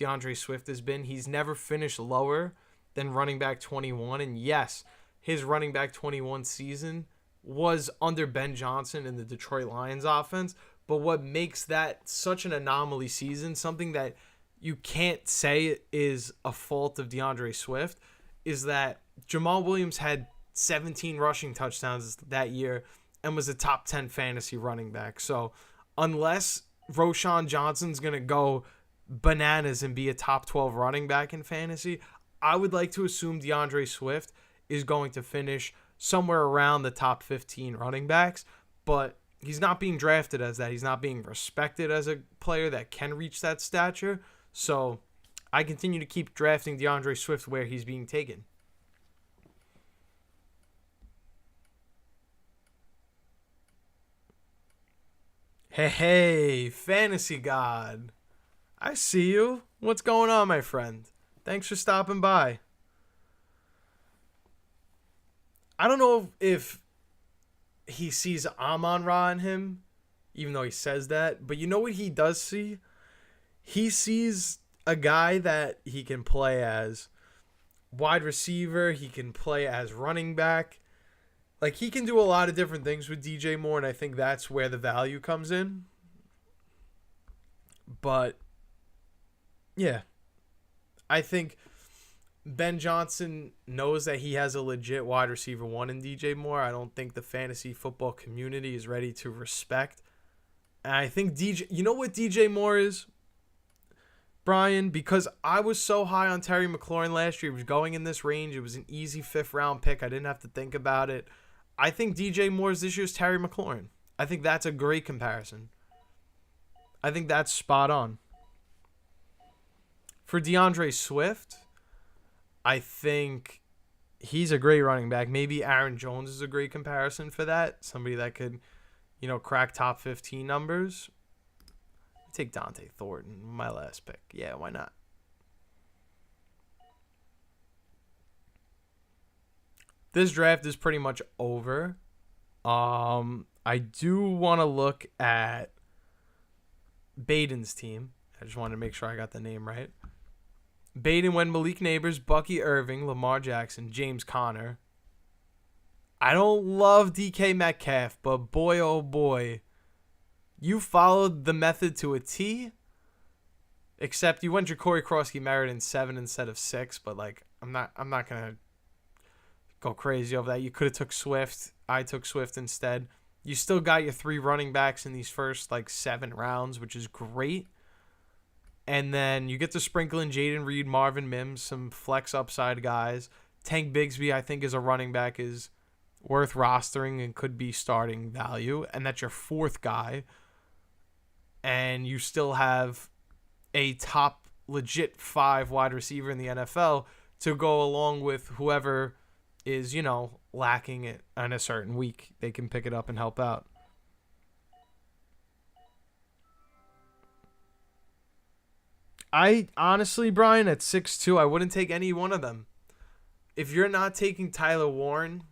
DeAndre Swift has been. He's never finished lower than running back 21. And yes, his running back 21 season was under Ben Johnson in the Detroit Lions offense. But what makes that such an anomaly season, something that you can't say is a fault of DeAndre Swift, is that Jamal Williams had 17 rushing touchdowns that year and was a top 10 fantasy running back. So unless Roshan Johnson's going to go bananas and be a top 12 running back in fantasy, I would like to assume DeAndre Swift is going to finish somewhere around the top 15 running backs, but he's not being drafted as that. He's not being respected as a player that can reach that stature. So I continue to keep drafting DeAndre Swift where he's being taken. Hey, Fantasy God. I see you. What's going on, my friend? Thanks for stopping by. I don't know if he sees Amon Ra in him, even though he says that, but you know what he does see? He sees a guy that he can play as wide receiver, he can play as running back. Like, he can do a lot of different things with DJ Moore, and I think that's where the value comes in. But, yeah, I think Ben Johnson knows that he has a legit wide receiver one in DJ Moore. I don't think the fantasy football community is ready to respect. And I think you know what DJ Moore is, Brian? Because I was so high on Terry McLaurin last year. He was going in this range. It was an easy 5th round pick. I didn't have to think about it. I think DJ Moore is this year's Terry McLaurin. I think that's a great comparison. I think that's spot on. For DeAndre Swift, I think he's a great running back. Maybe Aaron Jones is a great comparison for that. Somebody that could, crack top 15 numbers. Take Dante Thornton, my last pick. Yeah, why not? This draft is pretty much over. I do want to look at Baden's team. I just wanted to make sure I got the name right. Baden went Malik Neighbors, Bucky Irving, Lamar Jackson, James Conner. I don't love DK Metcalf, but boy, oh boy, you followed the method to a T. Except you went Ja'Cory Krosky-Merritt in 7 instead of 6, but I'm not gonna go crazy over that. You could have took Swift. I took Swift instead. You still got your 3 running backs in these first 7 rounds, which is great. And then you get to sprinkle in Jaden Reed, Marvin Mims, some flex upside guys. Tank Bigsby, I think, as a running back is worth rostering and could be starting value. And that's your 4th guy. And you still have a top legit 5 wide receiver in the NFL to go along with whoever is, lacking it on a certain week. They can pick it up and help out. I honestly, Brian, at 6'2", I wouldn't take any one of them. If you're not taking Tyler Warren,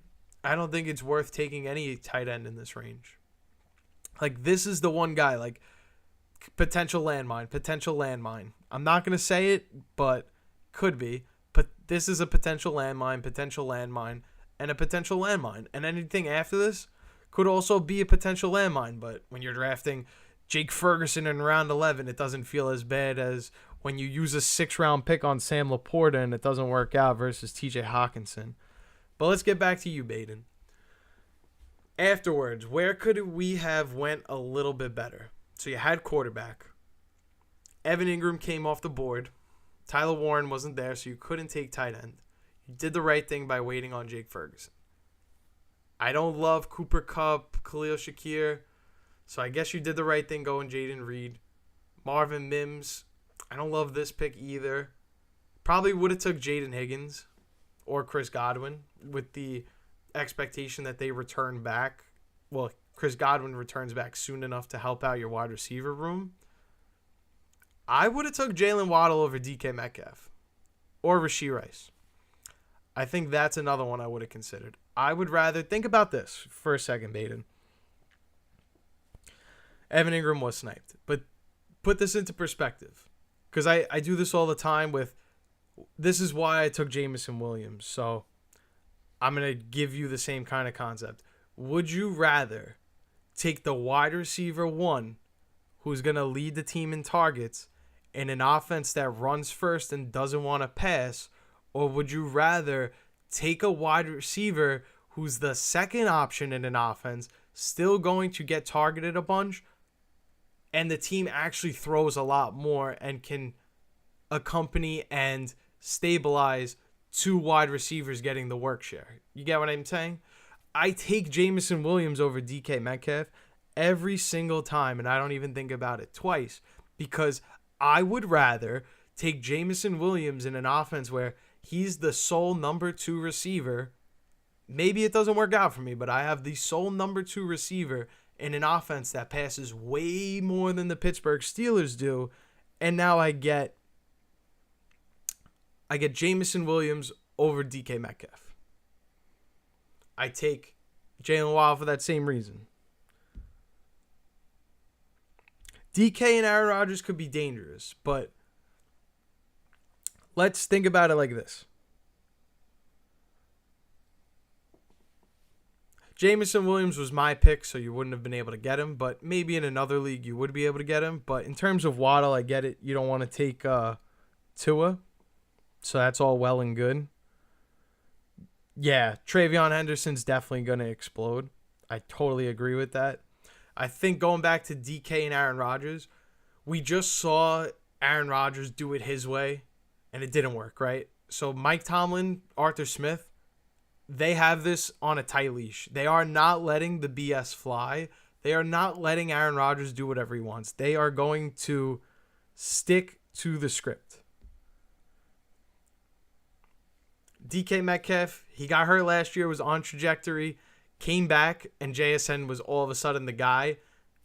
I don't think it's worth taking any tight end in this range. This is the one guy, potential landmine. I'm not going to say it, but could be. But this is a potential landmine, and a potential landmine. And anything after this could also be a potential landmine. But when you're drafting Jake Ferguson in round 11, it doesn't feel as bad as when you use a 6th-round pick on Sam Laporta and it doesn't work out versus TJ Hawkinson. But let's get back to you, Baden. Afterwards, where could we have went a little bit better? So you had quarterback. Evan Ingram came off the board. Tyler Warren wasn't there, so you couldn't take tight end. You did the right thing by waiting on Jake Ferguson. I don't love Cooper Kupp, Khalil Shakir, so I guess you did the right thing going Jaden Reed. Marvin Mims, I don't love this pick either. Probably would have took Jaden Higgins or Chris Godwin with the expectation that they return back. Well, Chris Godwin returns back soon enough to help out your wide receiver room. I would have took Jalen Waddle over DK Metcalf or Rashee Rice. I think that's another one I would have considered. I would rather think about this for a second, Baden. Evan Ingram was sniped, but put this into perspective because I do this all the time with. This is why I took Jameson Williams. So I'm going to give you the same kind of concept. Would you rather take the wide receiver 1 who's going to lead the team in targets in an offense that runs first and doesn't want to pass, or would you rather take a wide receiver who's the second option in an offense, still going to get targeted a bunch, and the team actually throws a lot more and can accompany and stabilize 2 wide receivers getting the work share? You get what I'm saying? I take Jameson Williams over DK Metcalf every single time, and I don't even think about it twice, because I would rather take Jameson Williams in an offense where he's the sole number 2 receiver. Maybe it doesn't work out for me, but I have the sole number 2 receiver in an offense that passes way more than the Pittsburgh Steelers do, and now I get Jameson Williams over DK Metcalf. I take Jalen Waddle for that same reason. DK and Aaron Rodgers could be dangerous, but let's think about it like this. Jameson Williams was my pick, so you wouldn't have been able to get him, but maybe in another league you would be able to get him. But in terms of Waddle, I get it. You don't want to take Tua, so that's all well and good. Yeah, Travion Henderson's definitely going to explode. I totally agree with that. I think going back to DK and Aaron Rodgers, we just saw Aaron Rodgers do it his way, and it didn't work, right? So Mike Tomlin, Arthur Smith, they have this on a tight leash. They are not letting the BS fly. They are not letting Aaron Rodgers do whatever he wants. They are going to stick to the script. DK Metcalf, he got hurt last year, was on trajectory, came back, and JSN was all of a sudden the guy.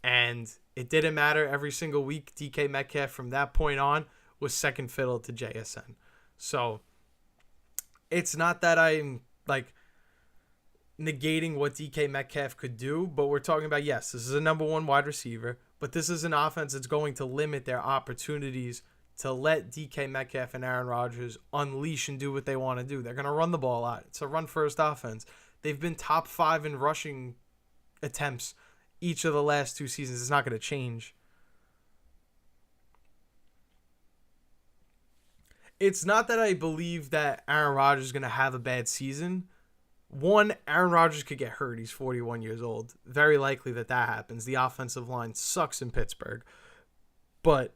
And it didn't matter every single week. DK Metcalf from that point on was second fiddle to JSN. So it's not that I'm like negating what DK Metcalf could do, but we're talking about, yes, this is a number one wide receiver, but this is an offense that's going to limit their opportunities to let DK Metcalf and Aaron Rodgers unleash and do what they want to do. They're going to run the ball a lot. It's a run-first offense. They've been top 5 in rushing attempts each of the last 2 seasons. It's not going to change. It's not that I believe that Aaron Rodgers is going to have a bad season. One, Aaron Rodgers could get hurt. He's 41 years old. Very likely that happens. The offensive line sucks in Pittsburgh. But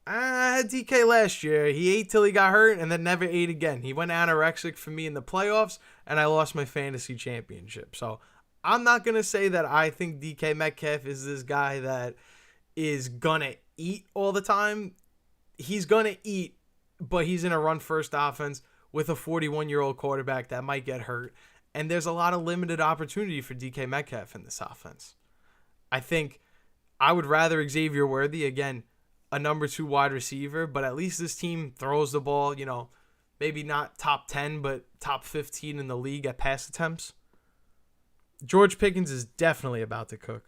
I had DK last year. He ate till he got hurt and then never ate again. He went anorexic for me in the playoffs, and I lost my fantasy championship. So I'm not going to say that I think DK Metcalf is this guy that is going to eat all the time. He's going to eat, but he's in a run-first offense with a 41-year-old quarterback that might get hurt. And there's a lot of limited opportunity for DK Metcalf in this offense. I think I would rather Xavier Worthy, again, a number 2 wide receiver, but at least this team throws the ball, maybe not top 10, but top 15 in the league at pass attempts. George Pickens is definitely about to cook.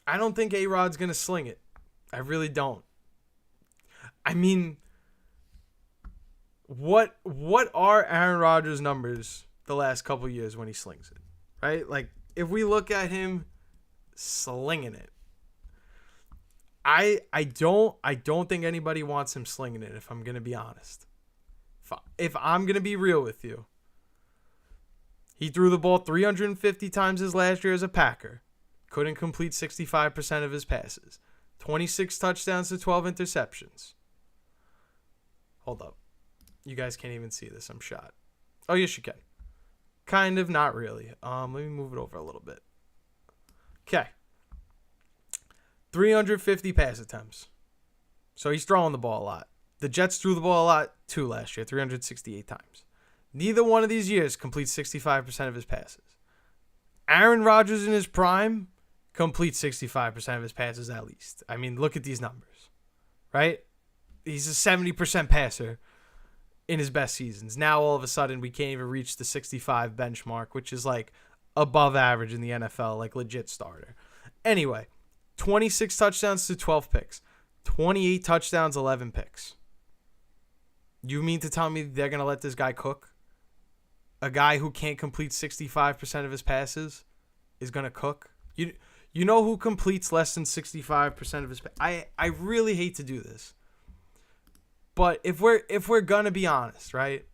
I don't think A-Rod's going to sling it. I really don't. I mean, what are Aaron Rodgers' numbers the last couple years when he slings it, right? Like, if we look at him slinging it, I don't think anybody wants him slinging it, if I'm going to be honest. If I'm going to be real with you, he threw the ball 350 times his last year as a Packer. Couldn't complete 65% of his passes. 26 touchdowns to 12 interceptions. Hold up. You guys can't even see this. I'm shot. Oh, yes, you can. Kind of, not really. Let me move it over a little bit. Okay. 350 pass attempts. So he's throwing the ball a lot. The Jets threw the ball a lot too last year, 368 times. Neither one of these years completes 65% of his passes. Aaron Rodgers in his prime completes 65% of his passes at least. I mean, look at these numbers, right? He's a 70% passer in his best seasons. Now, all of a sudden, we can't even reach the 65 benchmark, which is like above average in the NFL, like legit starter. Anyway, 26 touchdowns to 12 picks. 28 touchdowns, 11 picks. You mean to tell me they're going to let this guy cook? A guy who can't complete 65% of his passes is going to cook? You know who completes less than 65% of his passes? I really hate to do this. But if we're going to be honest, right?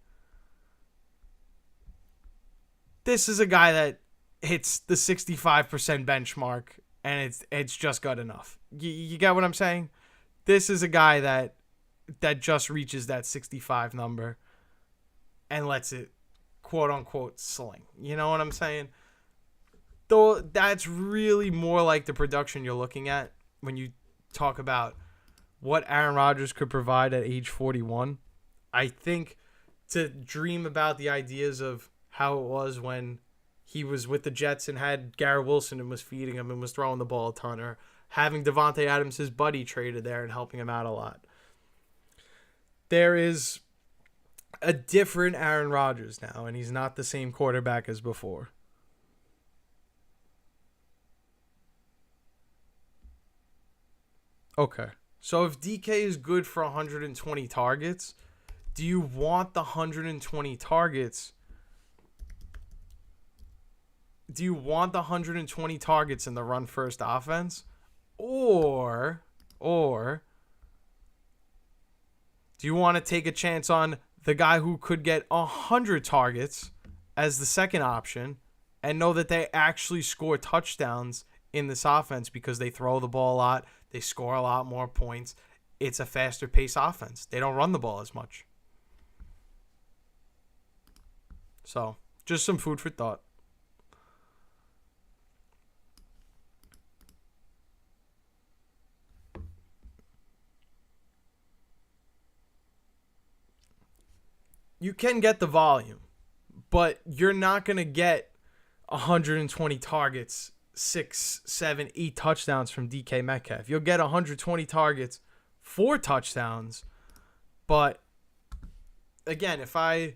This is a guy that hits the 65% benchmark and it's just good enough. You get what I'm saying? This is a guy that just reaches that 65 number and lets it, quote unquote, sling. You know what I'm saying? Though that's really more like the production you're looking at when you talk about what Aaron Rodgers could provide at age 41. I think to dream about the ideas of how it was when he was with the Jets and had Garrett Wilson and was feeding him and was throwing the ball a ton, or having Devontae Adams, his buddy, traded there and helping him out a lot. There is a different Aaron Rodgers now, and he's not the same quarterback as before. Okay. So if DK is good for 120 targets, do you want the 120 targets? Do you want the 120 targets in the run first offense? Or do you want to take a chance on the guy who could get 100 targets as the second option and know that they actually score touchdowns in this offense because they throw the ball a lot, they score a lot more points. It's a faster pace offense. They don't run the ball as much. So, just some food for thought. You can get the volume, but you're not going to get 120 targets, 6, 7, 8 touchdowns from DK Metcalf. You'll get 120 targets, 4 touchdowns, but again, let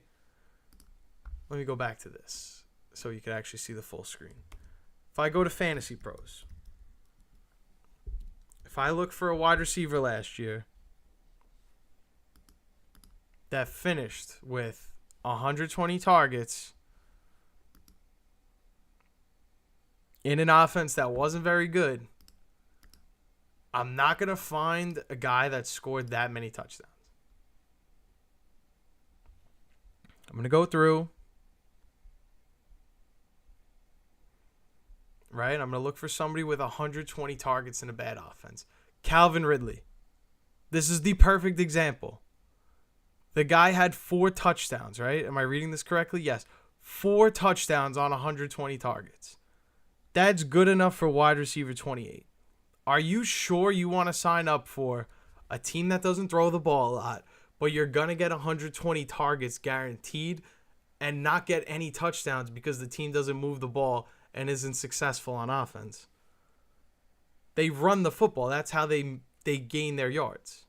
me go back to this so you can actually see the full screen. If I go to Fantasy Pros, if I look for a wide receiver last year that finished with 120 targets in an offense that wasn't very good, I'm not going to find a guy that scored that many touchdowns. I'm going to go through, right? I'm going to look for somebody with 120 targets in a bad offense. Calvin Ridley. This is the perfect example. The guy had 4 touchdowns, right? Am I reading this correctly? Yes. 4 touchdowns on 120 targets. That's good enough for wide receiver 28. Are you sure you want to sign up for a team that doesn't throw the ball a lot, but you're going to get 120 targets guaranteed and not get any touchdowns because the team doesn't move the ball and isn't successful on offense? They run the football. That's how they gain their yards.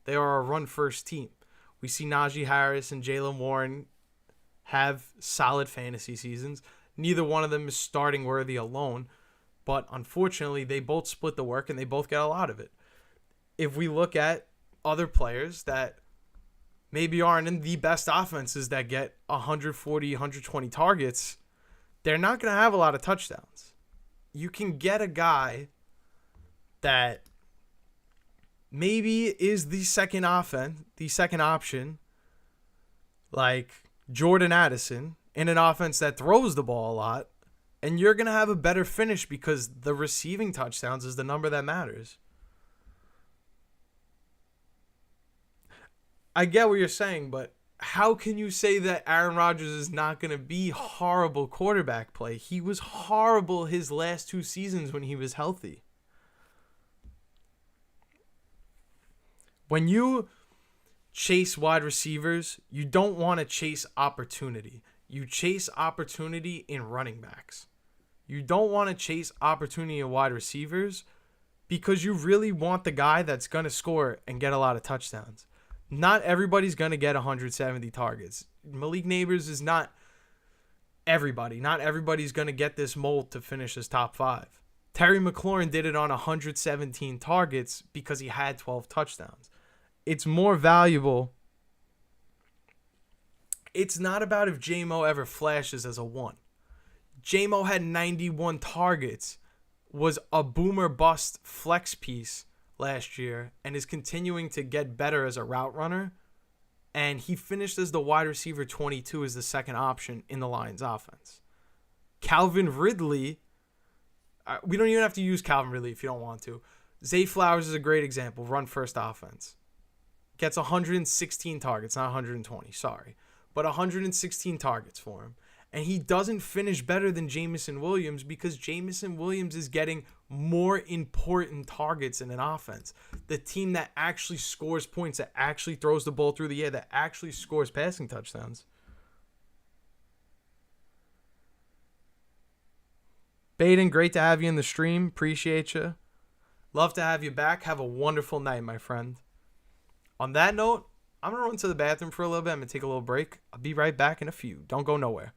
They are a run-first team. We see Najee Harris and Jaylen Warren have solid fantasy seasons. Neither one of them is starting worthy alone, but unfortunately, they both split the work and they both get a lot of it. If we look at other players that maybe aren't in the best offenses that get 140, 120 targets, they're not going to have a lot of touchdowns. You can get a guy that maybe is the second option, like Jordan Addison, in an offense that throws the ball a lot, and you're going to have a better finish because the receiving touchdowns is the number that matters. I get what you're saying, but how can you say that Aaron Rodgers is not going to be horrible quarterback play? He was horrible his last 2 seasons when he was healthy. When you chase wide receivers, you don't want to chase opportunity. You chase opportunity in running backs. You don't want to chase opportunity in wide receivers because you really want the guy that's going to score and get a lot of touchdowns. Not everybody's going to get 170 targets. Malik Neighbors is not everybody. Not everybody's going to get this mold to finish as top 5. Terry McLaurin did it on 117 targets because he had 12 touchdowns. It's more valuable. It's not about if J-Mo ever flashes as a 1. J-Mo had 91 targets, was a boomer bust flex piece last year, and is continuing to get better as a route runner. And he finished as the wide receiver 22 as the second option in the Lions offense. Calvin Ridley, we don't even have to use Calvin Ridley if you don't want to. Zay Flowers is a great example, run first offense. Gets 116 targets, not 120, sorry. But 116 targets for him. And he doesn't finish better than Jamison Williams because Jamison Williams is getting more important targets in an offense. The team that actually scores points, that actually throws the ball through the air, that actually scores passing touchdowns. Baden, great to have you in the stream. Appreciate you. Love to have you back. Have a wonderful night, my friend. On that note, I'm going to run to the bathroom for a little bit. I'm going to take a little break. I'll be right back in a few. Don't go nowhere.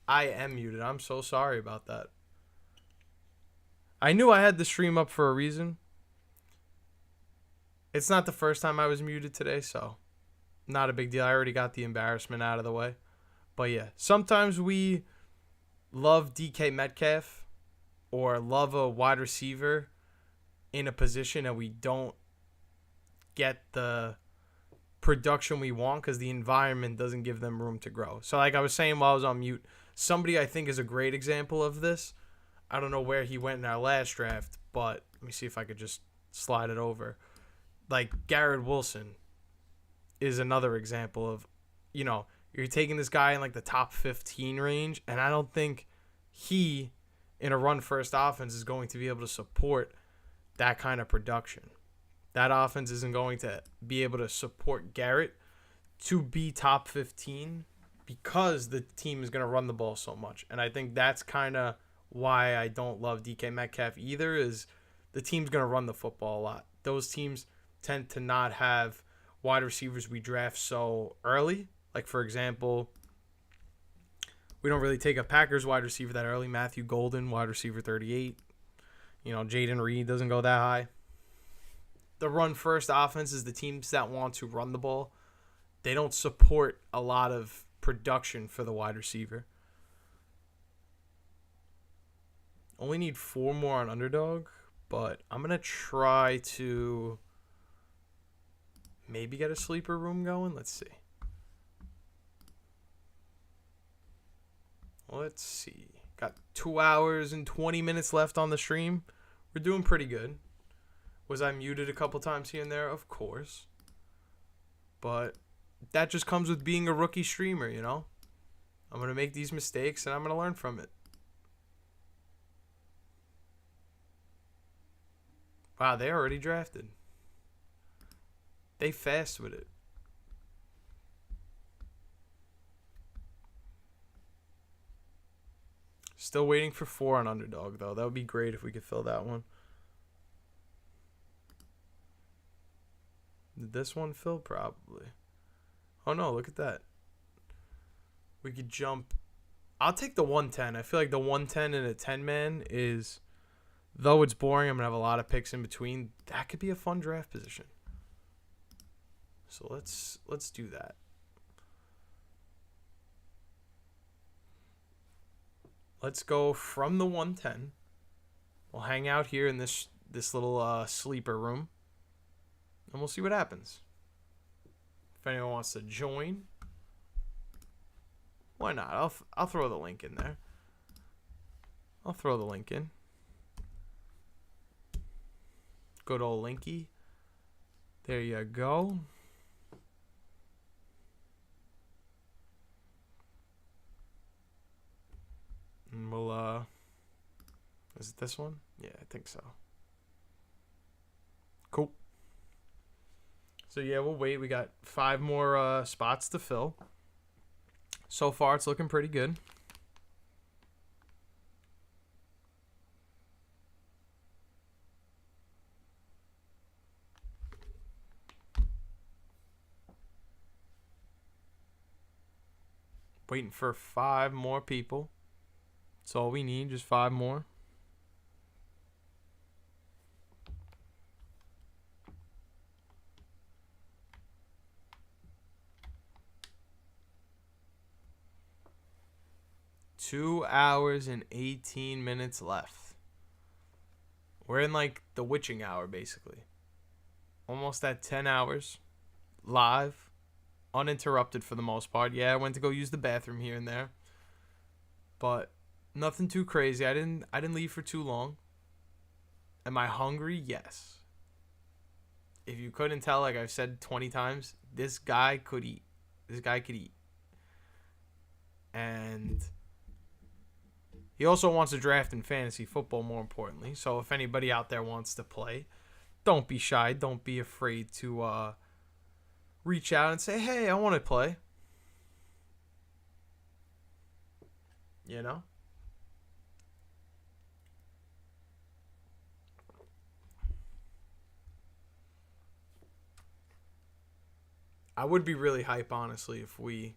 I am muted. I'm so sorry about that. I knew I had the stream up for a reason. It's not the first time I was muted today, so not a big deal. I already got the embarrassment out of the way. But yeah, sometimes we love DK Metcalf or love a wide receiver in a position and we don't get the production we want because the environment doesn't give them room to grow. So like I was saying while I was on mute, somebody I think is a great example of this. I don't know where he went in our last draft, but let me see if I could just slide it over. Like Garrett Wilson is another example of, you're taking this guy in like the top 15 range, and I don't think he, in a run-first offense, is going to be able to support that kind of production. That offense isn't going to be able to support Garrett to be top 15 because the team is going to run the ball so much. And I think that's kind of why I don't love DK Metcalf either, is the team's going to run the football a lot. Those teams tend to not have wide receivers we draft so early. Like, for example, we don't really take a Packers wide receiver that early. Matthew Golden, wide receiver 38. Jaden Reed doesn't go that high. The run-first offense is the teams that want to run the ball. They don't support a lot of production for the wide receiver. Only need 4 more on Underdog, but I'm going to try to maybe get a sleeper room going. Let's see. Let's see. Got 2 hours and 20 minutes left on the stream. We're doing pretty good. Was I muted a couple times here and there? Of course. But that just comes with being a rookie streamer, I'm going to make these mistakes and I'm going to learn from it. Wow, they already drafted. They fast with it. Still waiting for 4 on Underdog, though. That would be great if we could fill that one. Did this one fill? Probably. Oh, no, look at that. We could jump. I'll take the 110. I feel like the 110 in a 10-man is, though it's boring, I'm going to have a lot of picks in between. That could be a fun draft position. So let's do that. Let's go from the 110. We'll hang out here in this little sleeper room, and we'll see what happens. If anyone wants to join, why not? I'll throw the link in there. I'll throw the link in. Good old Linky. There you go. And we'll, is it this one? Yeah, I think so. Cool. So, yeah, we'll wait. We got 5 more spots to fill. So far, it's looking pretty good. Waiting for 5 more people. That's all we need, just 5 more. Two hours and 18 minutes left. We're in like the witching hour, basically. Almost at 10 hours. Live. Uninterrupted for the most part. Yeah, I went to go use the bathroom here and there. But nothing too crazy. I didn't leave for too long. Am I hungry? Yes. If you couldn't tell, like I've said 20 times, this guy could eat. This guy could eat. And he also wants to draft in fantasy football, more importantly. So if anybody out there wants to play, don't be shy. Don't be afraid to reach out and say, hey, I want to play. You know? I would be really hype, honestly, if we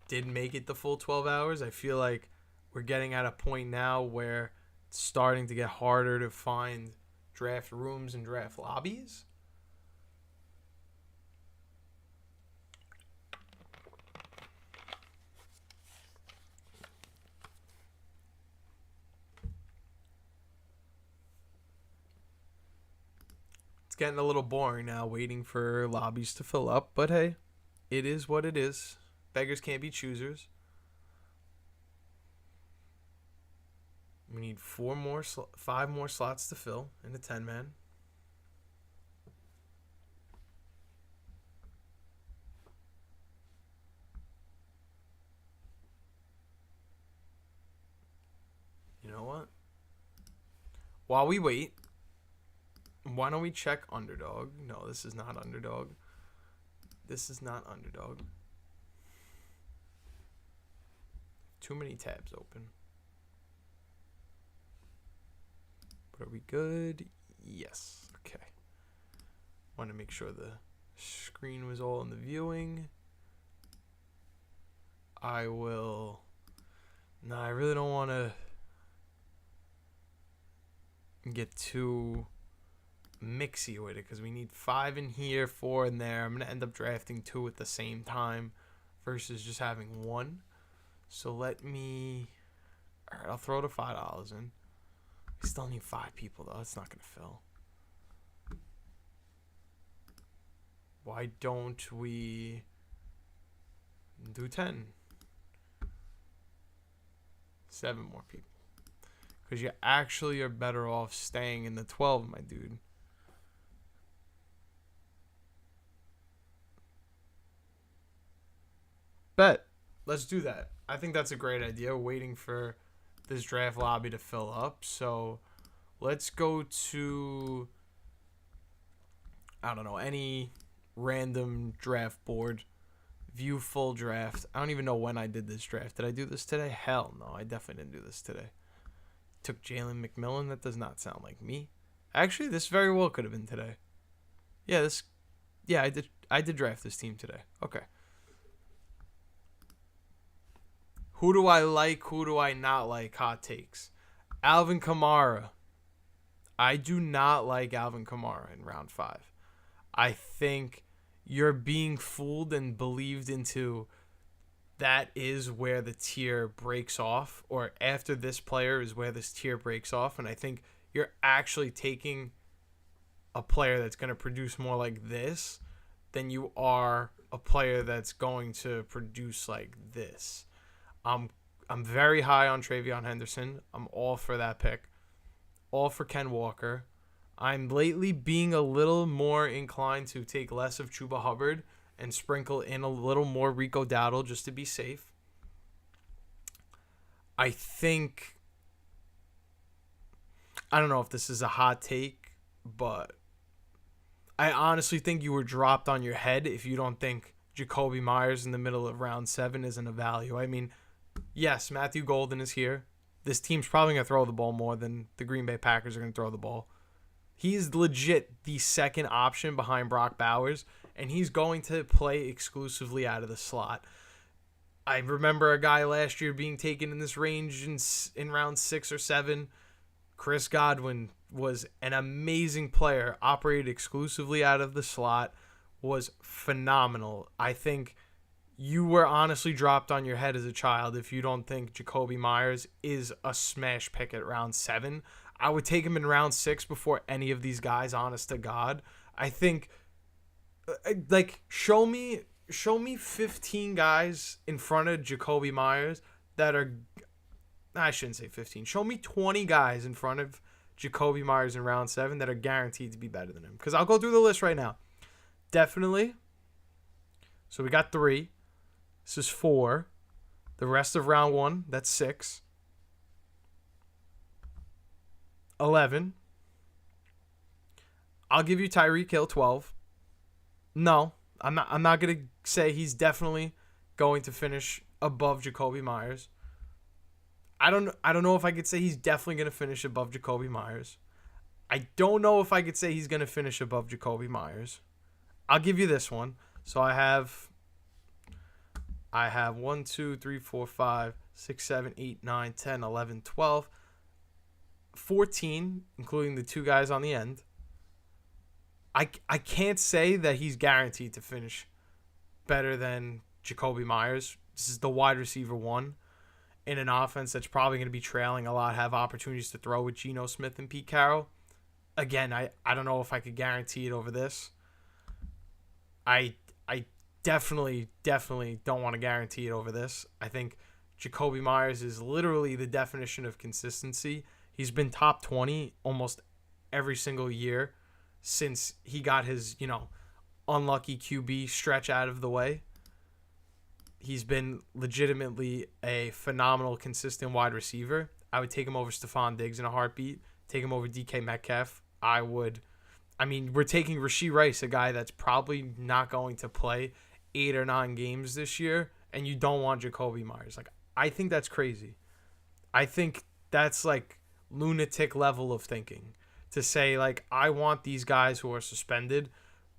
did make it the full 12 hours. I feel like we're getting at a point now where it's starting to get harder to find draft rooms and draft lobbies. It's getting a little boring now waiting for lobbies to fill up, but hey, it is what it is. Beggars can't be choosers. We need 5 more slots to fill in a 10-man. You know what? While we wait, why don't we check Underdog? No, this is not Underdog. This is not Underdog. Too many tabs open. But are we good? Yes. Okay. Want to make sure the screen was all in the viewing. I will... No, I really don't want to get too mixy with it because we need 5 in here, 4 in there. I'm going to end up drafting 2 at the same time versus just having 1. So let me... Alright, I'll throw the $5 in. We still need 5 people though. It's not going to fill. Why don't we do 10? 7 more people. Because you actually are better off staying in the 12, my dude. Bet. Let's do that. I think that's a great idea. Waiting for this draft lobby to fill up. So let's go to, I don't know, any random draft board. View full draft. I don't even know when I did this draft. Did I do this today? Hell no. I definitely didn't do this today. Took Jalen McMillan. That does not sound like me. Actually, this very well could have been today. Yeah, I did draft this team today. Okay. Who do I like? Who do I not like? Hot takes. Alvin Kamara. I do not like Alvin Kamara in round 5. I think you're being fooled and believed into that is where the tier breaks off, or after this player is where this tier breaks off. And I think you're actually taking a player that's going to produce more like this than you are a player that's going to produce like this. I'm very high on Travion Henderson. I'm all for that pick. All for Ken Walker. I'm lately being a little more inclined to take less of Chuba Hubbard and sprinkle in a little more Rico Dowdle just to be safe. I think, I don't know if this is a hot take, but I honestly think you were dropped on your head if you don't think Jacoby Myers in the middle of round 7 isn't a value. I mean, yes, Matthew Golden is here. This team's probably going to throw the ball more than the Green Bay Packers are going to throw the ball. He's legit the second option behind Brock Bowers, and he's going to play exclusively out of the slot. I remember a guy last year being taken in this range in round 6 or 7. Chris Godwin was an amazing player, operated exclusively out of the slot, was phenomenal. I think you were honestly dropped on your head as a child if you don't think Jacoby Myers is a smash pick at round 7. I would take him in round 6 before any of these guys, honest to God. I think, like, show me 15 guys in front of Jacoby Myers that are, I shouldn't say 15. Show me 20 guys in front of Jacoby Myers in round 7 that are guaranteed to be better than him. Because I'll go through the list right now. Definitely. So we got 3. This is 4. The rest of round 1, that's 6. 11. I'll give you Tyreek Hill 12. No, I'm not going to say he's definitely going to finish above Jacoby Myers. I don't know if I could say he's definitely going to finish above Jacoby Myers. I don't know if I could say he's going to finish above Jacoby Myers. I'll give you this one. So I have I have 1, 2, 3, 4, 5, 6, 7, 8, 9, 10, 11, 12, 14, including the two guys on the end. I can't say that he's guaranteed to finish better than Jacoby Myers. This is the wide receiver one in an offense that's probably going to be trailing a lot, have opportunities to throw with Geno Smith and Pete Carroll. Again, I don't know if I could guarantee it over this. I definitely don't want to guarantee it over this. I think Jacoby Myers is literally the definition of consistency. He's been top 20 almost every single year since he got his, unlucky QB stretch out of the way. He's been legitimately a phenomenal, consistent wide receiver. I would take him over Stephon Diggs in a heartbeat. Take him over DK Metcalf. We're taking Rashee Rice, a guy that's probably not going to play 8 or 9 games this year, and you don't want Jacoby Myers. I think that's crazy. I think that's lunatic level of thinking to say I want these guys who are suspended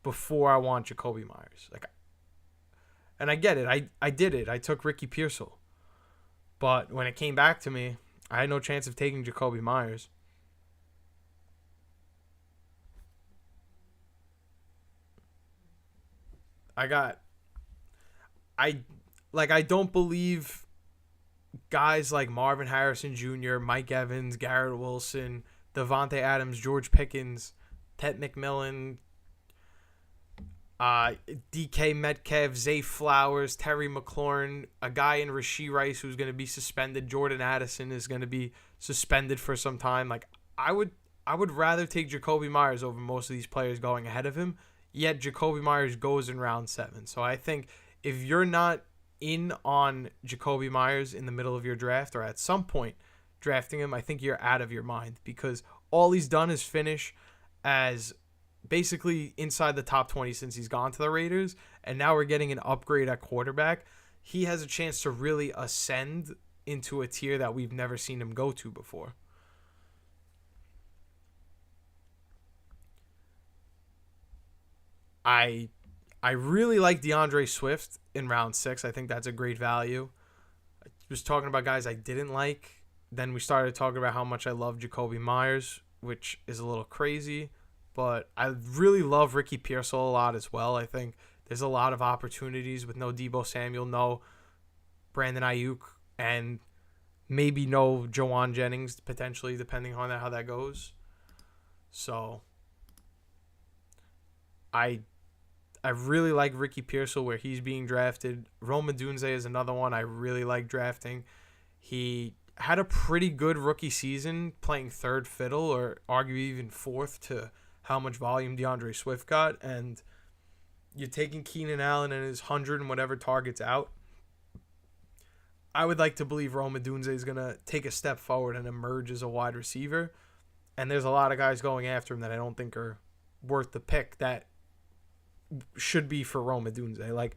before I want Jacoby Myers. And I get it. I did it. I took Ricky Pearsall. But when it came back to me, I had no chance of taking Jacoby Myers. I don't believe guys like Marvin Harrison Jr., Mike Evans, Garrett Wilson, Devontae Adams, George Pickens, Ted McMillan, DK Metcalf, Zay Flowers, Terry McLaurin, a guy in Rashee Rice who's going to be suspended. Jordan Addison is going to be suspended for some time. I would rather take Jacoby Myers over most of these players going ahead of him. Yet Jacoby Myers goes in round 7. So I think if you're not in on Jacoby Myers in the middle of your draft or at some point drafting him, I think you're out of your mind, because all he's done is finish as basically inside the top 20 since he's gone to the Raiders, and now we're getting an upgrade at quarterback. He has a chance to really ascend into a tier that we've never seen him go to before. I really like DeAndre Swift in round 6. I think that's a great value. I was talking about guys I didn't like. Then we started talking about how much I love Jacoby Myers, which is a little crazy. But I really love Ricky Pearsall a lot as well. I think there's a lot of opportunities with no Deebo Samuel, no Brandon Ayuk, and maybe no Jawan Jennings, potentially, depending on how that goes. So I really like Ricky Pearsall where he's being drafted. Rome Odunze is another one I really like drafting. He had a pretty good rookie season playing third fiddle, or arguably even fourth, to how much volume DeAndre Swift got. And you're taking Keenan Allen and his 100 and whatever targets out. I would like to believe Rome Odunze is going to take a step forward and emerge as a wide receiver. And there's a lot of guys going after him that I don't think are worth the pick that should be for Rome Odunze.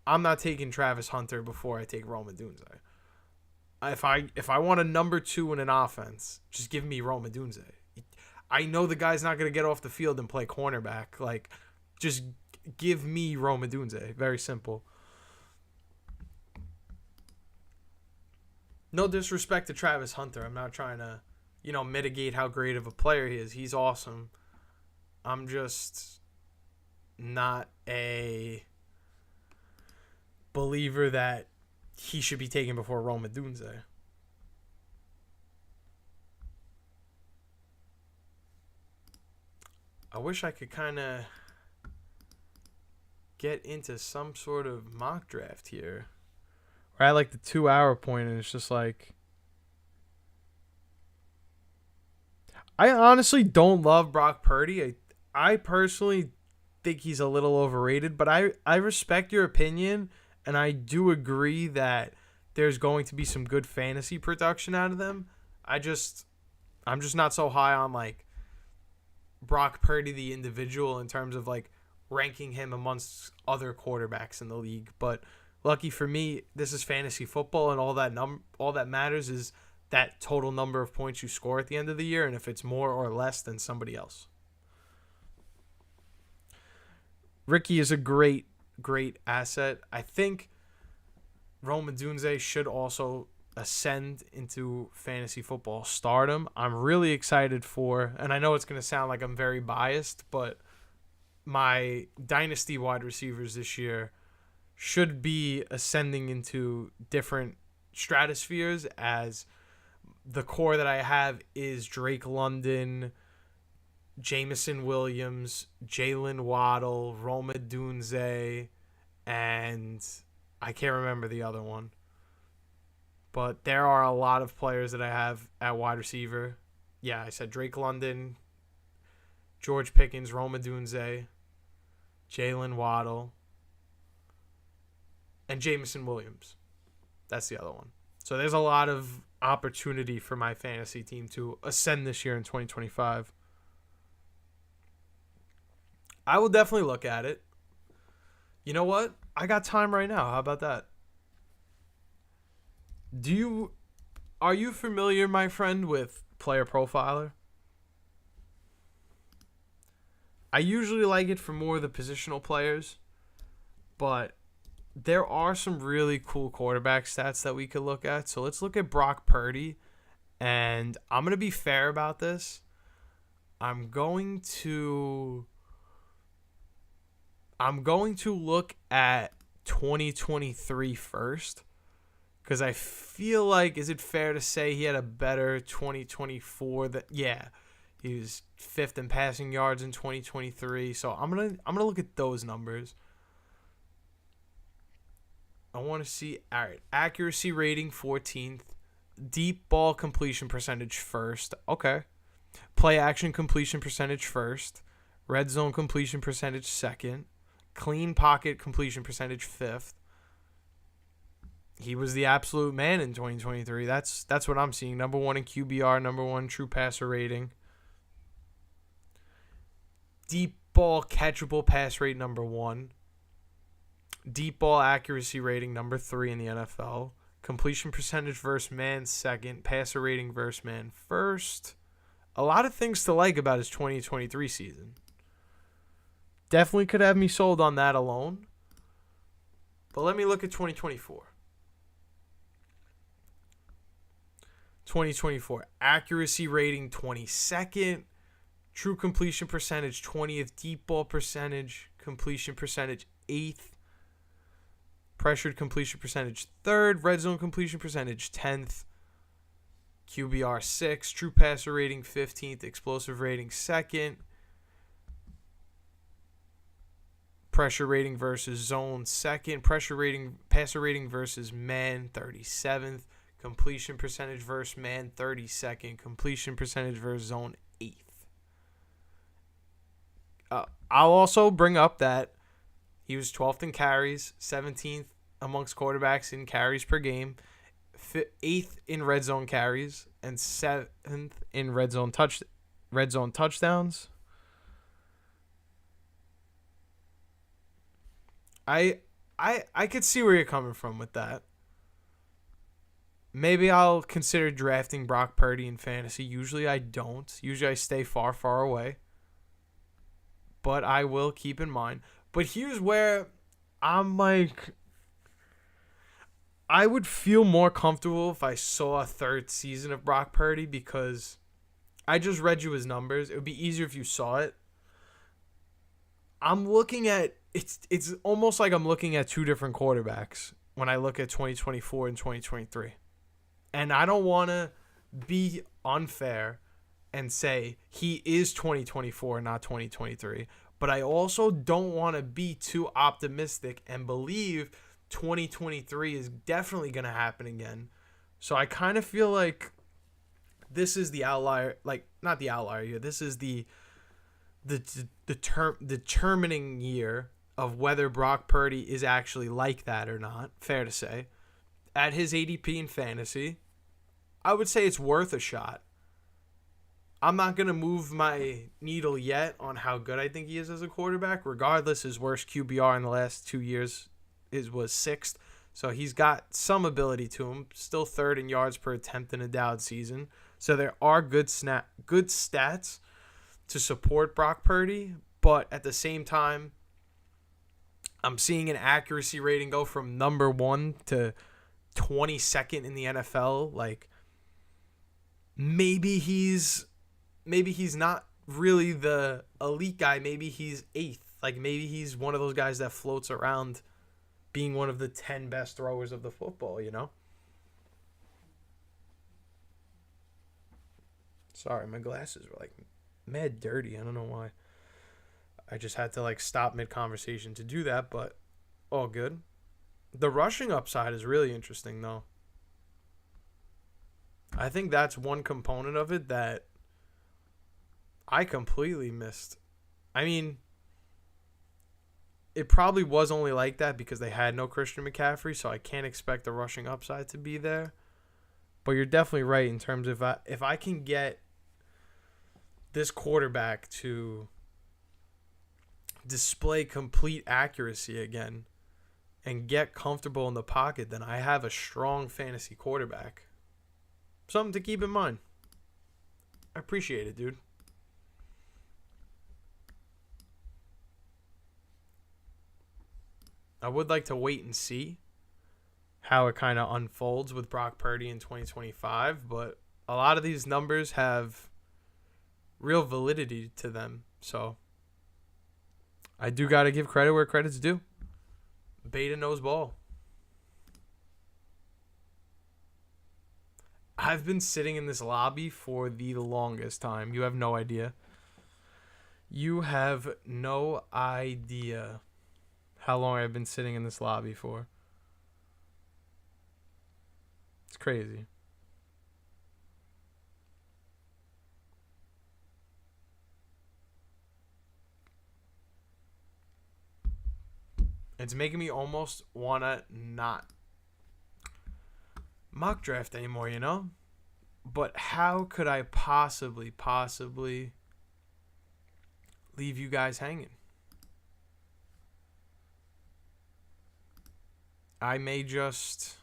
I'm not taking Travis Hunter before I take Rome Odunze. If I want a number 2 in an offense, just give me Rome Odunze. I know the guy's not going to get off the field and play cornerback. Just give me Rome Odunze. Very simple. No disrespect to Travis Hunter. I'm not trying to, mitigate how great of a player he is. He's awesome. I'm just not a believer that he should be taken before Rome Odunze. I wish I could kind of get into some sort of mock draft here. Or at the 2-hour point, and it's just I honestly don't love Brock Purdy. I personally think he's a little overrated, but I respect your opinion, and I do agree that there's going to be some good fantasy production out of them. I'm just not so high on Brock Purdy the individual in terms of ranking him amongst other quarterbacks in the league. But lucky for me, this is fantasy football, and all that matters is that total number of points you score at the end of the year, and if it's more or less than somebody else. Ricky is a great asset. I think Rome Odunze should also ascend into fantasy football stardom. I'm really excited for, and I know it's going to sound like I'm very biased, but my dynasty wide receivers this year should be ascending into different stratospheres, as the core that I have is Drake London, Jamison Williams, Jalen Waddle, Rome Odunze, and I can't remember the other one. But there are a lot of players that I have at wide receiver. Yeah, I said Drake London, George Pickens, Rome Odunze, Jalen Waddle, and Jamison Williams. That's the other one. So there's a lot of opportunity for my fantasy team to ascend this year in 2025. I will definitely look at it. You know what? I got time right now. How about that? Are you familiar, my friend, with Player Profiler? I usually like it for more of the positional players, but there are some really cool quarterback stats that we could look at. So let's look at Brock Purdy, and I'm going to be fair about this. I'm going to look at 2023 first, because I feel like, is it fair to say he had a better 2024? He was 5th in passing yards in 2023. So I'm gonna look at those numbers. I want to see, all right, accuracy rating 14th, deep ball completion percentage 1st. Okay. Play action completion percentage 1st, red zone completion percentage 2nd, clean pocket completion percentage 5th. He was the absolute man in 2023. That's what I'm seeing. Number 1 in QBR, number 1 true passer rating. Deep ball catchable pass rate, number 1. Deep ball accuracy rating, number 3 in the NFL. Completion percentage versus man, 2nd. Passer rating versus man, 1st. A lot of things to like about his 2023 season. Definitely could have me sold on that alone. But let me look at 2024. 2024 accuracy rating 22nd, true completion percentage 20th, deep ball percentage, completion percentage 8th, pressured completion percentage 3rd, red zone completion percentage 10th, QBR 6th, true passer rating 15th, explosive rating 2nd, pressure rating versus zone 2nd, passer rating versus man 37th, completion percentage versus man 32nd, completion percentage versus zone 8th. I'll also bring up that he was 12th in carries, 17th amongst quarterbacks in carries per game, 8th in red zone carries, and 7th in red zone touchdowns. I could see where you're coming from with that. Maybe I'll consider drafting Brock Purdy in fantasy. Usually I don't. Usually I stay far, far away. But I will keep in mind. But here's where I'm like, I would feel more comfortable if I saw a 3rd season of Brock Purdy, because I just read you his numbers. It would be easier if you saw it. I'm looking at, it's almost like I'm looking at 2 different quarterbacks when I look at 2024 and 2023. And I don't want to be unfair and say he is 2024, not 2023. But I also don't want to be too optimistic and believe 2023 is definitely going to happen again. So I kind of feel like this is the outlier, like not the outlier year. This is the determining year of whether Brock Purdy is actually like that or not. Fair to say. At his ADP in fantasy, I would say it's worth a shot. I'm not going to move my needle yet on how good I think he is as a quarterback. Regardless, his worst QBR in the last 2 years was 6th. So he's got some ability to him. Still 3rd in yards per attempt in a down season. So there are good stats to support Brock Purdy. But at the same time, I'm seeing an accuracy rating go from number 1 to 22nd in the NFL. Like, maybe he's not really the elite guy. Maybe he's 8th. Like, maybe he's one of those guys that floats around being one of the 10 best throwers of the football, you know? Sorry, my glasses were, like, mad dirty. I don't know why. I just had to, like, stop mid-conversation to do that, but all good. The rushing upside is really interesting, though. I think that's one component of it that I completely missed. I mean, it probably was only like that because they had no Christian McCaffrey, so I can't expect the rushing upside to be there. But you're definitely right in terms of if I can get this quarterback to display complete accuracy again and get comfortable in the pocket, then I have a strong fantasy quarterback. Something to keep in mind. I appreciate it, dude. I would like to wait and see how it kind of unfolds with Brock Purdy in 2025, but a lot of these numbers have real validity to them. So I do got to give credit where credit's due. Beta knows ball. I've been sitting in this lobby for the longest time. You have no idea. You have no idea how long I've been sitting in this lobby for. It's crazy. It's making me almost want to not mock draft anymore, you know? But how could I possibly leave you guys hanging? I may just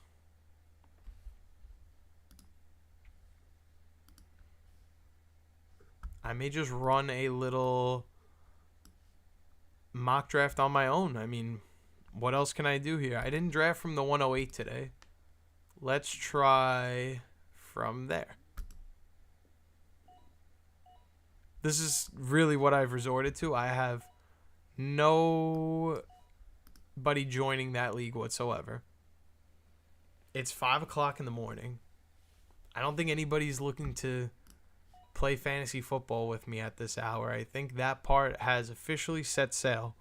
run a little mock draft on my own. I mean, what else can I do here? I didn't draft from the 108 today. Let's try from there. This is really what I've resorted to. I have nobody joining that league whatsoever. It's 5 o'clock in the morning. I don't think anybody's looking to play fantasy football with me at this hour. I think that part has officially set sail.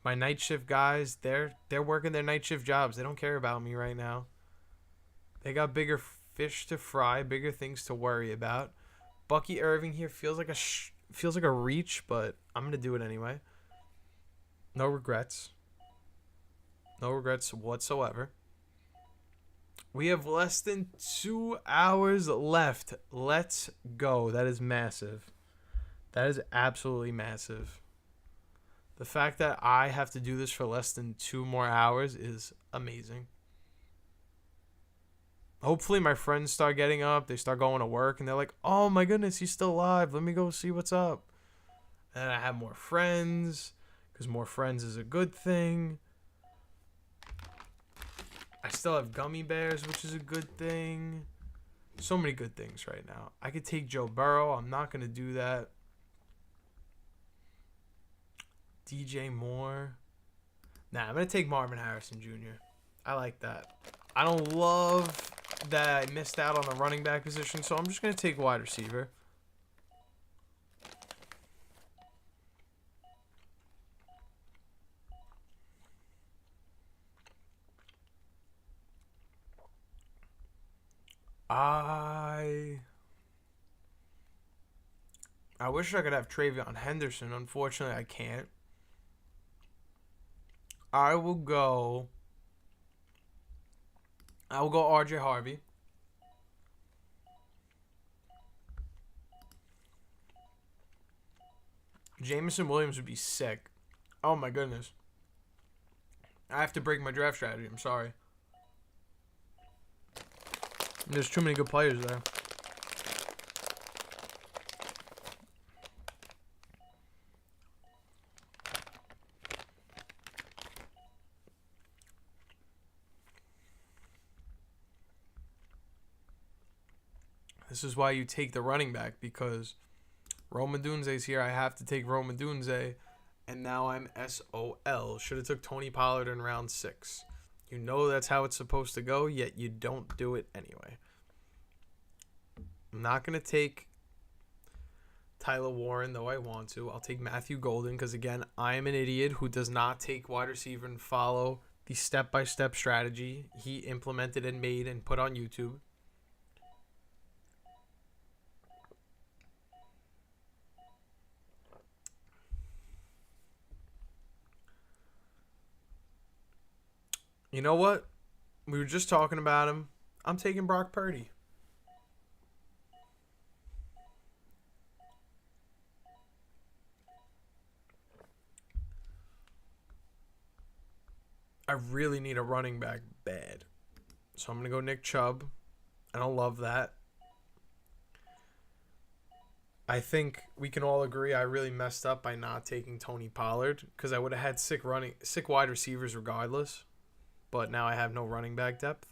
My night shift guys, they're working their night shift jobs. They don't care about me right now. They got bigger fish to fry, bigger things to worry about. Bucky Irving here feels like a reach, but I'm gonna do it anyway. No regrets. No regrets whatsoever. We have less than 2 hours left. Let's go. That is massive. That is absolutely massive. The fact that I have to do this for less than 2 more hours is amazing. Hopefully my friends start getting up. They start going to work, and they're like, oh my goodness, he's still alive. Let me go see what's up. And I have more friends, because more friends is a good thing. I still have gummy bears, which is a good thing. So many good things right now. I could take Joe Burrow. I'm not going to do that. DJ Moore. Nah, I'm going to take Marvin Harrison Jr. I like that. I don't love that I missed out on the running back position, so I'm just going to take wide receiver. I wish I could have Travion Henderson. Unfortunately, I can't. I will go RJ Harvey. Jameson Williams would be sick. Oh my goodness. I have to break my draft strategy. I'm sorry. There's too many good players there. This is why you take the running back, because Rome Odunze's here. I have to take Rome Odunze, and now I'm SOL. Should have took Tony Pollard in round 6. You know that's how it's supposed to go, yet you don't do it anyway. I'm not going to take Tyler Warren, though I want to. I'll take Matthew Golden because, again, I am an idiot who does not take wide receiver and follow the step-by-step strategy he implemented and made and put on YouTube. You know what? We were just talking about him. I'm taking Brock Purdy. I really need a running back bad. So I'm going to go Nick Chubb. I don't love that. I think we can all agree I really messed up by not taking Tony Pollard because I would have had sick wide receivers regardless. But now I have no running back depth.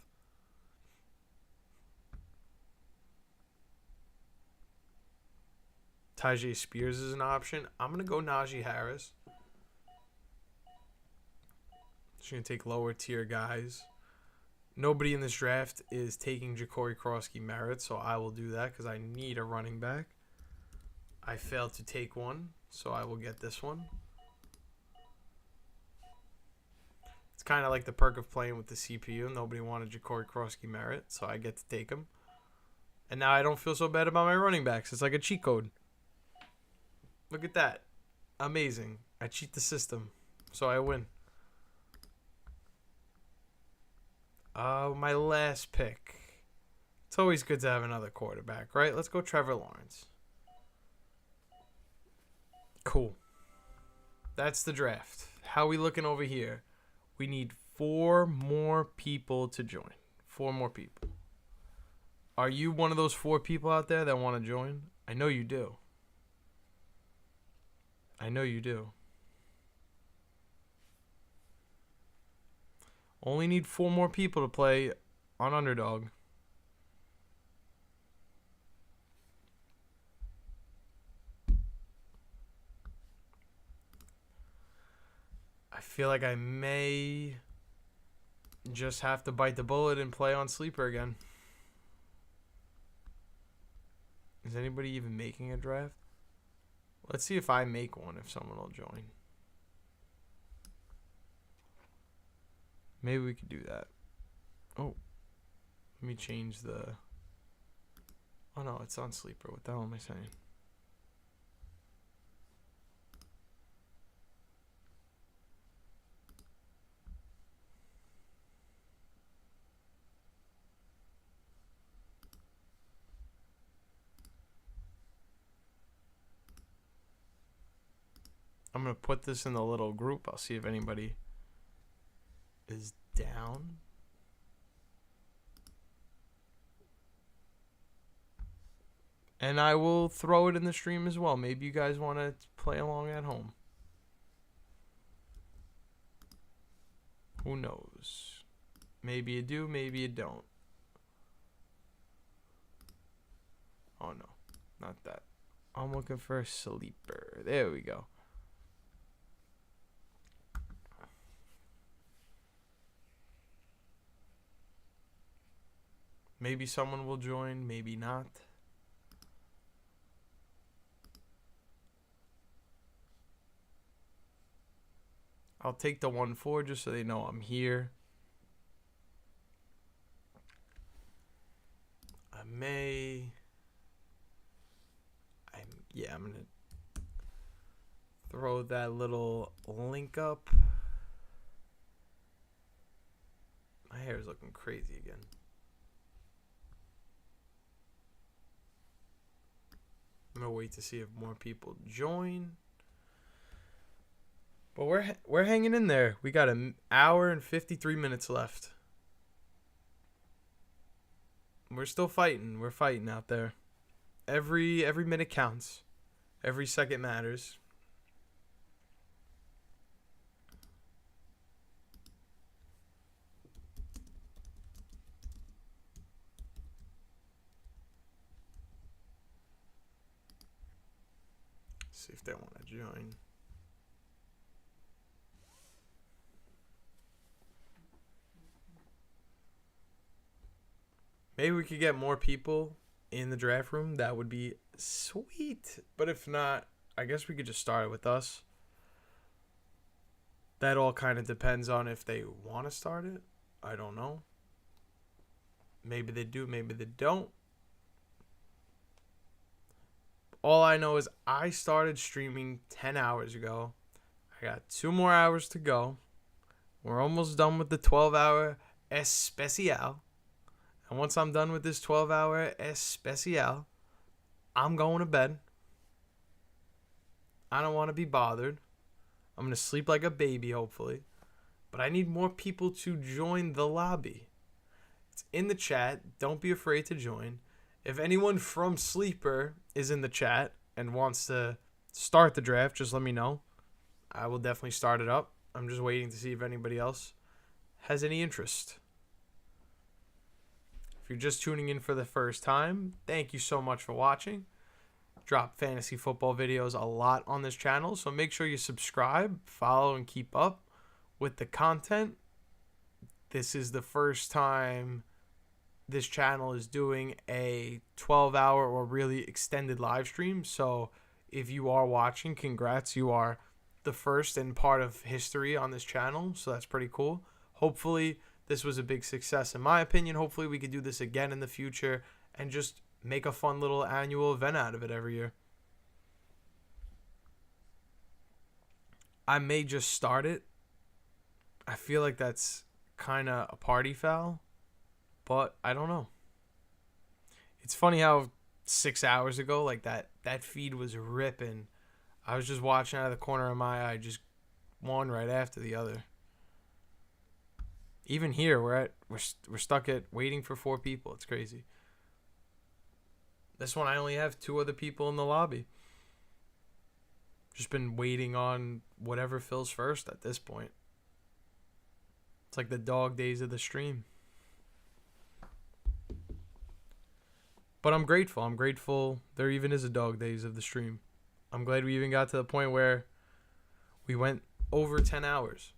Tajay Spears is an option. I'm going to go Najee Harris. Just going to take lower tier guys. Nobody in this draft is taking Ja'Cory Krosky Merritt, so I will do that because I need a running back. I failed to take one, so I will get this one. It's kind of like the perk of playing with the CPU. Nobody wanted Ja'Cory Krosky Merritt, so I get to take him. And now I don't feel so bad about my running backs. It's like a cheat code. Look at that. Amazing. I cheat the system, so I win. My last pick. It's always good to have another quarterback, right? Let's go Trevor Lawrence. Cool. That's the draft. How are we looking over here? We need 4 more people to join. 4 more people. Are you one of those 4 people out there that want to join? I know you do. I know you do. Only need 4 more people to play on Underdog. I feel like I may just have to bite the bullet and play on Sleeper again. Is anybody even making a draft? Let's see if I make one, if someone will join. Maybe we could do that. Oh. Let me change the... Oh no, it's on Sleeper. What the hell am I saying? I'm going to put this in the little group. I'll see if anybody is down. And I will throw it in the stream as well. Maybe you guys want to play along at home. Who knows? Maybe you do, maybe you don't. Oh no, not that. I'm looking for a Sleeper. There we go. Maybe someone will join, maybe not. I'll take the 1-4 just so they know I'm here. I'm going to throw that little link up. My hair is looking crazy again. I'm going to wait to see if more people join. But we're hanging in there. We got an hour and 53 minutes left. We're still fighting. We're fighting out there. Every minute counts. Every second matters. See if they want to join. Maybe we could get more people in the draft room. That would be sweet. But if not, I guess we could just start it with us. That all kind of depends on if they want to start it. I don't know. Maybe they do, maybe they don't. All I know is I started streaming 10 hours ago. I got 2 more hours to go. We're almost done with the 12-hour especial. And once I'm done with this 12-hour especial, I'm going to bed. I don't want to be bothered. I'm going to sleep like a baby, hopefully. But I need more people to join the lobby. It's in the chat. Don't be afraid to join. If anyone from Sleeper is in the chat and wants to start the draft, just let me know. I will definitely start it up. I'm just waiting to see if anybody else has any interest. If you're just tuning in for the first time, thank you so much for watching. Drop fantasy football videos a lot on this channel, so make sure you subscribe, follow, and keep up with the content. This is the first time this channel is doing a 12-hour or really extended live stream, so if you are watching, congrats. You are the first and part of history on this channel, so that's pretty cool. Hopefully this was a big success in my opinion. Hopefully we could do this again in the future and just make a fun little annual event out of it every year. I may just start it. I feel like that's kind of a party foul, but I don't know. It's funny how 6 hours ago, like that feed was ripping. I was just watching out of the corner of my eye, just one right after the other. Even here, we're stuck at waiting for 4 people. It's crazy. This one, I only have 2 other people in the lobby. Just been waiting on whatever fills first at this point. It's like the dog days of the stream. But I'm grateful. I'm grateful there even is a dog days of the stream. I'm glad we even got to the point where we went over 10 hours.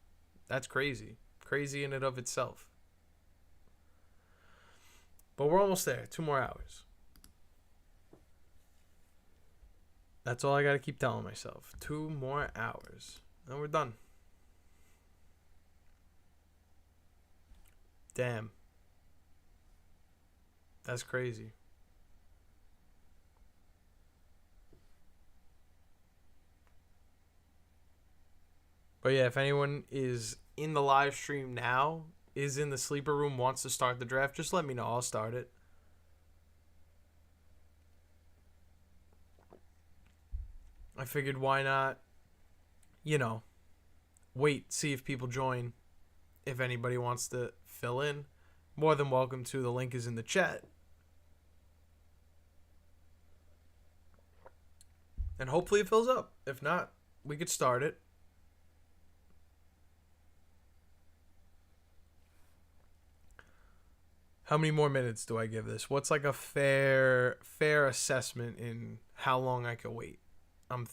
That's crazy. Crazy in and of itself. But we're almost there. 2 more hours. That's all I got to keep telling myself. 2 more hours. And we're done. Damn. That's crazy. But yeah, if anyone is in the live stream now, is in the sleeper room, wants to start the draft, just let me know. I'll start it. I figured why not, wait, see if people join. If anybody wants to fill in, more than welcome to. The link is in the chat. And hopefully it fills up. If not, we could start it. How many more minutes do I give this? What's like a fair assessment in how long I could wait? I'm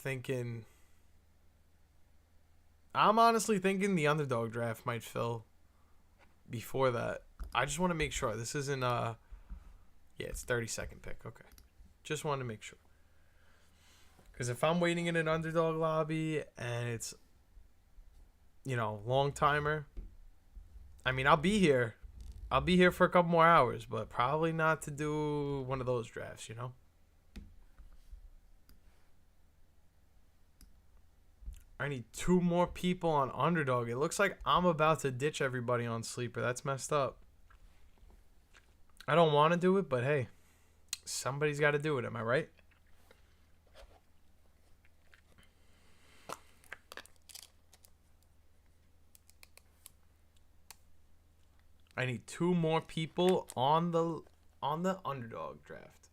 honestly thinking the Underdog draft might fill before that. I just want to make sure this isn't it's 30-second pick. Okay. Just want to make sure. Because if I'm waiting in an Underdog lobby and it's long timer, I mean, I'll be here for a couple more hours, but probably not to do one of those drafts, I need 2 more people on Underdog. It looks like I'm about to ditch everybody on Sleeper. That's messed up. I don't want to do it, but hey, somebody's got to do it. Am I right? I need 2 more people on the Underdog draft.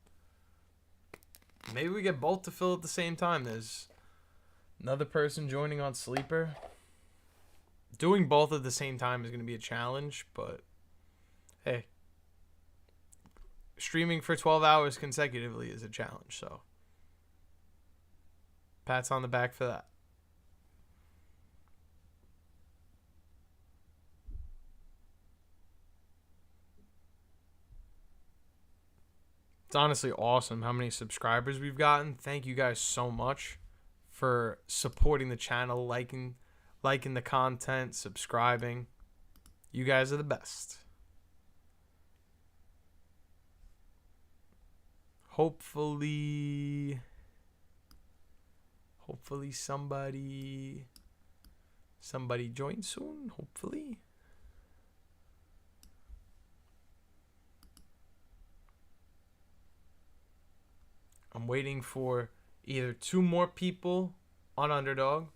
Maybe we get both to fill at the same time. There's another person joining on Sleeper. Doing both at the same time is going to be a challenge, but hey, streaming for 12 hours consecutively is a challenge, so Pats on the back for that. It's honestly awesome how many subscribers we've gotten. Thank you guys so much for supporting the channel, liking the content, subscribing. You guys are the best. Hopefully somebody joins soon, hopefully. I'm waiting for either 2 more people on Underdog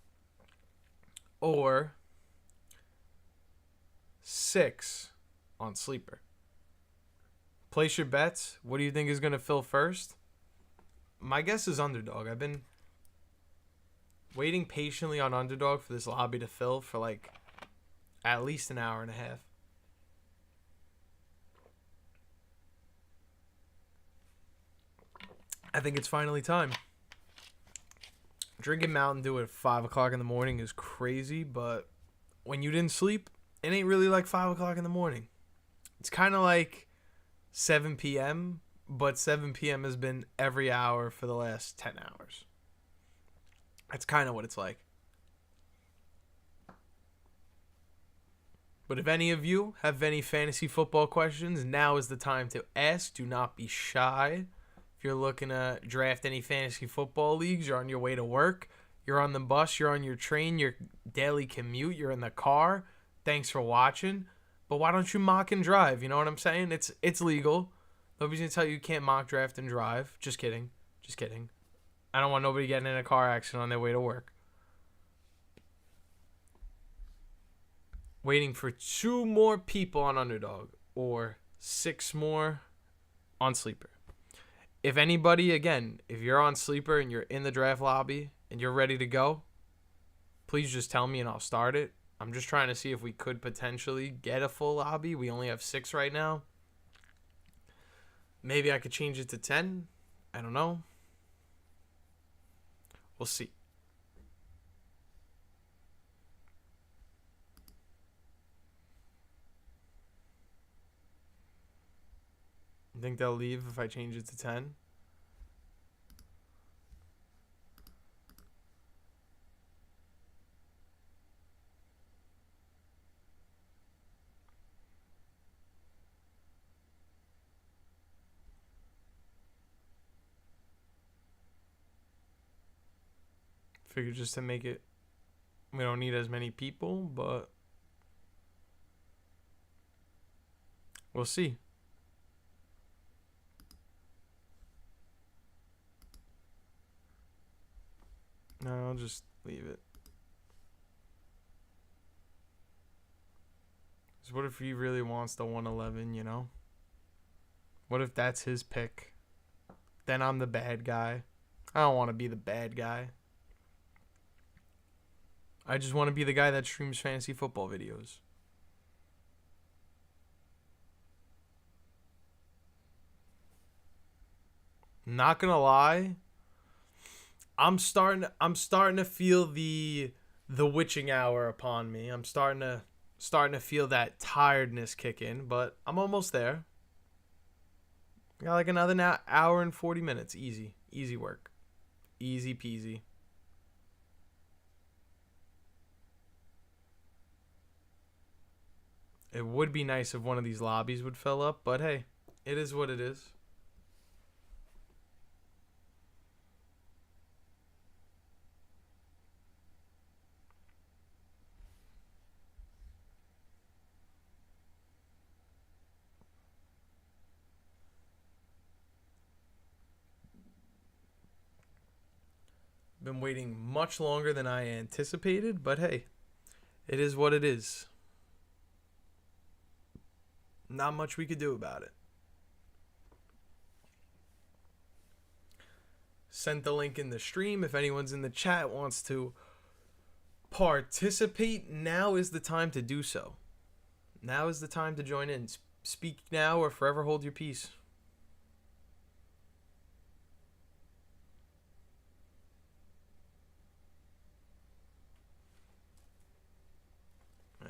or 6 on Sleeper. Place your bets. What do you think is going to fill first? My guess is Underdog. I've been waiting patiently on Underdog for this lobby to fill for like at least an hour and a half. I think it's finally time. Drinking Mountain Dew at 5 o'clock in the morning is crazy, but when you didn't sleep, it ain't really like 5 o'clock in the morning. It's kind of like 7 p.m., but 7 p.m. has been every hour for the last 10 hours. That's kind of what it's like. But if any of you have any fantasy football questions, now is the time to ask. Do not be shy. If you're looking to draft any fantasy football leagues, you're on your way to work, you're on the bus, you're on your train, your daily commute, you're in the car, thanks for watching. But why don't you mock and drive? You know what I'm saying? It's legal. Nobody's going to tell you can't mock, draft, and drive. Just kidding. Just kidding. I don't want nobody getting in a car accident on their way to work. Waiting for 2 more people on Underdog or 6 more on Sleeper. If anybody, again, if you're on Sleeper and you're in the draft lobby and you're ready to go, please just tell me and I'll start it. I'm just trying to see if we could potentially get a full lobby. We only have 6 right now. Maybe I could change it to 10. I don't know. We'll see. You think they'll leave if I change it to 10? Figure just to make it, we don't need as many people, but we'll see. No, I'll just leave it. Because what if he really wants the 111, you know? What if that's his pick? Then I'm the bad guy. I don't want to be the bad guy. I just want to be the guy that streams fantasy football videos. Not gonna lie, I'm starting to feel the witching hour upon me. I'm starting to feel that tiredness kick in, but I'm almost there. Got like another hour and 40 minutes. Easy work. Easy peasy. It would be nice if one of these lobbies would fill up, but hey, it is what it is. Been waiting much longer than I anticipated, but hey, it is what it is. Not much we could do about it. Sent the link in the stream. If anyone's in the chat wants to participate, now is the time to do so. Now is the time to join in. Speak now or forever hold your peace.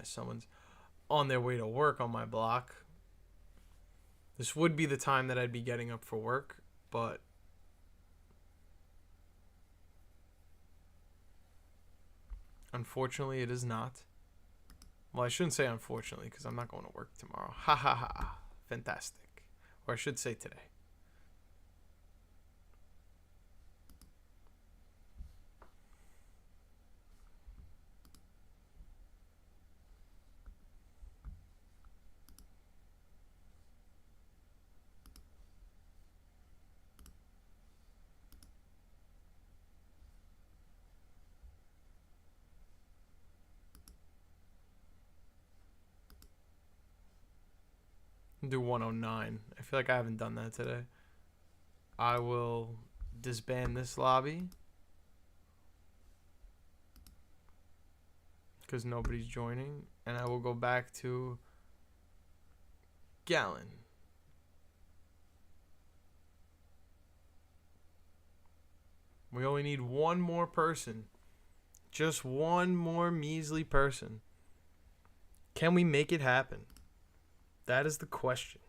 as someone's on their way to work on my block. This would be the time that I'd be getting up for work, but unfortunately it is not. Well, I shouldn't say unfortunately because I'm not going to work tomorrow. Ha ha ha. Fantastic. Or I should say today. Do 109. I feel like I haven't done that today. I will disband this lobby because nobody's joining, and I will go back to Gallon. We only need one more person. Just one more measly person. Can we make it happen? That is the question.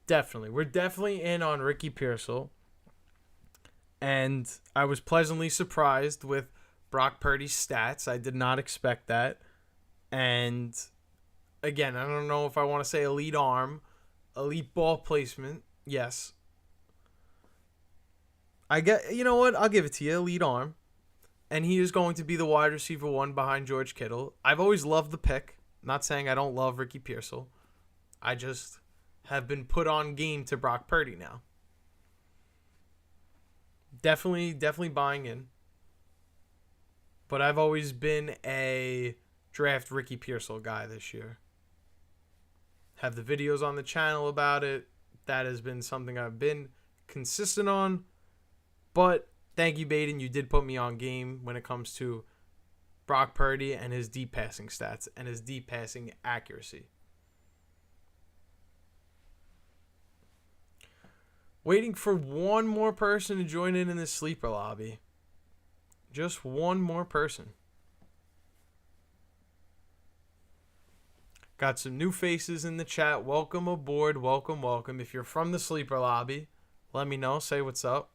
Definitely. We're definitely in on Ricky Pearsall. And I was pleasantly surprised with Brock Purdy's stats. I did not expect that. And again, I don't know if I want to say elite arm, elite ball placement. Yes. You know what? I'll give it to you. Elite arm. And he is going to be the wide receiver 1 behind George Kittle. I've always loved the pick. Not saying I don't love Ricky Pearsall. I just have been put on game to Brock Purdy now. Definitely buying in. But I've always been a draft Ricky Pearsall guy this year. Have the videos on the channel about it. That has been something I've been consistent on. But thank you, Baden. You did put me on game when it comes to Brock Purdy and his deep passing stats and his deep passing accuracy. Waiting for one more person to join in this sleeper lobby. Just one more person. Got some new faces in the chat. Welcome aboard. Welcome. If you're from the sleeper lobby, let me know. Say what's up.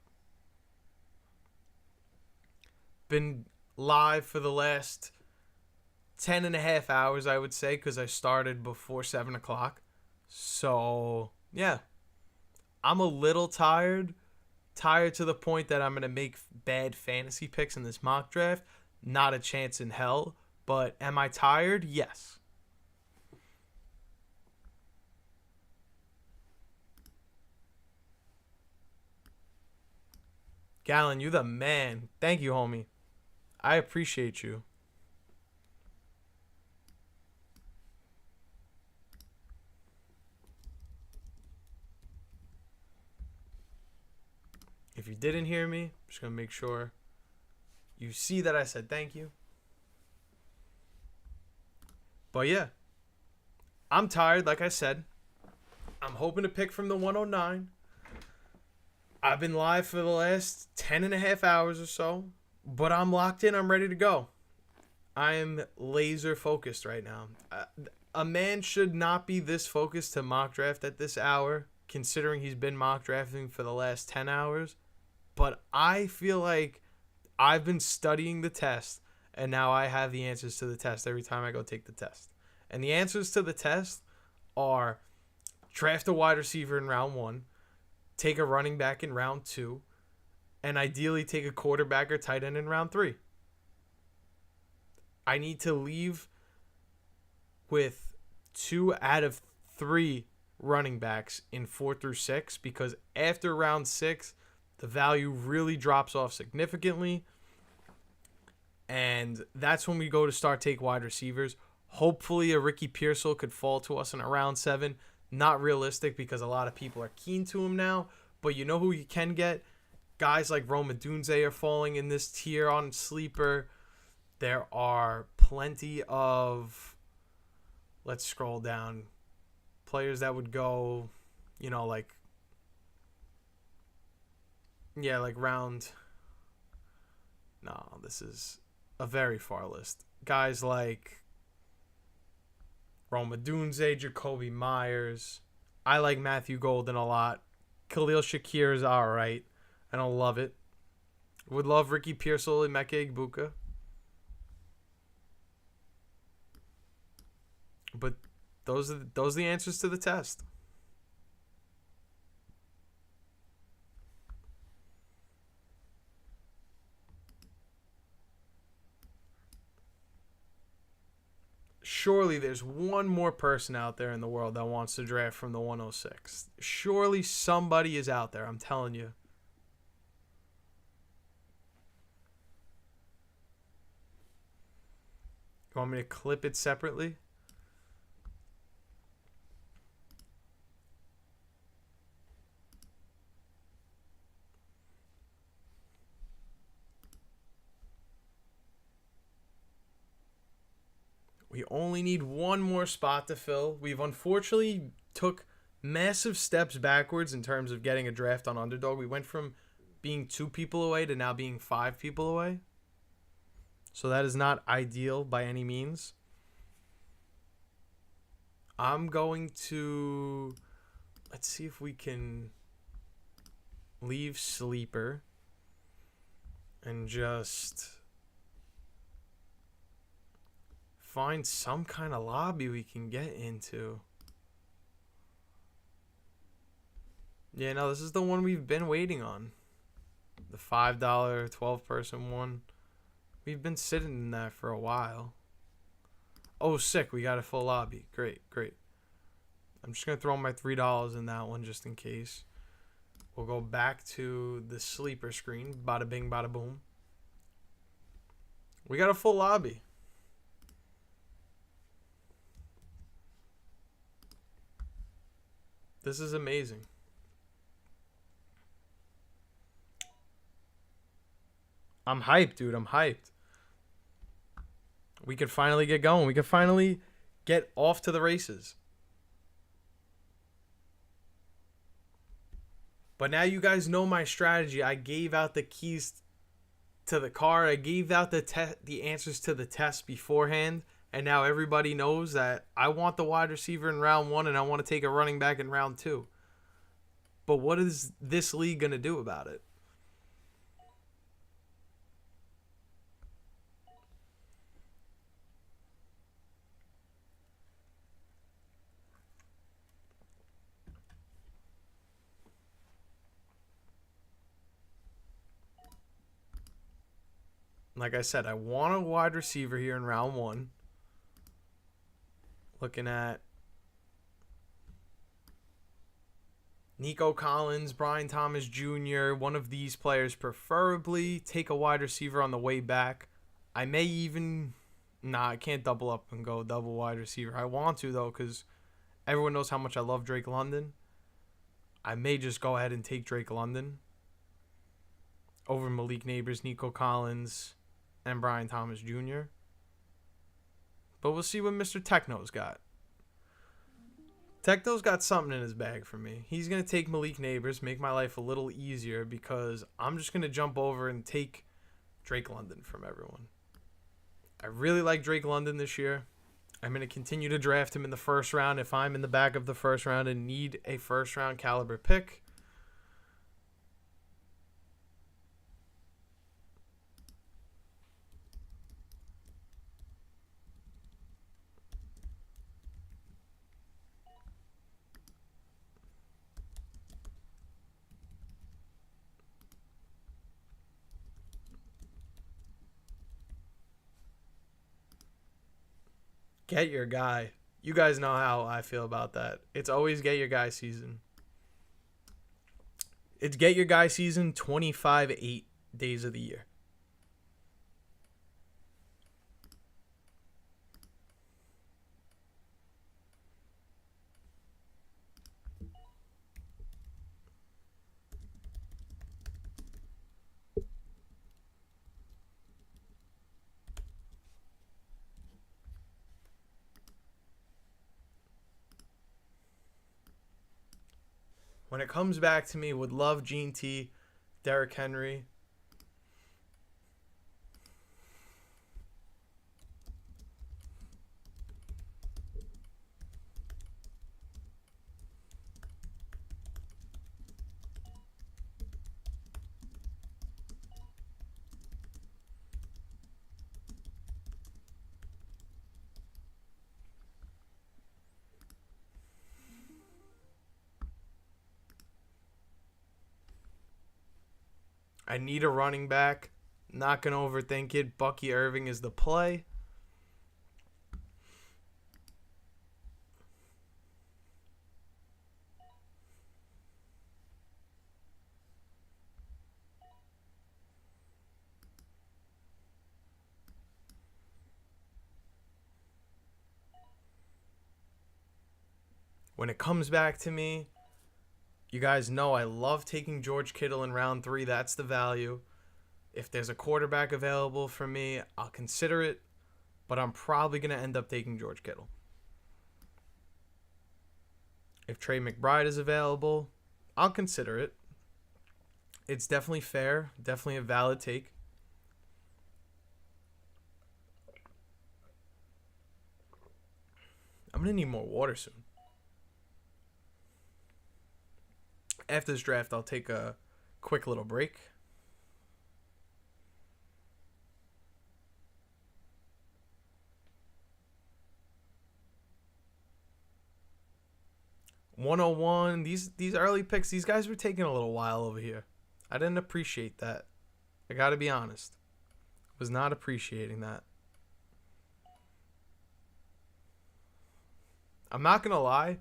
Been live for the last 10 and a half hours, I would say, because I started before 7 o'clock. So, yeah. I'm a little tired to the point that I'm going to make bad fantasy picks in this mock draft. Not a chance in hell. But am I tired? Yes. Gallon, you the man. Thank you, homie. I appreciate you. If you didn't hear me, I'm just going to make sure you see that I said thank you. But yeah, I'm tired, like I said. I'm hoping to pick from the 109. I've been live for the last 10 and a half hours or so, but I'm locked in. I'm ready to go. I am laser focused right now. A man should not be this focused to mock draft at this hour, considering he's been mock drafting for the last 10 hours. But I feel like I've been studying the test, and now I have the answers to the test every time I go take the test. And the answers to the test are draft a wide receiver in round 1, take a running back in round 2, and ideally take a quarterback or tight end in round 3. I need to leave with 2 out of 3 running backs in 4 through 6 because after round 6, the value really drops off significantly. And that's when we go to start take wide receivers. Hopefully a Ricky Pearsall could fall to us in around 7. not realistic because a lot of people are keen to him now. But you know who you can get? Guys like Roma Dunze are falling in this tier on sleeper. There are plenty of, let's scroll down, players that would go, like, yeah, like round. No, this is a very far list. Guys like Roma Dunze, Jacoby Myers. I like Matthew Golden a lot. Khalil Shakir is alright. I don't love it. Would love Ricky Pearsall and Meke Igbuka. But those are the answers to the test. Surely there's one more person out there in the world that wants to draft from the 106. Surely somebody is out there, I'm telling you. You want me to clip it separately? We only need one more spot to fill. We've unfortunately took massive steps backwards in terms of getting a draft on Underdog. We went from being 2 people away to now being 5 people away. So that is not ideal by any means. I'm going to... Let's see if we can leave sleeper and just find some kind of lobby we can get into. Yeah, no, this is the one we've been waiting on. The $5 12-person one. We've been sitting in that for a while. Oh, sick. We got a full lobby. Great, great. I'm just going to throw my $3 in that one just in case. We'll go back to the sleeper screen. Bada bing, bada boom. We got a full lobby. This is amazing. I'm hyped, dude. I'm hyped. We could finally get going. We could finally get off to the races. But now you guys know my strategy. I gave out the keys to the car. I gave out the answers to the test beforehand. And now everybody knows that I want the wide receiver in round 1 and I want to take a running back in round 2. But what is this league going to do about it? Like I said, I want a wide receiver here in round 1. Looking at Nico Collins, Brian Thomas Jr., one of these players preferably. Take a wide receiver on the way back. I may even... Nah, I can't double up and go double wide receiver. I want to, though, because everyone knows how much I love Drake London. I may just go ahead and take Drake London over Malik Neighbors, Nico Collins, and Brian Thomas Jr. But we'll see what Mr. Techno's got. Techno's got something in his bag for me. He's going to take Malik Neighbors, make my life a little easier because I'm just going to jump over and take Drake London from everyone. I really like Drake London this year. I'm going to continue to draft him in the first round if I'm in the back of the first round and need a first round caliber pick. Get your guy. You guys know how I feel about that. It's always get your guy season. It's get your guy season 25/8 days of the year. When it comes back to me, would love Gene T, Derrick Henry. I need a running back. Not going to overthink it. Bucky Irving is the play. When it comes back to me, you guys know I love taking George Kittle in round 3. That's the value. If there's a quarterback available for me, I'll consider it. But I'm probably going to end up taking George Kittle. If Trey McBride is available, I'll consider it. It's definitely fair. Definitely a valid take. I'm going to need more water soon. After this draft, I'll take a quick little break. $101. These early picks, these guys were taking a little while over here. I didn't appreciate that. I got to be honest. Was not appreciating that. I'm not going to lie.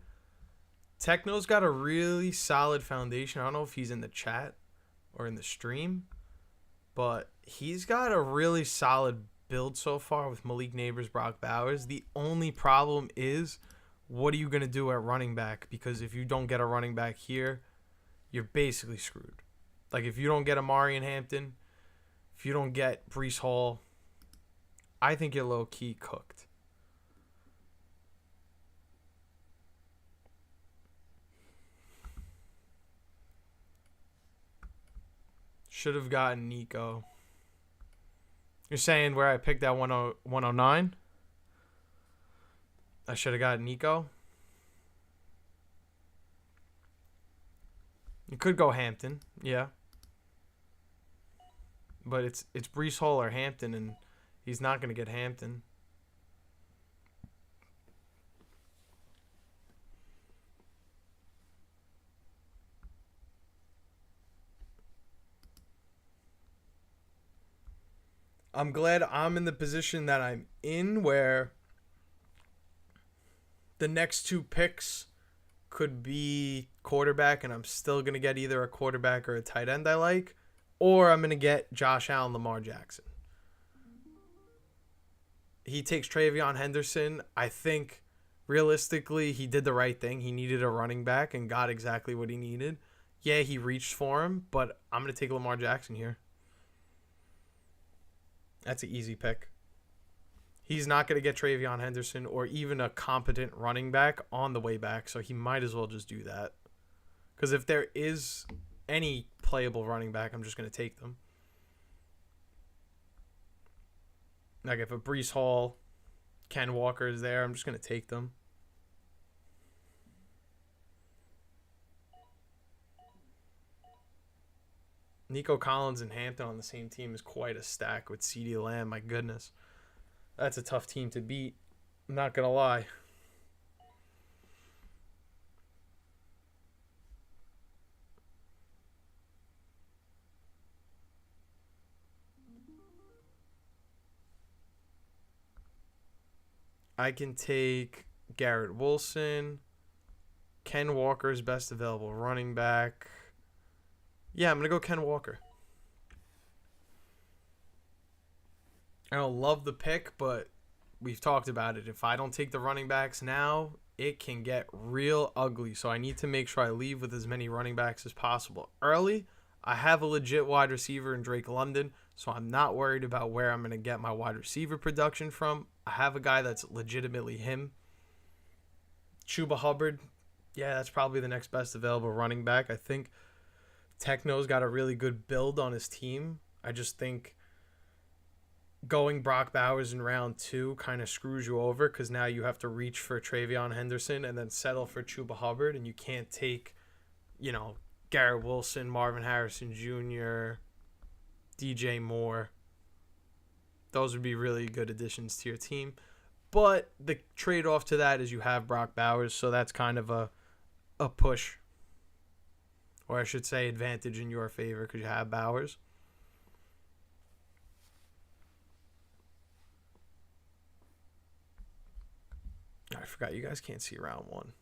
Techno's got a really solid foundation. I don't know if he's in the chat or in the stream, but he's got a really solid build so far with Malik Neighbors, Brock Bowers. The only problem is, what are you going to do at running back? Because if you don't get a running back here, you're basically screwed. Like, if you don't get Amari and Hampton, if you don't get Breece Hall, I think you're low-key cooked. Should have gotten Nico. You're saying where I picked that 109? I should have gotten Nico. You could go Hampton, yeah. But it's Breece Hall or Hampton, and he's not going to get Hampton. I'm glad I'm in the position that I'm in, where the next 2 picks could be quarterback, and I'm still going to get either a quarterback or a tight end I like, or I'm going to get Josh Allen, Lamar Jackson. He takes Travion Henderson. I think realistically he did the right thing. He needed a running back and got exactly what he needed. Yeah, he reached for him, but I'm going to take Lamar Jackson here. That's an easy pick. He's not going to get Travion Henderson or even a competent running back on the way back, so he might as well just do that. Because if there is any playable running back, I'm just going to take them. Like if a Breece Hall, Ken Walker is there, I'm just going to take them. Nico Collins and Hampton on the same team is quite a stack with CeeDee Lamb. My goodness. That's a tough team to beat. I'm not going to lie. I can take Garrett Wilson. Ken Walker's best available running back. Yeah, I'm going to go Ken Walker. I don't love the pick, but we've talked about it. If I don't take the running backs now, it can get real ugly. So I need to make sure I leave with as many running backs as possible early. I have a legit wide receiver in Drake London, so I'm not worried about where I'm going to get my wide receiver production from. I have a guy that's legitimately him. Chuba Hubbard, Yeah, that's probably the next best available running back. I think Techno's got a really good build on his team. I just think going Brock Bowers in round 2 kind of screws you over because now you have to reach for Travion Henderson and then settle for Chuba Hubbard, and you can't take, Garrett Wilson, Marvin Harrison Jr., DJ Moore. Those would be really good additions to your team. But the trade-off to that is you have Brock Bowers, so that's kind of a push. Or I should say advantage in your favor because you have Bowers. I forgot you guys can't see round 1.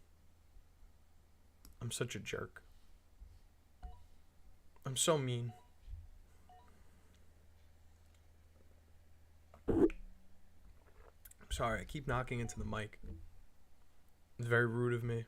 I'm such a jerk. I'm so mean. I'm sorry, I keep knocking into the mic. It's very rude of me.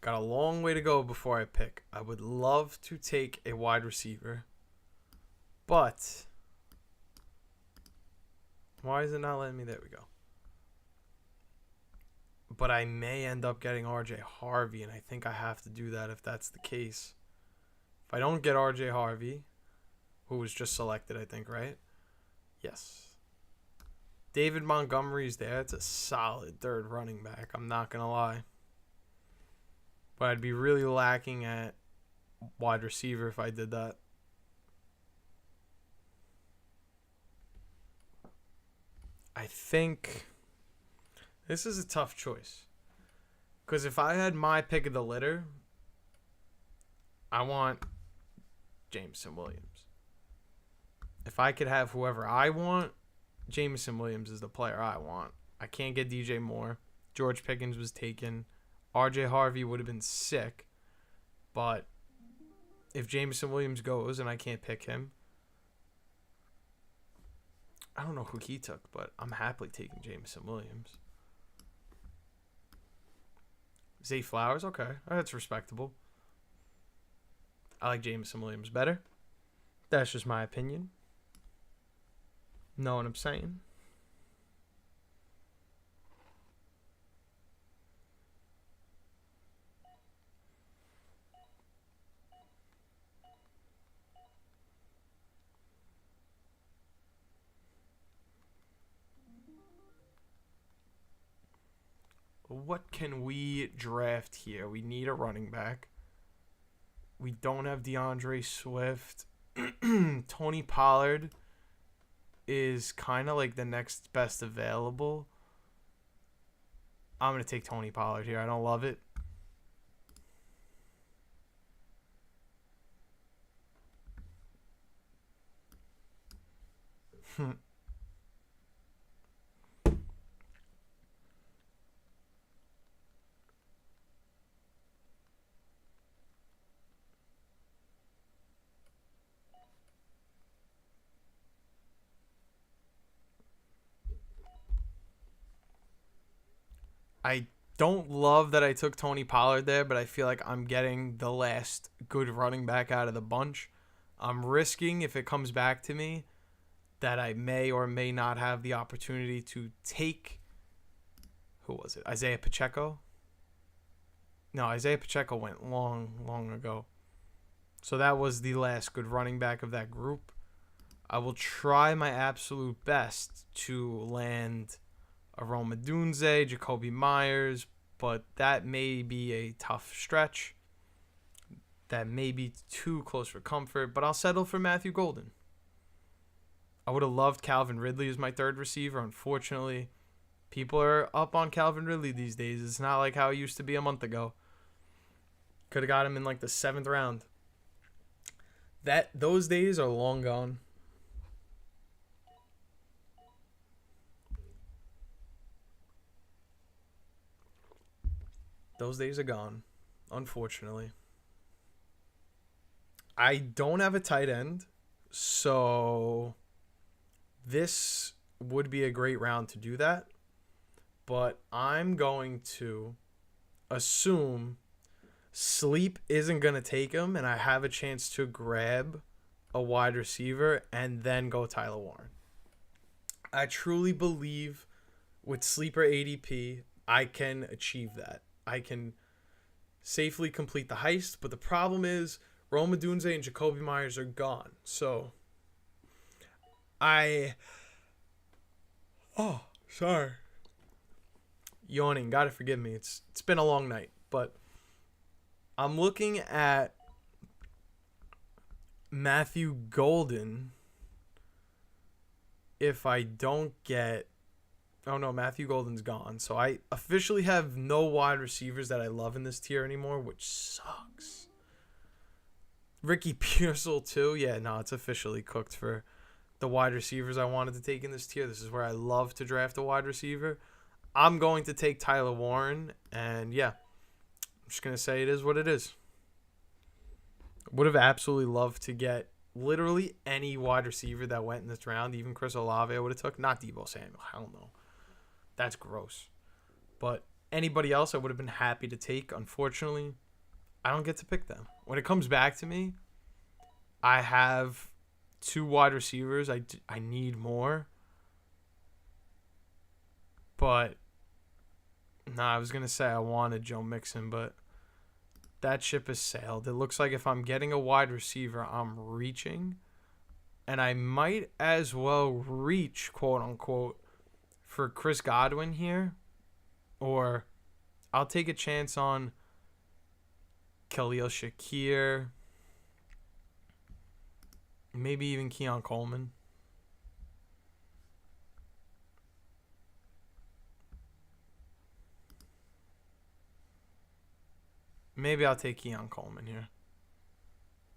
Got a long way to go before I pick. I would love to take a wide receiver. But why is it not letting me? There we go. But I may end up getting RJ Harvey, and I think I have to do that if that's the case. If I don't get RJ Harvey, who was just selected, I think, right? Yes. David Montgomery's there. It's a solid third running back. I'm not going to lie. But I'd be really lacking at wide receiver if I did that. I think this is a tough choice. Because if I had my pick of the litter, I want Jameson Williams. If I could have whoever I want, Jameson Williams is the player I want. I can't get DJ Moore. George Pickens was taken. RJ Harvey would have been sick. But if Jameson Williams goes and I can't pick him, I don't know who he took, but I'm happily taking Jameson Williams. Zay Flowers, okay. That's respectable. I like Jameson Williams better. That's just my opinion. Know what I'm saying? What can we draft here? We need a running back. We don't have DeAndre Swift. Tony Pollard is kind of like the next best available. I'm going to take Tony Pollard here. I don't love it. I don't love that I took Tony Pollard there, but I feel like I'm getting the last good running back out of the bunch. I'm risking, if it comes back to me, that I may or may not have the opportunity to take, who was it? Isaiah Pacheco? No, Isaiah Pacheco went long ago. So that was the last good running back of that group. I will try my absolute best to land a Rome Odunze, Jacoby Myers, but that may be a tough stretch. That may be too close for comfort, but I'll settle for Matthew Golden. I would have loved Calvin Ridley as my third receiver. Unfortunately, people are up on Calvin Ridley these days. It's not like how it used to be a month ago. Could have got him in like the 7th round. Those days are long gone. Those days are gone, unfortunately. I don't have a tight end, so this would be a great round to do that. but I'm going to assume Sleep isn't going to take him, and I have a chance to grab a wide receiver and then go Tyler Warren. I truly believe with Sleeper ADP, I can achieve that. I can safely complete the heist, but the problem is Rome Odunze and Jacoby Myers are gone. So sorry. Yawning, gotta forgive me. It's been a long night, but I'm looking at Matthew Golden. If I don't get, oh no, Matthew Golden's gone. So I officially have no wide receivers that I love in this tier anymore, which sucks. Ricky Pearsall too. Yeah, no, it's officially cooked for the wide receivers I wanted to take in this tier. This is where I love to draft a wide receiver. I'm going to take Tyler Warren, and yeah, I'm just going to say it is what it is. Would have absolutely loved to get literally any wide receiver that went in this round, even Chris Olave I would have took. Not Deebo Samuel. Hell no. That's gross. But anybody else I would have been happy to take. Unfortunately, I don't get to pick them. When it comes back to me, I have 2 wide receivers. I need more. But, I was going to say I wanted Joe Mixon, but that ship has sailed. It looks like if I'm getting a wide receiver, I'm reaching. And I might as well reach, quote unquote, for Chris Godwin here. Or I'll take a chance on Khalil Shakir. Maybe even Keon Coleman. Maybe I'll take Keon Coleman here.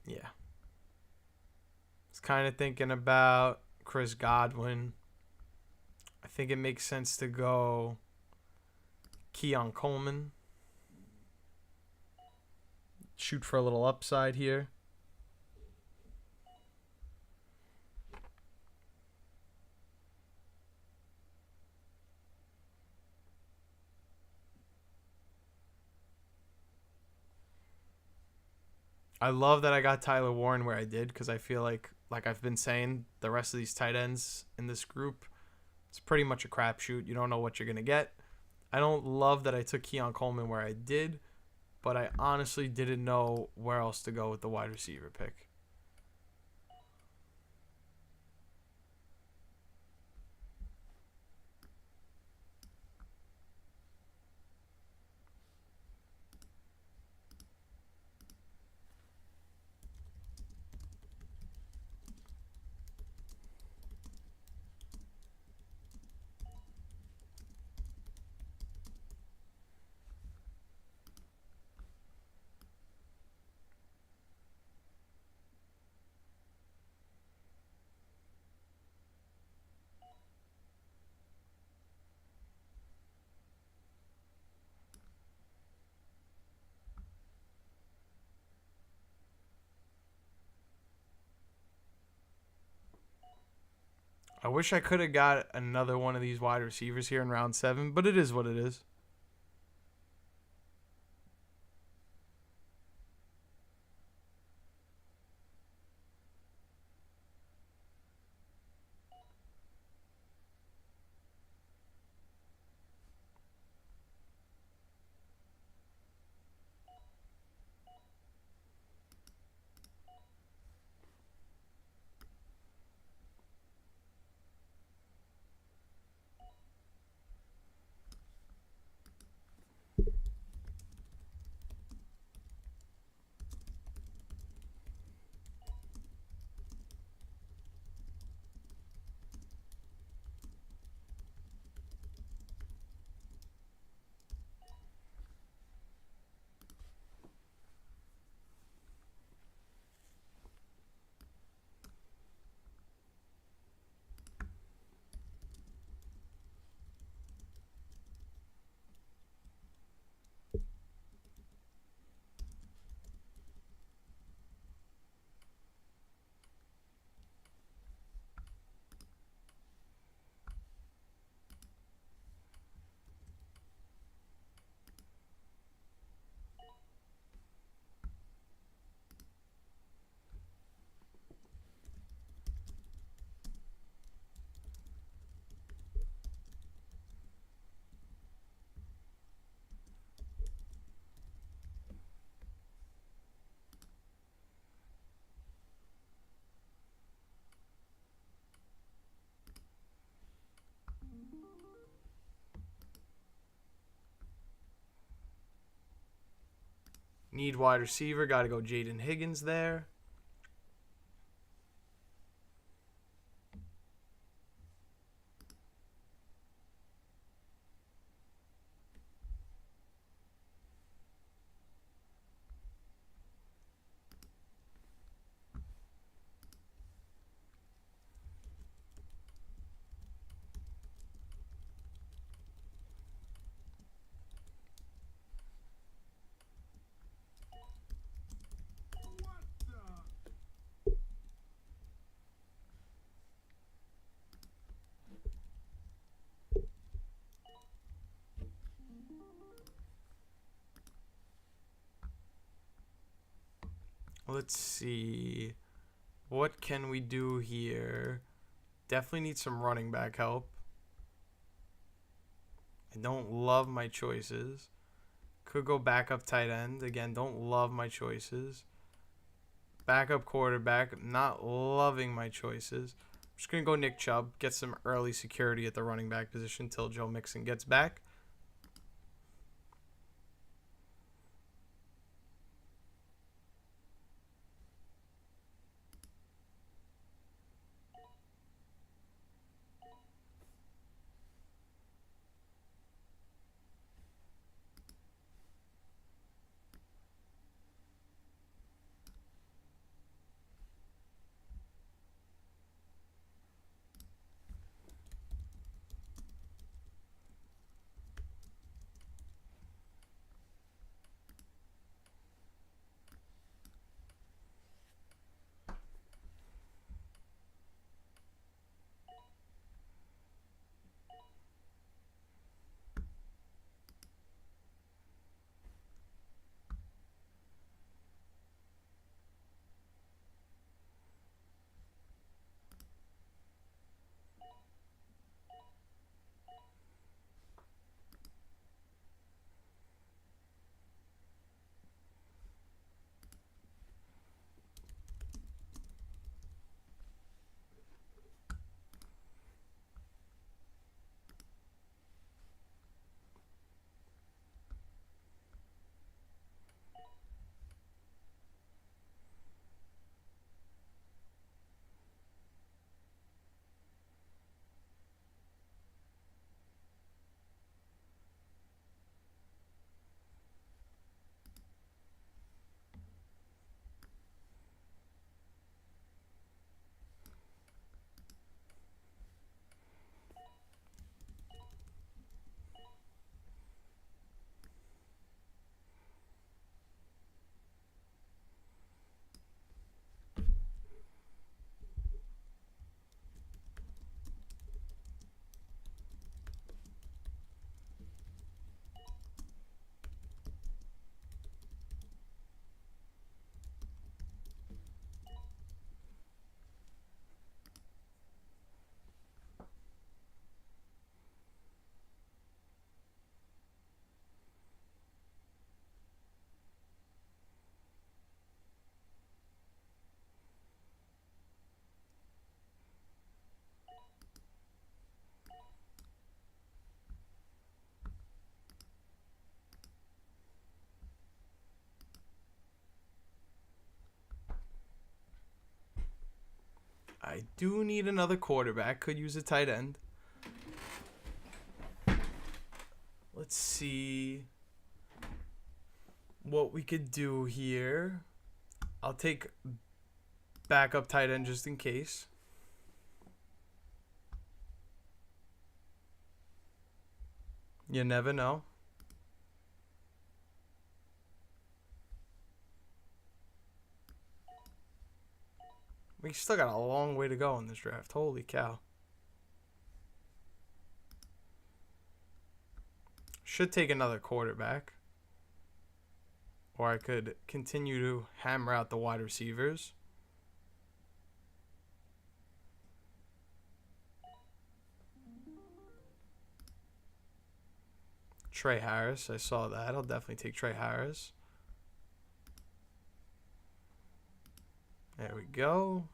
Yeah. It's kind of thinking about Chris Godwin. I think it makes sense to go Keon Coleman. Shoot for a little upside here. I love that I got Tyler Warren where I did because I feel like I've been saying, the rest of these tight ends in this group, it's pretty much a crapshoot. You don't know what you're going to get. I don't love that I took Keon Coleman where I did, but I honestly didn't know where else to go with the wide receiver pick. I wish I could have got another one of these wide receivers here in round 7, but it is what it is. Need wide receiver. Got to go Jaden Higgins there. Let's see. What can we do here? Definitely need some running back help. I don't love my choices. Could go backup tight end. Again, don't love my choices. Backup quarterback. Not loving my choices. I'm just going to go Nick Chubb. Get some early security at the running back position till Joe Mixon gets back. I do need another quarterback. Could use a tight end. Let's see what we could do here. I'll take backup tight end just in case. You never know. We still got a long way to go in this draft. Holy cow. Should take another quarterback. Or I could continue to hammer out the wide receivers. Trey Harris. I saw that. I'll definitely take Trey Harris. There we go.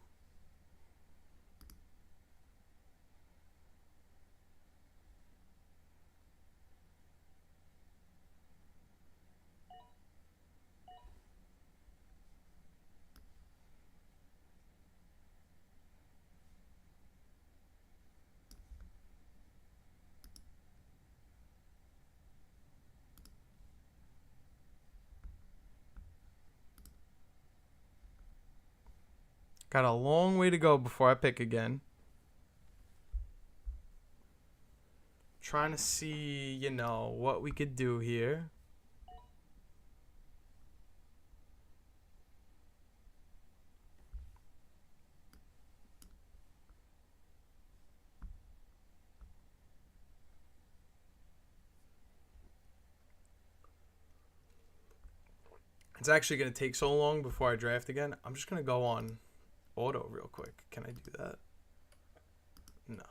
Got a long way to go before I pick again. Trying to see, what we could do here. It's actually going to take so long before I draft again. I'm just going to go on auto real quick. Can I do that? No.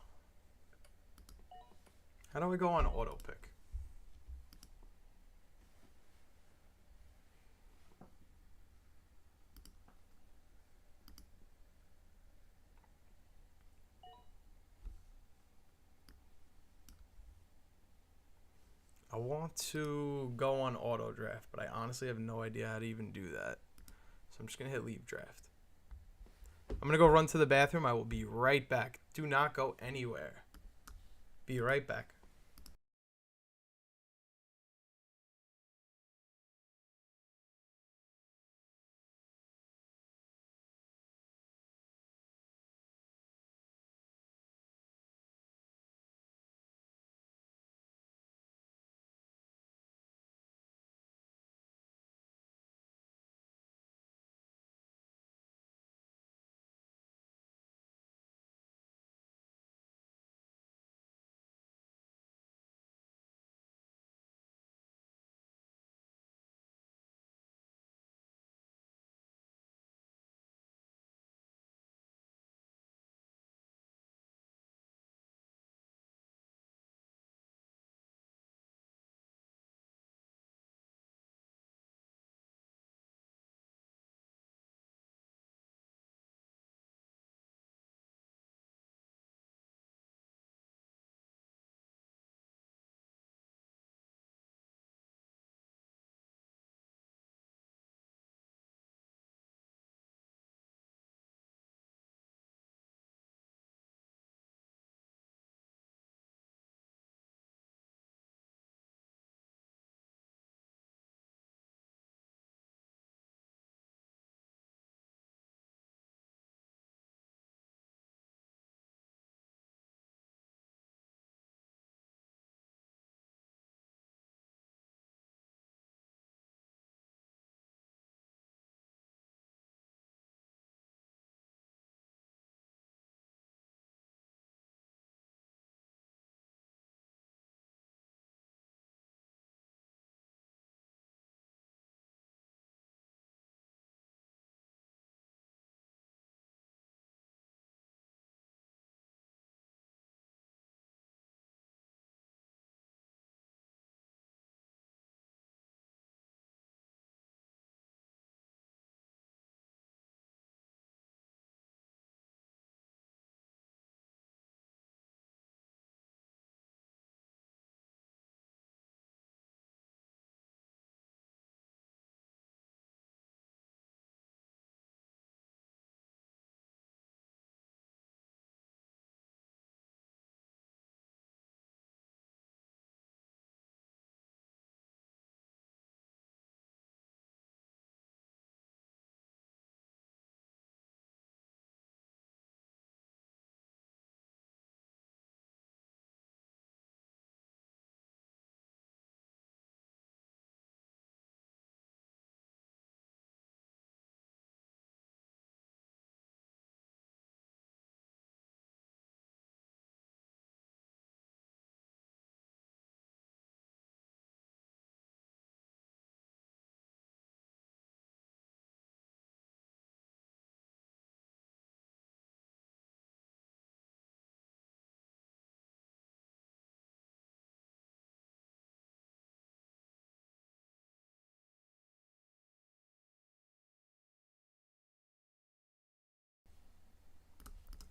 How do I go on auto pick? I want to go on auto draft, but I honestly have no idea how to even do that. So I'm just going to hit leave draft. I'm going to go run to the bathroom. I will be right back. Do not go anywhere. Be right back.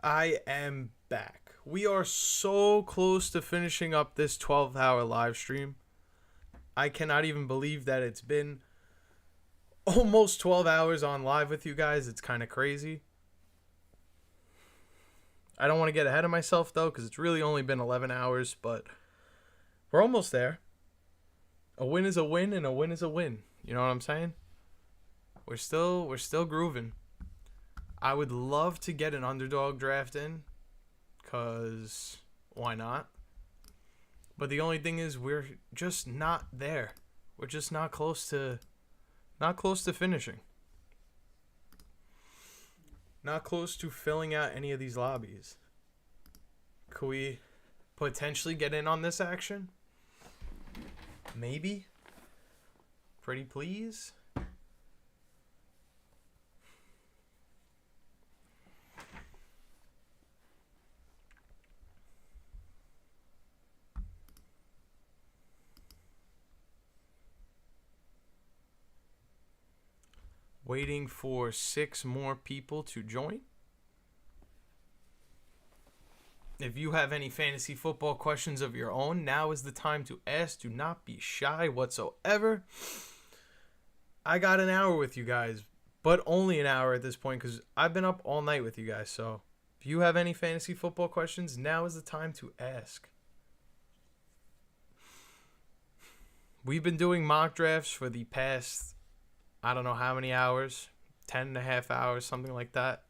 I am back. We are so close to finishing up this 12-hour live stream. I cannot even believe that it's been almost 12 hours on live with you guys. It's kind of crazy. I don't want to get ahead of myself, though, because it's really only been 11 hours, but we're almost there. A win is a win, and a win is a win. You know what I'm saying? We're still grooving. I would love to get an underdog draft in, because why not? But the only thing is we're just not there. We're just not close to finishing. Not close to filling out any of these lobbies. Could we potentially get in on this action? Maybe. Pretty please. Waiting for 6 more people to join. If you have any fantasy football questions of your own, now is the time to ask. Do not be shy whatsoever. I got an hour with you guys, but only an hour at this point because I've been up all night with you guys. So if you have any fantasy football questions, now is the time to ask. We've been doing mock drafts for the past, I don't know how many hours, 10 and a half hours, something like that.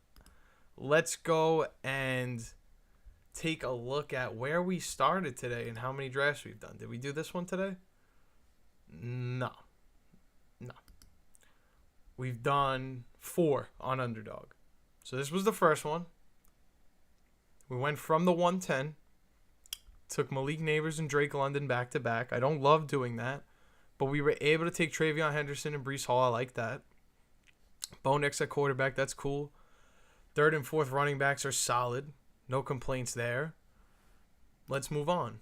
Let's go and take a look at where we started today and how many drafts we've done. Did we do this one today? No. We've done 4 on Underdog. So this was the first one. We went from the 110. Took Malik Neighbors and Drake London back to back. I don't love doing that. But we were able to take Travion Henderson and Breece Hall. I like that. Bo Nix at quarterback. That's cool. 3rd and 4th running backs are solid. No complaints there. Let's move on.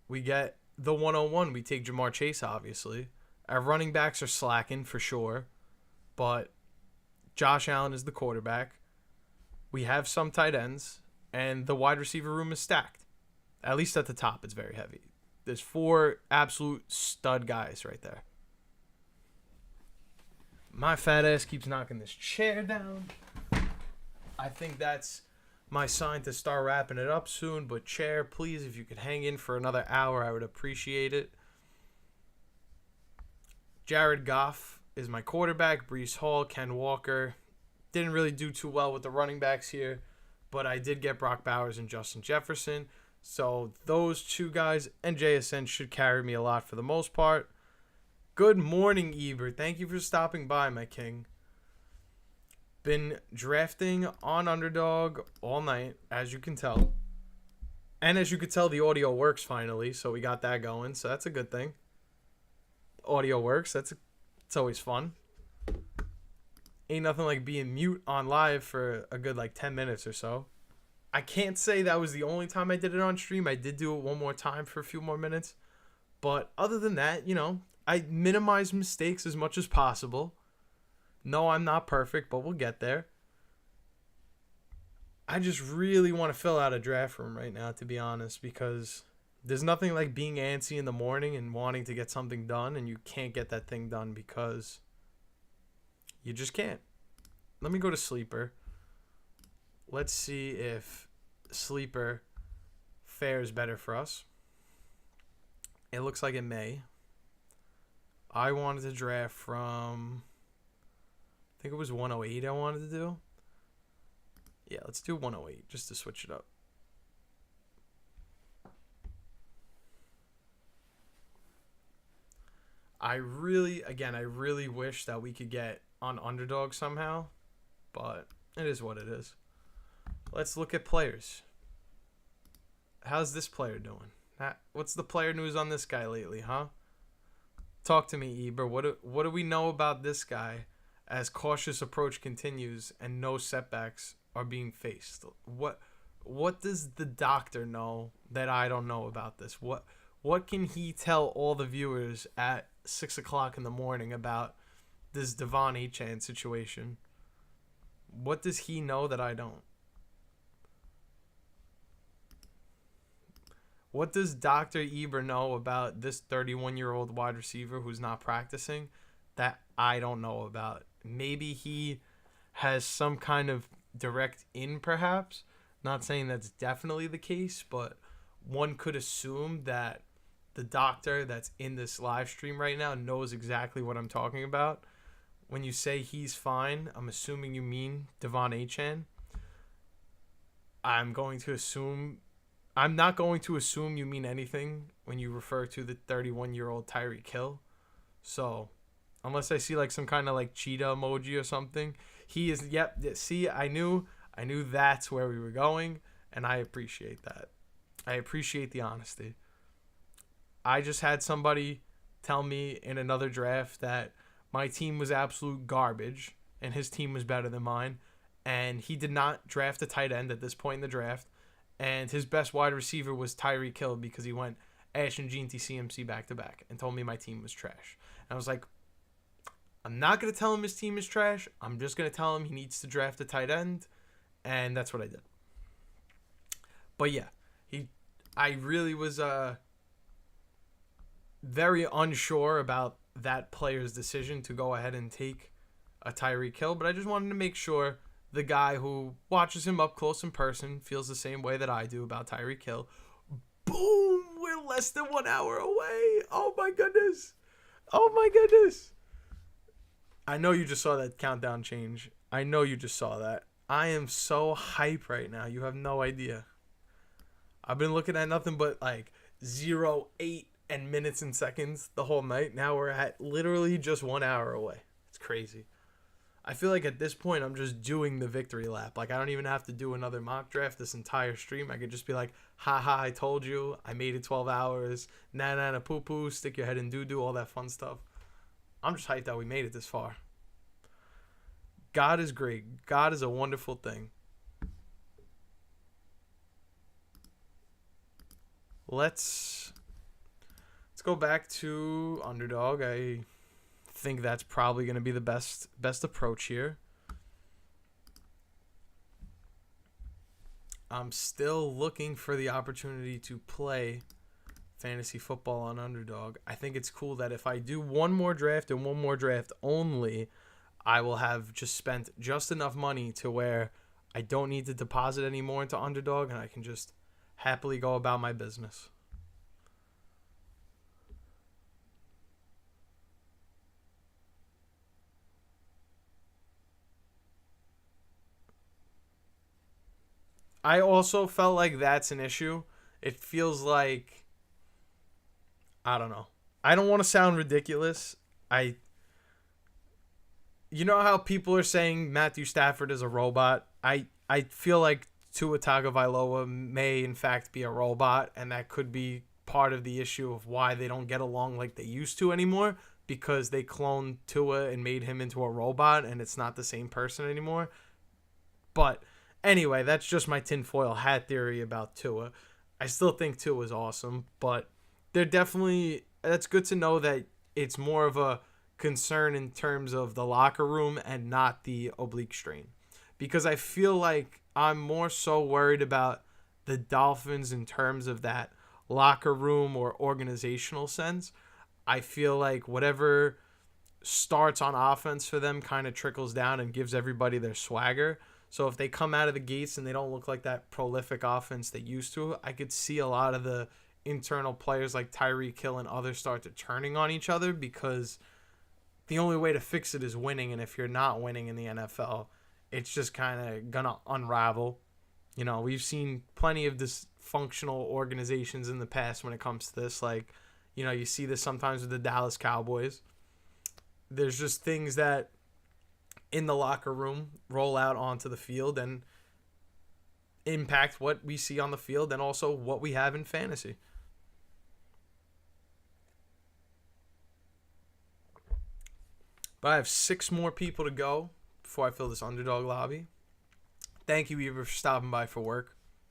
We get the 101. We take Jamar Chase, obviously. Our running backs are slacking for sure. But Josh Allen is the quarterback. We have some tight ends. And the wide receiver room is stacked. At least at the top, it's very heavy. There's 4 absolute stud guys right there. My fat ass keeps knocking this chair down. I think that's my sign to start wrapping it up soon. But chair, please, if you could hang in for another hour, I would appreciate it. Jared Goff is my quarterback. Breece Hall, Ken Walker. Didn't really do too well with the running backs here. But I did get Brock Bowers and Justin Jefferson. So those 2 guys and JSN should carry me a lot for the most part. Good morning, Eber. Thank you for stopping by, my king. Been drafting on Underdog all night, as you can tell. And as you can tell, the audio works finally, so we got that going. So that's a good thing. Audio works. It's always fun. Ain't nothing like being mute on live for a good 10 minutes or so. I can't say that was the only time I did it on stream. I did do it one more time for a few more minutes. But other than that, I minimize mistakes as much as possible. No, I'm not perfect, but we'll get there. I just really want to fill out a draft room right now, to be honest, because there's nothing like being antsy in the morning and wanting to get something done, and you can't get that thing done because you just can't. Let me go to Sleeper. Let's see if Sleeper fares better for us. It looks like it may. I wanted to draft from, I think it was 108 I wanted to do. Yeah, let's do 108 just to switch it up. I really wish that we could get on Underdog somehow, but it is what it is. Let's look at players. How's this player doing? What's the player news on this guy lately, huh? Talk to me, Eber. What do we know about this guy as cautious approach continues and no setbacks are being faced? What does the doctor know that I don't know about this? What can he tell all the viewers at 6 o'clock in the morning about this Devon Achane situation? What does he know that I don't? What does Dr. Eber know about this 31-year-old wide receiver who's not practicing that I don't know about? Maybe he has some kind of direct in, perhaps. Not saying that's definitely the case, but one could assume that the doctor that's in this live stream right now knows exactly what I'm talking about. when you say he's fine, I'm assuming you mean Devon Achane. I'm going to assume I'm not going to assume you mean anything when you refer to the 31-year-old Tyreek Hill. So, unless I see like some kind of like cheetah emoji or something, he is. Yep. See, I knew that's where we were going, and I appreciate that. I appreciate the honesty. I just had somebody tell me in another draft that my team was absolute garbage and his team was better than mine, and he did not draft a tight end at this point in the draft, and his best wide receiver was Tyreek Hill because he went Ash and Gene CMC back to back and told me my team was trash. And I was like, I'm not going to tell him his team is trash. I'm just going to tell him he needs to draft a tight end, and that's what I did. But yeah, I really was very unsure about that player's decision to go ahead and take a Tyreek Hill, but I just wanted to make sure the guy who watches him up close in person feels the same way that I do about Tyreek Hill. Boom! We're less than 1 hour away. Oh my goodness. Oh my goodness. I know you just saw that countdown change. I know you just saw that. I am so hype right now. You have no idea. I've been looking at nothing but like 0, 8, and minutes and seconds the whole night. Now we're at literally just 1 hour away. It's crazy. I feel like at this point I'm just doing the victory lap. Like I don't even have to do another mock draft this entire stream. I could just be like, haha, I told you. I made it 12 hours. Na poo poo, stick your head in doo doo, all that fun stuff. I'm just hyped that we made it this far. God is great. God is a wonderful thing. Let's go back to Underdog. I think that's probably going to be the best approach here. I'm still looking for the opportunity to play fantasy football on Underdog. I think it's cool that if I do one more draft and one more draft only, I will have just spent just enough money to where I don't need to deposit any more into Underdog and I can just happily go about my business. I also felt like that's an issue. It feels like, I don't know. I don't want to sound ridiculous. You know how people are saying Matthew Stafford is a robot? I feel like Tua Tagovailoa may in fact be a robot, and that could be part of the issue of why they don't get along like they used to anymore, because they cloned Tua and made him into a robot, and it's not the same person anymore. But anyway, that's just my tinfoil hat theory about Tua. I still think Tua is awesome, but that's good to know that it's more of a concern in terms of the locker room and not the oblique strain. Because I feel like I'm more so worried about the Dolphins in terms of that locker room or organizational sense. I feel like whatever starts on offense for them kind of trickles down and gives everybody their swagger. So if they come out of the gates and they don't look like that prolific offense they used to, I could see a lot of the internal players like Tyreek Hill and others start to turning on each other, because the only way to fix it is winning. And if you're not winning in the NFL, it's just kind of going to unravel. You know, we've seen plenty of dysfunctional organizations in the past when it comes to this. Like, you know, you see this sometimes with the Dallas Cowboys. There's just things that in the locker room roll out onto the field and impact what we see on the field and also what we have in fantasy. But I have 6 more people to go before I fill this Underdog lobby. Thank you, Eva, for stopping by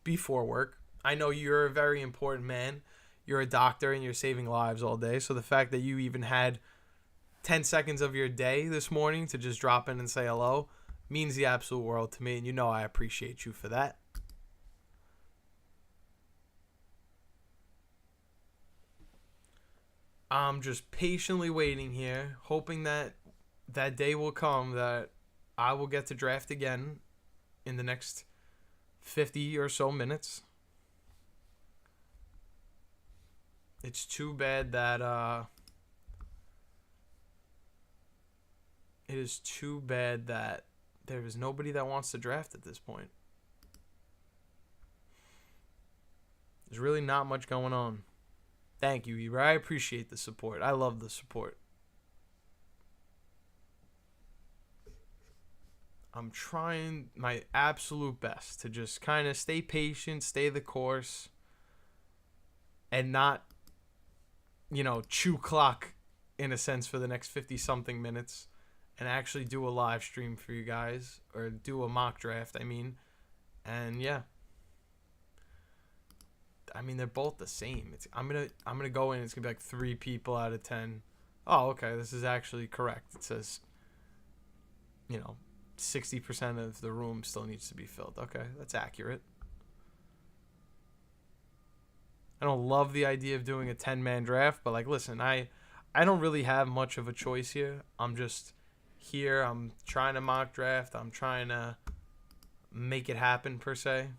before work. I know you're a very important man. You're a doctor and you're saving lives all day. So the fact that you even had 10 seconds of your day this morning to just drop in and say hello means the absolute world to me. And you know I appreciate you for that. I'm just patiently waiting here, hoping that that day will come that I will get to draft again in the next 50 or so minutes. It's too bad that It is too bad that there is nobody that wants to draft at this point. There's really not much going on. Thank you, Eber. I appreciate the support. I love the support. I'm trying my absolute best to just kind of stay patient, stay the course, and not, chew clock in a sense for the next 50-something minutes, and actually do a live stream for you guys, or do a mock draft, And yeah. They're both the same. I'm gonna go in. It's gonna be like 3 people out of 10. Oh, okay. This is actually correct. It says, 60% of the room still needs to be filled. Okay, that's accurate. I don't love the idea of doing a 10-man draft, but listen, I don't really have much of a choice here. I'm just here. I'm trying to mock draft. I'm trying to make it happen per se.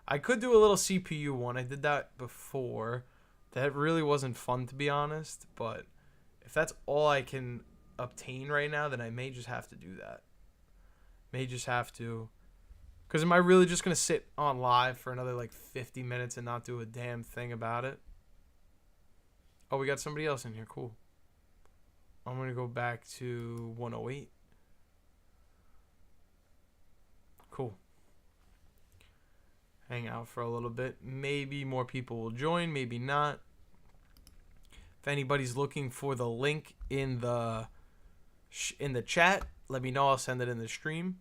I could do a little CPU one. I did that before. That really wasn't fun, to be honest. But if that's all I can obtain right now, then I may just have to do that. Because am I really just going to sit on live for another 50 minutes and not do a damn thing about it? Oh, we got somebody else in here. Cool. I'm going to go back to 108. Cool. Hang out for a little bit. Maybe more people will join, maybe not. If anybody's looking for the link in the chat, let me know. I'll send it in the stream.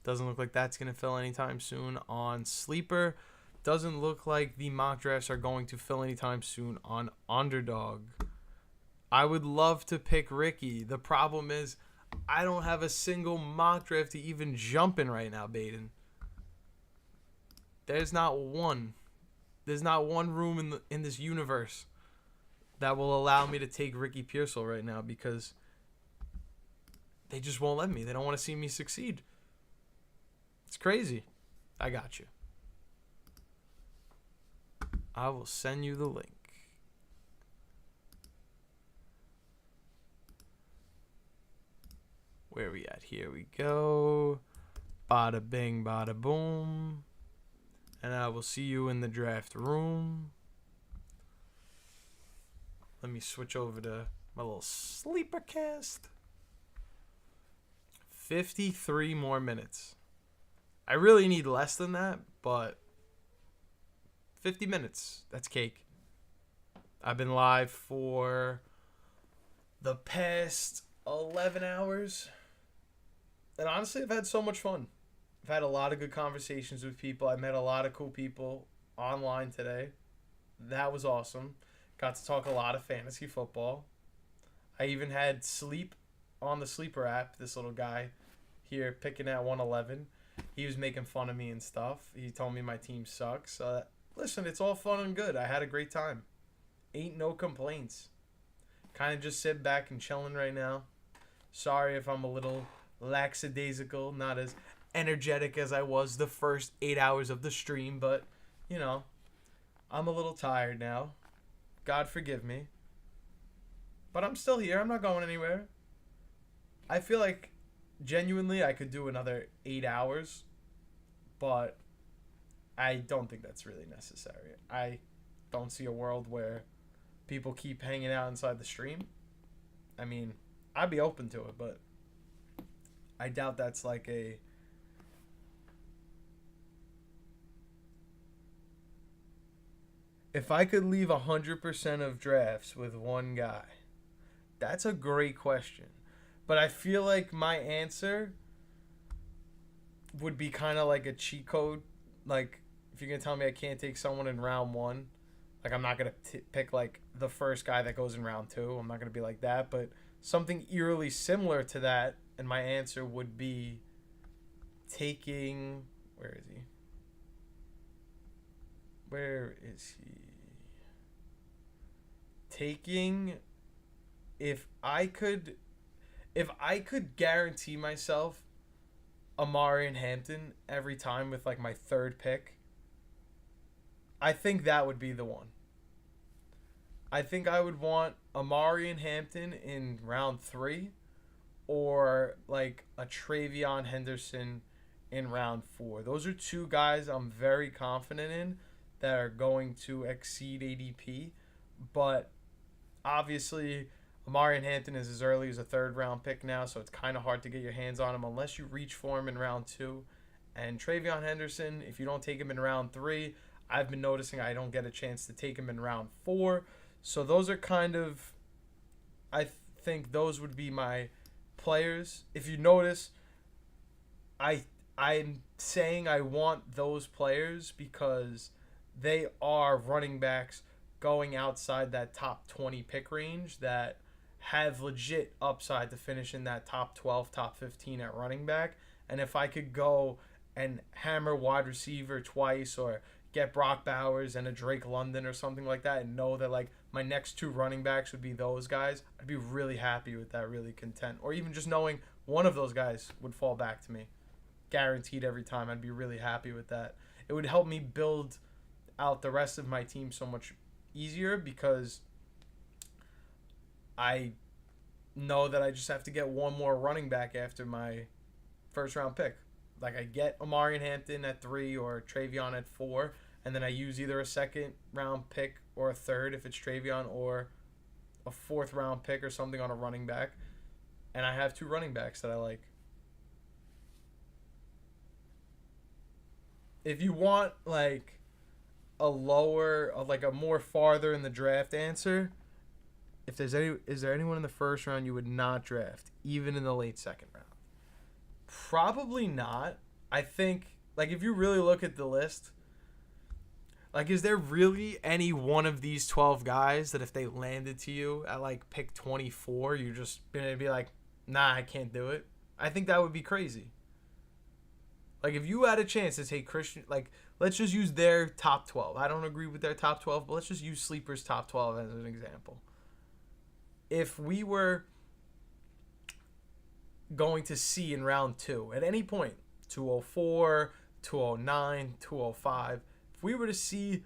Doesn't look like that's going to fill anytime soon on Sleeper. Doesn't look like the mock drafts are going to fill anytime soon on Underdog. I would love to pick Ricky. The problem is I don't have a single mock draft to even jump in right now, Baden. There's not one. There's not one room in this universe that will allow me to take Ricky Pearsall right now because they just won't let me. They don't want to see me succeed. It's crazy. I got you. I will send you the link. Where are we at? Here we go. Bada bing, bada boom. And I will see you in the draft room. Let me switch over to my little sleeper cast. 53 more minutes. I really need less than that, but 50 minutes. That's cake. I've been live for the past 11 hours. And honestly, I've had so much fun. I've had a lot of good conversations with people. I met a lot of cool people online today. That was awesome. Got to talk a lot of fantasy football. I even had Sleep on the Sleeper app. This little guy here picking at 111. He was making fun of me and stuff. He told me my team sucks. Listen, it's all fun and good. I had a great time. Ain't no complaints. Kind of just sitting back and chilling right now. Sorry if I'm a little lackadaisical, not as energetic as I was the first 8 hours of the stream, but, I'm a little tired now. God forgive me. But I'm still here. I'm not going anywhere. I feel like, genuinely, I could do another 8 hours, but I don't think that's really necessary. I don't see a world where people keep hanging out inside the stream. I'd be open to it, but I doubt that's If I could leave 100% of drafts with one guy, that's a great question. But I feel like my answer would be kind of like a cheat code. If you're going to tell me I can't take someone in round 1, I'm not going to pick, the first guy that goes in round 2. I'm not going to be like that. But something eerily similar to that, and my answer would be taking... Where is he? Where is he? Taking... If I could guarantee myself Amari and Hampton every time with my third pick, I think that would be the one. I think I would want Amari and Hampton in round 3, or like a Travion Henderson in round 4. Those are two guys I'm very confident in that are going to exceed ADP. But obviously, Amari and Hampton is as early as a third round pick now, so it's kind of hard to get your hands on him unless you reach for him in round 2. And Travion Henderson, if you don't take him in round 3, I've been noticing I don't get a chance to take him in round 4. So those are kind of, I think those would be my players. If you notice, I'm saying I want those players because they are running backs going outside that top 20 pick range that have legit upside to finish in that top 12, top 15 at running back. And if I could go and hammer wide receiver twice, or get Brock Bowers and a Drake London or something like that, and know that like my next 2 running backs would be those guys, I'd be really happy with that, really content. Or even just knowing one of those guys would fall back to me, guaranteed every time, I'd be really happy with that. It would help me build out the rest of my team so much easier, because I know that I just have to get one more running back after my first round pick. Like, I get Amari and Hampton at 3 or Travion at 4, and then I use either a second round pick or a third if it's Travion, or a 4th round pick or something on a running back, and I have 2 running backs that I like. If you want like a lower, like a more farther in the draft answer, if there's any, is there anyone in the first round you would not draft, even in the late second round? Probably not. I think, like, if you really look at the list, like, is there really any one of these 12 guys that if they landed to you at like pick 24, you're just gonna be like, nah, I can't do it? I think that would be crazy. Like, if you had a chance to take Christian, like, let's just use their top 12. I don't agree with their top 12, but let's just use Sleeper's top 12 as an example. If we were going to see in round 2 at any point, 204, 209, 205, if we were to see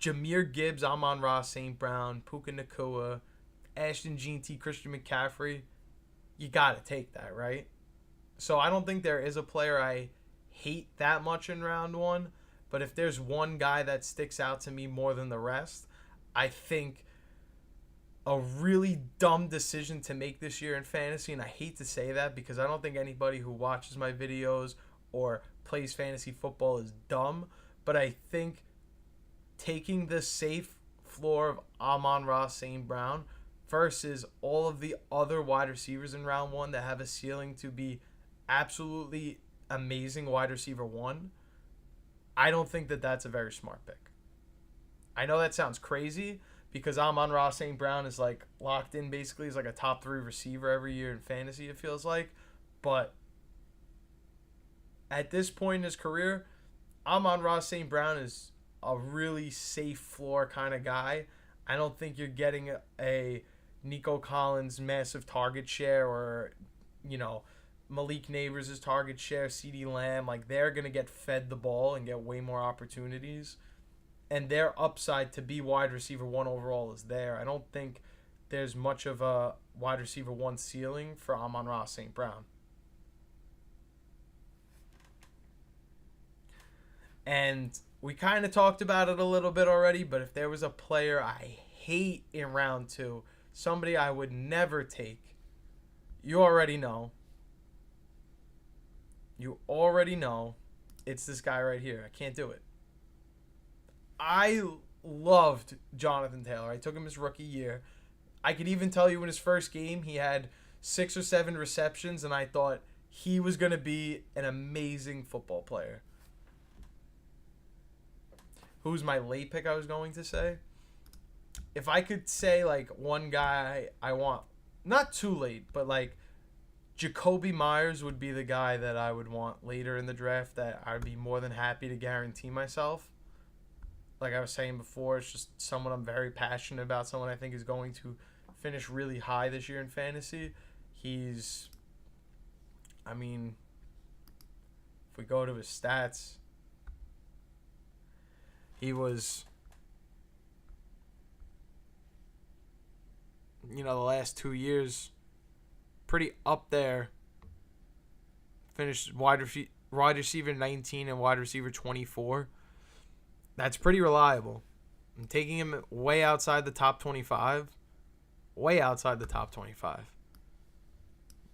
Jahmyr Gibbs, Amon-Ra St. Brown, Puka Nacua, Ashton Jeanty, Christian McCaffrey, you got to take that, right? So I don't think there is a player I hate that much in round 1, but if there's one guy that sticks out to me more than the rest, I think a really dumb decision to make this year in fantasy, and I hate to say that because I don't think anybody who watches my videos or plays fantasy football is dumb, but I think taking the safe floor of Amon-Ra St. Brown versus all of the other wide receivers in round 1 that have a ceiling to be absolutely amazing wide receiver 1, I don't think that that's a very smart pick. I know that sounds crazy because Amon-Ra St. Brown is like locked in basically as like a top 3 receiver every year in fantasy, it feels like. But at this point in his career, Amon-Ra St. Brown is a really safe floor kind of guy. I don't think you're getting a Nico Collins massive target share, or, you know, Malik Neighbors' target share, CeeDee Lamb. Like, they're going to get fed the ball and get way more opportunities. And their upside to be wide receiver 1 overall is there. I don't think there's much of a wide receiver 1 ceiling for Amon-Ra St. Brown. And we kind of talked about it a little bit already, but if there was a player I hate in round 2, somebody I would never take, you already know. You already know it's this guy right here. I can't do it. I loved Jonathan Taylor. I took him his rookie year. I could even tell you in his first game, he had 6 or 7 receptions, and I thought he was going to be an amazing football player. Who's my late pick, I was going to say? If I could say, like, one guy I want, not too late, but, like, Jacoby Myers would be the guy that I would want later in the draft that I'd be more than happy to guarantee myself. Like I was saying before, it's just someone I'm very passionate about, someone I think is going to finish really high this year in fantasy. He's, I mean, if we go to his stats, he was the last 2 years, pretty up there. Finished wide receiver 19 and wide receiver 24. That's pretty reliable. I'm taking him way outside the top 25. Way outside the top 25.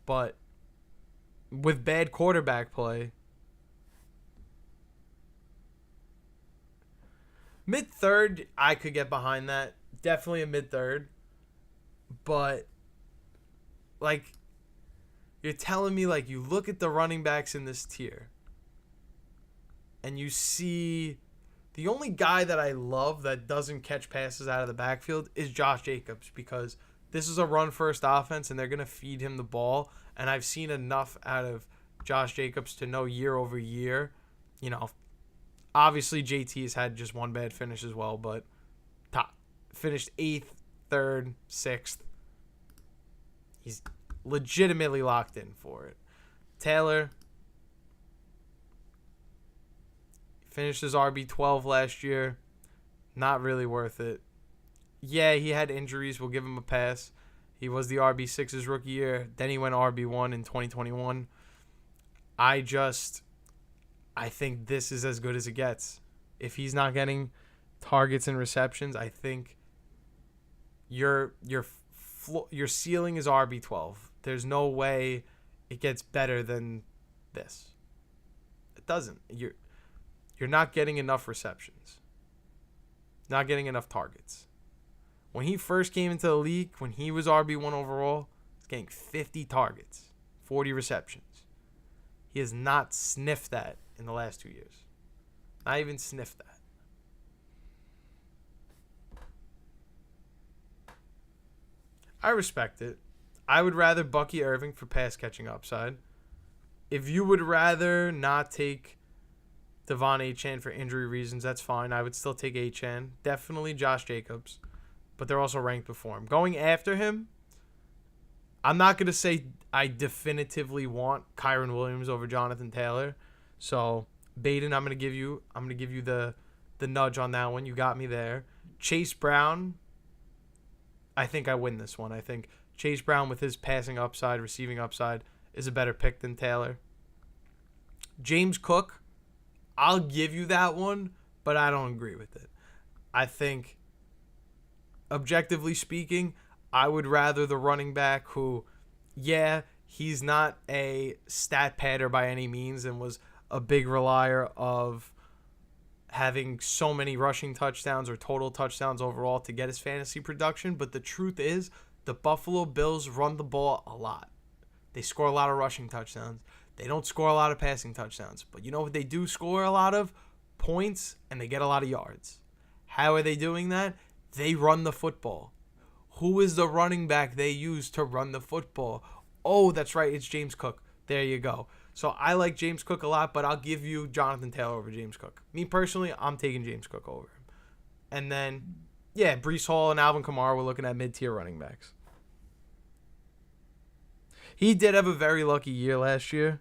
But with bad quarterback play, mid-third, I could get behind that. Definitely a mid-third. But, like, you're telling me, like, you look at the running backs in this tier, and you see the only guy that I love that doesn't catch passes out of the backfield is Josh Jacobs, because this is a run-first offense, and they're going to feed him the ball. And I've seen enough out of Josh Jacobs to know year over year. Obviously JT has had just one bad finish as well, but finished 8th, 3rd, 6th. He's legitimately locked in for it. Taylor finished his RB12 last year. Not really worth it. Yeah, he had injuries. We'll give him a pass. He was the RB6 his rookie year. Then he went RB1 in 2021. I think this is as good as it gets. If he's not getting targets and receptions, I think your ceiling is RB12. There's no way it gets better than this. It doesn't. You're not getting enough receptions. Not getting enough targets. When he first came into the league, when he was RB1 overall, he was getting 50 targets, 40 receptions. He has not sniffed that in the last 2 years. Not even sniffed that. I respect it. I would rather Bucky Irving for pass catching upside. If you would rather not take Devon Achane for injury reasons, that's fine. I would still take Achane. Definitely Josh Jacobs. But they're also ranked before him. Going after him, I'm not going to say I definitively want Kyren Williams over Jonathan Taylor. So, Baden, I'm going to give you the nudge on that one. You got me there. Chase Brown, I think I win this one. I think Chase Brown with his passing upside, receiving upside, is a better pick than Taylor. James Cook, I'll give you that one, but I don't agree with it. I think, objectively speaking, I would rather the running back who, yeah, he's not a stat padder by any means and was a big relier of having so many rushing touchdowns or total touchdowns overall to get his fantasy production. But the truth is, the Buffalo Bills run the ball a lot. They score a lot of rushing touchdowns. They don't score a lot of passing touchdowns. But you know what they do score a lot of? Points, and they get a lot of yards. How are they doing that? They run the football. Who is the running back they use to run the football? Oh, that's right. It's James Cook. There you go. So I like James Cook a lot, but I'll give you Jonathan Taylor over James Cook. Me personally, I'm taking James Cook over him. And then, yeah, Breece Hall and Alvin Kamara, we're looking at mid-tier running backs. He did have a very lucky year last year.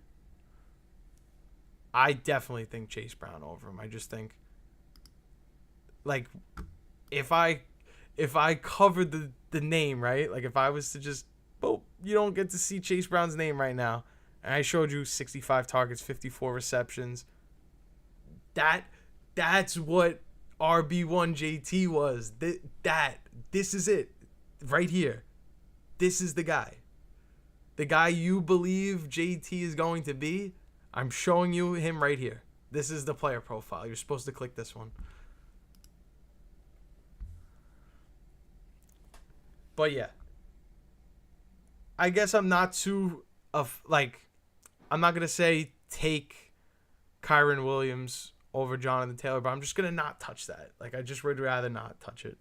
I definitely think Chase Brown over him. I just think, like, if I covered the name, right? Like, if I was to just, boop, you don't get to see Chase Brown's name right now. And I showed you 65 targets, 54 receptions. That's what RB1 JT was. This is it. Right here. This is the guy. The guy you believe JT is going to be, I'm showing you him right here. This is the player profile. You're supposed to click this one. But yeah. I guess I'm not too I'm not going to say take Kyren Williams over Jonathan Taylor, but I'm just going to not touch that. Like, I just would rather not touch it.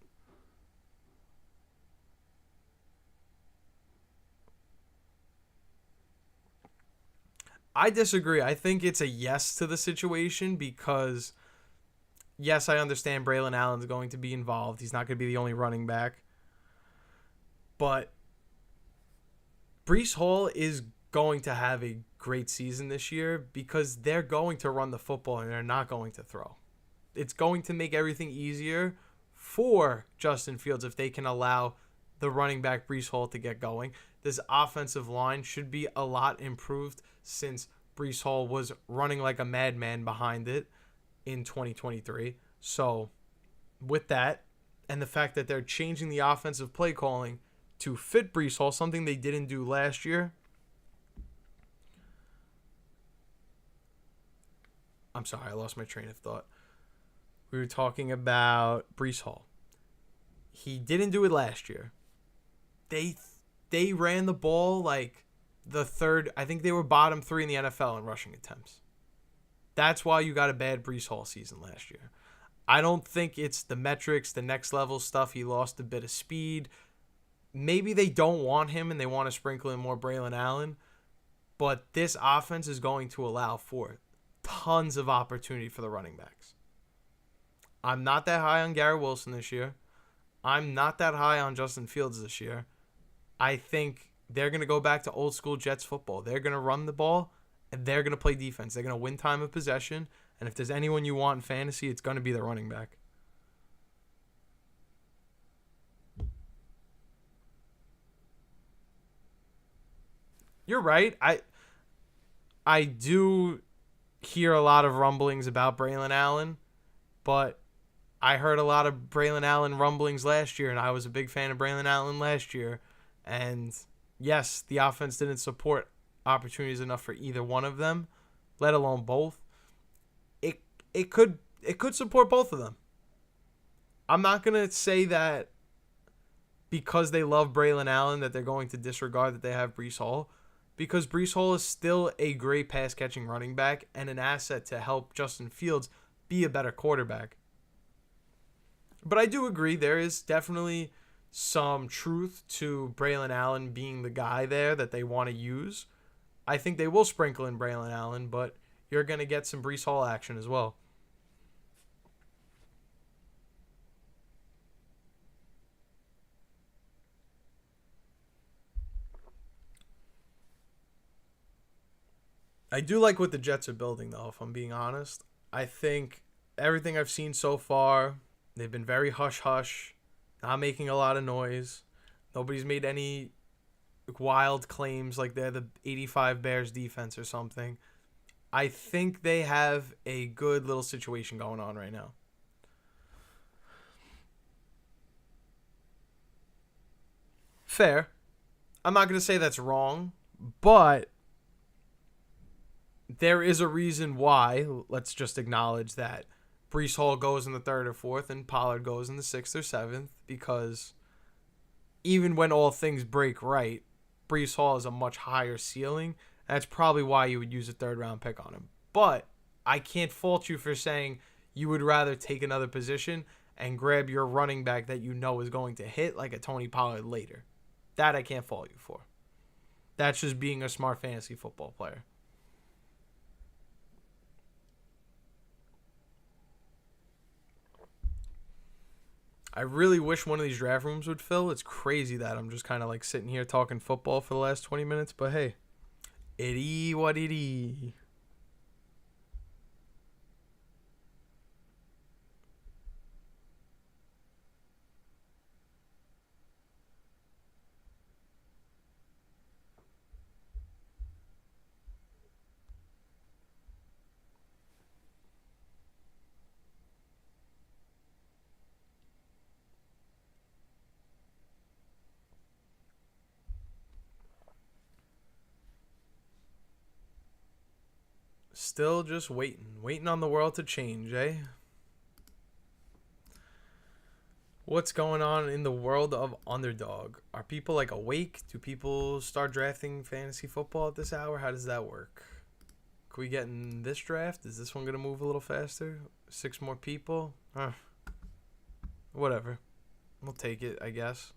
I disagree. I think it's a yes to the situation because, yes, I understand Braylon Allen's going to be involved. He's not going to be the only running back. But Breece Hall is going to have a great season this year because they're going to run the football and they're not going to throw. It's going to make everything easier for Justin Fields if they can allow the running back Breece Hall to get going. This offensive line should be a lot improved since Breece Hall was running like a madman behind it in 2023. So with that, and the fact that they're changing the offensive play calling to fit Breece Hall, something they didn't do last year. I'm sorry, I lost my train of thought. We were talking about Breece Hall. He didn't do it last year. They ran the ball like the third. I think they were bottom 3 in the NFL in rushing attempts. That's why you got a bad Breece Hall season last year. I don't think it's the metrics, the next level stuff. He lost a bit of speed. Maybe they don't want him and they want to sprinkle in more Braylon Allen. But this offense is going to allow for tons of opportunity for the running backs. I'm not that high on Garrett Wilson this year. I'm not that high on Justin Fields this year. I think they're going to go back to old school Jets football. They're going to run the ball and they're going to play defense. They're going to win time of possession. And if there's anyone you want in fantasy, it's going to be the running back. You're right. I do hear a lot of rumblings about Braylon Allen, but I heard a lot of Braylon Allen rumblings last year, and I was a big fan of Braylon Allen last year. And yes, the offense didn't support opportunities enough for either one of them, let alone both. It could support both of them. I'm not going to say that because they love Braylon Allen that they're going to disregard that they have Breece Hall, because Breece Hall is still a great pass-catching running back and an asset to help Justin Fields be a better quarterback. But I do agree there is definitely some truth to Braylon Allen being the guy there that they want to use. I think they will sprinkle in Braylon Allen, but you're going to get some Breece Hall action as well. I do like what the Jets are building, though, if I'm being honest. I think everything I've seen so far, they've been very hush-hush, not making a lot of noise. Nobody's made any wild claims like they're the 85 Bears defense or something. I think they have a good little situation going on right now. Fair. I'm not going to say that's wrong, but there is a reason why. Let's just acknowledge that Breece Hall goes in the 3rd or 4th and Pollard goes in the 6th or 7th, because even when all things break right, Breece Hall has a much higher ceiling. That's probably why you would use a 3rd round pick on him. But I can't fault you for saying you would rather take another position and grab your running back that you know is going to hit, like a Tony Pollard later. That I can't fault you for. That's just being a smart fantasy football player. I really wish one of these draft rooms would fill. It's crazy that I'm just kind of like sitting here talking football for the last 20 minutes. But hey, it what it is. Still just waiting on the world to change, eh? What's going on in the world of Underdog? Are people like awake? Do people start drafting fantasy football at this hour? How does that work? Can we get in this draft? Is this one going to move a little faster? 6 more people? Whatever. We'll take it, I guess.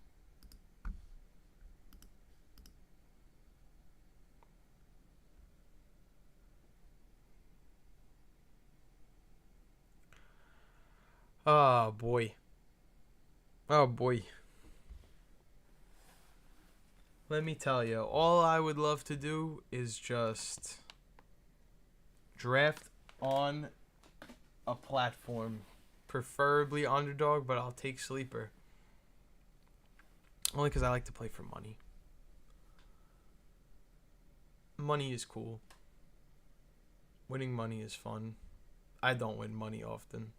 Oh, boy. Oh, boy. Let me tell you, all I would love to do is just draft on a platform, preferably Underdog, but I'll take Sleeper. Only because I like to play for money. Money is cool. Winning money is fun. I don't win money often.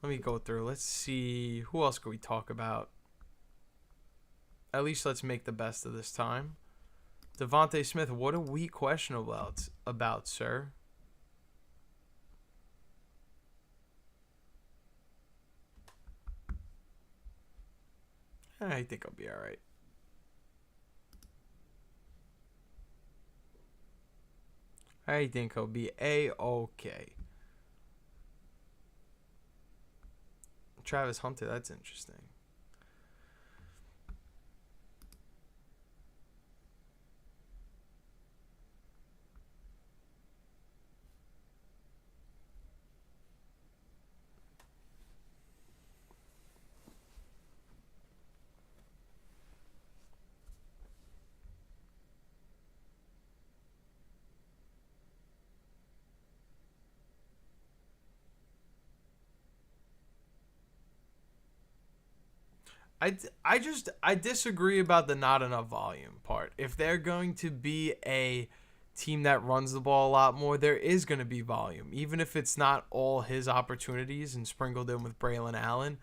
Let me go through. Let's see. Who else could we talk about? At least let's make the best of this time. Devontae Smith, what are we questionable about, sir? I think I'll be all right. I think he'll be A-okay. Travis Hunter, that's interesting. I disagree about the not enough volume part. If they're going to be a team that runs the ball a lot more, there is going to be volume. Even if it's not all his opportunities and sprinkled in with Braylon Allen,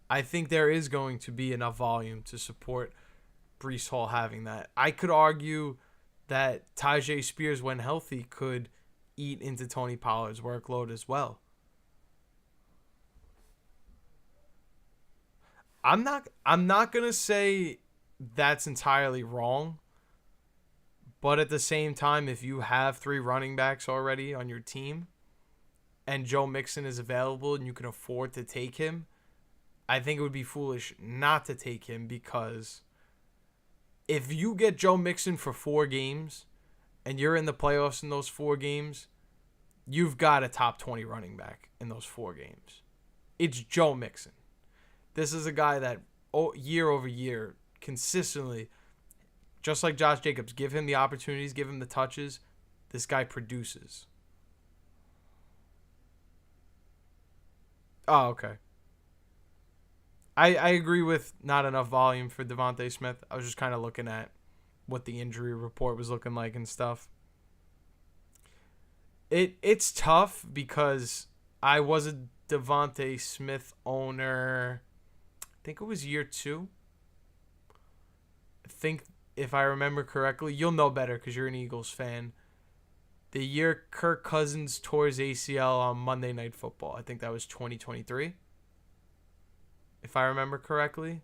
I think there is going to be enough volume to support Breece Hall having that. I could argue that Tyjae Spears, when healthy, could eat into Tony Pollard's workload as well. I'm not gonna say that's entirely wrong, but at the same time, if you have 3 running backs already on your team and Joe Mixon is available and you can afford to take him, I think it would be foolish not to take him, because if you get Joe Mixon for 4 games and you're in the playoffs in those 4 games, you've got a top 20 running back in those 4 games. It's Joe Mixon. This is a guy that year over year, consistently, just like Josh Jacobs, give him the opportunities, give him the touches, this guy produces. Oh, okay. I agree with not enough volume for Devontae Smith. I was just kind of looking at what the injury report was looking like and stuff. It's tough because I was a Devontae Smith owner. I think it was year 2. I think, if I remember correctly, you'll know better because you're an Eagles fan. The year Kirk Cousins tore his ACL on Monday Night Football. I think that was 2023. If I remember correctly.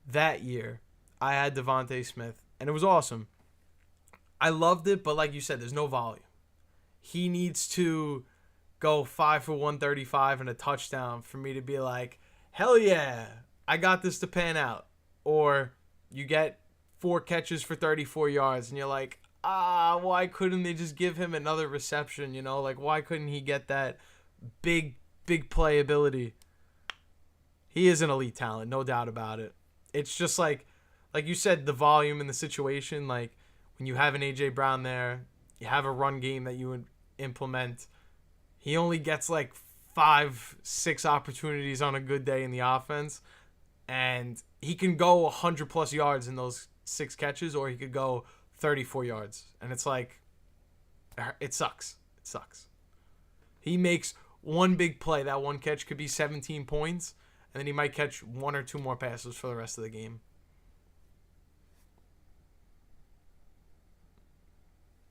That year, I had Devontae Smith, and it was awesome. I loved it, but like you said, there's no volume. He needs to go 5 for 135 and a touchdown for me to be like, hell yeah, I got this to pan out. Or you get 4 catches for 34 yards and you're like, why couldn't they just give him another reception? Like, why couldn't he get that big playability? He is an elite talent, no doubt about it. It's just like you said, the volume and the situation. Like, when you have an A.J. Brown there, you have a run game that you would implement. He only gets like 5-6 opportunities on a good day in the offense, and he can go 100 plus yards in those 6 catches, or he could go 34 yards, and it's like, it sucks. He makes one big play. That one catch could be 17 points, and then he might catch 1 or 2 more passes for the rest of the game.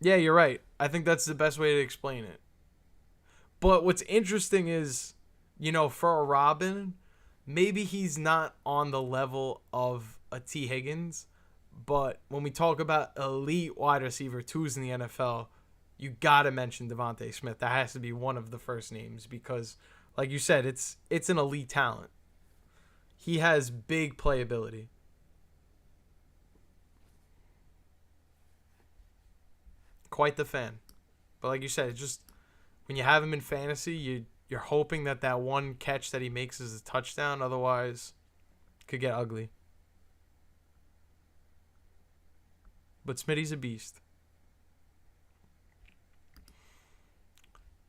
Yeah, you're right. I think that's the best way to explain it. But what's interesting is, for a Robin, maybe he's not on the level of a T. Higgins, but when we talk about elite wide receiver 2s in the NFL, you got to mention Devontae Smith. That has to be one of the first names because, like you said, it's an elite talent. He has big playability. Quite the fan. But like you said, it's just when you have him in fantasy, you're hoping that one catch that he makes is a touchdown. Otherwise, it could get ugly. But Smitty's a beast.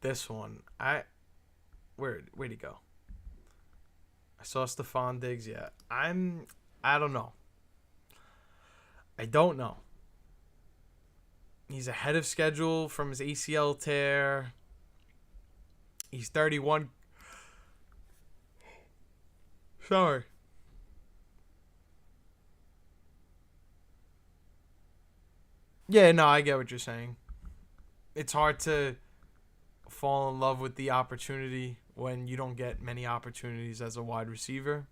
this one. Where'd he go? I saw Stephon Diggs. Yeah, I don't know. I don't know. He's ahead of schedule from his ACL tear. He's 31. Sorry. Yeah, no, I get what you're saying. It's hard to fall in love with the opportunity when you don't get many opportunities as a wide receiver.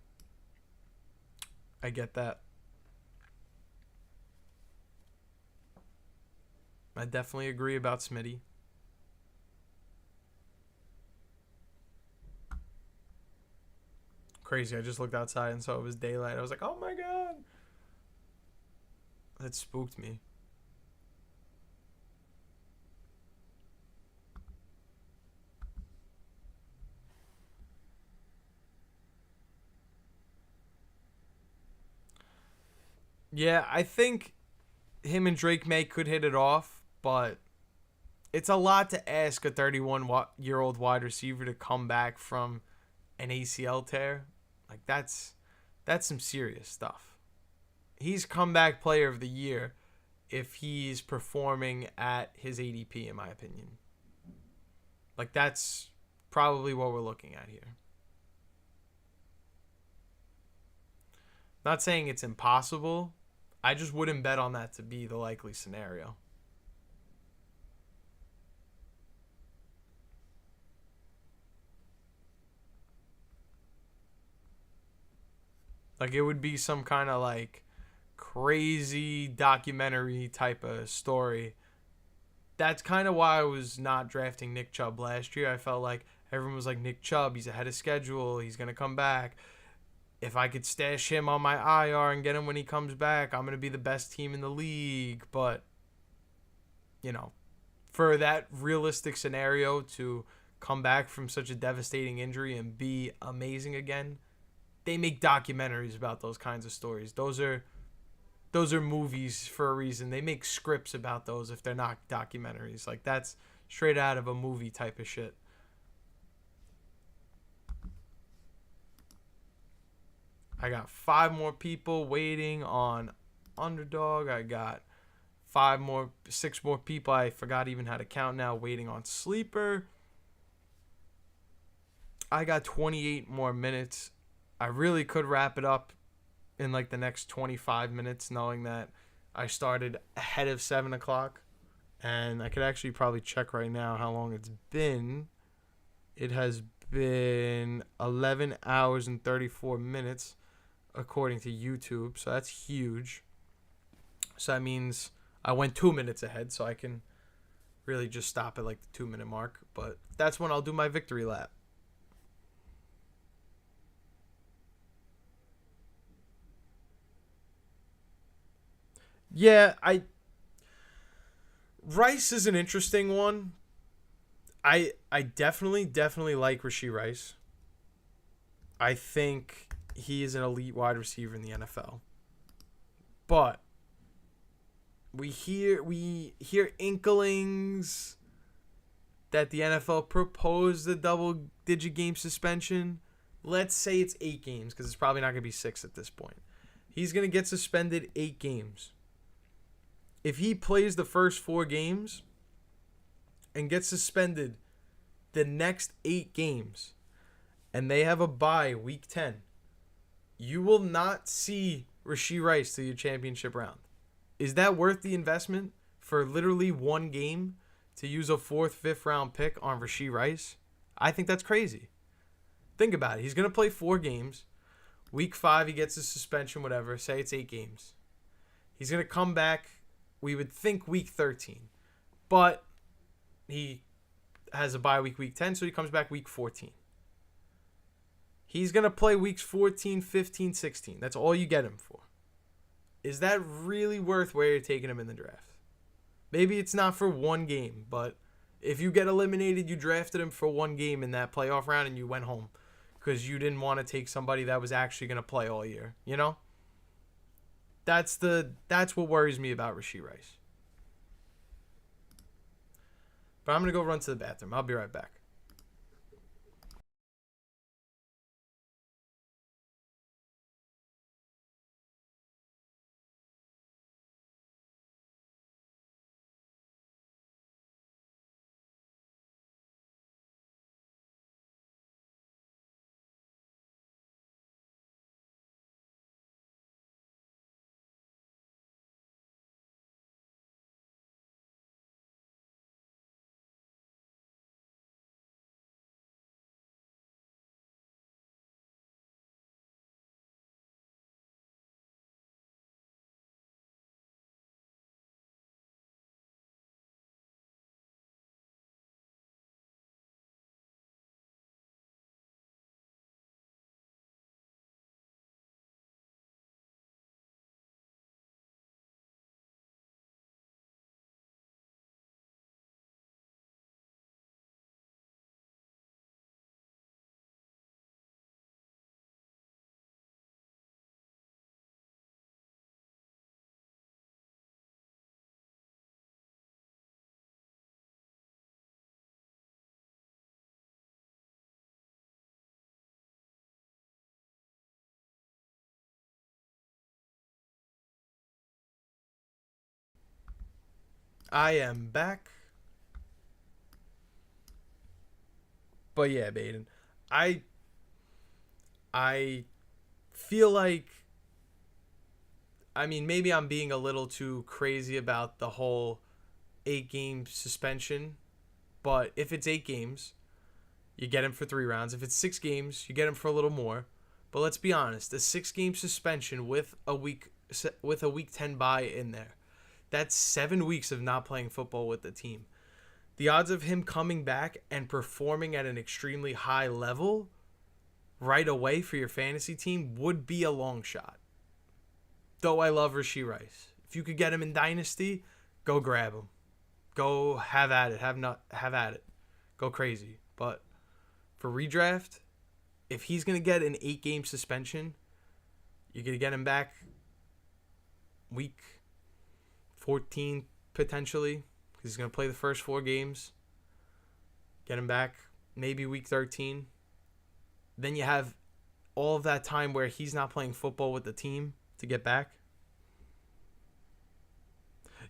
I get that. I definitely agree about Smitty. Crazy. I just looked outside and saw it was daylight. I was like, oh my God. That spooked me. Yeah, I think him and Drake May could hit it off, but it's a lot to ask a 31-year-old wide receiver to come back from an ACL tear. Like that's some serious stuff. He's comeback player of the year if he's performing at his ADP, in my opinion. Like that's probably what we're looking at here. Not saying it's impossible. I just wouldn't bet on that to be the likely scenario. Like it would be some kind of like crazy documentary type of story. That's kind of why I was not drafting Nick Chubb last year. I felt like everyone was like, Nick Chubb, he's ahead of schedule. He's going to come back. If I could stash him on my IR and get him when he comes back, I'm going to be the best team in the league. But, you know, for that realistic scenario to come back from such a devastating injury and be amazing again, they make documentaries about those kinds of stories. Those are movies for a reason. They make scripts about those if they're not documentaries. Like that's straight out of a movie type of shit. I got 5 more people waiting on Underdog. I got 6 more people. I forgot even how to count now waiting on Sleeper. I got 28 more minutes. I really could wrap it up in like the next 25 minutes, knowing that I started ahead of 7 o'clock. And I could actually probably check right now how long it's been. It has been 11 hours and 34 minutes, according to YouTube. So that's huge. So that means I went 2 minutes ahead, so I can really just stop at like the 2-minute mark. But that's when I'll do my victory lap. Yeah, Rice is an interesting one. I definitely like Rashee Rice. I think he is an elite wide receiver in the NFL. But we hear inklings that the NFL proposed the double-digit game suspension. Let's say it's 8 games because it's probably not going to be 6 at this point. He's going to get suspended 8 games. If he plays the first 4 games and gets suspended the next 8 games and they have a bye week 10, you will not see Rashee Rice to your championship round. Is that worth the investment for literally 1 game to use a 4th, 5th round pick on Rashee Rice? I think that's crazy. Think about it. He's going to play 4 games. Week 5, he gets a suspension, whatever. Say it's 8 games. He's going to come back, we would think week 13. But he has a bye week 10, so he comes back week 14. He's going to play weeks 14, 15, 16. That's all you get him for. Is that really worth where you're taking him in the draft? Maybe it's not for 1 game, but if you get eliminated, you drafted him for 1 game in that playoff round and you went home because you didn't want to take somebody that was actually going to play all year, you know? That's what worries me about Rashee Rice. But I'm going to go run to the bathroom. I'll be right back. I am back. But yeah, Baden, I I feel like, I mean, maybe I'm being a little too crazy about the whole 8 game suspension, but if it's 8 games, you get him for 3 rounds. If it's 6 games, you get him for a little more. But let's be honest, a 6 game suspension with a week 10 bye in there, that's 7 weeks of not playing football with the team. The odds of him coming back and performing at an extremely high level right away for your fantasy team would be a long shot. Though I love Rashee Rice. If you could get him in Dynasty, go grab him. Go have at it. Have at it. Go crazy. But for redraft, if he's going to get an 8 game suspension, you're going to get him back week 14 potentially, because he's going to play the first 4 games. Get him back maybe week 13. Then you have all of that time where he's not playing football with the team to get back.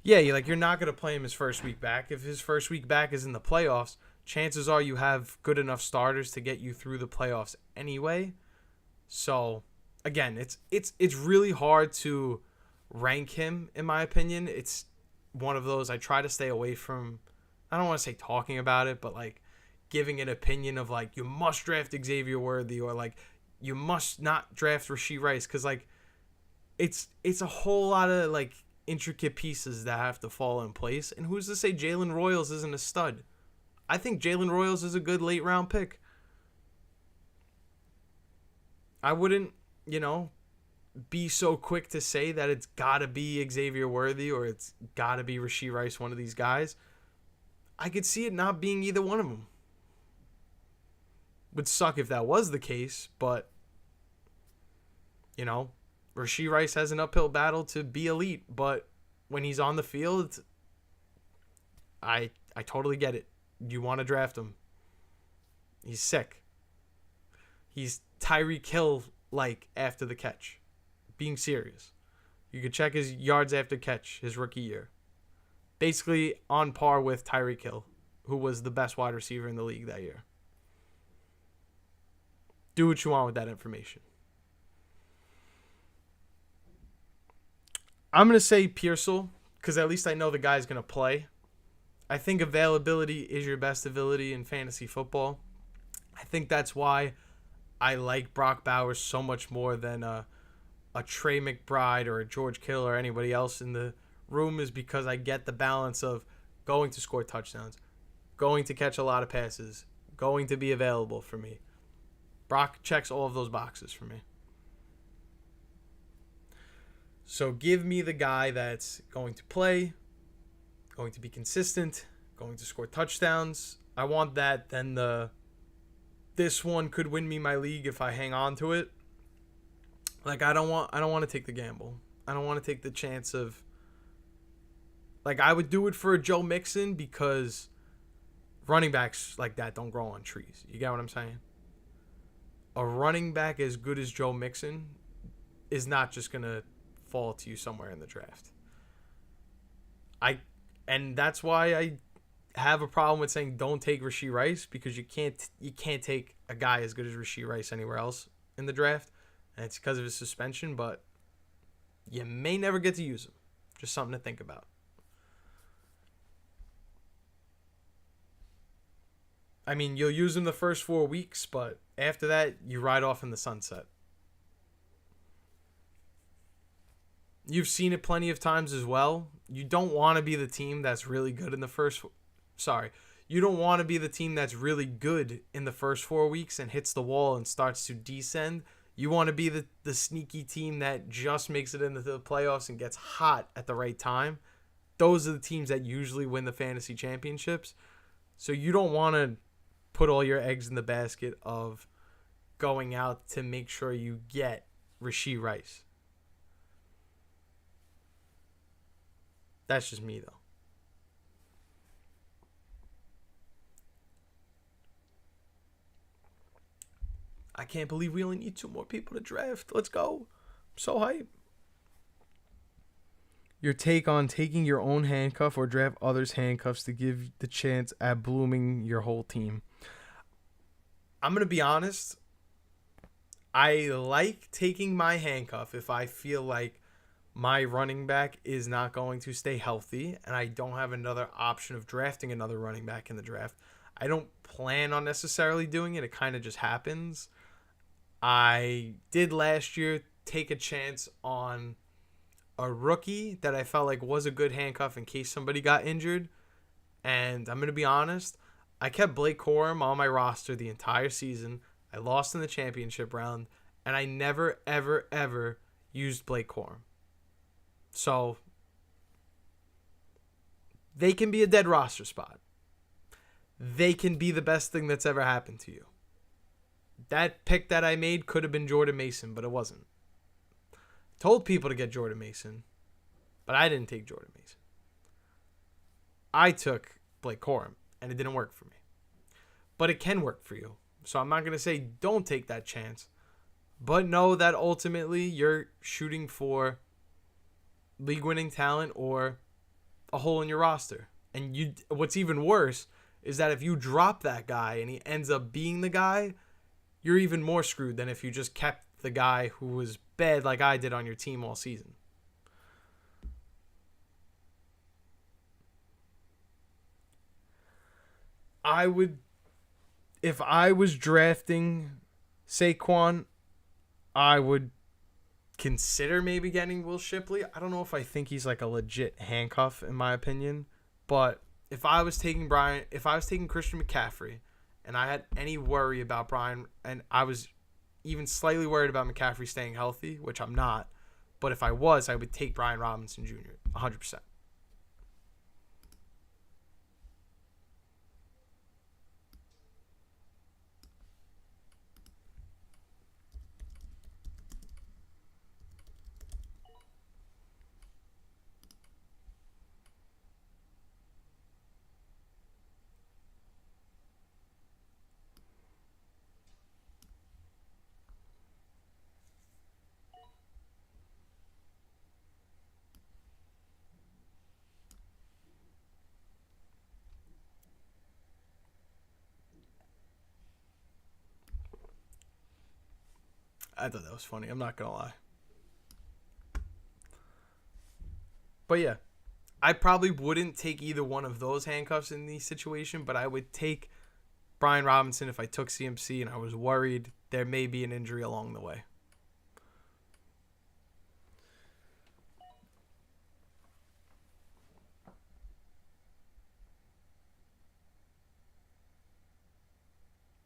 Yeah, you're not going to play him his first week back. If his first week back is in the playoffs, chances are you have good enough starters to get you through the playoffs anyway. So, again, it's really hard to rank him, in my opinion. It's one of those I try to stay away from. I don't want to say talking about it, but like giving an opinion of like you must draft Xavier Worthy or like you must not draft Rashee Rice, because like it's a whole lot of like intricate pieces that have to fall in place. And who's to say Jalen Royals isn't a stud? I think Jalen Royals is a good late round pick. I wouldn't, be so quick to say that it's got to be Xavier Worthy or it's got to be Rashee Rice, one of these guys. I could see it not being either one of them. Would suck if that was the case, but, Rashee Rice has an uphill battle to be elite, but when he's on the field, I totally get it. You want to draft him. He's sick. He's Tyreek Hill like after the catch. Being serious. You could check his yards after catch his rookie year. Basically on par with Tyreek Hill, who was the best wide receiver in the league that year. Do what you want with that information. I'm going to say Pearsall, because at least I know the guy's going to play. I think availability is your best ability in fantasy football. I think that's why I like Brock Bowers so much more than a Trey McBride or a George Kittle or anybody else in the room, is because I get the balance of going to score touchdowns, going to catch a lot of passes, going to be available for me. Brock checks all of those boxes for me. So give me the guy that's going to play, going to be consistent, going to score touchdowns. I want that. Then this one could win me my league if I hang on to it. Like I don't want to take the gamble. I don't want to take the chance of, like, I would do it for a Joe Mixon because running backs like that don't grow on trees. You get what I'm saying? A running back as good as Joe Mixon is not just going to fall to you somewhere in the draft. And that's why I have a problem with saying don't take Rashee Rice, because you can't take a guy as good as Rashee Rice anywhere else in the draft, and it's because of his suspension, but you may never get to use him. Just something to think about. I mean, you'll use him the first 4 weeks, but after that, you ride off in the sunset. You've seen it plenty of times as well. You don't want to be the team that's really good in the first... Sorry. You don't want to be the team that's really good in the first 4 weeks and hits the wall and starts to descend. You want to be the sneaky team that just makes it into the playoffs and gets hot at the right time. Those are the teams that usually win the fantasy championships. So you don't want to put all your eggs in the basket of going out to make sure you get Rashee Rice. That's just me, though. I can't believe we only need 2 more people to draft. Let's go. I'm so hyped. Your take on taking your own handcuff or draft others' handcuffs to give the chance at blooming your whole team. I'm going to be honest. I like taking my handcuff if I feel like my running back is not going to stay healthy and I don't have another option of drafting another running back in the draft. I don't plan on necessarily doing it. It kind of just happens. I did last year take a chance on a rookie that I felt like was a good handcuff in case somebody got injured. And I'm going to be honest, I kept Blake Corum on my roster the entire season. I lost in the championship round, and I never, ever, ever used Blake Corum. So they can be a dead roster spot. They can be the best thing that's ever happened to you. That pick that I made could have been Jordan Mason, but it wasn't. Told people to get Jordan Mason, but I didn't take Jordan Mason. I took Blake Corum, and it didn't work for me. But it can work for you. So I'm not going to say don't take that chance, but know that ultimately you're shooting for league-winning talent or a hole in your roster. And what's even worse is that if you drop that guy and he ends up being the guy, you're even more screwed than if you just kept the guy who was bad like I did on your team all season. If I was drafting Saquon, I would consider maybe getting Will Shipley. I don't know if I think he's like a legit handcuff in my opinion, but if I was taking Christian McCaffrey and I had any worry about Brian, and I was even slightly worried about McCaffrey staying healthy, which I'm not, but if I was, I would take Brian Robinson Jr. 100%. I thought that was funny. I'm not going to lie. But yeah, I probably wouldn't take either one of those handcuffs in the situation, but I would take Brian Robinson if I took CMC and I was worried there may be an injury along the way.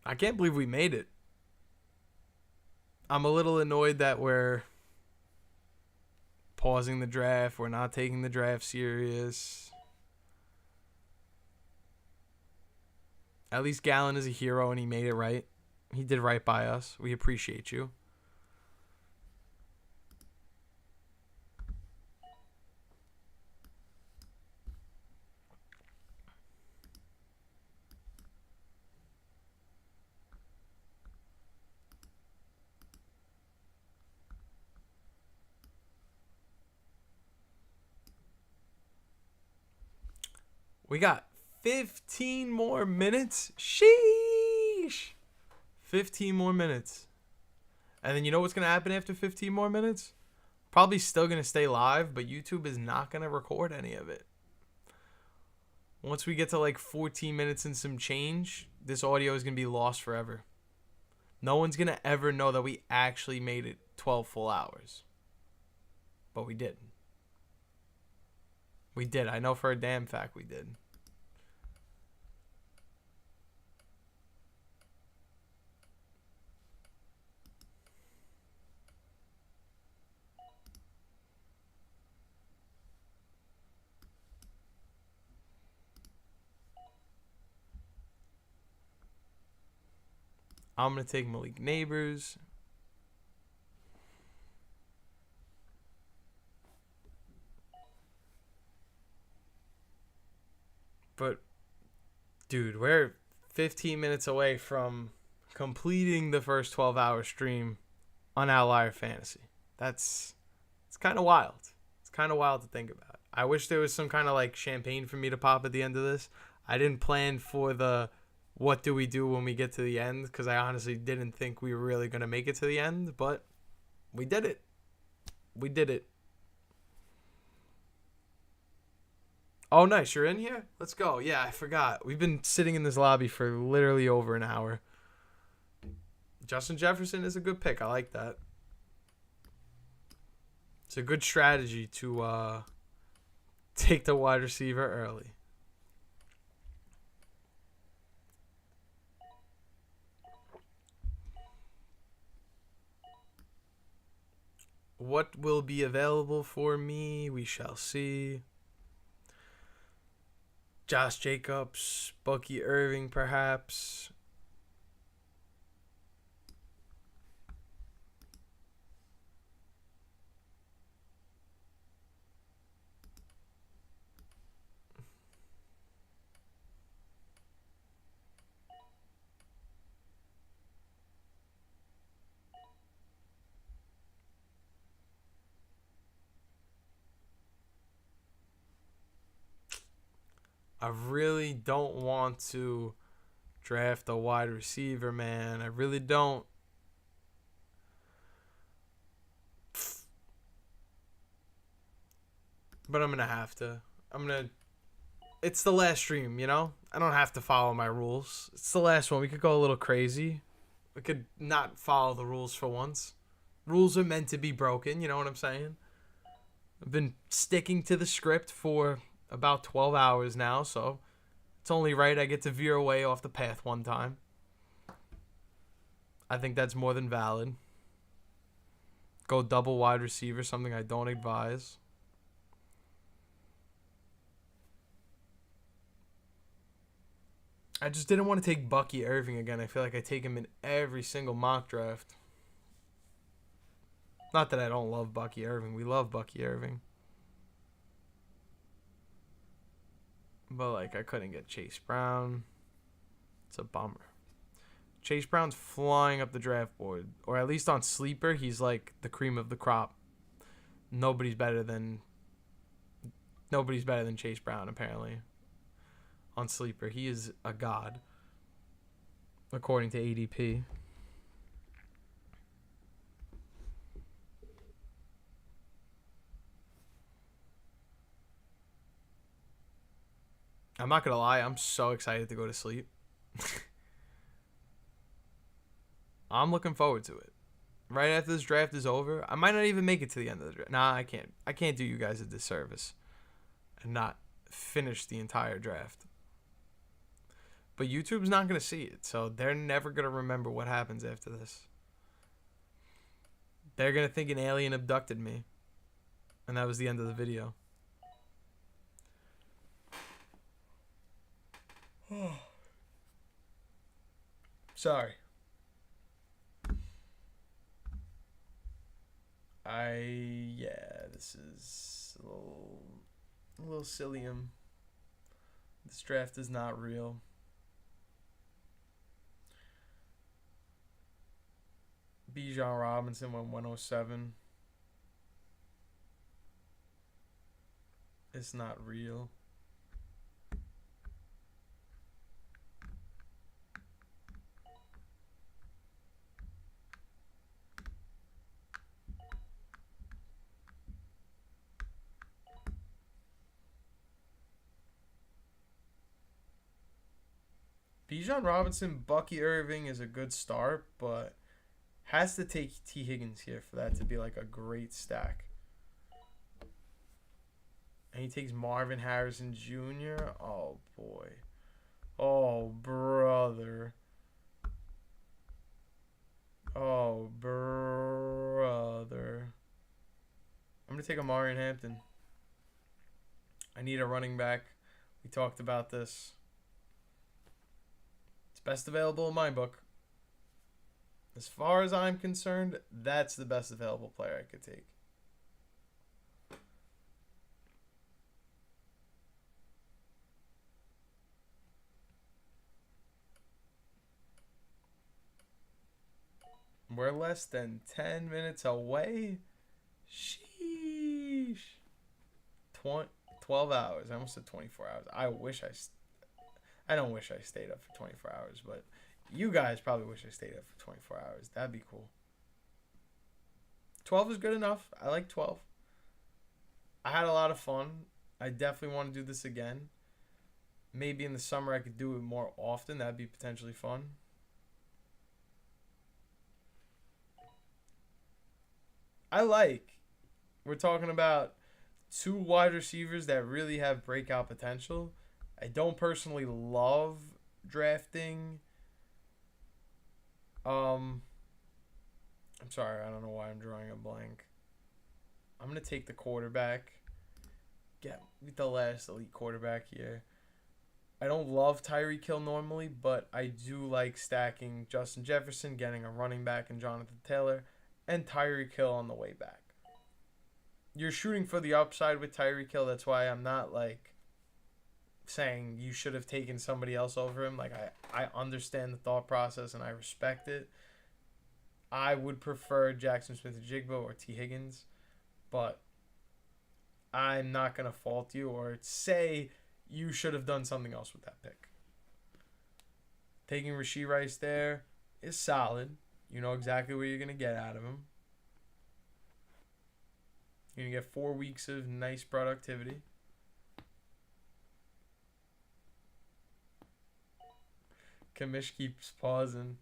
I can't believe we made it. I'm a little annoyed that we're pausing the draft. We're not taking the draft serious. At least Gallen is a hero and he made it right. He did right by us. We appreciate you. We got 15 more minutes. Sheesh. 15 more minutes. And then you know what's going to happen after 15 more minutes? Probably still going to stay live, but YouTube is not going to record any of it. Once we get to like 14 minutes and some change, this audio is going to be lost forever. No one's going to ever know that we actually made it 12 full hours. But we did. We did. I know for a damn fact we did. I'm going to take Malik Neighbors. But, dude, we're 15 minutes away from completing the first 12-hour stream on Outlier Fantasy. It's kind of wild. It's kind of wild to think about. I wish there was some kind of like champagne for me to pop at the end of this. I didn't plan for the what do we do when we get to the end, because I honestly didn't think we were really going to make it to the end, but we did it. We did it. Oh, nice. You're in here? Let's go. Yeah, I forgot. We've been sitting in this lobby for literally over an hour. Justin Jefferson is a good pick. I like that. It's a good strategy to take the wide receiver early. What will be available for me? We shall see. Josh Jacobs, Bucky Irving, perhaps. I really don't want to draft a wide receiver, man. I really don't. But I'm going to have to. It's the last stream, you know? I don't have to follow my rules. It's the last one. We could go a little crazy. We could not follow the rules for once. Rules are meant to be broken, you know what I'm saying? I've been sticking to the script for about 12 hours now, so it's only right I get to veer away off the path one time. I think that's more than valid. Go double wide receiver, something I don't advise. I just didn't want to take Bucky Irving again. I feel like I take him in every single mock draft. Not that I don't love Bucky Irving. We love Bucky Irving. But, like, I couldn't get Chase Brown. It's a bummer. Chase Brown's flying up the draft board. Or at least on Sleeper, he's, like, the cream of the crop. Nobody's better than Chase Brown, apparently. On Sleeper. He is a god. According to ADP. I'm not going to lie. I'm so excited to go to sleep. I'm looking forward to it. Right after this draft is over, I might not even make it to the end of the draft. Nah, I can't. I can't do you guys a disservice and not finish the entire draft. But YouTube's not going to see it, so they're never going to remember what happens after this. They're going to think an alien abducted me. And that was the end of the video. Sorry. This is a little silly. This draft is not real. Bijan Robinson went 107. It's not real. Bijan Robinson, Bucky Irving is a good start, but has to take T. Higgins here for that to be like a great stack. And he takes Marvin Harrison Jr. Oh, boy. Oh, brother. Oh, brother. I'm going to take Amari Hampton. I need a running back. We talked about this. It's best available in my book. As far as I'm concerned, that's the best available player I could take. We're less than 10 minutes away. Sheesh. 12 hours. I almost said 24 hours. I don't wish I stayed up for 24 hours, but you guys probably wish I stayed up for 24 hours. That'd be cool. 12 is good enough. I like 12. I had a lot of fun. I definitely want to do this again. Maybe in the summer I could do it more often. That'd be potentially fun. We're talking about two wide receivers that really have breakout potential. I don't personally love drafting. I'm sorry, I don't know why I'm drawing a blank. I'm going to take the quarterback. Get the last elite quarterback here. I don't love Tyreek Hill normally, but I do like stacking Justin Jefferson, getting a running back in Jonathan Taylor, and Tyreek Hill on the way back. You're shooting for the upside with Tyreek Hill. That's why I'm not like saying you should have taken somebody else over him. Like I understand the thought process and I respect it. I would prefer Jackson Smith-Njigba or T. Higgins, but I'm not going to fault you or say you should have done something else with that pick. Taking Rashee Rice there is solid. You know exactly what you're going to get out of him. You're going to get 4 weeks of nice productivity. Kamish keeps pausing.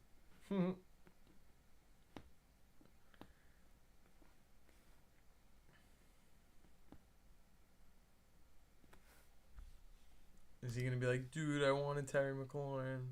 Is he going to be like, dude, I wanted Terry McLaurin?